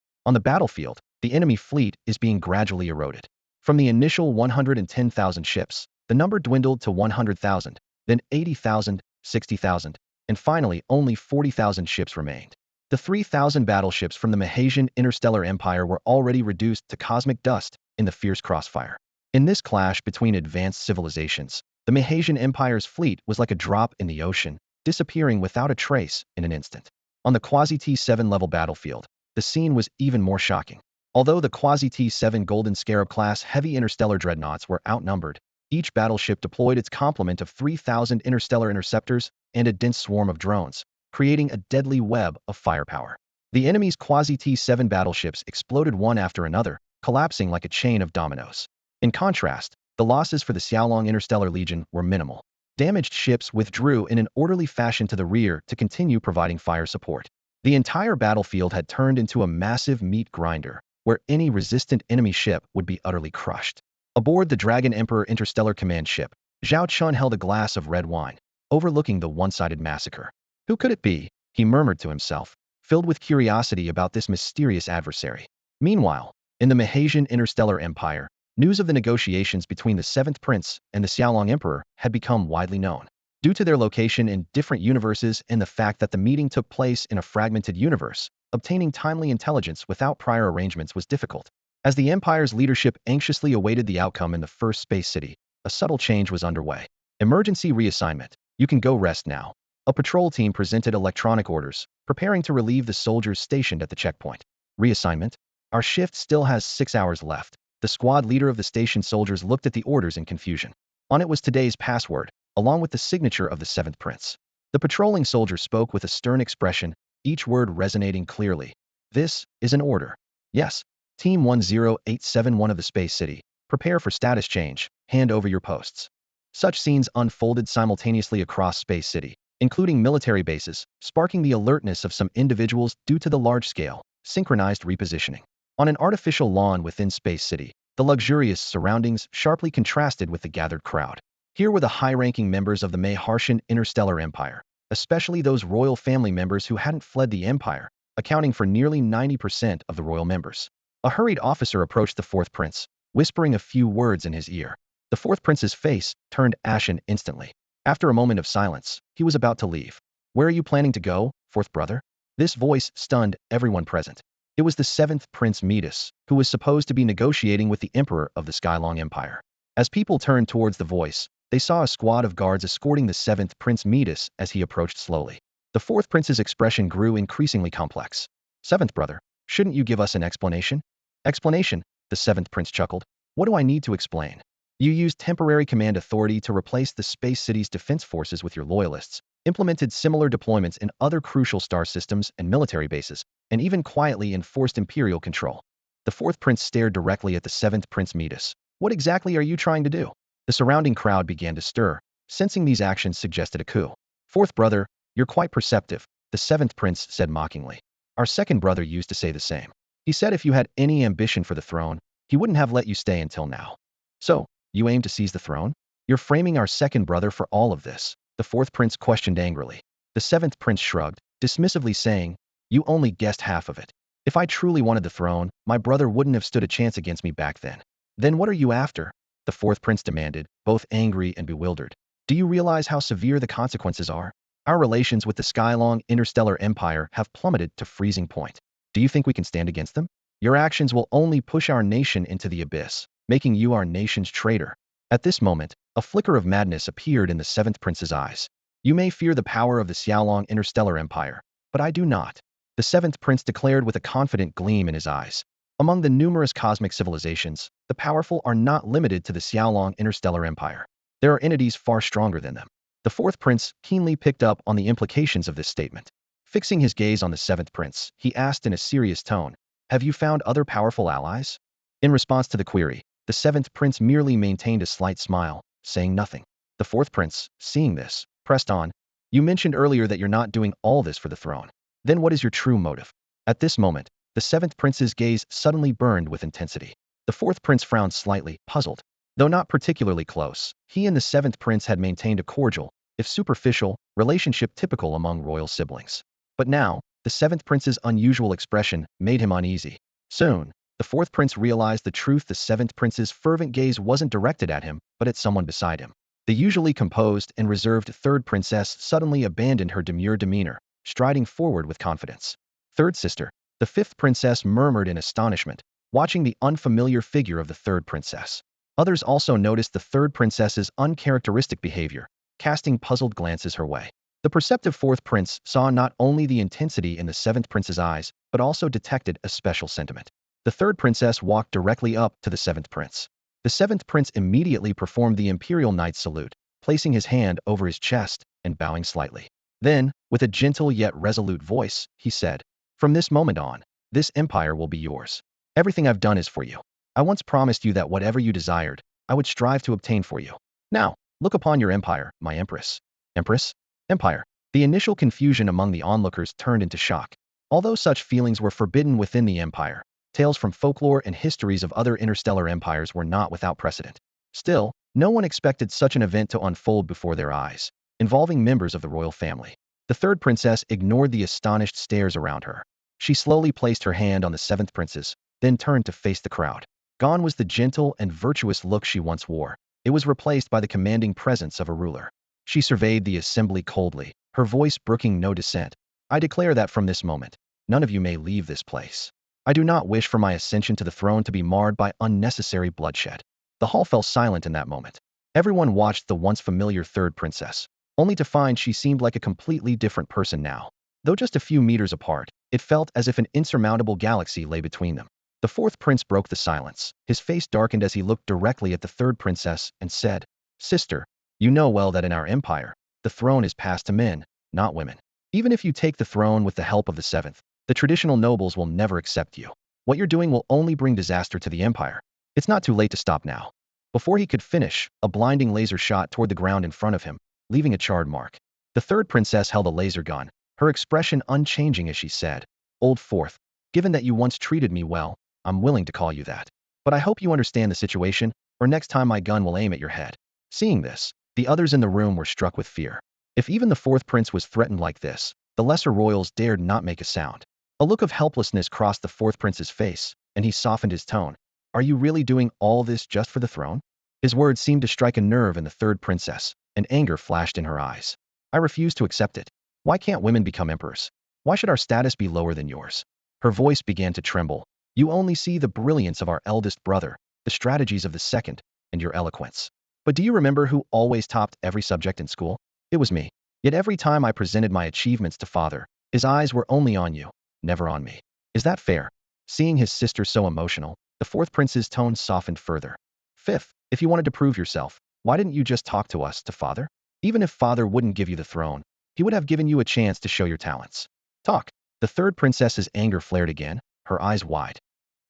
On the battlefield, the enemy fleet is being gradually eroded. From the initial 110,000 ships, the number dwindled to 100,000, then 80,000, 60,000, and finally only 40,000 ships remained. The 3,000 battleships from the Mahasian Interstellar Empire were already reduced to cosmic dust in the fierce crossfire. In this clash between advanced civilizations, the Mahasian Empire's fleet was like a drop in the ocean, disappearing without a trace in an instant. On the quasi-T7 level battlefield, the scene was even more shocking. Although the quasi-T7 Golden Scarab class heavy interstellar dreadnoughts were outnumbered, each battleship deployed its complement of 3,000 interstellar interceptors and a dense swarm of drones, creating a deadly web of firepower. The enemy's quasi-T7 battleships exploded one after another, collapsing like a chain of dominoes. In contrast, the losses for the Xiaolong Interstellar Legion were minimal. Damaged ships withdrew in an orderly fashion to the rear to continue providing fire support. The entire battlefield had turned into a massive meat grinder, where any resistant enemy ship would be utterly crushed. Aboard the Dragon Emperor Interstellar Command ship, Zhao Chen held a glass of red wine, overlooking the one-sided massacre. Who could it be? He murmured to himself, filled with curiosity about this mysterious adversary. Meanwhile, in the Mahasian Interstellar Empire, news of the negotiations between the Seventh Prince and the Xiaolong Emperor had become widely known. Due to their location in different universes and the fact that the meeting took place in a fragmented universe, obtaining timely intelligence without prior arrangements was difficult. As the Empire's leadership anxiously awaited the outcome in the first space city, a subtle change was underway. Emergency reassignment. You can go rest now. A patrol team presented electronic orders, preparing to relieve the soldiers stationed at the checkpoint. Reassignment? Our shift still has 6 hours left. The squad leader of the station soldiers looked at the orders in confusion. On it was today's password, along with the signature of the Seventh Prince. The patrolling soldier spoke with a stern expression, each word resonating clearly. This is an order. Yes. Team 10871 of the Space City, prepare for status change, hand over your posts. Such scenes unfolded simultaneously across Space City, including military bases, sparking the alertness of some individuals due to the large-scale, synchronized repositioning. On an artificial lawn within Space City, the luxurious surroundings sharply contrasted with the gathered crowd. Here were the high-ranking members of the Mahasian Interstellar Empire, especially those royal family members who hadn't fled the Empire, accounting for nearly 90% of the royal members. A hurried officer approached the fourth prince, whispering a few words in his ear. The fourth prince's face turned ashen instantly. After a moment of silence, he was about to leave. Where are you planning to go, fourth brother? This voice stunned everyone present. It was the seventh Prince Midas, who was supposed to be negotiating with the Emperor of the Skylong Empire. As people turned towards the voice, they saw a squad of guards escorting the seventh Prince Midas as he approached slowly. The fourth prince's expression grew increasingly complex. Seventh brother, shouldn't you give us an explanation? Explanation, the seventh prince chuckled. What do I need to explain? You used temporary command authority to replace the Space City's defense forces with your loyalists, implemented similar deployments in other crucial star systems and military bases, and even quietly enforced imperial control. The fourth prince stared directly at the seventh Prince Midas. What exactly are you trying to do? The surrounding crowd began to stir, sensing these actions suggested a coup. Fourth brother, you're quite perceptive, the seventh prince said mockingly. Our second brother used to say the same. He said if you had any ambition for the throne, he wouldn't have let you stay until now. So, you aim to seize the throne? You're framing our second brother for all of this, the fourth prince questioned angrily. The seventh prince shrugged, dismissively saying, you only guessed half of it. If I truly wanted the throne, my brother wouldn't have stood a chance against me back then. Then what are you after? The fourth prince demanded, both angry and bewildered. Do you realize how severe the consequences are? Our relations with the Skylong Interstellar Empire have plummeted to freezing point. Do you think we can stand against them? Your actions will only push our nation into the abyss, making you our nation's traitor. At this moment, a flicker of madness appeared in the seventh prince's eyes. You may fear the power of the Xiaolong Interstellar Empire, but I do not. the seventh prince declared with a confident gleam in his eyes. Among the numerous cosmic civilizations, the powerful are not limited to the Xiaolong interstellar empire. There are entities far stronger than them. The fourth prince keenly picked up on the implications of this statement. Fixing his gaze on the seventh prince, he asked in a serious tone, "Have you found other powerful allies?" In response to the query, the seventh prince merely maintained a slight smile, saying nothing. The fourth prince, seeing this, pressed on, "You mentioned earlier that you're not doing all this for the throne. Then what is your true motive?" At this moment, the seventh prince's gaze suddenly burned with intensity. The fourth prince frowned slightly, puzzled. Though not particularly close, he and the seventh prince had maintained a cordial, if superficial, relationship typical among royal siblings. But now, the seventh prince's unusual expression made him uneasy. Soon, the fourth prince realized the truth. The seventh prince's fervent gaze wasn't directed at him, but at someone beside him. The usually composed and reserved third princess suddenly abandoned her demure demeanor, striding forward with confidence. "Third sister," the fifth princess murmured in astonishment, watching the unfamiliar figure of the third princess. Others also noticed the third princess's uncharacteristic behavior, casting puzzled glances her way. The perceptive fourth prince saw not only the intensity in the seventh prince's eyes, but also detected a special sentiment. The third princess walked directly up to the seventh prince. The seventh prince immediately performed the imperial knight's salute, placing his hand over his chest and bowing slightly. Then, with a gentle yet resolute voice, he said, "From this moment on, this empire will be yours. Everything I've done is for you. I once promised you that whatever you desired, I would strive to obtain for you. Now, look upon your empire, my empress." Empress? Empire. The initial confusion among the onlookers turned into shock. Although such feelings were forbidden within the empire, tales from folklore and histories of other interstellar empires were not without precedent. Still, no one expected such an event to unfold before their eyes, involving members of the royal family. The third princess ignored the astonished stares around her. She slowly placed her hand on the seventh prince's, then turned to face the crowd. Gone was the gentle and virtuous look she once wore. It was replaced by the commanding presence of a ruler. She surveyed the assembly coldly, her voice brooking no dissent. "I declare that from this moment, none of you may leave this place. I do not wish for my ascension to the throne to be marred by unnecessary bloodshed." The hall fell silent in that moment. Everyone watched the once familiar third princess, only to find she seemed like a completely different person now. Though just a few meters apart, it felt as if an insurmountable galaxy lay between them. The fourth prince broke the silence. His face darkened as he looked directly at the third princess and said, "Sister, you know well that in our empire, the throne is passed to men, not women. Even if you take the throne with the help of the seventh, the traditional nobles will never accept you. What you're doing will only bring disaster to the empire. It's not too late to stop now." Before he could finish, a blinding laser shot toward the ground in front of him, leaving a charred mark. The third princess held a laser gun, her expression unchanging as she said, "Old fourth, given that you once treated me well, I'm willing to call you that. But I hope you understand the situation, or next time my gun will aim at your head." Seeing this, the others in the room were struck with fear. If even the fourth prince was threatened like this, the lesser royals dared not make a sound. A look of helplessness crossed the fourth prince's face, and he softened his tone. "Are you really doing all this just for the throne?" His words seemed to strike a nerve in the third princess, and anger flashed in her eyes. "I refuse to accept it. Why can't women become emperors? Why should our status be lower than yours?" Her voice began to tremble. "You only see the brilliance of our eldest brother, the strategies of the second, and your eloquence. But do you remember who always topped every subject in school? It was me. Yet every time I presented my achievements to father, his eyes were only on you, never on me. Is that fair?" Seeing his sister so emotional, the fourth prince's tone softened further. "Fifth, if you wanted to prove yourself, why didn't you just talk to us, to father? Even if father wouldn't give you the throne, he would have given you a chance to show your talents. Talk." The third princess's anger flared again, her eyes wide.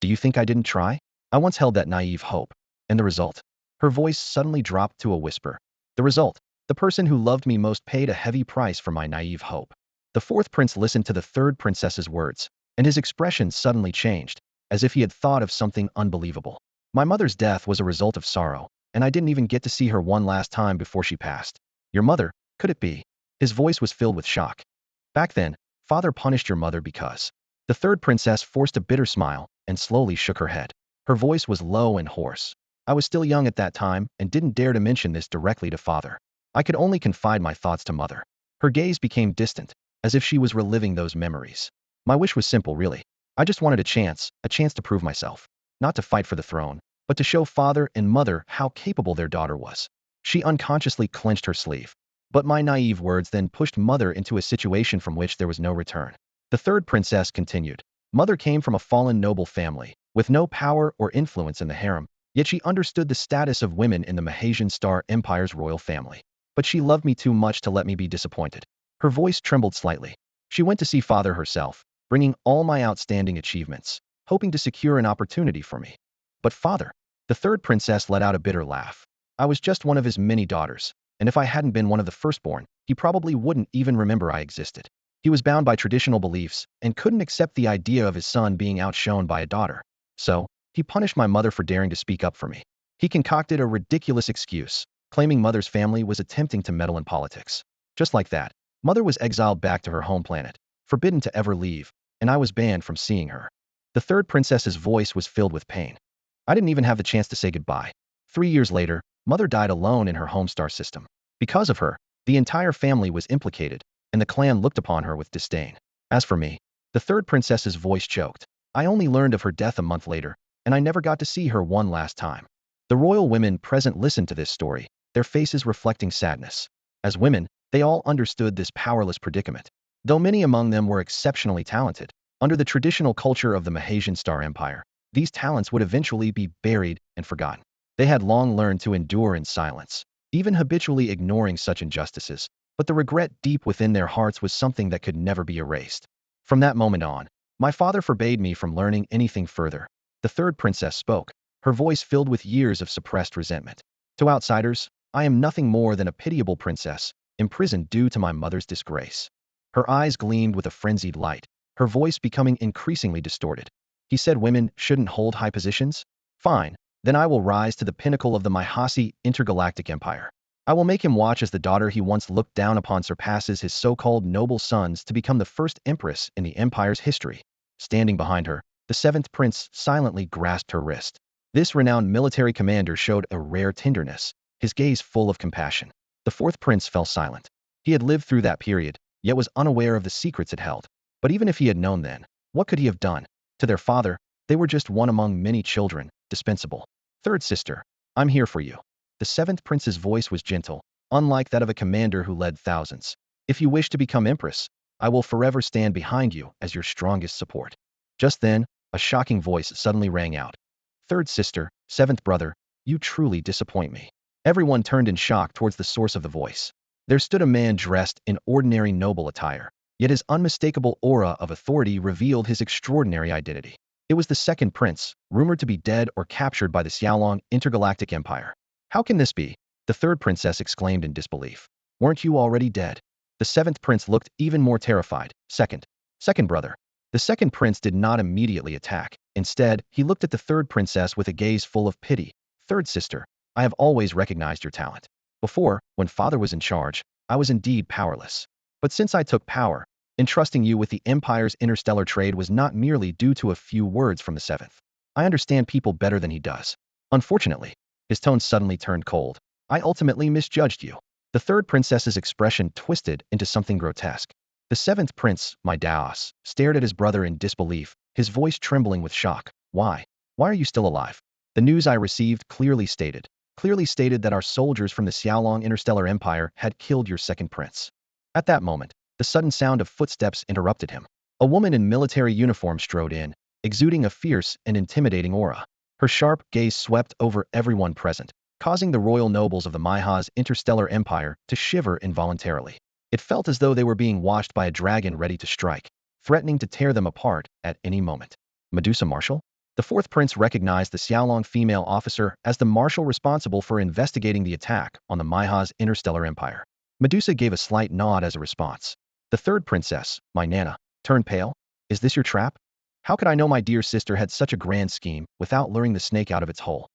"Do you think I didn't try? I once held that naive hope. And the result?" Her voice suddenly dropped to a whisper. "The result? The person who loved me most paid a heavy price for my naive hope." The fourth prince listened to the third princess's words, and his expression suddenly changed, as if he had thought of something unbelievable. "My mother's death was a result of sorrow, and I didn't even get to see her one last time before she passed." "Your mother? Could it be?" His voice was filled with shock. "Back then, father punished your mother because..." The third princess forced a bitter smile and slowly shook her head. Her voice was low and hoarse. "I was still young at that time and didn't dare to mention this directly to father. I could only confide my thoughts to mother." Her gaze became distant, as if she was reliving those memories. "My wish was simple, really. I just wanted a chance to prove myself. Not to fight for the throne, but to show father and mother how capable their daughter was." She unconsciously clenched her sleeve. "But my naive words then pushed mother into a situation from which there was no return. The third princess continued. Mother came from a fallen noble family, with no power or influence in the harem, yet she understood the status of women in the Mahasian Star Empire's royal family. But she loved me too much to let me be disappointed. Her voice trembled slightly. She went to see father herself, bringing all my outstanding achievements, hoping to secure an opportunity for me. But father, the third princess let out a bitter laugh. I was just one of his many daughters, and if I hadn't been one of the firstborn, he probably wouldn't even remember I existed. He was bound by traditional beliefs and couldn't accept the idea of his son being outshone by a daughter. So, he punished my mother for daring to speak up for me. He concocted a ridiculous excuse, claiming mother's family was attempting to meddle in politics. Just like that, mother was exiled back to her home planet, forbidden to ever leave, and I was banned from seeing her. The third princess's voice was filled with pain. I didn't even have the chance to say goodbye. 3 years later, mother died alone in her home star system. Because of her, the entire family was implicated, and the clan looked upon her with disdain. As for me, the third princess's voice choked. I only learned of her death a month later, and I never got to see her one last time. The royal women present listened to this story, their faces reflecting sadness. As women, they all understood this powerless predicament. Though many among them were exceptionally talented, under the traditional culture of the Mahasian Star Empire, these talents would eventually be buried and forgotten. They had long learned to endure in silence, even habitually ignoring such injustices, but the regret deep within their hearts was something that could never be erased. From that moment on, my father forbade me from learning anything further. The third princess spoke, her voice filled with years of suppressed resentment. To outsiders, I am nothing more than a pitiable princess, imprisoned due to my mother's disgrace. Her eyes gleamed with a frenzied light, her voice becoming increasingly distorted. He said women shouldn't hold high positions? Fine, then I will rise to the pinnacle of the Mahasi intergalactic empire. I will make him watch as the daughter he once looked down upon surpasses his so-called noble sons to become the first empress in the empire's history. Standing behind her, the seventh prince silently grasped her wrist. This renowned military commander showed a rare tenderness, his gaze full of compassion. The fourth prince fell silent. He had lived through that period, yet was unaware of the secrets it held. But even if he had known then, what could he have done? To their father, they were just one among many children, dispensable. Third sister, I'm here for you. The seventh prince's voice was gentle, unlike that of a commander who led thousands. If you wish to become empress, I will forever stand behind you as your strongest support. Just then, a shocking voice suddenly rang out. Third sister, seventh brother, you truly disappoint me. Everyone turned in shock towards the source of the voice. There stood a man dressed in ordinary noble attire, yet his unmistakable aura of authority revealed his extraordinary identity. It was the second prince, rumored to be dead or captured by the Xiaolong intergalactic empire. How can this be? The third princess exclaimed in disbelief. Weren't you already dead? The seventh prince looked even more terrified. Second brother. The second prince did not immediately attack. Instead, he looked at the third princess with a gaze full of pity. Third sister, I have always recognized your talent. Before, when father was in charge, I was indeed powerless. But since I took power, entrusting you with the empire's interstellar trade was not merely due to a few words from the seventh. I understand people better than he does. Unfortunately, his tone suddenly turned cold. I ultimately misjudged you. The third princess's expression twisted into something grotesque. The seventh prince, my Daos, stared at his brother in disbelief, his voice trembling with shock. Why? Why are you still alive? The news I received clearly stated that our soldiers from the Xiaolong Interstellar Empire had killed your second prince. At that moment, the sudden sound of footsteps interrupted him. A woman in military uniform strode in, exuding a fierce and intimidating aura. Her sharp gaze swept over everyone present, causing the royal nobles of the Mahas Interstellar Empire to shiver involuntarily. It felt as though they were being watched by a dragon ready to strike, threatening to tear them apart at any moment. Medusa Marshal? The fourth prince recognized the Xiaolong female officer as the marshal responsible for investigating the attack on the Mahas Interstellar Empire. Medusa gave a slight nod as a response. The third princess, my Nana, turned pale. Is this your trap? How could I know my dear sister had such a grand scheme without luring the snake out of its hole?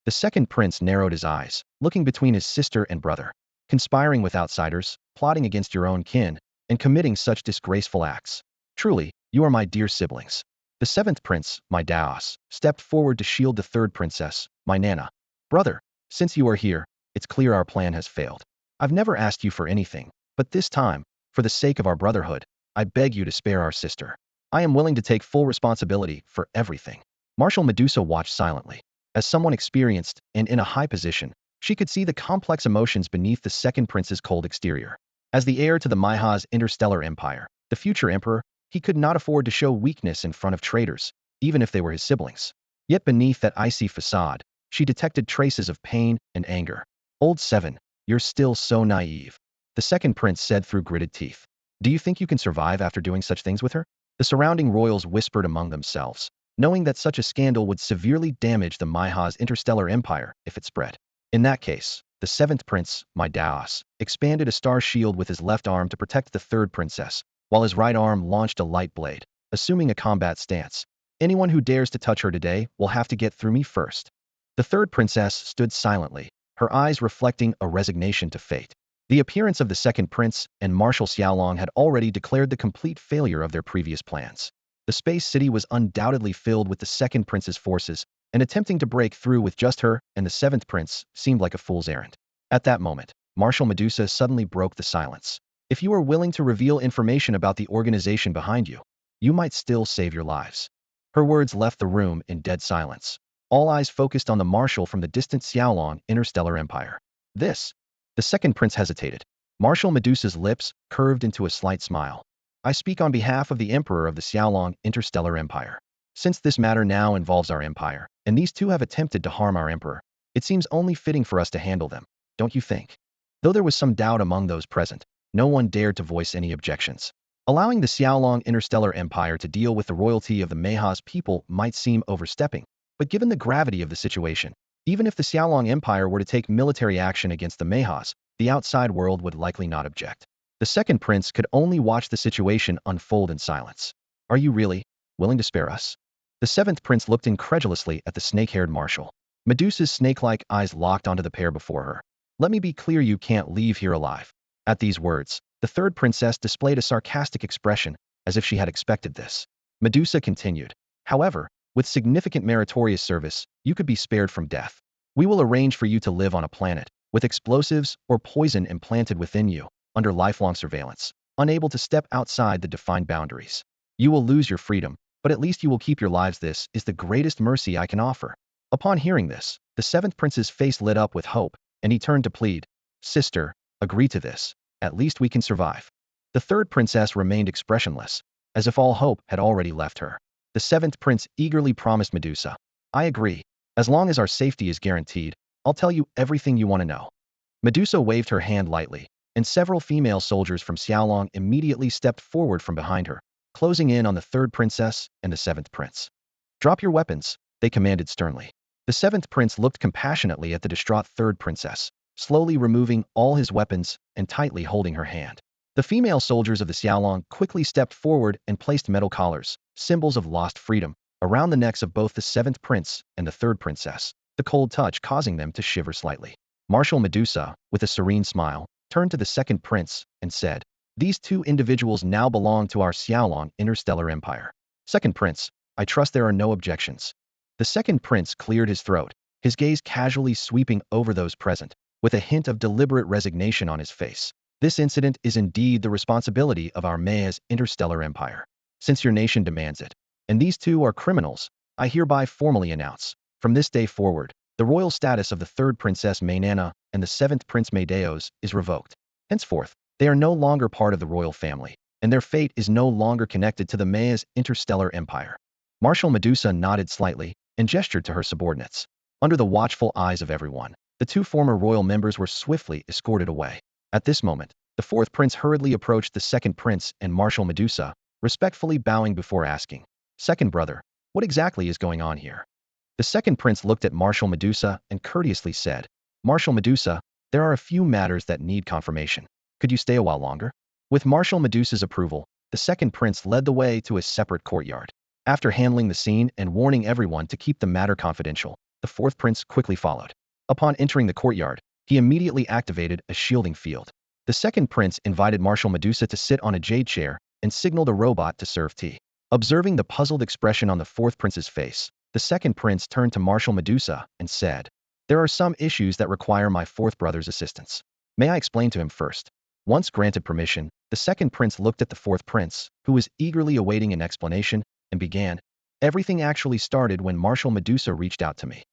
The second prince narrowed his eyes, looking between his sister and brother. Conspiring with outsiders, plotting against your own kin, and committing such disgraceful acts. Truly, you are my dear siblings. The seventh prince, my Daos, stepped forward to shield the third princess, my Nana. Brother, since you are here, it's clear our plan has failed. I've never asked you for anything, but this time, for the sake of our brotherhood, I beg you to spare our sister. I am willing to take full responsibility for everything. Marshal Medusa watched silently. As someone experienced and in a high position, she could see the complex emotions beneath the second prince's cold exterior. As the heir to the Mahas Interstellar Empire, the future emperor, He could not afford to show weakness in front of traitors, even if they were his siblings. Yet beneath that icy facade, she detected traces of pain and anger. "Old Seven, you're still so naive," the second prince said through gritted teeth. "Do you think you can survive after doing such things with her?" The surrounding royals whispered among themselves, knowing that such a scandal would severely damage the Maiha's interstellar empire if it spread. In that case, the seventh prince, Midas, expanded a star shield with his left arm to protect the third princess, while his right arm launched a light blade, assuming a combat stance. "Anyone who dares to touch her today will have to get through me first." The third princess stood silently, her eyes reflecting a resignation to fate. The appearance of the second prince and Marshal Xiaolong had already declared the complete failure of their previous plans. The space city was undoubtedly filled with the second prince's forces, and attempting to break through with just her and the seventh prince seemed like a fool's errand. At that moment, Marshal Medusa suddenly broke the silence. "If you are willing to reveal information about the organization behind you, you might still save your lives." Her words left the room in dead silence. All eyes focused on the marshal from the distant Xiaolong interstellar empire. "This?" The second prince hesitated. Marshal Medusa's lips curved into a slight smile. "I speak on behalf of the emperor of the Xiaolong interstellar empire. Since this matter now involves our empire, and these two have attempted to harm our emperor, it seems only fitting for us to handle them, don't you think?" Though there was some doubt among those present, no one dared to voice any objections. Allowing the Xiaolong interstellar empire to deal with the royalty of the Maiha's people might seem overstepping, but given the gravity of the situation, even if the Xiaolong empire were to take military action against the Maihas, the outside world would likely not object. The second prince could only watch the situation unfold in silence. "Are you really willing to spare us?" The seventh prince looked incredulously at the snake-haired marshal. Medusa's snake-like eyes locked onto the pair before her. "Let me be clear, you can't leave here alive." At these words, the third princess displayed a sarcastic expression, as if she had expected this. Medusa continued, "However, with significant meritorious service, you could be spared from death. We will arrange for you to live on a planet, with explosives or poison implanted within you, under lifelong surveillance, unable to step outside the defined boundaries. You will lose your freedom, but at least you will keep your lives. This is the greatest mercy I can offer." Upon hearing this, the seventh prince's face lit up with hope, and he turned to plead, "Sister, agree to this. At least we can survive." The third princess remained expressionless, as if all hope had already left her. The seventh prince eagerly promised Medusa, "I agree. As long as our safety is guaranteed, I'll tell you everything you want to know." Medusa waved her hand lightly, and several female soldiers from Xiaolong immediately stepped forward from behind her, closing in on the third princess and the seventh prince. "Drop your weapons," they commanded sternly. The seventh prince looked compassionately at the distraught third princess, slowly removing all his weapons and tightly holding her hand. The female soldiers of the Xiaolong quickly stepped forward and placed metal collars, symbols of lost freedom, around the necks of both the seventh prince and the third princess, the cold touch causing them to shiver slightly. Marshal Medusa, with a serene smile, turned to the second prince and said, "These two individuals now belong to our Xiaolong interstellar empire. Second prince, I trust there are no objections." The second prince cleared his throat, his gaze casually sweeping over those present, with a hint of deliberate resignation on his face. "This incident is indeed the responsibility of our Maia's interstellar empire, since your nation demands it. And these two are criminals, I hereby formally announce, from this day forward, the royal status of the third princess Mainana and the seventh prince Medeos is revoked. Henceforth, they are no longer part of the royal family, and their fate is no longer connected to the Maia's interstellar empire." Marshal Medusa nodded slightly and gestured to her subordinates. Under the watchful eyes of everyone, the two former royal members were swiftly escorted away. At this moment, the fourth prince hurriedly approached the second prince and Marshal Medusa, respectfully bowing before asking, "Second brother, what exactly is going on here?" The second prince looked at Marshal Medusa and courteously said, "Marshal Medusa, there are a few matters that need confirmation. Could you stay a while longer?" With Marshal Medusa's approval, the second prince led the way to a separate courtyard. After handling the scene and warning everyone to keep the matter confidential, the fourth prince quickly followed. Upon entering the courtyard, he immediately activated a shielding field. The second prince invited Marshal Medusa to sit on a jade chair and signaled a robot to serve tea. Observing the puzzled expression on the fourth prince's face, the second prince turned to Marshal Medusa and said, "There are some issues that require my fourth brother's assistance. May I explain to him first?" Once granted permission, the second prince looked at the fourth prince, who was eagerly awaiting an explanation, and began, "Everything actually started when Marshal Medusa reached out to me."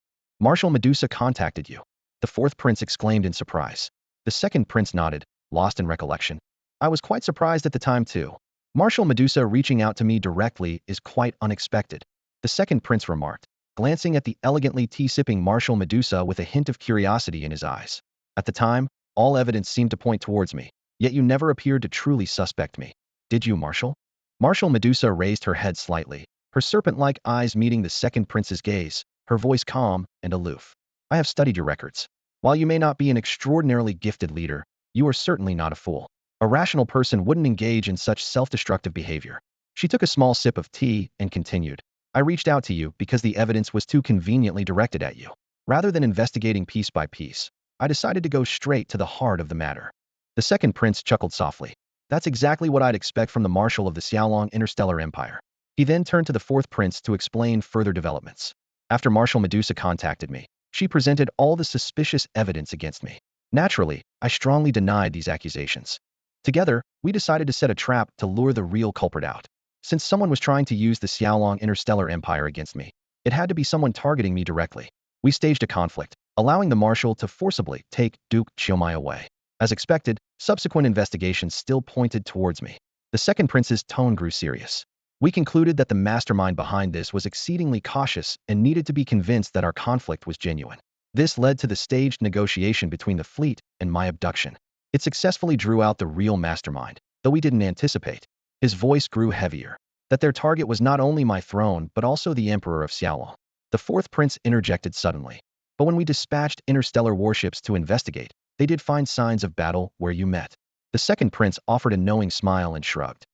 "Marshal Medusa contacted you?" the fourth prince exclaimed in surprise. The second prince nodded, lost in recollection. "I was quite surprised at the time too. Marshal Medusa reaching out to me directly is quite unexpected, the second prince remarked, glancing at the elegantly tea-sipping Marshal Medusa with a hint of curiosity in his eyes. At the time, all evidence seemed to point towards me, yet you never appeared to truly suspect me. Did you, Marshal? Marshal Medusa raised her head slightly, her serpent-like eyes meeting the second prince's gaze, her voice calm and aloof. I have studied your records. While you may not be an extraordinarily gifted leader, you are certainly not a fool. A rational person wouldn't engage in such self-destructive behavior. She took a small sip of tea and continued. I reached out to you because the evidence was too conveniently directed at you. Rather than investigating piece by piece, I decided to go straight to the heart of the matter. The second prince chuckled softly. That's exactly what I'd expect from the Marshal of the Xiaolong Interstellar Empire. He then turned to the fourth prince to explain further developments. After Marshal Medusa contacted me, she presented all the suspicious evidence against me. Naturally, I strongly denied these accusations. Together, we decided to set a trap to lure the real culprit out. Since someone was trying to use the Xiaolong Interstellar Empire against me, it had to be someone targeting me directly. We staged a conflict, allowing the Marshal to forcibly take Duke Qiumai away. As expected, subsequent investigations still pointed towards me. The second prince's tone grew serious. We concluded that the mastermind behind this was exceedingly cautious and needed to be convinced that our conflict was genuine. This led to the staged negotiation between the fleet and my abduction. It successfully drew out the real mastermind, though we didn't anticipate. His voice grew heavier. That their target was not only my throne but also the Emperor of Xiaolong. The fourth prince interjected suddenly. But when we dispatched interstellar warships to investigate, they did find signs of battle where you met. The second prince offered a knowing smile and shrugged.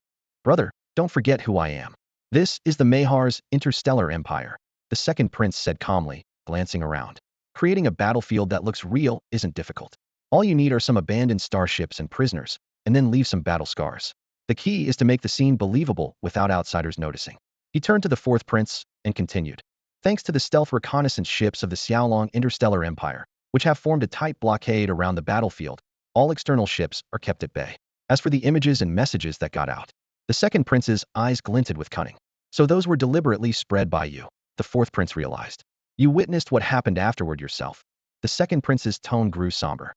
Brother, don't forget who I am. This is the Mahar's Interstellar Empire, the second prince said calmly, glancing around. Creating a battlefield that looks real isn't difficult. All you need are some abandoned starships and prisoners, and then leave some battle scars. The key is to make the scene believable without outsiders noticing. He turned to the fourth prince and continued. Thanks to the stealth reconnaissance ships of the Xiaolong Interstellar Empire, which have formed a tight blockade around the battlefield, all external ships are kept at bay. As for the images and messages that got out, the second prince's eyes glinted with cunning. So those were deliberately spread by you, the fourth prince realized. You witnessed what happened afterward yourself. The second prince's tone grew somber.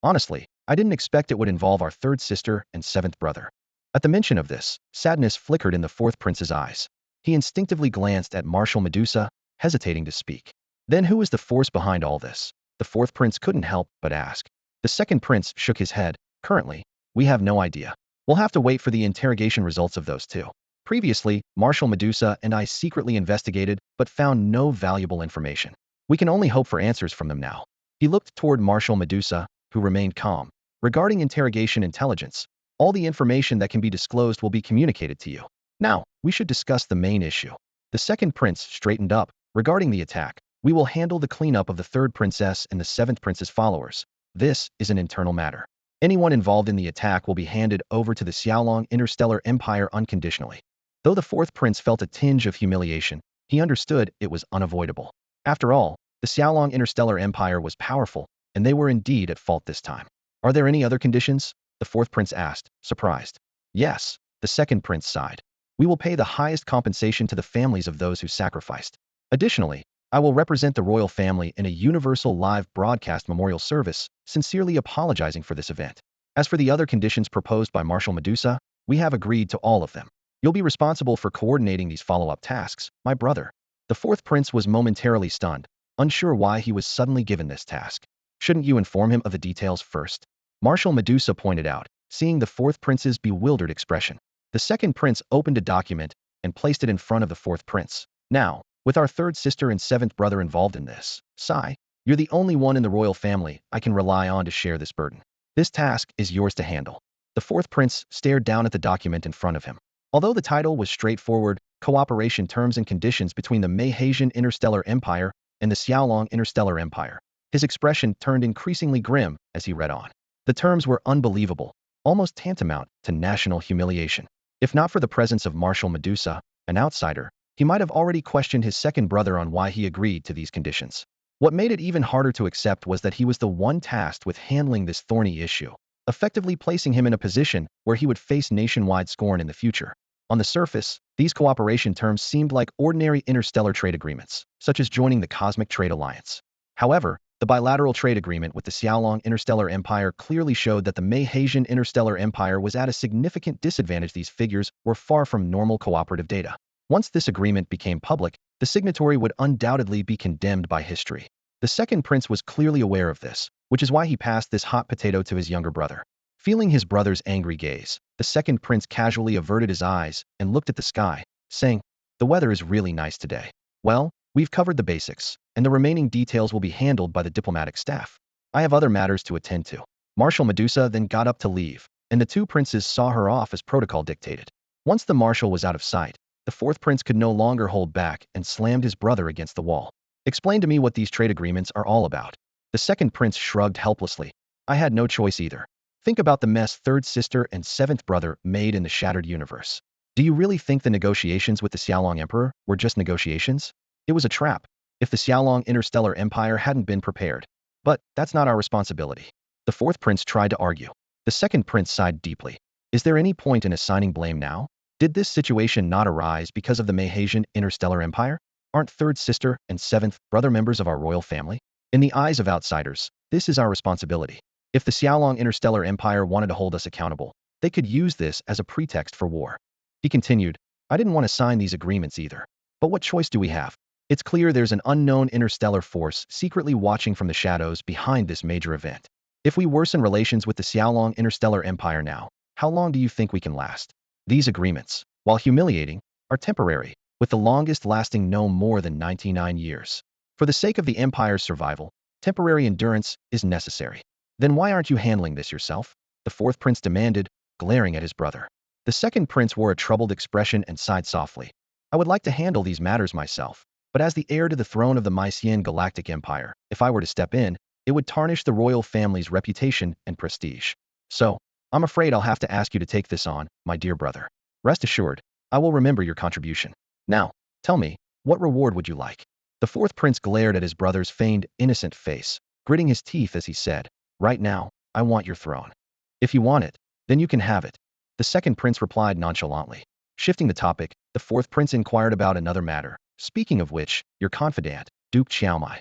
Honestly, I didn't expect it would involve our third sister and seventh brother. At the mention of this, sadness flickered in the fourth prince's eyes. He instinctively glanced at Marshal Medusa, hesitating to speak. Then who is the force behind all this? The fourth prince couldn't help but ask. The second prince shook his head. Currently, we have no idea. We'll have to wait for the interrogation results of those two. Previously, Marshal Medusa and I secretly investigated but found no valuable information. We can only hope for answers from them now. He looked toward Marshal Medusa, who remained calm. Regarding interrogation intelligence, all the information that can be disclosed will be communicated to you. Now, we should discuss the main issue. The second prince straightened up. Regarding the attack, we will handle the cleanup of the third princess and the seventh prince's followers. This is an internal matter. Anyone involved in the attack will be handed over to the Xiaolong Interstellar Empire unconditionally. Though the fourth prince felt a tinge of humiliation, he understood it was unavoidable. After all, the Xiaolong Interstellar Empire was powerful, and they were indeed at fault this time. Are there any other conditions? The fourth prince asked, surprised. Yes, the second prince sighed. We will pay the highest compensation to the families of those who sacrificed. Additionally, I will represent the royal family in a universal live broadcast memorial service, sincerely apologizing for this event. As for the other conditions proposed by Marshal Medusa, we have agreed to all of them. You'll be responsible for coordinating these follow-up tasks, my brother. The fourth prince was momentarily stunned, unsure why he was suddenly given this task. Shouldn't you inform him of the details first? Marshal Medusa pointed out, seeing the fourth prince's bewildered expression. The second prince opened a document and placed it in front of the fourth prince. Now, with our third sister and seventh brother involved in this, Sai, you're the only one in the royal family I can rely on to share this burden. This task is yours to handle. The fourth prince stared down at the document in front of him. Although the title was straightforward, Cooperation Terms and Conditions between the Malaysian Interstellar Empire and the Xiaolong Interstellar Empire, his expression turned increasingly grim as he read on. The terms were unbelievable, almost tantamount to national humiliation. If not for the presence of Marshal Medusa, an outsider, he might have already questioned his second brother on why he agreed to these conditions. What made it even harder to accept was that he was the one tasked with handling this thorny issue, effectively placing him in a position where he would face nationwide scorn in the future. On the surface, these cooperation terms seemed like ordinary interstellar trade agreements, such as joining the Cosmic Trade Alliance. However, The bilateral trade agreement with the Xiaolong Interstellar Empire clearly showed that the Malaysian Interstellar Empire was at a significant disadvantage. These figures were far from normal cooperative data. Once this agreement became public, the signatory would undoubtedly be condemned by history. The second prince was clearly aware of this, which is why he passed this hot potato to his younger brother. Feeling his brother's angry gaze, the second prince casually averted his eyes and looked at the sky, saying, "The weather is really nice today. Well, we've covered the basics, and the remaining details will be handled by the diplomatic staff. I have other matters to attend to." Marshal Medusa then got up to leave, and the two princes saw her off as protocol dictated. Once the marshal was out of sight, the fourth prince could no longer hold back and slammed his brother against the wall. "Explain to me what these trade agreements are all about." The second prince shrugged helplessly. "I had no choice either. Think about the mess third sister and seventh brother made in the shattered universe. Do you really think the negotiations with the Xiaolong Emperor were just negotiations? It was a trap. If the Xiaolong Interstellar Empire hadn't been prepared. But that's not our responsibility." The fourth prince tried to argue. The second prince sighed deeply. "Is there any point in assigning blame now? Did this situation not arise because of the Malaysian Interstellar Empire? Aren't third sister and seventh brother members of our royal family? In the eyes of outsiders, this is our responsibility. If the Xiaolong Interstellar Empire wanted to hold us accountable, they could use this as a pretext for war." He continued, "I didn't want to sign these agreements either. But what choice do we have? It's clear there's an unknown interstellar force secretly watching from the shadows behind this major event. If we worsen relations with the Xiaolong Interstellar Empire now, how long do you think we can last? These agreements, while humiliating, are temporary, with the longest lasting no more than 99 years. For the sake of the Empire's survival, temporary endurance is necessary. Then why aren't you handling this yourself?" the fourth prince demanded, glaring at his brother. The second prince wore a troubled expression and sighed softly. "I would like to handle these matters myself, but as the heir to the throne of the Mysian Galactic Empire, if I were to step in, it would tarnish the royal family's reputation and prestige. So, I'm afraid I'll have to ask you to take this on, my dear brother. Rest assured, I will remember your contribution. Now, tell me, what reward would you like?" The fourth prince glared at his brother's feigned, innocent face, gritting his teeth as he said, "Right now, I want your throne. If you want it, then you can have it." The second prince replied nonchalantly. Shifting the topic, the fourth prince inquired about another matter. "Speaking of which, your confidant, Duke Xiaomai."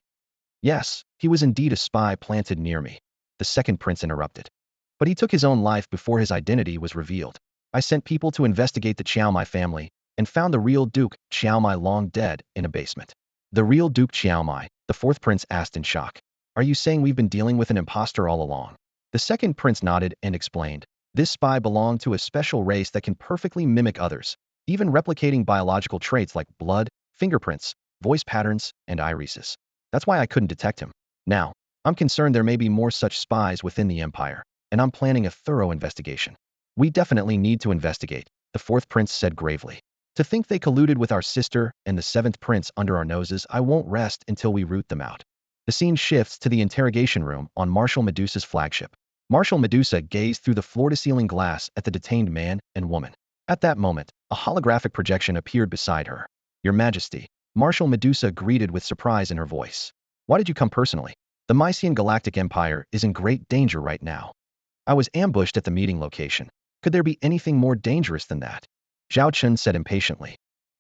"Yes, he was indeed a spy planted near me," the second prince interrupted. "But he took his own life before his identity was revealed. I sent people to investigate the Xiaomai family and found the real Duke Xiaomai long dead in a basement." "The real Duke Xiaomai?" the fourth prince asked in shock. "Are you saying we've been dealing with an impostor all along?" The second prince nodded and explained. "This spy belonged to a special race that can perfectly mimic others, even replicating biological traits like blood, fingerprints, voice patterns, and irises. That's why I couldn't detect him. Now, I'm concerned there may be more such spies within the Empire, and I'm planning a thorough investigation." "We definitely need to investigate," the fourth prince said gravely. "To think they colluded with our sister and the seventh prince under our noses, I won't rest until we root them out." The scene shifts to the interrogation room on Marshal Medusa's flagship. Marshal Medusa gazed through the floor-to-ceiling glass at the detained man and woman. At that moment, a holographic projection appeared beside her. "Your Majesty," Marshal Medusa greeted with surprise in her voice. "Why did you come personally? The Mysian Galactic Empire is in great danger right now. I was ambushed at the meeting location. Could there be anything more dangerous than that?" Zhao Chen said impatiently.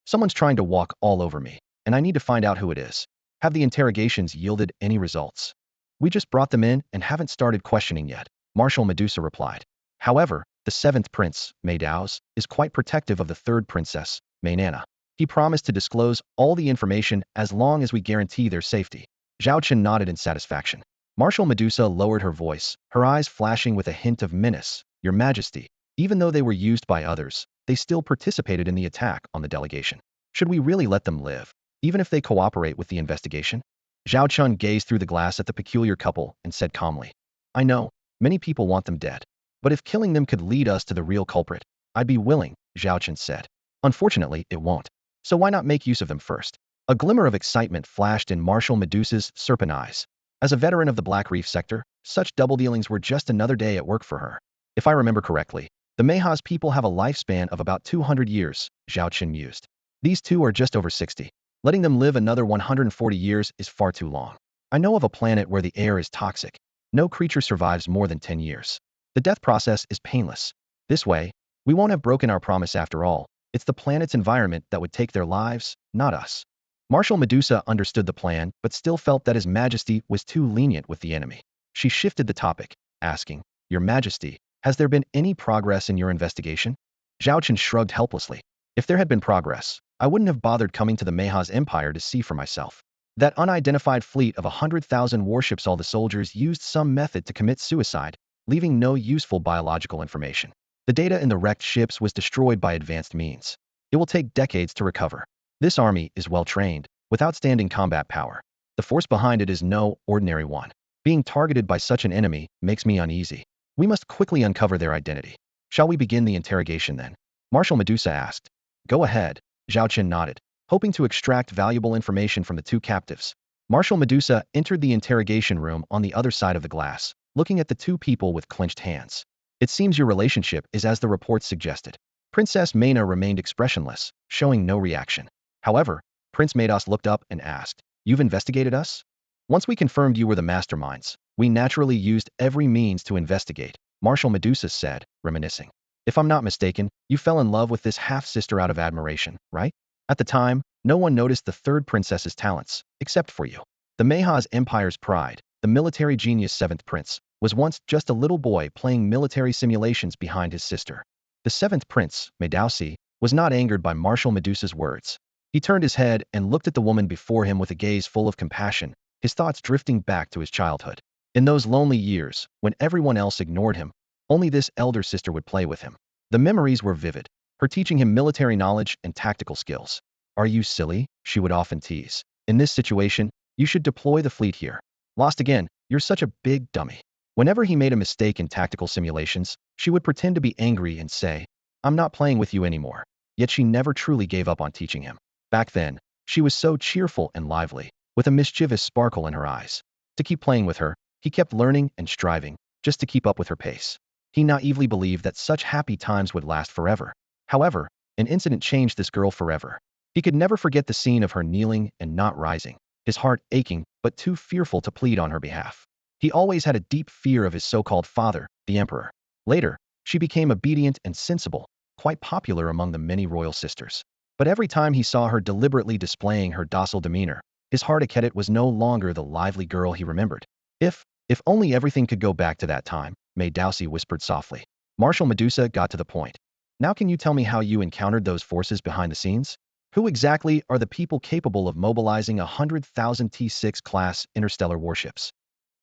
"Someone's trying to walk all over me, and I need to find out who it is. Have the interrogations yielded any results?" "We just brought them in and haven't started questioning yet," Marshal Medusa replied. "However, the seventh prince, Meidaos, is quite protective of the third princess, Mainana. He promised to disclose all the information as long as we guarantee their safety." Zhao Chen nodded in satisfaction. Marshal Medusa lowered her voice, her eyes flashing with a hint of menace. "Your Majesty, even though they were used by others, they still participated in the attack on the delegation. Should we really let them live, even if they cooperate with the investigation?" Zhao Chen gazed through the glass at the peculiar couple and said calmly, "I know, many people want them dead. But if killing them could lead us to the real culprit, I'd be willing," Zhao Chen said. "Unfortunately, it won't. So why not make use of them first?" A glimmer of excitement flashed in Marshal Medusa's serpent eyes. As a veteran of the Black Reef sector, such double dealings were just another day at work for her. "If I remember correctly, the Mayha's people have a lifespan of about 200 years, Zhao Chen mused. These two are just over 60. Letting them live another 140 years is far too long. I know of a planet where the air is toxic. No creature survives more than 10 years. The death process is painless. This way, we won't have broken our promise after all. It's the planet's environment that would take their lives, not us." Marshal Medusa understood the plan, but still felt that His Majesty was too lenient with the enemy. She shifted the topic, asking, Your Majesty, has there been any progress in your investigation? Zhao Chen shrugged helplessly. If there had been progress, I wouldn't have bothered coming to the Mayha's Empire to see for myself. That unidentified fleet of 100,000 warships, all the soldiers used some method to commit suicide, leaving no useful biological information. The data in the wrecked ships was destroyed by advanced means. It will take decades to recover. This army is well trained, with outstanding combat power. The force behind it is no ordinary one. Being targeted by such an enemy makes me uneasy. We must quickly uncover their identity. Shall we begin the interrogation then? Marshal Medusa asked. Go ahead, Zhao Chen nodded, hoping to extract valuable information from the two captives. Marshal Medusa entered the interrogation room on the other side of the glass, looking at the two people with clenched hands. It seems your relationship is as the reports suggested. Princess Mayna remained expressionless, showing no reaction. However, Prince Mados looked up and asked, You've investigated us? Once we confirmed you were the masterminds, we naturally used every means to investigate, Marshal Medusa said, reminiscing. If I'm not mistaken, you fell in love with this half-sister out of admiration, right? At the time, no one noticed the third princess's talents, except for you. The Mayha's Empire's pride, the military genius 7th prince, was once just a little boy playing military simulations behind his sister. The 7th prince, Medausi, was not angered by Marshal Medusa's words. He turned his head and looked at the woman before him with a gaze full of compassion, his thoughts drifting back to his childhood. In those lonely years, when everyone else ignored him, only this elder sister would play with him. The memories were vivid, her teaching him military knowledge and tactical skills. Are you silly? She would often tease. In this situation, you should deploy the fleet here. Lost again, you're such a big dummy. Whenever he made a mistake in tactical simulations, she would pretend to be angry and say, I'm not playing with you anymore. Yet she never truly gave up on teaching him. Back then, she was so cheerful and lively, with a mischievous sparkle in her eyes. To keep playing with her, he kept learning and striving, just to keep up with her pace. He naively believed that such happy times would last forever. However, an incident changed this girl forever. He could never forget the scene of her kneeling and not rising, his heart aching but too fearful to plead on her behalf. He always had a deep fear of his so-called father, the emperor. Later, she became obedient and sensible, quite popular among the many royal sisters. But every time he saw her deliberately displaying her docile demeanor, his heart ached. It was no longer the lively girl he remembered. If only everything could go back to that time, May Dowsey whispered softly. Marshal Medusa got to the point. Now can you tell me how you encountered those forces behind the scenes? Who exactly are the people capable of mobilizing 100,000 T6-class interstellar warships?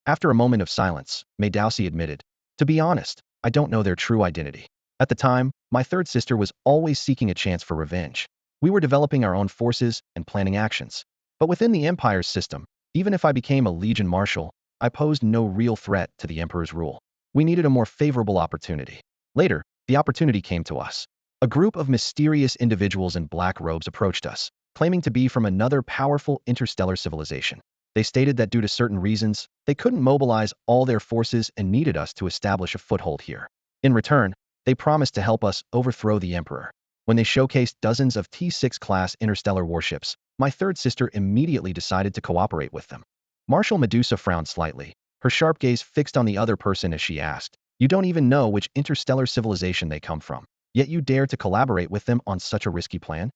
After a moment of silence, May Dowsey admitted, To be honest, I don't know their true identity. At the time, my third sister was always seeking a chance for revenge. We were developing our own forces and planning actions. But within the Empire's system, even if I became a Legion Marshal, I posed no real threat to the Emperor's rule. We needed a more favorable opportunity. Later, the opportunity came to us. A group of mysterious individuals in black robes approached us, claiming to be from another powerful interstellar civilization. They stated that due to certain reasons, they couldn't mobilize all their forces and needed us to establish a foothold here. In return, they promised to help us overthrow the Emperor. When they showcased dozens of T6-class interstellar warships, my third sister immediately decided to cooperate with them. Marshal Medusa frowned slightly, her sharp gaze fixed on the other person as she asked, You don't even know which interstellar civilization they come from, yet you dare to collaborate with them on such a risky plan?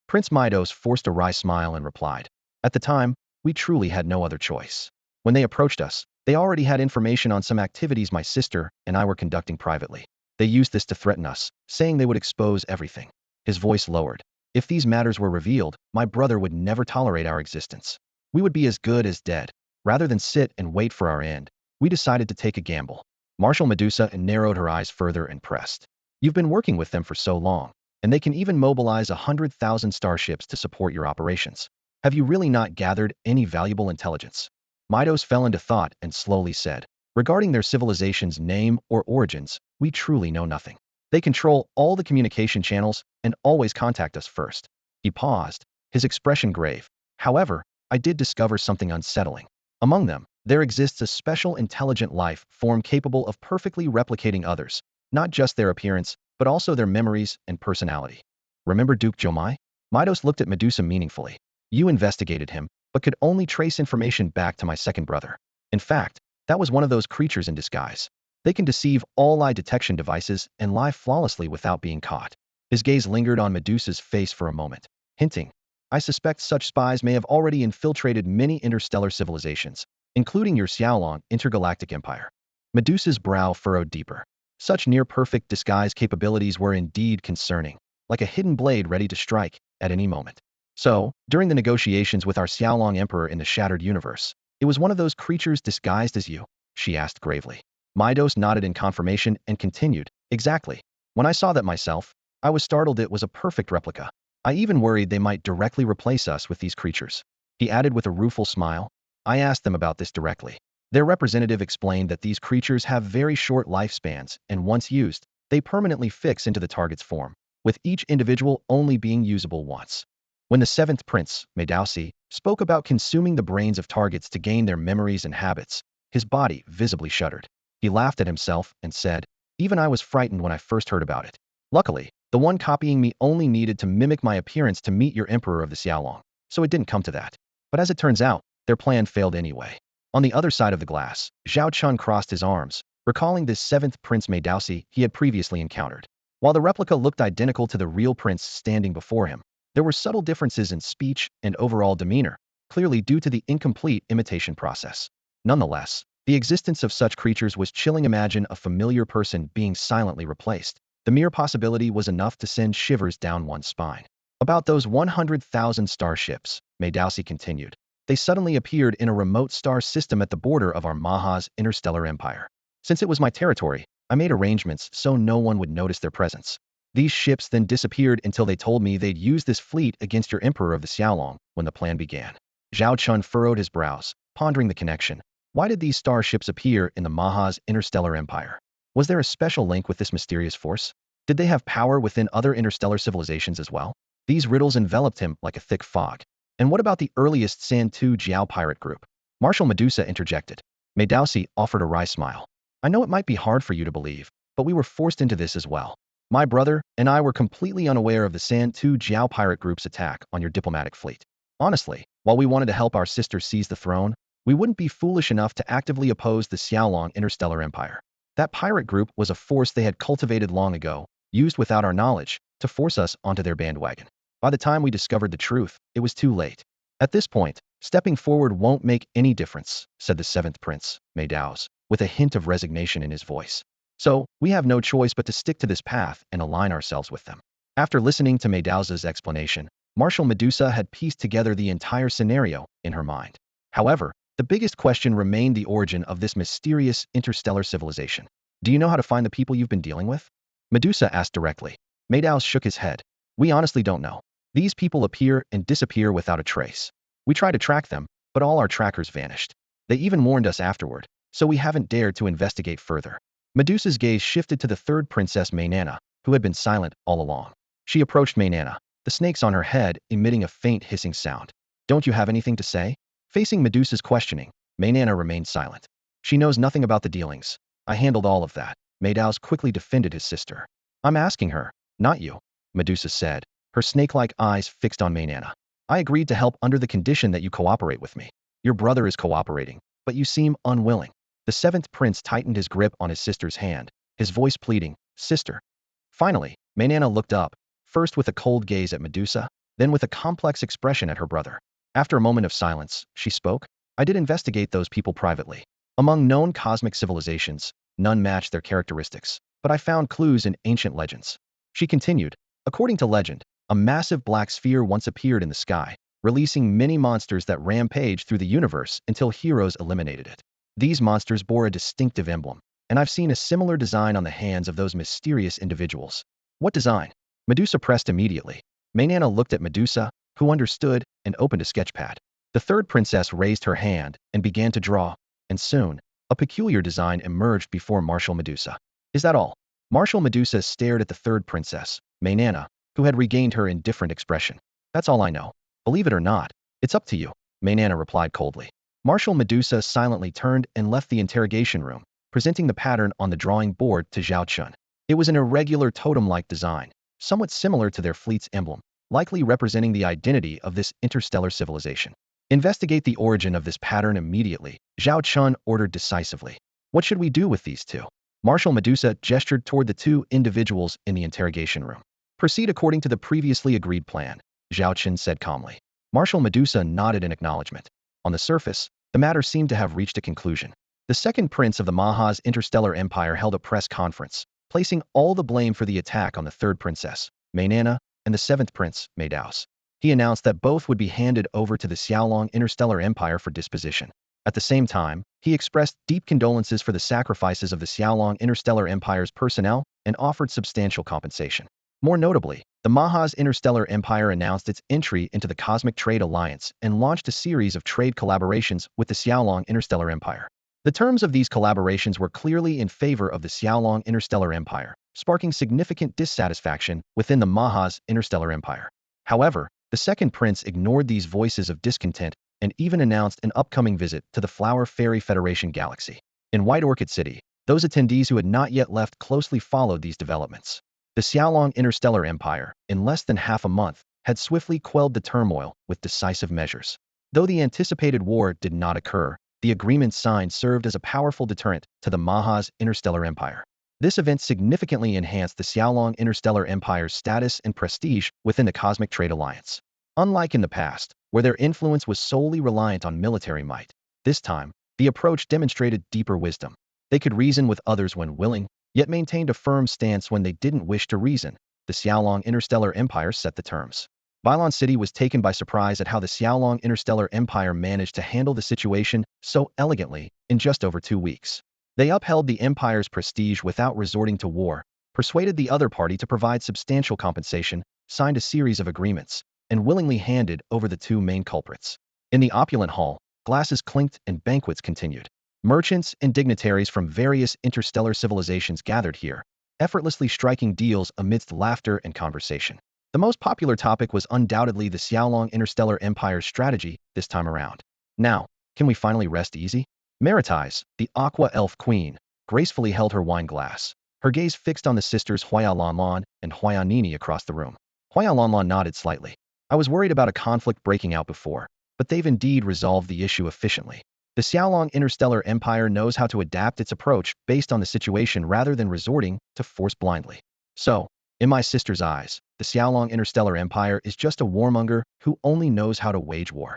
Prince Midos forced a wry smile and replied, At the time, we truly had no other choice. When they approached us, they already had information on some activities my sister and I were conducting privately. They used this to threaten us, saying they would expose everything. His voice lowered. If these matters were revealed, my brother would never tolerate our existence. We would be as good as dead. Rather than sit and wait for our end, we decided to take a gamble. Marshal Medusa narrowed her eyes further and pressed. You've been working with them for so long, and they can even mobilize 100,000 starships to support your operations. Have you really not gathered any valuable intelligence? Midos fell into thought and slowly said, Regarding their civilization's name or origins, we truly know nothing. They control all the communication channels and always contact us first. He paused, his expression grave. However, I did discover something unsettling. Among them, there exists a special intelligent life form capable of perfectly replicating others, not just their appearance, but also their memories and personality. Remember Duke Jomai? Midos looked at Medusa meaningfully. You investigated him, but could only trace information back to my second brother. In fact, that was one of those creatures in disguise. They can deceive all lie detection devices and lie flawlessly without being caught. His gaze lingered on Medusa's face for a moment, hinting, I suspect such spies may have already infiltrated many interstellar civilizations, including your Xiaolong intergalactic empire. Medusa's brow furrowed deeper. Such near-perfect disguise capabilities were indeed concerning, like a hidden blade ready to strike at any moment. So, during the negotiations with our Xiaolong emperor in the Shattered Universe, it was one of those creatures disguised as you? She asked gravely. Midos nodded in confirmation and continued, exactly. When I saw that myself, I was startled it was a perfect replica. I even worried they might directly replace us with these creatures. He added with a rueful smile. I asked them about this directly. Their representative explained that these creatures have very short lifespans, and once used, they permanently fix into the target's form, with each individual only being usable once. When the seventh prince, Meidausi, spoke about consuming the brains of targets to gain their memories and habits, his body visibly shuddered. He laughed at himself and said, even I was frightened when I first heard about it. Luckily, the one copying me only needed to mimic my appearance to meet your emperor of the Xiaolong, so it didn't come to that. But as it turns out, their plan failed anyway. On the other side of the glass, Zhao Chen crossed his arms, recalling this seventh prince Meidausi he had previously encountered. While the replica looked identical to the real prince standing before him, there were subtle differences in speech and overall demeanor, clearly due to the incomplete imitation process. Nonetheless, the existence of such creatures was chilling. Imagine a familiar person being silently replaced. The mere possibility was enough to send shivers down one's spine. About those 100,000 starships, Meidausi continued. They suddenly appeared in a remote star system at the border of our Maha's interstellar empire. Since it was my territory, I made arrangements so no one would notice their presence. These ships then disappeared until they told me they'd use this fleet against your emperor of the Xiaolong when the plan began. Zhao Chen furrowed his brows, pondering the connection. Why did these starships appear in the Maha's interstellar empire? Was there a special link with this mysterious force? Did they have power within other interstellar civilizations as well? These riddles enveloped him like a thick fog. And what about the earliest San-Tu Jiao pirate group? Marshal Medusa interjected. Meidausi offered a wry smile. I know it might be hard for you to believe, but we were forced into this as well. My brother and I were completely unaware of the San-Tu Jiao pirate group's attack on your diplomatic fleet. Honestly, while we wanted to help our sister seize the throne, we wouldn't be foolish enough to actively oppose the Xiaolong interstellar empire. That pirate group was a force they had cultivated long ago, used without our knowledge, to force us onto their bandwagon. By the time we discovered the truth, it was too late. At this point, stepping forward won't make any difference, said the seventh prince, Meidaus, with a hint of resignation in his voice. So, we have no choice but to stick to this path and align ourselves with them. After listening to Meidaus's explanation, Marshal Medusa had pieced together the entire scenario in her mind. However, the biggest question remained the origin of this mysterious interstellar civilization. Do you know how to find the people you've been dealing with? Medusa asked directly. Meidaus shook his head. We honestly don't know. These people appear and disappear without a trace. We try to track them, but all our trackers vanished. They even warned us afterward, so we haven't dared to investigate further. Medusa's gaze shifted to the third princess Mainana, who had been silent all along. She approached Mainana, the snakes on her head emitting a faint hissing sound. Don't you have anything to say? Facing Medusa's questioning, Mainana remained silent. She knows nothing about the dealings. I handled all of that. Meidaus quickly defended his sister. I'm asking her, not you, Medusa said, her snake-like eyes fixed on Mainana. I agreed to help under the condition that you cooperate with me. Your brother is cooperating, but you seem unwilling. The seventh prince tightened his grip on his sister's hand, his voice pleading, Sister. Finally, Mainana looked up, first with a cold gaze at Medusa, then with a complex expression at her brother. After a moment of silence, she spoke. I did investigate those people privately. Among known cosmic civilizations, none match their characteristics, but I found clues in ancient legends. She continued, according to legend, a massive black sphere once appeared in the sky, releasing many monsters that rampaged through the universe until heroes eliminated it. These monsters bore a distinctive emblem, and I've seen a similar design on the hands of those mysterious individuals. What design? Medusa pressed immediately. Mainana looked at Medusa, who understood, and opened a sketchpad. The third princess raised her hand and began to draw, and soon, a peculiar design emerged before Marshal Medusa. Is that all? Marshal Medusa stared at the third princess, Mainana, who had regained her indifferent expression. That's all I know. Believe it or not, it's up to you, Mainana replied coldly. Marshal Medusa silently turned and left the interrogation room, presenting the pattern on the drawing board to Zhao Chen. It was an irregular totem-like design, somewhat similar to their fleet's emblem, likely representing the identity of this interstellar civilization. Investigate the origin of this pattern immediately, Zhao Chen ordered decisively. What should we do with these two? Marshal Medusa gestured toward the two individuals in the interrogation room. Proceed according to the previously agreed plan. Zhao Chen said calmly. Marshal Medusa nodded in acknowledgement. On the surface, the matter seemed to have reached a conclusion. The second prince of the Maha's interstellar empire held a press conference, placing all the blame for the attack on the third princess, Mainana, and the seventh prince, Meidaos. He announced that both would be handed over to the Xiaolong interstellar empire for disposition. At the same time, he expressed deep condolences for the sacrifices of the Xiaolong interstellar empire's personnel and offered substantial compensation. More notably, the Maha's interstellar empire announced its entry into the Cosmic Trade Alliance and launched a series of trade collaborations with the Xiaolong interstellar empire. The terms of these collaborations were clearly in favor of the Xiaolong interstellar empire, sparking significant dissatisfaction within the Maha's interstellar empire. However, the second prince ignored these voices of discontent and even announced an upcoming visit to the Flower Fairy Federation galaxy. In White Orchid City, those attendees who had not yet left closely followed these developments. The Xiaolong interstellar empire, in less than half a month, had swiftly quelled the turmoil with decisive measures. Though the anticipated war did not occur, the agreement signed served as a powerful deterrent to the Maha's interstellar empire. This event significantly enhanced the Xiaolong interstellar empire's status and prestige within the Cosmic Trade Alliance. Unlike in the past, where their influence was solely reliant on military might, this time, the approach demonstrated deeper wisdom. They could reason with others when willing, yet maintained a firm stance when they didn't wish to reason. The Xiaolong interstellar empire set the terms. Bailon City was taken by surprise at how the Xiaolong interstellar empire managed to handle the situation so elegantly in just over 2 weeks. They upheld the empire's prestige without resorting to war, persuaded the other party to provide substantial compensation, signed a series of agreements, and willingly handed over the two main culprits. In the opulent hall, glasses clinked and banquets continued. Merchants and dignitaries from various interstellar civilizations gathered here, effortlessly striking deals amidst laughter and conversation. The most popular topic was undoubtedly the Xiaolong interstellar empire's strategy this time around. Now, can we finally rest easy? Maritais, the aqua elf queen, gracefully held her wine glass, her gaze fixed on the sisters Huayalanlan and Huayanini across the room. Huayalanlan nodded slightly. I was worried about a conflict breaking out before, but they've indeed resolved the issue efficiently. The Xiaolong interstellar empire knows how to adapt its approach based on the situation rather than resorting to force blindly. So, in my sister's eyes, the Xiaolong interstellar empire is just a warmonger who only knows how to wage war.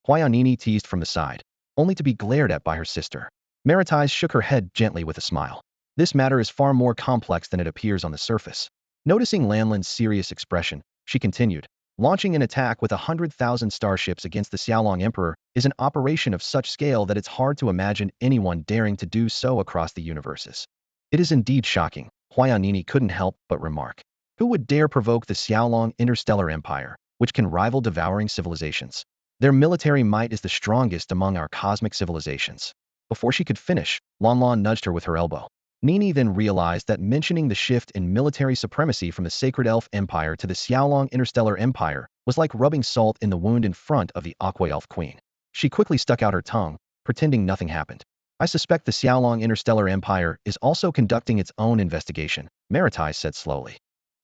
Huayanini teased from the side, only to be glared at by her sister. Maritais shook her head gently with a smile. This matter is far more complex than it appears on the surface. Noticing Lanlin's serious expression, she continued, launching an attack with 100,000 starships against the Xiaolong Emperor is an operation of such scale that it's hard to imagine anyone daring to do so across the universes. It is indeed shocking, Huayanini couldn't help but remark. Who would dare provoke the Xiaolong interstellar empire, which can rival devouring civilizations? Their military might is the strongest among our cosmic civilizations. Before she could finish, Lanlan nudged her with her elbow. Nini then realized that mentioning the shift in military supremacy from the Sacred Elf Empire to the Xiaolong Interstellar Empire was like rubbing salt in the wound in front of the Aqua Elf Queen. She quickly stuck out her tongue, pretending nothing happened. I suspect the Xiaolong Interstellar Empire is also conducting its own investigation, Maritais said slowly.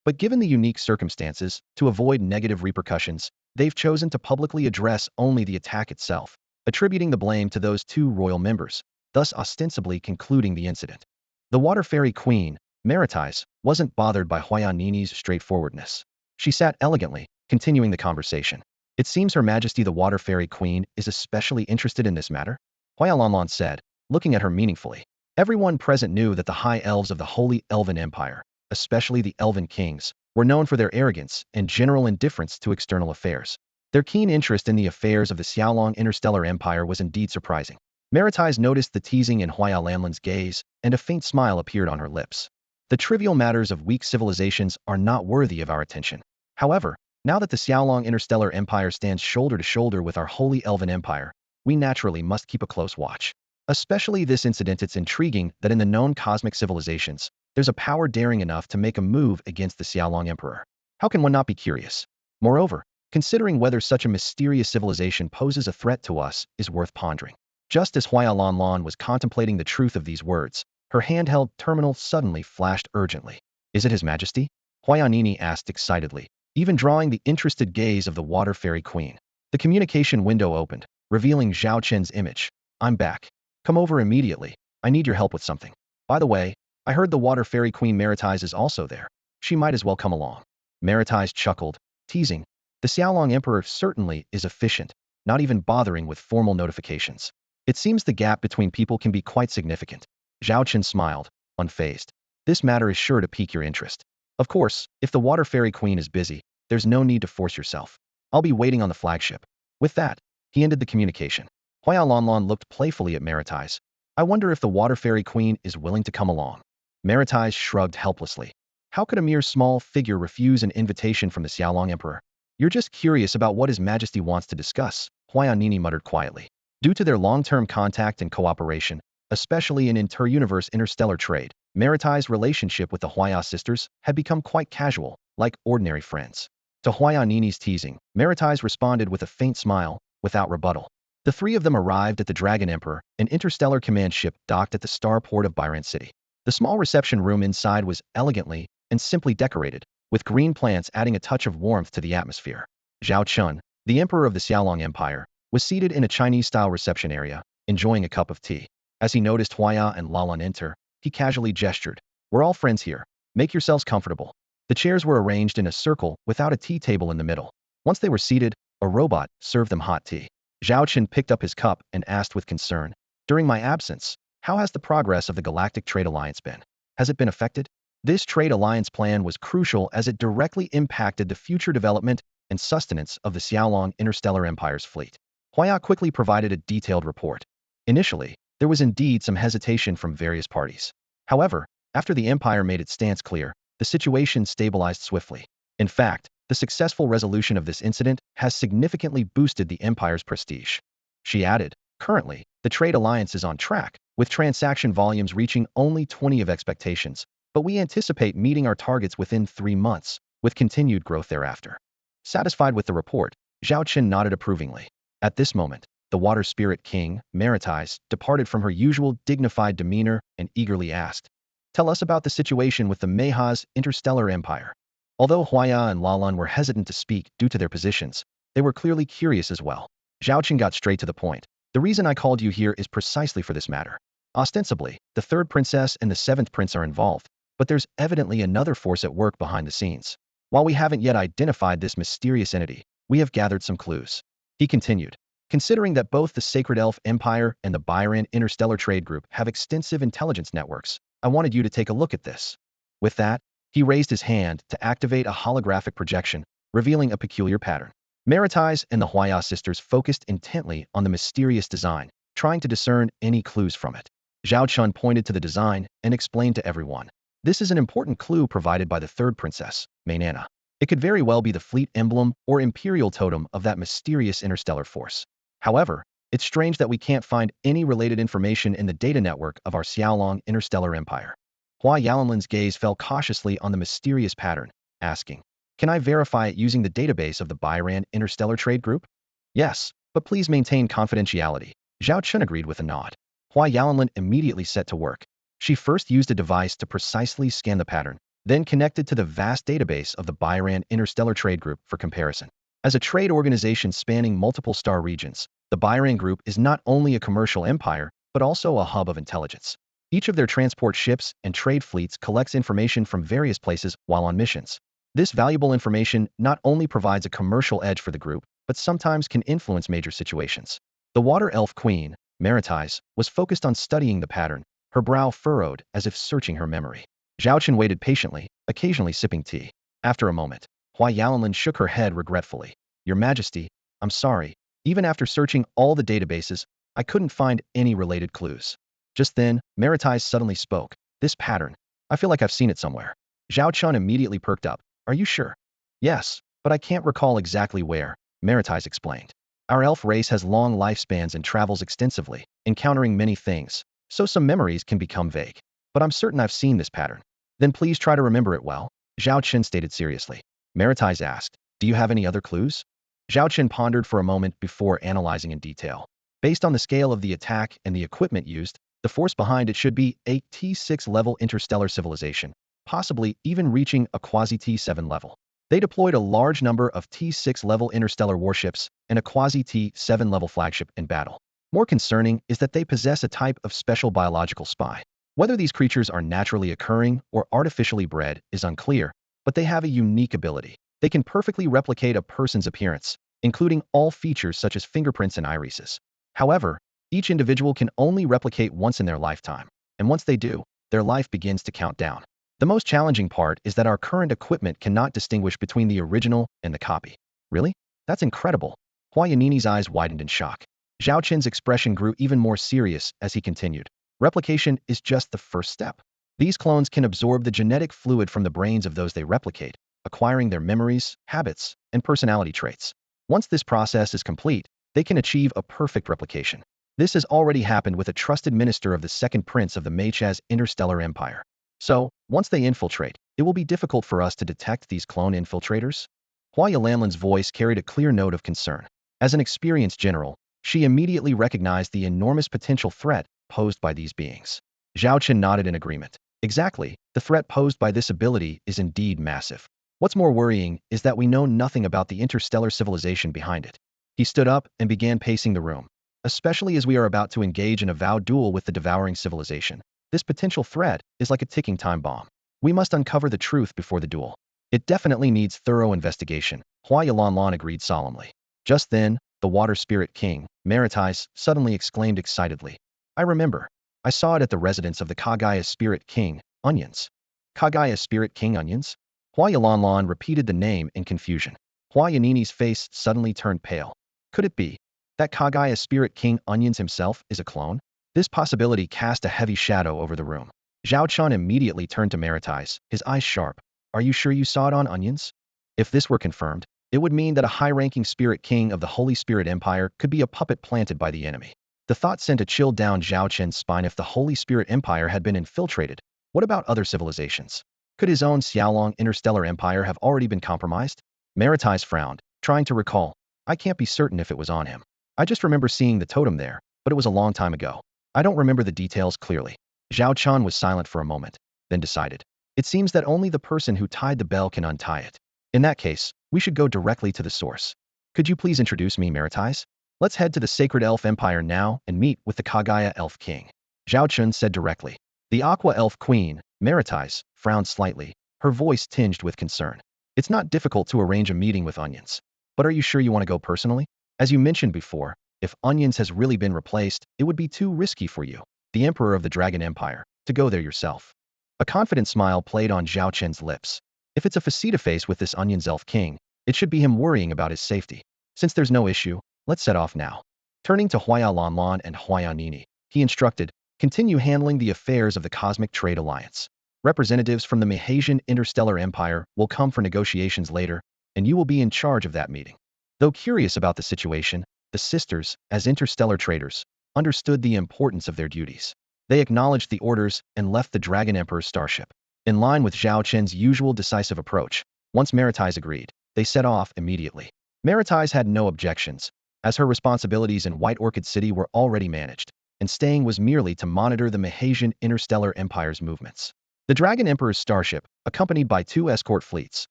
But given the unique circumstances, to avoid negative repercussions, they've chosen to publicly address only the attack itself, attributing the blame to those two royal members, thus ostensibly concluding the incident. The Water Fairy Queen, Maritais, wasn't bothered by Huayanini's straightforwardness. She sat elegantly, continuing the conversation. It seems Her Majesty the Water Fairy Queen is especially interested in this matter, Huayalanlan said, looking at her meaningfully. Everyone present knew that the high elves of the Holy Elven Empire, especially the Elven Kings, were known for their arrogance and general indifference to external affairs. Their keen interest in the affairs of the Xiaolong Interstellar Empire was indeed surprising. Maritais noticed the teasing in Huayalanlan's gaze, and a faint smile appeared on her lips. The trivial matters of weak civilizations are not worthy of our attention. However, now that the Xiaolong Interstellar Empire stands shoulder to shoulder with our Holy Elven Empire, we naturally must keep a close watch. Especially this incident, it's intriguing that in the known cosmic civilizations, there's a power daring enough to make a move against the Xiaolong Emperor. How can one not be curious? Moreover, considering whether such a mysterious civilization poses a threat to us is worth pondering. Just as Huayalanlan was contemplating the truth of these words, her handheld terminal suddenly flashed urgently. Is it His Majesty? Huayanini asked excitedly, even drawing the interested gaze of the Water Fairy Queen. The communication window opened, revealing Zhao Chen's image. I'm back. Come over immediately. I need your help with something. By the way, I heard the Water Fairy Queen Maritais is also there. She might as well come along. Maritais chuckled, teasing, The Xiaolong Emperor certainly is efficient, not even bothering with formal notifications. It seems the gap between people can be quite significant. Zhao Chen smiled, unfazed. This matter is sure to pique your interest. Of course, if the Water Fairy Queen is busy, there's no need to force yourself. I'll be waiting on the flagship. With that, he ended the communication. Huaya Lanlan looked playfully at Maritais. I wonder if the Water Fairy Queen is willing to come along. Maritais shrugged helplessly. How could a mere small figure refuse an invitation from the Xiaolong Emperor? You're just curious about what His Majesty wants to discuss, Huaya Nini muttered quietly. Due to their long-term contact and cooperation, especially in inter-universe interstellar trade, Maritais' relationship with the Huaya sisters had become quite casual, like ordinary friends. To Huaya Nini's teasing, Maritais responded with a faint smile, without rebuttal. The three of them arrived at the Dragon Emperor, an interstellar command ship docked at the starport of Byron City. The small reception room inside was elegantly and simply decorated, with green plants adding a touch of warmth to the atmosphere. Zhao Chen, the emperor of the Xiaolong Empire, was seated in a Chinese-style reception area, enjoying a cup of tea. As he noticed Huaya and Lalan enter, he casually gestured. We're all friends here. Make yourselves comfortable. The chairs were arranged in a circle without a tea table in the middle. Once they were seated, a robot served them hot tea. Zhao Chen picked up his cup and asked with concern, during my absence, how has the progress of the Galactic Trade Alliance been? Has it been affected? This trade alliance plan was crucial as it directly impacted the future development and sustenance of the Xiaolong Interstellar Empire's fleet. Huaya quickly provided a detailed report. Initially, there was indeed some hesitation from various parties. However, after the Empire made its stance clear, the situation stabilized swiftly. In fact, the successful resolution of this incident has significantly boosted the Empire's prestige. She added, currently, the trade alliance is on track, with transaction volumes reaching only 20 of expectations, but we anticipate meeting our targets within 3 months, with continued growth thereafter. Satisfied with the report, Zhao Chen nodded approvingly. At this moment, the Water Spirit King, Maritais, departed from her usual dignified demeanor and eagerly asked, tell us about the situation with the Meiha's Interstellar Empire. Although Huaya and Lalan were hesitant to speak due to their positions, they were clearly curious as well. Zhao Chen got straight to the point. The reason I called you here is precisely for this matter. Ostensibly, the third princess and the seventh prince are involved, but there's evidently another force at work behind the scenes. While we haven't yet identified this mysterious entity, we have gathered some clues. He continued. Considering that both the Sacred Elf Empire and the Byron Interstellar Trade Group have extensive intelligence networks, I wanted you to take a look at this. With that, he raised his hand to activate a holographic projection, revealing a peculiar pattern. Maritais and the Huaya sisters focused intently on the mysterious design, trying to discern any clues from it. Zhao Chen pointed to the design and explained to everyone. This is an important clue provided by the third princess, Mainana. It could very well be the fleet emblem or imperial totem of that mysterious interstellar force. However, it's strange that we can't find any related information in the data network of our Xiaolong Interstellar Empire. Hua Yalanlin's gaze fell cautiously on the mysterious pattern, asking, can I verify it using the database of the Byran Interstellar Trade Group? Yes, but please maintain confidentiality. Zhao Chen agreed with a nod. Hua Yalanlin immediately set to work. She first used a device to precisely scan the pattern, then connected to the vast database of the Byran Interstellar Trade Group for comparison. As a trade organization spanning multiple star regions, the Byran Group is not only a commercial empire, but also a hub of intelligence. Each of their transport ships and trade fleets collects information from various places while on missions. This valuable information not only provides a commercial edge for the group, but sometimes can influence major situations. The Water Elf Queen, Maritais, was focused on studying the pattern, her brow furrowed as if searching her memory. Zhao Chen waited patiently, occasionally sipping tea. After a moment, Hua Yalanlin shook her head regretfully. Your Majesty, I'm sorry. Even after searching all the databases, I couldn't find any related clues. Just then, Maritais suddenly spoke. This pattern. I feel like I've seen it somewhere. Zhao Chen immediately perked up. Are you sure? Yes, but I can't recall exactly where, Maritais explained. Our elf race has long lifespans and travels extensively, encountering many things, so some memories can become vague. But I'm certain I've seen this pattern. Then please try to remember it well, Zhao Chen stated seriously. Maritais asked, do you have any other clues? Zhao Chen pondered for a moment before analyzing in detail. Based on the scale of the attack and the equipment used, the force behind it should be a T6 level interstellar civilization, possibly even reaching a quasi-T7 level. They deployed a large number of T6 level interstellar warships and a quasi-T7 level flagship in battle. More concerning is that they possess a type of special biological spy. Whether these creatures are naturally occurring or artificially bred is unclear, but they have a unique ability. They can perfectly replicate a person's appearance, including all features such as fingerprints and irises. However, each individual can only replicate once in their lifetime, and once they do, their life begins to count down. The most challenging part is that our current equipment cannot distinguish between the original and the copy. Really? That's incredible. Hua Yanini's eyes widened in shock. Zhao Chen's expression grew even more serious as he continued. Replication is just the first step. These clones can absorb the genetic fluid from the brains of those they replicate, acquiring their memories, habits, and personality traits. Once this process is complete, they can achieve a perfect replication. This has already happened with a trusted minister of the second prince of the Meichaz interstellar empire. So, once they infiltrate, it will be difficult for us to detect these clone infiltrators? Hua Yalanlan's voice carried a clear note of concern. As an experienced general, she immediately recognized the enormous potential threat posed by these beings. Zhao Chen nodded in agreement. Exactly, the threat posed by this ability is indeed massive. What's more worrying is that we know nothing about the interstellar civilization behind it. He stood up and began pacing the room. Especially as we are about to engage in a vowed duel with the devouring civilization, this potential threat is like a ticking time bomb. We must uncover the truth before the duel. It definitely needs thorough investigation, Hua Yalanlan agreed solemnly. Just then, the water spirit king, Maritais, suddenly exclaimed excitedly. I remember. I saw it at the residence of the Kagaya spirit king, Onions. Kagaya spirit king Onions? Hua Yalanlan repeated the name in confusion. Hua Yanini's face suddenly turned pale. Could it be that Kagaya spirit king Onions himself is a clone? This possibility cast a heavy shadow over the room. Zhao Chen immediately turned to Maritais, his eyes sharp. Are you sure you saw it on Onions? If this were confirmed, it would mean that a high-ranking spirit king of the Holy Spirit Empire could be a puppet planted by the enemy. The thought sent a chill down Zhao Chen's spine. If the Holy Spirit Empire had been infiltrated, what about other civilizations? Could his own Xiaolong interstellar empire have already been compromised? Maritais frowned, trying to recall. I can't be certain if it was on him. I just remember seeing the totem there, but it was a long time ago. I don't remember the details clearly. Zhao Chen was silent for a moment, then decided. It seems that only the person who tied the bell can untie it. In that case, we should go directly to the source. Could you please introduce me, Maritais? Let's head to the sacred elf empire now and meet with the Kagaya elf king. Zhao Chen said directly. The aqua elf queen, Maritais, frowned slightly, her voice tinged with concern. It's not difficult to arrange a meeting with Onions. But are you sure you want to go personally? As you mentioned before, if Onions has really been replaced, it would be too risky for you, the emperor of the Dragon Empire, to go there yourself. A confident smile played on Zhao Chen's lips. If it's a face-to-face with this Onions elf king, it should be him worrying about his safety. Since there's no issue, let's set off now. Turning to Hua Lanlan and Hua Yanini, he instructed, continue handling the affairs of the Cosmic Trade Alliance. Representatives from the Mahasian Interstellar Empire will come for negotiations later, and you will be in charge of that meeting. Though curious about the situation, the sisters, as interstellar traders, understood the importance of their duties. They acknowledged the orders and left the Dragon Emperor's starship. In line with Zhao Chen's usual decisive approach, once Maritais agreed, they set off immediately. Maritais had no objections, as her responsibilities in White Orchid City were already managed, and staying was merely to monitor the Mahasian Interstellar Empire's movements. The Dragon Emperor's starship, accompanied by 2 escort fleets,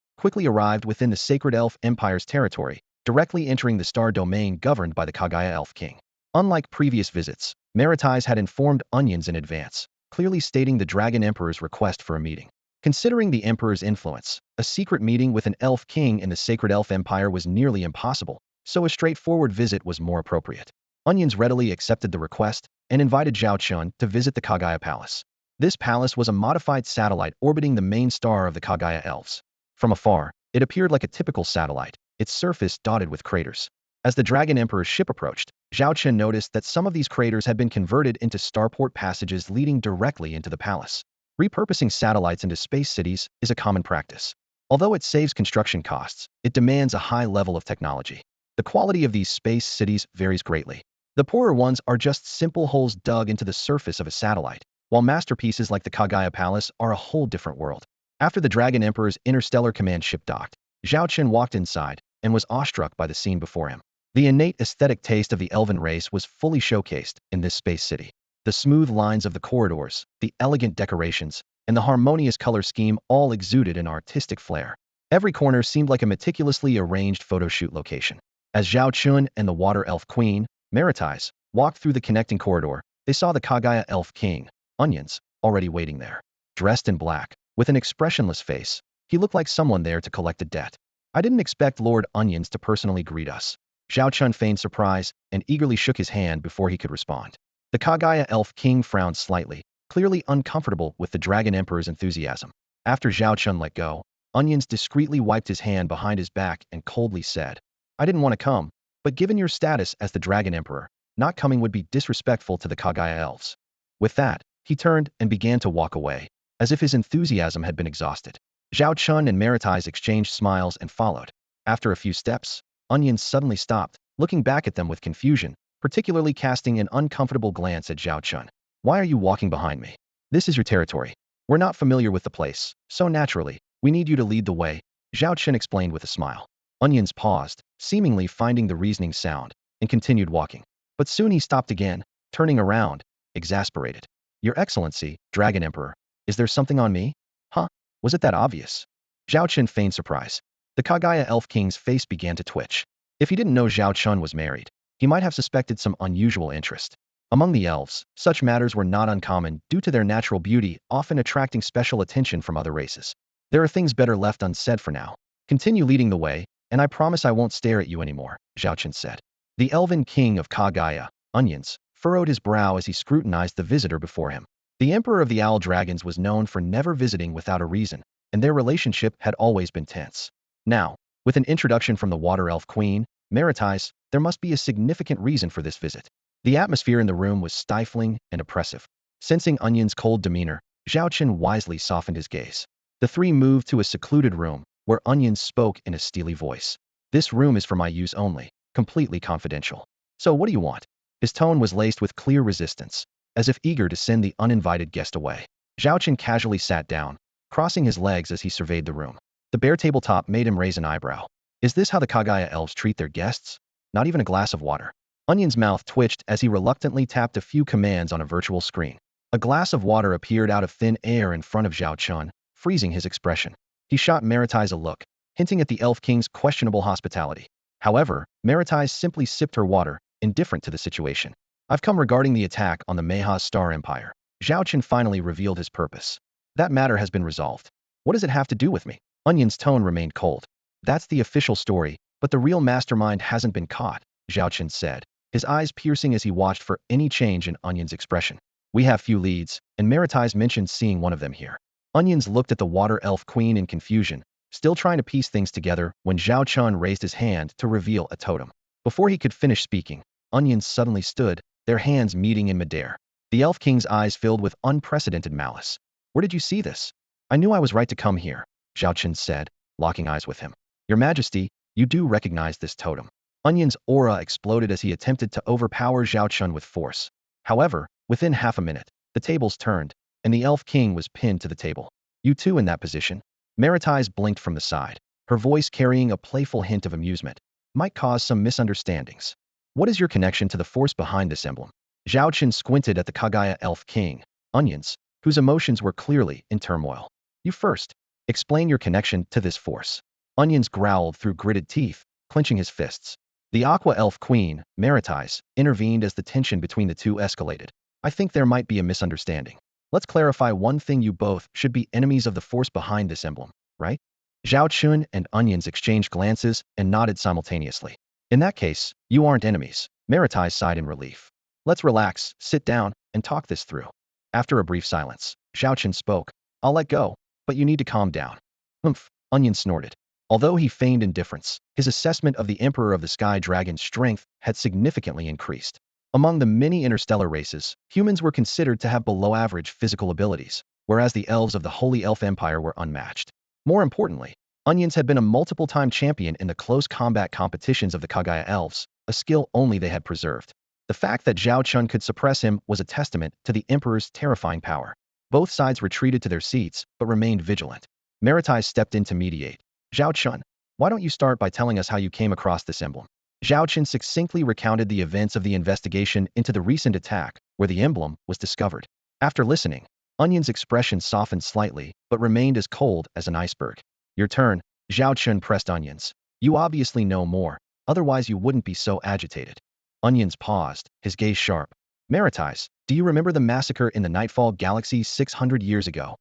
quickly arrived within the Sacred Elf Empire's territory, directly entering the star domain governed by the Kagaya Elf King. Unlike previous visits, Maritais had informed Onions in advance, clearly stating the Dragon Emperor's request for a meeting. Considering the Emperor's influence, a secret meeting with an Elf King in the Sacred Elf Empire was nearly impossible, so a straightforward visit was more appropriate. Onions readily accepted the request and invited Zhao Chen to visit the Kagaya Palace. This palace was a modified satellite orbiting the main star of the Kagaya Elves. From afar, it appeared like a typical satellite, its surface dotted with craters. As the Dragon Emperor's ship approached, Zhao Chen noticed that some of these craters had been converted into starport passages leading directly into the palace. Repurposing satellites into space cities is a common practice. Although it saves construction costs, it demands a high level of technology. The quality of these space cities varies greatly. The poorer ones are just simple holes dug into the surface of a satellite, while masterpieces like the Kagaya Palace are a whole different world. After the Dragon Emperor's interstellar command ship docked, Zhao Chen walked inside and was awestruck by the scene before him. The innate aesthetic taste of the Elven race was fully showcased in this space city. The smooth lines of the corridors, the elegant decorations, and the harmonious color scheme all exuded an artistic flair. Every corner seemed like a meticulously arranged photo shoot location. As Zhao Chen and the Water Elf Queen, Maritais, walked through the connecting corridor, they saw the Kagaya Elf King, Onions, already waiting there. Dressed in black, with an expressionless face, he looked like someone there to collect a debt. I didn't expect Lord Onions to personally greet us. Zhao Chen feigned surprise and eagerly shook his hand before he could respond. The Kagaya Elf King frowned slightly, clearly uncomfortable with the Dragon Emperor's enthusiasm. After Zhao Chen let go, Onions discreetly wiped his hand behind his back and coldly said, I didn't want to come, but given your status as the Dragon Emperor, not coming would be disrespectful to the Kagaya Elves. With that, he turned and began to walk away, as if his enthusiasm had been exhausted. Zhao Chun and Maritais exchanged smiles and followed. After a few steps, Onions suddenly stopped, looking back at them with confusion, particularly casting an uncomfortable glance at Zhao Chun. Why are you walking behind me? This is your territory. We're not familiar with the place, so naturally, we need you to lead the way, Zhao Chen explained with a smile. Onions paused, seemingly finding the reasoning sound, and continued walking. But soon he stopped again, turning around, exasperated. Your Excellency, Dragon Emperor, is there something on me? Huh? Was it that obvious? Zhao Chen feigned surprise. The Kagaya Elf King's face began to twitch. If he didn't know Zhao Chun was married, he might have suspected some unusual interest. Among the elves, such matters were not uncommon due to their natural beauty, often attracting special attention from other races. There are things better left unsaid for now. Continue leading the way, and I promise I won't stare at you anymore, Zhao Chen said. The Elven King of Kagaya, Onions, furrowed his brow as he scrutinized the visitor before him. The Emperor of the Owl Dragons was known for never visiting without a reason, and their relationship had always been tense. Now, with an introduction from the Water Elf Queen, Maritais, there must be a significant reason for this visit. The atmosphere in the room was stifling and oppressive. Sensing Onion's cold demeanor, Zhao Chen wisely softened his gaze. The three moved to a secluded room, where Onion spoke in a steely voice. This room is for my use only, completely confidential. So what do you want? His tone was laced with clear resistance, as if eager to send the uninvited guest away. Zhao Chen casually sat down, crossing his legs as he surveyed the room. The bare tabletop made him raise an eyebrow. Is this how the Kagaya elves treat their guests? Not even a glass of water. Onion's mouth twitched as he reluctantly tapped a few commands on a virtual screen. A glass of water appeared out of thin air in front of Zhao Chun, freezing his expression. He shot Maritais a look, hinting at the Elf King's questionable hospitality. However, Maritais simply sipped her water, indifferent to the situation. I've come regarding the attack on the Mayha's Star Empire. Zhao Chen finally revealed his purpose. That matter has been resolved. What does it have to do with me? Onion's tone remained cold. That's the official story, but the real mastermind hasn't been caught, Zhao Chen said, his eyes piercing as he watched for any change in Onion's expression. We have few leads, and Maritais mentioned seeing one of them here. Onions looked at the Water Elf Queen in confusion, still trying to piece things together when Zhao Chun raised his hand to reveal a totem. Before he could finish speaking, Onions suddenly stood, their hands meeting in midair. The Elf King's eyes filled with unprecedented malice. Where did you see this? I knew I was right to come here, Zhao Chen said, locking eyes with him. Your Majesty, you do recognize this totem. Onion's aura exploded as he attempted to overpower Zhao Chun with force. However, within half a minute, the tables turned, and the Elf King was pinned to the table. You too in that position? Maritais blinked from the side, her voice carrying a playful hint of amusement. Might cause some misunderstandings. What is your connection to the force behind this emblem? Zhao Chen squinted at the Kagaya Elf King, Onions, whose emotions were clearly in turmoil. You first. Explain your connection to this force. Onions growled through gritted teeth, clenching his fists. The Aqua Elf Queen, Maritais, intervened as the tension between the two escalated. I think there might be a misunderstanding. Let's clarify one thing, you both should be enemies of the force behind this emblem, right? Zhao Chun and Onions exchanged glances and nodded simultaneously. In that case, you aren't enemies, Maritais sighed in relief. Let's relax, sit down, and talk this through. After a brief silence, Zhao Chun spoke. I'll let go, but you need to calm down. Humph, Onion snorted. Although he feigned indifference, his assessment of the Emperor of the Sky Dragon's strength had significantly increased. Among the many interstellar races, humans were considered to have below-average physical abilities, whereas the elves of the Holy Elf Empire were unmatched. More importantly, Onions had been a multiple-time champion in the close combat competitions of the Kagaya Elves, a skill only they had preserved. The fact that Zhao Chun could suppress him was a testament to the Emperor's terrifying power. Both sides retreated to their seats, but remained vigilant. Maritais stepped in to mediate. Zhao Chun, why don't you start by telling us how you came across this emblem? Zhao Chen succinctly recounted the events of the investigation into the recent attack, where the emblem was discovered. After listening, Onion's expression softened slightly, but remained as cold as an iceberg. Your turn, Zhao Chen pressed Onions. You obviously know more, otherwise you wouldn't be so agitated. Onions paused, his gaze sharp. Maritais, do you remember the massacre in the Nightfall Galaxy 600 years ago?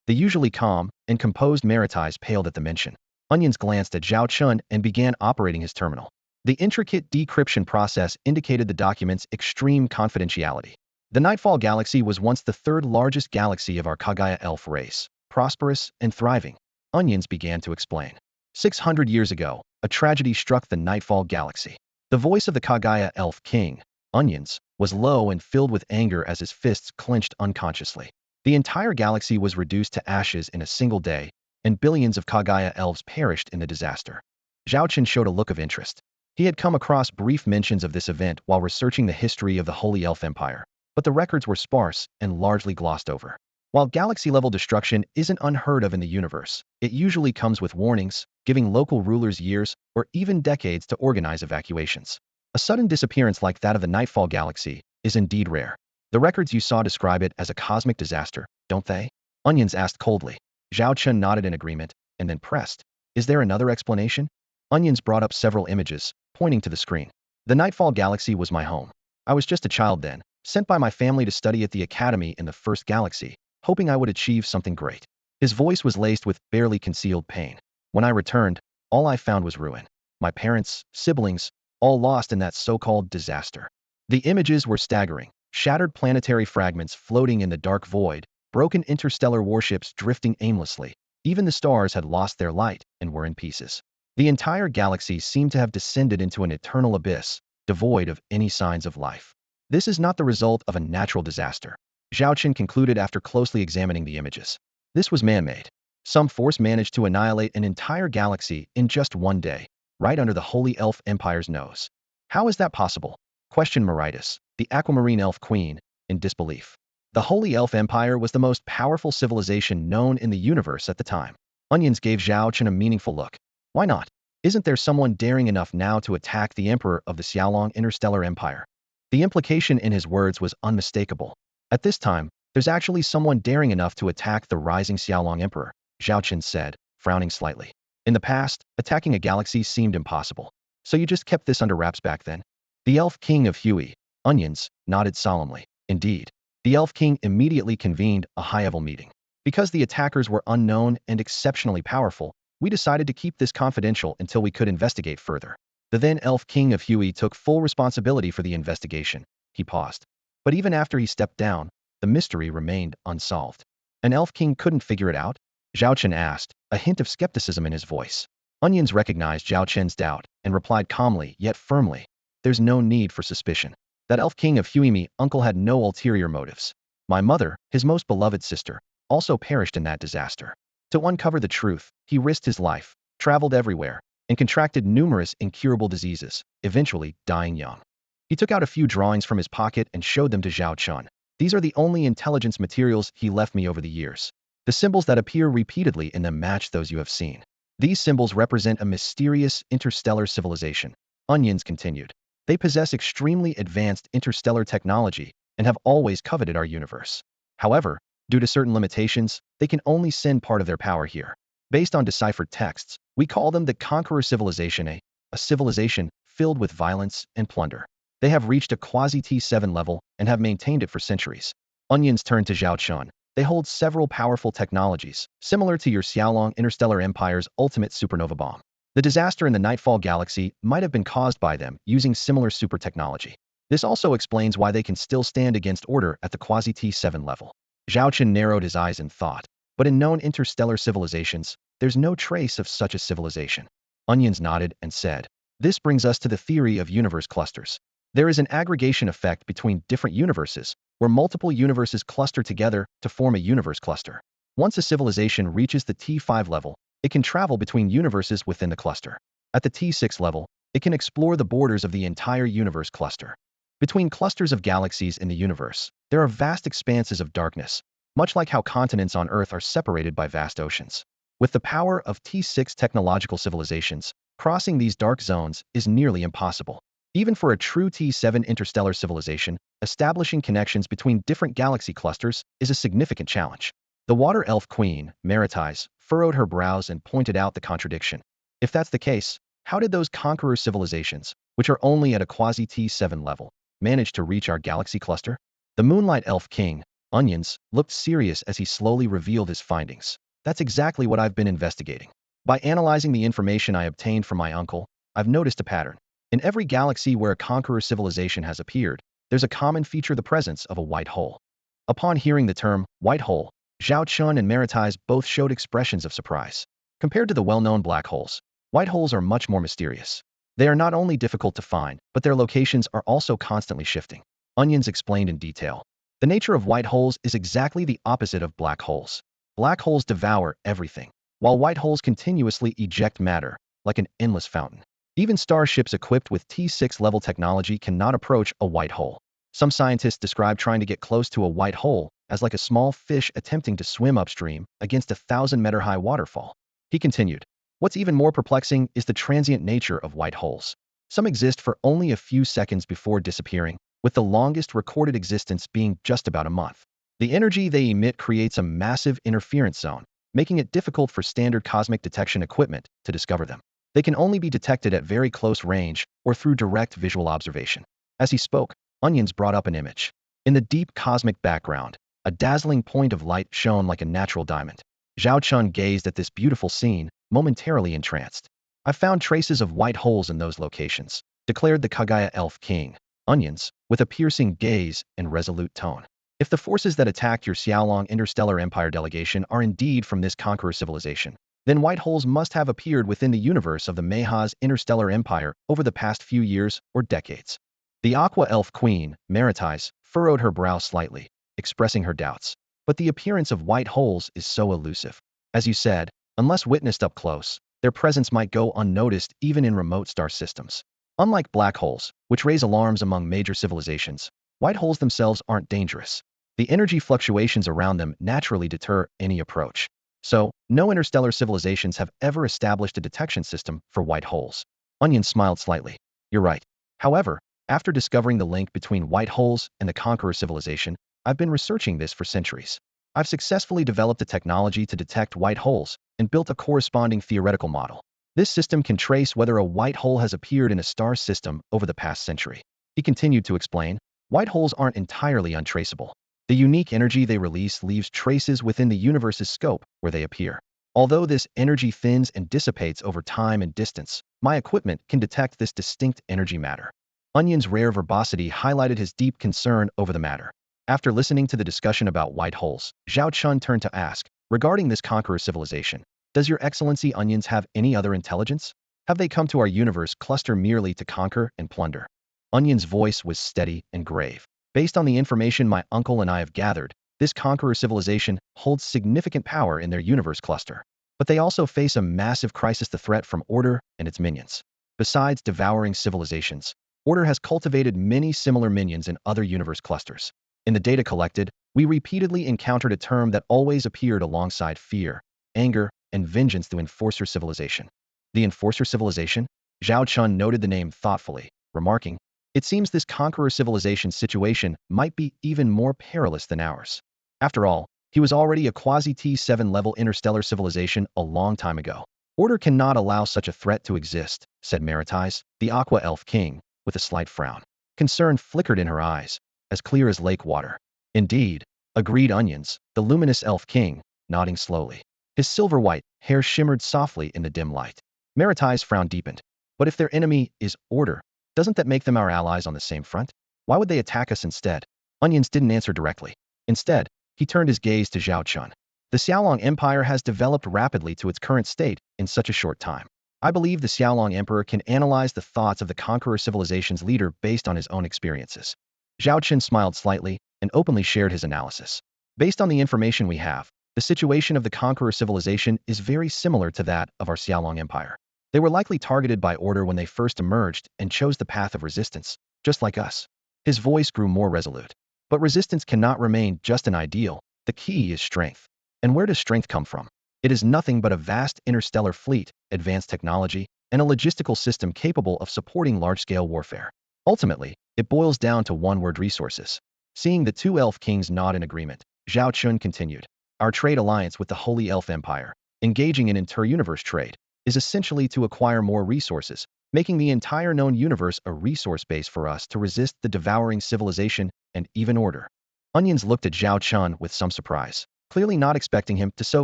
The usually calm and composed Maritais paled at the mention. Onions glanced at Zhao Chen and began operating his terminal. The intricate decryption process indicated the document's extreme confidentiality. The Nightfall Galaxy was once the third largest galaxy of our Kagaya elf race, prosperous and thriving. Onions began to explain. 600 years ago, a tragedy struck the Nightfall Galaxy. The voice of the Kagaya elf king, Onions, was low and filled with anger as his fists clenched unconsciously. The entire galaxy was reduced to ashes in a single day, and billions of Kagaya elves perished in the disaster. Zhao Chen showed a look of interest. He had come across brief mentions of this event while researching the history of the Holy Elf Empire, but the records were sparse and largely glossed over. While galaxy-level destruction isn't unheard of in the universe, it usually comes with warnings, giving local rulers years or even decades to organize evacuations. A sudden disappearance like that of the Nightfall Galaxy is indeed rare. The records you saw describe it as a cosmic disaster, don't they? Onions asked coldly. Zhao Chen nodded in agreement and then pressed. Is there another explanation? Onions brought up several images, pointing to the screen. The Nightfall Galaxy was my home. I was just a child then, sent by my family to study at the academy in the first galaxy, hoping I would achieve something great. His voice was laced with barely concealed pain. When I returned, all I found was ruin. My parents, siblings, all lost in that so-called disaster. The images were staggering. Shattered planetary fragments floating in the dark void, broken interstellar warships drifting aimlessly. Even the stars had lost their light and were in pieces. The entire galaxy seemed to have descended into an eternal abyss, devoid of any signs of life. This is not the result of a natural disaster, Zhao Chen concluded after closely examining the images. This was man-made. Some force managed to annihilate an entire galaxy in just one day, right under the Holy Elf Empire's nose. How is that possible? Questioned Meritus, the aquamarine elf queen, in disbelief. The Holy Elf Empire was the most powerful civilization known in the universe at the time. Onions gave Zhao Chen a meaningful look. Why not? Isn't there someone daring enough now to attack the emperor of the Xiaolong Interstellar Empire? The implication in his words was unmistakable. At this time, there's actually someone daring enough to attack the rising Xiaolong emperor, Zhao Chen said, frowning slightly. In the past, attacking a galaxy seemed impossible. So you just kept this under wraps back then? The Elf King of Huey, Onions, nodded solemnly. Indeed. The Elf King immediately convened a high-level meeting. Because the attackers were unknown and exceptionally powerful, we decided to keep this confidential until we could investigate further. The then Elf King of Huey took full responsibility for the investigation. He paused. But even after he stepped down, the mystery remained unsolved. An Elf King couldn't figure it out? Zhao Chen asked, a hint of skepticism in his voice. Onions recognized Zhao Chen's doubt and replied calmly yet firmly. There's no need for suspicion. That Elf King of Huey uncle had no ulterior motives. My mother, his most beloved sister, also perished in that disaster. To uncover the truth, he risked his life, traveled everywhere, and contracted numerous incurable diseases, eventually dying young. He took out a few drawings from his pocket and showed them to Zhao Chen. These are the only intelligence materials he left me over the years. The symbols that appear repeatedly in them match those you have seen. These symbols represent a mysterious interstellar civilization. Onions continued. They possess extremely advanced interstellar technology and have always coveted our universe. However, due to certain limitations, they can only send part of their power here. Based on deciphered texts, we call them the Conqueror civilization, a civilization filled with violence and plunder. They have reached a quasi-T7 level and have maintained it for centuries. Onions turned to Zhao Chen. They hold several powerful technologies, similar to your Xiaolong Interstellar Empire's ultimate supernova bomb. The disaster in the Nightfall Galaxy might have been caused by them using similar super technology. This also explains why they can still stand against order at the quasi-T7 level. Zhao Chen narrowed his eyes in thought. But in known interstellar civilizations, there's no trace of such a civilization. Onions nodded and said, this brings us to the theory of universe clusters. There is an aggregation effect between different universes, where multiple universes cluster together to form a universe cluster. Once a civilization reaches the T5 level, it can travel between universes within the cluster. At the T6 level, it can explore the borders of the entire universe cluster. Between clusters of galaxies in the universe, there are vast expanses of darkness, much like how continents on Earth are separated by vast oceans. With the power of T6 technological civilizations, crossing these dark zones is nearly impossible. Even for a true T7 interstellar civilization, establishing connections between different galaxy clusters is a significant challenge. The Water Elf Queen, Meritis, furrowed her brows and pointed out the contradiction. If that's the case, how did those conqueror civilizations, which are only at a quasi-T7 level, manage to reach our galaxy cluster? The Moonlight Elf King, Onions, looked serious as he slowly revealed his findings. That's exactly what I've been investigating. By analyzing the information I obtained from my uncle, I've noticed a pattern. In every galaxy where a conqueror civilization has appeared, there's a common feature: the presence of a white hole. Upon hearing the term white hole, Zhao Chen and Maritais both showed expressions of surprise. Compared to the well-known black holes, white holes are much more mysterious. They are not only difficult to find, but their locations are also constantly shifting. Onions explained in detail. The nature of white holes is exactly the opposite of black holes. Black holes devour everything, while white holes continuously eject matter, like an endless fountain. Even starships equipped with T6 level technology cannot approach a white hole. Some scientists describe trying to get close to a white hole as like a small fish attempting to swim upstream against a 1,000-meter-high waterfall. He continued, "What's even more perplexing is the transient nature of white holes. Some exist for only a few seconds before disappearing, with the longest recorded existence being just about a month. The energy they emit creates a massive interference zone, making it difficult for standard cosmic detection equipment to discover them. They can only be detected at very close range or through direct visual observation." As he spoke, Onions brought up an image. In the deep cosmic background, a dazzling point of light shone like a natural diamond. Zhao Chun gazed at this beautiful scene, momentarily entranced. "I found traces of white holes in those locations," declared the Kagaya Elf King, Onions, with a piercing gaze and resolute tone. "If the forces that attacked your Xiaolong Interstellar Empire delegation are indeed from this conqueror civilization, then white holes must have appeared within the universe of the Mayha's Interstellar Empire over the past few years or decades." The Aqua Elf Queen, Maritais, furrowed her brow slightly, expressing her doubts. "But the appearance of white holes is so elusive. As you said, unless witnessed up close, their presence might go unnoticed even in remote star systems. Unlike black holes, which raise alarms among major civilizations, white holes themselves aren't dangerous. The energy fluctuations around them naturally deter any approach. So, no interstellar civilizations have ever established a detection system for white holes." Onion smiled slightly. "You're right. However, after discovering the link between white holes and the conqueror civilization, I've been researching this for centuries. I've successfully developed a technology to detect white holes and built a corresponding theoretical model. This system can trace whether a white hole has appeared in a star system over the past century." He continued to explain, "White holes aren't entirely untraceable. The unique energy they release leaves traces within the universe's scope where they appear. Although this energy thins and dissipates over time and distance, my equipment can detect this distinct energy matter." Onion's rare verbosity highlighted his deep concern over the matter. After listening to the discussion about white holes, Zhao Chun turned to ask, "Regarding this conqueror civilization, does Your Excellency Onions have any other intelligence? Have they come to our universe cluster merely to conquer and plunder?" Onion's voice was steady and grave. "Based on the information my uncle and I have gathered, this conqueror civilization holds significant power in their universe cluster. But they also face a massive crisis: the threat from Order and its minions. Besides devouring civilizations, Order has cultivated many similar minions in other universe clusters. In the data collected, we repeatedly encountered a term that always appeared alongside fear, anger, and vengeance: the Enforcer civilization." "The Enforcer civilization?" Zhao Chun noted the name thoughtfully, remarking, "It seems this conqueror civilization's situation might be even more perilous than ours. After all, he was already a quasi-T7 level interstellar civilization a long time ago." "Order cannot allow such a threat to exist," said Maritais, the Aqua Elf King, with a slight frown. Concern flickered in her eyes, as clear as lake water. "Indeed," agreed Onions, the luminous Elf King, nodding slowly. His silver-white hair shimmered softly in the dim light. Maritais' frown deepened. "But if their enemy is Order, doesn't that make them our allies on the same front? Why would they attack us instead?" Onions didn't answer directly. Instead, he turned his gaze to Zhao Chun. "The Xiaolong Empire has developed rapidly to its current state in such a short time. I believe the Xiaolong Emperor can analyze the thoughts of the conqueror civilization's leader based on his own experiences." Zhao Chen smiled slightly and openly shared his analysis. "Based on the information we have, the situation of the conqueror civilization is very similar to that of our Xiaolong Empire. They were likely targeted by Order when they first emerged and chose the path of resistance, just like us." His voice grew more resolute. "But resistance cannot remain just an ideal. The key is strength. And where does strength come from? It is nothing but a vast interstellar fleet, advanced technology, and a logistical system capable of supporting large-scale warfare. Ultimately, it boils down to one word: resources." Seeing the two Elf Kings nod in agreement, Zhao Chun continued, "Our trade alliance with the Holy Elf Empire, engaging in inter-universe trade, is essentially to acquire more resources, making the entire known universe a resource base for us to resist the devouring civilization and even Order." Onions looked at Zhao Chun with some surprise. clearly not expecting him to so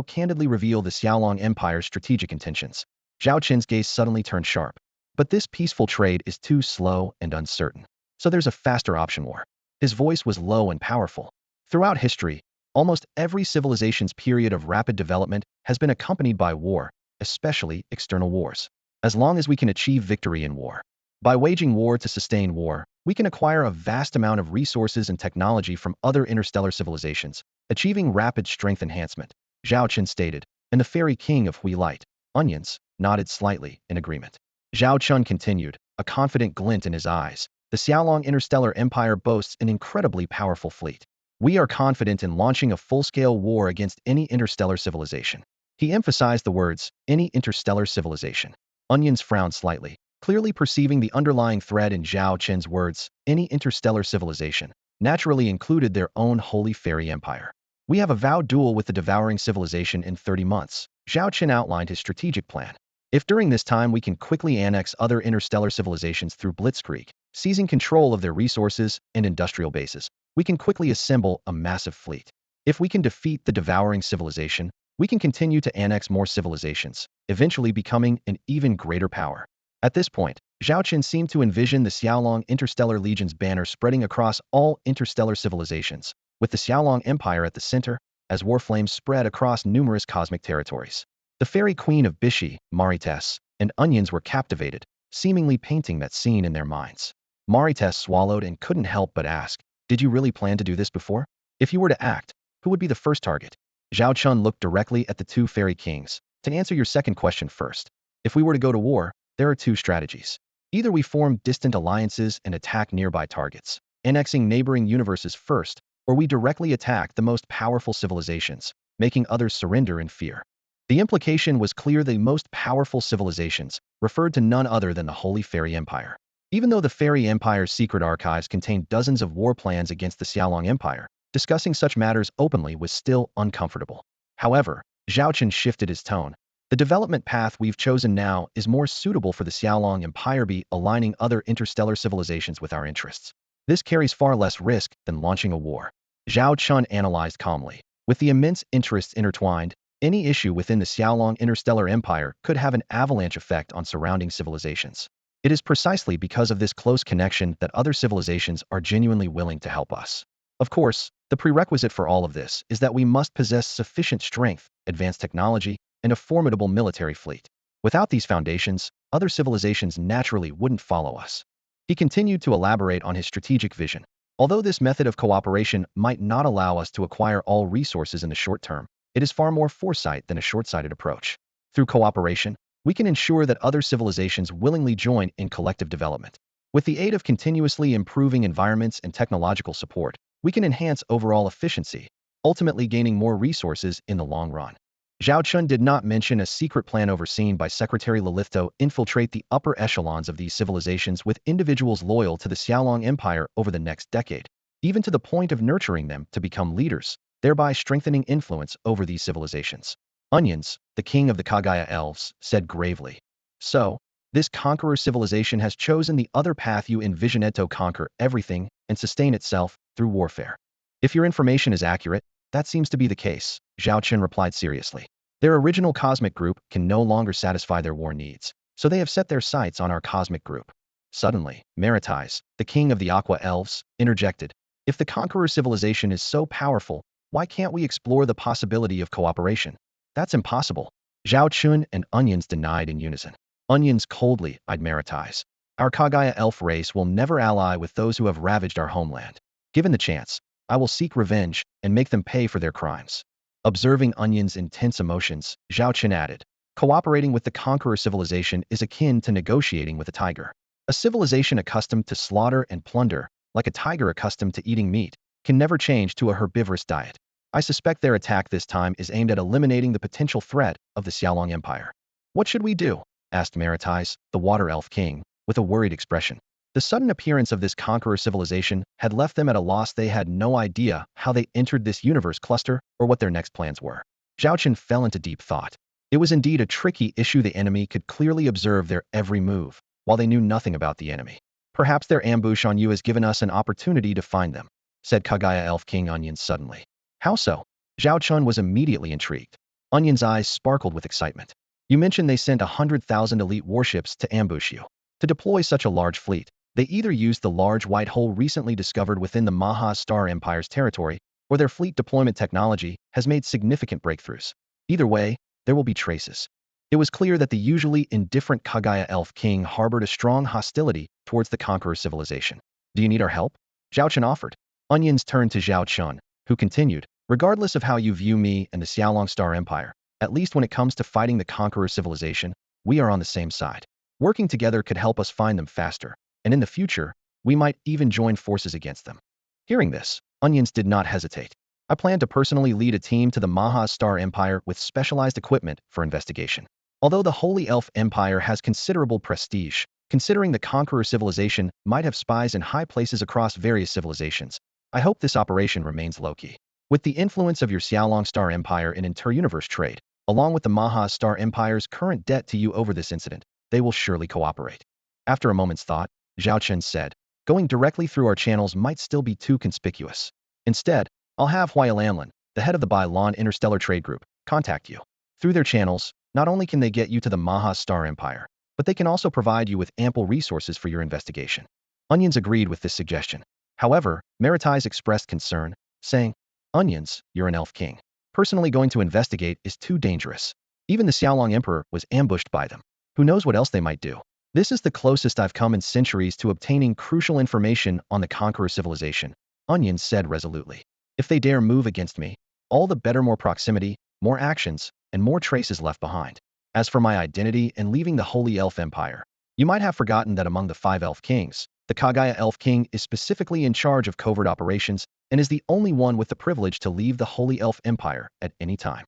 candidly reveal the Xiaolong Empire's strategic intentions. Zhao Chen's gaze suddenly turned sharp. But this peaceful trade is too slow and uncertain. So there's a faster option: war. His voice was low and powerful. Throughout history, almost every civilization's period of rapid development has been accompanied by war, especially external wars. As long as we can achieve victory in war. By waging war to sustain war, we can acquire a vast amount of resources and technology from other interstellar civilizations, achieving rapid strength enhancement, Zhao Chen stated, and the fairy king of Hui Light, Onions, nodded slightly in agreement. Zhao Chen continued, a confident glint in his eyes. The Xiaolong Interstellar Empire boasts an incredibly powerful fleet. We are confident in launching a full-scale war against any interstellar civilization. He emphasized the words, any interstellar civilization. Onions frowned slightly, clearly perceiving the underlying thread in Zhao Chen's words. Any interstellar civilization naturally included their own holy fairy empire. We have a vowed duel with the devouring civilization in 30 months. Zhao Chen outlined his strategic plan. If during this time we can quickly annex other interstellar civilizations through blitzkrieg, seizing control of their resources and industrial bases, we can quickly assemble a massive fleet. If we can defeat the devouring civilization, we can continue to annex more civilizations, eventually becoming an even greater power. At this point, Zhao Chen seemed to envision the Xiaolong Interstellar Legion's banner spreading across all interstellar civilizations, with the Xiaolong Empire at the center, as war flames spread across numerous cosmic territories. The fairy queen of Bishi, Marites, and Onions were captivated, seemingly painting that scene in their minds. Marites swallowed and couldn't help but ask, did you really plan to do this before? If you were to act, who would be the first target? Zhao Chen looked directly at the two fairy kings. To answer your second question first, if we were to go to war, there are two strategies. Either we form distant alliances and attack nearby targets, annexing neighboring universes first, or we directly attack the most powerful civilizations, making others surrender in fear. The implication was clear: the most powerful civilizations referred to none other than the Holy Fairy Empire. Even though the Fairy Empire's secret archives contained dozens of war plans against the Xiaolong Empire, discussing such matters openly was still uncomfortable. However, Zhao Chen shifted his tone. The development path we've chosen now is more suitable for the Xiaolong Empire, by aligning other interstellar civilizations with our interests. This carries far less risk than launching a war. Zhao Chen analyzed calmly. With the immense interests intertwined, any issue within the Xiaolong Interstellar Empire could have an avalanche effect on surrounding civilizations. It is precisely because of this close connection that other civilizations are genuinely willing to help us. Of course, the prerequisite for all of this is that we must possess sufficient strength, advanced technology, and a formidable military fleet. Without these foundations, other civilizations naturally wouldn't follow us. He continued to elaborate on his strategic vision. Although this method of cooperation might not allow us to acquire all resources in the short term, it is far more foresight than a short-sighted approach. Through cooperation, we can ensure that other civilizations willingly join in collective development. With the aid of continuously improving environments and technological support, we can enhance overall efficiency, ultimately gaining more resources in the long run. Zhao Chen did not mention a secret plan overseen by Secretary Lilith to infiltrate the upper echelons of these civilizations with individuals loyal to the Xiaolong Empire over the next decade, even to the point of nurturing them to become leaders, thereby strengthening influence over these civilizations. Onions, the king of the Kagaya Elves, said gravely. So, this conqueror civilization has chosen the other path you envisioned: to conquer everything and sustain itself through warfare. If your information is accurate, that seems to be the case, Zhao Chen replied seriously. Their original cosmic group can no longer satisfy their war needs, so they have set their sights on our cosmic group. Suddenly, Marites, the king of the Aqua Elves, interjected. If the conqueror civilization is so powerful, why can't we explore the possibility of cooperation? That's impossible. Zhao Chen and Onions denied in unison. Onions coldly eyed Marites. Our Kagaya elf race will never ally with those who have ravaged our homeland. Given the chance, I will seek revenge and make them pay for their crimes. Observing Onion's intense emotions, Zhao Chen added, cooperating with the conqueror civilization is akin to negotiating with a tiger. A civilization accustomed to slaughter and plunder, like a tiger accustomed to eating meat, can never change to a herbivorous diet. I suspect their attack this time is aimed at eliminating the potential threat of the Xiaolong Empire. What should we do? Asked Marites, the Water Elf King, with a worried expression. The sudden appearance of this conqueror civilization had left them at a loss. They had no idea how they entered this universe cluster or what their next plans were. Zhao Chen fell into deep thought. It was indeed a tricky issue. The enemy could clearly observe their every move, while they knew nothing about the enemy. Perhaps their ambush on you has given us an opportunity to find them, said Kagaya Elf King Onion suddenly. How so? Zhao Chen was immediately intrigued. Onion's eyes sparkled with excitement. You mentioned they sent 100,000 elite warships to ambush you. To deploy such a large fleet, they either used the large white hole recently discovered within the Maha Star Empire's territory, or their fleet deployment technology has made significant breakthroughs. Either way, there will be traces. It was clear that the usually indifferent Kagaya Elf King harbored a strong hostility towards the conqueror civilization. Do you need our help? Zhao Chen offered. Onions turned to Zhao Chen, who continued, regardless of how you view me and the Xiaolong Star Empire, at least when it comes to fighting the conqueror civilization, we are on the same side. Working together could help us find them faster, and in the future, we might even join forces against them. Hearing this, Onions did not hesitate. I plan to personally lead a team to the Maha Star Empire with specialized equipment for investigation. Although the Holy Elf Empire has considerable prestige, considering the conqueror civilization might have spies in high places across various civilizations, I hope this operation remains low-key. With the influence of your Xiaolong Star Empire in inter-universe trade, along with the Maha Star Empire's current debt to you over this incident, they will surely cooperate. After a moment's thought, Zhao Chen said, going directly through our channels might still be too conspicuous. Instead, I'll have Hua Lanlan, the head of the Bailon Interstellar Trade Group, contact you. Through their channels, not only can they get you to the Maha Star Empire, but they can also provide you with ample resources for your investigation. Onions agreed with this suggestion. However, Maritais expressed concern, saying, Onions, you're an elf king. Personally going to investigate is too dangerous. Even the Xiaolong Emperor was ambushed by them. Who knows what else they might do? This is the closest I've come in centuries to obtaining crucial information on the conqueror civilization, Onions said resolutely. If they dare move against me, all the better, more proximity, more actions, and more traces left behind. As for my identity and leaving the Holy Elf Empire, you might have forgotten that among the 5 Elf Kings, the Kagaya Elf King is specifically in charge of covert operations and is the only one with the privilege to leave the Holy Elf Empire at any time.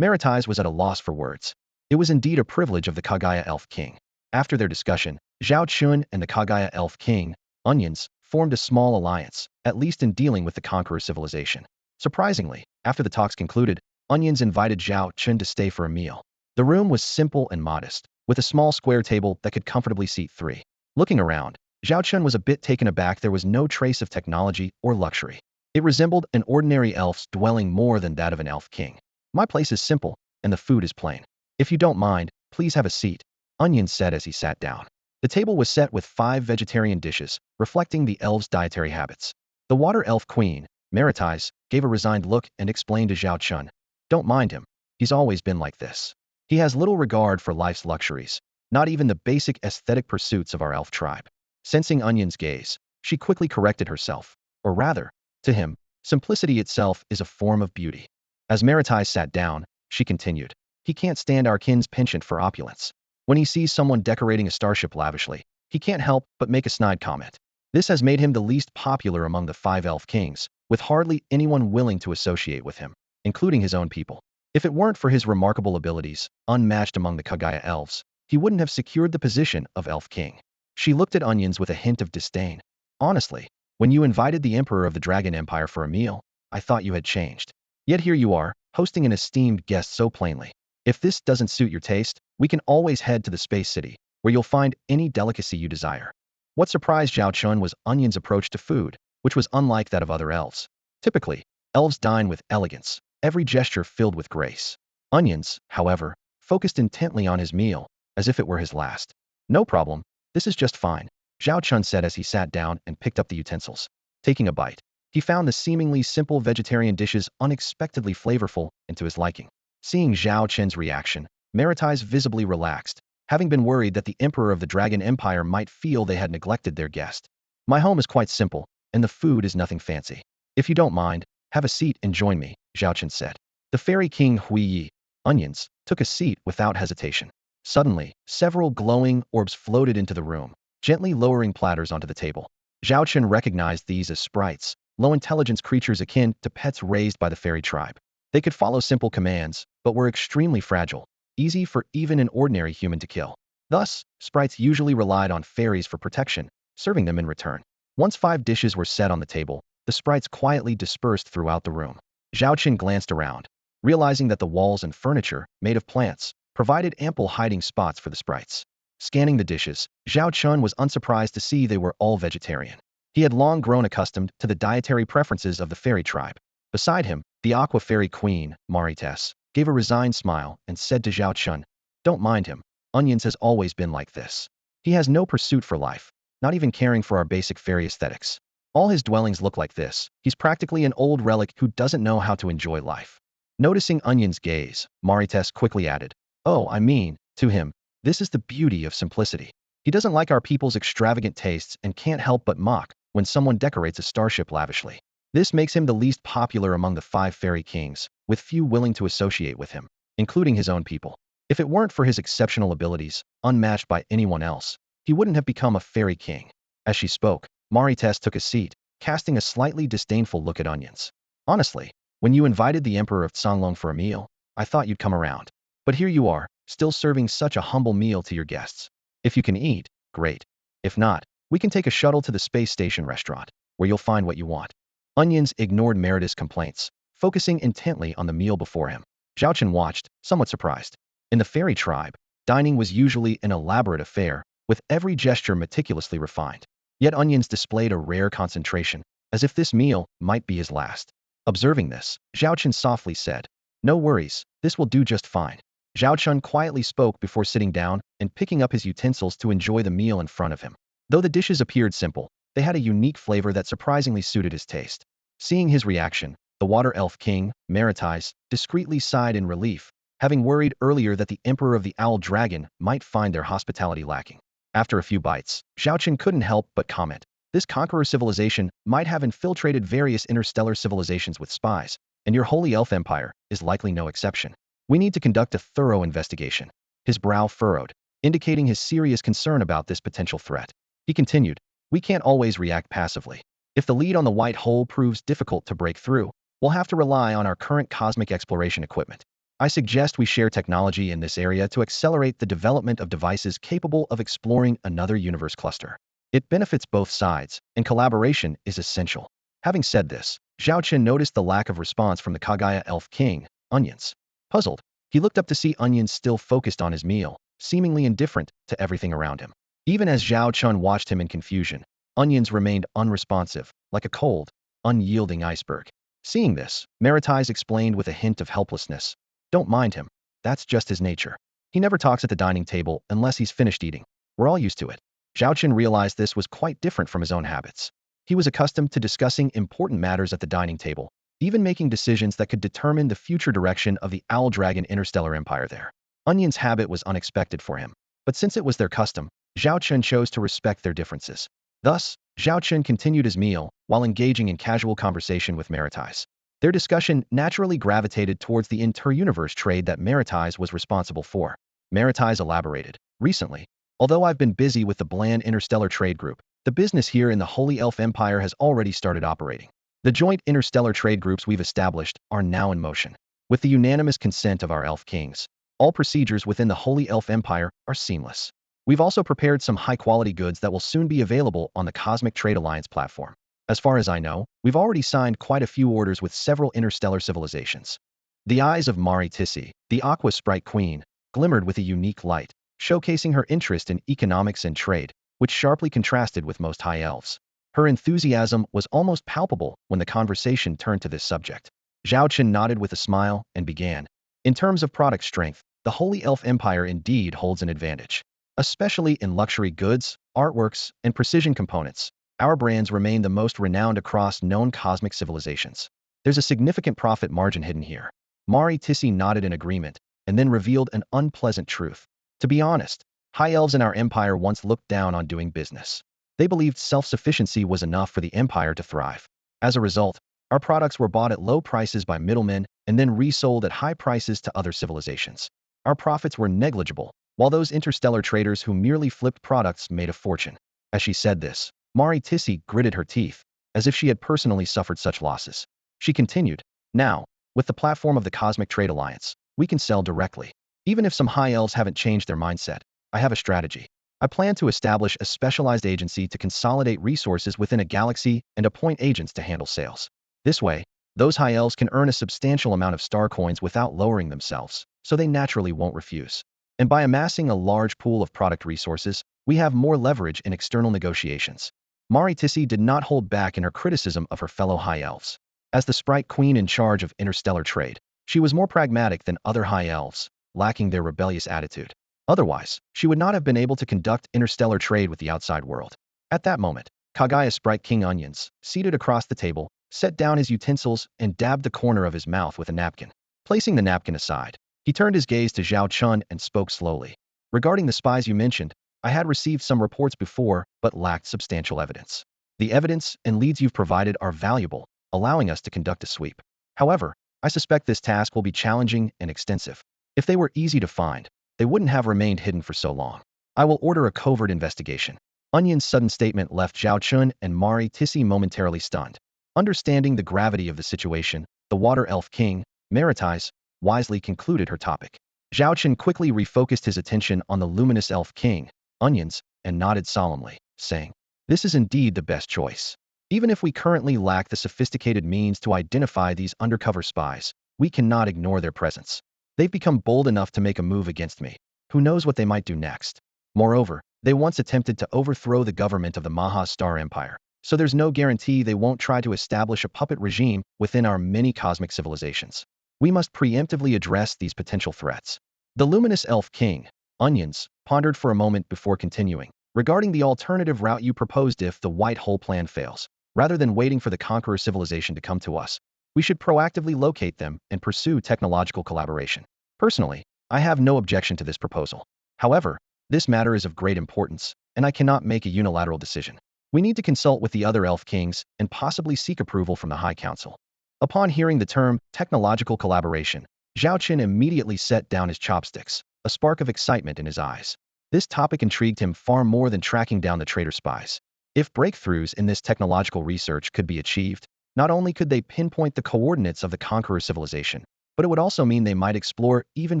Maritais was at a loss for words. It was indeed a privilege of the Kagaya Elf King. After their discussion, Zhao Chen and the Kagaya Elf King, Onions, formed a small alliance, at least in dealing with the conqueror civilization. Surprisingly, after the talks concluded, Onions invited Zhao Chen to stay for a meal. The room was simple and modest, with a small square table that could comfortably seat 3. Looking around, Zhao Chen was a bit taken aback. There was no trace of technology or luxury. It resembled an ordinary elf's dwelling more than that of an elf king. My place is simple, and the food is plain. If you don't mind, please have a seat, Onion said as he sat down. The table was set with 5 vegetarian dishes, reflecting the elves' dietary habits. The water elf queen, Maritais, gave a resigned look and explained to Zhao Chen, don't mind him, he's always been like this. He has little regard for life's luxuries, not even the basic aesthetic pursuits of our elf tribe. Sensing Onion's gaze, she quickly corrected herself, or rather, to him, simplicity itself is a form of beauty. As Maritais sat down, she continued, he can't stand our kin's penchant for opulence. When he sees someone decorating a starship lavishly, he can't help but make a snide comment. This has made him the least popular among the 5 elf kings, with hardly anyone willing to associate with him, including his own people. If it weren't for his remarkable abilities, unmatched among the Kagaya elves, he wouldn't have secured the position of elf king. She looked at Onions with a hint of disdain. Honestly, when you invited the Emperor of the Dragon Empire for a meal, I thought you had changed. Yet here you are, hosting an esteemed guest so plainly. If this doesn't suit your taste, we can always head to the Space City, where you'll find any delicacy you desire. What surprised Zhao Chen was Onion's approach to food, which was unlike that of other elves. Typically, elves dine with elegance, every gesture filled with grace. Onions, however, focused intently on his meal, as if it were his last. No problem, this is just fine, Zhao Chen said as he sat down and picked up the utensils. Taking a bite, he found the seemingly simple vegetarian dishes unexpectedly flavorful and to his liking. Seeing Zhao Chen's reaction, Maritais visibly relaxed, having been worried that the Emperor of the Dragon Empire might feel they had neglected their guest. My home is quite simple, and the food is nothing fancy. If you don't mind, have a seat and join me, Zhao Chen said. The Fairy King Hui Onions, took a seat without hesitation. Suddenly, several glowing orbs floated into the room, gently lowering platters onto the table. Zhao Chen recognized these as sprites, low-intelligence creatures akin to pets raised by the fairy tribe. They could follow simple commands, but were extremely fragile, easy for even an ordinary human to kill. Thus, sprites usually relied on fairies for protection, serving them in return. Once 5 dishes were set on the table, the sprites quietly dispersed throughout the room. Zhao Chen glanced around, realizing that the walls and furniture, made of plants, provided ample hiding spots for the sprites. Scanning the dishes, Zhao Chen was unsurprised to see they were all vegetarian. He had long grown accustomed to the dietary preferences of the fairy tribe. Beside him, the Aqua Fairy Queen, Marites, gave a resigned smile and said to Zhao Chen, "Don't mind him. Onions has always been like this. He has no pursuit for life, not even caring for our basic fairy aesthetics. All his dwellings look like this. He's practically an old relic who doesn't know how to enjoy life." Noticing Onion's gaze, Marites quickly added, "Oh, I mean, to him, this is the beauty of simplicity. He doesn't like our people's extravagant tastes and can't help but mock when someone decorates a starship lavishly. This makes him the least popular among the 5 fairy kings, with few willing to associate with him, including his own people. If it weren't for his exceptional abilities, unmatched by anyone else, he wouldn't have become a fairy king." As she spoke, Marites took a seat, casting a slightly disdainful look at Onions. "Honestly, when you invited the Emperor of Songlong for a meal, I thought you'd come around. But here you are, still serving such a humble meal to your guests. If you can eat, great. If not, we can take a shuttle to the space station restaurant, where you'll find what you want." Onions ignored Merida's complaints, focusing intently on the meal before him. Zhao Chen watched, somewhat surprised. In the fairy tribe, dining was usually an elaborate affair, with every gesture meticulously refined. Yet Onions displayed a rare concentration, as if this meal might be his last. Observing this, Zhao Chen softly said, "No worries, this will do just fine." Zhao Chen quietly spoke before sitting down and picking up his utensils to enjoy the meal in front of him. Though the dishes appeared simple, they had a unique flavor that surprisingly suited his taste. Seeing his reaction, the Water Elf King, Marites, discreetly sighed in relief, having worried earlier that the Emperor of the Owl Dragon might find their hospitality lacking. After a few bites, Zhao Chen couldn't help but comment, "This conqueror civilization might have infiltrated various interstellar civilizations with spies, and your Holy Elf Empire is likely no exception. We need to conduct a thorough investigation." His brow furrowed, indicating his serious concern about this potential threat. He continued, "We can't always react passively. If the lead on the white hole proves difficult to break through, we'll have to rely on our current cosmic exploration equipment. I suggest we share technology in this area to accelerate the development of devices capable of exploring another universe cluster. It benefits both sides, and collaboration is essential." Having said this, Zhao Chen noticed the lack of response from the Kagaya Elf King, Onions. Puzzled, he looked up to see Onions still focused on his meal, seemingly indifferent to everything around him. Even as Zhao Chen watched him in confusion, Onions remained unresponsive, like a cold, unyielding iceberg. Seeing this, Marites explained with a hint of helplessness, "Don't mind him. That's just his nature. He never talks at the dining table unless he's finished eating. We're all used to it." Zhao Chen realized this was quite different from his own habits. He was accustomed to discussing important matters at the dining table, even making decisions that could determine the future direction of the Owl Dragon Interstellar Empire there. Onion's habit was unexpected for him, but since it was their custom, Zhao Chen chose to respect their differences. Thus, Zhao Chen continued his meal while engaging in casual conversation with Marites. Their discussion naturally gravitated towards the inter-universe trade that Marites was responsible for. Marites elaborated, "Recently, although I've been busy with the bland interstellar trade group, the business here in the Holy Elf Empire has already started operating. The joint interstellar trade groups we've established are now in motion. With the unanimous consent of our Elf Kings, all procedures within the Holy Elf Empire are seamless. We've also prepared some high-quality goods that will soon be available on the Cosmic Trade Alliance platform. As far as I know, we've already signed quite a few orders with several interstellar civilizations." The eyes of Mari Tissi, the Aqua Sprite Queen, glimmered with a unique light, showcasing her interest in economics and trade, which sharply contrasted with most high elves. Her enthusiasm was almost palpable when the conversation turned to this subject. Zhao Chen nodded with a smile and began, "In terms of product strength, the Holy Elf Empire indeed holds an advantage. Especially in luxury goods, artworks, and precision components, our brands remain the most renowned across known cosmic civilizations. There's a significant profit margin hidden here." Mari Tissi nodded in agreement, and then revealed an unpleasant truth. "To be honest, high elves in our empire once looked down on doing business. They believed self-sufficiency was enough for the empire to thrive. As a result, our products were bought at low prices by middlemen and then resold at high prices to other civilizations. Our profits were negligible, while those interstellar traders who merely flipped products made a fortune." As she said this, Mari Tissi gritted her teeth, as if she had personally suffered such losses. She continued, "Now, with the platform of the Cosmic Trade Alliance, we can sell directly. Even if some high elves haven't changed their mindset, I have a strategy. I plan to establish a specialized agency to consolidate resources within a galaxy and appoint agents to handle sales. This way, those high elves can earn a substantial amount of star coins without lowering themselves, so they naturally won't refuse. And by amassing a large pool of product resources, we have more leverage in external negotiations." Mari Tissi did not hold back in her criticism of her fellow high elves. As the sprite queen in charge of interstellar trade, she was more pragmatic than other high elves, lacking their rebellious attitude. Otherwise, she would not have been able to conduct interstellar trade with the outside world. At that moment, Kagaya Sprite King Onions, seated across the table, set down his utensils and dabbed the corner of his mouth with a napkin. Placing the napkin aside, he turned his gaze to Zhao Chen and spoke slowly. Regarding the spies you mentioned, I had received some reports before, but lacked substantial evidence. The evidence and leads you've provided are valuable, allowing us to conduct a sweep. However, I suspect this task will be challenging and extensive. If they were easy to find, they wouldn't have remained hidden for so long. I will order a covert investigation. Onion's sudden statement left Zhao Chun and Mari Tissi momentarily stunned. Understanding the gravity of the situation, the Water Elf King, Maritais, wisely concluded her topic. Zhao Chen quickly refocused his attention on the luminous Elf King, Onions, and nodded solemnly, saying, "This is indeed the best choice. Even if we currently lack the sophisticated means to identify these undercover spies, we cannot ignore their presence. They've become bold enough to make a move against me. Who knows what they might do next? Moreover, they once attempted to overthrow the government of the Maha Star Empire, so there's no guarantee they won't try to establish a puppet regime within our many cosmic civilizations. We must preemptively address these potential threats." The luminous Elf King, Onions, pondered for a moment before continuing. "Regarding the alternative route you proposed, if the white hole plan fails, rather than waiting for the conqueror civilization to come to us, we should proactively locate them and pursue technological collaboration. Personally, I have no objection to this proposal. However, this matter is of great importance, and I cannot make a unilateral decision. We need to consult with the other Elf Kings and possibly seek approval from the High Council." Upon hearing the term technological collaboration, Zhao Chen immediately set down his chopsticks, a spark of excitement in his eyes. This topic intrigued him far more than tracking down the traitor spies. If breakthroughs in this technological research could be achieved, not only could they pinpoint the coordinates of the conqueror civilization, but it would also mean they might explore even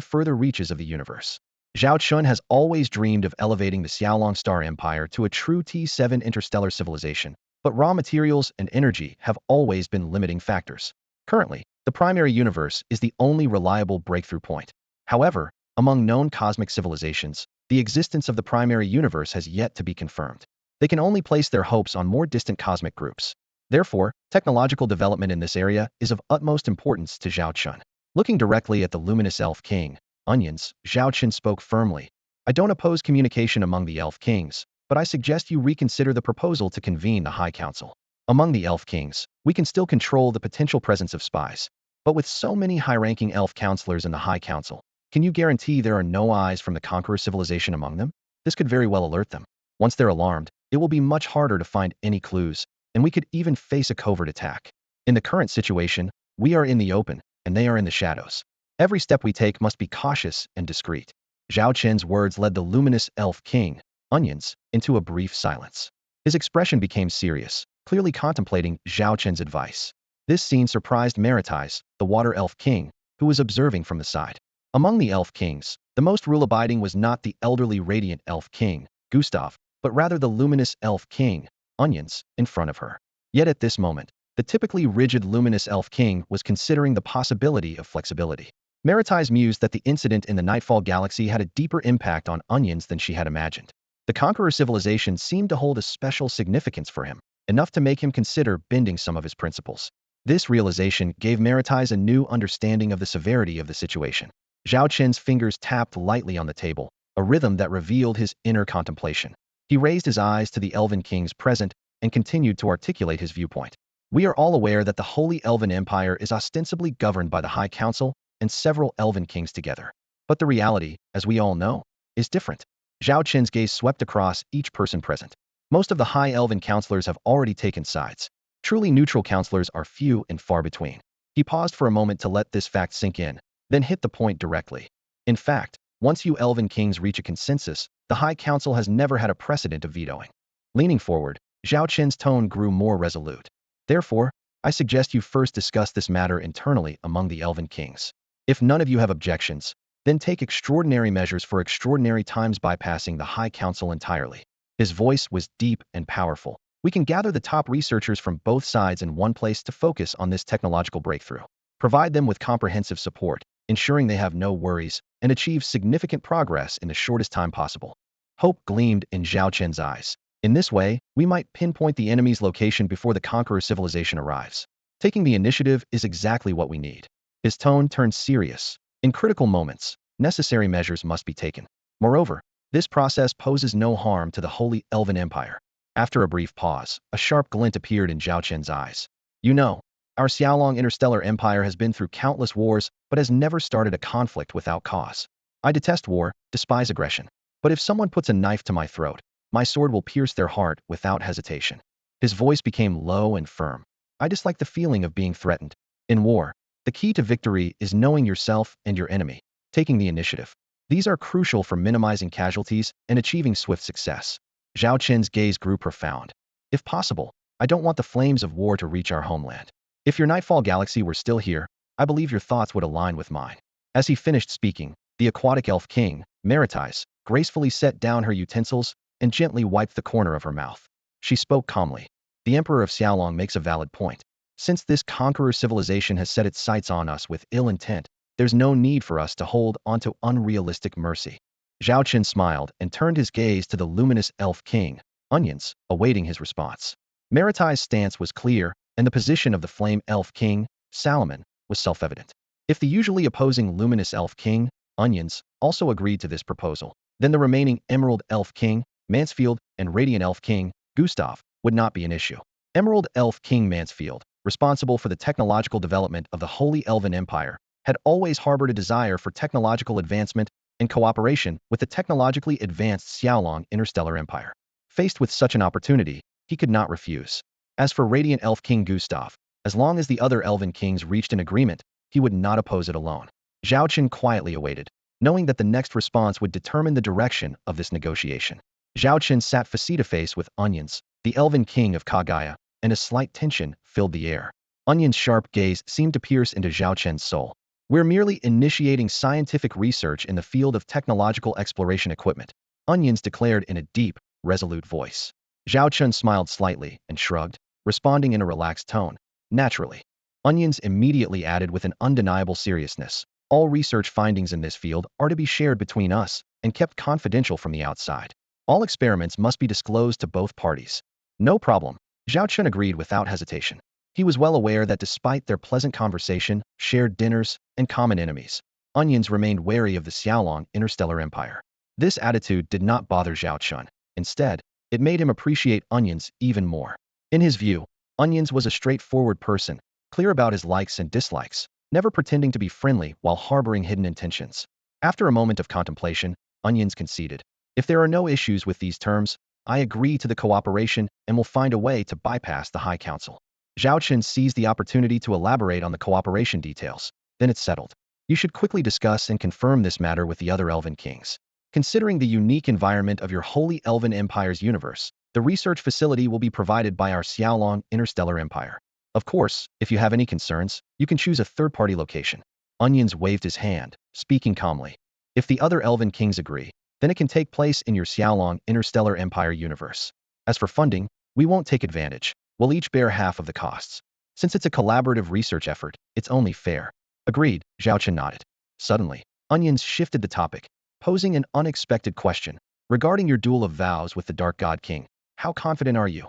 further reaches of the universe. Zhao Chun has always dreamed of elevating the Xiaolong Star Empire to a true T7 interstellar civilization, but raw materials and energy have always been limiting factors. Currently, the primary universe is the only reliable breakthrough point. However, among known cosmic civilizations, the existence of the primary universe has yet to be confirmed. They can only place their hopes on more distant cosmic groups. Therefore, technological development in this area is of utmost importance to Zhao Chun. Looking directly at the luminous Elf King, Onions, Zhao Chen spoke firmly. "I don't oppose communication among the Elf Kings, but I suggest you reconsider the proposal to convene the High Council. Among the Elf Kings, we can still control the potential presence of spies. But with so many high-ranking elf counselors in the High Council, can you guarantee there are no eyes from the conqueror civilization among them? This could very well alert them. Once they're alarmed, it will be much harder to find any clues, and we could even face a covert attack. In the current situation, we are in the open, and they are in the shadows. Every step we take must be cautious and discreet." Zhao Chen's words led the luminous Elf King, Onions, into a brief silence. His expression became serious, clearly contemplating Zhao Chen's advice. This scene surprised Maritais, the Water Elf King, who was observing from the side. Among the Elf Kings, the most rule-abiding was not the elderly radiant Elf King, Gustav, but rather the luminous Elf King, Onions, in front of her. Yet at this moment, the typically rigid luminous Elf King was considering the possibility of flexibility. Maritais mused that the incident in the Nightfall Galaxy had a deeper impact on Onions than she had imagined. The conqueror civilization seemed to hold a special significance for him, enough to make him consider bending some of his principles. This realization gave Maritais a new understanding of the severity of the situation. Zhao Chen's fingers tapped lightly on the table, a rhythm that revealed his inner contemplation. He raised his eyes to the Elven Kings present and continued to articulate his viewpoint. "We are all aware that the Holy Elven Empire is ostensibly governed by the High Council and several Elven Kings together. But the reality, as we all know, is different." Zhao Chen's gaze swept across each person present. Most of the High Elven counselors have already taken sides. Truly neutral counselors are few and far between. He paused for a moment to let this fact sink in, then hit the point directly. "In fact, once you Elven Kings reach a consensus, the High Council has never had a precedent of vetoing." Leaning forward, Zhao Chen's tone grew more resolute. "Therefore, I suggest you first discuss this matter internally among the Elven Kings. If none of you have objections, then take extraordinary measures for extraordinary times, bypassing the High Council entirely." His voice was deep and powerful. "We can gather the top researchers from both sides in one place to focus on this technological breakthrough. Provide them with comprehensive support, ensuring they have no worries, and achieve significant progress in the shortest time possible." Hope gleamed in Zhao Chen's eyes. "In this way, we might pinpoint the enemy's location before the conqueror civilization arrives." Taking the initiative is exactly what we need. His tone turned serious. In critical moments, necessary measures must be taken. Moreover, this process poses no harm to the Holy Elven Empire. After a brief pause, a sharp glint appeared in Zhao Chen's eyes. You know, our Xiaolong interstellar empire has been through countless wars, but has never started a conflict without cause. I detest war, despise aggression. But if someone puts a knife to my throat, my sword will pierce their heart without hesitation. His voice became low and firm. I dislike the feeling of being threatened. In war, the key to victory is knowing yourself and your enemy, taking the initiative. These are crucial for minimizing casualties and achieving swift success. Zhao Chen's gaze grew profound. If possible, I don't want the flames of war to reach our homeland. If your Nightfall Galaxy were still here, I believe your thoughts would align with mine. As he finished speaking, the aquatic elf king, Maritis, gracefully set down her utensils and gently wiped the corner of her mouth. She spoke calmly. The Emperor of Xiaolong makes a valid point. Since this conqueror civilization has set its sights on us with ill intent, there's no need for us to hold onto unrealistic mercy. Zhao Chen smiled and turned his gaze to the luminous elf king, Onions, awaiting his response. Maritis' stance was clear, and the position of the flame elf king, Salomon, was self-evident. If the usually opposing luminous elf king, Onions, also agreed to this proposal, then the remaining emerald elf king, Mansfield, and radiant elf king, Gustav, would not be an issue. Emerald elf king Mansfield, responsible for the technological development of the Holy Elven Empire, had always harbored a desire for technological advancement and cooperation with the technologically advanced Xiaolong Interstellar Empire. Faced with such an opportunity, he could not refuse. As for Radiant Elf King Gustav, as long as the other Elven Kings reached an agreement, he would not oppose it alone. Zhao Chen quietly awaited, knowing that the next response would determine the direction of this negotiation. Zhao Chen sat face-to-face with Onions, the Elven King of Kagaya, and a slight tension filled the air. Onion's sharp gaze seemed to pierce into Zhao Chen's soul. We're merely initiating scientific research in the field of technological exploration equipment, Onions declared in a deep, resolute voice. Zhao Chen smiled slightly and shrugged, responding in a relaxed tone. Naturally. Onions immediately added with an undeniable seriousness. All research findings in this field are to be shared between us and kept confidential from the outside. All experiments must be disclosed to both parties. No problem. Zhao Chen agreed without hesitation. He was well aware that despite their pleasant conversation, shared dinners, and common enemies, Onions remained wary of the Xiaolong Interstellar Empire. This attitude did not bother Zhao Chen. Instead, it made him appreciate Onions even more. In his view, Onions was a straightforward person, clear about his likes and dislikes, never pretending to be friendly while harboring hidden intentions. After a moment of contemplation, Onions conceded. If there are no issues with these terms, I agree to the cooperation and will find a way to bypass the High Council. Zhao Chen seized the opportunity to elaborate on the cooperation details. Then it's settled. You should quickly discuss and confirm this matter with the other Elven Kings. Considering the unique environment of your Holy Elven Empire's universe, the research facility will be provided by our Xiaolong Interstellar Empire. Of course, if you have any concerns, you can choose a third-party location. Onions waved his hand, speaking calmly. If the other Elven Kings agree, then it can take place in your Xiaolong Interstellar Empire universe. As for funding, we won't take advantage. We'll each bear half of the costs. Since it's a collaborative research effort, it's only fair. Agreed, Zhao Chen nodded. Suddenly, Onions shifted the topic, posing an unexpected question. Regarding your duel of vows with the Dark God King, how confident are you?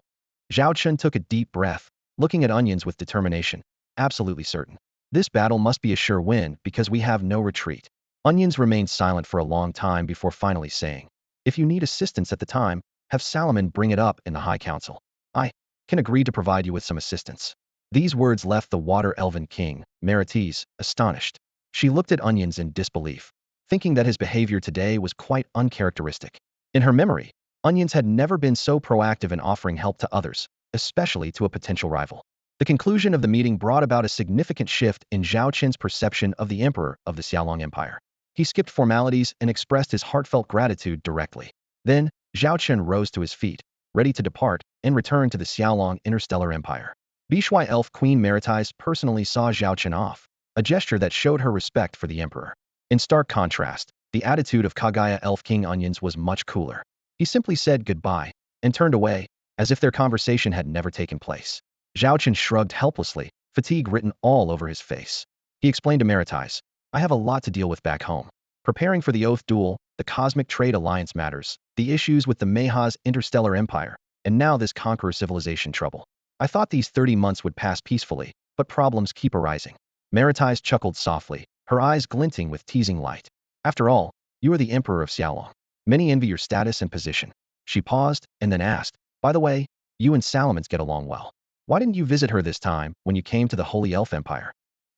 Zhao Chen took a deep breath, looking at Onions with determination. Absolutely certain. This battle must be a sure win because we have no retreat. Onions remained silent for a long time before finally saying, if you need assistance at the time, have Salomon bring it up in the High Council. I can agree to provide you with some assistance. These words left the Water Elven King, Maritis, astonished. She looked at Onions in disbelief, thinking that his behavior today was quite uncharacteristic. In her memory, Onions had never been so proactive in offering help to others, especially to a potential rival. The conclusion of the meeting brought about a significant shift in Zhao Chen's perception of the Emperor of the Xiaolong Empire. He skipped formalities and expressed his heartfelt gratitude directly. Then, Zhao Chen rose to his feet, ready to depart, and return to the Xiaolong Interstellar Empire. Bishui Elf Queen Maritis personally saw Zhao Chen off, a gesture that showed her respect for the Emperor. In stark contrast, the attitude of Kagaya Elf King Onions was much cooler. He simply said goodbye, and turned away, as if their conversation had never taken place. Zhao Chen shrugged helplessly, fatigue written all over his face. He explained to Maritis, I have a lot to deal with back home. Preparing for the Oath Duel, the Cosmic Trade Alliance matters, the issues with the Mayha's Interstellar Empire, and now this Conqueror civilization trouble. I thought these 30 months would pass peacefully, but problems keep arising. Maritais chuckled softly, her eyes glinting with teasing light. After all, you are the Emperor of Xiaolong. Many envy your status and position. She paused and then asked, by the way, you and Salamence get along well. Why didn't you visit her this time when you came to the Holy Elf Empire?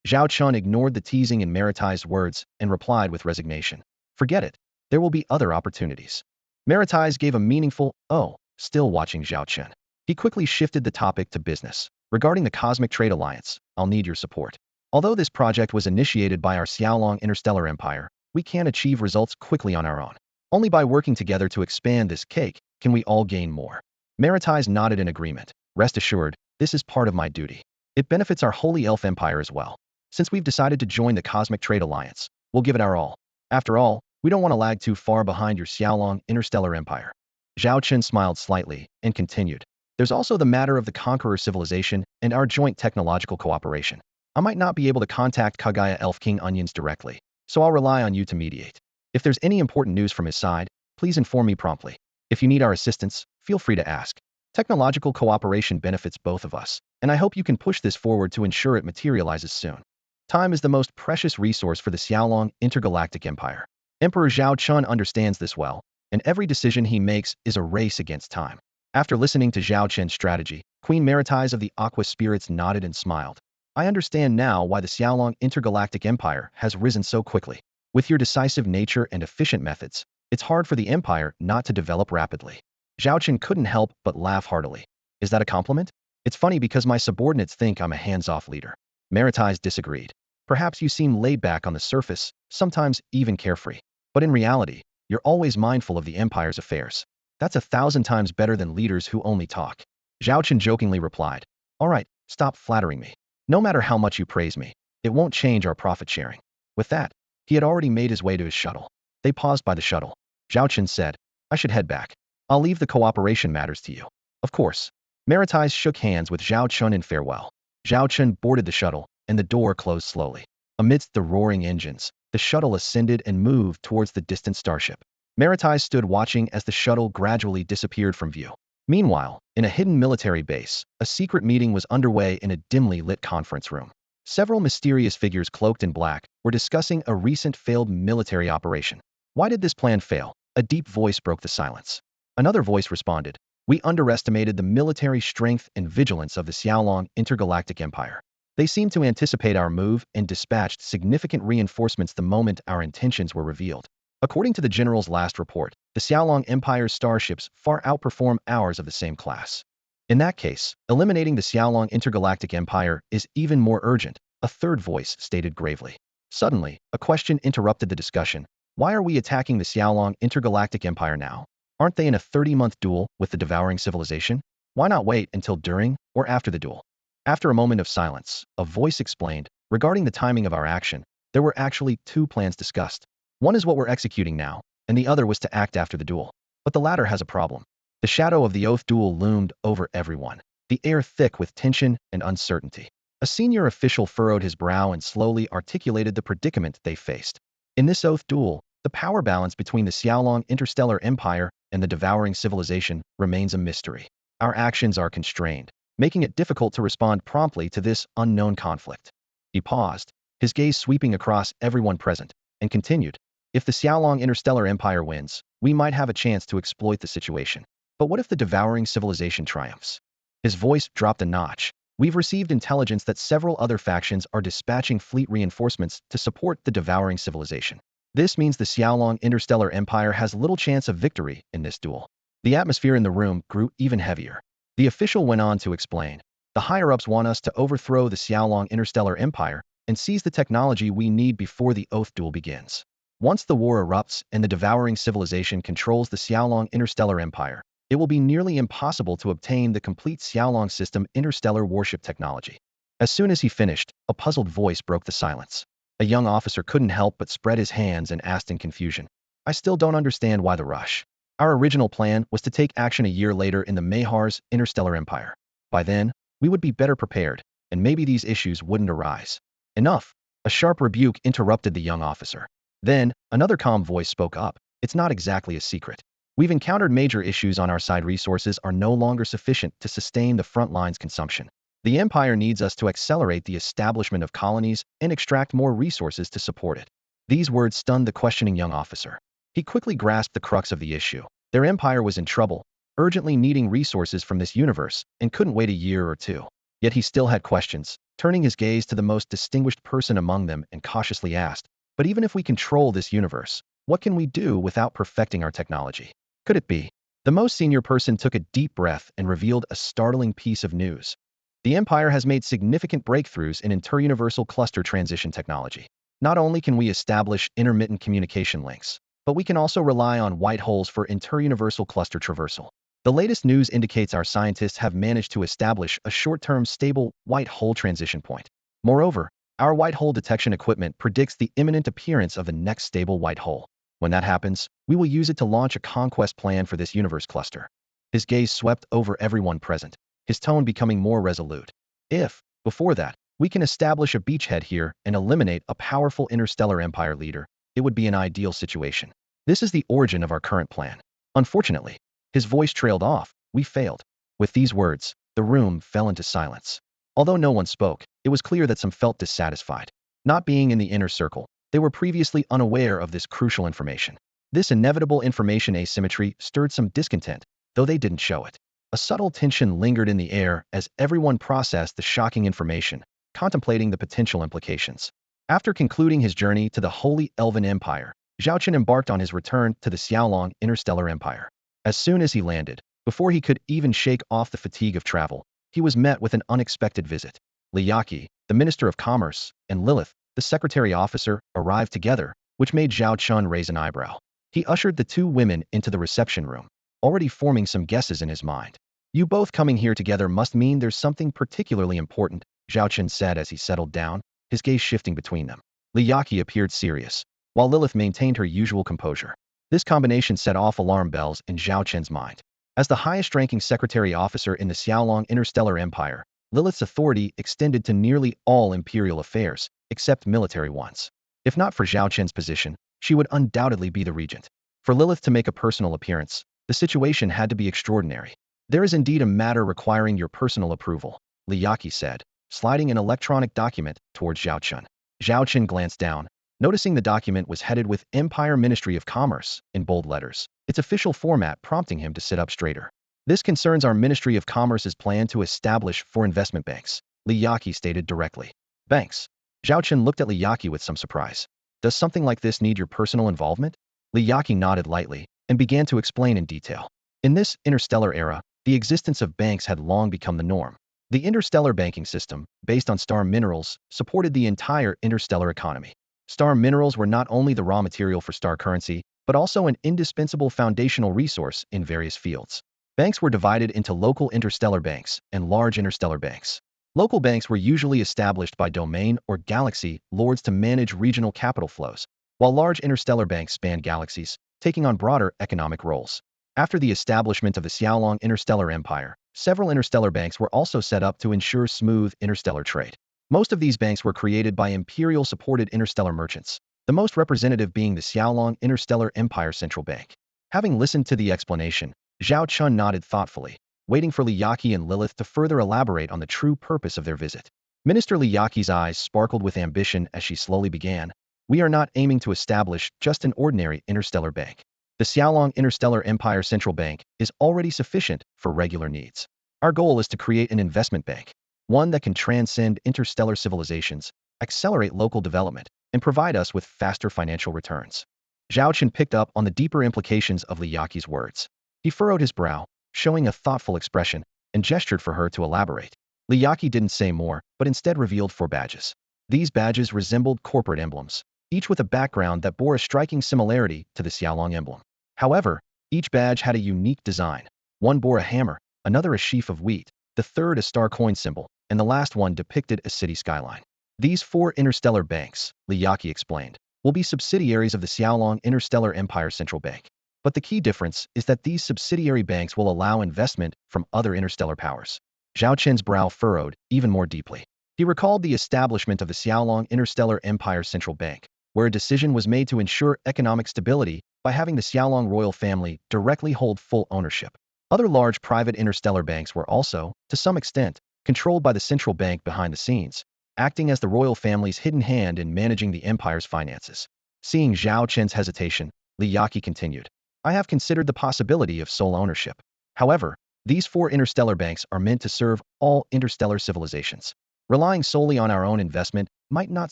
Zhao Chen ignored the teasing in Maritais' words and replied with resignation. Forget it. There will be other opportunities. Maritais gave a meaningful, oh, still watching Zhao Chen. He quickly shifted the topic to business. Regarding the Cosmic Trade Alliance, I'll need your support. Although this project was initiated by our Xiaolong Interstellar Empire, we can't achieve results quickly on our own. Only by working together to expand this cake can we all gain more. Maritais nodded in agreement. Rest assured, this is part of my duty. It benefits our Holy Elf Empire as well. Since we've decided to join the Cosmic Trade Alliance, we'll give it our all. After all, we don't want to lag too far behind your Xiaolong Interstellar Empire. Zhao Chen smiled slightly and continued. There's also the matter of the conqueror civilization and our joint technological cooperation. I might not be able to contact Kagaya Elf King Onions directly, so I'll rely on you to mediate. If there's any important news from his side, please inform me promptly. If you need our assistance, feel free to ask. Technological cooperation benefits both of us, and I hope you can push this forward to ensure it materializes soon. Time is the most precious resource for the Xiaolong Intergalactic Empire. Emperor Zhao Chen understands this well, and every decision he makes is a race against time. After listening to Zhao Chen's strategy, Queen Maritais of the Aqua Spirits nodded and smiled. I understand now why the Xiaolong Intergalactic Empire has risen so quickly. With your decisive nature and efficient methods, it's hard for the Empire not to develop rapidly. Zhao Chen couldn't help but laugh heartily. Is that a compliment? It's funny because my subordinates think I'm a hands-off leader. Maritais disagreed. Perhaps you seem laid back on the surface, sometimes even carefree. But in reality, you're always mindful of the Empire's affairs. That's 1,000 times better than leaders who only talk. Zhao Chen jokingly replied. All right, stop flattering me. No matter how much you praise me, it won't change our profit sharing. With that, he had already made his way to his shuttle. They paused by the shuttle. Zhao Chen said, I should head back. I'll leave the cooperation matters to you. Of course. Maritais shook hands with Zhao Chen in farewell. Zhao Chen boarded the shuttle, and the door closed slowly. Amidst the roaring engines, the shuttle ascended and moved towards the distant starship. Maritais stood watching as the shuttle gradually disappeared from view. Meanwhile, in a hidden military base, a secret meeting was underway in a dimly lit conference room. Several mysterious figures cloaked in black were discussing a recent failed military operation. Why did this plan fail? A deep voice broke the silence. Another voice responded. We underestimated the military strength and vigilance of the Xiaolong Intergalactic Empire. They seemed to anticipate our move and dispatched significant reinforcements the moment our intentions were revealed. According to the general's last report, the Xiaolong Empire's starships far outperform ours of the same class. In that case, eliminating the Xiaolong Intergalactic Empire is even more urgent, a third voice stated gravely. Suddenly, a question interrupted the discussion. Why are we attacking the Xiaolong Intergalactic Empire now? Aren't they in a 30-month duel with the devouring civilization? Why not wait until during or after the duel? After a moment of silence, a voice explained, regarding the timing of our action, there were actually two plans discussed. One is what we're executing now, and the other was to act after the duel. But the latter has a problem. The shadow of the oath duel loomed over everyone, the air thick with tension and uncertainty. A senior official furrowed his brow and slowly articulated the predicament they faced. In this oath duel, the power balance between the Xiaolong Interstellar Empire and the devouring civilization remains a mystery. Our actions are constrained, making it difficult to respond promptly to this unknown conflict. He paused, his gaze sweeping across everyone present, and continued. If the Xiaolong Interstellar Empire wins, we might have a chance to exploit the situation. But what if the devouring civilization triumphs? His voice dropped a notch. We've received intelligence that several other factions are dispatching fleet reinforcements to support the devouring civilization. This means the Xiaolong Interstellar Empire has little chance of victory in this duel. The atmosphere in the room grew even heavier. The official went on to explain. The higher-ups want us to overthrow the Xiaolong Interstellar Empire and seize the technology we need before the oath duel begins. Once the war erupts and the devouring civilization controls the Xiaolong Interstellar Empire, it will be nearly impossible to obtain the complete Xiaolong system interstellar warship technology. As soon as he finished, a puzzled voice broke the silence. A young officer couldn't help but spread his hands and asked in confusion. I still don't understand why the rush. Our original plan was to take action a year later in the Mayhar's interstellar empire. By then, we would be better prepared, and maybe these issues wouldn't arise. Enough! A sharp rebuke interrupted the young officer. Then, another calm voice spoke up. It's not exactly a secret. We've encountered major issues on our side. Resources are no longer sufficient to sustain the front line's consumption. The Empire needs us to accelerate the establishment of colonies and extract more resources to support it. These words stunned the questioning young officer. He quickly grasped the crux of the issue. Their empire was in trouble, urgently needing resources from this universe, and couldn't wait a year or two. Yet he still had questions, turning his gaze to the most distinguished person among them and cautiously asked, "But even if we control this universe, what can we do without perfecting our technology? Could it be?" The most senior person took a deep breath and revealed a startling piece of news. The Empire has made significant breakthroughs in interuniversal cluster transition technology. Not only can we establish intermittent communication links, but we can also rely on white holes for interuniversal cluster traversal. The latest news indicates our scientists have managed to establish a short-term stable white hole transition point. Moreover, our white hole detection equipment predicts the imminent appearance of the next stable white hole. When that happens, we will use it to launch a conquest plan for this universe cluster. His gaze swept over everyone present, his tone becoming more resolute. If, before that, we can establish a beachhead here and eliminate a powerful interstellar empire leader, it would be an ideal situation. This is the origin of our current plan. Unfortunately, his voice trailed off. We failed. With these words, the room fell into silence. Although no one spoke, it was clear that some felt dissatisfied. Not being in the inner circle, they were previously unaware of this crucial information. This inevitable information asymmetry stirred some discontent, though they didn't show it. A subtle tension lingered in the air as everyone processed the shocking information, contemplating the potential implications. After concluding his journey to the Holy Elven Empire, Zhao Chen embarked on his return to the Xiaolong Interstellar Empire. As soon as he landed, before he could even shake off the fatigue of travel, he was met with an unexpected visit. Li Yaqi, the Minister of Commerce, and Lilith, the Secretary Officer, arrived together, which made Zhao Chen raise an eyebrow. He ushered the two women into the reception room, already forming some guesses in his mind. "You both coming here together must mean there's something particularly important," Zhao Chen said as he settled down, his gaze shifting between them. Li Yaqi appeared serious, while Lilith maintained her usual composure. This combination set off alarm bells in Zhao Chen's mind. As the highest-ranking secretary officer in the Xiaolong Interstellar Empire, Lilith's authority extended to nearly all imperial affairs, except military ones. If not for Zhao Chen's position, she would undoubtedly be the regent. For Lilith to make a personal appearance, the situation had to be extraordinary. "There is indeed a matter requiring your personal approval," Li Yaqi said, sliding an electronic document towards Zhao Chen. Zhao Chen glanced down, noticing the document was headed with Empire Ministry of Commerce in bold letters, its official format prompting him to sit up straighter. "This concerns our Ministry of Commerce's plan to establish four investment banks," Li Yaqi stated directly. "Banks?" Zhao Chen looked at Li Yaqi with some surprise. "Does something like this need your personal involvement?" Li Yaqi nodded lightly and began to explain in detail. In this interstellar era, the existence of banks had long become the norm. The interstellar banking system, based on star minerals, supported the entire interstellar economy. Star minerals were not only the raw material for star currency, but also an indispensable foundational resource in various fields. Banks were divided into local interstellar banks and large interstellar banks. Local banks were usually established by domain or galaxy lords to manage regional capital flows, while large interstellar banks spanned galaxies, taking on broader economic roles. After the establishment of the Xiaolong Interstellar Empire, several interstellar banks were also set up to ensure smooth interstellar trade. Most of these banks were created by imperial-supported interstellar merchants, the most representative being the Xiaolong Interstellar Empire Central Bank. Having listened to the explanation, Zhao Chen nodded thoughtfully, waiting for Li Yaqi and Lilith to further elaborate on the true purpose of their visit. Minister Li Yaqi's eyes sparkled with ambition as she slowly began. "We are not aiming to establish just an ordinary interstellar bank. The Xiaolong Interstellar Empire Central Bank is already sufficient for regular needs. Our goal is to create an investment bank, one that can transcend interstellar civilizations, accelerate local development, and provide us with faster financial returns." Zhao Chen picked up on the deeper implications of Li Yaqi's words. He furrowed his brow, showing a thoughtful expression, and gestured for her to elaborate. Li Yaqi didn't say more, but instead revealed four badges. These badges resembled corporate emblems, each with a background that bore a striking similarity to the Xiaolong emblem. However, each badge had a unique design. One bore a hammer, another a sheaf of wheat, the third a star coin symbol, and the last one depicted a city skyline. "These four interstellar banks," Li Yaqi explained, "will be subsidiaries of the Xiaolong Interstellar Empire Central Bank. But the key difference is that these subsidiary banks will allow investment from other interstellar powers." Zhao Chen's brow furrowed even more deeply. He recalled the establishment of the Xiaolong Interstellar Empire Central Bank, where a decision was made to ensure economic stability by having the Xiaolong royal family directly hold full ownership. Other large private interstellar banks were also, to some extent, controlled by the central bank behind the scenes, acting as the royal family's hidden hand in managing the empire's finances. Seeing Zhao Chen's hesitation, Li Yaqi continued, I have considered the possibility of sole ownership. However, these four interstellar banks are meant to serve all interstellar civilizations. Relying solely on our own investment might not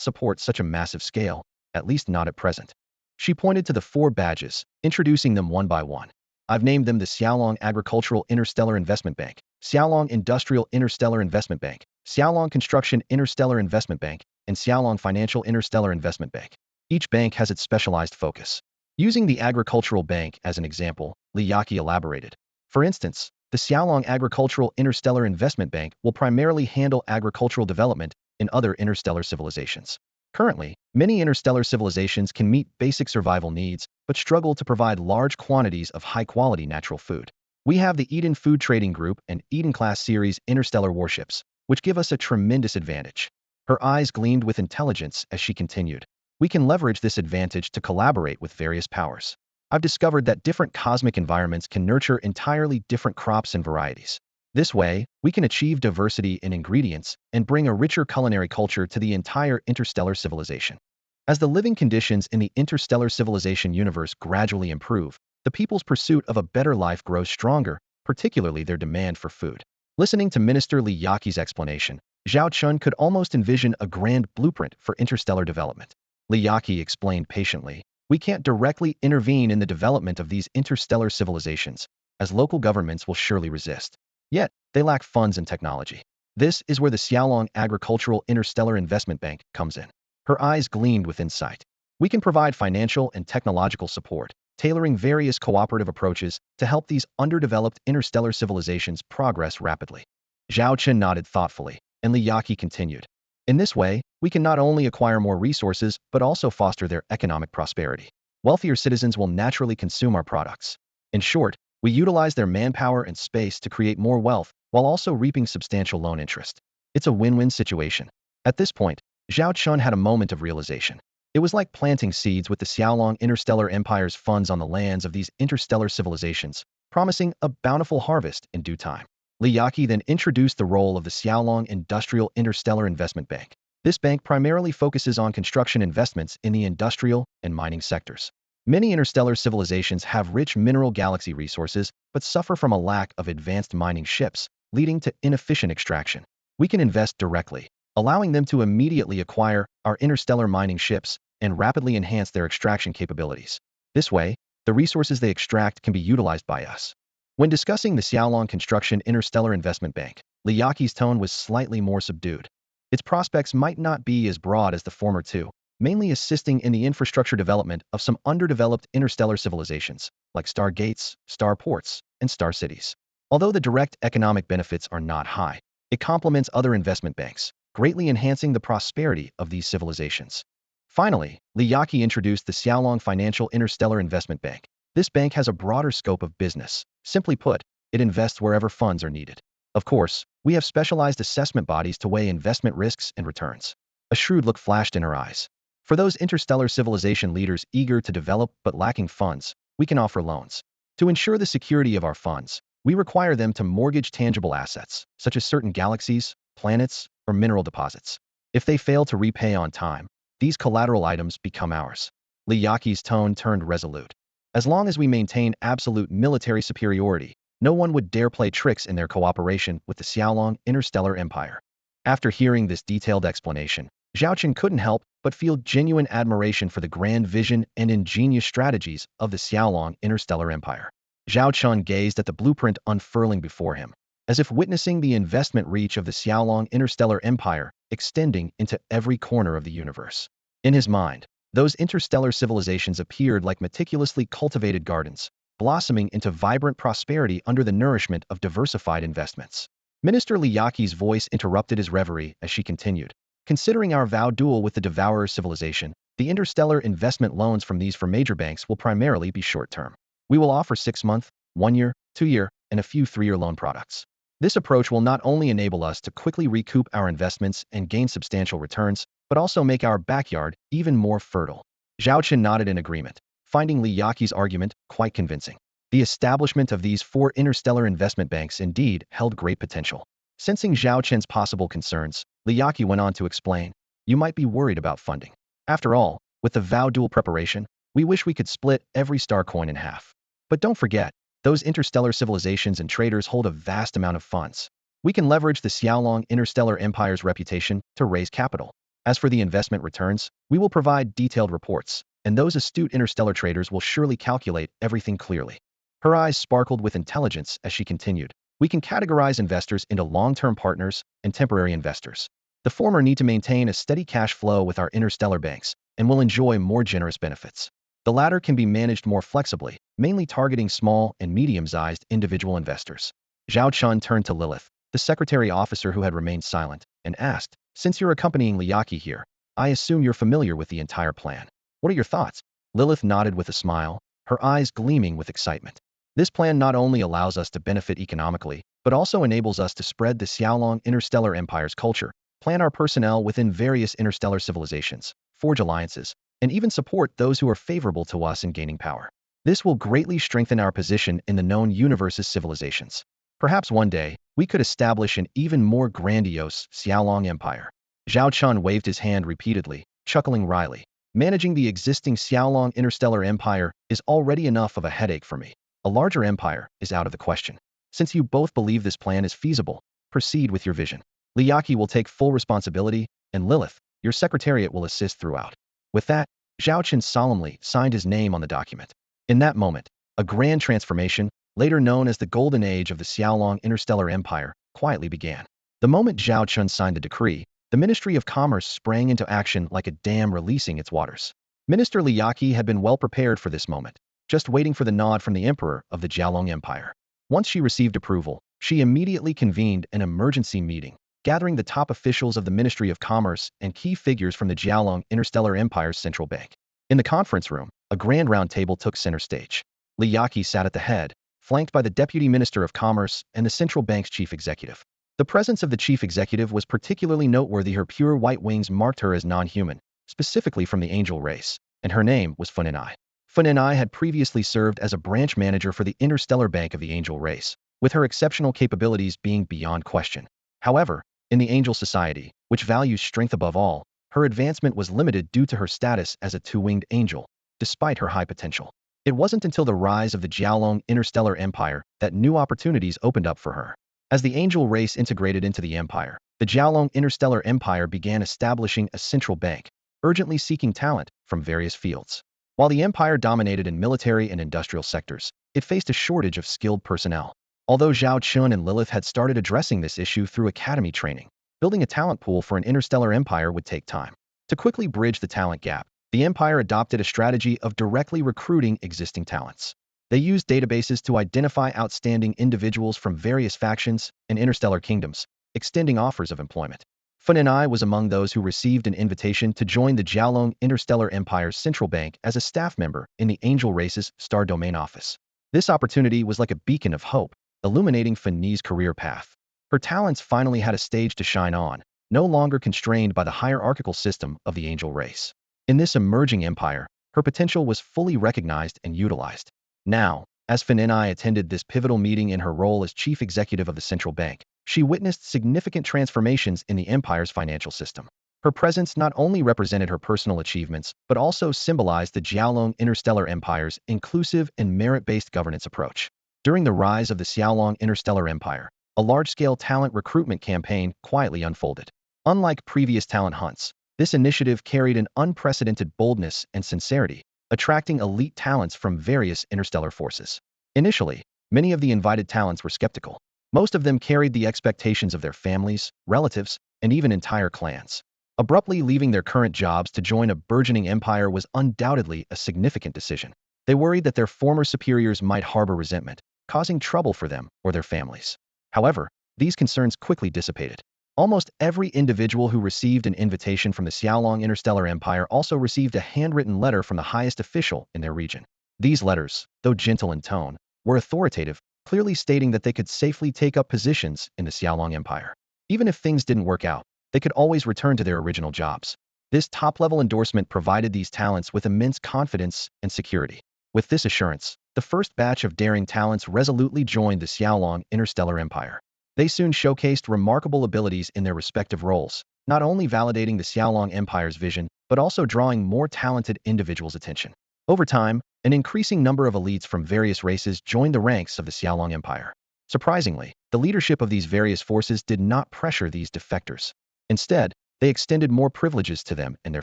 support such a massive scale, at least not at present. She pointed to the four badges, introducing them one by one. I've named them the Xiaolong Agricultural Interstellar Investment Bank, Xiaolong Industrial Interstellar Investment Bank, Xiaolong Construction Interstellar Investment Bank, and Xiaolong Financial Interstellar Investment Bank. Each bank has its specialized focus. Using the agricultural bank as an example, Li Yaqi elaborated. For instance, the Xiaolong Agricultural Interstellar Investment Bank will primarily handle agricultural development in other interstellar civilizations. Currently, many interstellar civilizations can meet basic survival needs, but struggle to provide large quantities of high-quality natural food. We have the Eden Food Trading Group and Eden-class series interstellar warships, which give us a tremendous advantage. Her eyes gleamed with intelligence as she continued. We can leverage this advantage to collaborate with various powers. I've discovered that different cosmic environments can nurture entirely different crops and varieties. This way, we can achieve diversity in ingredients and bring a richer culinary culture to the entire interstellar civilization. As the living conditions in the interstellar civilization universe gradually improve, the people's pursuit of a better life grows stronger, particularly their demand for food. Listening to Minister Li Yaqi's explanation, Zhao Chen could almost envision a grand blueprint for interstellar development. Li Yaqi explained patiently, we can't directly intervene in the development of these interstellar civilizations, as local governments will surely resist. Yet, they lack funds and technology. This is where the Xiaolong Agricultural Interstellar Investment Bank comes in. Her eyes gleamed with insight. We can provide financial and technological support, tailoring various cooperative approaches to help these underdeveloped interstellar civilizations progress rapidly. Zhao Chen nodded thoughtfully, and Li Yaqi continued. In this way, we can not only acquire more resources, but also foster their economic prosperity. Wealthier citizens will naturally consume our products. In short, we utilize their manpower and space to create more wealth while also reaping substantial loan interest. It's a win-win situation. At this point, Zhao Chun had a moment of realization. It was like planting seeds with the Xiaolong Interstellar Empire's funds on the lands of these interstellar civilizations, promising a bountiful harvest in due time. Li Yaqi then introduced the role of the Xiaolong Industrial Interstellar Investment Bank. This bank primarily focuses on construction investments in the industrial and mining sectors. Many interstellar civilizations have rich mineral galaxy resources, but suffer from a lack of advanced mining ships, leading to inefficient extraction. We can invest directly, allowing them to immediately acquire our interstellar mining ships and rapidly enhance their extraction capabilities. This way, the resources they extract can be utilized by us. When discussing the Xiaolong Construction Interstellar Investment Bank, Li Yaqi's tone was slightly more subdued. Its prospects might not be as broad as the former two, mainly assisting in the infrastructure development of some underdeveloped interstellar civilizations, like stargates, starports, and star cities. Although the direct economic benefits are not high, it complements other investment banks, greatly enhancing the prosperity of these civilizations. Finally, Li Yaqi introduced the Xiaolong Financial Interstellar Investment Bank. This bank has a broader scope of business. Simply put, it invests wherever funds are needed. Of course, we have specialized assessment bodies to weigh investment risks and returns. A shrewd look flashed in her eyes. For those interstellar civilization leaders eager to develop but lacking funds, we can offer loans. To ensure the security of our funds, we require them to mortgage tangible assets, such as certain galaxies, planets, or mineral deposits. If they fail to repay on time, these collateral items become ours. Li Yaqi's tone turned resolute. As long as we maintain absolute military superiority, no one would dare play tricks in their cooperation with the Xiaolong Interstellar Empire. After hearing this detailed explanation, Zhao Chen couldn't help but feel genuine admiration for the grand vision and ingenious strategies of the Xiaolong Interstellar Empire. Zhao Chen gazed at the blueprint unfurling before him, as if witnessing the investment reach of the Xiaolong Interstellar Empire extending into every corner of the universe. In his mind, those interstellar civilizations appeared like meticulously cultivated gardens, blossoming into vibrant prosperity under the nourishment of diversified investments. Minister Li Yaqi's voice interrupted his reverie as she continued. Considering our vow duel with the Devourer civilization, the interstellar investment loans from these four major banks will primarily be short-term. We will offer 6-month, 1-year, 2-year, and a few 3-year loan products. This approach will not only enable us to quickly recoup our investments and gain substantial returns, but also make our backyard even more fertile. Zhao Chen nodded in agreement, finding Li Yaqi's argument quite convincing. The establishment of these 4 interstellar investment banks indeed held great potential. Sensing Zhao Chen's possible concerns, Liyaki went on to explain, "You might be worried about funding. After all, with the vow duel preparation, we wish we could split every star coin in half. But don't forget, those interstellar civilizations and traders hold a vast amount of funds. We can leverage the Xiaolong Interstellar Empire's reputation to raise capital. As for the investment returns, we will provide detailed reports, and those astute interstellar traders will surely calculate everything clearly." Her eyes sparkled with intelligence as she continued, "We can categorize investors into long-term partners and temporary investors. The former need to maintain a steady cash flow with our interstellar banks and will enjoy more generous benefits. The latter can be managed more flexibly, mainly targeting small and medium-sized individual investors." Zhao Chen turned to Lilith, the secretary officer who had remained silent, and asked, "Since you're accompanying Liyaki here, I assume you're familiar with the entire plan. What are your thoughts?" Lilith nodded with a smile, her eyes gleaming with excitement. "This plan not only allows us to benefit economically, but also enables us to spread the Xiaolong Interstellar Empire's culture, plan our personnel within various interstellar civilizations, forge alliances, and even support those who are favorable to us in gaining power. This will greatly strengthen our position in the known universe's civilizations. Perhaps one day, we could establish an even more grandiose Xiaolong Empire." Zhao Chun waved his hand repeatedly, chuckling wryly. "Managing the existing Xiaolong Interstellar Empire is already enough of a headache for me. A larger empire is out of the question. Since you both believe this plan is feasible, proceed with your vision. Liyaki will take full responsibility, and Lilith, your secretariat will assist throughout." With that, Zhao Chen solemnly signed his name on the document. In that moment, a grand transformation, later known as the Golden Age of the Xiaolong Interstellar Empire, quietly began. The moment Zhao Chen signed the decree, the Ministry of Commerce sprang into action like a dam releasing its waters. Minister Liyaki had been well prepared for this moment, just waiting for the nod from the Emperor of the Jiaolong Empire. Once she received approval, she immediately convened an emergency meeting, gathering the top officials of the Ministry of Commerce and key figures from the Jiaolong Interstellar Empire's central bank. In the conference room, a grand round table took center stage. Liyaki sat at the head, flanked by the Deputy Minister of Commerce and the central bank's chief executive. The presence of the chief executive was particularly noteworthy. Her pure white wings marked her as non-human, specifically from the angel race, and her name was Finalizing. Finalizing had previously served as a branch manager for the Interstellar Bank of the Angel race, with her exceptional capabilities being beyond question. However, in the Angel Society, which values strength above all, her advancement was limited due to her status as a two-winged angel, despite her high potential. It wasn't until the rise of the Jiaolong Interstellar Empire that new opportunities opened up for her. As the angel race integrated into the empire, the Jiaolong Interstellar Empire began establishing a central bank, urgently seeking talent from various fields. While the empire dominated in military and industrial sectors, it faced a shortage of skilled personnel. Although Zhao Chun and Lilith had started addressing this issue through academy training, building a talent pool for an interstellar empire would take time. To quickly bridge the talent gap, the empire adopted a strategy of directly recruiting existing talents. They used databases to identify outstanding individuals from various factions and interstellar kingdoms, extending offers of employment. Finalizing was among those who received an invitation to join the Jiaolong Interstellar Empire's central bank as a staff member in the Angel Race's Star Domain office. This opportunity was like a beacon of hope, illuminating Finalizing's career path. Her talents finally had a stage to shine on, no longer constrained by the hierarchical system of the Angel Race. In this emerging empire, her potential was fully recognized and utilized. Now, as Finalizing attended this pivotal meeting in her role as chief executive of the central bank, she witnessed significant transformations in the empire's financial system. Her presence not only represented her personal achievements, but also symbolized the Jiaolong Interstellar Empire's inclusive and merit-based governance approach. During the rise of the Xiaolong Interstellar Empire, a large-scale talent recruitment campaign quietly unfolded. Unlike previous talent hunts, this initiative carried an unprecedented boldness and sincerity, attracting elite talents from various interstellar forces. Initially, many of the invited talents were skeptical. Most of them carried the expectations of their families, relatives, and even entire clans. Abruptly leaving their current jobs to join a burgeoning empire was undoubtedly a significant decision. They worried that their former superiors might harbor resentment, causing trouble for them or their families. However, these concerns quickly dissipated. Almost every individual who received an invitation from the Xiaolong Interstellar Empire also received a handwritten letter from the highest official in their region. These letters, though gentle in tone, were authoritative, clearly stating that they could safely take up positions in the Xiaolong Empire. Even if things didn't work out, they could always return to their original jobs. This top-level endorsement provided these talents with immense confidence and security. With this assurance, the first batch of daring talents resolutely joined the Xiaolong Interstellar Empire. They soon showcased remarkable abilities in their respective roles, not only validating the Xiaolong Empire's vision, but also drawing more talented individuals' attention. Over time, an increasing number of elites from various races joined the ranks of the Xiaolong Empire. Surprisingly, the leadership of these various forces did not pressure these defectors. Instead, they extended more privileges to them and their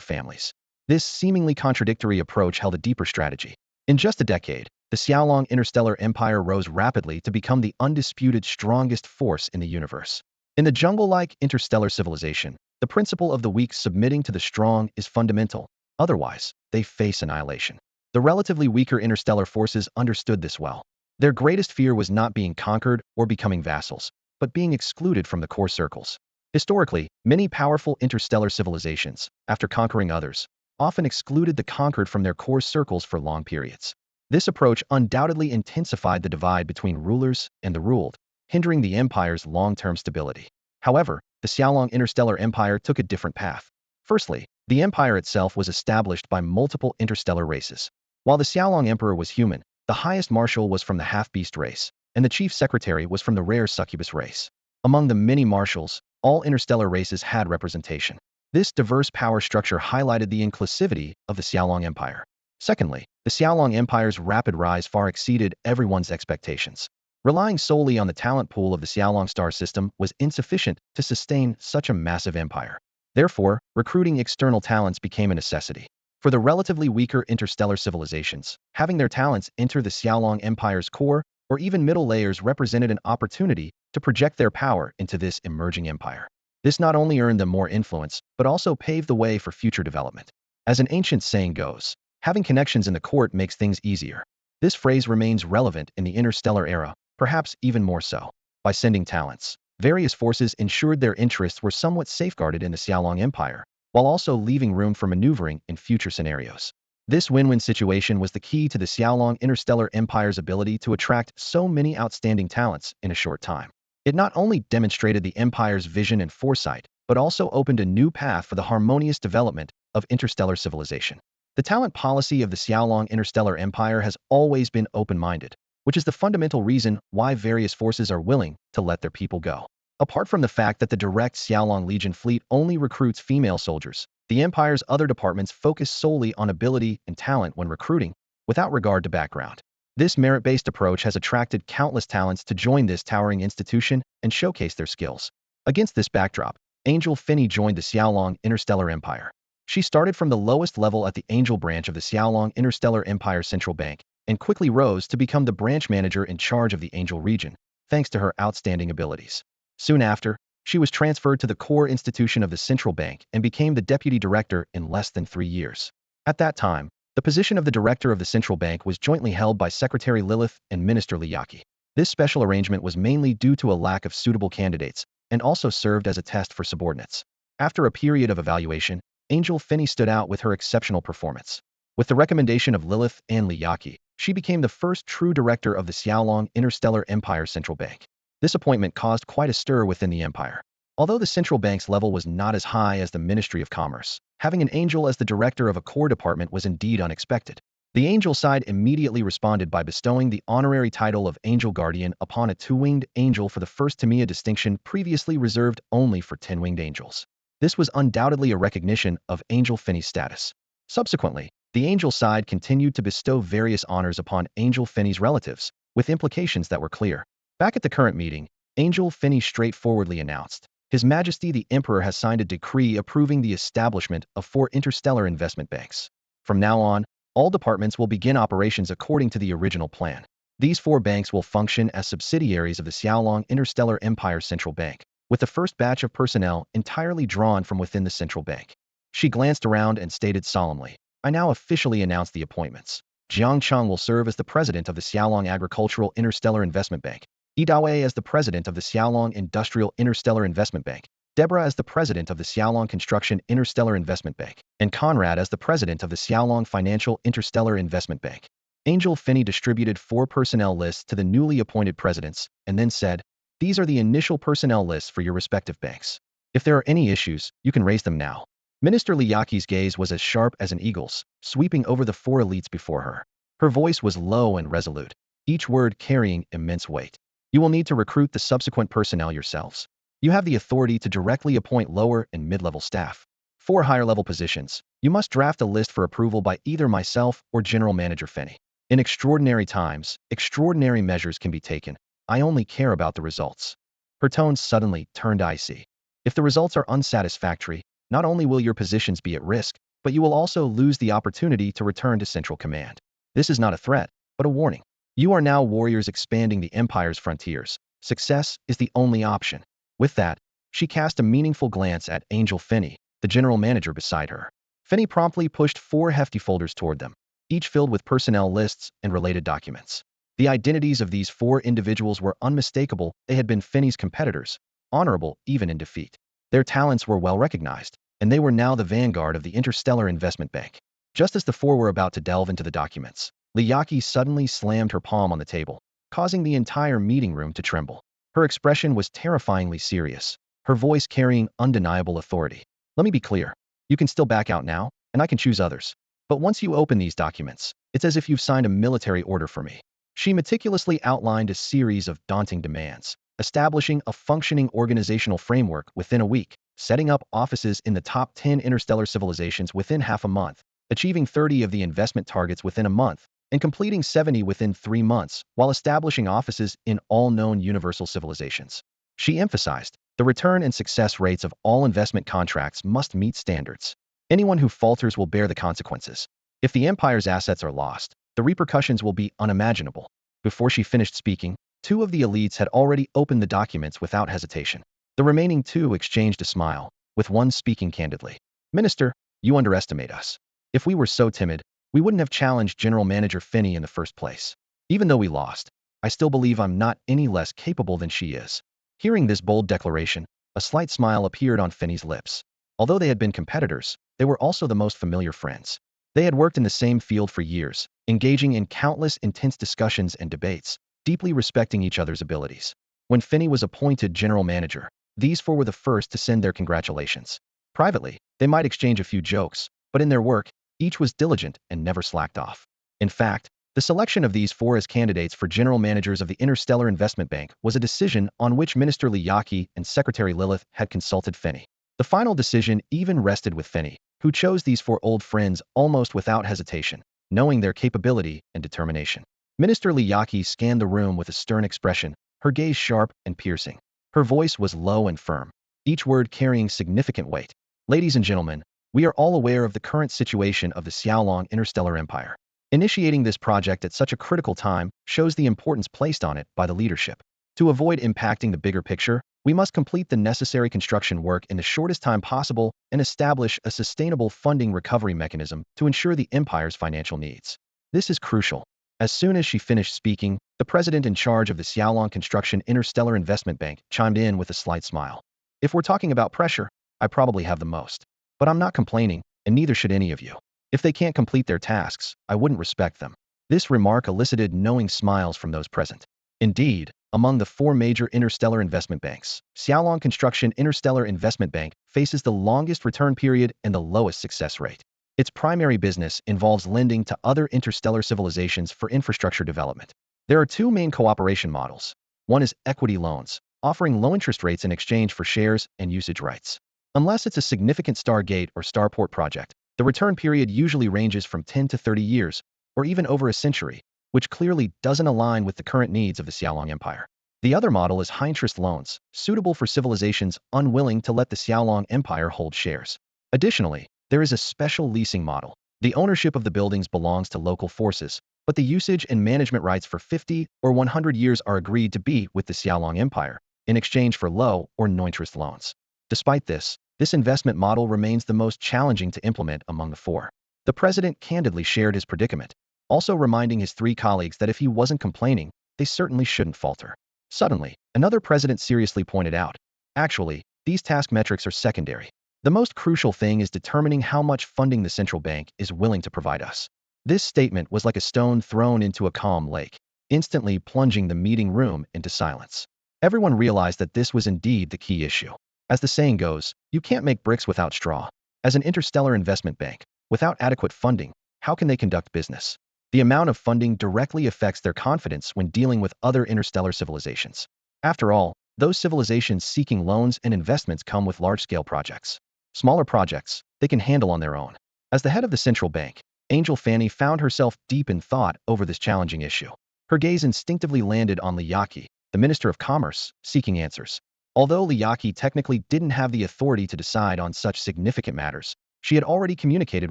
families. This seemingly contradictory approach held a deeper strategy. In just a decade, the Xiaolong Interstellar Empire rose rapidly to become the undisputed strongest force in the universe. In the jungle-like interstellar civilization, the principle of the weak submitting to the strong is fundamental. Otherwise, they face annihilation. The relatively weaker interstellar forces understood this well. Their greatest fear was not being conquered or becoming vassals, but being excluded from the core circles. Historically, many powerful interstellar civilizations, after conquering others, often excluded the conquered from their core circles for long periods. This approach undoubtedly intensified the divide between rulers and the ruled, hindering the empire's long-term stability. However, the Xiaolong Interstellar Empire took a different path. Firstly, the empire itself was established by multiple interstellar races. While the Xiaolong Emperor was human, the highest marshal was from the half-beast race, and the chief secretary was from the rare succubus race. Among the many marshals, all interstellar races had representation. This diverse power structure highlighted the inclusivity of the Xiaolong Empire. Secondly, the Xiaolong Empire's rapid rise far exceeded everyone's expectations. Relying solely on the talent pool of the Xiaolong star system was insufficient to sustain such a massive empire. Therefore, recruiting external talents became a necessity. For the relatively weaker interstellar civilizations, having their talents enter the Xiaolong Empire's core or even middle layers represented an opportunity to project their power into this emerging empire. This not only earned them more influence, but also paved the way for future development. As an ancient saying goes, having connections in the court makes things easier. This phrase remains relevant in the interstellar era, perhaps even more so. By sending talents, various forces ensured their interests were somewhat safeguarded in the Xiaolong Empire, while also leaving room for maneuvering in future scenarios. This win-win situation was the key to the Xiaolong Interstellar Empire's ability to attract so many outstanding talents in a short time. It not only demonstrated the empire's vision and foresight, but also opened a new path for the harmonious development of interstellar civilization. The talent policy of the Xiaolong Interstellar Empire has always been open-minded, which is the fundamental reason why various forces are willing to let their people go. Apart from the fact that the direct Xiaolong Legion fleet only recruits female soldiers, the Empire's other departments focus solely on ability and talent when recruiting, without regard to background. This merit-based approach has attracted countless talents to join this towering institution and showcase their skills. Against this backdrop, Angel Finney joined the Xiaolong Interstellar Empire. She started from the lowest level at the Angel branch of the Xiaolong Interstellar Empire Central Bank and quickly rose to become the branch manager in charge of the Angel region, thanks to her outstanding abilities. Soon after, she was transferred to the core institution of the Central Bank and became the deputy director in less than 3 years. At that time, the position of the director of the Central Bank was jointly held by Secretary Lilith and Minister Liyaki. This special arrangement was mainly due to a lack of suitable candidates and also served as a test for subordinates. After a period of evaluation, Angel Finney stood out with her exceptional performance. With the recommendation of Lilith and Liyaki, she became the first true director of the Xiaolong Interstellar Empire Central Bank. This appointment caused quite a stir within the empire. Although the central bank's level was not as high as the Ministry of Commerce, having an angel as the director of a core department was indeed unexpected. The angel side immediately responded by bestowing the honorary title of Angel Guardian upon a two-winged angel for the first Tamiya distinction previously reserved only for 10-winged angels. This was undoubtedly a recognition of Angel Finney's status. Subsequently, the angel side continued to bestow various honors upon Angel Finney's relatives, with implications that were clear. Back at the current meeting, Angel Finney straightforwardly announced, His Majesty the Emperor has signed a decree approving the establishment of 4 interstellar investment banks. From now on, all departments will begin operations according to the original plan. These 4 banks will function as subsidiaries of the Xiaolong Interstellar Empire Central Bank, with the first batch of personnel entirely drawn from within the central bank. She glanced around and stated solemnly, I now officially announce the appointments. Jiang Cheng will serve as the president of the Xiaolong Agricultural Interstellar Investment Bank, Yi Dawei as the president of the Xiaolong Industrial Interstellar Investment Bank, Deborah as the president of the Xiaolong Construction Interstellar Investment Bank, and Conrad as the president of the Xiaolong Financial Interstellar Investment Bank. Angel Finney distributed 4 personnel lists to the newly appointed presidents, and then said, These are the initial personnel lists for your respective banks. If there are any issues, you can raise them now. Minister Liyaki's gaze was as sharp as an eagle's, sweeping over the 4 elites before her. Her voice was low and resolute, each word carrying immense weight. You will need to recruit the subsequent personnel yourselves. You have the authority to directly appoint lower and mid-level staff. For higher-level positions, you must draft a list for approval by either myself or General Manager Finney. In extraordinary times, extraordinary measures can be taken. I only care about the results. Her tone suddenly turned icy. If the results are unsatisfactory, not only will your positions be at risk, but you will also lose the opportunity to return to Central Command. This is not a threat, but a warning. You are now warriors expanding the Empire's frontiers. Success is the only option. With that, she cast a meaningful glance at Angel Finney, the general manager beside her. Finney promptly pushed 4 hefty folders toward them, each filled with personnel lists and related documents. The identities of these 4 individuals were unmistakable. They had been Finney's competitors, honorable even in defeat. Their talents were well recognized, and they were now the vanguard of the Interstellar Investment Bank. Just as the 4 were about to delve into the documents, Liyaki suddenly slammed her palm on the table, causing the entire meeting room to tremble. Her expression was terrifyingly serious, her voice carrying undeniable authority. Let me be clear. You can still back out now, and I can choose others. But once you open these documents, it's as if you've signed a military order for me. She meticulously outlined a series of daunting demands, establishing a functioning organizational framework within a week, setting up offices in the top 10 interstellar civilizations within half a month, achieving 30 of the investment targets within a month, and completing 70 within 3 months, while establishing offices in all known universal civilizations. She emphasized, the return and success rates of all investment contracts must meet standards. Anyone who falters will bear the consequences. If the Empire's assets are lost, the repercussions will be unimaginable. Before she finished speaking, 2 of the elites had already opened the documents without hesitation. The remaining 2 exchanged a smile, with one speaking candidly. Minister, you underestimate us. If we were so timid, we wouldn't have challenged General Manager Finney in the first place. Even though we lost, I still believe I'm not any less capable than she is. Hearing this bold declaration, a slight smile appeared on Finney's lips. Although they had been competitors, they were also the most familiar friends. They had worked in the same field for years, engaging in countless intense discussions and debates, deeply respecting each other's abilities. When Finney was appointed general manager, these 4 were the first to send their congratulations. Privately, they might exchange a few jokes, but in their work, each was diligent and never slacked off. In fact, the selection of these 4 as candidates for general managers of the Interstellar Investment Bank was a decision on which Minister Liyaki and Secretary Lilith had consulted Finney. The final decision even rested with Finney, who chose these 4 old friends almost without hesitation, knowing their capability and determination. Minister Liyaki scanned the room with a stern expression, her gaze sharp and piercing. Her voice was low and firm, each word carrying significant weight. Ladies and gentlemen, we are all aware of the current situation of the Xiaolong Interstellar Empire. Initiating this project at such a critical time shows the importance placed on it by the leadership. To avoid impacting the bigger picture, we must complete the necessary construction work in the shortest time possible and establish a sustainable funding recovery mechanism to ensure the Empire's financial needs. This is crucial. As soon as she finished speaking, the president in charge of the Xiaolong Construction Interstellar Investment Bank chimed in with a slight smile. If we're talking about pressure, I probably have the most. But I'm not complaining, and neither should any of you. If they can't complete their tasks, I wouldn't respect them. This remark elicited knowing smiles from those present. Indeed, among the 4 major interstellar investment banks, Xiaolong Construction Interstellar Investment Bank faces the longest return period and the lowest success rate. Its primary business involves lending to other interstellar civilizations for infrastructure development. There are 2 main cooperation models. One is equity loans, offering low interest rates in exchange for shares and usage rights. Unless it's a significant Stargate or Starport project, the return period usually ranges from 10 to 30 years, or even over a century, which clearly doesn't align with the current needs of the Xiaolong Empire. The other model is high-interest loans, suitable for civilizations unwilling to let the Xiaolong Empire hold shares. Additionally, there is a special leasing model. The ownership of the buildings belongs to local forces, but the usage and management rights for 50 or 100 years are agreed to be with the Xiaolong Empire, in exchange for low or no-interest loans. Despite this investment model remains the most challenging to implement among the 4. The president candidly shared his predicament, also reminding his 3 colleagues that if he wasn't complaining, they certainly shouldn't falter. Suddenly, another president seriously pointed out, actually, these task metrics are secondary. The most crucial thing is determining how much funding the central bank is willing to provide us. This statement was like a stone thrown into a calm lake, instantly plunging the meeting room into silence. Everyone realized that this was indeed the key issue. As the saying goes, you can't make bricks without straw. As an interstellar investment bank, without adequate funding, how can they conduct business? The amount of funding directly affects their confidence when dealing with other interstellar civilizations. After all, those civilizations seeking loans and investments come with large-scale projects. Smaller projects, they can handle on their own. As the head of the central bank, Angel Fanny found herself deep in thought over this challenging issue. Her gaze instinctively landed on Liyaki, the Minister of Commerce, seeking answers. Although Liyaki technically didn't have the authority to decide on such significant matters, she had already communicated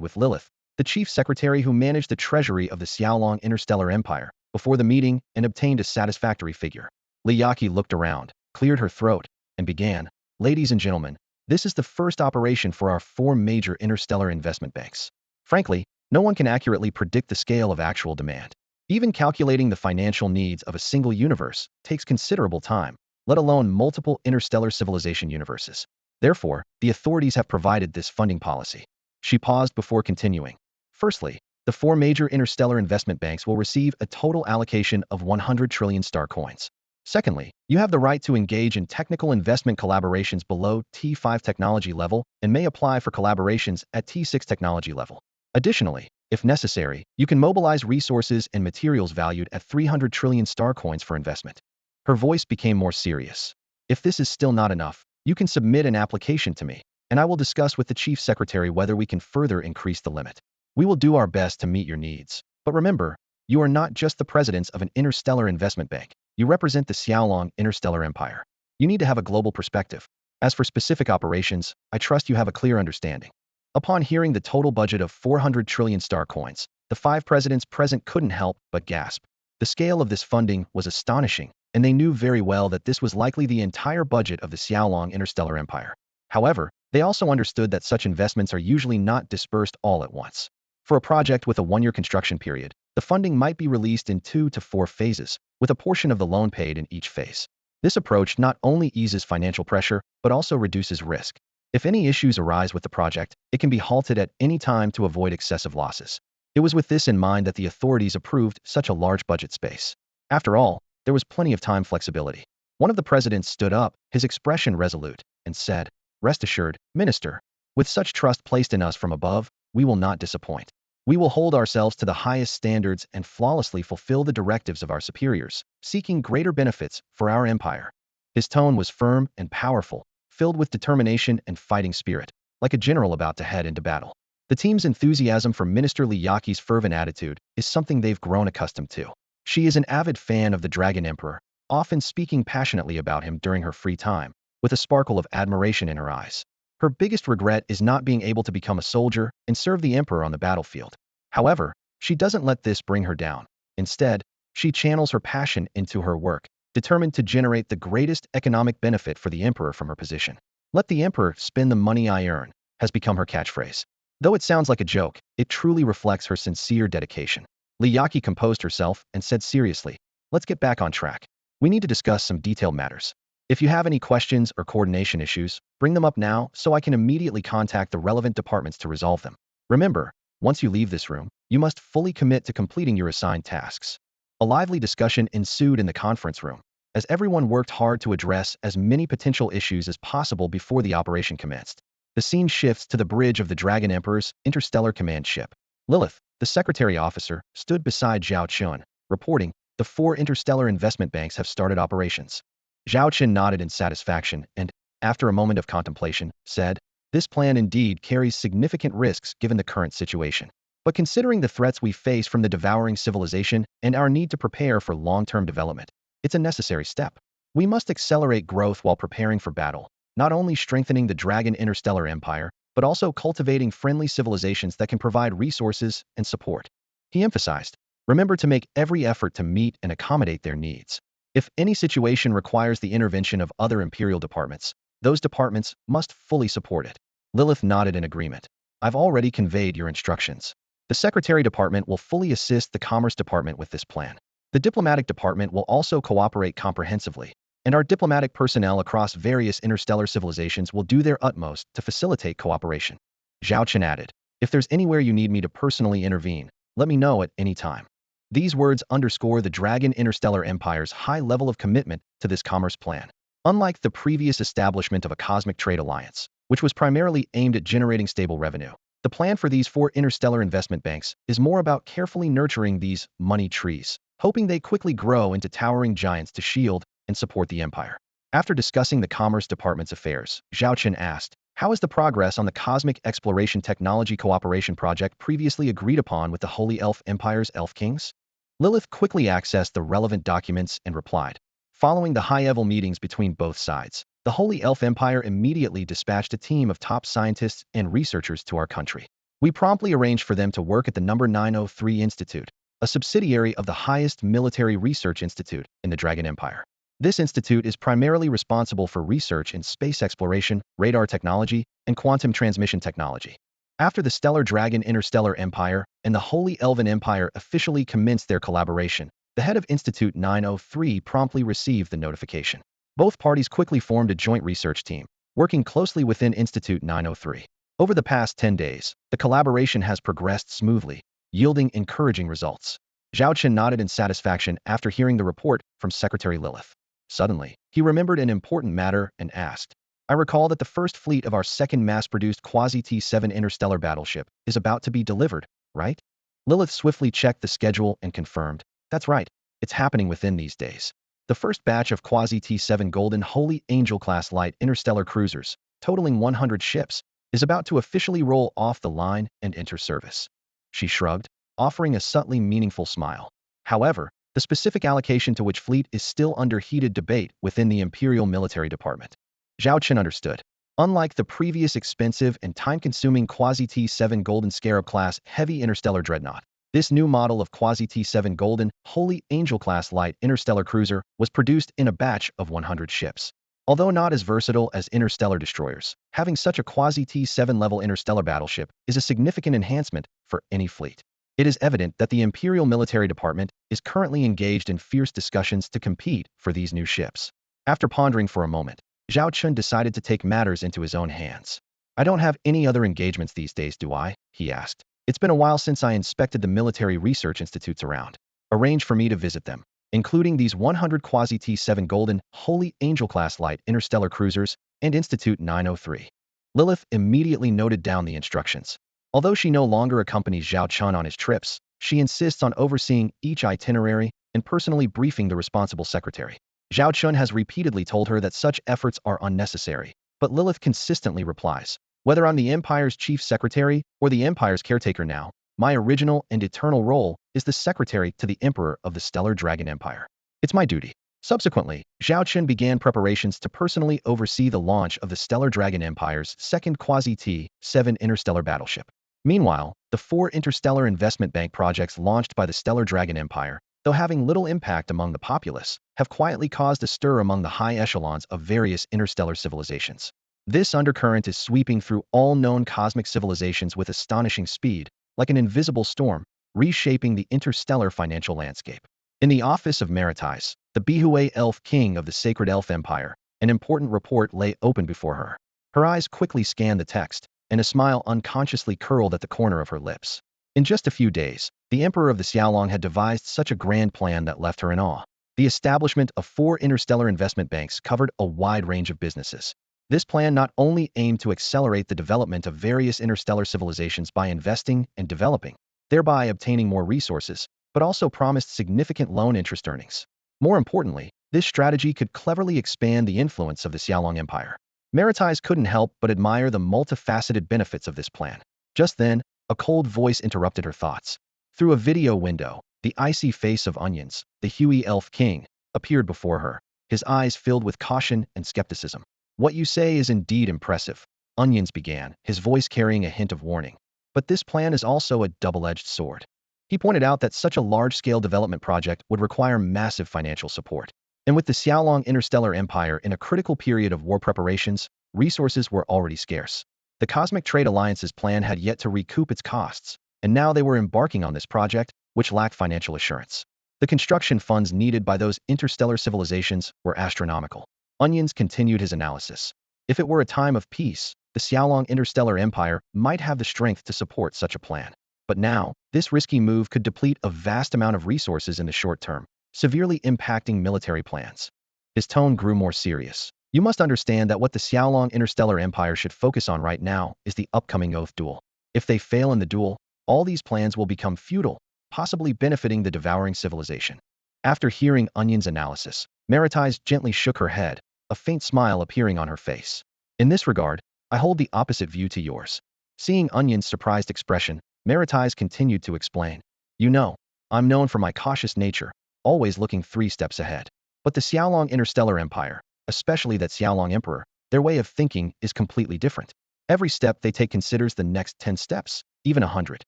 with Lilith, the chief secretary who managed the treasury of the Xiaolong Interstellar Empire, before the meeting and obtained a satisfactory figure. Liyaki looked around, cleared her throat, and began, "Ladies and gentlemen, this is the first operation for our 4 major interstellar investment banks. Frankly, no one can accurately predict the scale of actual demand. Even calculating the financial needs of a single universe takes considerable time, let alone multiple interstellar civilization universes. Therefore, the authorities have provided this funding policy." She paused before continuing. "Firstly, the 4 major interstellar investment banks will receive a total allocation of 100 trillion star coins. Secondly, you have the right to engage in technical investment collaborations below T5 technology level and may apply for collaborations at T6 technology level. Additionally, if necessary, you can mobilize resources and materials valued at 300 trillion star coins for investment." Her voice became more serious. "If this is still not enough, you can submit an application to me, and I will discuss with the chief secretary whether we can further increase the limit. We will do our best to meet your needs. But remember, you are not just the presidents of an interstellar investment bank. You represent the Xiaolong Interstellar Empire. You need to have a global perspective. As for specific operations, I trust you have a clear understanding." Upon hearing the total budget of 400 trillion star coins, the 5 presidents present couldn't help but gasp. The scale of this funding was astonishing, and they knew very well that this was likely the entire budget of the Xiaolong Interstellar Empire. However, they also understood that such investments are usually not dispersed all at once. For a project with a 1-year construction period, the funding might be released in 2 to 4 phases, with a portion of the loan paid in each phase. This approach not only eases financial pressure, but also reduces risk. If any issues arise with the project, it can be halted at any time to avoid excessive losses. It was with this in mind that the authorities approved such a large budget space. After all, there was plenty of time flexibility. One of the presidents stood up, his expression resolute, and said, "Rest assured, Minister, with such trust placed in us from above, we will not disappoint. We will hold ourselves to the highest standards and flawlessly fulfill the directives of our superiors, seeking greater benefits for our empire." His tone was firm and powerful, filled with determination and fighting spirit, like a general about to head into battle. The team's enthusiasm for Minister Liyaki's fervent attitude is something they've grown accustomed to. She is an avid fan of the Dragon Emperor, often speaking passionately about him during her free time, with a sparkle of admiration in her eyes. Her biggest regret is not being able to become a soldier and serve the Emperor on the battlefield. However, she doesn't let this bring her down. Instead, she channels her passion into her work, determined to generate the greatest economic benefit for the Emperor from her position. "Let the Emperor spend the money I earn," has become her catchphrase. Though it sounds like a joke, it truly reflects her sincere dedication. Liyaki composed herself and said seriously, "Let's get back on track. We need to discuss some detailed matters. If you have any questions or coordination issues, bring them up now so I can immediately contact the relevant departments to resolve them. Remember, once you leave this room, you must fully commit to completing your assigned tasks." A lively discussion ensued in the conference room, as everyone worked hard to address as many potential issues as possible before the operation commenced. The scene shifts to the bridge of the Dragon Emperor's interstellar command ship. Lilith, the secretary officer, stood beside Zhao Chen, reporting, "The 4 interstellar investment banks have started operations." Zhao Chen nodded in satisfaction and, after a moment of contemplation, said, "This plan indeed carries significant risks given the current situation. But considering the threats we face from the devouring civilization and our need to prepare for long-term development, it's a necessary step. We must accelerate growth while preparing for battle, not only strengthening the Dragon Interstellar Empire, but also cultivating friendly civilizations that can provide resources and support." He emphasized, "Remember to make every effort to meet and accommodate their needs. If any situation requires the intervention of other imperial departments, those departments must fully support it." Lilith nodded in agreement. "I've already conveyed your instructions. The Secretary Department will fully assist the Commerce Department with this plan. The Diplomatic Department will also cooperate comprehensively, and our diplomatic personnel across various interstellar civilizations will do their utmost to facilitate cooperation." Zhao Chen added, "If there's anywhere you need me to personally intervene, let me know at any time." These words underscore the Dragon Interstellar Empire's high level of commitment to this commerce plan. Unlike the previous establishment of a cosmic trade alliance, which was primarily aimed at generating stable revenue, The plan for these 4 interstellar investment banks is more about carefully nurturing these money trees, hoping they quickly grow into towering giants to shield and support the empire. After discussing the Commerce Department's affairs, Zhao Chen asked, "How is the progress on the Cosmic Exploration Technology Cooperation Project previously agreed upon with the Holy Elf Empire's Elf Kings?" Lilith quickly accessed the relevant documents and replied, "Following the high-level meetings between both sides, the Holy Elf Empire immediately dispatched a team of top scientists and researchers to our country. We promptly arranged for them to work at the number 903 Institute, a subsidiary of the highest military research institute in the Dragon Empire. This institute is primarily responsible for research in space exploration, radar technology, and quantum transmission technology. After the Stellar Dragon Interstellar Empire and the Holy Elven Empire officially commenced their collaboration, the head of Institute 903 promptly received the notification. Both parties quickly formed a joint research team, working closely within Institute 903. Over the past 10 days, the collaboration has progressed smoothly, yielding encouraging results." Zhao Chen nodded in satisfaction after hearing the report from Secretary Lilith. Suddenly, he remembered an important matter and asked, "I recall that the first fleet of our second mass-produced Quasi-T7 interstellar battleship is about to be delivered, right?" Lilith swiftly checked the schedule and confirmed, "That's right, it's happening within these days. The first batch of Quasi-T7 Golden Holy Angel-class light interstellar cruisers, totaling 100 ships, is about to officially roll off the line and enter service." She shrugged, offering a subtly meaningful smile. However, the specific allocation to which fleet is still under heated debate within the Imperial Military Department. Zhao Chen understood. Unlike the previous expensive and time-consuming Quasi-T7 Golden Scarab-class heavy interstellar dreadnought, this new model of Quasi-T7 Golden Holy Angel-class light interstellar cruiser was produced in a batch of 100 ships. Although not as versatile as interstellar destroyers, having such a Quasi-T7 level interstellar battleship is a significant enhancement for any fleet. It is evident that the Imperial Military Department is currently engaged in fierce discussions to compete for these new ships. After pondering for a moment, Zhao Chen decided to take matters into his own hands. "I don't have any other engagements these days, do I?" he asked. "It's been a while since I inspected the military research institutes around. Arrange for me to visit them, including these 100 Quasi-T7 Golden Holy Angel-class light interstellar cruisers and Institute 903. Lilith immediately noted down the instructions. Although she no longer accompanies Zhao Chen on his trips, she insists on overseeing each itinerary and personally briefing the responsible secretary. Zhao Chen has repeatedly told her that such efforts are unnecessary, but Lilith consistently replies, "Whether I'm the Empire's chief secretary or the Empire's caretaker now, my original and eternal role is the secretary to the Emperor of the Stellar Dragon Empire. It's my duty." Subsequently, Zhao Chen began preparations to personally oversee the launch of the Stellar Dragon Empire's second Quasi-T7 interstellar battleship. Meanwhile, the 4 interstellar investment bank projects launched by the Stellar Dragon Empire, though having little impact among the populace, have quietly caused a stir among the high echelons of various interstellar civilizations. This undercurrent is sweeping through all known cosmic civilizations with astonishing speed, like an invisible storm, reshaping the interstellar financial landscape. In the office of Maritais, the Bihue Elf King of the Sacred Elf Empire, an important report lay open before her. Her eyes quickly scanned the text, and a smile unconsciously curled at the corner of her lips. In just a few days, the Emperor of the Xiaolong had devised such a grand plan that left her in awe. The establishment of 4 interstellar investment banks covered a wide range of businesses. This plan not only aimed to accelerate the development of various interstellar civilizations by investing and developing, thereby obtaining more resources, but also promised significant loan interest earnings. More importantly, this strategy could cleverly expand the influence of the Xiaolong Empire. Maritais couldn't help but admire the multifaceted benefits of this plan. Just then, a cold voice interrupted her thoughts. Through a video window, the icy face of Onions, the Huey Elf King, appeared before her, his eyes filled with caution and skepticism. "What you say is indeed impressive," Onions began, his voice carrying a hint of warning. "But this plan is also a double-edged sword." He pointed out that such a large-scale development project would require massive financial support. And with the Xiaolong Interstellar Empire in a critical period of war preparations, resources were already scarce. The Cosmic Trade Alliance's plan had yet to recoup its costs, and now they were embarking on this project, which lacked financial assurance. The construction funds needed by those interstellar civilizations were astronomical. Onions continued his analysis. If it were a time of peace, the Xiaolong Interstellar Empire might have the strength to support such a plan. But now, this risky move could deplete a vast amount of resources in the short term, severely impacting military plans. His tone grew more serious. "You must understand that what the Xiaolong Interstellar Empire should focus on right now is the upcoming Oath Duel. If they fail in the duel, all these plans will become futile, possibly benefiting the devouring civilization. After hearing Onion's analysis, Maritais gently shook her head, a faint smile appearing on her face. In this regard, I hold the opposite view to yours. Seeing Onion's surprised expression, Maritais continued to explain. You know, I'm known for my cautious nature, always looking 3 steps ahead. But the Xiaolong Interstellar Empire, especially that Xiaolong Emperor, their way of thinking is completely different. Every step they take considers the next 10 steps, even 100.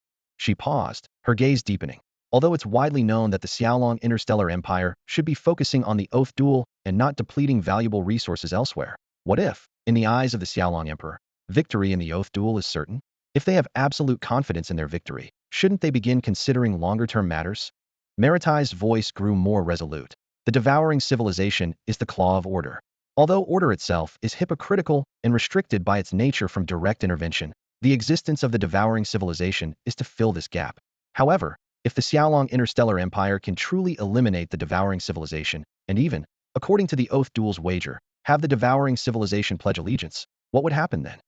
She paused, her gaze deepening. Although it's widely known that the Xiaolong Interstellar Empire should be focusing on the oath duel and not depleting valuable resources elsewhere, what if, in the eyes of the Xiaolong Emperor, victory in the oath duel is certain? If they have absolute confidence in their victory, shouldn't they begin considering longer-term matters? Maritais' voice grew more resolute. The devouring civilization is the claw of order. Although order itself is hypocritical and restricted by its nature from direct intervention, the existence of the devouring civilization is to fill this gap. However, if the Xiaolong Interstellar Empire can truly eliminate the devouring civilization, and even, according to the Oath Duel's wager, have the devouring civilization pledge allegiance, what would happen then?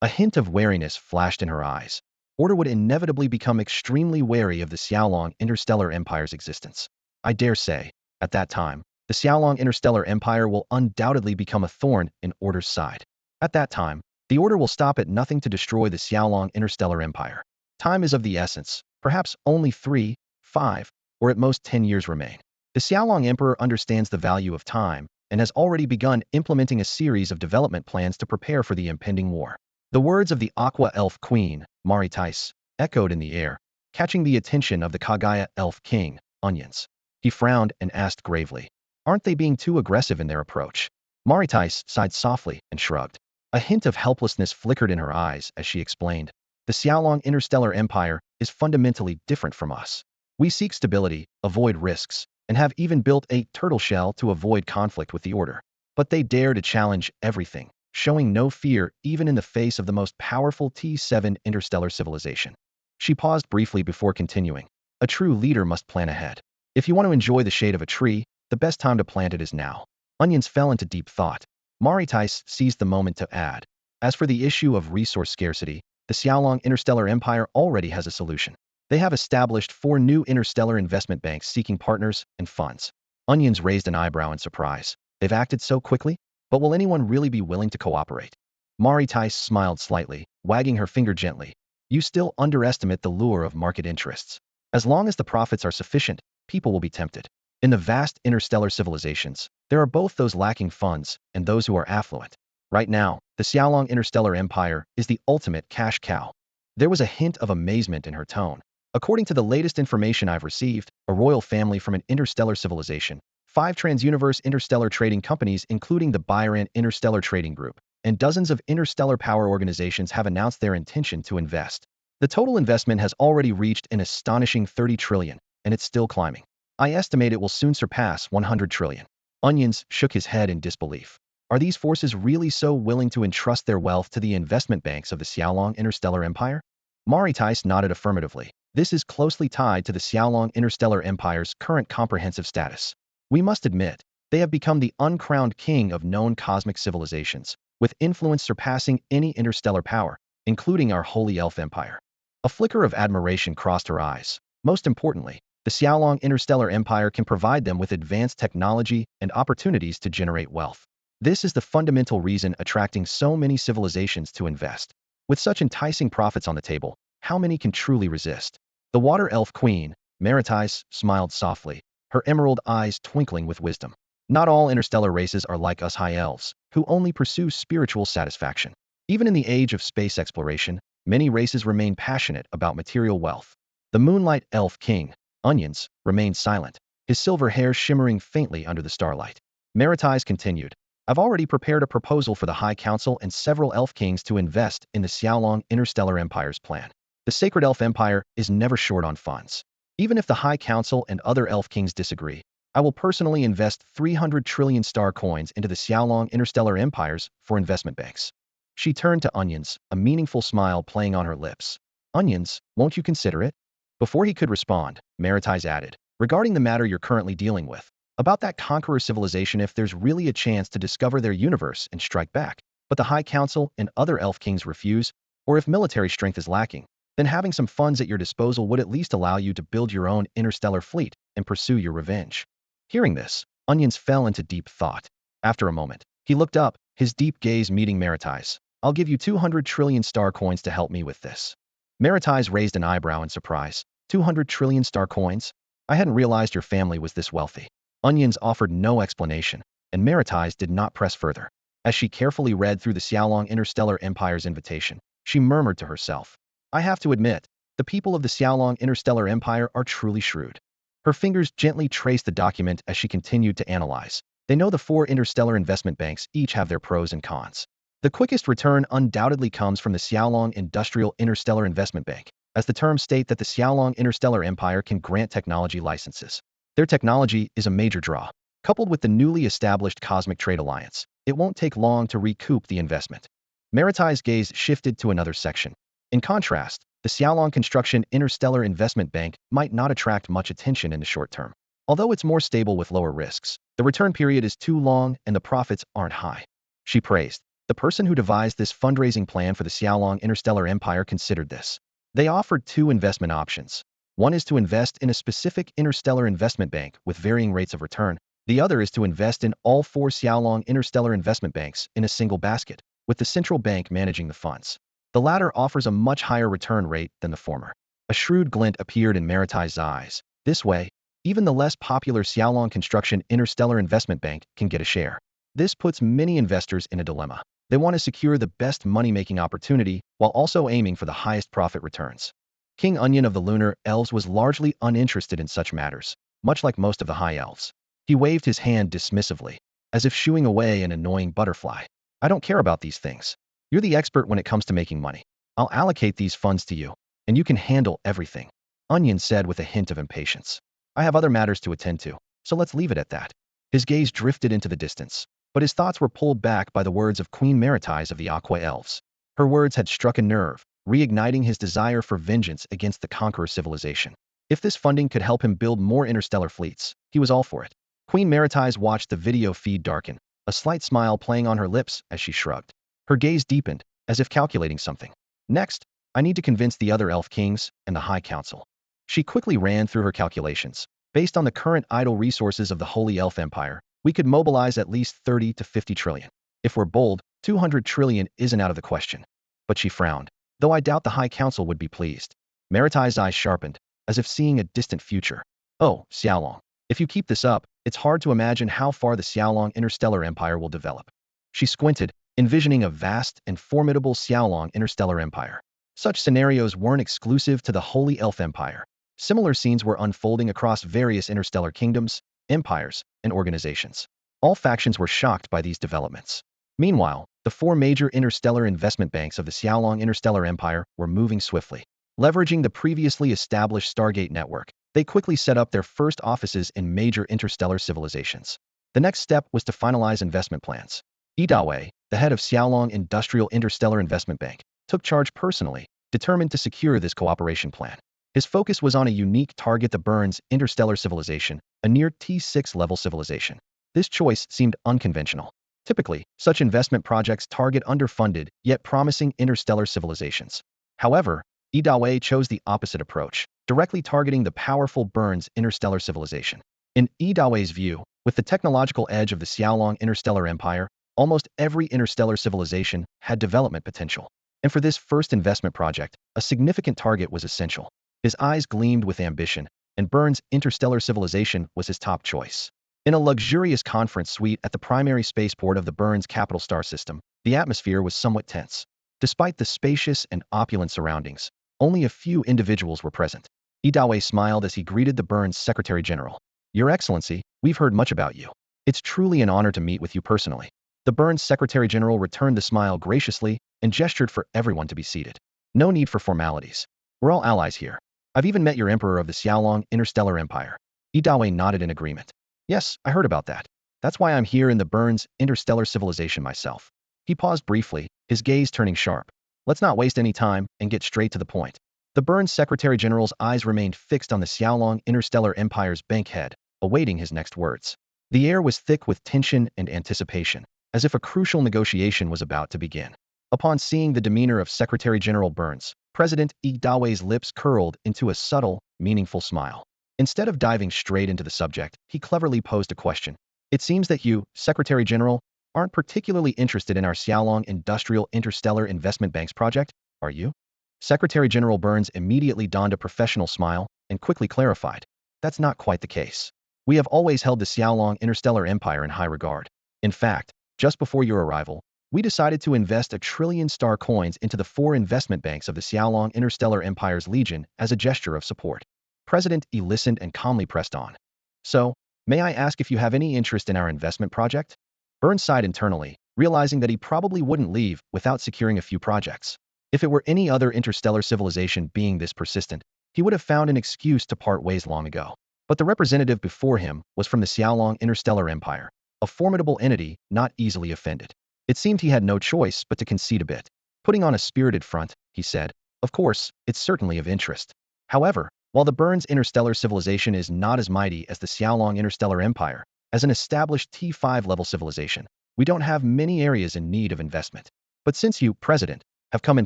A hint of wariness flashed in her eyes. Order would inevitably become extremely wary of the Xiaolong Interstellar Empire's existence. I dare say, at that time, the Xiaolong Interstellar Empire will undoubtedly become a thorn in Order's side. At that time, the Order will stop at nothing to destroy the Xiaolong Interstellar Empire. Time is of the essence. Perhaps only 3, 5, or at most 10 years remain. The Xiaolong Emperor understands the value of time and has already begun implementing a series of development plans to prepare for the impending war. The words of the Aqua Elf Queen, Maritais, echoed in the air, catching the attention of the Kagaya Elf King, Onions. He frowned and asked gravely, aren't they being too aggressive in their approach? Maritais sighed softly and shrugged. A hint of helplessness flickered in her eyes as she explained, the Xiaolong Interstellar Empire is fundamentally different from us. We seek stability, avoid risks, and have even built a turtle shell to avoid conflict with the Order. But they dare to challenge everything, showing no fear even in the face of the most powerful T7 interstellar civilization. She paused briefly before continuing. A true leader must plan ahead. If you want to enjoy the shade of a tree, the best time to plant it is now. Onions fell into deep thought. Maritais seized the moment to add, as for the issue of resource scarcity, the Xiaolong Interstellar Empire already has a solution. They have established 4 new interstellar investment banks seeking partners and funds. Onions raised an eyebrow in surprise. They've acted so quickly? But will anyone really be willing to cooperate? Maritais smiled slightly, wagging her finger gently. You still underestimate the lure of market interests. As long as the profits are sufficient, people will be tempted. In the vast interstellar civilizations, there are both those lacking funds and those who are affluent. Right now, the Xiaolong Interstellar Empire is the ultimate cash cow. There was a hint of amazement in her tone. According to the latest information I've received, a royal family from an interstellar civilization, 5 transuniverse interstellar trading companies including the Byron Interstellar Trading Group, and dozens of interstellar power organizations have announced their intention to invest. The total investment has already reached an astonishing 30 trillion, and it's still climbing. I estimate it will soon surpass 100 trillion. Onions shook his head in disbelief. Are these forces really so willing to entrust their wealth to the investment banks of the Xiaolong Interstellar Empire? Maritais nodded affirmatively. This is closely tied to the Xiaolong Interstellar Empire's current comprehensive status. We must admit, they have become the uncrowned king of known cosmic civilizations, with influence surpassing any interstellar power, including our Holy Elf Empire. A flicker of admiration crossed her eyes. Most importantly, the Xiaolong Interstellar Empire can provide them with advanced technology and opportunities to generate wealth. This is the fundamental reason attracting so many civilizations to invest. With such enticing profits on the table, how many can truly resist? The Water Elf Queen, Maritais, smiled softly, her emerald eyes twinkling with wisdom. Not all interstellar races are like us high elves, who only pursue spiritual satisfaction. Even in the age of space exploration, many races remain passionate about material wealth. The Moonlight Elf King, Onions, remained silent, his silver hair shimmering faintly under the starlight. Maritais continued, I've already prepared a proposal for the High Council and several Elf Kings to invest in the Xiaolong Interstellar Empire's plan. The Sacred Elf Empire is never short on funds. Even if the High Council and other Elf Kings disagree, I will personally invest 300 trillion star coins into the Xiaolong Interstellar Empires for investment banks. She turned to Onions, a meaningful smile playing on her lips. Onions, won't you consider it? Before he could respond, Maritais added, regarding the matter you're currently dealing with, about that conqueror civilization, if there's really a chance to discover their universe and strike back, but the High Council and other Elf Kings refuse, or if military strength is lacking, Then having some funds at your disposal would at least allow you to build your own interstellar fleet and pursue your revenge. Hearing this, Onions fell into deep thought. After a moment, he looked up, his deep gaze meeting Maritize. I'll give you 200 trillion star coins to help me with this. Maritize raised an eyebrow in surprise. 200 trillion star coins? I hadn't realized your family was this wealthy. Onions offered no explanation, and Maritize did not press further. As she carefully read through the Xiaolong Interstellar Empire's invitation, she murmured to herself, I have to admit, the people of the Xiaolong Interstellar Empire are truly shrewd. Her fingers gently traced the document as she continued to analyze. They know the 4 interstellar investment banks each have their pros and cons. The quickest return undoubtedly comes from the Xiaolong Industrial Interstellar Investment Bank, as the terms state that the Xiaolong Interstellar Empire can grant technology licenses. Their technology is a major draw. Coupled with the newly established Cosmic Trade Alliance, it won't take long to recoup the investment. Maritize's gaze shifted to another section. In contrast, the Xiaolong Construction Interstellar Investment Bank might not attract much attention in the short term. Although it's more stable with lower risks, the return period is too long and the profits aren't high. She praised. The person who devised this fundraising plan for the Xiaolong Interstellar Empire considered this. They offered 2 investment options. One is to invest in a specific interstellar investment bank with varying rates of return. The other is to invest in all 4 Xiaolong Interstellar Investment Banks in a single basket, with the central bank managing the funds. The latter offers a much higher return rate than the former. A shrewd glint appeared in Maritize's eyes. This way, even the less popular Xiaolong Construction Interstellar Investment Bank can get a share. This puts many investors in a dilemma. They want to secure the best money-making opportunity while also aiming for the highest profit returns. King Onion of the Lunar Elves was largely uninterested in such matters, much like most of the High Elves. He waved his hand dismissively, as if shooing away an annoying butterfly. I don't care about these things. You're the expert when it comes to making money. I'll allocate these funds to you, and you can handle everything. Onion said with a hint of impatience. I have other matters to attend to, so let's leave it at that. His gaze drifted into the distance, but his thoughts were pulled back by the words of Queen Maritize of the Aqua Elves. Her words had struck a nerve, reigniting his desire for vengeance against the conqueror civilization. If this funding could help him build more interstellar fleets, he was all for it. Queen Maritize watched the video feed darken, a slight smile playing on her lips as she shrugged. Her gaze deepened, as if calculating something. Next, I need to convince the other Elf Kings and the High Council. She quickly ran through her calculations. Based on the current idle resources of the Holy Elf Empire, we could mobilize at least 30 to 50 trillion. If we're bold, 200 trillion isn't out of the question. But she frowned, though I doubt the High Council would be pleased. Maritize's eyes sharpened, as if seeing a distant future. Oh, Xiaolong. If you keep this up, it's hard to imagine how far the Xiaolong Interstellar Empire will develop. She squinted, envisioning a vast and formidable Xiaolong Interstellar Empire. Such scenarios weren't exclusive to the Holy Elf Empire. Similar scenes were unfolding across various interstellar kingdoms, empires, and organizations. All factions were shocked by these developments. Meanwhile, the 4 major interstellar investment banks of the Xiaolong Interstellar Empire were moving swiftly. Leveraging the previously established Stargate network, they quickly set up their first offices in major interstellar civilizations. The next step was to finalize investment plans. Devourer, the head of Xiaolong Industrial Interstellar Investment Bank, took charge personally, determined to secure this cooperation plan. His focus was on a unique target, the Burns interstellar civilization, a near T6 level civilization. This choice seemed unconventional. Typically, such investment projects target underfunded, yet promising interstellar civilizations. However, Devourer chose the opposite approach, directly targeting the powerful Burns interstellar civilization. In Devourer's view, with the technological edge of the Xiaolong Interstellar Empire, almost every interstellar civilization had development potential. And for this first investment project, a significant target was essential. His eyes gleamed with ambition, and Burns' interstellar civilization was his top choice. In a luxurious conference suite at the primary spaceport of the Burns capital star system, the atmosphere was somewhat tense. Despite the spacious and opulent surroundings, only a few individuals were present. Devourer smiled as he greeted the Burns Secretary General. Your Excellency, we've heard much about you. It's truly an honor to meet with you personally. The Burns Secretary General returned the smile graciously and gestured for everyone to be seated. No need for formalities. We're all allies here. I've even met your Emperor of the Xiaolong Interstellar Empire. Devourer nodded in agreement. Yes, I heard about that. That's why I'm here in the Burns Interstellar Civilization myself. He paused briefly, his gaze turning sharp. Let's not waste any time and get straight to the point. The Burns Secretary General's eyes remained fixed on the Xiaolong Interstellar Empire's bankhead, awaiting his next words. The air was thick with tension and anticipation, as if a crucial negotiation was about to begin. Upon seeing the demeanor of Secretary General Burns, President Idawe's lips curled into a subtle, meaningful smile. Instead of diving straight into the subject, he cleverly posed a question. It seems that you, Secretary General, aren't particularly interested in our Xiaolong Industrial Interstellar Investment Bank's project, are you? Secretary General Burns immediately donned a professional smile and quickly clarified. That's not quite the case. We have always held the Xiaolong Interstellar Empire in high regard. In fact, just before your arrival, we decided to invest 1 trillion star coins into the 4 investment banks of the Xiaolong Interstellar Empire's Legion as a gesture of support. President Yi listened and calmly pressed on. So, may I ask if you have any interest in our investment project? Burns sighed internally, realizing that he probably wouldn't leave without securing a few projects. If it were any other interstellar civilization being this persistent, he would have found an excuse to part ways long ago. But the representative before him was from the Xiaolong Interstellar Empire, a formidable entity not easily offended. It seemed he had no choice but to concede a bit. Putting on a spirited front, he said, "Of course, it's certainly of interest. However, while the Burns Interstellar civilization is not as mighty as the Xiaolong Interstellar Empire, as an established T5 level civilization, we don't have many areas in need of investment. But since you, President, have come in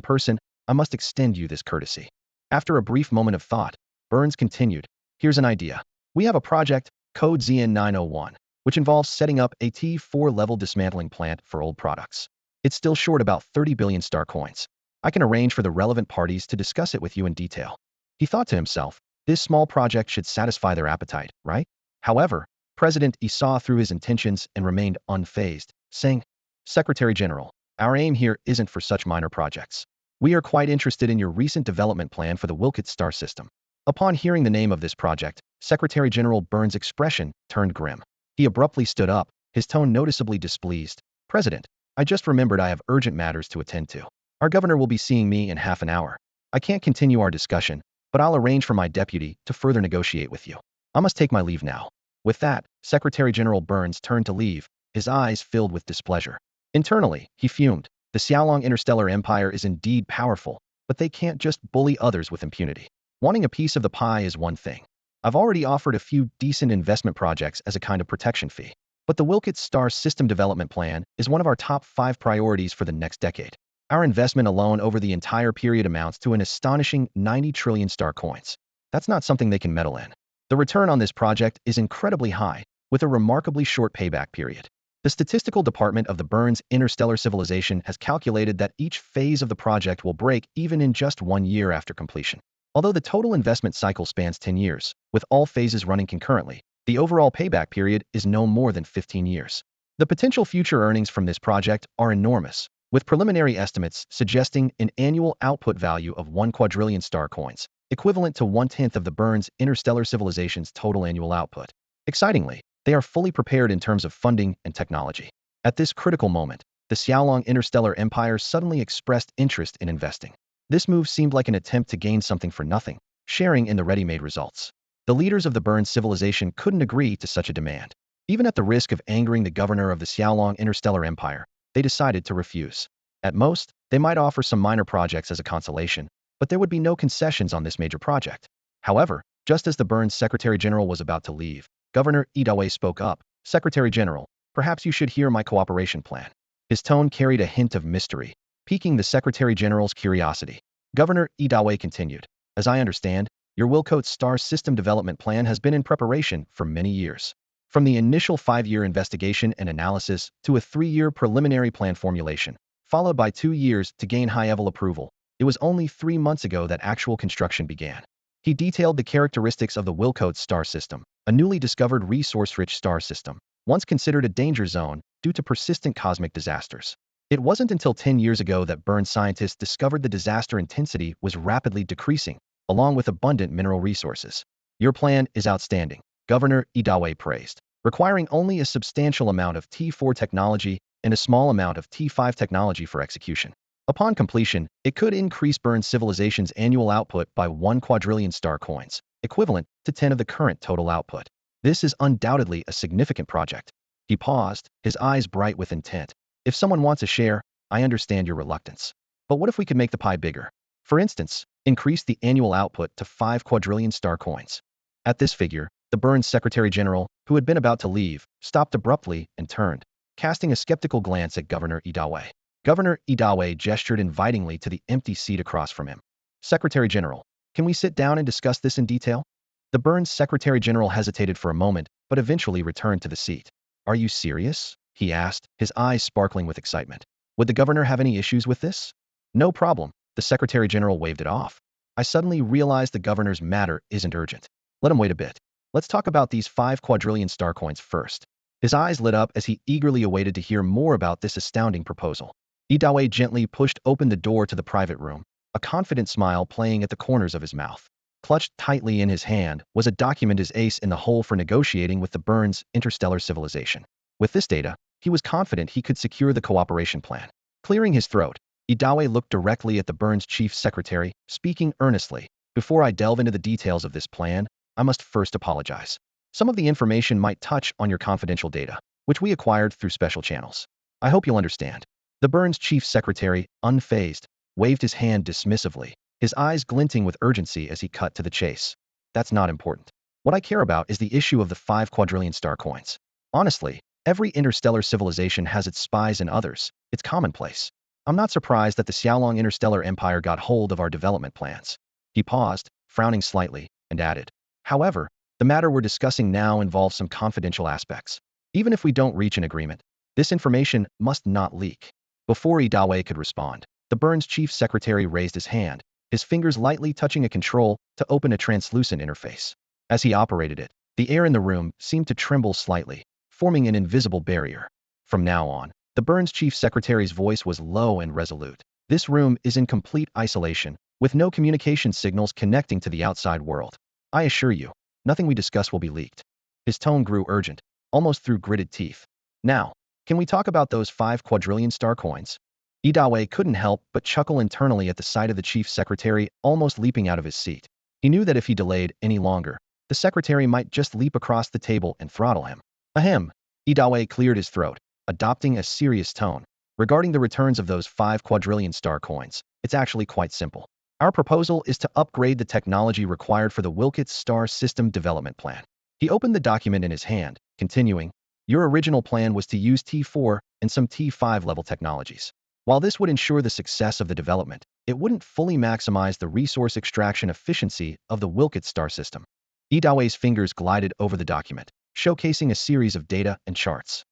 person, I must extend you this courtesy." After a brief moment of thought, Burns continued, "Here's an idea. We have a project, code ZN901, which involves setting up a T4 level dismantling plant for old products. It's still short about 30 billion star coins. I can arrange for the relevant parties to discuss it with you in detail." He thought to himself, this small project should satisfy their appetite, right? However, President Yi saw through his intentions and remained unfazed, saying, "Secretary General, our aim here isn't for such minor projects. We are quite interested in your recent development plan for the Wilkett star system." Upon hearing the name of this project, Secretary General Burns' expression turned grim. He abruptly stood up, his tone noticeably displeased. "President, I just remembered I have urgent matters to attend to. Our governor will be seeing me in half an hour. I can't continue our discussion, but I'll arrange for my deputy to further negotiate with you. I must take my leave now." With that, Secretary General Burns turned to leave, his eyes filled with displeasure. Internally, he fumed. The Xiaolong Interstellar Empire is indeed powerful, but they can't just bully others with impunity. Wanting a piece of the pie is one thing. I've already offered a few decent investment projects as a kind of protection fee. But the Wilkett Star System Development Plan is one of our top 5 priorities for the next decade. Our investment alone over the entire period amounts to an astonishing 90 trillion star coins. That's not something they can meddle in. The return on this project is incredibly high, with a remarkably short payback period. The statistical department of the Burns Interstellar Civilization has calculated that each phase of the project will break even in just 1 year after completion. Although the total investment cycle spans 10 years, with all phases running concurrently, the overall payback period is no more than 15 years. The potential future earnings from this project are enormous, with preliminary estimates suggesting an annual output value of 1 quadrillion star coins, equivalent to 1/10 of the Burns Interstellar Civilization's total annual output. Excitingly, they are fully prepared in terms of funding and technology. At this critical moment, the Xiaolong Interstellar Empire suddenly expressed interest in investing. This move seemed like an attempt to gain something for nothing, sharing in the ready-made results. The leaders of the Burns civilization couldn't agree to such a demand. Even at the risk of angering the governor of the Xiaolong Interstellar Empire, they decided to refuse. At most, they might offer some minor projects as a consolation, but there would be no concessions on this major project. However, just as the Burns Secretary General was about to leave, Governor Idawe spoke up. "Secretary General, perhaps you should hear my cooperation plan." His tone carried a hint of mystery, piquing the Secretary General's curiosity. Governor Idawe continued, "As I understand, your Wilkett Star System Development Plan has been in preparation for many years. From the initial 5-year investigation and analysis to a 3-year preliminary plan formulation, followed by 2 years to gain high-level approval, it was only 3 months ago that actual construction began." He detailed the characteristics of the Wilkett Star System, a newly discovered resource-rich star system, once considered a danger zone due to persistent cosmic disasters. It wasn't until 10 years ago that Burns scientists discovered the disaster intensity was rapidly decreasing, along with abundant mineral resources. "Your plan is outstanding," Governor Idawe praised, "requiring only a substantial amount of T4 technology and a small amount of T5 technology for execution. Upon completion, it could increase Burns civilization's annual output by 1 quadrillion star coins, equivalent to 10 of the current total output. This is undoubtedly a significant project." He paused, his eyes bright with intent. "If someone wants a share, I understand your reluctance. But what if we could make the pie bigger? For instance, increase the annual output to 5 quadrillion star coins." At this figure, the Burns Secretary General, who had been about to leave, stopped abruptly and turned, casting a skeptical glance at Governor Idawe. Governor Idawe gestured invitingly to the empty seat across from him. Secretary General, can we sit down and discuss this in detail? The Burns Secretary General hesitated for a moment, but eventually returned to the seat. Are you serious? He asked, his eyes sparkling with excitement. Would the governor have any issues with this? No problem, the Secretary General waved it off. I suddenly realized the governor's matter isn't urgent. Let him wait a bit. Let's talk about these 5 quadrillion star coins first. His eyes lit up as he eagerly awaited to hear more about this astounding proposal. Idawe gently pushed open the door to the private room, a confident smile playing at the corners of his mouth. Clutched tightly in his hand was a document as ace in the hole for negotiating with the Burns interstellar civilization. With this data, he was confident he could secure the cooperation plan. Clearing his throat, Idawe looked directly at the Burns chief secretary, speaking earnestly. Before I delve into the details of this plan, I must first apologize. Some of the information might touch on your confidential data, which we acquired through special channels. I hope you'll understand. The Burns chief secretary, unfazed, waved his hand dismissively, his eyes glinting with urgency as he cut to the chase. That's not important. What I care about is the issue of the 5 quadrillion star coins. Honestly, every interstellar civilization has its spies and others. It's commonplace. I'm not surprised that the Xiaolong Interstellar Empire got hold of our development plans. He paused, frowning slightly, and added, however, the matter we're discussing now involves some confidential aspects. Even if we don't reach an agreement, this information must not leak. Before Idawe could respond, the Burns chief secretary raised his hand, his fingers lightly touching a control to open a translucent interface. As he operated it, the air in the room seemed to tremble slightly, forming an invisible barrier. From now on, the Burns chief secretary's voice was low and resolute. This room is in complete isolation, with no communication signals connecting to the outside world. I assure you, nothing we discuss will be leaked. His tone grew urgent, almost through gritted teeth. Now, can we talk about those 5 quadrillion star coins? Idawe couldn't help but chuckle internally at the sight of the chief secretary almost leaping out of his seat. He knew that if he delayed any longer, the secretary might just leap across the table and throttle him. Ahem. Idawe cleared his throat, adopting a serious tone. Regarding the returns of those 5 quadrillion star coins, it's actually quite simple. Our proposal is to upgrade the technology required for the Wilkets Star System Development Plan. He opened the document in his hand, continuing, your original plan was to use T4 and some T5 level technologies. While this would ensure the success of the development, it wouldn't fully maximize the resource extraction efficiency of the Wilkets star system. Idawe's fingers glided over the document, showcasing a series of data and charts.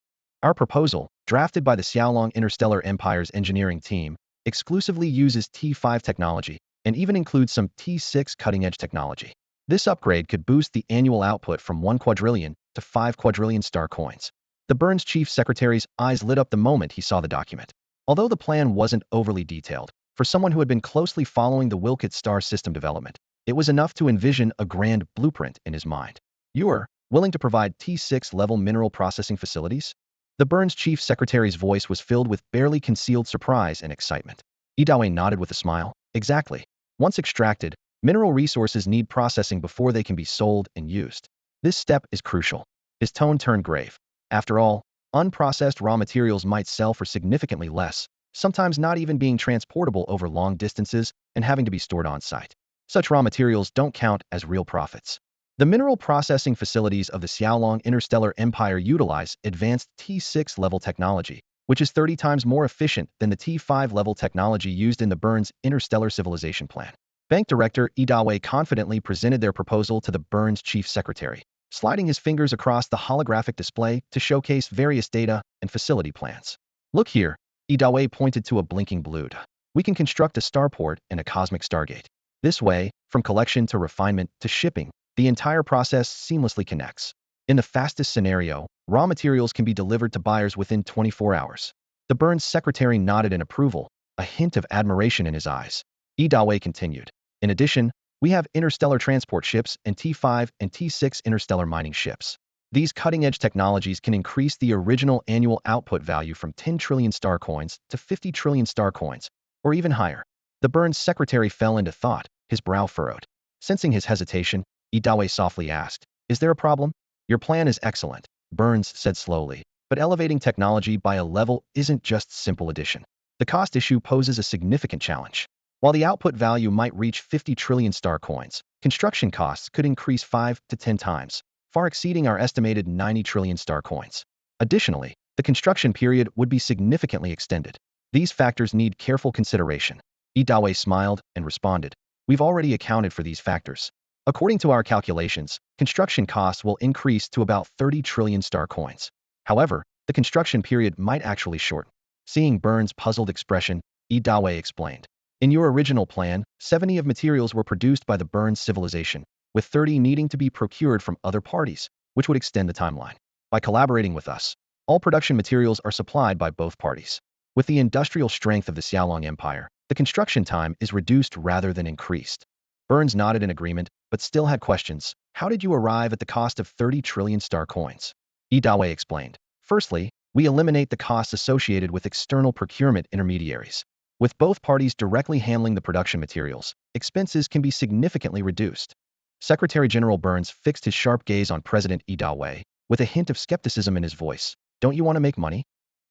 Our proposal, drafted by the Xiaolong Interstellar Empire's engineering team, exclusively uses T5 technology and even includes some T6 cutting-edge technology. This upgrade could boost the annual output from 1 quadrillion to 5 quadrillion star coins. The Burns chief secretary's eyes lit up the moment he saw the document. Although the plan wasn't overly detailed, for someone who had been closely following the Wilkets star system development, it was enough to envision a grand blueprint in his mind. You're willing to provide T6 level mineral processing facilities? The Burns chief secretary's voice was filled with barely concealed surprise and excitement. Idawe nodded with a smile. Exactly. Once extracted, mineral resources need processing before they can be sold and used. This step is crucial. His tone turned grave. After all, unprocessed raw materials might sell for significantly less, sometimes not even being transportable over long distances and having to be stored on-site. Such raw materials don't count as real profits. The mineral processing facilities of the Xiaolong Interstellar Empire utilize advanced T6 level technology, which is 30 times more efficient than the T5 level technology used in the Burns Interstellar Civilization Plan. Bank Director Idawe confidently presented their proposal to the Burns chief secretary, sliding his fingers across the holographic display to showcase various data and facility plans. Look here, Idawe pointed to a blinking blue dot. We can construct a starport and a cosmic stargate. This way, from collection to refinement to shipping, the entire process seamlessly connects. In the fastest scenario, raw materials can be delivered to buyers within 24 hours. The Burns secretary nodded in approval, a hint of admiration in his eyes. Idawe continued. In addition, we have interstellar transport ships and T5 and T6 interstellar mining ships. These cutting-edge technologies can increase the original annual output value from 10 trillion star coins to 50 trillion star coins, or even higher. The Burns secretary fell into thought, his brow furrowed. Sensing his hesitation, Idawe softly asked, is there a problem? Your plan is excellent, Burns said slowly, but elevating technology by a level isn't just simple addition. The cost issue poses a significant challenge. While the output value might reach 50 trillion star coins, construction costs could increase 5 to 10 times, far exceeding our estimated 90 trillion star coins. Additionally, the construction period would be significantly extended. These factors need careful consideration. Dawei smiled and responded, "We've already accounted for these factors. According to our calculations, construction costs will increase to about 30 trillion star coins. However, the construction period might actually shorten." Seeing Burns' puzzled expression, Dawei explained, "In your original plan, 70 of materials were produced by the Burns civilization, with 30 needing to be procured from other parties, which would extend the timeline. By collaborating with us, all production materials are supplied by both parties. With the industrial strength of the Xiaolong Empire, the construction time is reduced rather than increased." Burns nodded in agreement, but still had questions. "How did you arrive at the cost of 30 trillion star coins?" Dawei explained. "Firstly, we eliminate the costs associated with external procurement intermediaries. With both parties directly handling the production materials, expenses can be significantly reduced." Secretary General Burns fixed his sharp gaze on President Dawei, with a hint of skepticism in his voice. "Don't you want to make money?"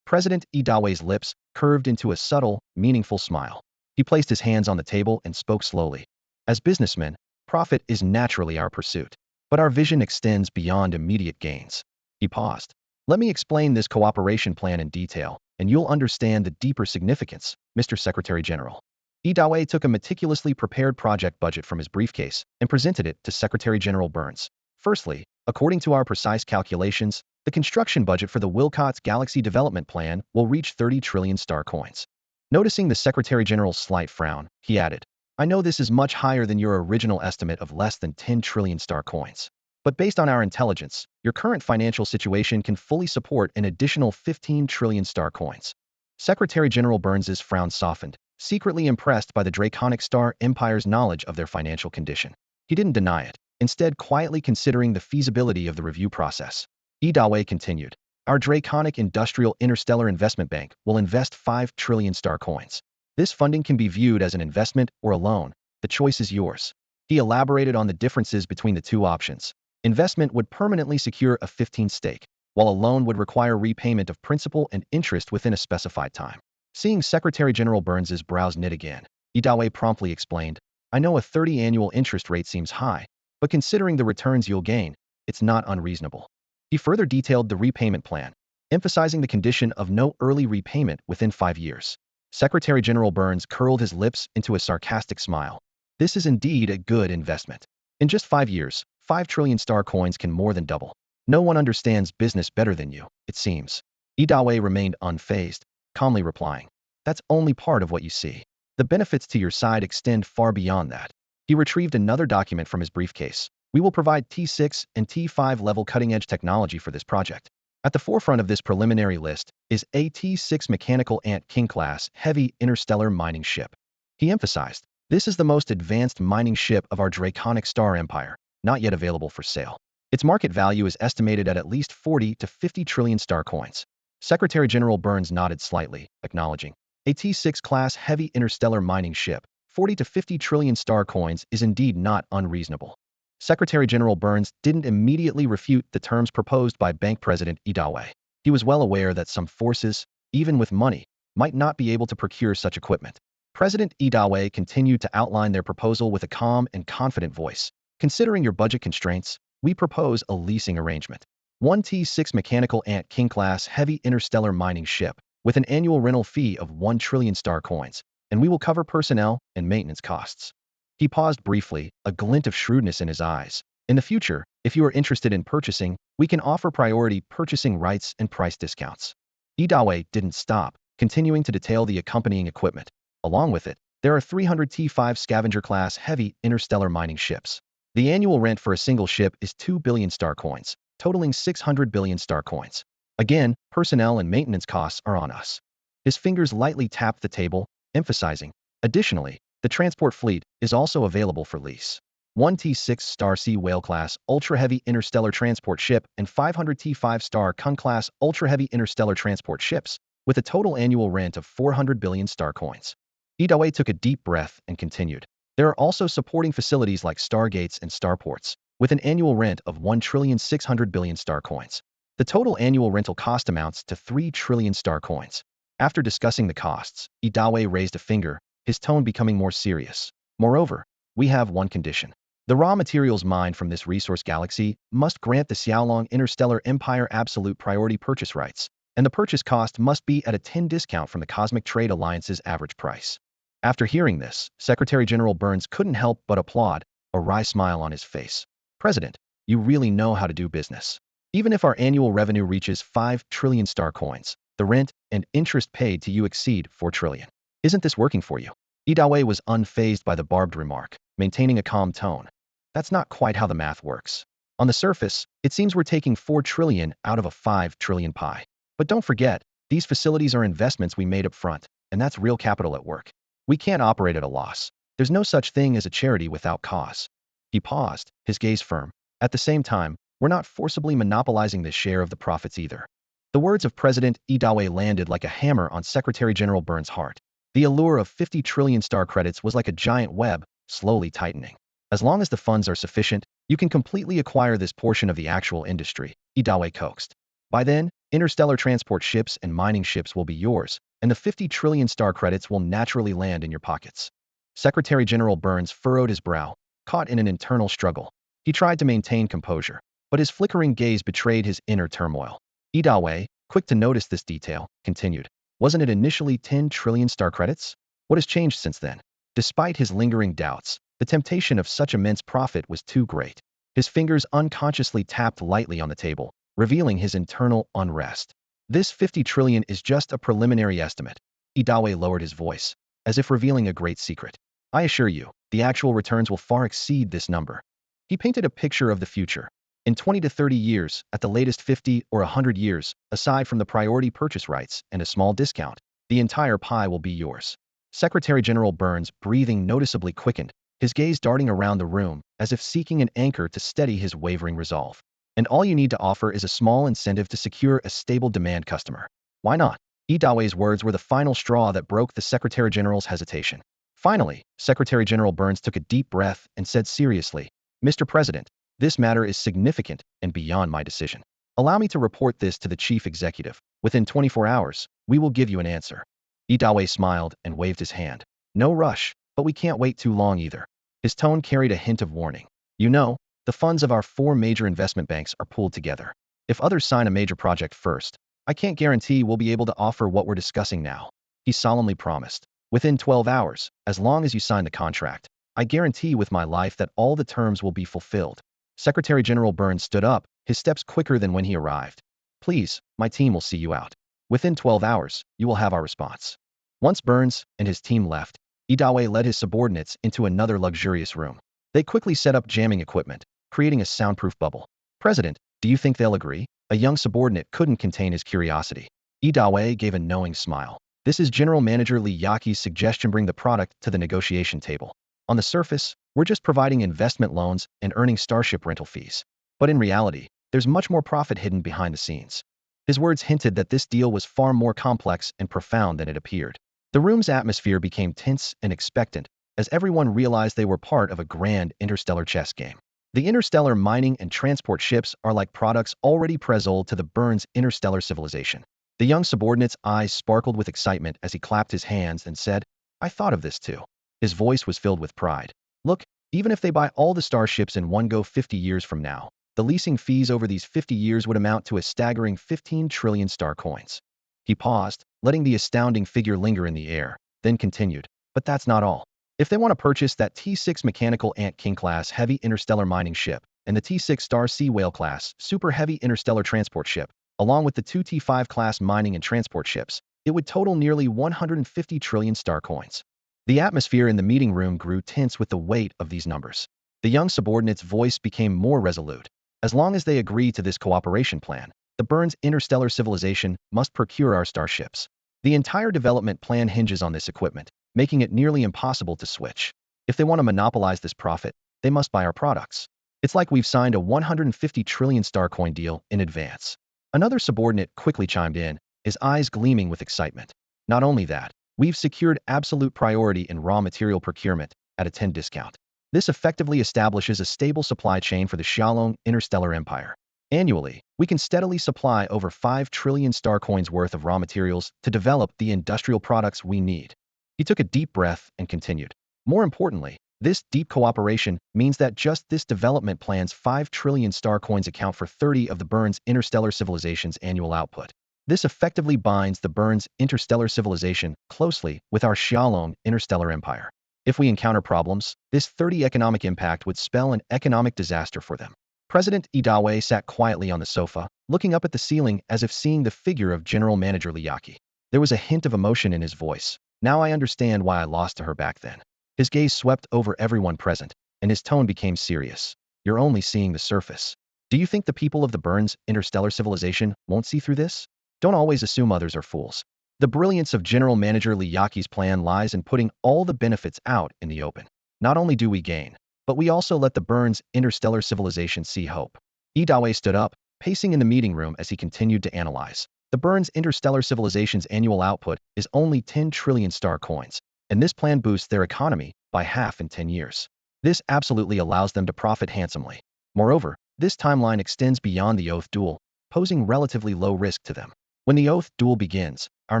President Dawei's lips curved into a subtle, meaningful smile. He placed his hands on the table and spoke slowly. "As businessmen, profit is naturally our pursuit, but our vision extends beyond immediate gains." He paused. "Let me explain this cooperation plan in detail, and you'll understand the deeper significance, Mr. Secretary General." Dawei took a meticulously prepared project budget from his briefcase and presented it to Secretary General Burns. "Firstly, according to our precise calculations, the construction budget for the Wilcott's Galaxy Development Plan will reach 30 trillion star coins." Noticing the Secretary General's slight frown, he added, "I know this is much higher than your original estimate of less than 10 trillion star coins. But based on our intelligence, your current financial situation can fully support an additional 15 trillion star coins." Secretary General Burns's frown softened, secretly impressed by the Draconic Star Empire's knowledge of their financial condition. He didn't deny it, instead quietly considering the feasibility of the review process. Dawei continued, "Our Draconic Industrial Interstellar Investment Bank will invest 5 trillion star coins. This funding can be viewed as an investment or a loan. The choice is yours." He elaborated on the differences between the two options. Investment would permanently secure a 15 stake, while a loan would require repayment of principal and interest within a specified time. Seeing Secretary General Burns's brows knit again, Dawei promptly explained, "I know a 30 annual interest rate seems high, but considering the returns you'll gain, it's not unreasonable." He further detailed the repayment plan, emphasizing the condition of no early repayment within 5 years. Secretary General Burns curled his lips into a sarcastic smile. "This is indeed a good investment. In just 5 years, 5 trillion star coins can more than double. No one understands business better than you, it seems." Dawei remained unfazed, calmly replying, "That's only part of what you see. The benefits to your side extend far beyond that." He retrieved another document from his briefcase. "We will provide T6 and T5 level cutting-edge technology for this project. At the forefront of this preliminary list is a T6 mechanical Ant King-class heavy interstellar mining ship." He emphasized, "This is the most advanced mining ship of our Draconic Star Empire, not yet available for sale. Its market value is estimated at least 40 to 50 trillion star coins." Secretary General Burns nodded slightly, acknowledging, "A T6 class heavy interstellar mining ship, 40 to 50 trillion star coins is indeed not unreasonable." Secretary General Burns didn't immediately refute the terms proposed by Bank President Dawei. He was well aware that some forces, even with money, might not be able to procure such equipment. President Dawei continued to outline their proposal with a calm and confident voice. "Considering your budget constraints, we propose a leasing arrangement. One T6 mechanical Ant King-class heavy interstellar mining ship, with an annual rental fee of 1 trillion star coins, and we will cover personnel and maintenance costs." He paused briefly, a glint of shrewdness in his eyes. "In the future, if you are interested in purchasing, we can offer priority purchasing rights and price discounts." Dawei didn't stop, continuing to detail the accompanying equipment. Along with it, there are 300 T5 Scavenger-class heavy interstellar mining ships. The annual rent for a single ship is 2 billion star coins, totaling 600 billion star coins. Again, personnel and maintenance costs are on us." His fingers lightly tapped the table, emphasizing, "Additionally, the transport fleet is also available for lease. One T6 Star Sea Whale-class ultra-heavy interstellar transport ship and 500 T5 Star Kun-class ultra-heavy interstellar transport ships, with a total annual rent of 400 billion star coins." Dawei took a deep breath and continued, "There are also supporting facilities like stargates and starports, with an annual rent of 1,600 billion star coins. The total annual rental cost amounts to 3 trillion star coins." After discussing the costs, Dawei raised a finger, his tone becoming more serious. "Moreover, we have one condition. The raw materials mined from this resource galaxy must grant the Xiaolong Interstellar Empire absolute priority purchase rights, and the purchase cost must be at a 10 discount from the Cosmic Trade Alliance's average price. After hearing this, Secretary General Burns couldn't help but applaud, a wry smile on his face. President, you really know how to do business. Even if our annual revenue reaches 5 trillion star coins, the rent and interest paid to you exceed 4 trillion. Isn't this working for you? Idawe was unfazed by the barbed remark, maintaining a calm tone. That's not quite how the math works. On the surface, it seems we're taking 4 trillion out of a 5 trillion pie. But don't forget, these facilities are investments we made up front, and that's real capital at work. We can't operate at a loss. There's no such thing as a charity without cause. He paused, his gaze firm. At the same time, we're not forcibly monopolizing this share of the profits either. The words of President Idawe landed like a hammer on Secretary General Burns' heart. The allure of 50 trillion star credits was like a giant web, slowly tightening. As long as the funds are sufficient, you can completely acquire this portion of the actual industry, Idawe coaxed. By then, interstellar transport ships and mining ships will be yours, and the 50 trillion star credits will naturally land in your pockets. Secretary General Burns furrowed his brow, caught in an internal struggle. He tried to maintain composure, but his flickering gaze betrayed his inner turmoil. Idawe, quick to notice this detail, continued. Wasn't it initially 10 trillion star credits? What has changed since then? Despite his lingering doubts, the temptation of such immense profit was too great. His fingers unconsciously tapped lightly on the table, revealing his internal unrest. This 50 trillion is just a preliminary estimate. Idawe lowered his voice, as if revealing a great secret. I assure you, the actual returns will far exceed this number. He painted a picture of the future. In 20 to 30 years, at the latest 50 or 100 years, aside from the priority purchase rights and a small discount, the entire pie will be yours. Secretary General Burns' breathing noticeably quickened, his gaze darting around the room, as if seeking an anchor to steady his wavering resolve. And all you need to offer is a small incentive to secure a stable demand customer. Why not? Idawe's words were the final straw that broke the Secretary General's hesitation. Finally, Secretary General Burns took a deep breath and said seriously, Mr. President, this matter is significant and beyond my decision. Allow me to report this to the chief executive. Within 24 hours, we will give you an answer. Idawe smiled and waved his hand. No rush, but we can't wait too long either. His tone carried a hint of warning. You know, the funds of our 4 major investment banks are pooled together. If others sign a major project first, I can't guarantee we'll be able to offer what we're discussing now. He solemnly promised. Within 12 hours, as long as you sign the contract, I guarantee with my life that all the terms will be fulfilled. Secretary General Burns stood up, his steps quicker than when he arrived. Please, my team will see you out. Within 12 hours, you will have our response. Once Burns and his team left, Idawe led his subordinates into another luxurious room. They quickly set up jamming equipment, creating a soundproof bubble. President, do you think they'll agree? A young subordinate couldn't contain his curiosity. Idawe gave a knowing smile. This is General Manager Lee Yaki's suggestion: bring the product to the negotiation table. On the surface, we're just providing investment loans and earning starship rental fees. But in reality, there's much more profit hidden behind the scenes. His words hinted that this deal was far more complex and profound than it appeared. The room's atmosphere became tense and expectant, as everyone realized they were part of a grand interstellar chess game. The interstellar mining and transport ships are like products already pre-sold to the Burns interstellar civilization. The young subordinate's eyes sparkled with excitement as he clapped his hands and said, I thought of this too. His voice was filled with pride. Look, even if they buy all the starships in one go 50 years from now, the leasing fees over these 50 years would amount to a staggering 15 trillion star coins. He paused, letting the astounding figure linger in the air, then continued, but that's not all. If they want to purchase that T6 mechanical Ant King class heavy interstellar mining ship and the T6 Star Sea Whale class super heavy interstellar transport ship, along with the 2 T5 class mining and transport ships, it would total nearly 150 trillion star coins. The atmosphere in the meeting room grew tense with the weight of these numbers. The young subordinate's voice became more resolute. As long as they agree to this cooperation plan, the Burns interstellar civilization must procure our starships. The entire development plan hinges on this equipment, making it nearly impossible to switch. If they want to monopolize this profit, they must buy our products. It's like we've signed a 150 trillion star coin deal in advance. Another subordinate quickly chimed in, his eyes gleaming with excitement. Not only that, we've secured absolute priority in raw material procurement at a 10 discount. This effectively establishes a stable supply chain for the Xiaolong interstellar empire. Annually, we can steadily supply over 5 trillion star coins worth of raw materials to develop the industrial products we need. He took a deep breath and continued. More importantly, this deep cooperation means that just this development plan's 5 trillion star coins account for 30 of the Burns interstellar civilization's annual output. This effectively binds the Burns interstellar civilization closely with our Xiaolong interstellar empire. If we encounter problems, this 30 economic impact would spell an economic disaster for them. President Idawe sat quietly on the sofa, looking up at the ceiling as if seeing the figure of General Manager Liyaki. There was a hint of emotion in his voice. Now I understand why I lost to her back then. His gaze swept over everyone present, and his tone became serious. You're only seeing the surface. Do you think the people of the Burns interstellar civilization won't see through this? Don't always assume others are fools. The brilliance of General Manager Liyaki's plan lies in putting all the benefits out in the open. Not only do we gain, but we also let the Burns interstellar civilization see hope. Idawe stood up, pacing in the meeting room as he continued to analyze. The Burns interstellar civilization's annual output is only 10 trillion star coins, and this plan boosts their economy by half in 10 years. This absolutely allows them to profit handsomely. Moreover, this timeline extends beyond the Oath duel, posing relatively low risk to them. When the Oath duel begins, our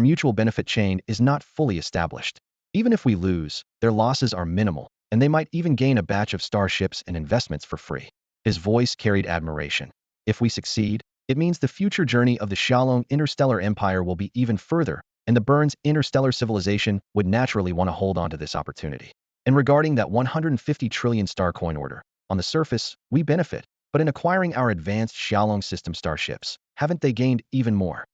mutual benefit chain is not fully established. Even if we lose, their losses are minimal, and they might even gain a batch of starships and investments for free. His voice carried admiration. If we succeed, it means the future journey of the Xiaolong interstellar empire will be even further, and the Burns interstellar civilization would naturally want to hold on to this opportunity. And regarding that 150 trillion star coin order, on the surface, we benefit, but in acquiring our advanced Xiaolong system starships, haven't they gained even more?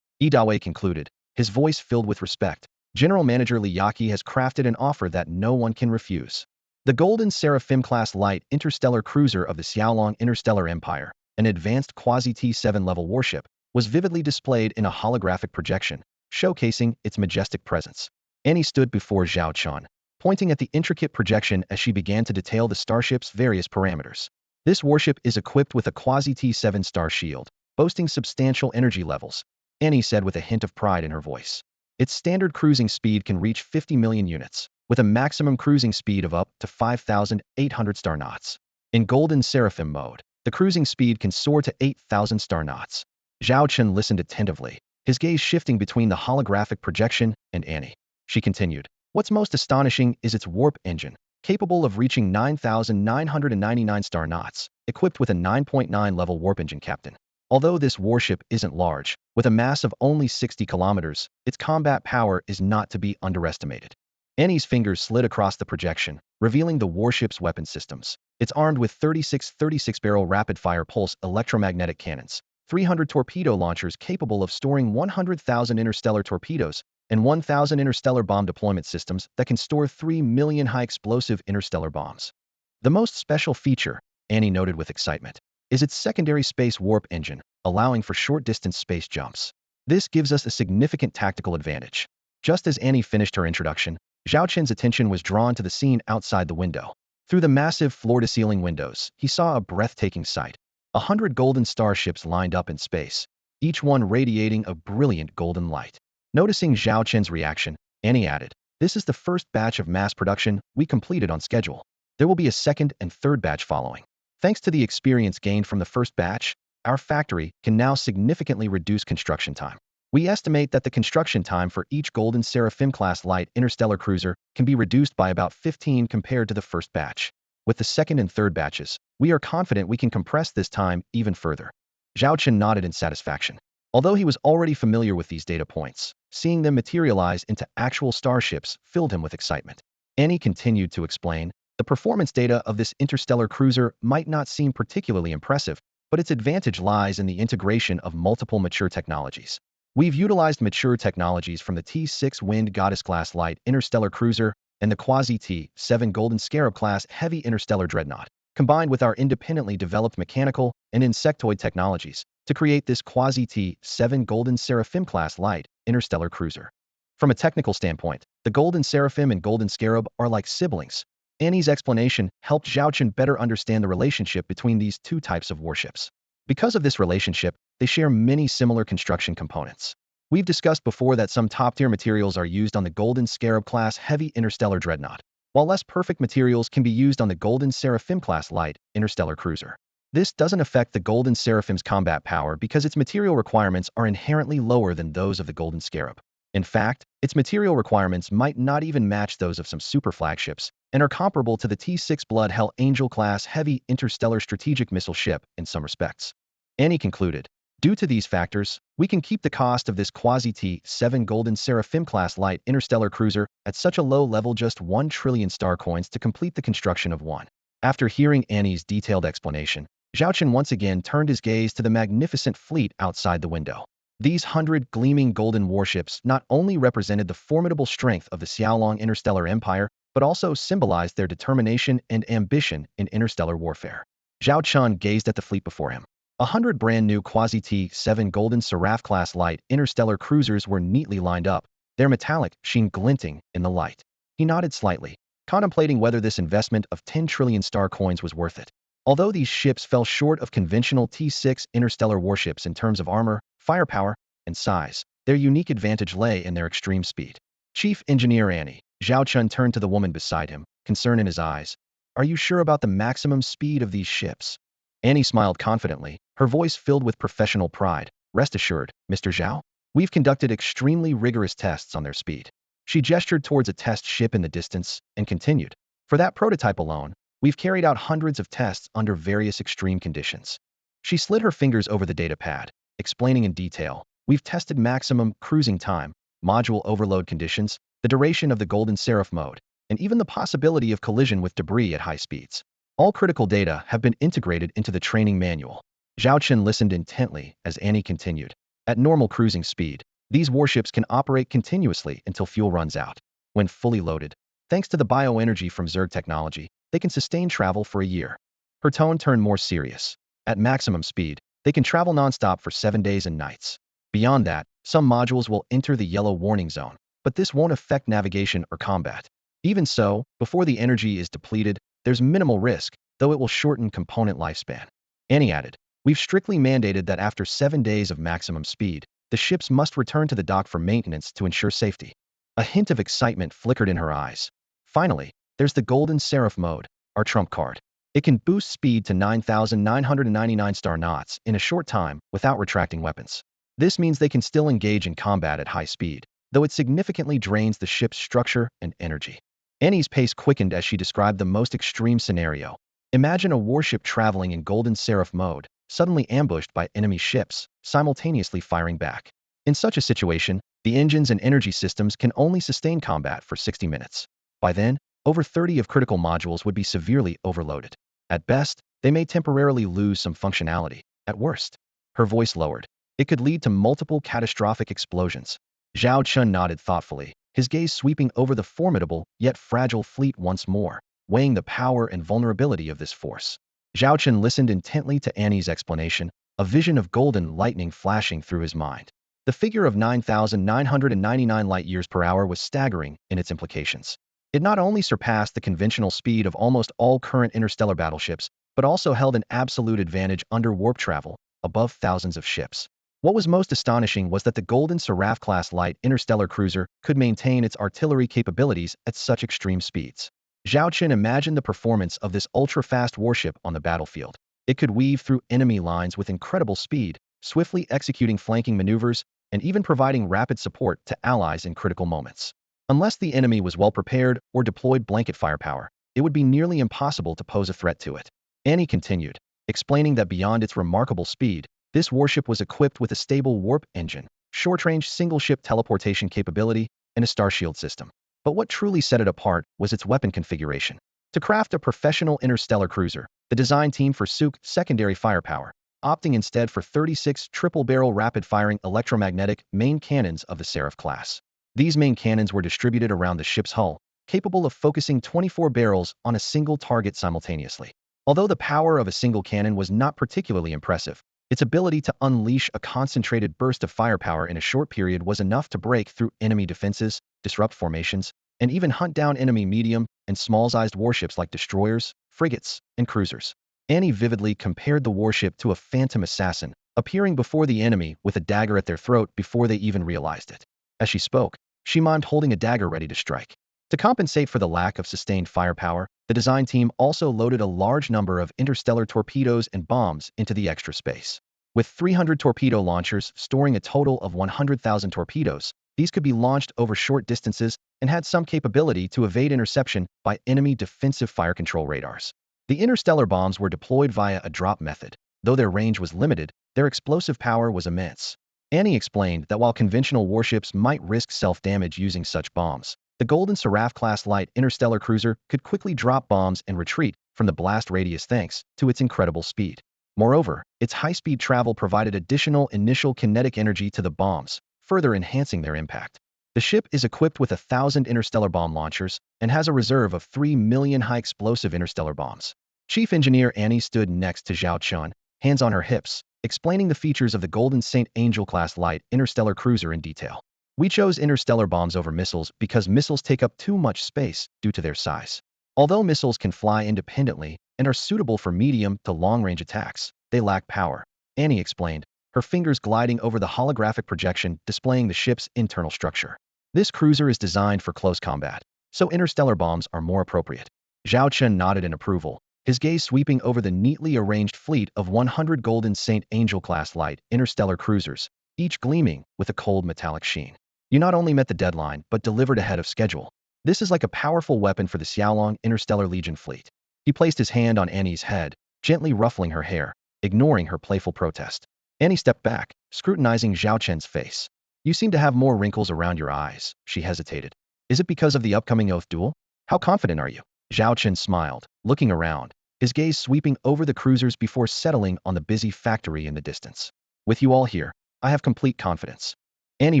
Idawe concluded, his voice filled with respect. General Manager Liyaki has crafted an offer that no one can refuse. The Golden Seraphim-class light interstellar cruiser of the Xiaolong Interstellar Empire, an advanced quasi-T7 level warship, was vividly displayed in a holographic projection, showcasing its majestic presence. Annie stood before Zhao Chen, pointing at the intricate projection as she began to detail the starship's various parameters. This warship is equipped with a quasi-T7 star shield, boasting substantial energy levels, Annie said with a hint of pride in her voice. Its standard cruising speed can reach 50 million units, with a maximum cruising speed of up to 5,800 star knots. In Golden Seraphim mode, the cruising speed can soar to 8,000 star knots. Zhao Chen listened attentively, his gaze shifting between the holographic projection and Annie. She continued, "What's most astonishing is its warp engine, capable of reaching 9,999 star knots, equipped with a 9.9 level warp engine captain. Although this warship isn't large, with a mass of only 60 kilometers, its combat power is not to be underestimated." Annie's fingers slid across the projection, revealing the warship's weapon systems. It's armed with 36-barrel rapid-fire pulse electromagnetic cannons, 300 torpedo launchers capable of storing 100,000 interstellar torpedoes, and 1,000 interstellar bomb deployment systems that can store 3 million high-explosive interstellar bombs. The most special feature, Annie noted with excitement, is its secondary space warp engine, allowing for short-distance space jumps. This gives us a significant tactical advantage. Just as Annie finished her introduction, Zhao Chen's attention was drawn to the scene outside the window. Through the massive floor-to-ceiling windows, he saw a breathtaking sight. 100 golden starships lined up in space, each one radiating a brilliant golden light. Noticing Zhao Chen's reaction, Annie added, "This is the first batch of mass production we completed on schedule. There will be a second and third batch following. Thanks to the experience gained from the first batch, our factory can now significantly reduce construction time. We estimate that the construction time for each Golden Seraphim-class light interstellar cruiser can be reduced by about 15 compared to the first batch. With the second and third batches, we are confident we can compress this time even further." Zhao Chen nodded in satisfaction. Although he was already familiar with these data points, seeing them materialize into actual starships filled him with excitement. Annie continued to explain, "The performance data of this interstellar cruiser might not seem particularly impressive, but its advantage lies in the integration of multiple mature technologies. We've utilized mature technologies from the T6 Wind Goddess-class light interstellar cruiser and the Quasi-T7 Golden Scarab-class heavy interstellar dreadnought, combined with our independently developed mechanical and insectoid technologies, to create this Quasi-T7 Golden Seraphim-class light interstellar cruiser. From a technical standpoint, the Golden Seraphim and Golden Scarab are like siblings." Annie's explanation helped Zhao Chen better understand the relationship between these two types of warships. Because of this relationship, they share many similar construction components. We've discussed before that some top-tier materials are used on the Golden Scarab-class heavy interstellar dreadnought, while less perfect materials can be used on the Golden Seraphim-class light interstellar cruiser. This doesn't affect the Golden Seraphim's combat power because its material requirements are inherently lower than those of the Golden Scarab. In fact, its material requirements might not even match those of some super flagships, and are comparable to the T6 Blood Hell Angel-class heavy interstellar strategic missile ship in some respects. Annie concluded, Due to these factors, we can keep the cost of this quasi-T7 Golden Seraphim-class light interstellar cruiser at such a low level, just 1 trillion star coins to complete the construction of one. After hearing Annie's detailed explanation, Zhao Chen once again turned his gaze to the magnificent fleet outside the window. These 100 gleaming golden warships not only represented the formidable strength of the Xiaolong Interstellar Empire, but also symbolized their determination and ambition in interstellar warfare. Zhao Chen gazed at the fleet before him. 100 brand-new quasi-T7 Golden Seraph-class light interstellar cruisers were neatly lined up, their metallic sheen glinting in the light. He nodded slightly, contemplating whether this investment of 10 trillion star coins was worth it. Although these ships fell short of conventional T6 interstellar warships in terms of armor, firepower, and size, their unique advantage lay in their extreme speed. Chief Engineer Annie, Zhao Chen turned to the woman beside him, concern in his eyes. Are you sure about the maximum speed of these ships? Annie smiled confidently, her voice filled with professional pride. Rest assured, Mr. Zhao, we've conducted extremely rigorous tests on their speed. She gestured towards a test ship in the distance and continued. For that prototype alone, we've carried out hundreds of tests under various extreme conditions. She slid her fingers over the data pad, explaining in detail. We've tested maximum cruising time, module overload conditions, the duration of the Golden Seraph mode, and even the possibility of collision with debris at high speeds. All critical data have been integrated into the training manual. Zhao Chen listened intently as Annie continued. At normal cruising speed, these warships can operate continuously until fuel runs out. When fully loaded, thanks to the bioenergy from Zerg technology, they can sustain travel for a year. Her tone turned more serious. At maximum speed, they can travel nonstop for 7 days and nights. Beyond that, some modules will enter the yellow warning zone, but this won't affect navigation or combat. Even so, before the energy is depleted, there's minimal risk, though it will shorten component lifespan. Annie added, we've strictly mandated that after 7 days of maximum speed, the ships must return to the dock for maintenance to ensure safety. A hint of excitement flickered in her eyes. Finally, there's the Golden Seraph mode, our trump card. It can boost speed to 9,999 star knots in a short time without retracting weapons. This means they can still engage in combat at high speed, though it significantly drains the ship's structure and energy. Annie's pace quickened as she described the most extreme scenario. Imagine a warship traveling in Golden Seraph mode, suddenly ambushed by enemy ships, simultaneously firing back. In such a situation, the engines and energy systems can only sustain combat for 60 minutes. By then, over 30 of critical modules would be severely overloaded. At best, they may temporarily lose some functionality. At worst, her voice lowered. It could lead to multiple catastrophic explosions. Zhao Chen nodded thoughtfully, his gaze sweeping over the formidable yet fragile fleet once more, weighing the power and vulnerability of this force. Zhao Chen listened intently to Annie's explanation, a vision of golden lightning flashing through his mind. The figure of 9,999 light-years per hour was staggering in its implications. It not only surpassed the conventional speed of almost all current interstellar battleships, but also held an absolute advantage under warp travel, above thousands of ships. What was most astonishing was that the Golden Seraph-class light interstellar cruiser could maintain its artillery capabilities at such extreme speeds. Zhao Chen imagined the performance of this ultra-fast warship on the battlefield. It could weave through enemy lines with incredible speed, swiftly executing flanking maneuvers, and even providing rapid support to allies in critical moments. Unless the enemy was well prepared or deployed blanket firepower, it would be nearly impossible to pose a threat to it. Annie continued, explaining that beyond its remarkable speed, this warship was equipped with a stable warp engine, short-range single-ship teleportation capability, and a starshield system. But what truly set it apart was its weapon configuration. To craft a professional interstellar cruiser, the design team forsook secondary firepower, opting instead for 36 triple-barrel rapid-firing electromagnetic main cannons of the Seraph class. These main cannons were distributed around the ship's hull, capable of focusing 24 barrels on a single target simultaneously. Although the power of a single cannon was not particularly impressive, its ability to unleash a concentrated burst of firepower in a short period was enough to break through enemy defenses, disrupt formations, and even hunt down enemy medium and small-sized warships like destroyers, frigates, and cruisers. Annie vividly compared the warship to a phantom assassin, appearing before the enemy with a dagger at their throat before they even realized it. As she spoke, she mimed holding a dagger ready to strike. To compensate for the lack of sustained firepower, the design team also loaded a large number of interstellar torpedoes and bombs into the extra space. With 300 torpedo launchers storing a total of 100,000 torpedoes, these could be launched over short distances and had some capability to evade interception by enemy defensive fire control radars. The interstellar bombs were deployed via a drop method. Though their range was limited, Their explosive power was immense. Annie explained that while conventional warships might risk self-damage using such bombs, the Golden Seraph-class light interstellar cruiser could quickly drop bombs and retreat from the blast radius thanks to its incredible speed. Moreover, its high-speed travel provided additional initial kinetic energy to the bombs, further enhancing their impact. The ship is equipped with 1,000 interstellar bomb launchers and has a reserve of 3 million high-explosive interstellar bombs. Chief Engineer Annie stood next to Zhao Chen, hands on her hips, explaining the features of the Golden Saint Angel-class light interstellar cruiser in detail. We chose interstellar bombs over missiles because missiles take up too much space due to their size. Although missiles can fly independently and are suitable for medium to long-range attacks, they lack power, Annie explained, her fingers gliding over the holographic projection displaying the ship's internal structure. This cruiser is designed for close combat, so interstellar bombs are more appropriate. Zhao Chen nodded in approval, his gaze sweeping over the neatly arranged fleet of 100 Golden Saint Angel-class light interstellar cruisers, each gleaming with a cold metallic sheen. You not only met the deadline, but delivered ahead of schedule. This is like a powerful weapon for the Xiaolong Interstellar Legion fleet. He placed his hand on Annie's head, gently ruffling her hair, ignoring her playful protest. Annie stepped back, scrutinizing Zhao Chen's face. You seem to have more wrinkles around your eyes, she hesitated. Is it because of the upcoming oath duel? How confident are you? Zhao Chen smiled, looking around, his gaze sweeping over the cruisers before settling on the busy factory in the distance. With you all here, I have complete confidence. Annie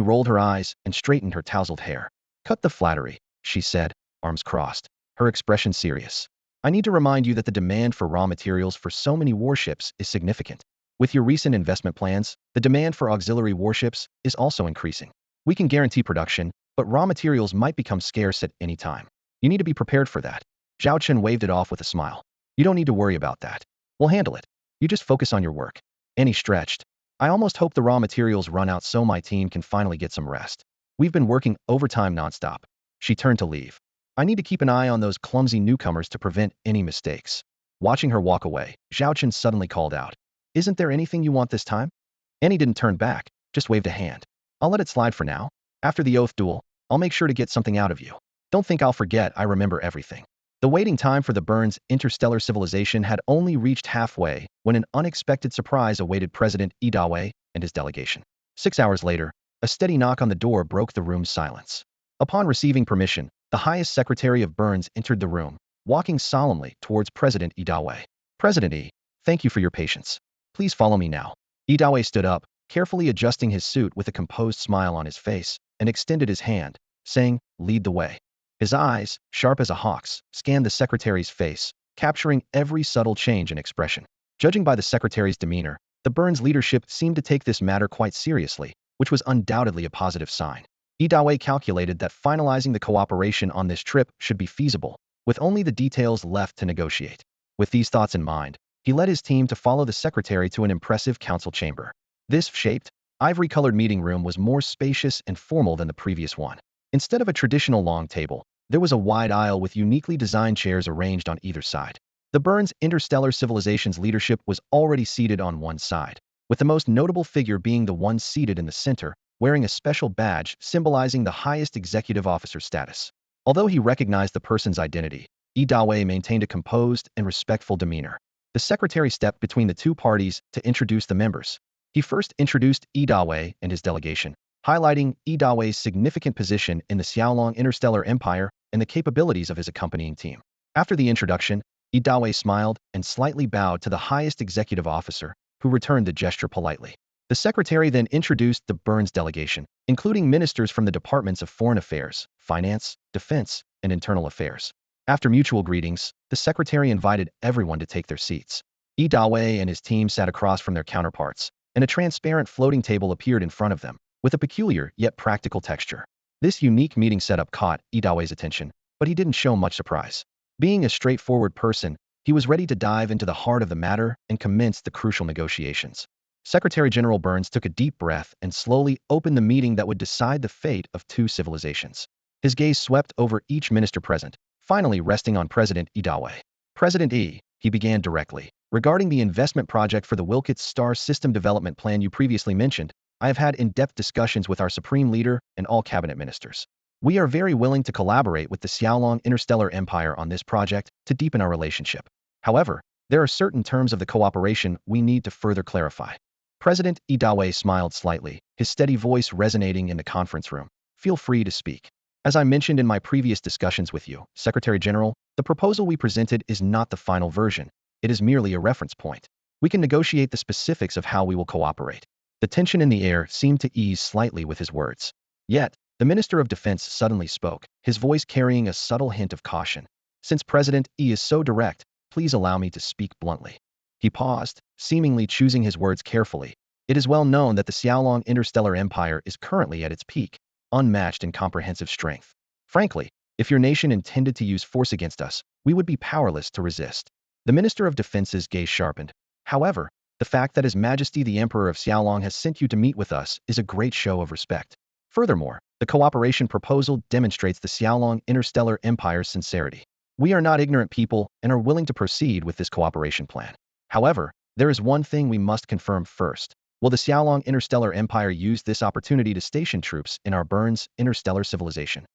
rolled her eyes and straightened her tousled hair. Cut the flattery, she said, arms crossed, her expression serious. I need to remind you that the demand for raw materials for so many warships is significant. With your recent investment plans, the demand for auxiliary warships is also increasing. We can guarantee production, but raw materials might become scarce at any time. You need to be prepared for that. Zhao Chen waved it off with a smile. You don't need to worry about that. We'll handle it. You just focus on your work. Annie stretched. I almost hope the raw materials run out so my team can finally get some rest. We've been working overtime nonstop. She turned to leave. I need to keep an eye on those clumsy newcomers to prevent any mistakes. Watching her walk away, Zhao Chen suddenly called out. Isn't there anything you want this time? Annie didn't turn back, just waved a hand. I'll let it slide for now. After the oath duel, I'll make sure to get something out of you. Don't think I'll forget I remember everything. The waiting time for the Burns interstellar civilization had only reached halfway when an unexpected surprise awaited President Devourer and his delegation. 6 hours later, a steady knock on the door broke the room's silence. Upon receiving permission, the highest secretary of Burns entered the room, walking solemnly towards President Devourer. President E, thank you for your patience. Please follow me now. Devourer stood up, carefully adjusting his suit with a composed smile on his face, and extended his hand, saying, lead the way. His eyes, sharp as a hawk's, scanned the secretary's face, capturing every subtle change in expression. Judging by the secretary's demeanor, the Burns leadership seemed to take this matter quite seriously, which was undoubtedly a positive sign. Devourer calculated that finalizing the cooperation on this trip should be feasible, with only the details left to negotiate. With these thoughts in mind, he led his team to follow the secretary to an impressive council chamber. This shaped, ivory-colored meeting room was more spacious and formal than the previous one. Instead of a traditional long table, there was a wide aisle with uniquely designed chairs arranged on either side. The Burns Interstellar Civilization's leadership was already seated on one side, with the most notable figure being the one seated in the center, wearing a special badge symbolizing the highest executive officer status. Although he recognized the person's identity, Devourer maintained a composed and respectful demeanor. The secretary stepped between the two parties to introduce the members. He first introduced Devourer and his delegation, highlighting Dewawer's significant position in the Xiaolong Interstellar Empire and the capabilities of his accompanying team. After the introduction, Dewawer smiled and slightly bowed to the highest executive officer, who returned the gesture politely. The secretary then introduced the Burns delegation, including ministers from the departments of Foreign Affairs, Finance, Defense, and Internal Affairs. After mutual greetings, the secretary invited everyone to take their seats. Dewawer and his team sat across from their counterparts, and a transparent floating table appeared in front of them, with a peculiar yet practical texture. This unique meeting setup caught Dewawer's attention, but he didn't show much surprise. Being a straightforward person, he was ready to dive into the heart of the matter and commence the crucial negotiations. Secretary General Burns took a deep breath and slowly opened the meeting that would decide the fate of two civilizations. His gaze swept over each minister present, finally resting on President Devourer. President E, he began directly. Regarding the investment project for the Wilkets Star System Development Plan you previously mentioned, I have had in-depth discussions with our Supreme Leader and all cabinet ministers. We are very willing to collaborate with the Xiaolong Interstellar Empire on this project to deepen our relationship. However, there are certain terms of the cooperation we need to further clarify. President Idawe smiled slightly, his steady voice resonating in the conference room. Feel free to speak. As I mentioned in my previous discussions with you, Secretary General, the proposal we presented is not the final version. It is merely a reference point. We can negotiate the specifics of how we will cooperate. The tension in the air seemed to ease slightly with his words. Yet, the Minister of Defense suddenly spoke, his voice carrying a subtle hint of caution. Since President E is so direct, please allow me to speak bluntly. He paused, seemingly choosing his words carefully. It is well known that the Xiaolong Interstellar Empire is currently at its peak, unmatched in comprehensive strength. Frankly, if your nation intended to use force against us, we would be powerless to resist. The Minister of Defense's gaze sharpened. However, the fact that His Majesty the Emperor of Xiaolong has sent you to meet with us is a great show of respect. Furthermore, the cooperation proposal demonstrates the Xiaolong Interstellar Empire's sincerity. We are not ignorant people and are willing to proceed with this cooperation plan. However, there is one thing we must confirm first. Will the Xiaolong Interstellar Empire use this opportunity to station troops in our Burns interstellar civilization?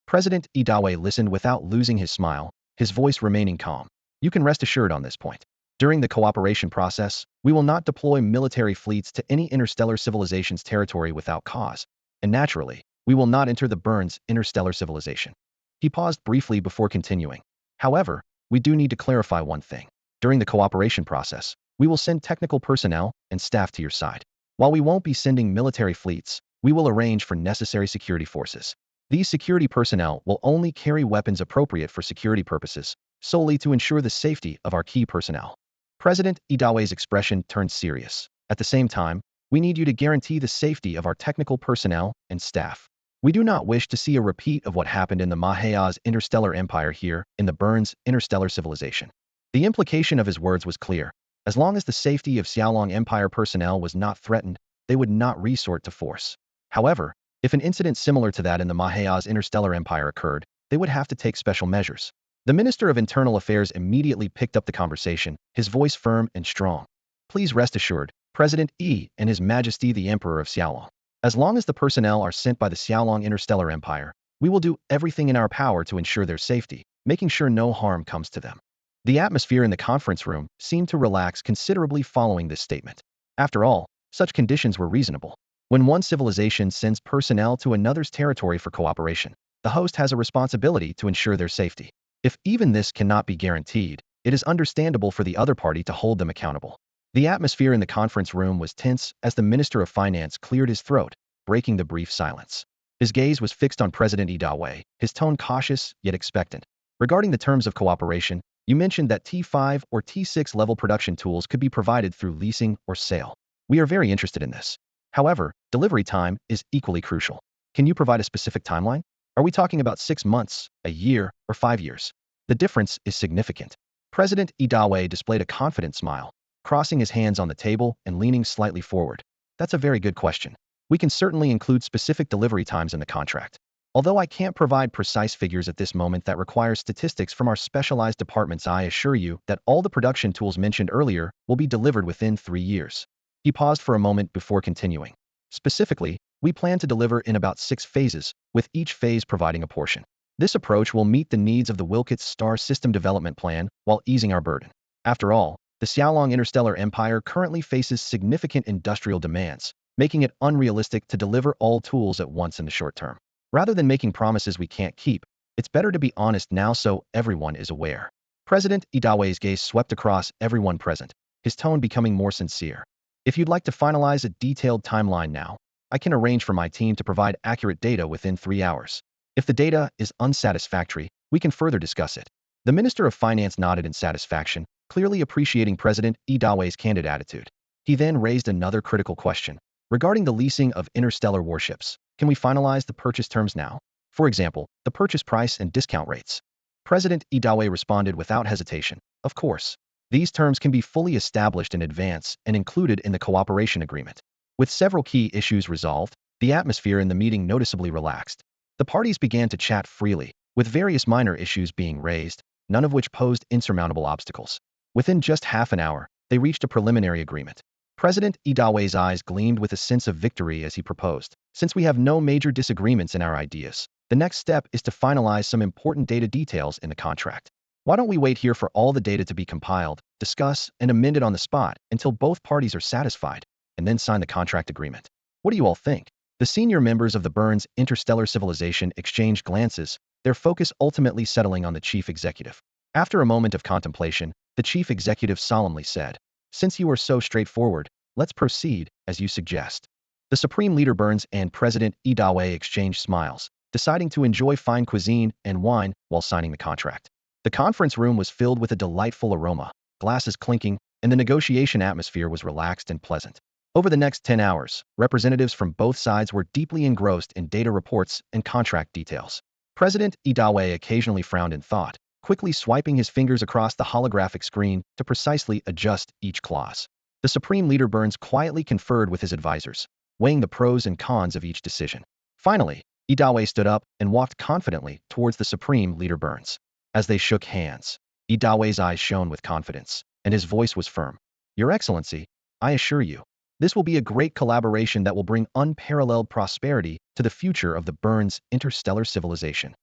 President Idawe listened without losing his smile, his voice remaining calm. You can rest assured on this point. During the cooperation process, we will not deploy military fleets to any interstellar civilization's territory without cause. And naturally, we will not enter the Burns interstellar civilization. He paused briefly before continuing. However, we do need to clarify one thing. During the cooperation process, we will send technical personnel and staff to your side. While we won't be sending military fleets, we will arrange for necessary security forces. These security personnel will only carry weapons appropriate for security purposes, solely to ensure the safety of our key personnel. President Idawe's expression turned serious. At the same time, we need you to guarantee the safety of our technical personnel and staff. We do not wish to see a repeat of what happened in the Maheya's interstellar empire here in the Burns interstellar civilization. The implication of his words was clear. As long as the safety of Xiaolong Empire personnel was not threatened, they would not resort to force. However, if an incident similar to that in the Maheya's interstellar empire occurred, they would have to take special measures. The Minister of Internal Affairs immediately picked up the conversation, his voice firm and strong. Please rest assured, President E and His Majesty the Emperor of Xiaolong. As long as the personnel are sent by the Xiaolong Interstellar Empire, we will do everything in our power to ensure their safety, making sure no harm comes to them. The atmosphere in the conference room seemed to relax considerably following this statement. After all, such conditions were reasonable. When one civilization sends personnel to another's territory for cooperation, the host has a responsibility to ensure their safety. If even this cannot be guaranteed, it is understandable for the other party to hold them accountable. The atmosphere in the conference room was tense as the Minister of Finance cleared his throat, breaking the brief silence. His gaze was fixed on President Idawe, his tone cautious yet expectant. Regarding the terms of cooperation, you mentioned that T5 or T6 level production tools could be provided through leasing or sale. We are very interested in this. However, delivery time is equally crucial. Can you provide a specific timeline? Are we talking about 6 months, a year, or 5 years? The difference is significant. President Idawe displayed a confident smile, crossing his hands on the table and leaning slightly forward. That's a very good question. We can certainly include specific delivery times in the contract. Although I can't provide precise figures at this moment that require statistics from our specialized departments, I assure you that all the production tools mentioned earlier will be delivered within 3 years. He paused for a moment before continuing. Specifically, we plan to deliver in about 6 phases, with each phase providing a portion. This approach will meet the needs of the Wilkets Star System Development Plan while easing our burden. After all, the Xiaolong Interstellar Empire currently faces significant industrial demands, making it unrealistic to deliver all tools at once in the short term. Rather than making promises we can't keep, it's better to be honest now so everyone is aware. President Idawe's gaze swept across everyone present, his tone becoming more sincere. If you'd like to finalize a detailed timeline now, I can arrange for my team to provide accurate data within 3 hours. If the data is unsatisfactory, we can further discuss it. The Minister of Finance nodded in satisfaction, clearly appreciating President Idawe's candid attitude. He then raised another critical question. Regarding the leasing of interstellar warships, can we finalize the purchase terms now? For example, the purchase price and discount rates. President Idawe responded without hesitation. Of course. These terms can be fully established in advance and included in the cooperation agreement. With several key issues resolved, the atmosphere in the meeting noticeably relaxed. The parties began to chat freely, with various minor issues being raised, none of which posed insurmountable obstacles. Within just half an hour, they reached a preliminary agreement. President Idawe's eyes gleamed with a sense of victory as he proposed. Since we have no major disagreements in our ideas, the next step is to finalize some important data details in the contract. Why don't we wait here for all the data to be compiled, discuss, and amended on the spot until both parties are satisfied? and then sign the contract agreement. What do you all think? The senior members of the Burns interstellar civilization exchanged glances, their focus ultimately settling on the chief executive. After a moment of contemplation, the chief executive solemnly said, "Since you are so straightforward, let's proceed, as you suggest." The Supreme Leader Burns and President Idawe exchanged smiles, deciding to enjoy fine cuisine and wine while signing the contract. The conference room was filled with a delightful aroma, glasses clinking, and the negotiation atmosphere was relaxed and pleasant. Over the next 10 hours, representatives from both sides were deeply engrossed in data reports and contract details. President Idawe occasionally frowned in thought, quickly swiping his fingers across the holographic screen to precisely adjust each clause. The Supreme Leader Burns quietly conferred with his advisors, weighing the pros and cons of each decision. Finally, Idawe stood up and walked confidently towards the Supreme Leader Burns. As they shook hands, Idawe's eyes shone with confidence, and his voice was firm. "Your Excellency, I assure you, this will be a great collaboration that will bring unparalleled prosperity to the future of the Burns interstellar civilization."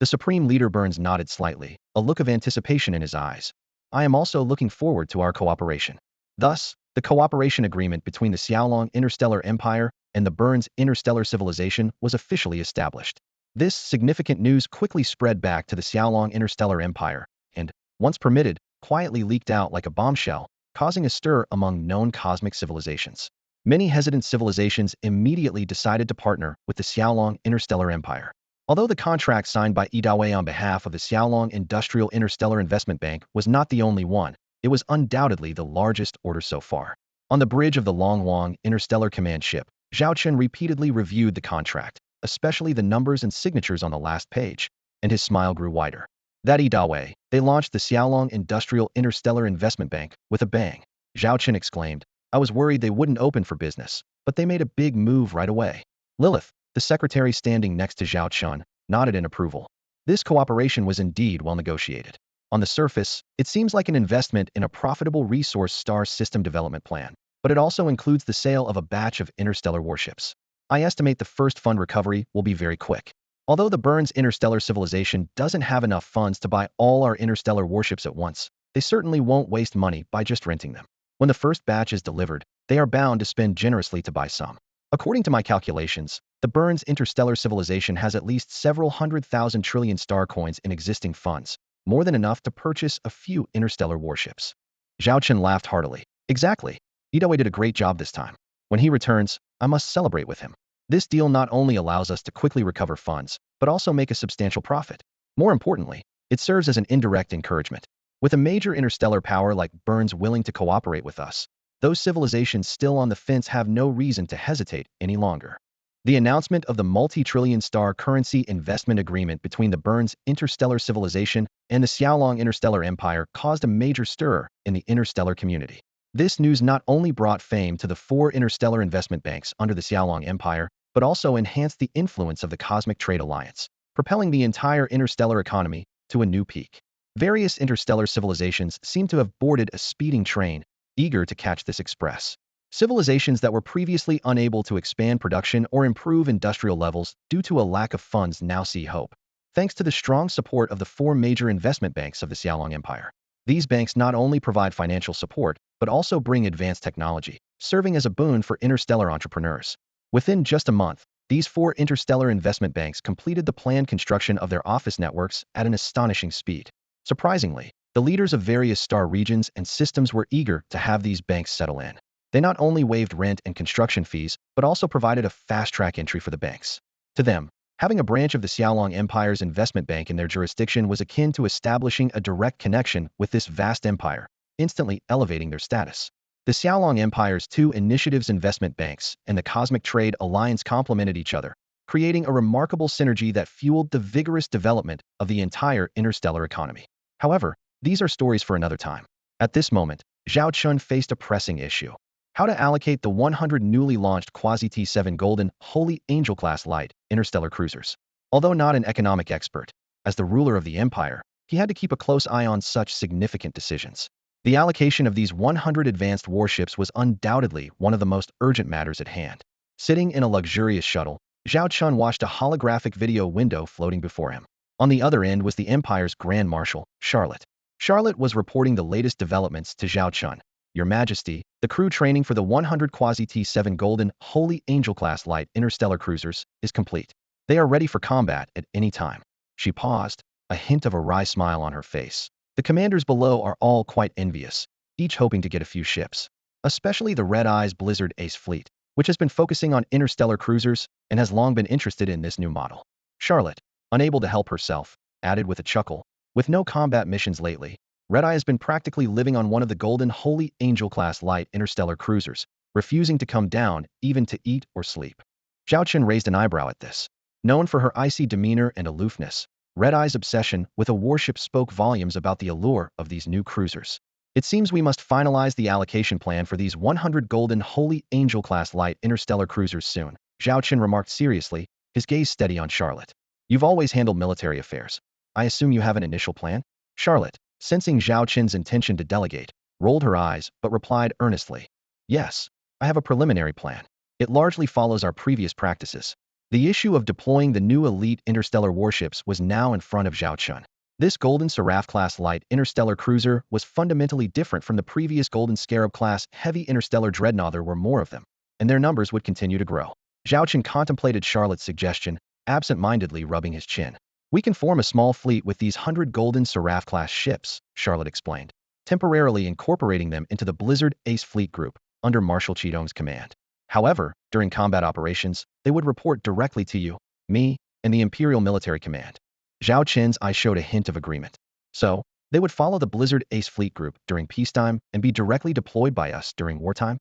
The Supreme Leader Burns nodded slightly, a look of anticipation in his eyes. "I am also looking forward to our cooperation." Thus, the cooperation agreement between the Xiaolong Interstellar Empire and the Burns Interstellar Civilization was officially established. This significant news quickly spread back to the Xiaolong Interstellar Empire, and, once permitted, quietly leaked out like a bombshell, causing a stir among known cosmic civilizations. Many hesitant civilizations immediately decided to partner with the Xiaolong Interstellar Empire. Although the contract signed by Idawe on behalf of the Xiaolong Industrial Interstellar Investment Bank was not the only one, it was undoubtedly the largest order so far. On the bridge of the Longwang Interstellar Command ship, Zhao Chen repeatedly reviewed the contract, especially the numbers and signatures on the last page, and his smile grew wider. That Idawe, they launched the Xiaolong Industrial Interstellar Investment Bank with a bang. Zhao Chen exclaimed, "I was worried they wouldn't open for business, but they made a big move right away." Lilith, the secretary standing next to Zhao Chen, nodded in approval. This cooperation was indeed well negotiated. On the surface, it seems like an investment in a profitable resource star system development plan, but it also includes the sale of a batch of interstellar warships. I estimate the first fund recovery will be very quick. Although the Burns Interstellar Civilization doesn't have enough funds to buy all our interstellar warships at once, they certainly won't waste money by just renting them. When the first batch is delivered, they are bound to spend generously to buy some. According to my calculations, the Burns Interstellar Civilization has at least several 100,000 trillion star coins in existing funds, more than enough to purchase a few interstellar warships. Zhao Chen laughed heartily. Exactly. Idawe did a great job this time. When he returns, I must celebrate with him. This deal not only allows us to quickly recover funds, but also make a substantial profit. More importantly, it serves as an indirect encouragement. With a major interstellar power like Burns willing to cooperate with us, those civilizations still on the fence have no reason to hesitate any longer. The announcement of the multi-trillion star currency investment agreement between the Burns Interstellar Civilization and the Xiaolong Interstellar Empire caused a major stir in the interstellar community. This news not only brought fame to the four interstellar investment banks under the Xiaolong Empire, but also enhanced the influence of the Cosmic Trade Alliance, propelling the entire interstellar economy to a new peak. Various interstellar civilizations seem to have boarded a speeding train, eager to catch this express. Civilizations that were previously unable to expand production or improve industrial levels due to a lack of funds now see hope, thanks to the strong support of the four major investment banks of the Xiaolong Empire. These banks not only provide financial support, but also bring advanced technology, serving as a boon for interstellar entrepreneurs. Within just a month, these four interstellar investment banks completed the planned construction of their office networks at an astonishing speed. Surprisingly, the leaders of various star regions and systems were eager to have these banks settle in. They not only waived rent and construction fees, but also provided a fast-track entry for the banks. To them, having a branch of the Xiaolong Empire's investment bank in their jurisdiction was akin to establishing a direct connection with this vast empire, instantly elevating their status. The Xiaolong Empire's two initiatives investment banks and the Cosmic Trade Alliance complemented each other, creating a remarkable synergy that fueled the vigorous development of the entire interstellar economy. However, these are stories for another time. At this moment, Zhao Chen faced a pressing issue: how to allocate the 100 newly launched Quasi-T7 Golden Holy Angel-class light interstellar cruisers. Although not an economic expert, as the ruler of the empire, he had to keep a close eye on such significant decisions. The allocation of these 100 advanced warships was undoubtedly one of the most urgent matters at hand. Sitting in a luxurious shuttle, Zhao Chen watched a holographic video window floating before him. On the other end was the Empire's Grand Marshal, Charlotte. Charlotte was reporting the latest developments to Zhao Chen. Your Majesty, the crew training for the 100 Quasi-T7 Golden Holy Angel-class light interstellar cruisers is complete. They are ready for combat at any time. She paused, a hint of a wry smile on her face. The commanders below are all quite envious, each hoping to get a few ships. Especially the Red Eye's Blizzard Ace fleet, which has been focusing on interstellar cruisers and has long been interested in this new model. Charlotte, unable to help herself, added with a chuckle, with no combat missions lately, Red Eye has been practically living on one of the Golden Holy Angel-class light interstellar cruisers, refusing to come down even to eat or sleep. Zhao Chen raised an eyebrow at this. Known for her icy demeanor and aloofness, Red Eye's obsession with a warship spoke volumes about the allure of these new cruisers. It seems we must finalize the allocation plan for these 100 Golden Holy Angel-class light interstellar cruisers soon, Zhao Chen remarked seriously, his gaze steady on Charlotte. You've always handled military affairs. I assume you have an initial plan? Charlotte, sensing Zhao Chen's intention to delegate, rolled her eyes but replied earnestly. Yes, I have a preliminary plan. It largely follows our previous practices. The issue of deploying the new elite interstellar warships was now in front of Zhao Chen. This Golden Seraph-class light interstellar cruiser was fundamentally different from the previous Golden Scarab-class heavy interstellar dreadnought. There were more of them, and their numbers would continue to grow. Zhao Chen contemplated Charlotte's suggestion, absent-mindedly rubbing his chin. We can form a small fleet with these 100 Golden Seraph-class ships, Charlotte explained, temporarily incorporating them into the Blizzard Ace fleet group under Marshal Chidong's command. However, during combat operations, they would report directly to you, me, and the Imperial Military Command. Zhao Chen's eye showed a hint of agreement. So, they would follow the Blizzard Ace fleet group during peacetime and be directly deployed by us during wartime?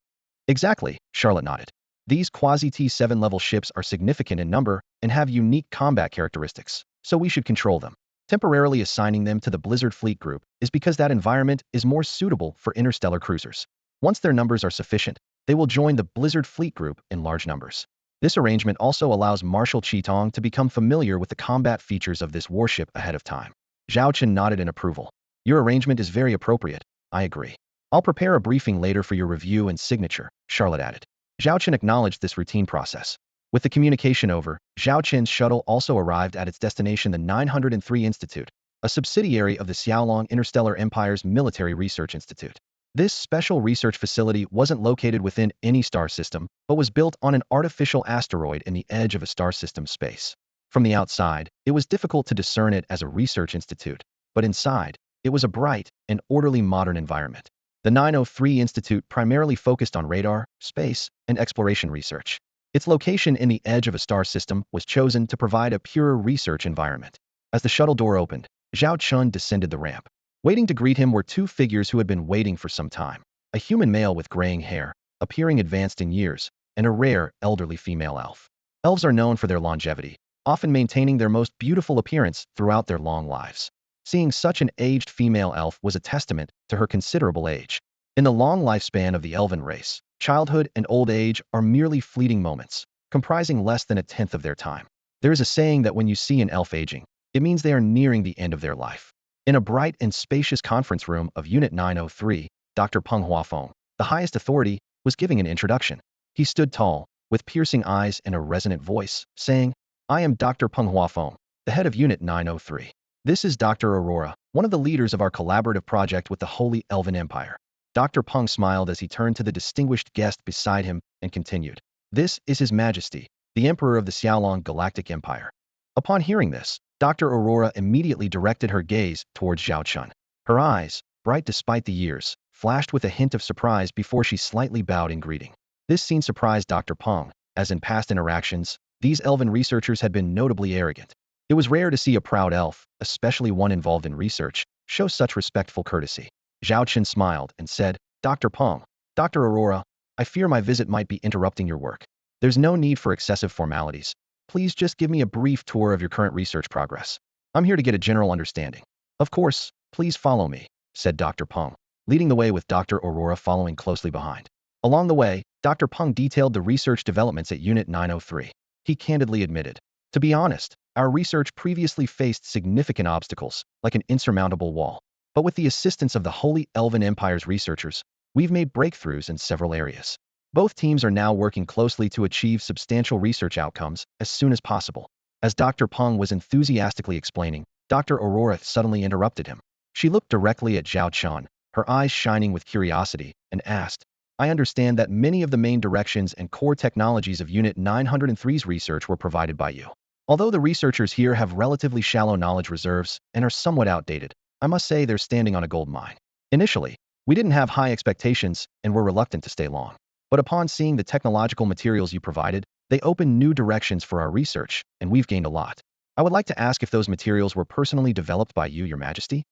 Exactly, Charlotte nodded. These Quasi-T7 level ships are significant in number and have unique combat characteristics, so we should control them. Temporarily assigning them to the Blizzard fleet group is because that environment is more suitable for interstellar cruisers. Once their numbers are sufficient, they will join the Blizzard fleet group in large numbers. This arrangement also allows Marshal Chitong to become familiar with the combat features of this warship ahead of time. Zhao Chen nodded in approval. Your arrangement is very appropriate, I agree. I'll prepare a briefing later for your review and signature, Charlotte added. Zhao Chen acknowledged this routine process. With the communication over, Zhao Chen's shuttle also arrived at its destination, the 903 Institute, a subsidiary of the Xiaolong Interstellar Empire's Military Research Institute. This special research facility wasn't located within any star system, but was built on an artificial asteroid in the edge of a star system space. From the outside, it was difficult to discern it as a research institute, but inside, it was a bright and orderly modern environment. The 903 Institute primarily focused on radar, space, and exploration research. Its location in the edge of a star system was chosen to provide a pure research environment. As the shuttle door opened, Zhao Chen descended the ramp. Waiting to greet him were two figures who had been waiting for some time. A human male with graying hair, appearing advanced in years, and a rare, elderly female elf. Elves are known for their longevity, often maintaining their most beautiful appearance throughout their long lives. Seeing such an aged female elf was a testament to her considerable age. In the long lifespan of the elven race, childhood and old age are merely fleeting moments, comprising less than a tenth of their time. There is a saying that when you see an elf aging, it means they are nearing the end of their life. In a bright and spacious conference room of Unit 903, Dr. Peng Huafeng, the highest authority, was giving an introduction. He stood tall, with piercing eyes and a resonant voice, saying, I am Dr. Peng Huafeng, the head of Unit 903. This is Dr. Aurora, one of the leaders of our collaborative project with the Holy Elven Empire. Dr. Peng smiled as he turned to the distinguished guest beside him and continued. This is His Majesty, the Emperor of the Xiaolong Galactic Empire. Upon hearing this, Dr. Aurora immediately directed her gaze towards Zhao Chen. Her eyes, bright despite the years, flashed with a hint of surprise before she slightly bowed in greeting. This scene surprised Dr. Peng, as in past interactions, these elven researchers had been notably arrogant. It was rare to see a proud elf, especially one involved in research, show such respectful courtesy. Zhao Chen smiled and said, Dr. Peng, Dr. Aurora, I fear my visit might be interrupting your work. There's no need for excessive formalities. Please just give me a brief tour of your current research progress. I'm here to get a general understanding. Of course, please follow me, said Dr. Peng, leading the way with Dr. Aurora following closely behind. Along the way, Dr. Peng detailed the research developments at Unit 903. He candidly admitted, to be honest, our research previously faced significant obstacles, like an insurmountable wall. But with the assistance of the Holy Elven Empire's researchers, we've made breakthroughs in several areas. Both teams are now working closely to achieve substantial research outcomes as soon as possible. As Dr. Peng was enthusiastically explaining, Dr. Aurora suddenly interrupted him. She looked directly at Zhao Chen, her eyes shining with curiosity, and asked, I understand that many of the main directions and core technologies of Unit 903's research were provided by you. Although the researchers here have relatively shallow knowledge reserves and are somewhat outdated, I must say they're standing on a gold mine. Initially, we didn't have high expectations and were reluctant to stay long. But upon seeing the technological materials you provided, they opened new directions for our research, and we've gained a lot. I would like to ask if those materials were personally developed by you, Your Majesty?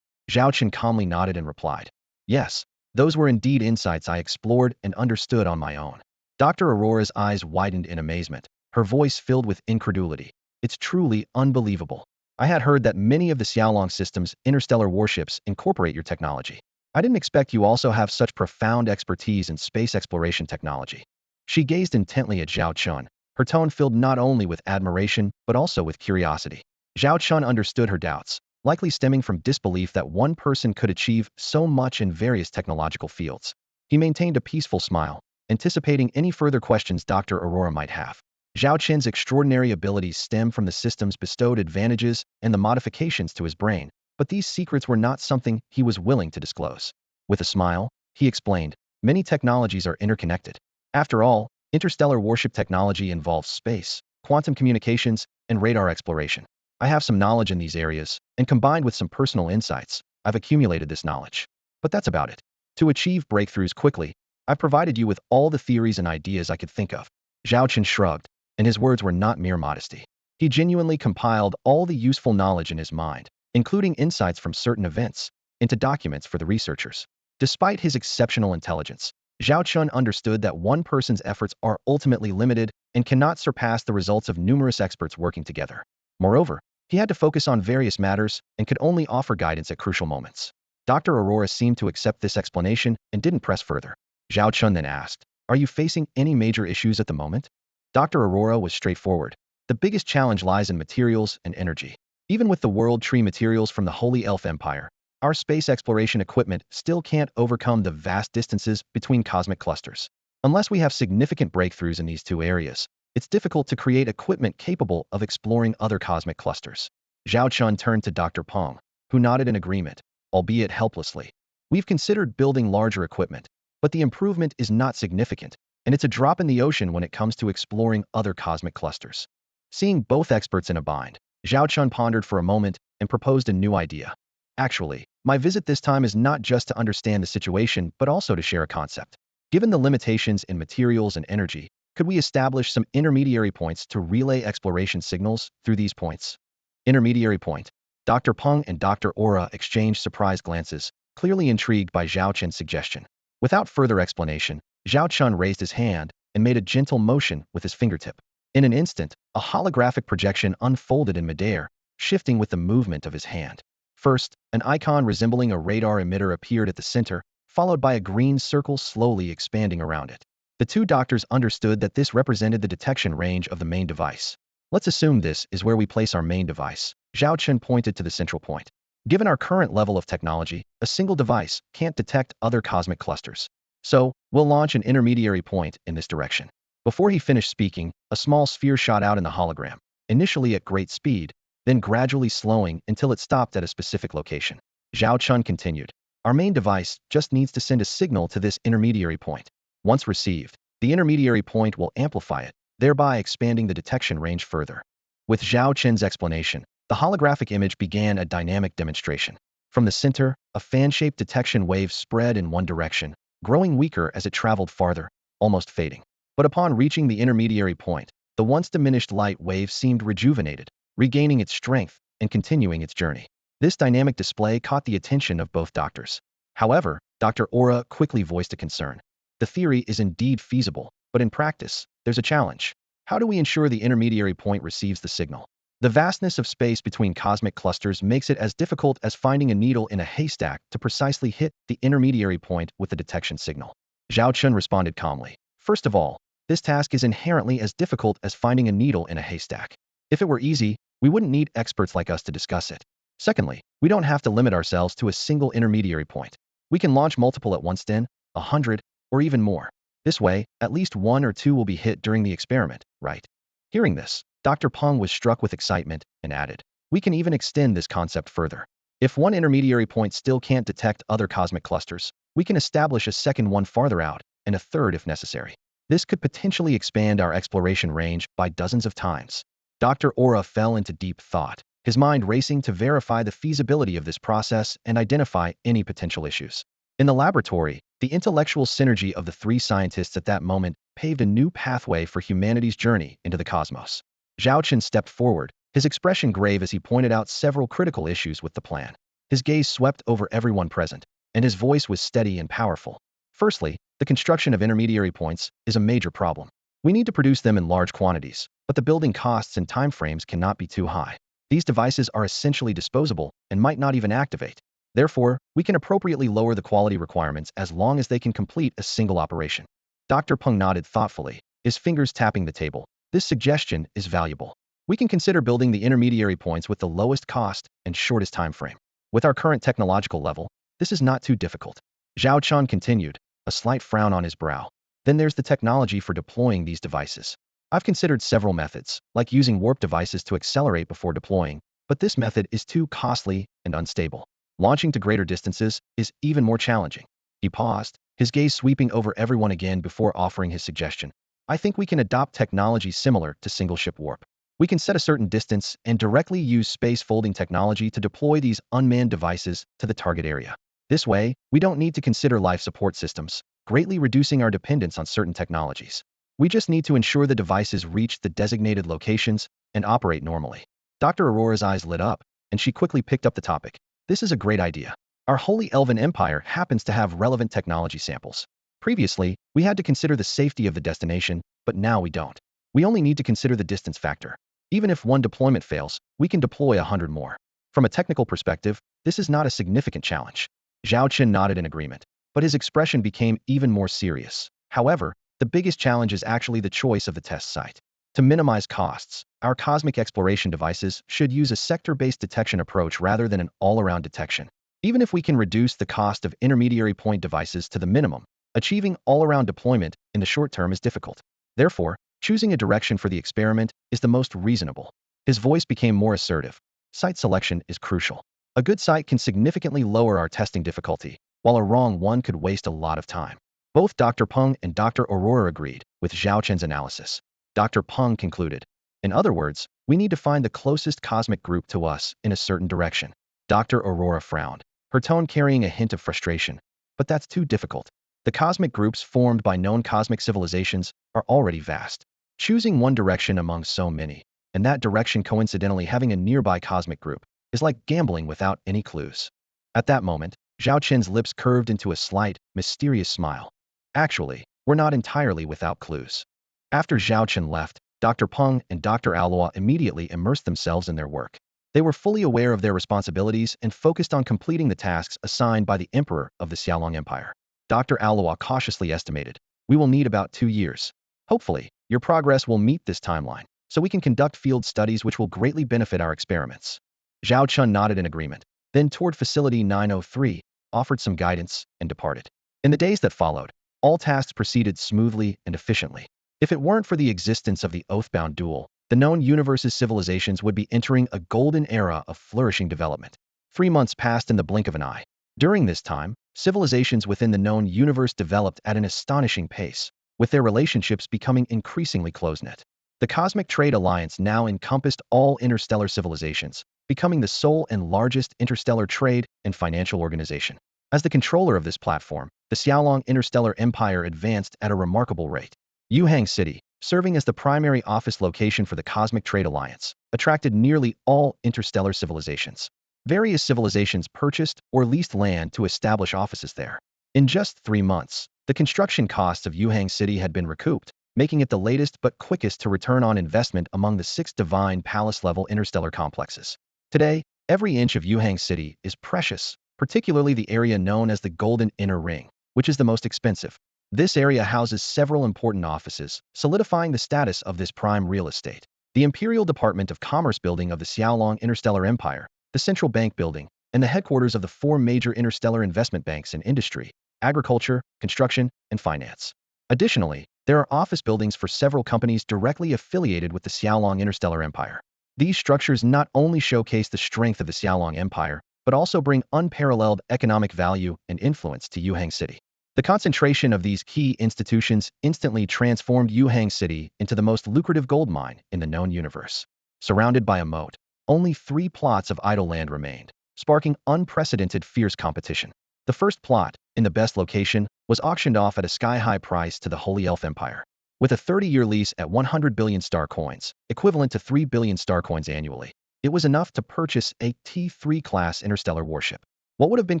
Zhao Chen calmly nodded and replied, Yes, those were indeed insights I explored and understood on my own. Dr. Aurora's eyes widened in amazement, her voice filled with incredulity. It's truly unbelievable. I had heard that many of the Xiaolong system's interstellar warships incorporate your technology. I didn't expect you also have such profound expertise in space exploration technology. She gazed intently at Zhao Chen, her tone filled not only with admiration but also with curiosity. Zhao Chen understood her doubts, likely stemming from disbelief that one person could achieve so much in various technological fields. He maintained a peaceful smile, anticipating any further questions Dr. Aurora might have. Zhao Chen's extraordinary abilities stem from the system's bestowed advantages and the modifications to his brain, but these secrets were not something he was willing to disclose. With a smile, he explained, many technologies are interconnected. After all, interstellar warship technology involves space, quantum communications, and radar exploration. I have some knowledge in these areas, and combined with some personal insights, I've accumulated this knowledge. But that's about it. To achieve breakthroughs quickly, I've provided you with all the theories and ideas I could think of. Zhao Chen shrugged, and his words were not mere modesty. He genuinely compiled all the useful knowledge in his mind, including insights from certain events, into documents for the researchers. Despite his exceptional intelligence, Zhao Chen understood that one person's efforts are ultimately limited and cannot surpass the results of numerous experts working together. Moreover, he had to focus on various matters and could only offer guidance at crucial moments. Dr. Aurora seemed to accept this explanation and didn't press further. Zhao Chen then asked, Are you facing any major issues at the moment? Dr. Aurora was straightforward. The biggest challenge lies in materials and energy. Even with the world tree materials from the Holy Elf Empire, our space exploration equipment still can't overcome the vast distances between cosmic clusters. Unless we have significant breakthroughs in these two areas, it's difficult to create equipment capable of exploring other cosmic clusters. Zhao Chen turned to Dr. Peng, who nodded in agreement, albeit helplessly. We've considered building larger equipment, but the improvement is not significant, and it's a drop in the ocean when it comes to exploring other cosmic clusters. Seeing both experts in a bind, Zhao Chen pondered for a moment and proposed a new idea. Actually, my visit this time is not just to understand the situation but also to share a concept. Given the limitations in materials and energy, could we establish some intermediary points to relay exploration signals through these points? Intermediary point. Dr. Peng and Dr. Aura exchanged surprised glances, clearly intrigued by Zhao Chen's suggestion. Without further explanation, Zhao Chen raised his hand and made a gentle motion with his fingertip. In an instant, a holographic projection unfolded in midair, shifting with the movement of his hand. First, an icon resembling a radar emitter appeared at the center, followed by a green circle slowly expanding around it. The two doctors understood that this represented the detection range of the main device. Let's assume this is where we place our main device. Zhao Chen pointed to the central point. Given our current level of technology, a single device can't detect other cosmic clusters. So, we'll launch an intermediary point in this direction. Before he finished speaking, a small sphere shot out in the hologram, initially at great speed, then gradually slowing until it stopped at a specific location. Zhao Chen continued, Our main device just needs to send a signal to this intermediary point. Once received, the intermediary point will amplify it, thereby expanding the detection range further. With Zhao Chen's explanation, the holographic image began a dynamic demonstration. From the center, a fan-shaped detection wave spread in one direction, growing weaker as it traveled farther, almost fading. But upon reaching the intermediary point, the once diminished light wave seemed rejuvenated, regaining its strength and continuing its journey. This dynamic display caught the attention of both doctors. However, Dr. Aura quickly voiced a concern. The theory is indeed feasible, but in practice, there's a challenge. How do we ensure the intermediary point receives the signal? The vastness of space between cosmic clusters makes it as difficult as finding a needle in a haystack to precisely hit the intermediary point with the detection signal. Zhao Chen responded calmly. First of all, this task is inherently as difficult as finding a needle in a haystack. If it were easy, we wouldn't need experts like us to discuss it. Secondly, we don't have to limit ourselves to a single intermediary point. We can launch multiple at once, 10, 100, or even more. This way, at least one or two will be hit during the experiment, right? Hearing this, Dr. Peng was struck with excitement and added, We can even extend this concept further. If one intermediary point still can't detect other cosmic clusters, we can establish a second one farther out, and a third if necessary. This could potentially expand our exploration range by dozens of times. Dr. Aura fell into deep thought, his mind racing to verify the feasibility of this process and identify any potential issues. In the laboratory, the intellectual synergy of the three scientists at that moment paved a new pathway for humanity's journey into the cosmos. Zhao Chen stepped forward, his expression grave as he pointed out several critical issues with the plan. His gaze swept over everyone present, and his voice was steady and powerful. Firstly, the construction of intermediary points is a major problem. We need to produce them in large quantities, but the building costs and timeframes cannot be too high. These devices are essentially disposable and might not even activate. Therefore, we can appropriately lower the quality requirements as long as they can complete a single operation. Dr. Peng nodded thoughtfully, his fingers tapping the table. This suggestion is valuable. We can consider building the intermediary points with the lowest cost and shortest time frame. With our current technological level, this is not too difficult. Zhao Chen continued, a slight frown on his brow. Then there's the technology for deploying these devices. I've considered several methods, like using warp devices to accelerate before deploying, but this method is too costly and unstable. Launching to greater distances is even more challenging. He paused, his gaze sweeping over everyone again before offering his suggestion. I think we can adopt technology similar to single-ship warp. We can set a certain distance and directly use space folding technology to deploy these unmanned devices to the target area. This way, we don't need to consider life support systems, greatly reducing our dependence on certain technologies. We just need to ensure the devices reach the designated locations and operate normally. Dr. Aurora's eyes lit up, and she quickly picked up the topic. This is a great idea. Our holy Elven Empire happens to have relevant technology samples. Previously, we had to consider the safety of the destination, but now we don't. We only need to consider the distance factor. Even if one deployment fails, we can deploy 100 more. From a technical perspective, this is not a significant challenge. Zhao Chen nodded in agreement, but his expression became even more serious. However, the biggest challenge is actually the choice of the test site. To minimize costs, our cosmic exploration devices should use a sector-based detection approach rather than an all-around detection. Even if we can reduce the cost of intermediary point devices to the minimum, achieving all-around deployment in the short term is difficult. Therefore, choosing a direction for the experiment is the most reasonable. His voice became more assertive. Site selection is crucial. A good site can significantly lower our testing difficulty, while a wrong one could waste a lot of time. Both Dr. Peng and Dr. Aurora agreed with Zhao Chen's analysis. Dr. Peng concluded, in other words, we need to find the closest cosmic group to us in a certain direction. Dr. Aurora frowned, her tone carrying a hint of frustration. But that's too difficult. The cosmic groups formed by known cosmic civilizations are already vast. Choosing one direction among so many, and that direction coincidentally having a nearby cosmic group, is like gambling without any clues. At that moment, Zhao Chen's lips curved into a slight, mysterious smile. Actually, we're not entirely without clues. After Zhao Chen left, Dr. Peng and Dr. Alois immediately immersed themselves in their work. They were fully aware of their responsibilities and focused on completing the tasks assigned by the Emperor of the Xiaolong Empire. Dr. Alois cautiously estimated, we will need about 2 years. Hopefully, your progress will meet this timeline, so we can conduct field studies which will greatly benefit our experiments. Zhao Chen nodded in agreement, then toward Facility 903, offered some guidance, and departed. In the days that followed, all tasks proceeded smoothly and efficiently. If it weren't for the existence of the Oathbound Duel, the known universe's civilizations would be entering a golden era of flourishing development. 3 months passed in the blink of an eye. During this time, civilizations within the known universe developed at an astonishing pace, with their relationships becoming increasingly close-knit. The Cosmic Trade Alliance now encompassed all interstellar civilizations, becoming the sole and largest interstellar trade and financial organization. As the controller of this platform, the Xiaolong Interstellar Empire advanced at a remarkable rate. Yuhang City, serving as the primary office location for the Cosmic Trade Alliance, attracted nearly all interstellar civilizations. Various civilizations purchased or leased land to establish offices there. In just 3 months, the construction costs of Yuhang City had been recouped, making it the latest but quickest to return on investment among the 6 divine palace-level interstellar complexes. Today, every inch of Yuhang City is precious, particularly the area known as the Golden Inner Ring, which is the most expensive. This area houses several important offices, solidifying the status of this prime real estate. The Imperial Department of Commerce building of the Xiaolong Interstellar Empire, the Central Bank building, and the headquarters of the 4 major interstellar investment banks in industry, agriculture, construction, and finance. Additionally, there are office buildings for several companies directly affiliated with the Xiaolong Interstellar Empire. These structures not only showcase the strength of the Xiaolong Empire, but also bring unparalleled economic value and influence to Yuhang City. The concentration of these key institutions instantly transformed Yuhang City into the most lucrative gold mine in the known universe. Surrounded by a moat, only 3 plots of idle land remained, sparking unprecedented fierce competition. The first plot, in the best location, was auctioned off at a sky-high price to the Holy Elf Empire. With a 30-year lease at 100 billion star coins, equivalent to 3 billion star coins annually, it was enough to purchase a T3 class interstellar warship. What would have been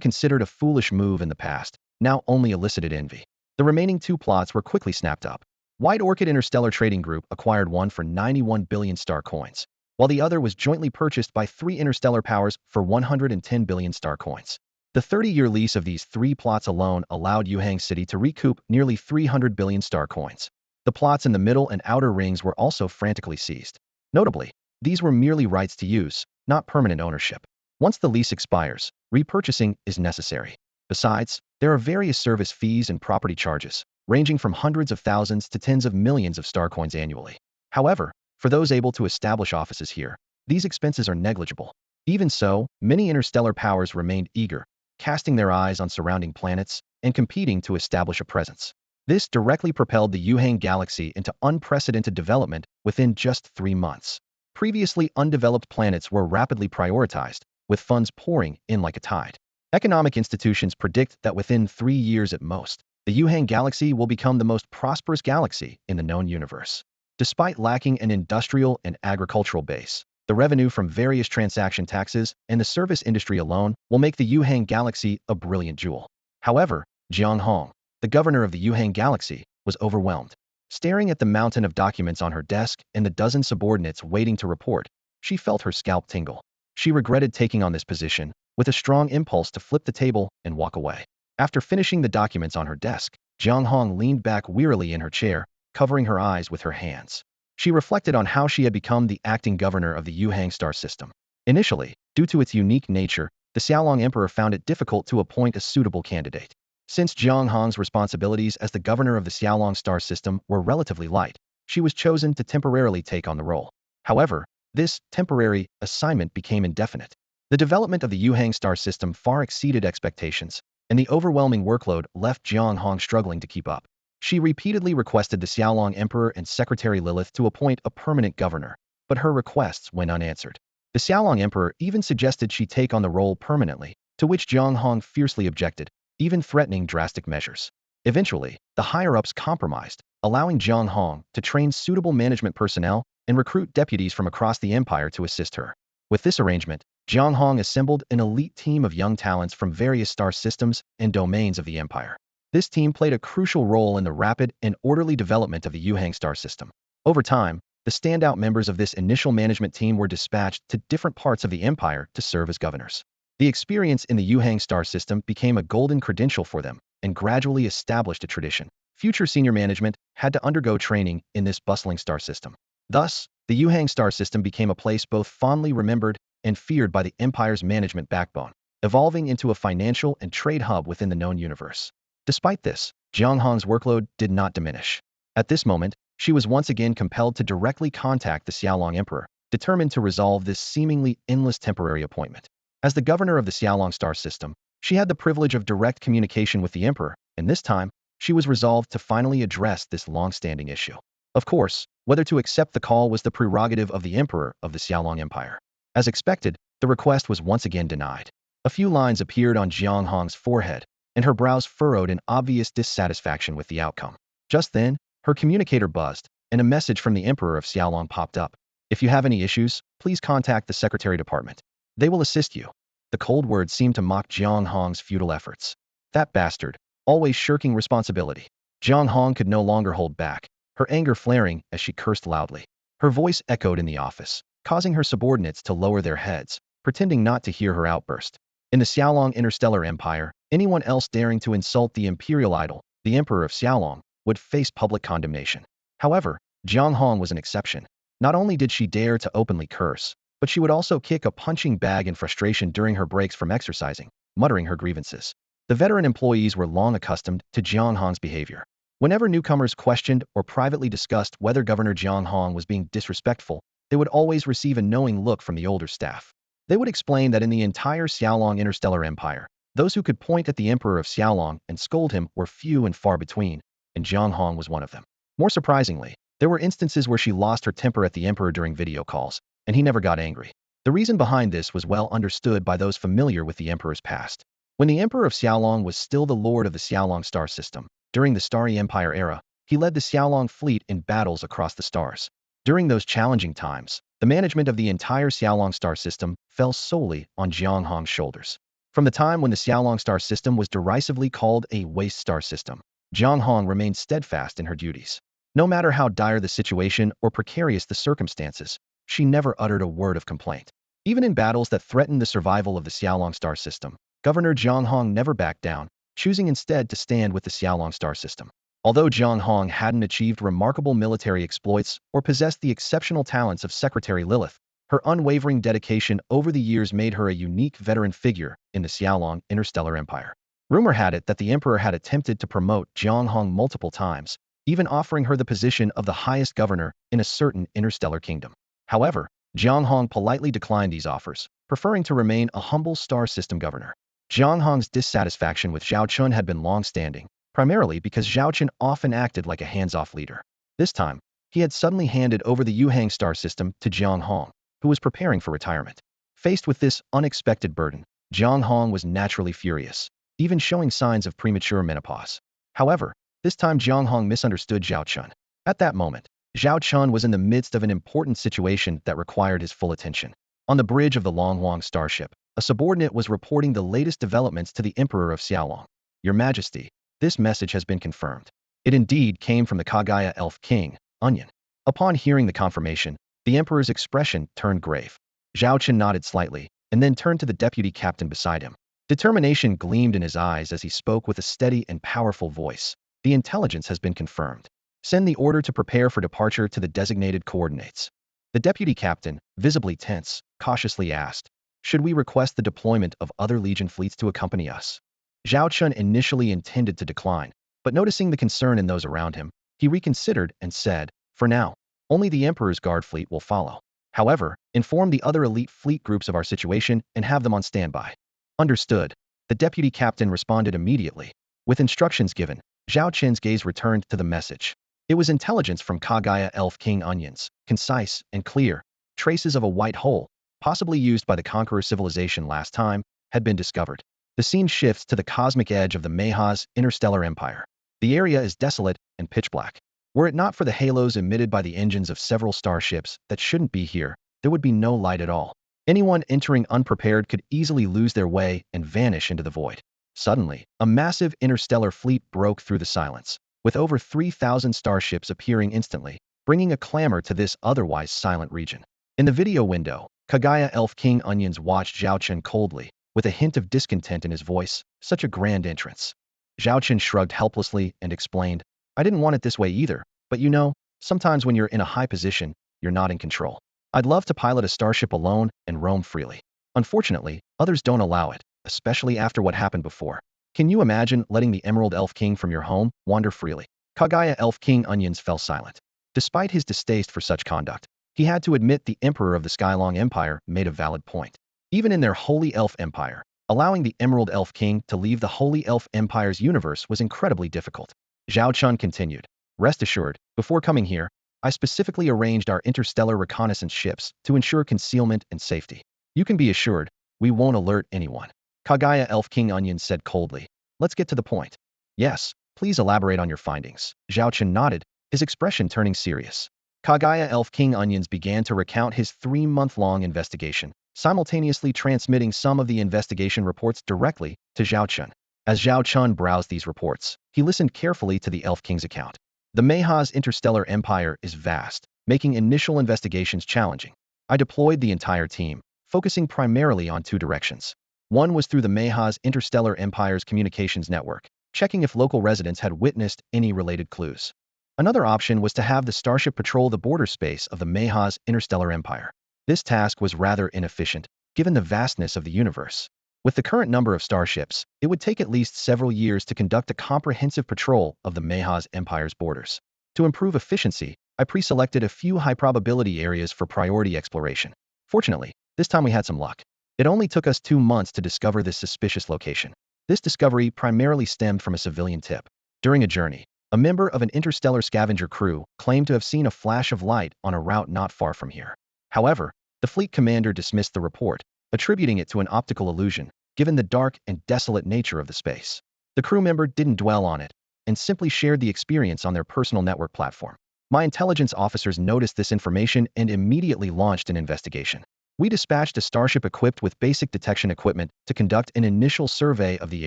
considered a foolish move in the past now only elicited envy. The remaining 2 plots were quickly snapped up. White Orchid Interstellar Trading Group acquired one for 91 billion star coins, while the other was jointly purchased by 3 interstellar powers for 110 billion star coins. The 30-year lease of these 3 plots alone allowed Yuhang City to recoup nearly 300 billion star coins. The plots in the middle and outer rings were also frantically seized. Notably, these were merely rights to use, not permanent ownership. Once the lease expires, repurchasing is necessary. Besides, there are various service fees and property charges, ranging from hundreds of thousands to tens of millions of star coins annually. However, for those able to establish offices here, these expenses are negligible. Even so, many interstellar powers remained eager, casting their eyes on surrounding planets and competing to establish a presence. This directly propelled the Yuhang galaxy into unprecedented development within just 3 months. Previously undeveloped planets were rapidly prioritized, with funds pouring in like a tide. Economic institutions predict that within 3 years at most, the Yuhang galaxy will become the most prosperous galaxy in the known universe. Despite lacking an industrial and agricultural base, the revenue from various transaction taxes and the service industry alone will make the Yuhang galaxy a brilliant jewel. However, Jiang Hong, the governor of the Yuhang galaxy, was overwhelmed. Staring at the mountain of documents on her desk and the dozen subordinates waiting to report, she felt her scalp tingle. She regretted taking on this position, with a strong impulse to flip the table and walk away. After finishing the documents on her desk, Jiang Hong leaned back wearily in her chair, covering her eyes with her hands. She reflected on how she had become the acting governor of the Yuhang star system. Initially, due to its unique nature, the Xiaolong Emperor found it difficult to appoint a suitable candidate. Since Jiang Hong's responsibilities as the governor of the Xiaolong star system were relatively light, she was chosen to temporarily take on the role. However, this temporary assignment became indefinite. The development of the Yuhang star system far exceeded expectations, and the overwhelming workload left Jiang Hong struggling to keep up. She repeatedly requested the Xiaolong Emperor and Secretary Lilith to appoint a permanent governor, but her requests went unanswered. The Xiaolong Emperor even suggested she take on the role permanently, to which Jiang Hong fiercely objected, even threatening drastic measures. Eventually, the higher-ups compromised, allowing Jiang Hong to train suitable management personnel and recruit deputies from across the empire to assist her. With this arrangement, Jiang Hong assembled an elite team of young talents from various star systems and domains of the empire. This team played a crucial role in the rapid and orderly development of the Yuhang star system. Over time, the standout members of this initial management team were dispatched to different parts of the empire to serve as governors. The experience in the Yuhang star system became a golden credential for them and gradually established a tradition. Future senior management had to undergo training in this bustling star system. Thus, the Yuhang star system became a place both fondly remembered and feared by the empire's management backbone, evolving into a financial and trade hub within the known universe. Despite this, Jiang Hong's workload did not diminish. At this moment, she was once again compelled to directly contact the Xiaolong Emperor, determined to resolve this seemingly endless temporary appointment. As the governor of the Xiaolong star system, she had the privilege of direct communication with the emperor, and this time, she was resolved to finally address this long-standing issue. Of course, whether to accept the call was the prerogative of the emperor of the Xiaolong Empire. As expected, the request was once again denied. A few lines appeared on Jiang Hong's forehead, and her brows furrowed in obvious dissatisfaction with the outcome. Just then, her communicator buzzed, and a message from the emperor of Xiaolong popped up. If you have any issues, please contact the secretary department. They will assist you. The cold words seemed to mock Jiang Hong's futile efforts. That bastard, always shirking responsibility. Jiang Hong could no longer hold back, her anger flaring as she cursed loudly. Her voice echoed in the office, causing her subordinates to lower their heads, pretending not to hear her outburst. In the Xiaolong Interstellar Empire, anyone else daring to insult the imperial idol, the Emperor of Xiaolong, would face public condemnation. However, Jiang Hong was an exception. Not only did she dare to openly curse, but she would also kick a punching bag in frustration during her breaks from exercising, muttering her grievances. The veteran employees were long accustomed to Jiang Hong's behavior. Whenever newcomers questioned or privately discussed whether Governor Jiang Hong was being disrespectful, they would always receive a knowing look from the older staff. They would explain that in the entire Xiaolong interstellar empire, those who could point at the emperor of Xiaolong and scold him were few and far between, and Jiang Hong was one of them. More surprisingly, there were instances where she lost her temper at the emperor during video calls, and he never got angry. The reason behind this was well understood by those familiar with the emperor's past. When the emperor of Xiaolong was still the lord of the Xiaolong star system, during the Starry Empire era, he led the Xiaolong fleet in battles across the stars. During those challenging times, the management of the entire Xiaolong star system fell solely on Jiang Hong's shoulders. From the time when the Xiaolong star system was derisively called a waste star system, Jiang Hong remained steadfast in her duties. No matter how dire the situation or precarious the circumstances, she never uttered a word of complaint. Even in battles that threatened the survival of the Xiaolong star system, Governor Jiang Hong never backed down, choosing instead to stand with the Xiaolong star system. Although Jiang Hong hadn't achieved remarkable military exploits or possessed the exceptional talents of Secretary Lilith, her unwavering dedication over the years made her a unique veteran figure in the Xiaolong interstellar empire. Rumor had it that the emperor had attempted to promote Jiang Hong multiple times, even offering her the position of the highest governor in a certain interstellar kingdom. However, Jiang Hong politely declined these offers, preferring to remain a humble star system governor. Jiang Hong's dissatisfaction with Zhao Chen had been long-standing, primarily because Zhao Chen often acted like a hands-off leader. This time, he had suddenly handed over the Yuhang star system to Jiang Hong, who was preparing for retirement. Faced with this unexpected burden, Jiang Hong was naturally furious, even showing signs of premature menopause. However, this time Jiang Hong misunderstood Zhao Chen. At that moment, Zhao Chen was in the midst of an important situation that required his full attention. On the bridge of the Longhuang starship, a subordinate was reporting the latest developments to the Emperor of Xiaolong. Your Majesty, this message has been confirmed. It indeed came from the Kagaya Elf King, Onion. Upon hearing the confirmation, the Emperor's expression turned grave. Zhao Chen nodded slightly, and then turned to the deputy captain beside him. Determination gleamed in his eyes as he spoke with a steady and powerful voice. The intelligence has been confirmed. Send the order to prepare for departure to the designated coordinates. The deputy captain, visibly tense, cautiously asked, should we request the deployment of other Legion fleets to accompany us? Zhao Chen initially intended to decline, but noticing the concern in those around him, he reconsidered and said, for now, only the Emperor's guard fleet will follow. However, inform the other elite fleet groups of our situation and have them on standby. Understood. The deputy captain responded immediately. With instructions given, Zhao Chen's gaze returned to the message. It was intelligence from Kagaya Elf King Onions, concise and clear. Traces of a white hole, possibly used by the conqueror civilization last time, had been discovered. The scene shifts to the cosmic edge of the Mayha's interstellar empire. The area is desolate and pitch black. Were it not for the halos emitted by the engines of several starships that shouldn't be here, there would be no light at all. Anyone entering unprepared could easily lose their way and vanish into the void. Suddenly, a massive interstellar fleet broke through the silence, with over 3,000 starships appearing instantly, bringing a clamor to this otherwise silent region. In the video window, Kagaya Elf King Onions watched Zhao Chen coldly, with a hint of discontent in his voice. Such a grand entrance. Zhao Chen shrugged helplessly and explained, I didn't want it this way either, but you know, sometimes when you're in a high position, you're not in control. I'd love to pilot a starship alone and roam freely. Unfortunately, others don't allow it, especially after what happened before. Can you imagine letting the Emerald Elf King from your home wander freely? Kagaya Elf King Onions fell silent. Despite his distaste for such conduct, he had to admit the Emperor of the Skylong Empire made a valid point. Even in their Holy Elf Empire, allowing the Emerald Elf King to leave the Holy Elf Empire's universe was incredibly difficult. Zhao Chen continued, rest assured, before coming here, I specifically arranged our interstellar reconnaissance ships to ensure concealment and safety. You can be assured, we won't alert anyone. Kagaya Elf King Onion said coldly. Let's get to the point. Yes, please elaborate on your findings. Zhao Chen nodded, his expression turning serious. Kagaya Elf King Onions began to recount his 3-month-long investigation, simultaneously transmitting some of the investigation reports directly to Zhao Chen. As Zhao Chen browsed these reports, he listened carefully to the Elf King's account. The Mayha's interstellar empire is vast, making initial investigations challenging. I deployed the entire team, focusing primarily on 2 directions. One was through the Mayha's interstellar empire's communications network, checking if local residents had witnessed any related clues. Another option was to have the starship patrol the border space of the Mayha's interstellar empire. This task was rather inefficient, given the vastness of the universe. With the current number of starships, it would take at least several years to conduct a comprehensive patrol of the Mayha's empire's borders. To improve efficiency, I pre-selected a few high-probability areas for priority exploration. Fortunately, this time we had some luck. It only took us 2 months to discover this suspicious location. This discovery primarily stemmed from a civilian tip. During a journey, a member of an interstellar scavenger crew claimed to have seen a flash of light on a route not far from here. However, the fleet commander dismissed the report, attributing it to an optical illusion, given the dark and desolate nature of the space. The crew member didn't dwell on it, and simply shared the experience on their personal network platform. My intelligence officers noticed this information and immediately launched an investigation. We dispatched a starship equipped with basic detection equipment to conduct an initial survey of the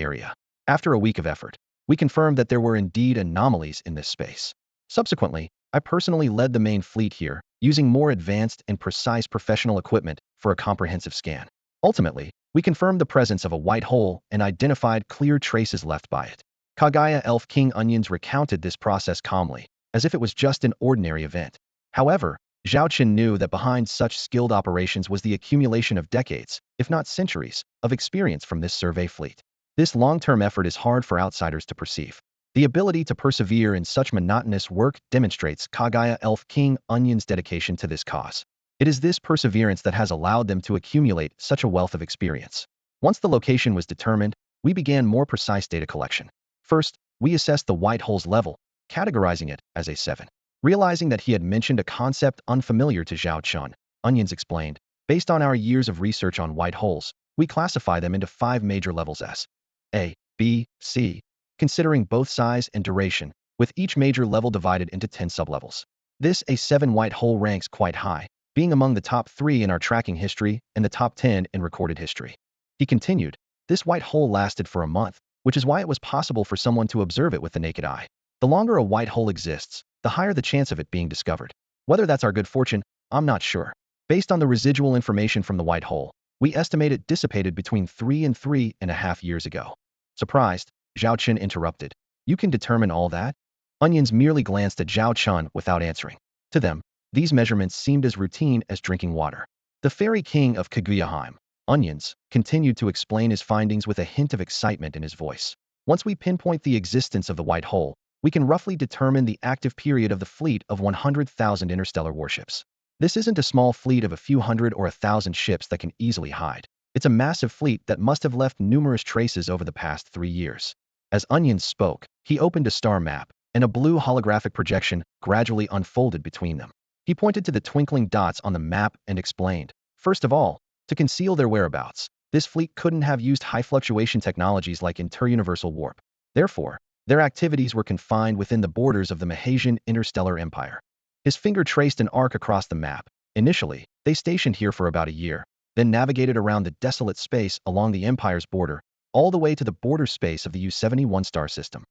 area. After a week of effort, we confirmed that there were indeed anomalies in this space. Subsequently, I personally led the main fleet here, using more advanced and precise professional equipment for a comprehensive scan. Ultimately, we confirmed the presence of a white hole and identified clear traces left by it. Kagaya Elf King Onions recounted this process calmly, as if it was just an ordinary event. However, Zhao Chen knew that behind such skilled operations was the accumulation of decades, if not centuries, of experience from this survey fleet. This long-term effort is hard for outsiders to perceive. The ability to persevere in such monotonous work demonstrates Kagaya Elf King Onion's dedication to this cause. It is this perseverance that has allowed them to accumulate such a wealth of experience. Once the location was determined, we began more precise data collection. First, we assessed the white hole's level, categorizing it as a 7. Realizing that he had mentioned a concept unfamiliar to Zhao Chen, Onions explained, based on our years of research on white holes, we classify them into 5 major levels as A, B, C, considering both size and duration, with each major level divided into 10 sublevels. This A7 white hole ranks quite high, being among the top 3 in our tracking history and the top 10 in recorded history. He continued, this white hole lasted for a month, which is why it was possible for someone to observe it with the naked eye. The longer a white hole exists, the higher the chance of it being discovered. Whether that's our good fortune, I'm not sure. Based on the residual information from the white hole, we estimate it dissipated between 3 and 3.5 years ago. Surprised, Zhao Chen interrupted. You can determine all that? Onions merely glanced at Zhao Chen without answering. To them, these measurements seemed as routine as drinking water. The fairy king of Kaguya-heim, Onions, continued to explain his findings with a hint of excitement in his voice. Once we pinpoint the existence of the white hole, we can roughly determine the active period of the fleet of 100,000 interstellar warships. This isn't a small fleet of a few hundred or 1,000 ships that can easily hide. It's a massive fleet that must have left numerous traces over the past 3 years. As Onions spoke, he opened a star map, and a blue holographic projection gradually unfolded between them. He pointed to the twinkling dots on the map and explained, first of all, to conceal their whereabouts, this fleet couldn't have used high-fluctuation technologies like interuniversal warp. Therefore, their activities were confined within the borders of the Mahasian interstellar empire. His finger traced an arc across the map. Initially, they stationed here for about a year, then navigated around the desolate space along the empire's border, all the way to the border space of the U-71 star system.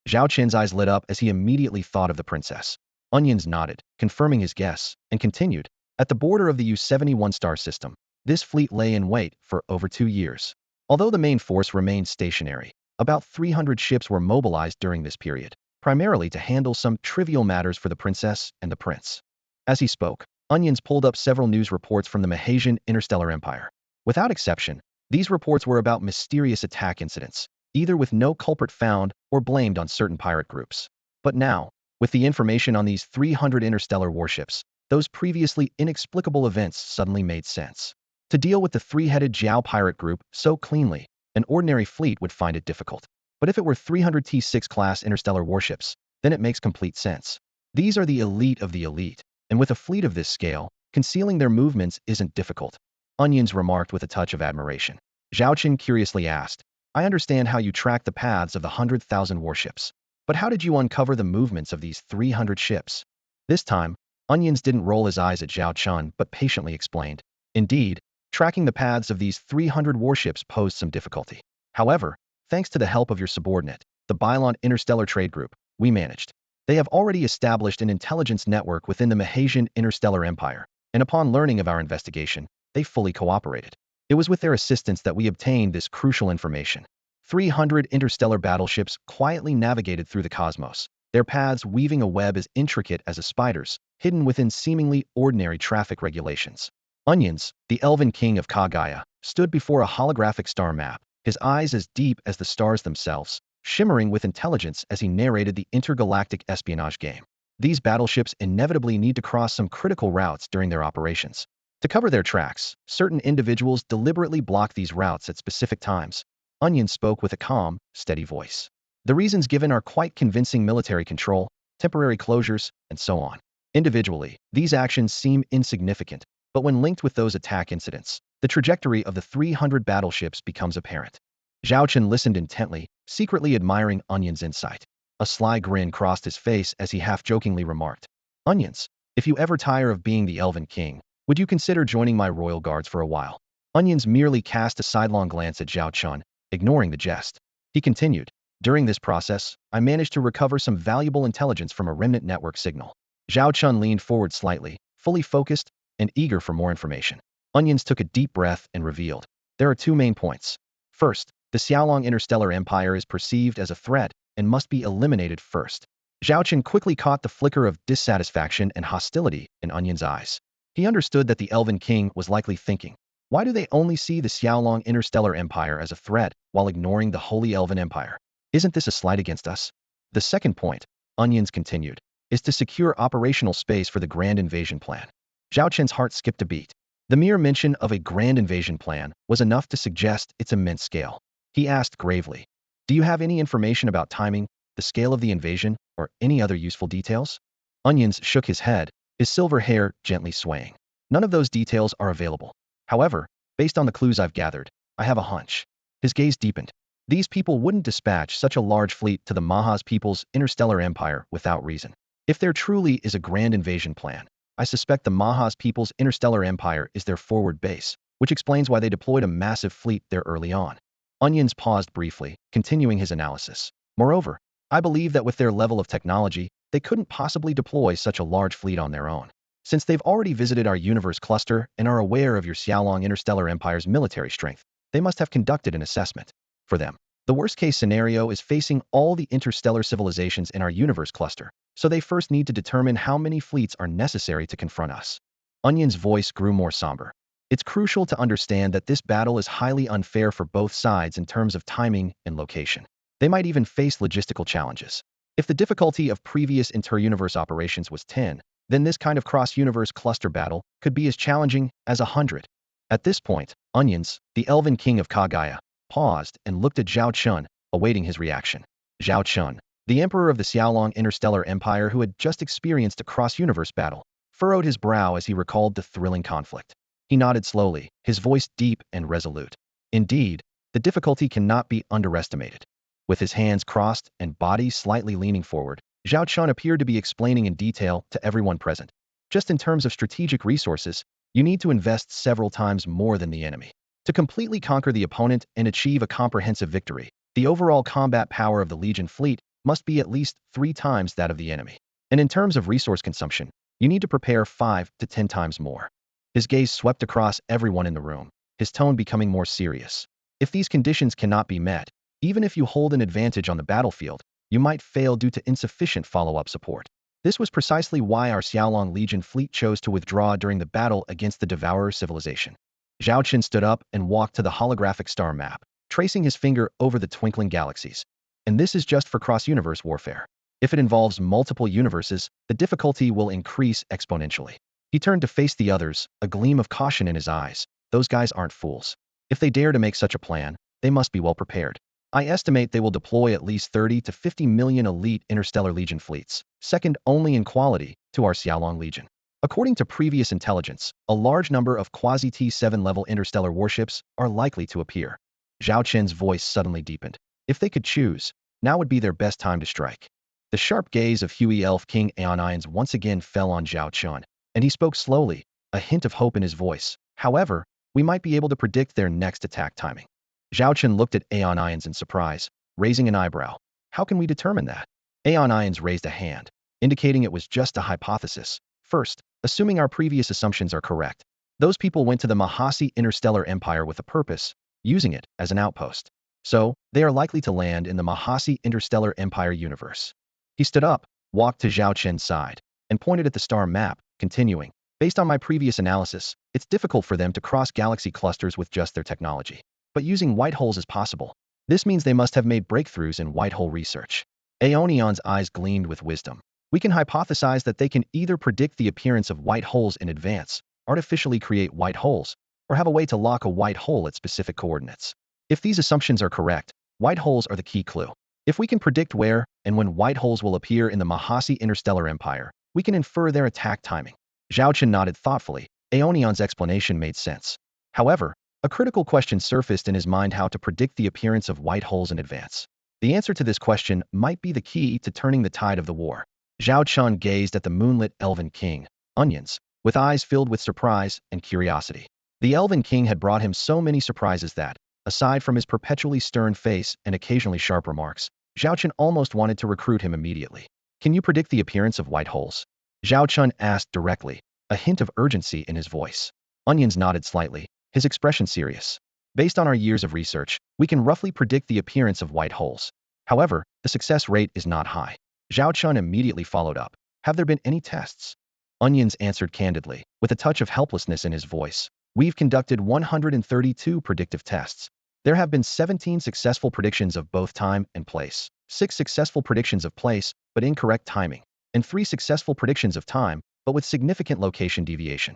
Zhao Chen's eyes lit up as he immediately thought of the princess. Onions nodded, confirming his guess, and continued, at the border of the U-71 star system, this fleet lay in wait for over 2 years. Although the main force remained stationary, about 300 ships were mobilized during this period, primarily to handle some trivial matters for the princess and the prince. As he spoke, Onions pulled up several news reports from the Mahasian interstellar empire. Without exception, these reports were about mysterious attack incidents, either with no culprit found or blamed on certain pirate groups. But now, with the information on these 300 interstellar warships, those previously inexplicable events suddenly made sense. To deal with the 3-headed Jiao pirate group so cleanly, an ordinary fleet would find it difficult. But if it were 300 T6 class interstellar warships, then it makes complete sense. These are the elite of the elite, and with a fleet of this scale, concealing their movements isn't difficult. Onions remarked with a touch of admiration. Zhao Chen curiously asked, I understand how you track the paths of the 100,000 warships, but how did you uncover the movements of these 300 ships? This time, Onions didn't roll his eyes at Zhao Chen but patiently explained. Indeed, tracking the paths of these 300 warships posed some difficulty. However, thanks to the help of your subordinate, the Bylon Interstellar Trade Group, we managed. They have already established an intelligence network within the Mahasian Interstellar Empire, and upon learning of our investigation, they fully cooperated. It was with their assistance that we obtained this crucial information. 300 interstellar battleships quietly navigated through the cosmos, their paths weaving a web as intricate as a spider's, hidden within seemingly ordinary traffic regulations. Onions, the Elven King of Kagaya, stood before a holographic star map, his eyes as deep as the stars themselves, shimmering with intelligence as he narrated the intergalactic espionage game. These battleships inevitably need to cross some critical routes during their operations. To cover their tracks, certain individuals deliberately block these routes at specific times. Onion spoke with a calm, steady voice. The reasons given are quite convincing: military control, temporary closures, and so on. Individually, these actions seem insignificant, but when linked with those attack incidents, the trajectory of the 300 battleships becomes apparent. Zhao Chen listened intently, secretly admiring Onion's insight. A sly grin crossed his face as he half-jokingly remarked, "Onions, if you ever tire of being the Elven King, would you consider joining my royal guards for a while?" Onions merely cast a sidelong glance at Zhao Chen, ignoring the jest. He continued, "During this process, I managed to recover some valuable intelligence from a remnant network signal." Zhao Chen leaned forward slightly, fully focused and eager for more information. Onions took a deep breath and revealed, "There are two main points. First, the Xiaolong Interstellar Empire is perceived as a threat and must be eliminated first." Zhao Chen quickly caught the flicker of dissatisfaction and hostility in Onion's eyes. He understood that the Elven King was likely thinking, why do they only see the Xiaolong Interstellar Empire as a threat while ignoring the Holy Elven Empire? Isn't this a slight against us? The second point, Onions continued, is to secure operational space for the Grand Invasion Plan. Zhao Chen's heart skipped a beat. The mere mention of a Grand Invasion Plan was enough to suggest its immense scale. He asked gravely, "Do you have any information about timing, the scale of the invasion, or any other useful details?" Onions shook his head, his silver hair gently swaying. "None of those details are available. However, based on the clues I've gathered, I have a hunch." His gaze deepened. These people wouldn't dispatch such a large fleet to the Mahas People's Interstellar Empire without reason. If there truly is a grand invasion plan, I suspect the Mahas People's Interstellar Empire is their forward base, which explains why they deployed a massive fleet there early on. Onions paused briefly, continuing his analysis. "Moreover, I believe that with their level of technology, they couldn't possibly deploy such a large fleet on their own. Since they've already visited our universe cluster and are aware of your Xiaolong Interstellar Empire's military strength, they must have conducted an assessment. For them, the worst-case scenario is facing all the interstellar civilizations in our universe cluster, so they first need to determine how many fleets are necessary to confront us." Onion's voice grew more somber. "It's crucial to understand that this battle is highly unfair for both sides in terms of timing and location. They might even face logistical challenges. If the difficulty of previous inter-universe operations was 10, then this kind of cross-universe cluster battle could be as challenging as 100. At this point, Onions, the Elven King of Kagaya, paused and looked at Zhao Chen, awaiting his reaction. Zhao Chen, the Emperor of the Xiaolong Interstellar Empire who had just experienced a cross-universe battle, furrowed his brow as he recalled the thrilling conflict. He nodded slowly, his voice deep and resolute. "Indeed, the difficulty cannot be underestimated." With his hands crossed and body slightly leaning forward, Zhao Chen appeared to be explaining in detail to everyone present. "Just in terms of strategic resources, you need to invest several times more than the enemy. To completely conquer the opponent and achieve a comprehensive victory, the overall combat power of the Legion fleet must be at least 3 times that of the enemy. And in terms of resource consumption, you need to prepare 5 to 10 times more." His gaze swept across everyone in the room, his tone becoming more serious. "If these conditions cannot be met, even if you hold an advantage on the battlefield, you might fail due to insufficient follow-up support. This was precisely why our Xiaolong Legion fleet chose to withdraw during the battle against the Devourer civilization." Zhao Chen stood up and walked to the holographic star map, tracing his finger over the twinkling galaxies. "And this is just for cross-universe warfare. If it involves multiple universes, the difficulty will increase exponentially." He turned to face the others, a gleam of caution in his eyes. "Those guys aren't fools. If they dare to make such a plan, they must be well prepared. I estimate they will deploy at least 30 to 50 million elite Interstellar Legion fleets, second only in quality to our Xiaolong Legion. According to previous intelligence, a large number of quasi-T7 level interstellar warships are likely to appear." Zhao Chen's voice suddenly deepened. If they could choose, now would be their best time to strike. The sharp gaze of Huey Elf King Aeonians once again fell on Zhao Chen, and he spoke slowly, a hint of hope in his voice. "However, we might be able to predict their next attack timing." Zhao Chen looked at Aeonians in surprise, raising an eyebrow. "How can we determine that?" Aeonians raised a hand, indicating it was just a hypothesis. "First, assuming our previous assumptions are correct, those people went to the Mahasi Interstellar Empire with a purpose, using it as an outpost. So, they are likely to land in the Mahasi Interstellar Empire universe." He stood up, walked to Zhao Chen's side, and pointed at the star map, continuing, "Based on my previous analysis, it's difficult for them to cross galaxy clusters with just their technology. But using white holes is possible. This means they must have made breakthroughs in white hole research." Aeonion's eyes gleamed with wisdom. "We can hypothesize that they can either predict the appearance of white holes in advance, artificially create white holes, or have a way to lock a white hole at specific coordinates. If these assumptions are correct, white holes are the key clue. If we can predict where and when white holes will appear in the Mahasi Interstellar Empire, we can infer their attack timing. Zhao Chen nodded thoughtfully. Aeonion's explanation made sense. However, a critical question surfaced in his mind: how to predict the appearance of white holes in advance. The answer to this question might be the key to turning the tide of the war. Zhao Chen gazed at the moonlit Elven King, Onions, with eyes filled with surprise and curiosity. The Elven King had brought him so many surprises that, aside from his perpetually stern face and occasionally sharp remarks, Zhao Chen almost wanted to recruit him immediately. Can you predict the appearance of white holes? Zhao Chen asked directly, a hint of urgency in his voice. Onions nodded slightly, his expression serious. Based on our years of research, we can roughly predict the appearance of white holes. However, the success rate is not high. Zhao Chen immediately followed up. Have there been any tests? Onions answered candidly, with a touch of helplessness in his voice. We've conducted 132 predictive tests. There have been 17 successful predictions of both time and place, 6 successful predictions of place, but incorrect timing, and 3 successful predictions of time, but with significant location deviation.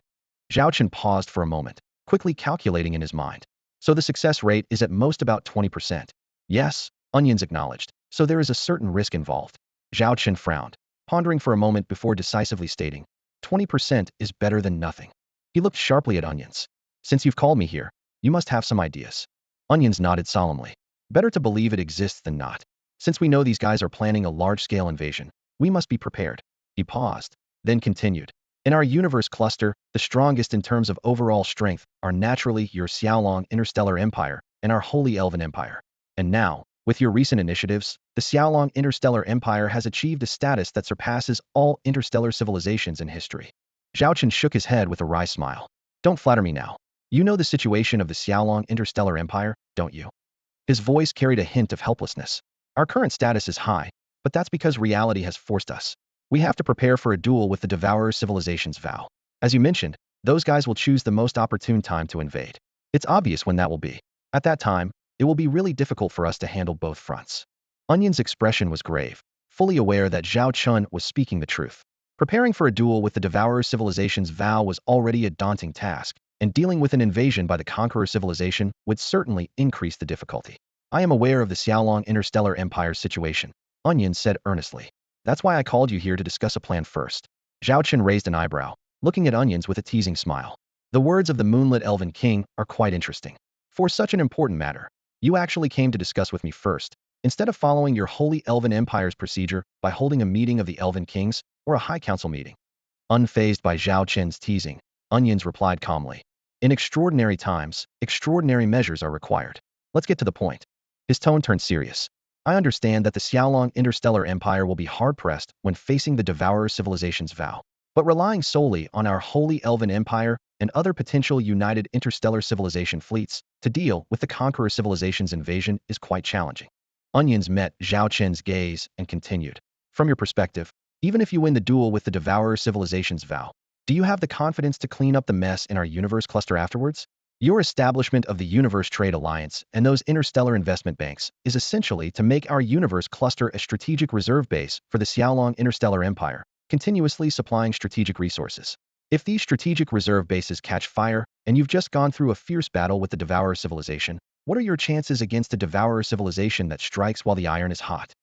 Zhao Chen paused for a moment, quickly calculating in his mind. So the success rate is at most about 20%. Yes, Onions acknowledged. So there is a certain risk involved. Zhao Chen frowned, pondering for a moment before decisively stating, 20% is better than nothing. He looked sharply at Onions. Since you've called me here, you must have some ideas. Onions nodded solemnly. Better to believe it exists than not. Since we know these guys are planning a large-scale invasion, we must be prepared. He paused, then continued. In our universe cluster, the strongest in terms of overall strength are naturally your Xiaolong Interstellar Empire and our Holy Elven Empire. And now, with your recent initiatives, the Xiaolong Interstellar Empire has achieved a status that surpasses all interstellar civilizations in history. Zhao Chen shook his head with a wry smile. Don't flatter me now. You know the situation of the Xiaolong Interstellar Empire, don't you? His voice carried a hint of helplessness. Our current status is high, but that's because reality has forced us. We have to prepare for a duel with the Devourer civilization's vow. As you mentioned, those guys will choose the most opportune time to invade. It's obvious when that will be. At that time, it will be really difficult for us to handle both fronts. Onion's expression was grave, fully aware that Zhao Chen was speaking the truth. Preparing for a duel with the Devourer civilization's vow was already a daunting task, and dealing with an invasion by the conqueror civilization would certainly increase the difficulty. I am aware of the Xiaolong Interstellar Empire's situation, Onion said earnestly. That's why I called you here to discuss a plan first. Zhao Chen raised an eyebrow, looking at Onions with a teasing smile. The words of the moonlit Elven King are quite interesting. For such an important matter, you actually came to discuss with me first, instead of following your Holy Elven Empire's procedure by holding a meeting of the Elven Kings or a High Council meeting. Unfazed by Zhao Chen's teasing, Onions replied calmly. In extraordinary times, extraordinary measures are required. Let's get to the point. His tone turned serious. I understand that the Xiaolong Interstellar Empire will be hard-pressed when facing the Devourer civilization's vow. But relying solely on our Holy Elven Empire and other potential united interstellar civilization fleets to deal with the Conqueror civilization's invasion is quite challenging. Onions met Zhao Chen's gaze and continued. From your perspective, even if you win the duel with the Devourer civilization's vow, do you have the confidence to clean up the mess in our universe cluster afterwards? Your establishment of the Universe Trade Alliance and those interstellar investment banks is essentially to make our universe cluster a strategic reserve base for the Xiaolong Interstellar Empire, continuously supplying strategic resources. If these strategic reserve bases catch fire, and you've just gone through a fierce battle with the Devourer civilization, what are your chances against a Devourer civilization that strikes while the iron is hot?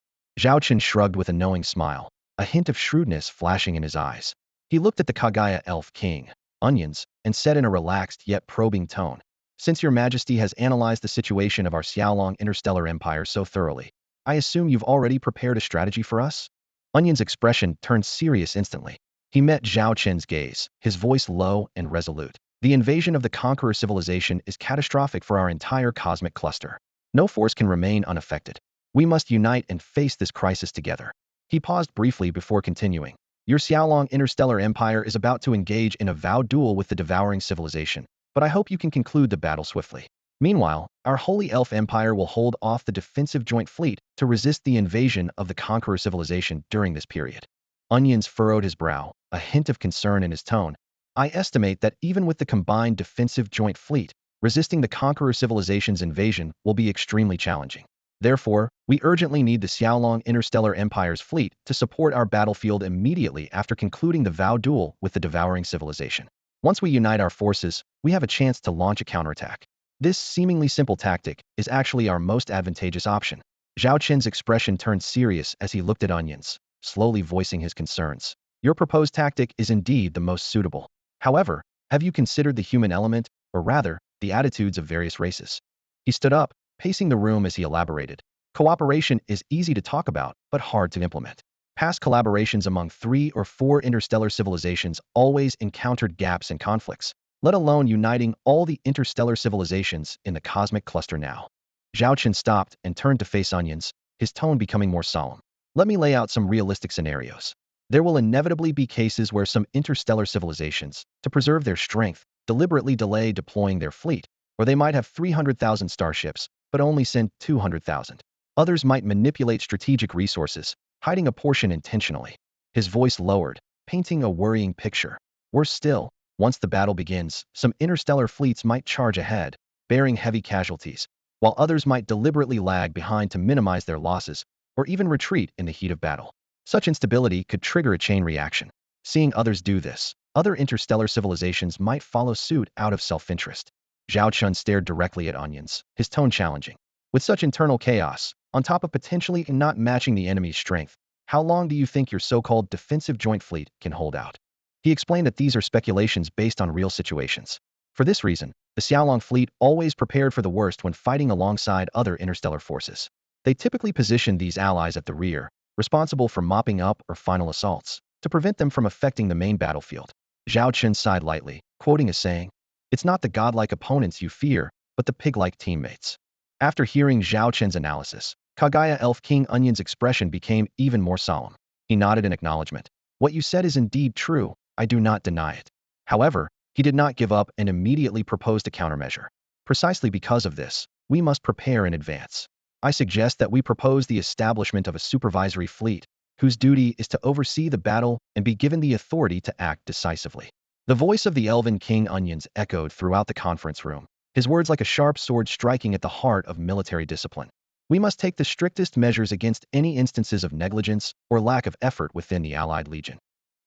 Zhao Chen shrugged with a knowing smile, a hint of shrewdness flashing in his eyes. He looked at the Kagaya Elf King, Onions, and said in a relaxed yet probing tone, Since your majesty has analyzed the situation of our Xiaolong Interstellar Empire so thoroughly, I assume you've already prepared a strategy for us? Onion's expression turned serious instantly. He met Zhao Chen's gaze, his voice low and resolute. The invasion of the Conqueror civilization is catastrophic for our entire cosmic cluster. No force can remain unaffected. We must unite and face this crisis together. He paused briefly before continuing. Your Xiaolong Interstellar Empire is about to engage in a vowed duel with the devouring civilization, but I hope you can conclude the battle swiftly. Meanwhile, our Holy Elf Empire will hold off the defensive joint fleet to resist the invasion of the Conqueror civilization during this period. Onions furrowed his brow, a hint of concern in his tone. I estimate that even with the combined defensive joint fleet, resisting the Conqueror civilization's invasion will be extremely challenging. Therefore, we urgently need the Xiaolong Interstellar Empire's fleet to support our battlefield immediately after concluding the vow duel with the devouring civilization. Once we unite our forces, we have a chance to launch a counterattack. This seemingly simple tactic is actually our most advantageous option. Zhao Chen's expression turned serious as he looked at Onions, slowly voicing his concerns. Your proposed tactic is indeed the most suitable. However, have you considered the human element, or rather, the attitudes of various races? He stood up, pacing the room as he elaborated. Cooperation is easy to talk about, but hard to implement. Past collaborations among 3 or 4 interstellar civilizations always encountered gaps and conflicts, let alone uniting all the interstellar civilizations in the cosmic cluster now. Zhao Chen stopped and turned to face Onions, his tone becoming more solemn. Let me lay out some realistic scenarios. There will inevitably be cases where some interstellar civilizations, to preserve their strength, deliberately delay deploying their fleet, or they might have 300,000 starships, but only send 200,000. Others might manipulate strategic resources, hiding a portion intentionally. His voice lowered, painting a worrying picture. Worse still, once the battle begins, some interstellar fleets might charge ahead, bearing heavy casualties, while others might deliberately lag behind to minimize their losses, or even retreat in the heat of battle. Such instability could trigger a chain reaction. Seeing others do this, other interstellar civilizations might follow suit out of self-interest. Zhao Chun stared directly at Onions, his tone challenging. With such internal chaos, on top of potentially not matching the enemy's strength, how long do you think your so-called defensive joint fleet can hold out? He explained that these are speculations based on real situations. For this reason, the Xiaolong fleet always prepared for the worst when fighting alongside other interstellar forces. They typically positioned these allies at the rear, responsible for mopping up or final assaults, to prevent them from affecting the main battlefield. Zhao Chen sighed lightly, quoting a saying, "It's not the godlike opponents you fear, but the pig-like teammates." After hearing Zhao Chen's analysis, Kagaya Elf King Onion's expression became even more solemn. He nodded in acknowledgement. "What you said is indeed true, I do not deny it." However, he did not give up and immediately proposed a countermeasure. Precisely because of this, we must prepare in advance. I suggest that we propose the establishment of a supervisory fleet, whose duty is to oversee the battle and be given the authority to act decisively. The voice of the Elven King Onions echoed throughout the conference room, his words like a sharp sword striking at the heart of military discipline. We must take the strictest measures against any instances of negligence or lack of effort within the Allied Legion.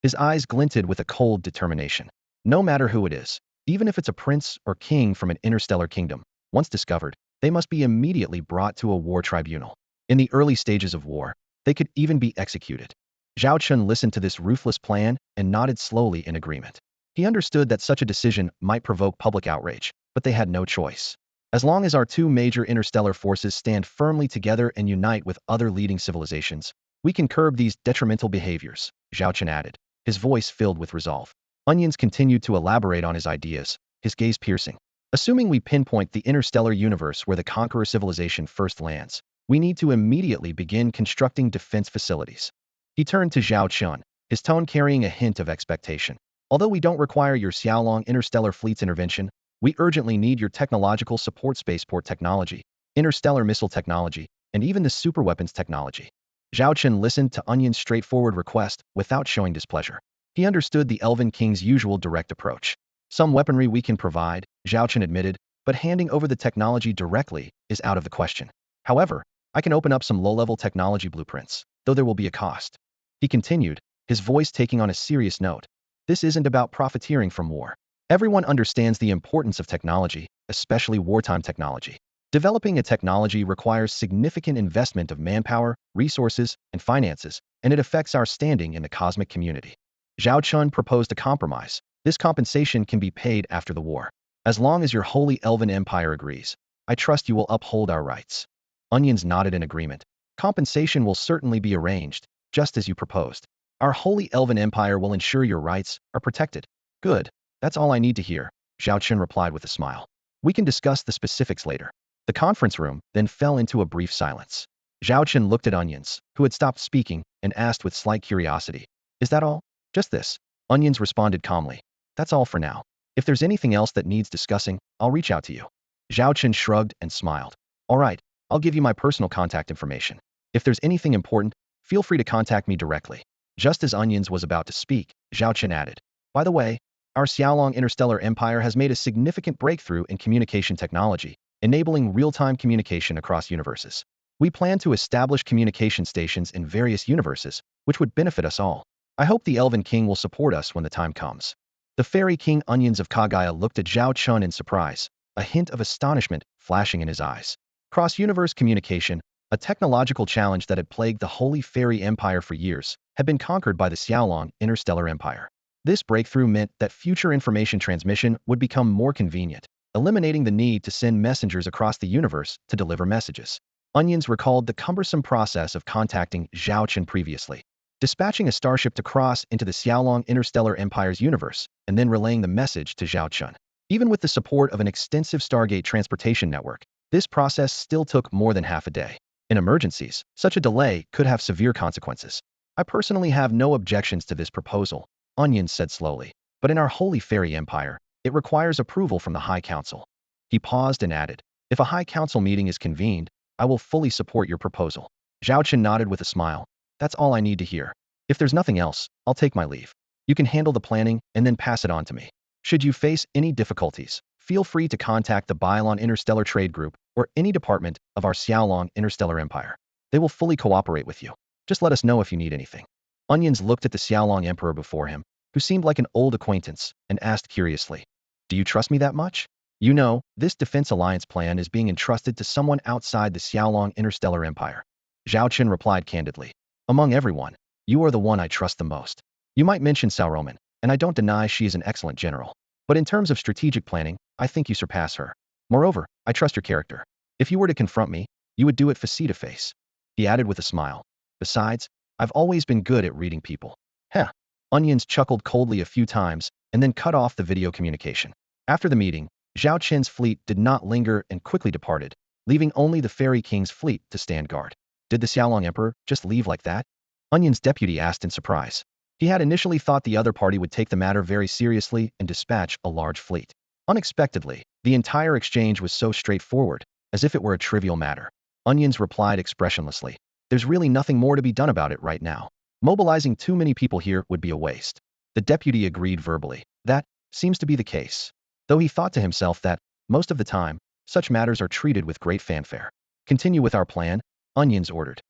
His eyes glinted with a cold determination. No matter who it is, even if it's a prince or king from an interstellar kingdom, once discovered, they must be immediately brought to a war tribunal. In the early stages of war, they could even be executed. Zhao Chun listened to this ruthless plan and nodded slowly in agreement. He understood that such a decision might provoke public outrage, but they had no choice. As long as our 2 major interstellar forces stand firmly together and unite with other leading civilizations, we can curb these detrimental behaviors, Zhao Chen added, his voice filled with resolve. Onions continued to elaborate on his ideas, his gaze piercing. Assuming we pinpoint the interstellar universe where the conqueror civilization first lands, we need to immediately begin constructing defense facilities. He turned to Zhao Chun, his tone carrying a hint of expectation. Although we don't require your Xiaolong interstellar fleet's intervention, we urgently need your technological support spaceport technology, interstellar missile technology, and even the superweapons technology. Zhao Chen listened to Onion's straightforward request without showing displeasure. He understood the Elven King's usual direct approach. Some weaponry we can provide, Zhao Chen admitted, but handing over the technology directly is out of the question. However, I can open up some low-level technology blueprints, though there will be a cost. He continued, his voice taking on a serious note. This isn't about profiteering from war. Everyone understands the importance of technology, especially wartime technology. Developing a technology requires significant investment of manpower, resources, and finances, and it affects our standing in the cosmic community. Zhao Chun proposed a compromise. This compensation can be paid after the war. As long as your holy Elven Empire agrees, I trust you will uphold our rights. Onions nodded in agreement. Compensation will certainly be arranged, just as you proposed. Our holy Elven Empire will ensure your rights are protected. Good. That's all I need to hear, Zhao Chen replied with a smile. We can discuss the specifics later. The conference room then fell into a brief silence. Zhao Chen looked at Onions, who had stopped speaking, and asked with slight curiosity, "Is that all?" "Just this." Onions responded calmly. "That's all for now. If there's anything else that needs discussing, I'll reach out to you." Zhao Chen shrugged and smiled. "All right, I'll give you my personal contact information. If there's anything important, feel free to contact me directly." Just as Onions was about to speak, Zhao Chen added, "By the way, our Xiaolong Interstellar Empire has made a significant breakthrough in communication technology, enabling real-time communication across universes. We plan to establish communication stations in various universes, which would benefit us all. I hope the Elven King will support us when the time comes." The fairy king onions of Kagaya looked at Zhao Chen in surprise, a hint of astonishment flashing in his eyes. Cross-universe communication, a technological challenge that had plagued the Holy Fairy Empire for years, had been conquered by the Xiaolong Interstellar Empire. This breakthrough meant that future information transmission would become more convenient, eliminating the need to send messengers across the universe to deliver messages. Onions recalled the cumbersome process of contacting Zhao Chen previously, dispatching a starship to cross into the Xiaolong Interstellar Empire's universe, and then relaying the message to Zhao Chen. Even with the support of an extensive Stargate transportation network, this process still took more than half a day. In emergencies, such a delay could have severe consequences. I personally have no objections to this proposal, Onions said slowly, but in our Holy Fairy Empire, it requires approval from the High Council. He paused and added, if a High Council meeting is convened, I will fully support your proposal. Zhao Chen nodded with a smile. That's all I need to hear. If there's nothing else, I'll take my leave. You can handle the planning and then pass it on to me. Should you face any difficulties, feel free to contact the Bylon Interstellar Trade Group or any department of our Xiaolong Interstellar Empire. They will fully cooperate with you. Just let us know if you need anything. Onions looked at the Xiaolong Emperor before him, who seemed like an old acquaintance, and asked curiously, do you trust me that much? You know, this defense alliance plan is being entrusted to someone outside the Xiaolong Interstellar Empire. Zhao Chen replied candidly, among everyone, you are the one I trust the most. You might mention Sauroman, and I don't deny she is an excellent general. But in terms of strategic planning, I think you surpass her. Moreover, I trust your character. If you were to confront me, you would do it face-to-face. He added with a smile. Besides, I've always been good at reading people. Heh. Onions chuckled coldly a few times, and then cut off the video communication. After the meeting, Zhao Chen's fleet did not linger and quickly departed, leaving only the Fairy King's fleet to stand guard. Did the Xiaolong Emperor just leave like that? Onion's deputy asked in surprise. He had initially thought the other party would take the matter very seriously and dispatch a large fleet. Unexpectedly, the entire exchange was so straightforward, as if it were a trivial matter. Onions replied expressionlessly. There's really nothing more to be done about it right now. Mobilizing too many people here would be a waste. The deputy agreed verbally. That seems to be the case. Though he thought to himself that, most of the time, such matters are treated with great fanfare. Continue with our plan, Onions ordered.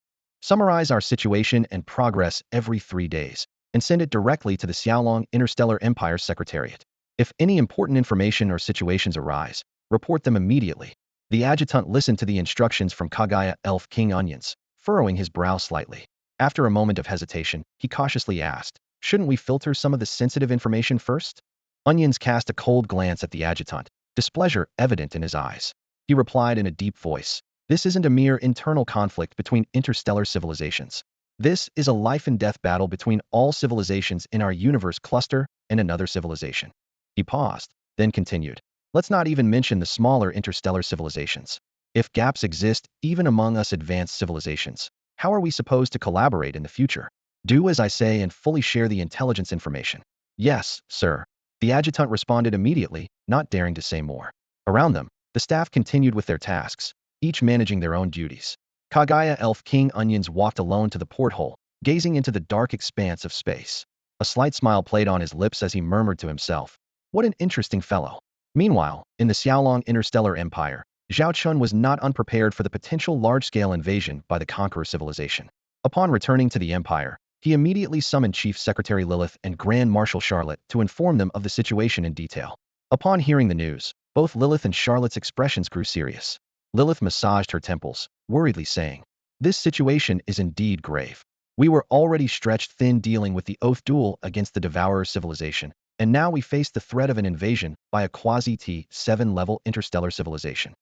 Summarize our situation and progress every 3 days, and send it directly to the Xiaolong Interstellar Empire Secretariat. If any important information or situations arise, report them immediately. The adjutant listened to the instructions from Kagaya Elf King Onions, furrowing his brow slightly. After a moment of hesitation, he cautiously asked, shouldn't we filter some of the sensitive information first? Onions cast a cold glance at the adjutant, displeasure evident in his eyes. He replied in a deep voice, this isn't a mere internal conflict between interstellar civilizations. This is a life-and-death battle between all civilizations in our universe cluster and another civilization. He paused, then continued. Let's not even mention the smaller interstellar civilizations. If gaps exist even among us advanced civilizations, how are we supposed to collaborate in the future? Do as I say and fully share the intelligence information. Yes, sir. The adjutant responded immediately, not daring to say more. Around them, the staff continued with their tasks, each managing their own duties. Kagaya Elf King Onions walked alone to the porthole, gazing into the dark expanse of space. A slight smile played on his lips as he murmured to himself, what an interesting fellow. Meanwhile, in the Xiaolong Interstellar Empire, Zhao Chen was not unprepared for the potential large-scale invasion by the conqueror civilization. Upon returning to the empire, he immediately summoned Chief Secretary Lilith and Grand Marshal Charlotte to inform them of the situation in detail. Upon hearing the news, both Lilith and Charlotte's expressions grew serious. Lilith massaged her temples, worriedly saying, this situation is indeed grave. We were already stretched thin dealing with the oath duel against the Devourer civilization, and now we face the threat of an invasion by a quasi-T7 level interstellar civilization.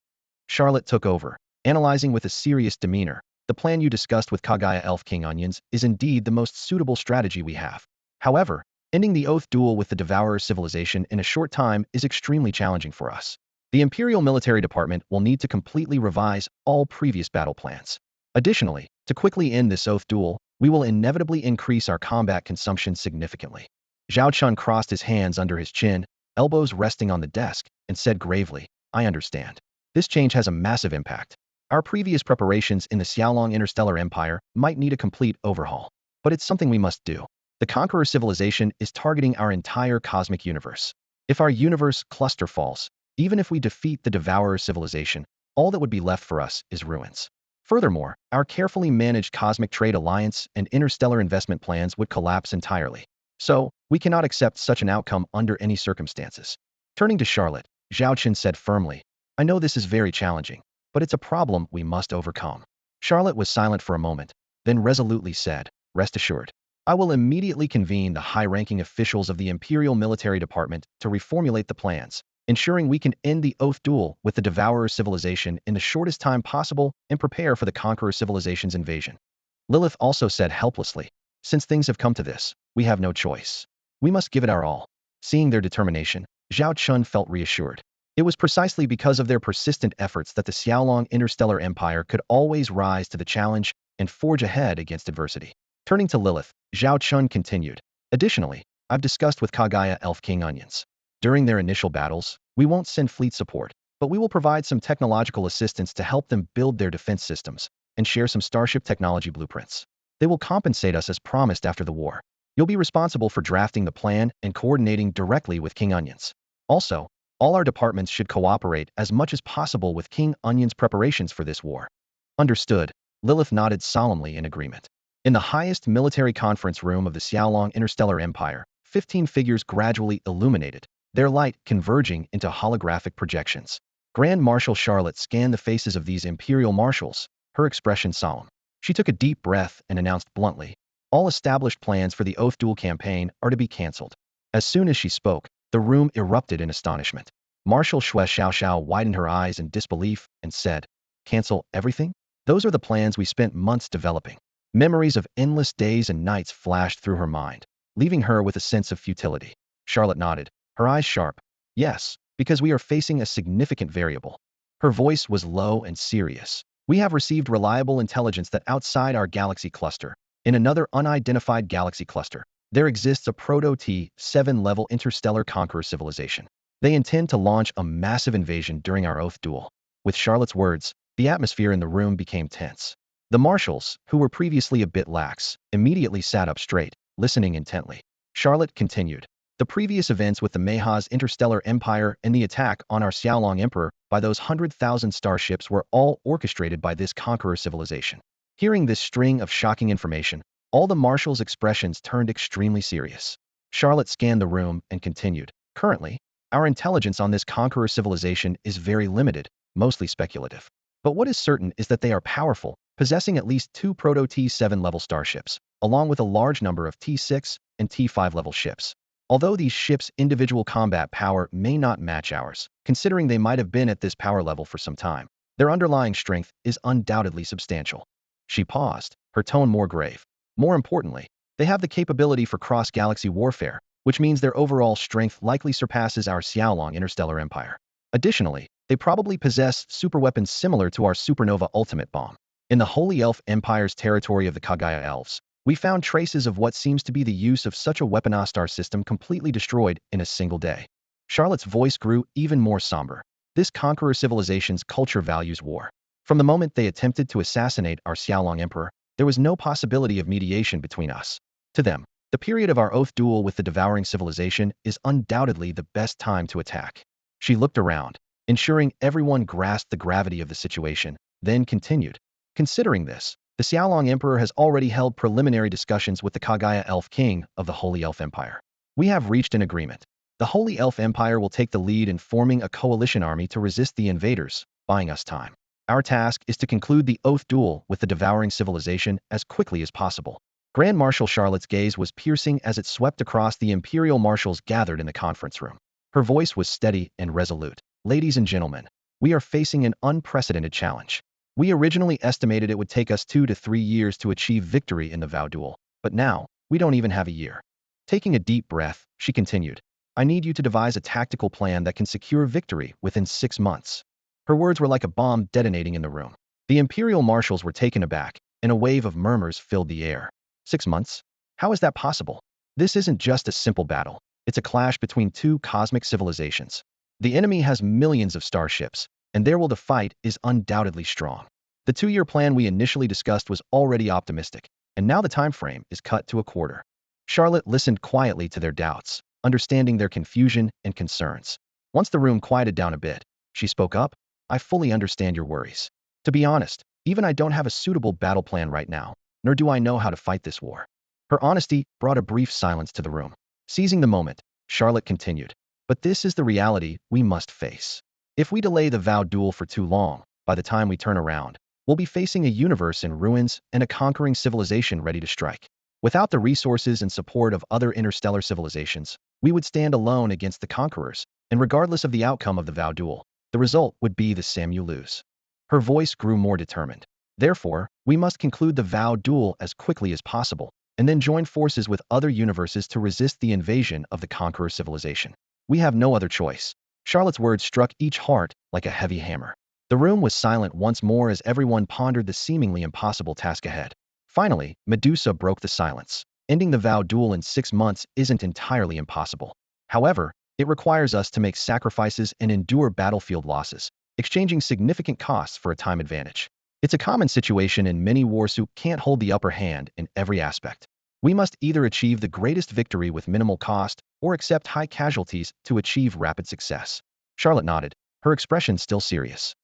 Charlotte took over, analyzing with a serious demeanor. The plan you discussed with Kagaya Elf King Onions is indeed the most suitable strategy we have. However, ending the oath duel with the Devourer civilization in a short time is extremely challenging for us. The Imperial Military Department will need to completely revise all previous battle plans. Additionally, to quickly end this oath duel, we will inevitably increase our combat consumption significantly. Zhao Chen crossed his hands under his chin, elbows resting on the desk, and said gravely, I understand. This change has a massive impact. Our previous preparations in the Xiaolong Interstellar Empire might need a complete overhaul, but it's something we must do. The conqueror civilization is targeting our entire cosmic universe. If our universe cluster falls, even if we defeat the Devourer civilization, all that would be left for us is ruins. Furthermore, our carefully managed cosmic trade alliance and interstellar investment plans would collapse entirely. So, we cannot accept such an outcome under any circumstances. Turning to Charlotte, Zhao Chen said firmly, I know this is very challenging, but it's a problem we must overcome. Charlotte was silent for a moment, then resolutely said, rest assured. I will immediately convene the high-ranking officials of the Imperial Military Department to reformulate the plans, ensuring we can end the Oath duel with the Devourer civilization in the shortest time possible and prepare for the Conqueror civilization's invasion. Lilith also said helplessly, since things have come to this, we have no choice. We must give it our all. Seeing their determination, Zhao Chen felt reassured. It was precisely because of their persistent efforts that the Xiaolong Interstellar Empire could always rise to the challenge and forge ahead against adversity. Turning to Lilith, Zhao Chen continued. Additionally, I've discussed with Kagaya Elf King Onions. During their initial battles, we won't send fleet support, but we will provide some technological assistance to help them build their defense systems and share some starship technology blueprints. They will compensate us as promised after the war. You'll be responsible for drafting the plan and coordinating directly with King Onions. Also, all our departments should cooperate as much as possible with King Onion's preparations for this war. Understood. Lilith nodded solemnly in agreement. In the highest military conference room of the Xiaolong Interstellar Empire, 15 figures gradually illuminated, their light converging into holographic projections. Grand Marshal Charlotte scanned the faces of these imperial marshals, her expression solemn. She took a deep breath and announced bluntly, all established plans for the Oath Duel campaign are to be cancelled. As soon as she spoke, the room erupted in astonishment. Marshal Xue Xiaoxiao widened her eyes in disbelief and said, cancel everything? Those are the plans we spent months developing. Memories of endless days and nights flashed through her mind, leaving her with a sense of futility. Charlotte nodded, her eyes sharp. Yes, because we are facing a significant variable. Her voice was low and serious. We have received reliable intelligence that outside our galaxy cluster, in another unidentified galaxy cluster, there exists a Proto-T7 level interstellar conqueror civilization. They intend to launch a massive invasion during our Oath duel. With Charlotte's words, the atmosphere in the room became tense. The marshals, who were previously a bit lax, immediately sat up straight, listening intently. Charlotte continued. The previous events with the Mayha's Interstellar Empire and the attack on our Xiaolong Emperor by those 100,000 starships were all orchestrated by this conqueror civilization. Hearing this string of shocking information, all the marshals' expressions turned extremely serious. Charlotte scanned the room and continued. Currently, our intelligence on this conqueror civilization is very limited, mostly speculative. But what is certain is that they are powerful, possessing at least 2 Proto-T7 level starships, along with a large number of T6 and T5 level ships. Although these ships' individual combat power may not match ours, considering they might have been at this power level for some time, their underlying strength is undoubtedly substantial. She paused, her tone more grave. More importantly, they have the capability for cross-galaxy warfare, which means their overall strength likely surpasses our Xiaolong Interstellar Empire. Additionally, they probably possess superweapons similar to our supernova ultimate bomb. In the Holy Elf Empire's territory of the Kagaya Elves, we found traces of what seems to be the use of such a weaponized star system completely destroyed in a single day. Charlotte's voice grew even more somber. This conqueror civilization's culture values war. From the moment they attempted to assassinate our Xiaolong Emperor, there was no possibility of mediation between us. To them, the period of our Oath duel with the devouring civilization is undoubtedly the best time to attack. She looked around, ensuring everyone grasped the gravity of the situation, then continued. Considering this, the Xiaolong Emperor has already held preliminary discussions with the Kagaya Elf King of the Holy Elf Empire. We have reached an agreement. The Holy Elf Empire will take the lead in forming a coalition army to resist the invaders, buying us time. Our task is to conclude the Oath duel with the devouring civilization as quickly as possible. Grand Marshal Charlotte's gaze was piercing as it swept across the Imperial marshals gathered in the conference room. Her voice was steady and resolute. Ladies and gentlemen, we are facing an unprecedented challenge. We originally estimated it would take us 2 to 3 years to achieve victory in the Vow duel, but now, we don't even have a year. Taking a deep breath, she continued, I need you to devise a tactical plan that can secure victory within 6 months. Her words were like a bomb detonating in the room. The Imperial marshals were taken aback, and a wave of murmurs filled the air. 6 months? How is that possible? This isn't just a simple battle. It's a clash between 2 cosmic civilizations. The enemy has millions of starships, and their will to fight is undoubtedly strong. The 2-year plan we initially discussed was already optimistic, and now the time frame is cut to a quarter. Charlotte listened quietly to their doubts, understanding their confusion and concerns. Once the room quieted down a bit, she spoke up, I fully understand your worries. To be honest, even I don't have a suitable battle plan right now, nor do I know how to fight this war. Her honesty brought a brief silence to the room. Seizing the moment, Charlotte continued. But this is the reality we must face. If we delay the vowed duel for too long, by the time we turn around, we'll be facing a universe in ruins and a conquering civilization ready to strike. Without the resources and support of other interstellar civilizations, we would stand alone against the conquerors, and regardless of the outcome of the vowed duel, the result would be the same: you lose. Her voice grew more determined. Therefore, we must conclude the vowed duel as quickly as possible, and then join forces with other universes to resist the invasion of the conqueror civilization. We have no other choice. Charlotte's words struck each heart like a heavy hammer. The room was silent once more as everyone pondered the seemingly impossible task ahead. Finally, Medusa broke the silence. Ending the vowed duel in 6 months isn't entirely impossible. However, it requires us to make sacrifices and endure battlefield losses, exchanging significant costs for a time advantage. It's a common situation in many wars who can't hold the upper hand in every aspect. We must either achieve the greatest victory with minimal cost or accept high casualties to achieve rapid success. Charlotte nodded, her expression still serious.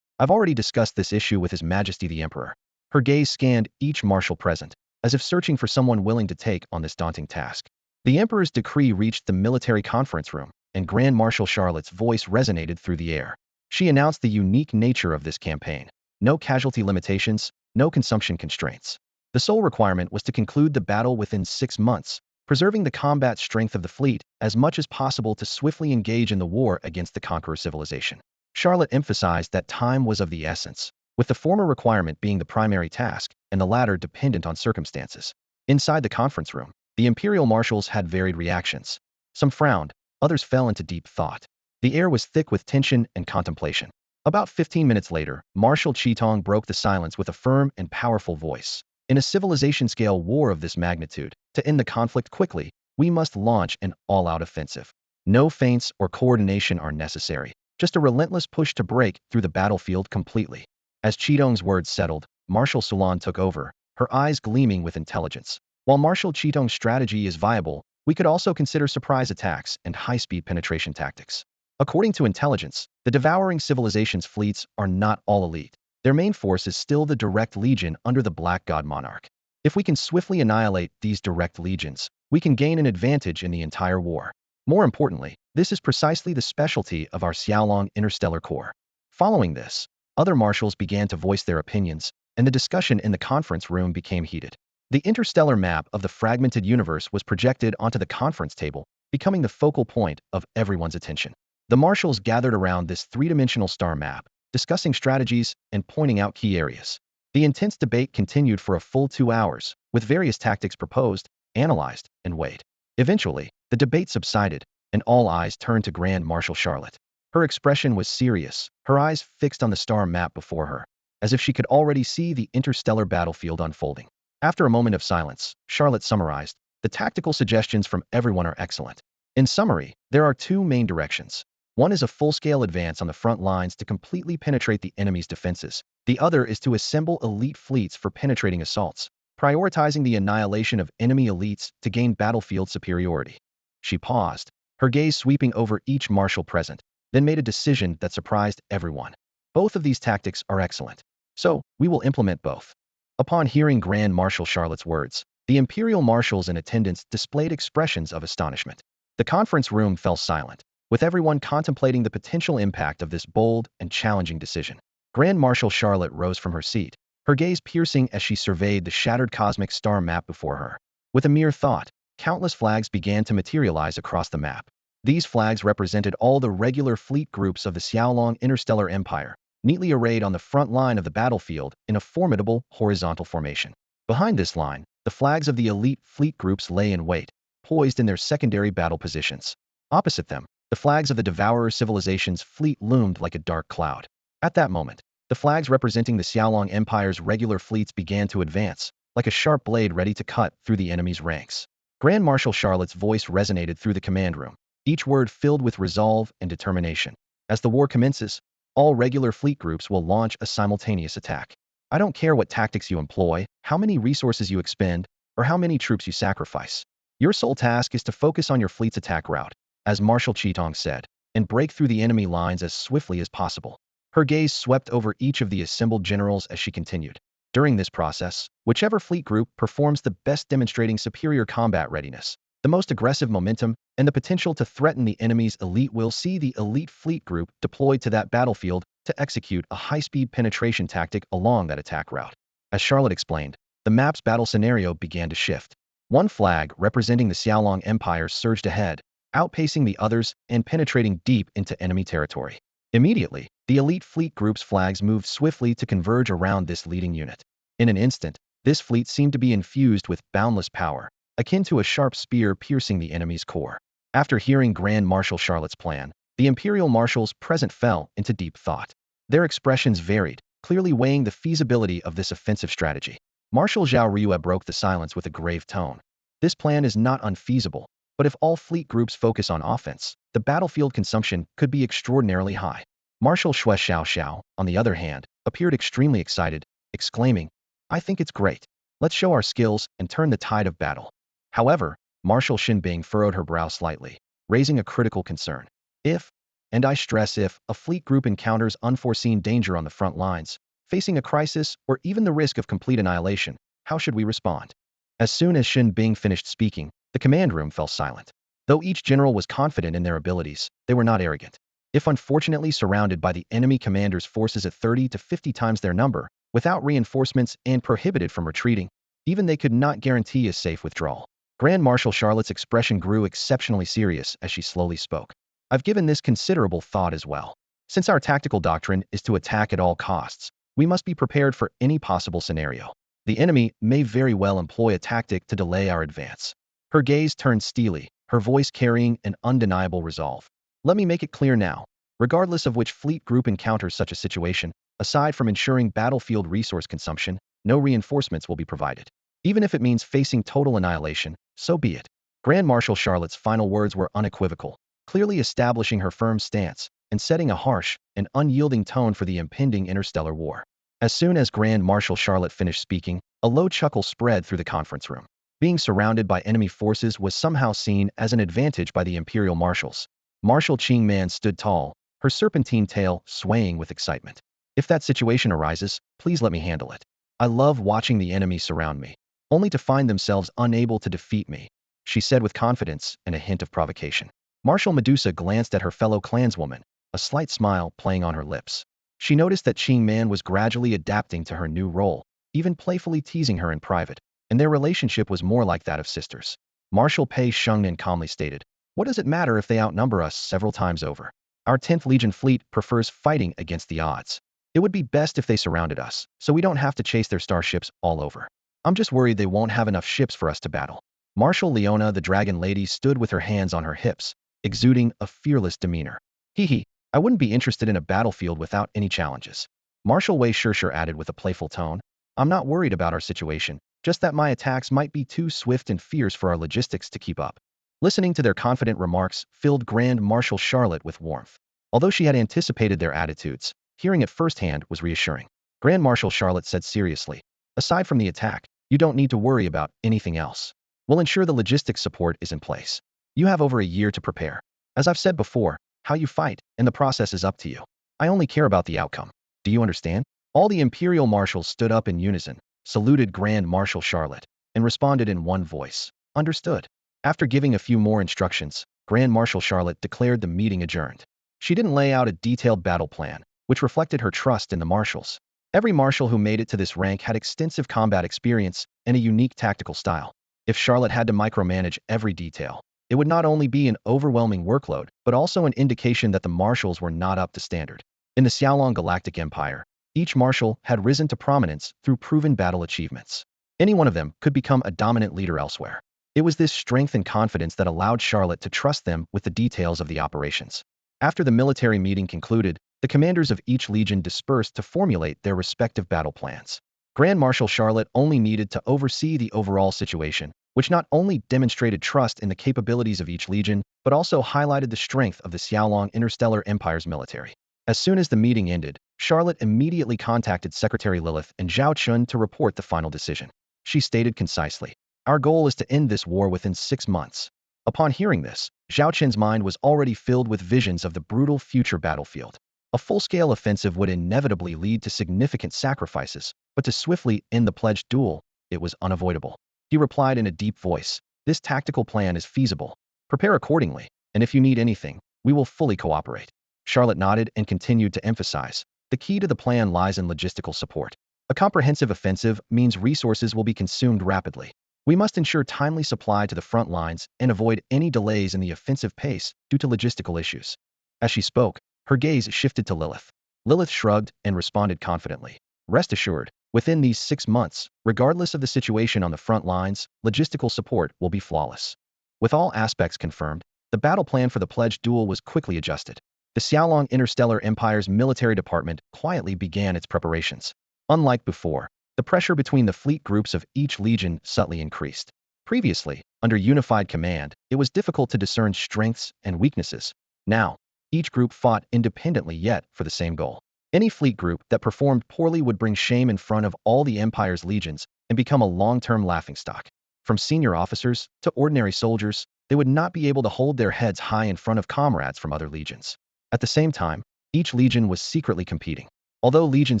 I've already discussed this issue with His Majesty the Emperor. Her gaze scanned each marshal present, as if searching for someone willing to take on this daunting task. The Emperor's decree reached the military conference room, and Grand Marshal Charlotte's voice resonated through the air. She announced the unique nature of this campaign. No casualty limitations, no consumption constraints. The sole requirement was to conclude the battle within 6 months, preserving the combat strength of the fleet as much as possible to swiftly engage in the war against the conqueror civilization. Charlotte emphasized that time was of the essence, with the former requirement being the primary task and the latter dependent on circumstances. Inside the conference room, the imperial marshals had varied reactions. Some frowned, others fell into deep thought. The air was thick with tension and contemplation. About 15 minutes later, Marshal Chitong broke the silence with a firm and powerful voice. In a civilization-scale war of this magnitude, to end the conflict quickly, we must launch an all-out offensive. No feints or coordination are necessary, just a relentless push to break through the battlefield completely. As Chitong's words settled, Marshal Sulan took over, her eyes gleaming with intelligence. While Marshal Chitong's strategy is viable, we could also consider surprise attacks and high-speed penetration tactics. According to intelligence, the devouring civilization's fleets are not all elite. Their main force is still the direct legion under the Black God Monarch. If we can swiftly annihilate these direct legions, we can gain an advantage in the entire war. More importantly, this is precisely the specialty of our Xiaolong Interstellar Corps. Following this, other marshals began to voice their opinions, and the discussion in the conference room became heated. The interstellar map of the fragmented universe was projected onto the conference table, becoming the focal point of everyone's attention. The marshals gathered around this three-dimensional star map, discussing strategies and pointing out key areas. The intense debate continued for a full 2 hours, with various tactics proposed, analyzed, and weighed. Eventually, the debate subsided, and all eyes turned to Grand Marshal Charlotte. Her expression was serious, her eyes fixed on the star map before her, as if she could already see the interstellar battlefield unfolding. After a moment of silence, Charlotte summarized, "The tactical suggestions from everyone are excellent. In summary, there are 2 main directions. One is a full-scale advance on the front lines to completely penetrate the enemy's defenses. The other is to assemble elite fleets for penetrating assaults, prioritizing the annihilation of enemy elites to gain battlefield superiority." She paused, her gaze sweeping over each marshal present, then made a decision that surprised everyone. "Both of these tactics are excellent. So, we will implement both." Upon hearing Grand Marshal Charlotte's words, the imperial marshals in attendance displayed expressions of astonishment. The conference room fell silent, with everyone contemplating the potential impact of this bold and challenging decision. Grand Marshal Charlotte rose from her seat, her gaze piercing as she surveyed the shattered cosmic star map before her. With a mere thought, countless flags began to materialize across the map. These flags represented all the regular fleet groups of the Xiaolong Interstellar Empire, neatly arrayed on the front line of the battlefield in a formidable horizontal formation. Behind this line, the flags of the elite fleet groups lay in wait, poised in their secondary battle positions. Opposite them, the flags of the Devourer civilization's fleet loomed like a dark cloud. At that moment, the flags representing the Xiaolong Empire's regular fleets began to advance, like a sharp blade ready to cut through the enemy's ranks. Grand Marshal Charlotte's voice resonated through the command room, each word filled with resolve and determination. "As the war commences, all regular fleet groups will launch a simultaneous attack. I don't care what tactics you employ, how many resources you expend, or how many troops you sacrifice. Your sole task is to focus on your fleet's attack route, as Marshal Chitong said, and break through the enemy lines as swiftly as possible." Her gaze swept over each of the assembled generals as she continued. During this process, whichever fleet group performs the best demonstrating superior combat readiness, the most aggressive momentum, and the potential to threaten the enemy's elite will see the elite fleet group deployed to that battlefield to execute a high-speed penetration tactic along that attack route. As Charlotte explained, the map's battle scenario began to shift. One flag representing the Xiaolong Empire surged ahead, outpacing the others and penetrating deep into enemy territory. Immediately, the elite fleet group's flags moved swiftly to converge around this leading unit. In an instant, this fleet seemed to be infused with boundless power, akin to a sharp spear piercing the enemy's core. After hearing Grand Marshal Charlotte's plan, the Imperial Marshals present fell into deep thought. Their expressions varied, clearly weighing the feasibility of this offensive strategy. Marshal Zhao Riyue broke the silence with a grave tone. This plan is not unfeasible, but if all fleet groups focus on offense, the battlefield consumption could be extraordinarily high. Marshal Shui Xiao, on the other hand, appeared extremely excited, exclaiming, "I think it's great. Let's show our skills and turn the tide of battle." However, Marshal Xinbing furrowed her brow slightly, raising a critical concern. If, and I stress if, a fleet group encounters unforeseen danger on the front lines, facing a crisis or even the risk of complete annihilation, how should we respond? As soon as Xinbing finished speaking, the command room fell silent. Though each general was confident in their abilities, they were not arrogant. If unfortunately surrounded by the enemy commander's forces at 30 to 50 times their number, without reinforcements and prohibited from retreating, even they could not guarantee a safe withdrawal. Grand Marshal Charlotte's expression grew exceptionally serious as she slowly spoke. "I've given this considerable thought as well. Since our tactical doctrine is to attack at all costs, we must be prepared for any possible scenario. The enemy may very well employ a tactic to delay our advance." Her gaze turned steely, her voice carrying an undeniable resolve. "Let me make it clear now. Regardless of which fleet group encounters such a situation, aside from ensuring battlefield resource consumption, no reinforcements will be provided. Even if it means facing total annihilation, so be it." Grand Marshal Charlotte's final words were unequivocal, clearly establishing her firm stance and setting a harsh and unyielding tone for the impending interstellar war. As soon as Grand Marshal Charlotte finished speaking, a low chuckle spread through the conference room. Being surrounded by enemy forces was somehow seen as an advantage by the Imperial Marshals. Marshal Qing Man stood tall, her serpentine tail swaying with excitement. "If that situation arises, please let me handle it. I love watching the enemy surround me, only to find themselves unable to defeat me," she said with confidence and a hint of provocation. Marshal Medusa glanced at her fellow clanswoman, a slight smile playing on her lips. She noticed that Qing Man was gradually adapting to her new role, even playfully teasing her in private, and their relationship was more like that of sisters. Marshal Pei Shengnan calmly stated, "What does it matter if they outnumber us several times over? Our 10th Legion fleet prefers fighting against the odds. It would be best if they surrounded us, so we don't have to chase their starships all over. I'm just worried they won't have enough ships for us to battle." Marshal Leona the Dragon Lady stood with her hands on her hips, exuding a fearless demeanor. "Hee, I wouldn't be interested in a battlefield without any challenges." Marshal Wei Shishir added with a playful tone, "I'm not worried about our situation, just that my attacks might be too swift and fierce for our logistics to keep up." Listening to their confident remarks filled Grand Marshal Charlotte with warmth. Although she had anticipated their attitudes, hearing it firsthand was reassuring. Grand Marshal Charlotte said seriously, "Aside from the attack, you don't need to worry about anything else. We'll ensure the logistics support is in place. You have over a year to prepare. As I've said before, how you fight, and the process is up to you. I only care about the outcome. Do you understand?" All the Imperial Marshals stood up in unison, saluted Grand Marshal Charlotte, and responded in one voice, "Understood." After giving a few more instructions, Grand Marshal Charlotte declared the meeting adjourned. She didn't lay out a detailed battle plan, which reflected her trust in the marshals. Every marshal who made it to this rank had extensive combat experience and a unique tactical style. If Charlotte had to micromanage every detail, it would not only be an overwhelming workload, but also an indication that the marshals were not up to standard. In the Xiaolong Galactic Empire, each marshal had risen to prominence through proven battle achievements. Any one of them could become a dominant leader elsewhere. It was this strength and confidence that allowed Charlotte to trust them with the details of the operations. After the military meeting concluded, the commanders of each legion dispersed to formulate their respective battle plans. Grand Marshal Charlotte only needed to oversee the overall situation, which not only demonstrated trust in the capabilities of each legion, but also highlighted the strength of the Xiaolong Interstellar Empire's military. As soon as the meeting ended, Charlotte immediately contacted Secretary Lilith and Zhao Chen to report the final decision. She stated concisely, "Our goal is to end this war within 6 months." Upon hearing this, Zhao Chen's mind was already filled with visions of the brutal future battlefield. A full-scale offensive would inevitably lead to significant sacrifices, but to swiftly end the pledged duel, it was unavoidable. He replied in a deep voice, "This tactical plan is feasible. Prepare accordingly, and if you need anything, we will fully cooperate." Charlotte nodded and continued to emphasize, "The key to the plan lies in logistical support. A comprehensive offensive means resources will be consumed rapidly. We must ensure timely supply to the front lines and avoid any delays in the offensive pace due to logistical issues." As she spoke, her gaze shifted to Lilith. Lilith shrugged and responded confidently, "Rest assured, within these 6 months, regardless of the situation on the front lines, logistical support will be flawless." With all aspects confirmed, the battle plan for the pledged duel was quickly adjusted. The Xiaolong Interstellar Empire's military department quietly began its preparations. Unlike before, the pressure between the fleet groups of each legion subtly increased. Previously, under unified command, it was difficult to discern strengths and weaknesses. Now, each group fought independently yet for the same goal. Any fleet group that performed poorly would bring shame in front of all the Empire's legions and become a long-term laughingstock. From senior officers to ordinary soldiers, they would not be able to hold their heads high in front of comrades from other legions. At the same time, each legion was secretly competing. Although legion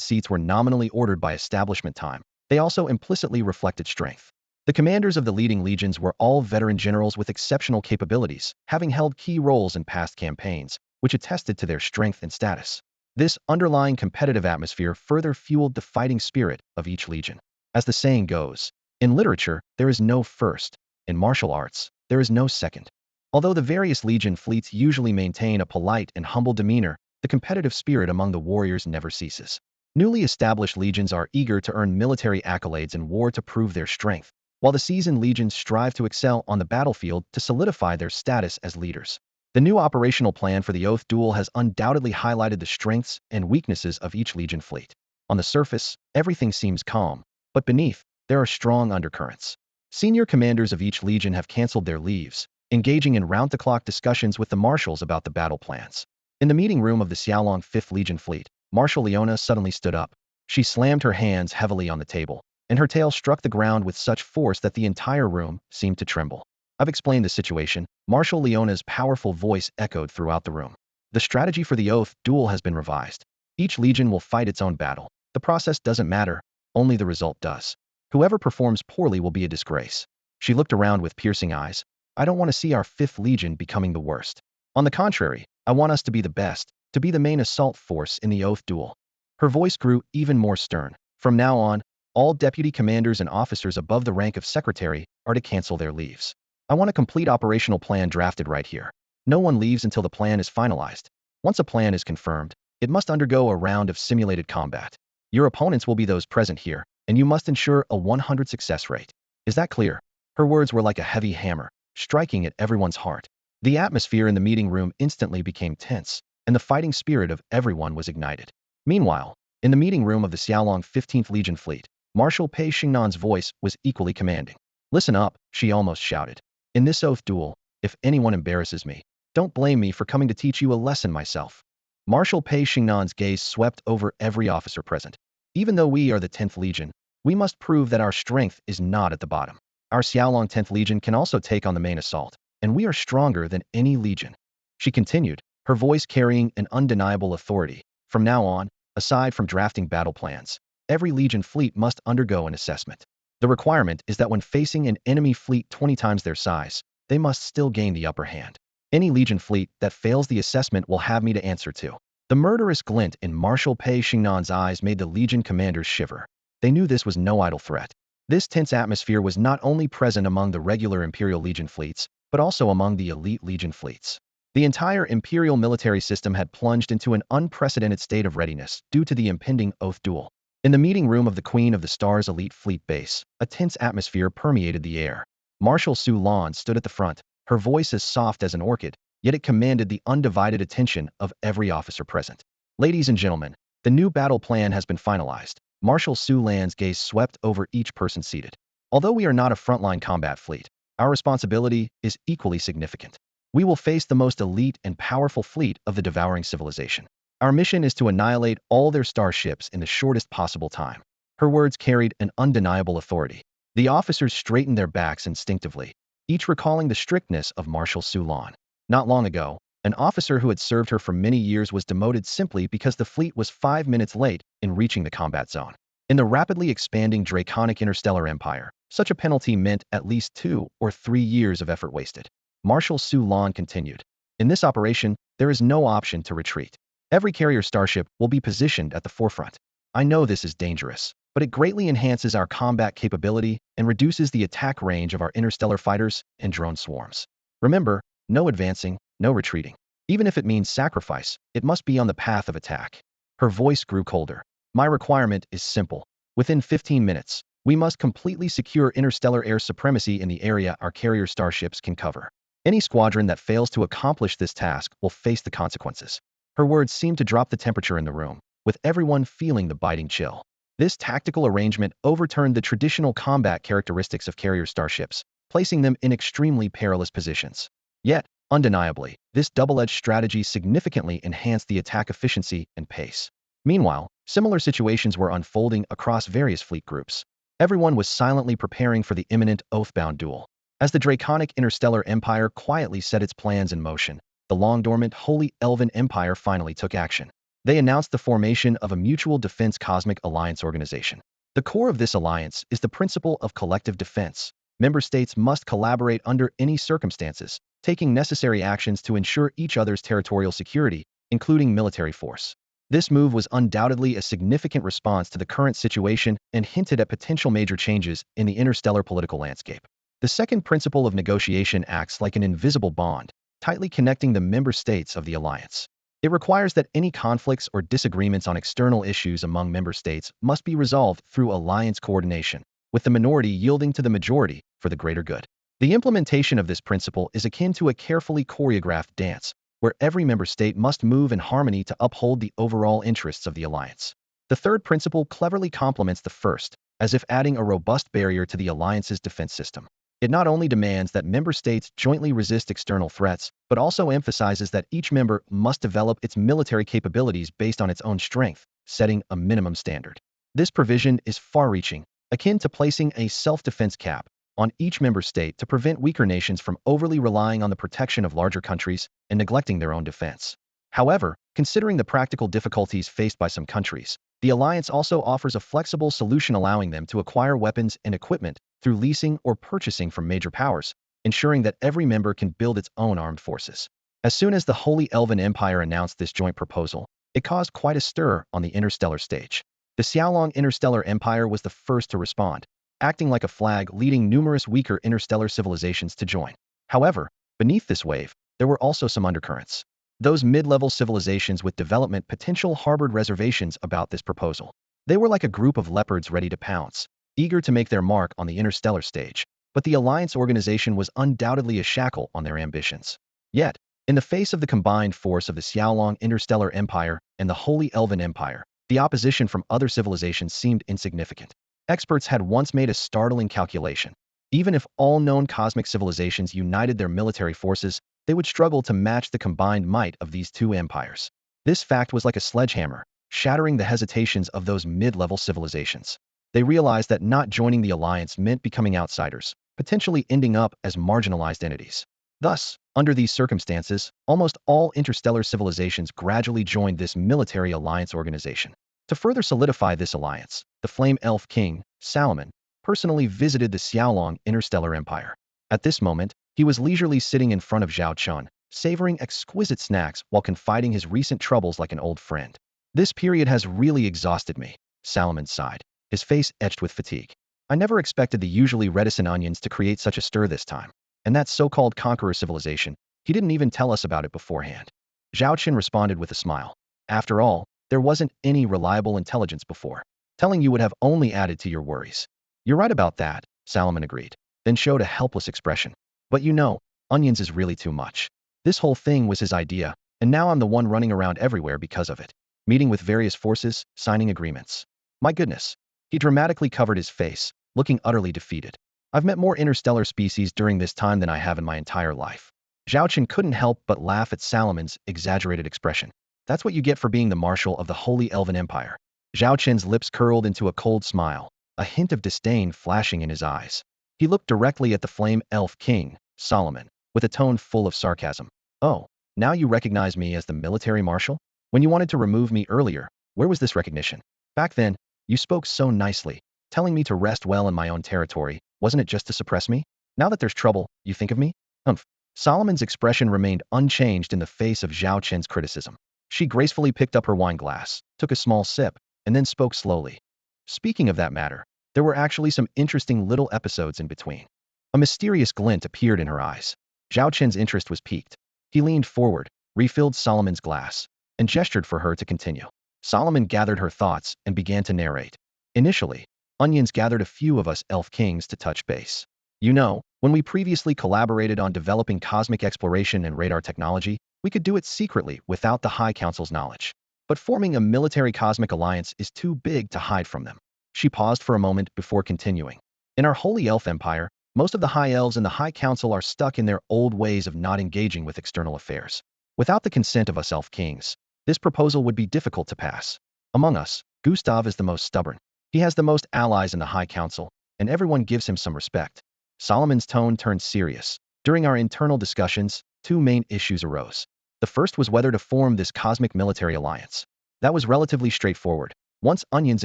seats were nominally ordered by establishment time, they also implicitly reflected strength. The commanders of the leading legions were all veteran generals with exceptional capabilities, having held key roles in past campaigns, which attested to their strength and status. This underlying competitive atmosphere further fueled the fighting spirit of each legion. As the saying goes, in literature, there is no first. In martial arts, there is no second. Although the various legion fleets usually maintain a polite and humble demeanor, the competitive spirit among the warriors never ceases. Newly established legions are eager to earn military accolades in war to prove their strength, while the seasoned legions strive to excel on the battlefield to solidify their status as leaders. The new operational plan for the Oath Duel has undoubtedly highlighted the strengths and weaknesses of each legion fleet. On the surface, everything seems calm, but beneath, there are strong undercurrents. Senior commanders of each legion have canceled their leaves, engaging in round-the-clock discussions with the marshals about the battle plans. In the meeting room of the Xiaolong 5th Legion Fleet, Marshal Leona suddenly stood up. She slammed her hands heavily on the table, and her tail struck the ground with such force that the entire room seemed to tremble. "I've explained the situation." Marshal Leona's powerful voice echoed throughout the room. "The strategy for the Oath Duel has been revised. Each legion will fight its own battle. The process doesn't matter, only the result does. Whoever performs poorly will be a disgrace." She looked around with piercing eyes. "I don't want to see our 5th Legion becoming the worst. On the contrary, I want us to be the best, to be the main assault force in the Oath Duel." Her voice grew even more stern. "From now on, all deputy commanders and officers above the rank of secretary are to cancel their leaves. I want a complete operational plan drafted right here. No one leaves until the plan is finalized. Once a plan is confirmed, it must undergo a round of simulated combat. Your opponents will be those present here, and you must ensure a 100 success rate. Is that clear?" Her words were like a heavy hammer, striking at everyone's heart. The atmosphere in the meeting room instantly became tense, and the fighting spirit of everyone was ignited. Meanwhile, in the meeting room of the Xiaolong 15th Legion Fleet, Marshal Pei Xingnan's voice was equally commanding. "Listen up," she almost shouted. "In this Oath Duel, if anyone embarrasses me, don't blame me for coming to teach you a lesson myself." Marshal Pei Xingnan's gaze swept over every officer present. "Even though we are the 10th Legion, we must prove that our strength is not at the bottom. Our Xiaolong 10th Legion can also take on the main assault, and we are stronger than any legion." She continued, her voice carrying an undeniable authority. "From now on, aside from drafting battle plans, every legion fleet must undergo an assessment. The requirement is that when facing an enemy fleet 20 times their size, they must still gain the upper hand. Any legion fleet that fails the assessment will have me to answer to." The murderous glint in Marshal Pei Xingnan's eyes made the legion commanders shiver. They knew this was no idle threat. This tense atmosphere was not only present among the regular Imperial Legion fleets, but also among the elite Legion fleets. The entire Imperial military system had plunged into an unprecedented state of readiness due to the impending Oath Duel. In the meeting room of the Queen of the Stars Elite Fleet Base, a tense atmosphere permeated the air. Marshal Su Lan stood at the front, her voice as soft as an orchid, yet it commanded the undivided attention of every officer present. "Ladies and gentlemen, the new battle plan has been finalized." Marshal Su Lan's gaze swept over each person seated. "Although we are not a frontline combat fleet, our responsibility is equally significant. We will face the most elite and powerful fleet of the devouring civilization. Our mission is to annihilate all their starships in the shortest possible time." Her words carried an undeniable authority. The officers straightened their backs instinctively, each recalling the strictness of Marshal Su Lan. Not long ago, An officer who had served her for many years was demoted simply because the fleet was 5 minutes late in reaching the combat zone. In the rapidly expanding draconic interstellar empire, such a penalty meant at least 2 or 3 years of effort wasted. Marshal Su Lan continued. In this operation, there is no option to retreat. Every carrier starship will be positioned at the forefront. I know this is dangerous, but it greatly enhances our combat capability and reduces the attack range of our interstellar fighters and drone swarms. Remember, no advancing, no retreating. Even if it means sacrifice, it must be on the path of attack. Her voice grew colder. My requirement is simple. Within 15 minutes, we must completely secure interstellar air supremacy in the area our carrier starships can cover. Any squadron that fails to accomplish this task will face the consequences. Her words seemed to drop the temperature in the room, with everyone feeling the biting chill. This tactical arrangement overturned the traditional combat characteristics of carrier starships, placing them in extremely perilous positions. Yet, undeniably, this double-edged strategy significantly enhanced the attack efficiency and pace. Meanwhile, similar situations were unfolding across various fleet groups. Everyone was silently preparing for the imminent oath-bound duel. As the draconic interstellar empire quietly set its plans in motion, the long-dormant Holy Elven Empire finally took action. They announced the formation of a mutual defense cosmic alliance organization. The core of this alliance is the principle of collective defense. Member states must collaborate under any circumstances, taking necessary actions to ensure each other's territorial security, including military force. This move was undoubtedly a significant response to the current situation and hinted at potential major changes in the interstellar political landscape. The second principle of negotiation acts like an invisible bond, tightly connecting the member states of the alliance. It requires that any conflicts or disagreements on external issues among member states must be resolved through alliance coordination, with the minority yielding to the majority for the greater good. The implementation of this principle is akin to a carefully choreographed dance, where every member state must move in harmony to uphold the overall interests of the alliance. The third principle cleverly complements the first, as if adding a robust barrier to the alliance's defense system. It not only demands that member states jointly resist external threats, but also emphasizes that each member must develop its military capabilities based on its own strength, setting a minimum standard. This provision is far-reaching, akin to placing a self-defense cap on each member state to prevent weaker nations from overly relying on the protection of larger countries and neglecting their own defense. However, considering the practical difficulties faced by some countries, the alliance also offers a flexible solution allowing them to acquire weapons and equipment through leasing or purchasing from major powers, ensuring that every member can build its own armed forces. As soon as the Holy Elven Empire announced this joint proposal, it caused quite a stir on the interstellar stage. The Xiaolong Interstellar Empire was the first to respond, acting like a flag leading numerous weaker interstellar civilizations to join. However, beneath this wave, there were also some undercurrents. Those mid-level civilizations with development potential harbored reservations about this proposal. They were like a group of leopards ready to pounce, eager to make their mark on the interstellar stage, but the alliance organization was undoubtedly a shackle on their ambitions. Yet, in the face of the combined force of the Xiaolong Interstellar Empire and the Holy Elven Empire, the opposition from other civilizations seemed insignificant. Experts had once made a startling calculation. Even if all known cosmic civilizations united their military forces, they would struggle to match the combined might of these two empires. This fact was like a sledgehammer, shattering the hesitations of those mid-level civilizations. They realized that not joining the alliance meant becoming outsiders, potentially ending up as marginalized entities. Thus, under these circumstances, almost all interstellar civilizations gradually joined this military alliance organization. To further solidify this alliance, the Flame Elf King, Salomon, personally visited the Xiaolong Interstellar Empire. At this moment, he was leisurely sitting in front of Zhao Chen, savoring exquisite snacks while confiding his recent troubles like an old friend. This period has really exhausted me, Salomon sighed, his face etched with fatigue. I never expected the usually reticent onions to create such a stir this time. And that so-called conqueror civilization, he didn't even tell us about it beforehand. Zhao Chen responded with a smile. After all, there wasn't any reliable intelligence before. Telling you would have only added to your worries. You're right about that, Salomon agreed, then showed a helpless expression. But you know, onions is really too much. This whole thing was his idea, and now I'm the one running around everywhere because of it. Meeting with various forces, signing agreements. My goodness. He dramatically covered his face, looking utterly defeated. I've met more interstellar species during this time than I have in my entire life. Zhao Chen couldn't help but laugh at Salomon's exaggerated expression. That's what you get for being the marshal of the Holy Elven Empire. Zhao Chen's lips curled into a cold smile, a hint of disdain flashing in his eyes. He looked directly at the Flame Elf King, Solomon, with a tone full of sarcasm. Oh, Now you recognize me as the military marshal? When you wanted to remove me earlier, where was this recognition? Back then, you spoke so nicely, telling me to rest well in my own territory. Wasn't it just to suppress me? Now that there's trouble, you think of me? Humph. Solomon's expression remained unchanged in the face of Zhao Chen's criticism. She gracefully picked up her wine glass, took a small sip, and then spoke slowly. Speaking of that matter, there were actually some interesting little episodes in between. A mysterious glint appeared in her eyes. Zhao Chen's interest was piqued. He leaned forward, refilled Solomon's glass, and gestured for her to continue. Solomon gathered her thoughts and began to narrate. Initially, Onions gathered a few of us Elf Kings to touch base. You know, when we previously collaborated on developing cosmic exploration and radar technology, we could do it secretly without the High Council's knowledge. But forming a military cosmic alliance is too big to hide from them. She paused for a moment before continuing. In our Holy Elf Empire, most of the High Elves and the High Council are stuck in their old ways of not engaging with external affairs. Without the consent of us Elf Kings, this proposal would be difficult to pass. Among us, Gustav is the most stubborn. He has the most allies in the High Council, and everyone gives him some respect. Solomon's tone turned serious. During our internal discussions, two main issues arose. The first was whether to form this cosmic military alliance. That was relatively straightforward. Once Onions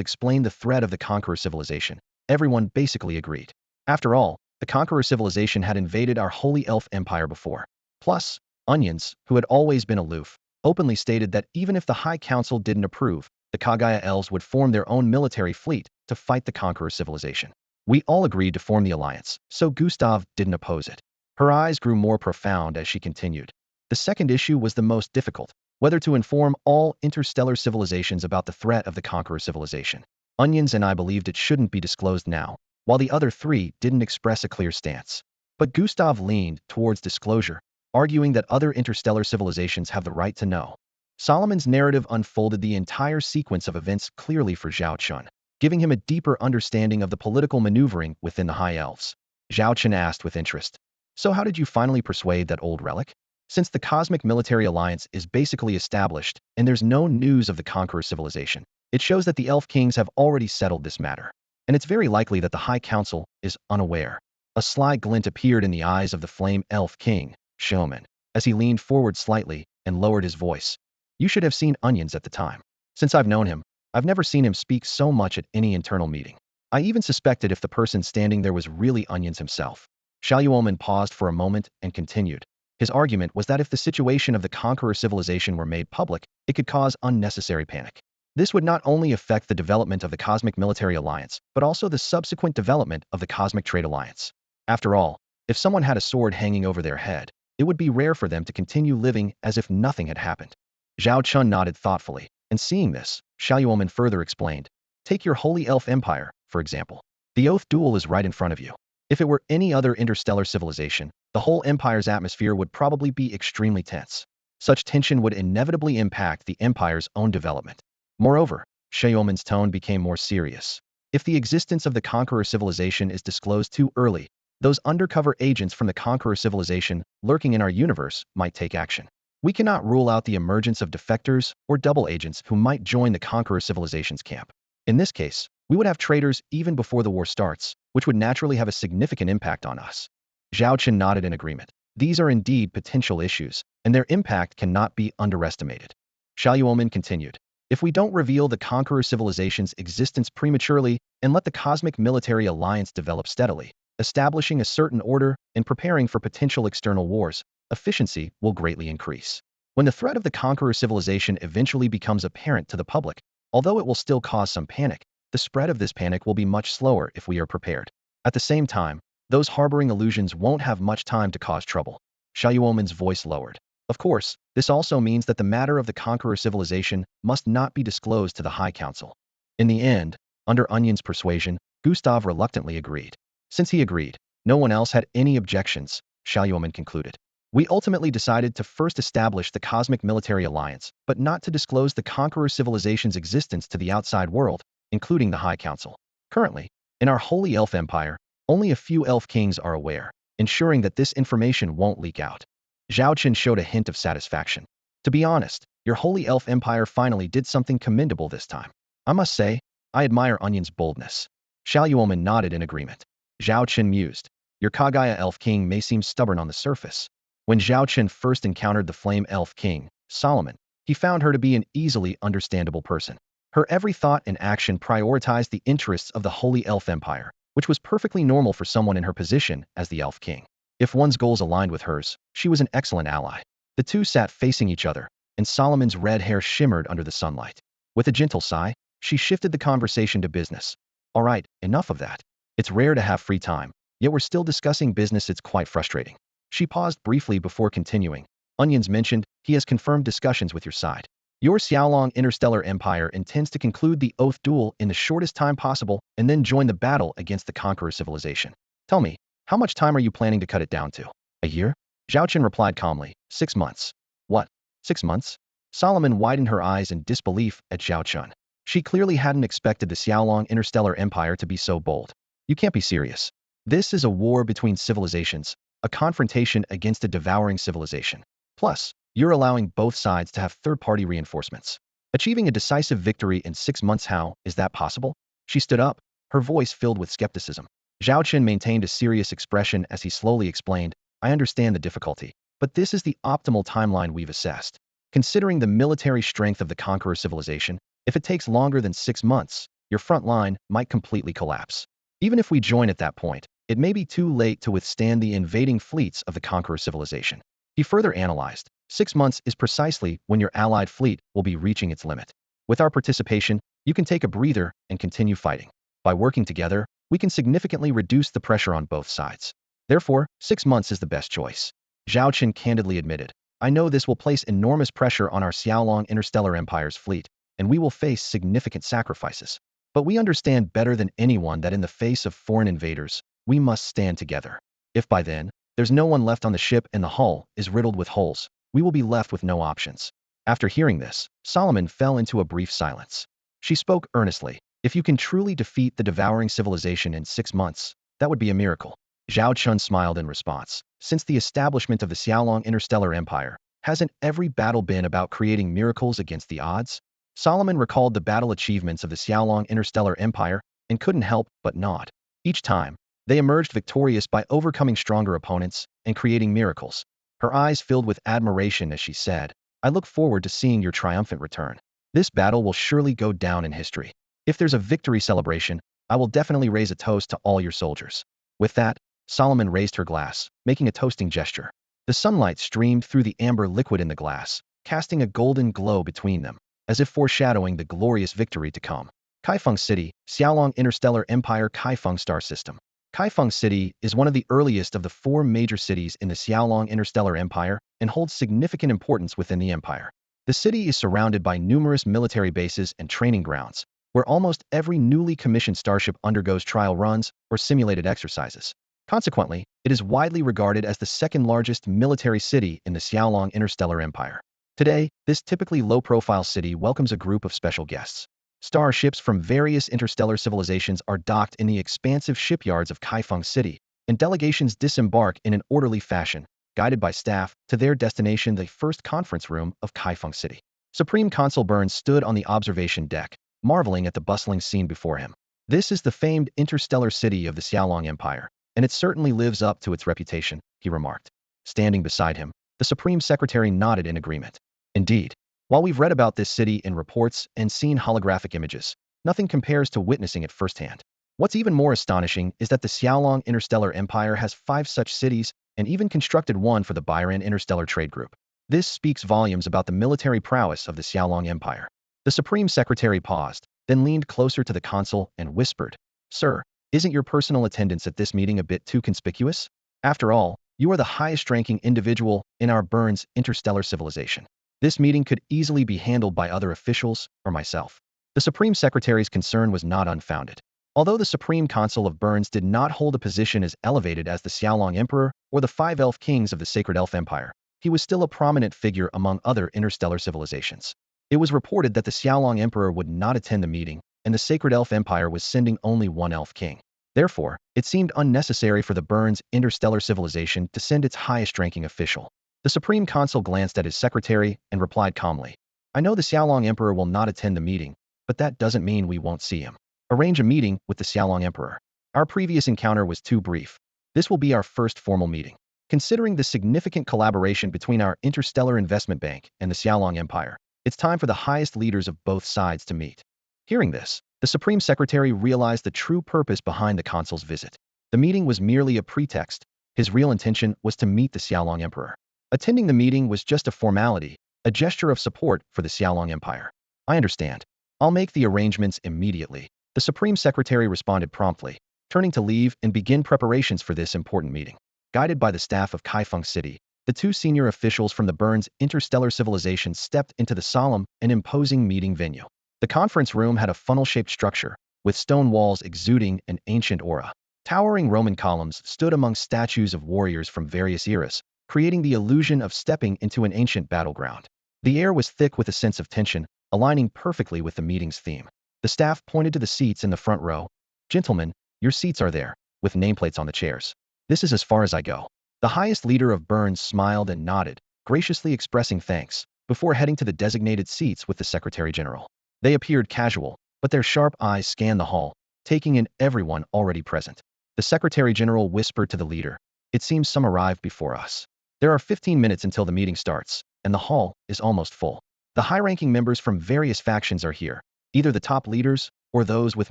explained the threat of the Conqueror civilization, everyone basically agreed. After all, the Conqueror civilization had invaded our Holy Elf Empire before. Plus, Onions, who had always been aloof, openly stated that even if the High Council didn't approve, the Kagaya Elves would form their own military fleet to fight the Conqueror civilization. We all agreed to form the alliance, so Gustav didn't oppose it. Her eyes grew more profound as she continued. The second issue was the most difficult, whether to inform all interstellar civilizations about the threat of the Conqueror civilization. Onions and I believed it shouldn't be disclosed now, while the other three didn't express a clear stance. But Gustav leaned towards disclosure, arguing that other interstellar civilizations have the right to know. Solomon's narrative unfolded the entire sequence of events clearly for Zhao Chen, giving him a deeper understanding of the political maneuvering within the High Elves. Zhao Chen asked with interest, "So how did you finally persuade that old relic? Since the Cosmic Military Alliance is basically established and there's no news of the Conqueror civilization, it shows that the Elf Kings have already settled this matter. And it's very likely that the High Council is unaware." A sly glint appeared in the eyes of the Flame Elf King, Showman, as he leaned forward slightly and lowered his voice. "You should have seen Onions at the time. Since I've known him, I've never seen him speak so much at any internal meeting. I even suspected if the person standing there was really Onions himself." Xiaoman paused for a moment and continued. His argument was that if the situation of the Conqueror civilization were made public, it could cause unnecessary panic. This would not only affect the development of the Cosmic Military Alliance, but also the subsequent development of the Cosmic Trade Alliance. After all, if someone had a sword hanging over their head, it would be rare for them to continue living as if nothing had happened. Zhao Chun nodded thoughtfully, and seeing this, Xiaoman further explained. Take your Holy Elf Empire, for example. The Oath Duel is right in front of you. If it were any other interstellar civilization, the whole Empire's atmosphere would probably be extremely tense. Such tension would inevitably impact the Empire's own development. Moreover, Xiaoman's tone became more serious. If the existence of the Conqueror civilization is disclosed too early, those undercover agents from the Conqueror civilization lurking in our universe might take action. We cannot rule out the emergence of defectors or double agents who might join the Conqueror civilization's camp. In this case, we would have traitors even before the war starts, which would naturally have a significant impact on us. Zhao Chen nodded in agreement. These are indeed potential issues, and their impact cannot be underestimated. Xiaoman continued. If we don't reveal the Conqueror civilization's existence prematurely and let the Cosmic Military Alliance develop steadily, establishing a certain order and preparing for potential external wars, efficiency will greatly increase. When the threat of the Conqueror civilization eventually becomes apparent to the public, although it will still cause some panic, the spread of this panic will be much slower if we are prepared. At the same time, those harboring illusions won't have much time to cause trouble. Xiaoman's voice lowered. Of course, this also means that the matter of the Conqueror civilization must not be disclosed to the High Council. In the end, under Onion's persuasion, Gustav reluctantly agreed. Since he agreed, no one else had any objections, Xiaoman concluded. We ultimately decided to first establish the Cosmic Military Alliance, but not to disclose the Conqueror civilization's existence to the outside world, including the High Council. Currently, in our Holy Elf Empire, only a few Elf Kings are aware, ensuring that this information won't leak out. Zhao Chen showed a hint of satisfaction. To be honest, your Holy Elf Empire finally did something commendable this time. I must say, I admire Onion's boldness. Xiaoman nodded in agreement. Zhao Chen mused. Your Kagaya Elf King may seem stubborn on the surface. When Zhao Chen first encountered the Flame Elf King, Solomon, he found her to be an easily understandable person. Her every thought and action prioritized the interests of the Holy Elf Empire, which was perfectly normal for someone in her position as the Elf King. If one's goals aligned with hers, she was an excellent ally. The two sat facing each other, and Solomon's red hair shimmered under the sunlight. With a gentle sigh, she shifted the conversation to business. All right, enough of that. It's rare to have free time, yet we're still discussing business. It's quite frustrating. She paused briefly before continuing. Onions mentioned, he has confirmed discussions with your side. Your Xiaolong Interstellar Empire intends to conclude the Oath Duel in the shortest time possible and then join the battle against the Conqueror civilization. Tell me, how much time are you planning to cut it down to? A year? Zhao Chen replied calmly, 6 months. What? 6 months? Solomon widened her eyes in disbelief at Zhao Chen. She clearly hadn't expected the Xiaolong Interstellar Empire to be so bold. You can't be serious. This is a war between civilizations, a confrontation against a devouring civilization. Plus, you're allowing both sides to have third-party reinforcements. Achieving a decisive victory in 6 months, how is that possible? She stood up, her voice filled with skepticism. Zhao Chen maintained a serious expression as he slowly explained, I understand the difficulty, but this is the optimal timeline we've assessed. Considering the military strength of the Conqueror civilization, if it takes longer than 6 months, your front line might completely collapse. Even if we join at that point, it may be too late to withstand the invading fleets of the Conqueror civilization. He further analyzed, 6 months is precisely when your allied fleet will be reaching its limit. With our participation, you can take a breather and continue fighting. By working together, we can significantly reduce the pressure on both sides. Therefore, 6 months is the best choice. Zhao Chen candidly admitted, I know this will place enormous pressure on our Xiaolong Interstellar Empire's fleet, and we will face significant sacrifices. But we understand better than anyone that in the face of foreign invaders, we must stand together. If by then, there's no one left on the ship and the hull is riddled with holes, we will be left with no options. After hearing this, Solomon fell into a brief silence. She spoke earnestly, if you can truly defeat the devouring civilization in 6 months, that would be a miracle. Zhao Chen smiled in response. Since the establishment of the Xiaolong Interstellar Empire, hasn't every battle been about creating miracles against the odds? Solomon recalled the battle achievements of the Xiaolong Interstellar Empire and couldn't help but nod. Each time, they emerged victorious by overcoming stronger opponents and creating miracles. Her eyes filled with admiration as she said, I look forward to seeing your triumphant return. This battle will surely go down in history. If there's a victory celebration, I will definitely raise a toast to all your soldiers. With that, Solomon raised her glass, making a toasting gesture. The sunlight streamed through the amber liquid in the glass, casting a golden glow between them, as if foreshadowing the glorious victory to come. Kaifeng City, Xiaolong Interstellar Empire Kaifeng Star System. Kaifeng City is one of the earliest of the 4 major cities in the Xiaolong Interstellar Empire and holds significant importance within the empire. The city is surrounded by numerous military bases and training grounds, where almost every newly commissioned starship undergoes trial runs or simulated exercises. Consequently, it is widely regarded as the second largest military city in the Xiaolong Interstellar Empire. Today, this typically low-profile city welcomes a group of special guests. Starships from various interstellar civilizations are docked in the expansive shipyards of Kaifeng City, and delegations disembark in an orderly fashion, guided by staff, to their destination, the first conference room of Kaifeng City. Supreme Consul Burns stood on the observation deck, marveling at the bustling scene before him. This is the famed interstellar city of the Xiaolong Empire, and it certainly lives up to its reputation, he remarked. Standing beside him, the Supreme Secretary nodded in agreement. Indeed. While we've read about this city in reports and seen holographic images, nothing compares to witnessing it firsthand. What's even more astonishing is that the Xiaolong Interstellar Empire has 5 such cities and even constructed one for the Byron Interstellar Trade Group. This speaks volumes about the military prowess of the Xiaolong Empire. The Supreme Secretary paused, then leaned closer to the consul and whispered, Sir, isn't your personal attendance at this meeting a bit too conspicuous? After all, you are the highest-ranking individual in our Burns interstellar civilization. This meeting could easily be handled by other officials or myself. The Supreme Secretary's concern was not unfounded. Although the Supreme Consul of Burns did not hold a position as elevated as the Xiaolong Emperor or the 5 Elf Kings of the Sacred Elf Empire, he was still a prominent figure among other interstellar civilizations. It was reported that the Xiaolong Emperor would not attend the meeting, and the Sacred Elf Empire was sending only one Elf King. Therefore, it seemed unnecessary for the Burns interstellar civilization to send its highest-ranking official. The Supreme Consul glanced at his secretary and replied calmly, I know the Xiaolong Emperor will not attend the meeting, but that doesn't mean we won't see him. Arrange a meeting with the Xiaolong Emperor. Our previous encounter was too brief. This will be our first formal meeting. Considering the significant collaboration between our Interstellar Investment Bank and the Xiaolong Empire, it's time for the highest leaders of both sides to meet. Hearing this, the Supreme Secretary realized the true purpose behind the consul's visit. The meeting was merely a pretext. His real intention was to meet the Xiaolong Emperor. Attending the meeting was just a formality, a gesture of support for the Xiaolong Empire. I understand. I'll make the arrangements immediately. The Supreme Secretary responded promptly, turning to leave and begin preparations for this important meeting. Guided by the staff of Kaifeng City, the two senior officials from the Burns interstellar civilization stepped into the solemn and imposing meeting venue. The conference room had a funnel-shaped structure, with stone walls exuding an ancient aura. Towering Roman columns stood among statues of warriors from various eras, creating the illusion of stepping into an ancient battleground. The air was thick with a sense of tension, aligning perfectly with the meeting's theme. The staff pointed to the seats in the front row. "Gentlemen, your seats are there, with nameplates on the chairs. This is as far as I go." The highest leader of Burns smiled and nodded, graciously expressing thanks, before heading to the designated seats with the Secretary General. They appeared casual, but their sharp eyes scanned the hall, taking in everyone already present. The Secretary General whispered to the leader, "It seems some arrived before us. There are 15 minutes until the meeting starts, and the hall is almost full. The high-ranking members from various factions are here, either the top leaders or those with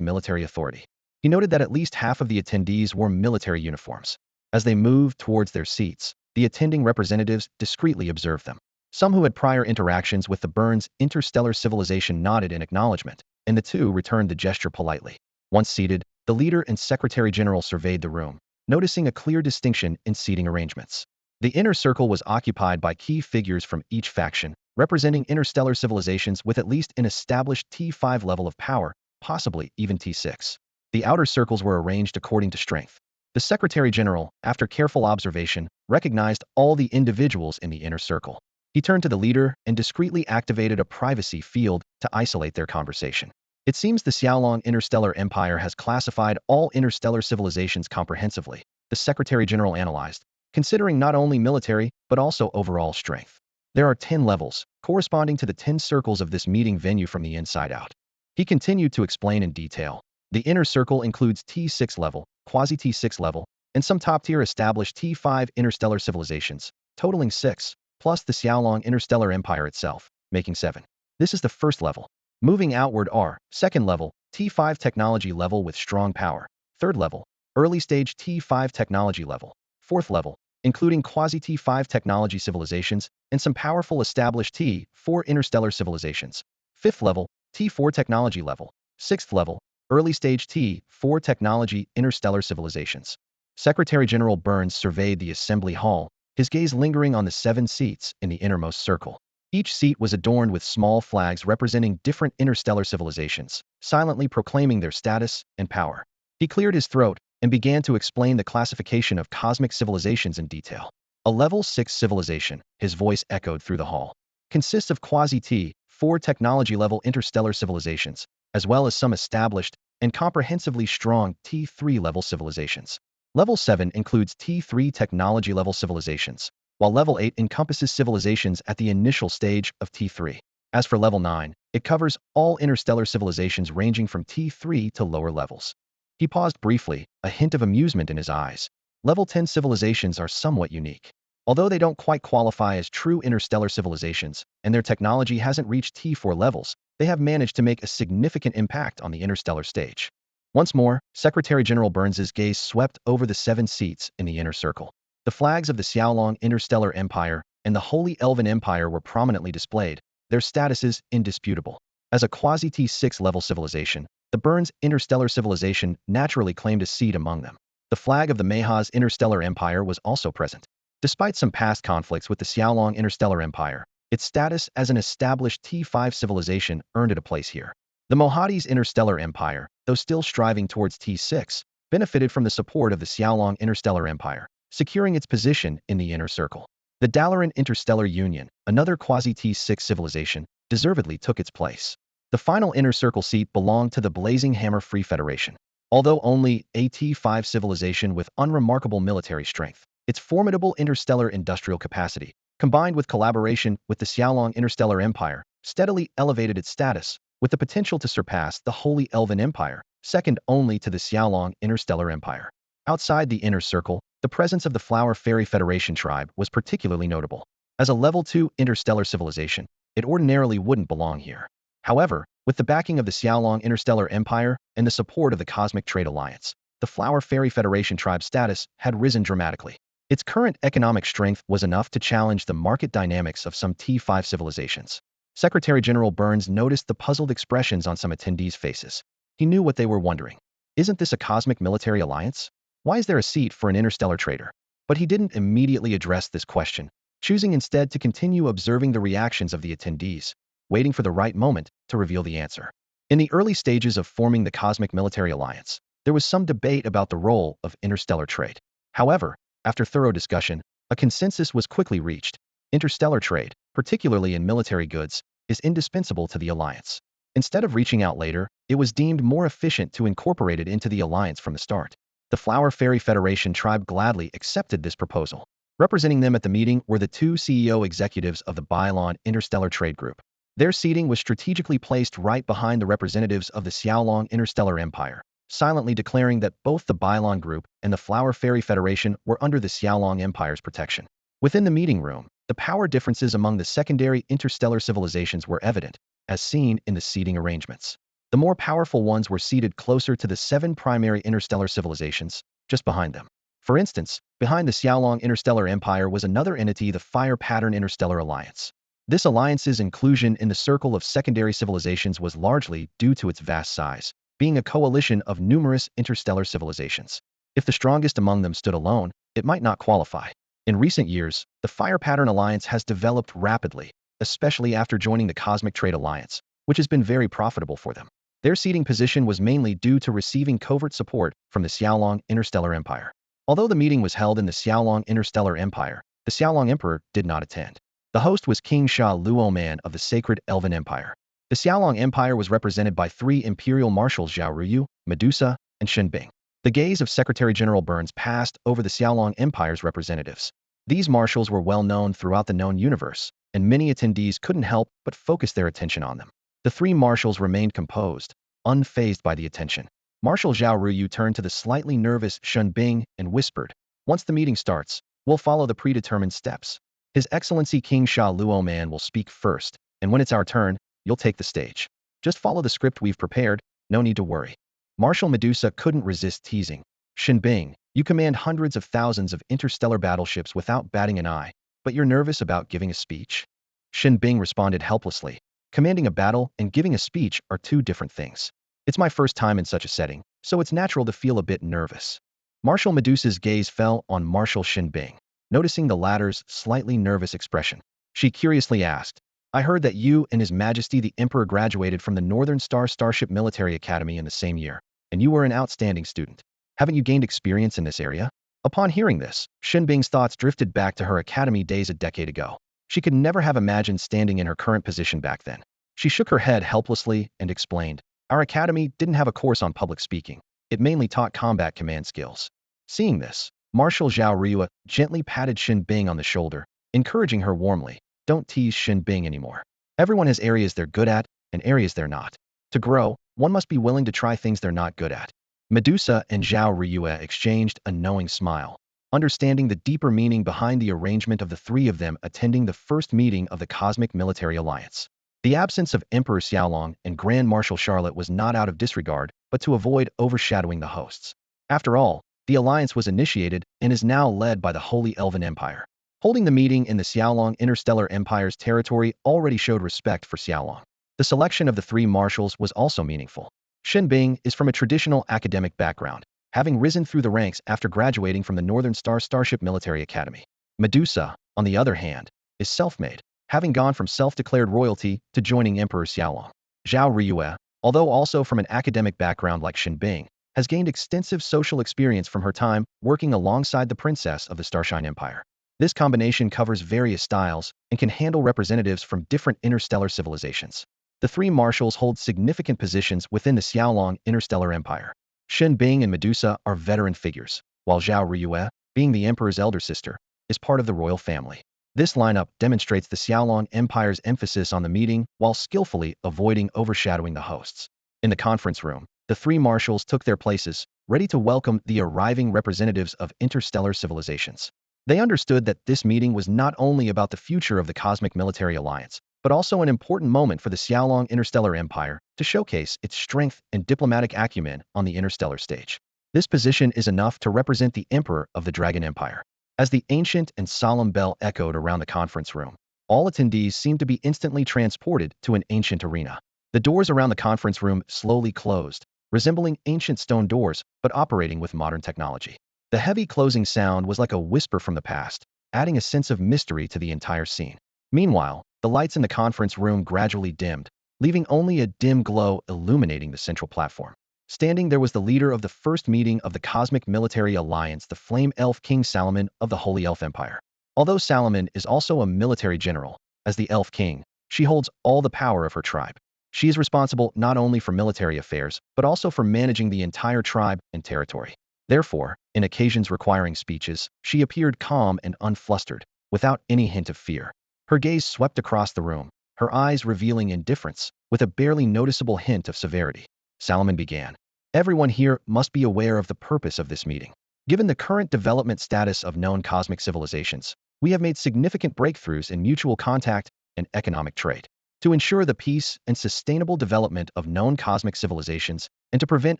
military authority." He noted that at least half of the attendees wore military uniforms. As they moved towards their seats, the attending representatives discreetly observed them. Some who had prior interactions with the Burns interstellar civilization nodded in acknowledgement, and the two returned the gesture politely. Once seated, the leader and Secretary General surveyed the room, noticing a clear distinction in seating arrangements. The inner circle was occupied by key figures from each faction, representing interstellar civilizations with at least an established T5 level of power, possibly even T6. The outer circles were arranged according to strength. The Secretary General, after careful observation, recognized all the individuals in the inner circle. He turned to the leader and discreetly activated a privacy field to isolate their conversation. "It seems the Xiaolong Interstellar Empire has classified all interstellar civilizations comprehensively," the Secretary General analyzed, considering not only military but also overall strength. "There are 10 levels, corresponding to the 10 circles of this meeting venue from the inside out." He continued to explain in detail. The inner circle includes T6 level, quasi-T6 level, and some top-tier established T5 interstellar civilizations, totaling 6, plus the Xiaolong Interstellar Empire itself, making 7. This is the first level. Moving outward are, second level, T5 technology level with strong power, third level, early stage T5 technology level, fourth level, including quasi-T5 technology civilizations, and some powerful established T4 interstellar civilizations, fifth level, T4 technology level, sixth level, early stage T4 technology interstellar civilizations. Secretary General Burns surveyed the assembly hall, his gaze lingering on the 7 seats in the innermost circle. Each seat was adorned with small flags representing different interstellar civilizations, silently proclaiming their status and power. He cleared his throat and began to explain the classification of cosmic civilizations in detail. A level 6 civilization, his voice echoed through the hall, consists of quasi-T4 technology level interstellar civilizations, as well as some established and comprehensively strong T3 level civilizations. Level 7 includes T3 technology level civilizations, while level 8 encompasses civilizations at the initial stage of T3. As for level 9, it covers all interstellar civilizations ranging from T3 to lower levels. He paused briefly, a hint of amusement in his eyes. Level 10 civilizations are somewhat unique. Although they don't quite qualify as true interstellar civilizations, and their technology hasn't reached T4 levels, they have managed to make a significant impact on the interstellar stage. Once more, Secretary General Burns's gaze swept over the 7 seats in the inner circle. The flags of the Xiaolong Interstellar Empire and the Holy Elven Empire were prominently displayed, their statuses indisputable. As a quasi-T6 level civilization, the Burns Interstellar Civilization naturally claimed a seat among them. The flag of the Mahaz Interstellar Empire was also present. Despite some past conflicts with the Xiaolong Interstellar Empire, its status as an established T5 civilization earned it a place here. The Mohadi's Interstellar Empire, though still striving towards T6, benefited from the support of the Xiaolong Interstellar Empire, securing its position in the inner circle. The Dalaran Interstellar Union, another quasi-T6 civilization, deservedly took its place. The final inner circle seat belonged to the Blazing Hammer Free Federation. Although only a T5 civilization with unremarkable military strength, its formidable interstellar industrial capacity, combined with collaboration with the Xiaolong Interstellar Empire, steadily elevated its status, with the potential to surpass the Holy Elven Empire, second only to the Xiaolong Interstellar Empire. Outside the inner circle, The presence of the Flower Fairy Federation tribe was particularly notable. As a level 2 interstellar civilization, it ordinarily wouldn't belong here. However, with the backing of the Xiaolong Interstellar Empire and the support of the Cosmic Trade Alliance, the Flower Fairy Federation tribe status had risen dramatically. Its current economic strength was enough to challenge the market dynamics of some T5 civilizations. Secretary General Burns noticed the puzzled expressions on some attendees' faces. He knew what they were wondering. Isn't this a cosmic military alliance? Why is there a seat for an interstellar trader? But he didn't immediately address this question, choosing instead to continue observing the reactions of the attendees, waiting for the right moment to reveal the answer. In the early stages of forming the Cosmic Military Alliance, there was some debate about the role of interstellar trade. However, after thorough discussion, a consensus was quickly reached. Interstellar trade, particularly in military goods, is indispensable to the alliance. Instead of reaching out later, it was deemed more efficient to incorporate it into the alliance from the start. The Flower Fairy Federation tribe gladly accepted this proposal. Representing them at the meeting were the two CEO executives of the Bylon Interstellar Trade Group. Their seating was strategically placed right behind the representatives of the Xiaolong Interstellar Empire, silently declaring that both the Bylon Group and the Flower Fairy Federation were under the Xiaolong Empire's protection. Within the meeting room, the power differences among the secondary interstellar civilizations were evident, as seen in the seating arrangements. The more powerful ones were seated closer to the 7 primary interstellar civilizations, just behind them. For instance, behind the Xiaolong Interstellar Empire was another entity, the Fire Pattern Interstellar Alliance. This alliance's inclusion in the circle of secondary civilizations was largely due to its vast size, being a coalition of numerous interstellar civilizations. If the strongest among them stood alone, it might not qualify. In recent years, the Fire Pattern Alliance has developed rapidly, especially after joining the Cosmic Trade Alliance, which has been very profitable for them. Their seating position was mainly due to receiving covert support from the Xiaolong Interstellar Empire. Although the meeting was held in the Xiaolong Interstellar Empire, the Xiaolong Emperor did not attend. The host was King Sha Luoman of the Sacred Elven Empire. The Xiaolong Empire was represented by 3 imperial marshals, Zhao Ruyu, Medusa, and Shen Bing. The gaze of Secretary General Burns passed over the Xiaolong Empire's representatives. These marshals were well known throughout the known universe, and many attendees couldn't help but focus their attention on them. The 3 marshals remained composed, unfazed by the attention. Marshal Zhao Ruyu turned to the slightly nervous Shen Bing and whispered, "Once the meeting starts, we'll follow the predetermined steps. His Excellency King Sha Luoman will speak first, and when it's our turn, you'll take the stage. Just follow the script we've prepared, no need to worry." Marshal Medusa couldn't resist teasing. "Shen Bing, you command hundreds of thousands of interstellar battleships without batting an eye, but you're nervous about giving a speech?" Shen Bing responded helplessly. "Commanding a battle and giving a speech are 2 different things. It's my first time in such a setting, so it's natural to feel a bit nervous." Marshal Medusa's gaze fell on Marshal Shen Bing. Noticing the latter's slightly nervous expression, she curiously asked, "I heard that you and His Majesty the Emperor graduated from the Northern Star Starship Military Academy in the same year, and you were an outstanding student. Haven't you gained experience in this area?" Upon hearing this, Shen Bing's thoughts drifted back to her academy days a decade ago. She could never have imagined standing in her current position back then. She shook her head helplessly and explained, "Our academy didn't have a course on public speaking. It mainly taught combat command skills." Seeing this, Marshal Zhao Riyue gently patted Shen Bing on the shoulder, encouraging her warmly, "Don't tease Shen Bing anymore. Everyone has areas they're good at and areas they're not. To grow, one must be willing to try things they're not good at." Medusa and Zhao Riyue exchanged a knowing smile, understanding the deeper meaning behind the arrangement of the 3 of them attending the first meeting of the Cosmic Military Alliance. The absence of Emperor Xiaolong and Grand Marshal Charlotte was not out of disregard, but to avoid overshadowing the hosts. After all, the alliance was initiated and is now led by the Holy Elven Empire. Holding the meeting in the Xiaolong Interstellar Empire's territory already showed respect for Xiaolong. The selection of the 3 marshals was also meaningful. Shen Bing is from a traditional academic background, having risen through the ranks after graduating from the Northern Star Starship Military Academy. Medusa, on the other hand, is self-made, having gone from self-declared royalty to joining Emperor Xiaolong. Zhao Riyue, although also from an academic background like Shen Bing, has gained extensive social experience from her time working alongside the princess of the Starshine Empire. This combination covers various styles and can handle representatives from different interstellar civilizations. The 3 marshals hold significant positions within the Xiaolong Interstellar Empire. Shen Bing and Medusa are veteran figures, while Zhao Riyue, being the emperor's elder sister, is part of the royal family. This lineup demonstrates the Xiaolong Empire's emphasis on the meeting while skillfully avoiding overshadowing the hosts. In the conference room, the 3 marshals took their places, ready to welcome the arriving representatives of interstellar civilizations. They understood that this meeting was not only about the future of the cosmic military alliance, but also an important moment for the Xiaolong Interstellar Empire to showcase its strength and diplomatic acumen on the interstellar stage. This position is enough to represent the Emperor of the Dragon Empire. As the ancient and solemn bell echoed around the conference room, all attendees seemed to be instantly transported to an ancient arena. The doors around the conference room slowly closed, resembling ancient stone doors, but operating with modern technology. The heavy closing sound was like a whisper from the past, adding a sense of mystery to the entire scene. Meanwhile, the lights in the conference room gradually dimmed, leaving only a dim glow illuminating the central platform. Standing there was the leader of the first meeting of the Cosmic Military Alliance, the Flame Elf King Salomon of the Holy Elf Empire. Although Salomon is also a military general, as the Elf King, she holds all the power of her tribe. She is responsible not only for military affairs, but also for managing the entire tribe and territory. Therefore, in occasions requiring speeches, she appeared calm and unflustered, without any hint of fear. Her gaze swept across the room, her eyes revealing indifference, with a barely noticeable hint of severity. Salomon began. Everyone here must be aware of the purpose of this meeting. Given the current development status of known cosmic civilizations, we have made significant breakthroughs in mutual contact and economic trade. To ensure the peace and sustainable development of known cosmic civilizations and to prevent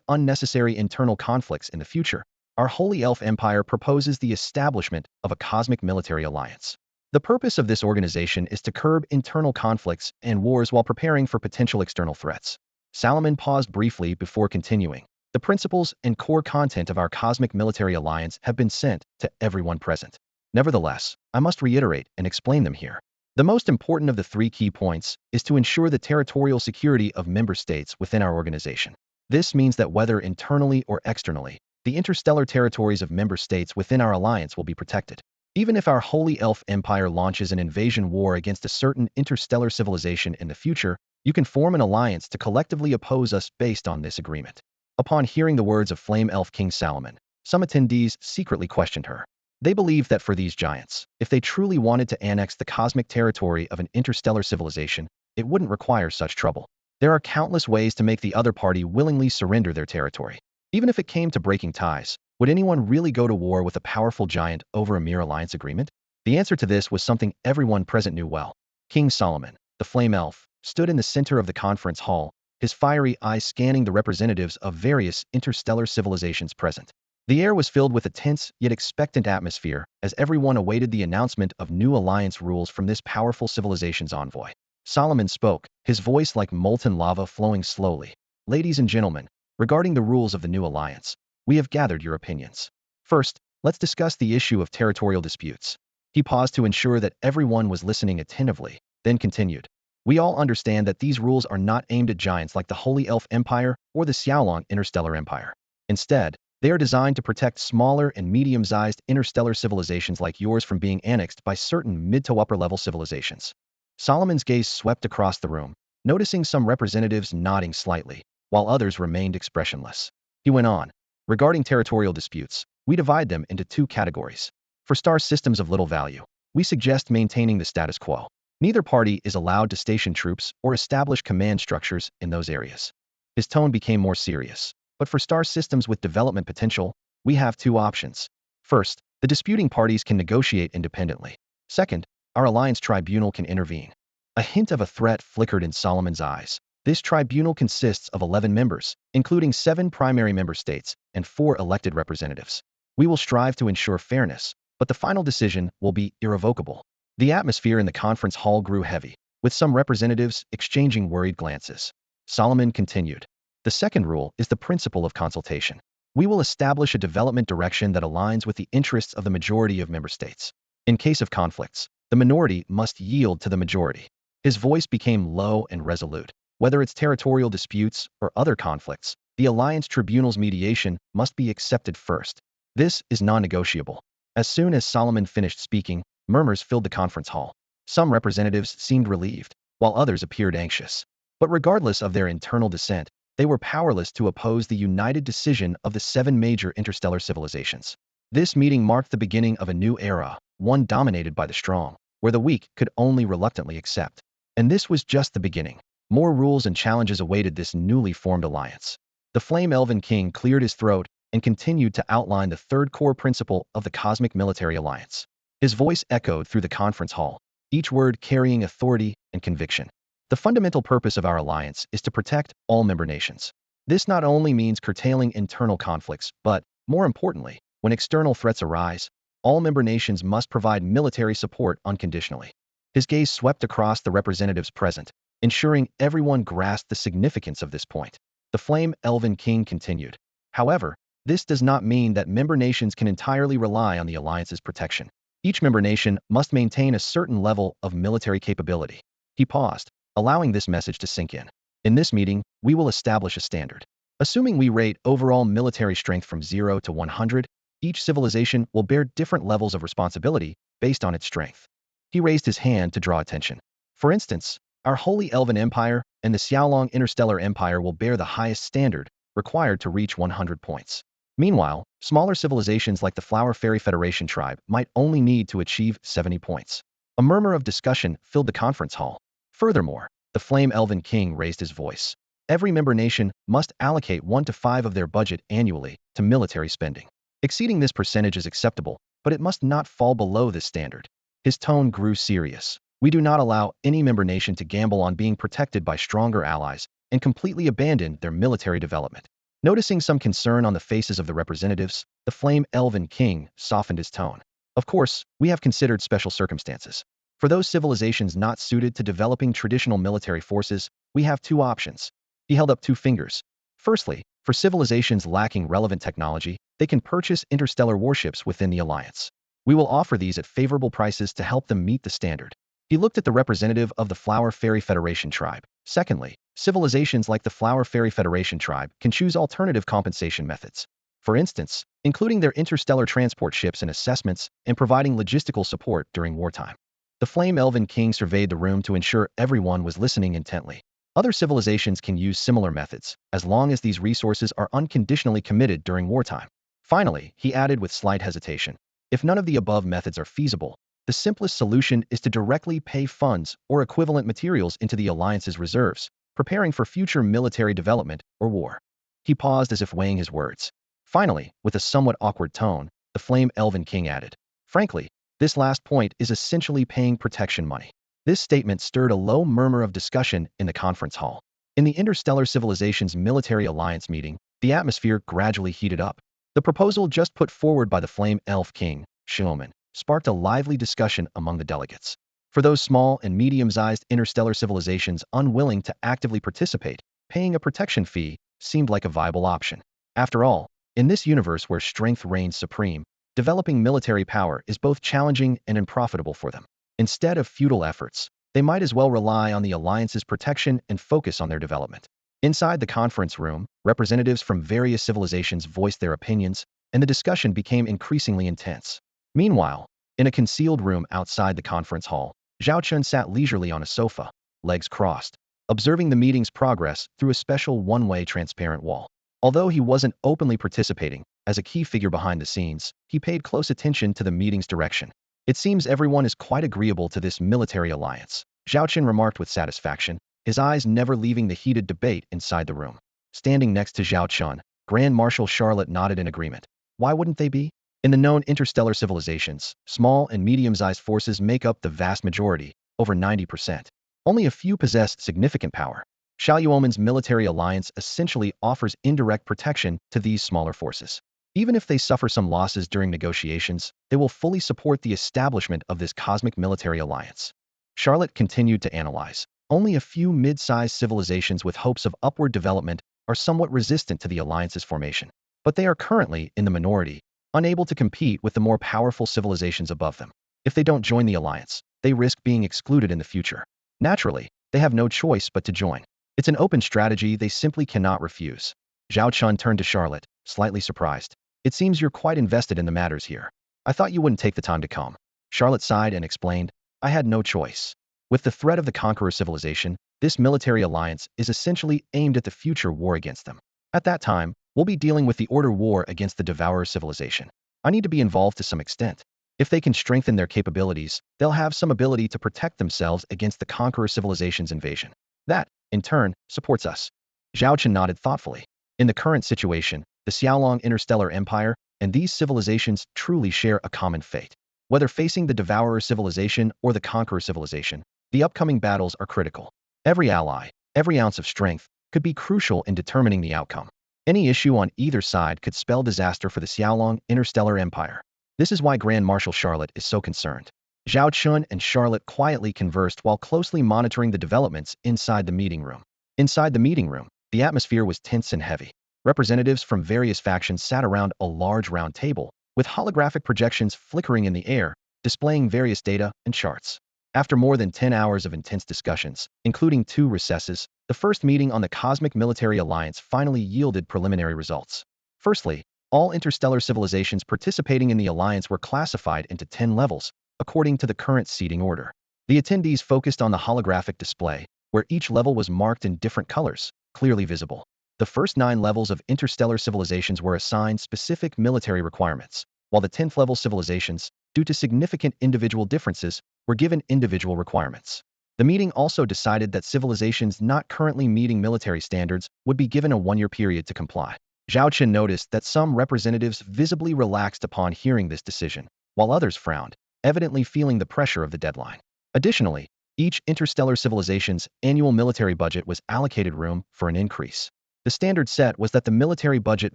unnecessary internal conflicts in the future, our Holy Elf Empire proposes the establishment of a cosmic military alliance. The purpose of this organization is to curb internal conflicts and wars while preparing for potential external threats. Salomon paused briefly before continuing. The principles and core content of our cosmic military alliance have been sent to everyone present. Nevertheless, I must reiterate and explain them here. The most important of the three key points is to ensure the territorial security of member states within our organization. This means that whether internally or externally, the interstellar territories of member states within our alliance will be protected. Even if our Holy Elf Empire launches an invasion war against a certain interstellar civilization in the future, you can form an alliance to collectively oppose us based on this agreement. Upon hearing the words of Flame Elf King Salomon, some attendees secretly questioned her. They believed that for these giants, if they truly wanted to annex the cosmic territory of an interstellar civilization, it wouldn't require such trouble. There are countless ways to make the other party willingly surrender their territory. Even if it came to breaking ties, would anyone really go to war with a powerful giant over a mere alliance agreement? The answer to this was something everyone present knew well. King Solomon, the Flame Elf, stood in the center of the conference hall, his fiery eyes scanning the representatives of various interstellar civilizations present. The air was filled with a tense yet expectant atmosphere as everyone awaited the announcement of new alliance rules from this powerful civilization's envoy. Solomon spoke, his voice like molten lava flowing slowly. Ladies and gentlemen, regarding the rules of the new alliance, we have gathered your opinions. First, let's discuss the issue of territorial disputes. He paused to ensure that everyone was listening attentively, then continued. We all understand that these rules are not aimed at giants like the Holy Elf Empire or the Xiaolong Interstellar Empire. Instead, they are designed to protect smaller and medium-sized interstellar civilizations like yours from being annexed by certain mid to upper-level civilizations. Solomon's gaze swept across the room, noticing some representatives nodding slightly, while others remained expressionless. He went on. Regarding territorial disputes, we divide them into two categories. For star systems of little value, we suggest maintaining the status quo. Neither party is allowed to station troops or establish command structures in those areas. His tone became more serious. But for star systems with development potential, we have two options. First, the disputing parties can negotiate independently. Second, our alliance tribunal can intervene. A hint of a threat flickered in Solomon's eyes. This tribunal consists of 11 members, including 7 primary member states and 4 elected representatives. We will strive to ensure fairness, but the final decision will be irrevocable. The atmosphere in the conference hall grew heavy, with some representatives exchanging worried glances. Solomon continued. The second rule is the principle of consultation. We will establish a development direction that aligns with the interests of the majority of member states. In case of conflicts, the minority must yield to the majority. His voice became low and resolute. Whether it's territorial disputes or other conflicts, the alliance tribunal's mediation must be accepted first. This is non-negotiable. As soon as Solomon finished speaking, murmurs filled the conference hall. Some representatives seemed relieved, while others appeared anxious. But regardless of their internal dissent, they were powerless to oppose the united decision of the 7 major interstellar civilizations. This meeting marked the beginning of a new era, one dominated by the strong, where the weak could only reluctantly accept. And this was just the beginning. More rules and challenges awaited this newly formed alliance. The Flame Elven King cleared his throat, and continued to outline the third core principle of the cosmic military alliance. His voice echoed through the conference hall, each word carrying authority and conviction. The fundamental purpose of our alliance is to protect all member nations. This not only means curtailing internal conflicts, but, more importantly, when external threats arise, all member nations must provide military support unconditionally. His gaze swept across the representatives present, ensuring everyone grasped the significance of this point. The Flame Elven King continued. However, this does not mean that member nations can entirely rely on the alliance's protection. Each member nation must maintain a certain level of military capability. He paused, allowing this message to sink in. In this meeting, we will establish a standard. Assuming we rate overall military strength from 0 to 100, each civilization will bear different levels of responsibility based on its strength. He raised his hand to draw attention. For instance, our Holy Elven Empire and the Xiaolong Interstellar Empire will bear the highest standard, required to reach 100 points. Meanwhile, smaller civilizations like the Flower Fairy Federation tribe might only need to achieve 70 points. A murmur of discussion filled the conference hall. Furthermore, the Flame Elven King raised his voice. Every member nation must allocate 1 to 5 of their budget annually to military spending. Exceeding this percentage is acceptable, but it must not fall below this standard. His tone grew serious. We do not allow any member nation to gamble on being protected by stronger allies and completely abandon their military development. Noticing some concern on the faces of the representatives, the Flame Elven King softened his tone. Of course, we have considered special circumstances. For those civilizations not suited to developing traditional military forces, we have two options. He held up two fingers. Firstly, for civilizations lacking relevant technology, they can purchase interstellar warships within the alliance. We will offer these at favorable prices to help them meet the standard. He looked at the representative of the Flower Fairy Federation tribe. Secondly, civilizations like the Flower Fairy Federation tribe can choose alternative compensation methods. For instance, including their interstellar transport ships in assessments and providing logistical support during wartime. The Flame Elven King surveyed the room to ensure everyone was listening intently. Other civilizations can use similar methods, as long as these resources are unconditionally committed during wartime. Finally, he added with slight hesitation, if none of the above methods are feasible, the simplest solution is to directly pay funds or equivalent materials into the alliance's reserves, preparing for future military development or war. He paused as if weighing his words. Finally, with a somewhat awkward tone, the Flame Elven King added, frankly, this last point is essentially paying protection money. This statement stirred a low murmur of discussion in the conference hall. In the Interstellar Civilization's military alliance meeting, the atmosphere gradually heated up. The proposal just put forward by the Flame Elf King, Xiaoman, sparked a lively discussion among the delegates. For those small and medium-sized interstellar civilizations unwilling to actively participate, paying a protection fee seemed like a viable option. After all, in this universe where strength reigns supreme, developing military power is both challenging and unprofitable for them. Instead of futile efforts, they might as well rely on the alliance's protection and focus on their development. Inside the conference room, representatives from various civilizations voiced their opinions, and the discussion became increasingly intense. Meanwhile, in a concealed room outside the conference hall, Zhao Chen sat leisurely on a sofa, legs crossed, observing the meeting's progress through a special one-way transparent wall. Although he wasn't openly participating, as a key figure behind the scenes, he paid close attention to the meeting's direction. It seems everyone is quite agreeable to this military alliance, Zhao Chen remarked with satisfaction, his eyes never leaving the heated debate inside the room. Standing next to Zhao Chen, Grand Marshal Charlotte nodded in agreement. Why wouldn't they be? In the known interstellar civilizations, small and medium-sized forces make up the vast majority, over 90%. Only a few possess significant power. Xiaoman's military alliance essentially offers indirect protection to these smaller forces. Even if they suffer some losses during negotiations, they will fully support the establishment of this cosmic military alliance. Charlotte continued to analyze. Only a few mid-sized civilizations with hopes of upward development are somewhat resistant to the alliance's formation. But they are currently in the minority, unable to compete with the more powerful civilizations above them. If they don't join the alliance, they risk being excluded in the future. Naturally, they have no choice but to join. It's an open strategy they simply cannot refuse. Zhao Chen turned to Charlotte, slightly surprised. It seems you're quite invested in the matters here. I thought you wouldn't take the time to come. Charlotte sighed and explained, I had no choice. With the threat of the conqueror civilization, this military alliance is essentially aimed at the future war against them. At that time, we'll be dealing with the order war against the Devourer civilization. I need to be involved to some extent. If they can strengthen their capabilities, they'll have some ability to protect themselves against the conqueror civilization's invasion. That, in turn, supports us. Zhao Chen nodded thoughtfully. In the current situation, the Xiaolong Interstellar Empire and these civilizations truly share a common fate. Whether facing the Devourer civilization or the Conqueror civilization, the upcoming battles are critical. Every ally, every ounce of strength, could be crucial in determining the outcome. Any issue on either side could spell disaster for the Xiaolong Interstellar Empire. This is why Grand Marshal Charlotte is so concerned. Zhao Chen and Charlotte quietly conversed while closely monitoring the developments inside the meeting room. Inside the meeting room, the atmosphere was tense and heavy. Representatives from various factions sat around a large round table, with holographic projections flickering in the air, displaying various data and charts. After more than 10 hours of intense discussions, including 2 recesses, the first meeting on the Cosmic Military Alliance finally yielded preliminary results. Firstly, all interstellar civilizations participating in the alliance were classified into 10 levels, according to the current seating order. The attendees focused on the holographic display, where each level was marked in different colors, clearly visible. The first 9 levels of interstellar civilizations were assigned specific military requirements, while the 10th level civilizations, due to significant individual differences, were given individual requirements. The meeting also decided that civilizations not currently meeting military standards would be given a 1-year period to comply. Zhao Chen noticed that some representatives visibly relaxed upon hearing this decision, while others frowned, evidently feeling the pressure of the deadline. Additionally, each interstellar civilization's annual military budget was allocated room for an increase. The standard set was that the military budget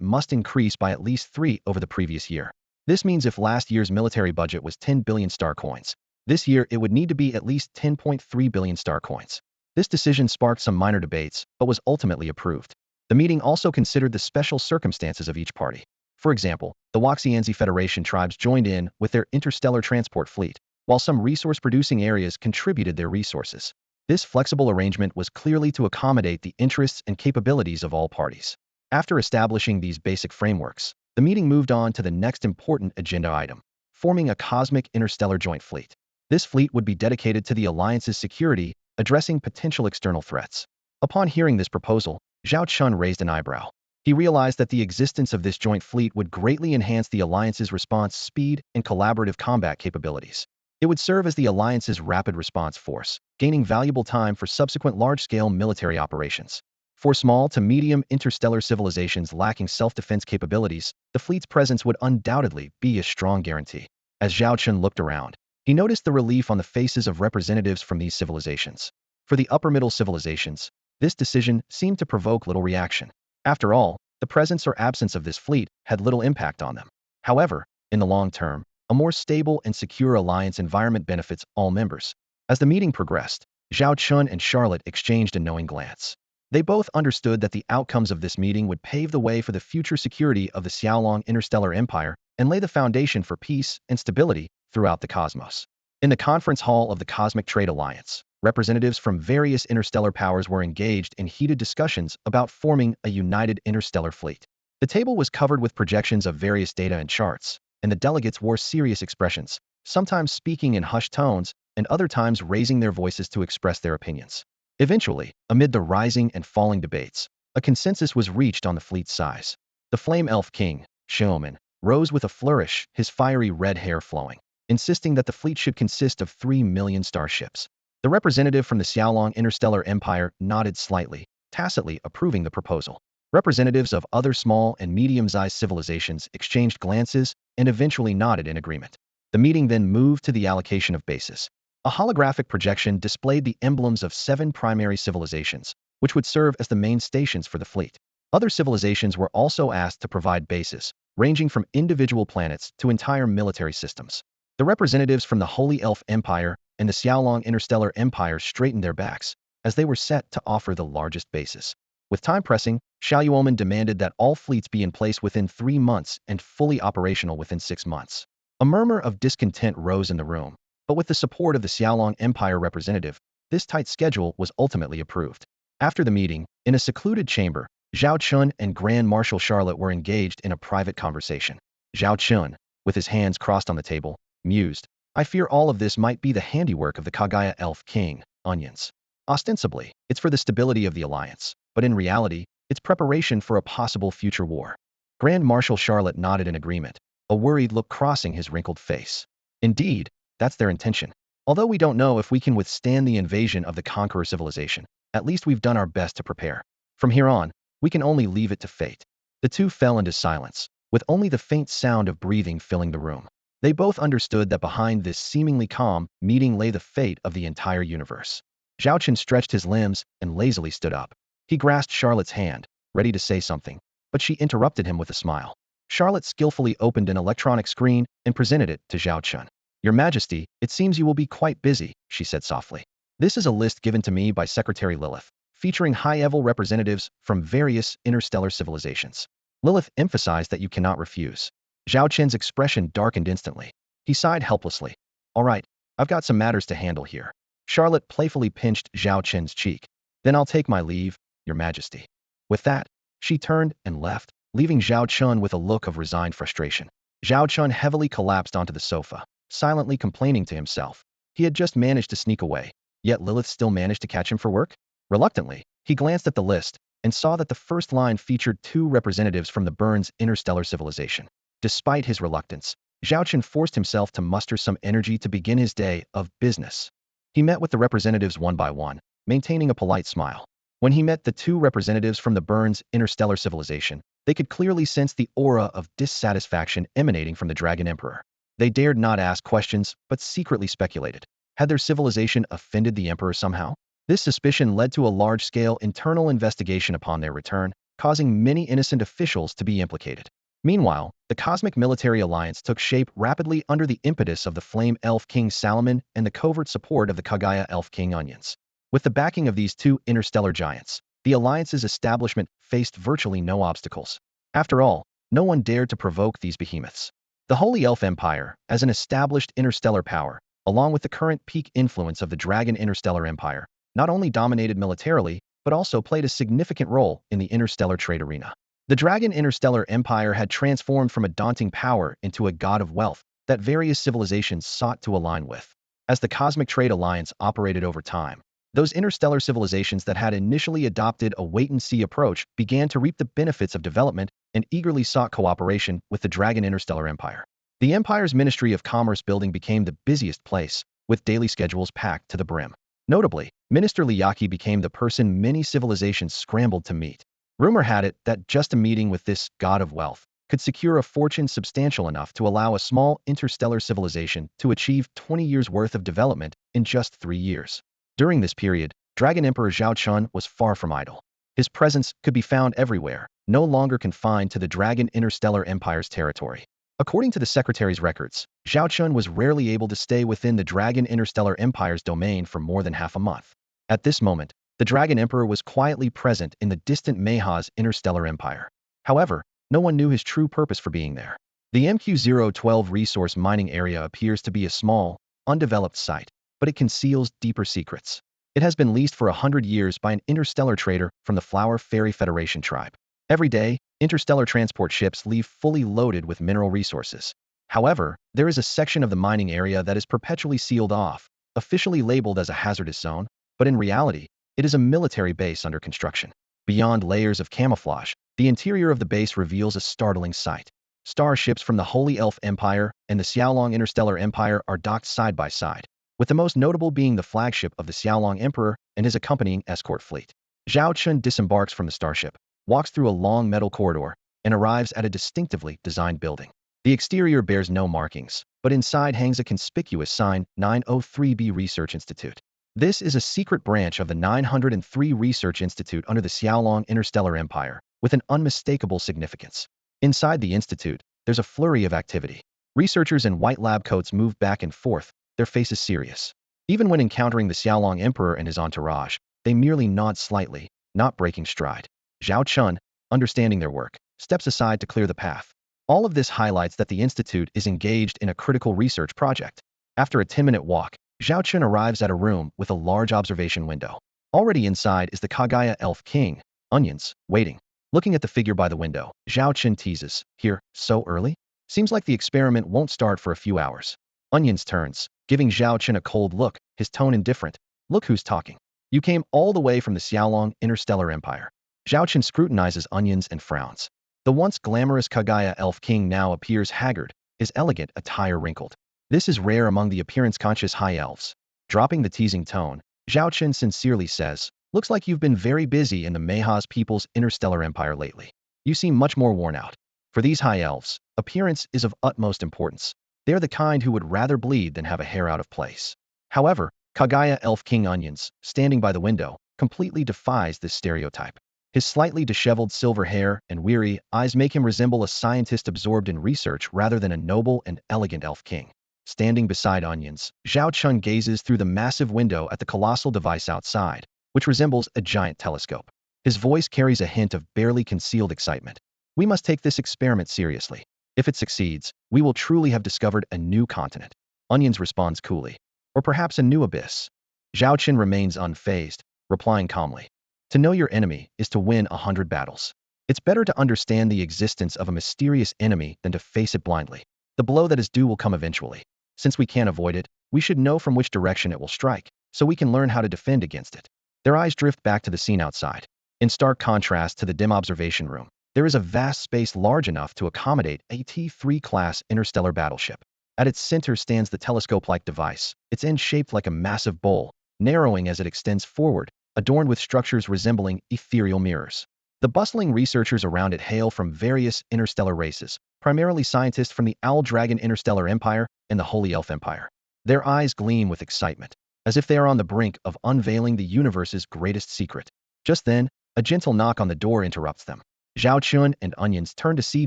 must increase by at least 3 over the previous year. This means if last year's military budget was 10 billion star coins, this year it would need to be at least 10.3 billion star coins. This decision sparked some minor debates, but was ultimately approved. The meeting also considered the special circumstances of each party. For example, the Waxianzi Federation tribes joined in with their interstellar transport fleet, while some resource-producing areas contributed their resources. This flexible arrangement was clearly to accommodate the interests and capabilities of all parties. After establishing these basic frameworks, the meeting moved on to the next important agenda item, forming a cosmic interstellar joint fleet. This fleet would be dedicated to the Alliance's security, addressing potential external threats. Upon hearing this proposal, Zhao Chen raised an eyebrow. He realized that the existence of this joint fleet would greatly enhance the Alliance's response speed and collaborative combat capabilities. It would serve as the Alliance's rapid response force, gaining valuable time for subsequent large-scale military operations. For small to medium interstellar civilizations lacking self-defense capabilities, the fleet's presence would undoubtedly be a strong guarantee. As Zhao Chen looked around, he noticed the relief on the faces of representatives from these civilizations. For the upper-middle civilizations, this decision seemed to provoke little reaction. After all, the presence or absence of this fleet had little impact on them. However, in the long term, a more stable and secure alliance environment benefits all members. As the meeting progressed, Zhao Chen and Charlotte exchanged a knowing glance. They both understood that the outcomes of this meeting would pave the way for the future security of the Xiaolong Interstellar Empire and lay the foundation for peace and stability throughout the cosmos. In the conference hall of the Cosmic Trade Alliance, representatives from various interstellar powers were engaged in heated discussions about forming a united interstellar fleet. The table was covered with projections of various data and charts, and the delegates wore serious expressions, sometimes speaking in hushed tones and other times raising their voices to express their opinions. Eventually, amid the rising and falling debates, a consensus was reached on the fleet's size. The Flame Elf King, Xiaoman, rose with a flourish, his fiery red hair flowing, insisting that the fleet should consist of 3 million starships. The representative from the Xiaolong Interstellar Empire nodded slightly, tacitly approving the proposal. Representatives of other small and medium-sized civilizations exchanged glances and eventually nodded in agreement. The meeting then moved to the allocation of bases. A holographic projection displayed the emblems of 7 primary civilizations, which would serve as the main stations for the fleet. Other civilizations were also asked to provide bases, ranging from individual planets to entire military systems. The representatives from the Holy Elf Empire and the Xiaolong Interstellar Empire straightened their backs, as they were set to offer the largest bases. With time pressing, Xiaoman demanded that all fleets be in place within 3 months and fully operational within 6 months. A murmur of discontent rose in the room, but with the support of the Xiaolong Empire representative, this tight schedule was ultimately approved. After the meeting, in a secluded chamber, Zhao Chen and Grand Marshal Charlotte were engaged in a private conversation. Zhao Chen, with his hands crossed on the table, mused, "I fear all of this might be the handiwork of the Kagaya Elf King, onions. Ostensibly, it's for the stability of the alliance, but in reality, it's preparation for a possible future war." Grand Marshal Charlotte nodded in agreement, a worried look crossing his wrinkled face. "Indeed, that's their intention. Although we don't know if we can withstand the invasion of the conqueror civilization, at least we've done our best to prepare. From here on, We can only leave it to fate." The two fell into silence, with only the faint sound of breathing filling the room. They both understood that behind this seemingly calm meeting lay the fate of the entire universe. Zhao Chen stretched his limbs and lazily stood up. He grasped Charlotte's hand, ready to say something, but she interrupted him with a smile. Charlotte skillfully opened an electronic screen and presented it to Zhao Chen. "Your Majesty, it seems you will be quite busy," she said softly. "This is a list given to me by Secretary Lilith, featuring high-level representatives from various interstellar civilizations. Lilith emphasized that you cannot refuse." Zhao Chen's expression darkened instantly. He sighed helplessly. "All right, I've got some matters to handle here." Charlotte playfully pinched Zhao Chen's cheek. "Then I'll take my leave, Your Majesty." With that, she turned and left, leaving Zhao Chen with a look of resigned frustration. Zhao Chen heavily collapsed onto the sofa, silently complaining to himself. He had just managed to sneak away, yet Lilith still managed to catch him for work? Reluctantly, he glanced at the list and saw that the first line featured 2 representatives from the Burns interstellar civilization. Despite his reluctance, Zhao Chen forced himself to muster some energy to begin his day of business. He met with the representatives one by one, maintaining a polite smile. When he met the 2 representatives from the Burns interstellar civilization, they could clearly sense the aura of dissatisfaction emanating from the Dragon Emperor. They dared not ask questions, but secretly speculated. Had their civilization offended the Emperor somehow? This suspicion led to a large-scale internal investigation upon their return, causing many innocent officials to be implicated. Meanwhile, the Cosmic Military Alliance took shape rapidly under the impetus of the Flame Elf King Salomon and the covert support of the Kaguya Elf King Onions. With the backing of these 2 interstellar giants, the Alliance's establishment faced virtually no obstacles. After all, no one dared to provoke these behemoths. The Holy Elf Empire, as an established interstellar power, along with the current peak influence of the Dragon Interstellar Empire, not only dominated militarily, but also played a significant role in the interstellar trade arena. The Dragon Interstellar Empire had transformed from a daunting power into a god of wealth that various civilizations sought to align with. As the Cosmic Trade Alliance operated over time, those interstellar civilizations that had initially adopted a wait-and-see approach began to reap the benefits of development and eagerly sought cooperation with the Dragon Interstellar Empire. The Empire's Ministry of Commerce building became the busiest place, with daily schedules packed to the brim. Notably, Minister Liyaki became the person many civilizations scrambled to meet. Rumor had it that just a meeting with this god of wealth could secure a fortune substantial enough to allow a small interstellar civilization to achieve 20 years' worth of development in just 3 years. During this period, Dragon Emperor Zhao Chen was far from idle. His presence could be found everywhere, no longer confined to the Dragon Interstellar Empire's territory. According to the Secretary's records, Zhao Chen was rarely able to stay within the Dragon Interstellar Empire's domain for more than half a month. At this moment, the Dragon Emperor was quietly present in the distant Mayha's Interstellar Empire. However, no one knew his true purpose for being there. The MQ-012 resource mining area appears to be a small, undeveloped site, but it conceals deeper secrets. It has been leased for 100 years by an interstellar trader from the Flower Fairy Federation tribe. Every day, interstellar transport ships leave fully loaded with mineral resources. However, there is a section of the mining area that is perpetually sealed off, officially labeled as a hazardous zone, but in reality, it is a military base under construction. Beyond layers of camouflage, the interior of the base reveals a startling sight. Starships from the Holy Elf Empire and the Xiaolong Interstellar Empire are docked side by side, with the most notable being the flagship of the Xiaolong Emperor and his accompanying escort fleet. Zhao Chen disembarks from the starship, walks through a long metal corridor, and arrives at a distinctively designed building. The exterior bears no markings, but inside hangs a conspicuous sign, 903B Research Institute. This is a secret branch of the 903 Research Institute under the Xiaolong Interstellar Empire, with an unmistakable significance. Inside the institute, there's a flurry of activity. Researchers in white lab coats move back and forth, their faces serious. Even when encountering the Xiaolong Emperor and his entourage, they merely nod slightly, not breaking stride. Zhao Chen, understanding their work, steps aside to clear the path. All of this highlights that the institute is engaged in a critical research project. After a 10-minute walk, Zhao Chen arrives at a room with a large observation window. Already inside is the Kaguya Elf King, Onions, waiting. Looking at the figure by the window, Zhao Chen teases, "Here, so early? Seems like the experiment won't start for a few hours." Onions turns, giving Zhao Chen a cold look, his tone indifferent. "Look who's talking. You came all the way from the Xiaolong Interstellar Empire." Zhao Chen scrutinizes Onions and frowns. The once glamorous Kaguya Elf King now appears haggard, his elegant attire wrinkled. This is rare among the appearance-conscious high elves. Dropping the teasing tone, Zhao Chen sincerely says, Looks like you've been very busy in the Mahas people's interstellar empire lately. You seem much more worn out. For these high elves, appearance is of utmost importance. They are the kind who would rather bleed than have a hair out of place. However, Kagaya Elf King Onions, standing by the window, completely defies this stereotype. His slightly disheveled silver hair and weary eyes make him resemble a scientist absorbed in research rather than a noble and elegant elf king. Standing beside Onions, Zhao Chen gazes through the massive window at the colossal device outside, which resembles a giant telescope. His voice carries a hint of barely concealed excitement. We must take this experiment seriously. If it succeeds, we will truly have discovered a new continent. Onions responds coolly. Or perhaps a new abyss. Zhao Chen remains unfazed, replying calmly. To know your enemy is to win 100 battles. It's better to understand the existence of a mysterious enemy than to face it blindly. The blow that is due will come eventually. Since we can't avoid it, we should know from which direction it will strike, so we can learn how to defend against it. Their eyes drift back to the scene outside. In stark contrast to the dim observation room, there is a vast space large enough to accommodate a T3 class interstellar battleship. At its center stands the telescope-like device, its end shaped like a massive bowl, narrowing as it extends forward, adorned with structures resembling ethereal mirrors. The bustling researchers around it hail from various interstellar races, primarily scientists from the Owl Dragon Interstellar Empire and the Holy Elf Empire. Their eyes gleam with excitement, as if they are on the brink of unveiling the universe's greatest secret. Just then, a gentle knock on the door interrupts them. Zhao Chun and Onions turn to see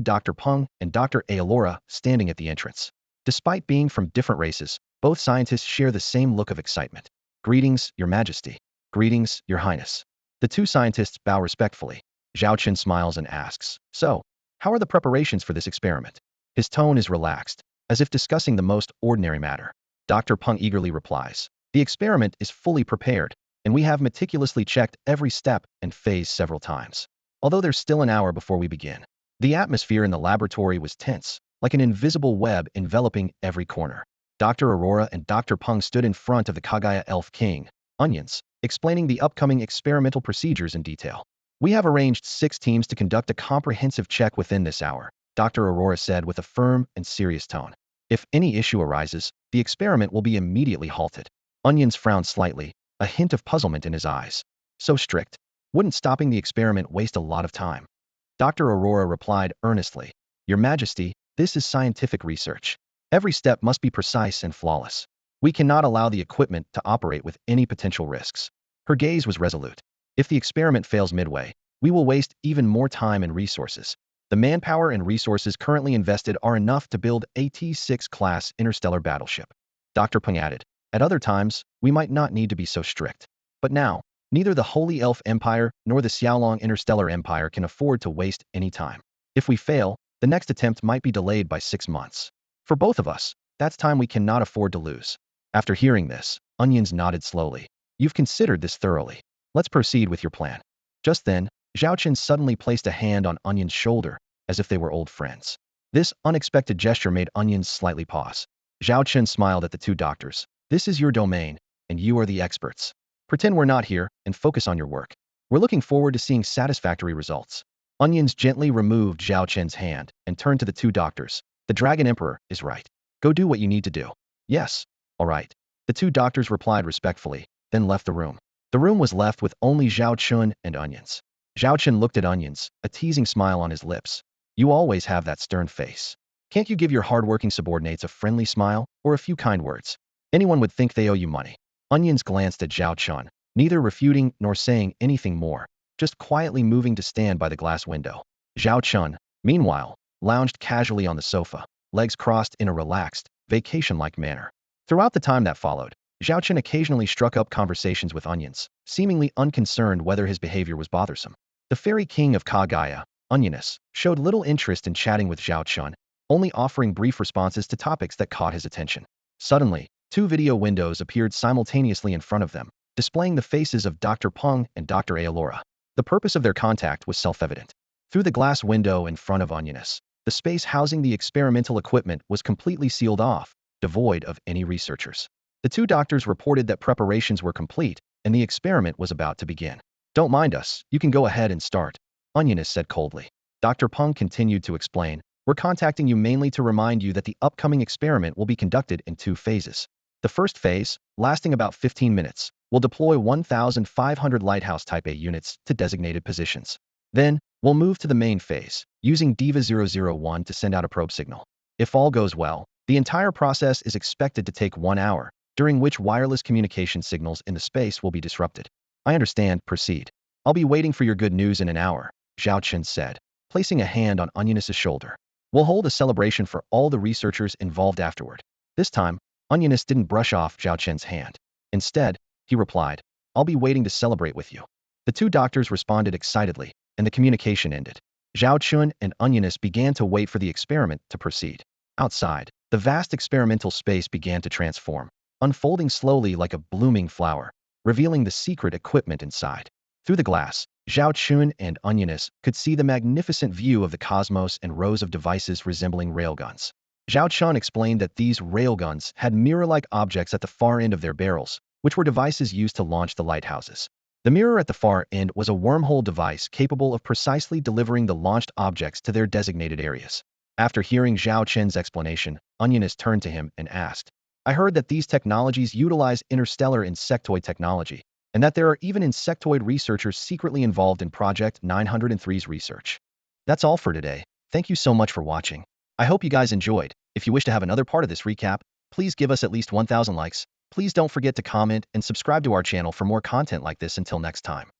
Dr. Peng and Dr. Aelora standing at the entrance. Despite being from different races, both scientists share the same look of excitement. Greetings, Your Majesty. Greetings, Your Highness. The two scientists bow respectfully. Zhao Chen smiles and asks, So, how are the preparations for this experiment? His tone is relaxed, as if discussing the most ordinary matter. Dr. Peng eagerly replies, The experiment is fully prepared, and we have meticulously checked every step and phase several times. Although there's still an hour before we begin. The atmosphere in the laboratory was tense, like an invisible web enveloping every corner. Dr. Aurora and Dr. Peng stood in front of the Kagaya Elf King, Onions, explaining the upcoming experimental procedures in detail. We have arranged 6 teams to conduct a comprehensive check within this hour, Dr. Aurora said with a firm and serious tone. If any issue arises, the experiment will be immediately halted. Onions frowned slightly, a hint of puzzlement in his eyes. So strict. Wouldn't stopping the experiment waste a lot of time? Dr. Aurora replied earnestly, Your Majesty, this is scientific research. Every step must be precise and flawless. We cannot allow the equipment to operate with any potential risks. Her gaze was resolute. If the experiment fails midway, we will waste even more time and resources. The manpower and resources currently invested are enough to build a T6 class interstellar battleship. Dr. Peng added, At other times, we might not need to be so strict. But now, neither the Holy Elf Empire nor the Xiaolong Interstellar Empire can afford to waste any time. If we fail, the next attempt might be delayed by 6 months. For both of us, that's time we cannot afford to lose. After hearing this, Onions nodded slowly. You've considered this thoroughly. Let's proceed with your plan. Just then, Zhao Chen suddenly placed a hand on Onion's shoulder, as if they were old friends. This unexpected gesture made Onions slightly pause. Zhao Chen smiled at the two doctors. This is your domain, and you are the experts. Pretend we're not here, and focus on your work. We're looking forward to seeing satisfactory results. Onions gently removed Zhao Chen's hand and turned to the two doctors. The Dragon Emperor is right. Go do what you need to do. Yes. All right. The two doctors replied respectfully, then left the room. The room was left with only Zhao Chun and Onions. Zhao Chen looked at Onions, a teasing smile on his lips. You always have that stern face. Can't you give your hardworking subordinates a friendly smile or a few kind words? Anyone would think they owe you money. Onions glanced at Zhao Chun, neither refuting nor saying anything more, just quietly moving to stand by the glass window. Zhao Chun, meanwhile, lounged casually on the sofa, legs crossed in a relaxed, vacation-like manner. Throughout the time that followed, Zhao Chen occasionally struck up conversations with Onions, seemingly unconcerned whether his behavior was bothersome. The fairy king of Kagaya, Onionus, showed little interest in chatting with Zhao Chun, only offering brief responses to topics that caught his attention. Suddenly, 2 video windows appeared simultaneously in front of them, displaying the faces of Dr. Peng and Dr. Aelora. The purpose of their contact was self-evident. Through the glass window in front of Onionus, the space housing the experimental equipment was completely sealed off, devoid of any researchers. The two doctors reported that preparations were complete, and the experiment was about to begin. Don't mind us, you can go ahead and start, Onionus said coldly. Dr. Peng continued to explain, We're contacting you mainly to remind you that the upcoming experiment will be conducted in 2 phases. The first phase, lasting about 15 minutes, We'll deploy 1,500 Lighthouse Type A units to designated positions. Then, we'll move to the main phase, using Diva-001 to send out a probe signal. If all goes well, the entire process is expected to take 1 hour, during which wireless communication signals in the space will be disrupted. I understand, proceed. I'll be waiting for your good news in an hour, Zhao Chen said, placing a hand on Onionist's shoulder. We'll hold a celebration for all the researchers involved afterward. This time, Onionist didn't brush off Zhao Chen's hand. Instead, he replied, I'll be waiting to celebrate with you. The two doctors responded excitedly, and the communication ended. Zhao Chen and Onionist began to wait for the experiment to proceed. Outside, the vast experimental space began to transform, unfolding slowly like a blooming flower, revealing the secret equipment inside. Through the glass, Zhao Chen and Onionist could see the magnificent view of the cosmos and rows of devices resembling railguns. Zhao Chen explained that these railguns had mirror-like objects at the far end of their barrels, which were devices used to launch the lighthouses. The mirror at the far end was a wormhole device capable of precisely delivering the launched objects to their designated areas. After hearing Zhao Chen's explanation, Onionist turned to him and asked, I heard that these technologies utilize interstellar insectoid technology, and that there are even insectoid researchers secretly involved in Project 903's research. That's all for today. Thank you so much for watching. I hope you guys enjoyed. If you wish to have another part of this recap, please give us at least 1,000 likes. Please don't forget to comment and subscribe to our channel for more content like this. Until next time.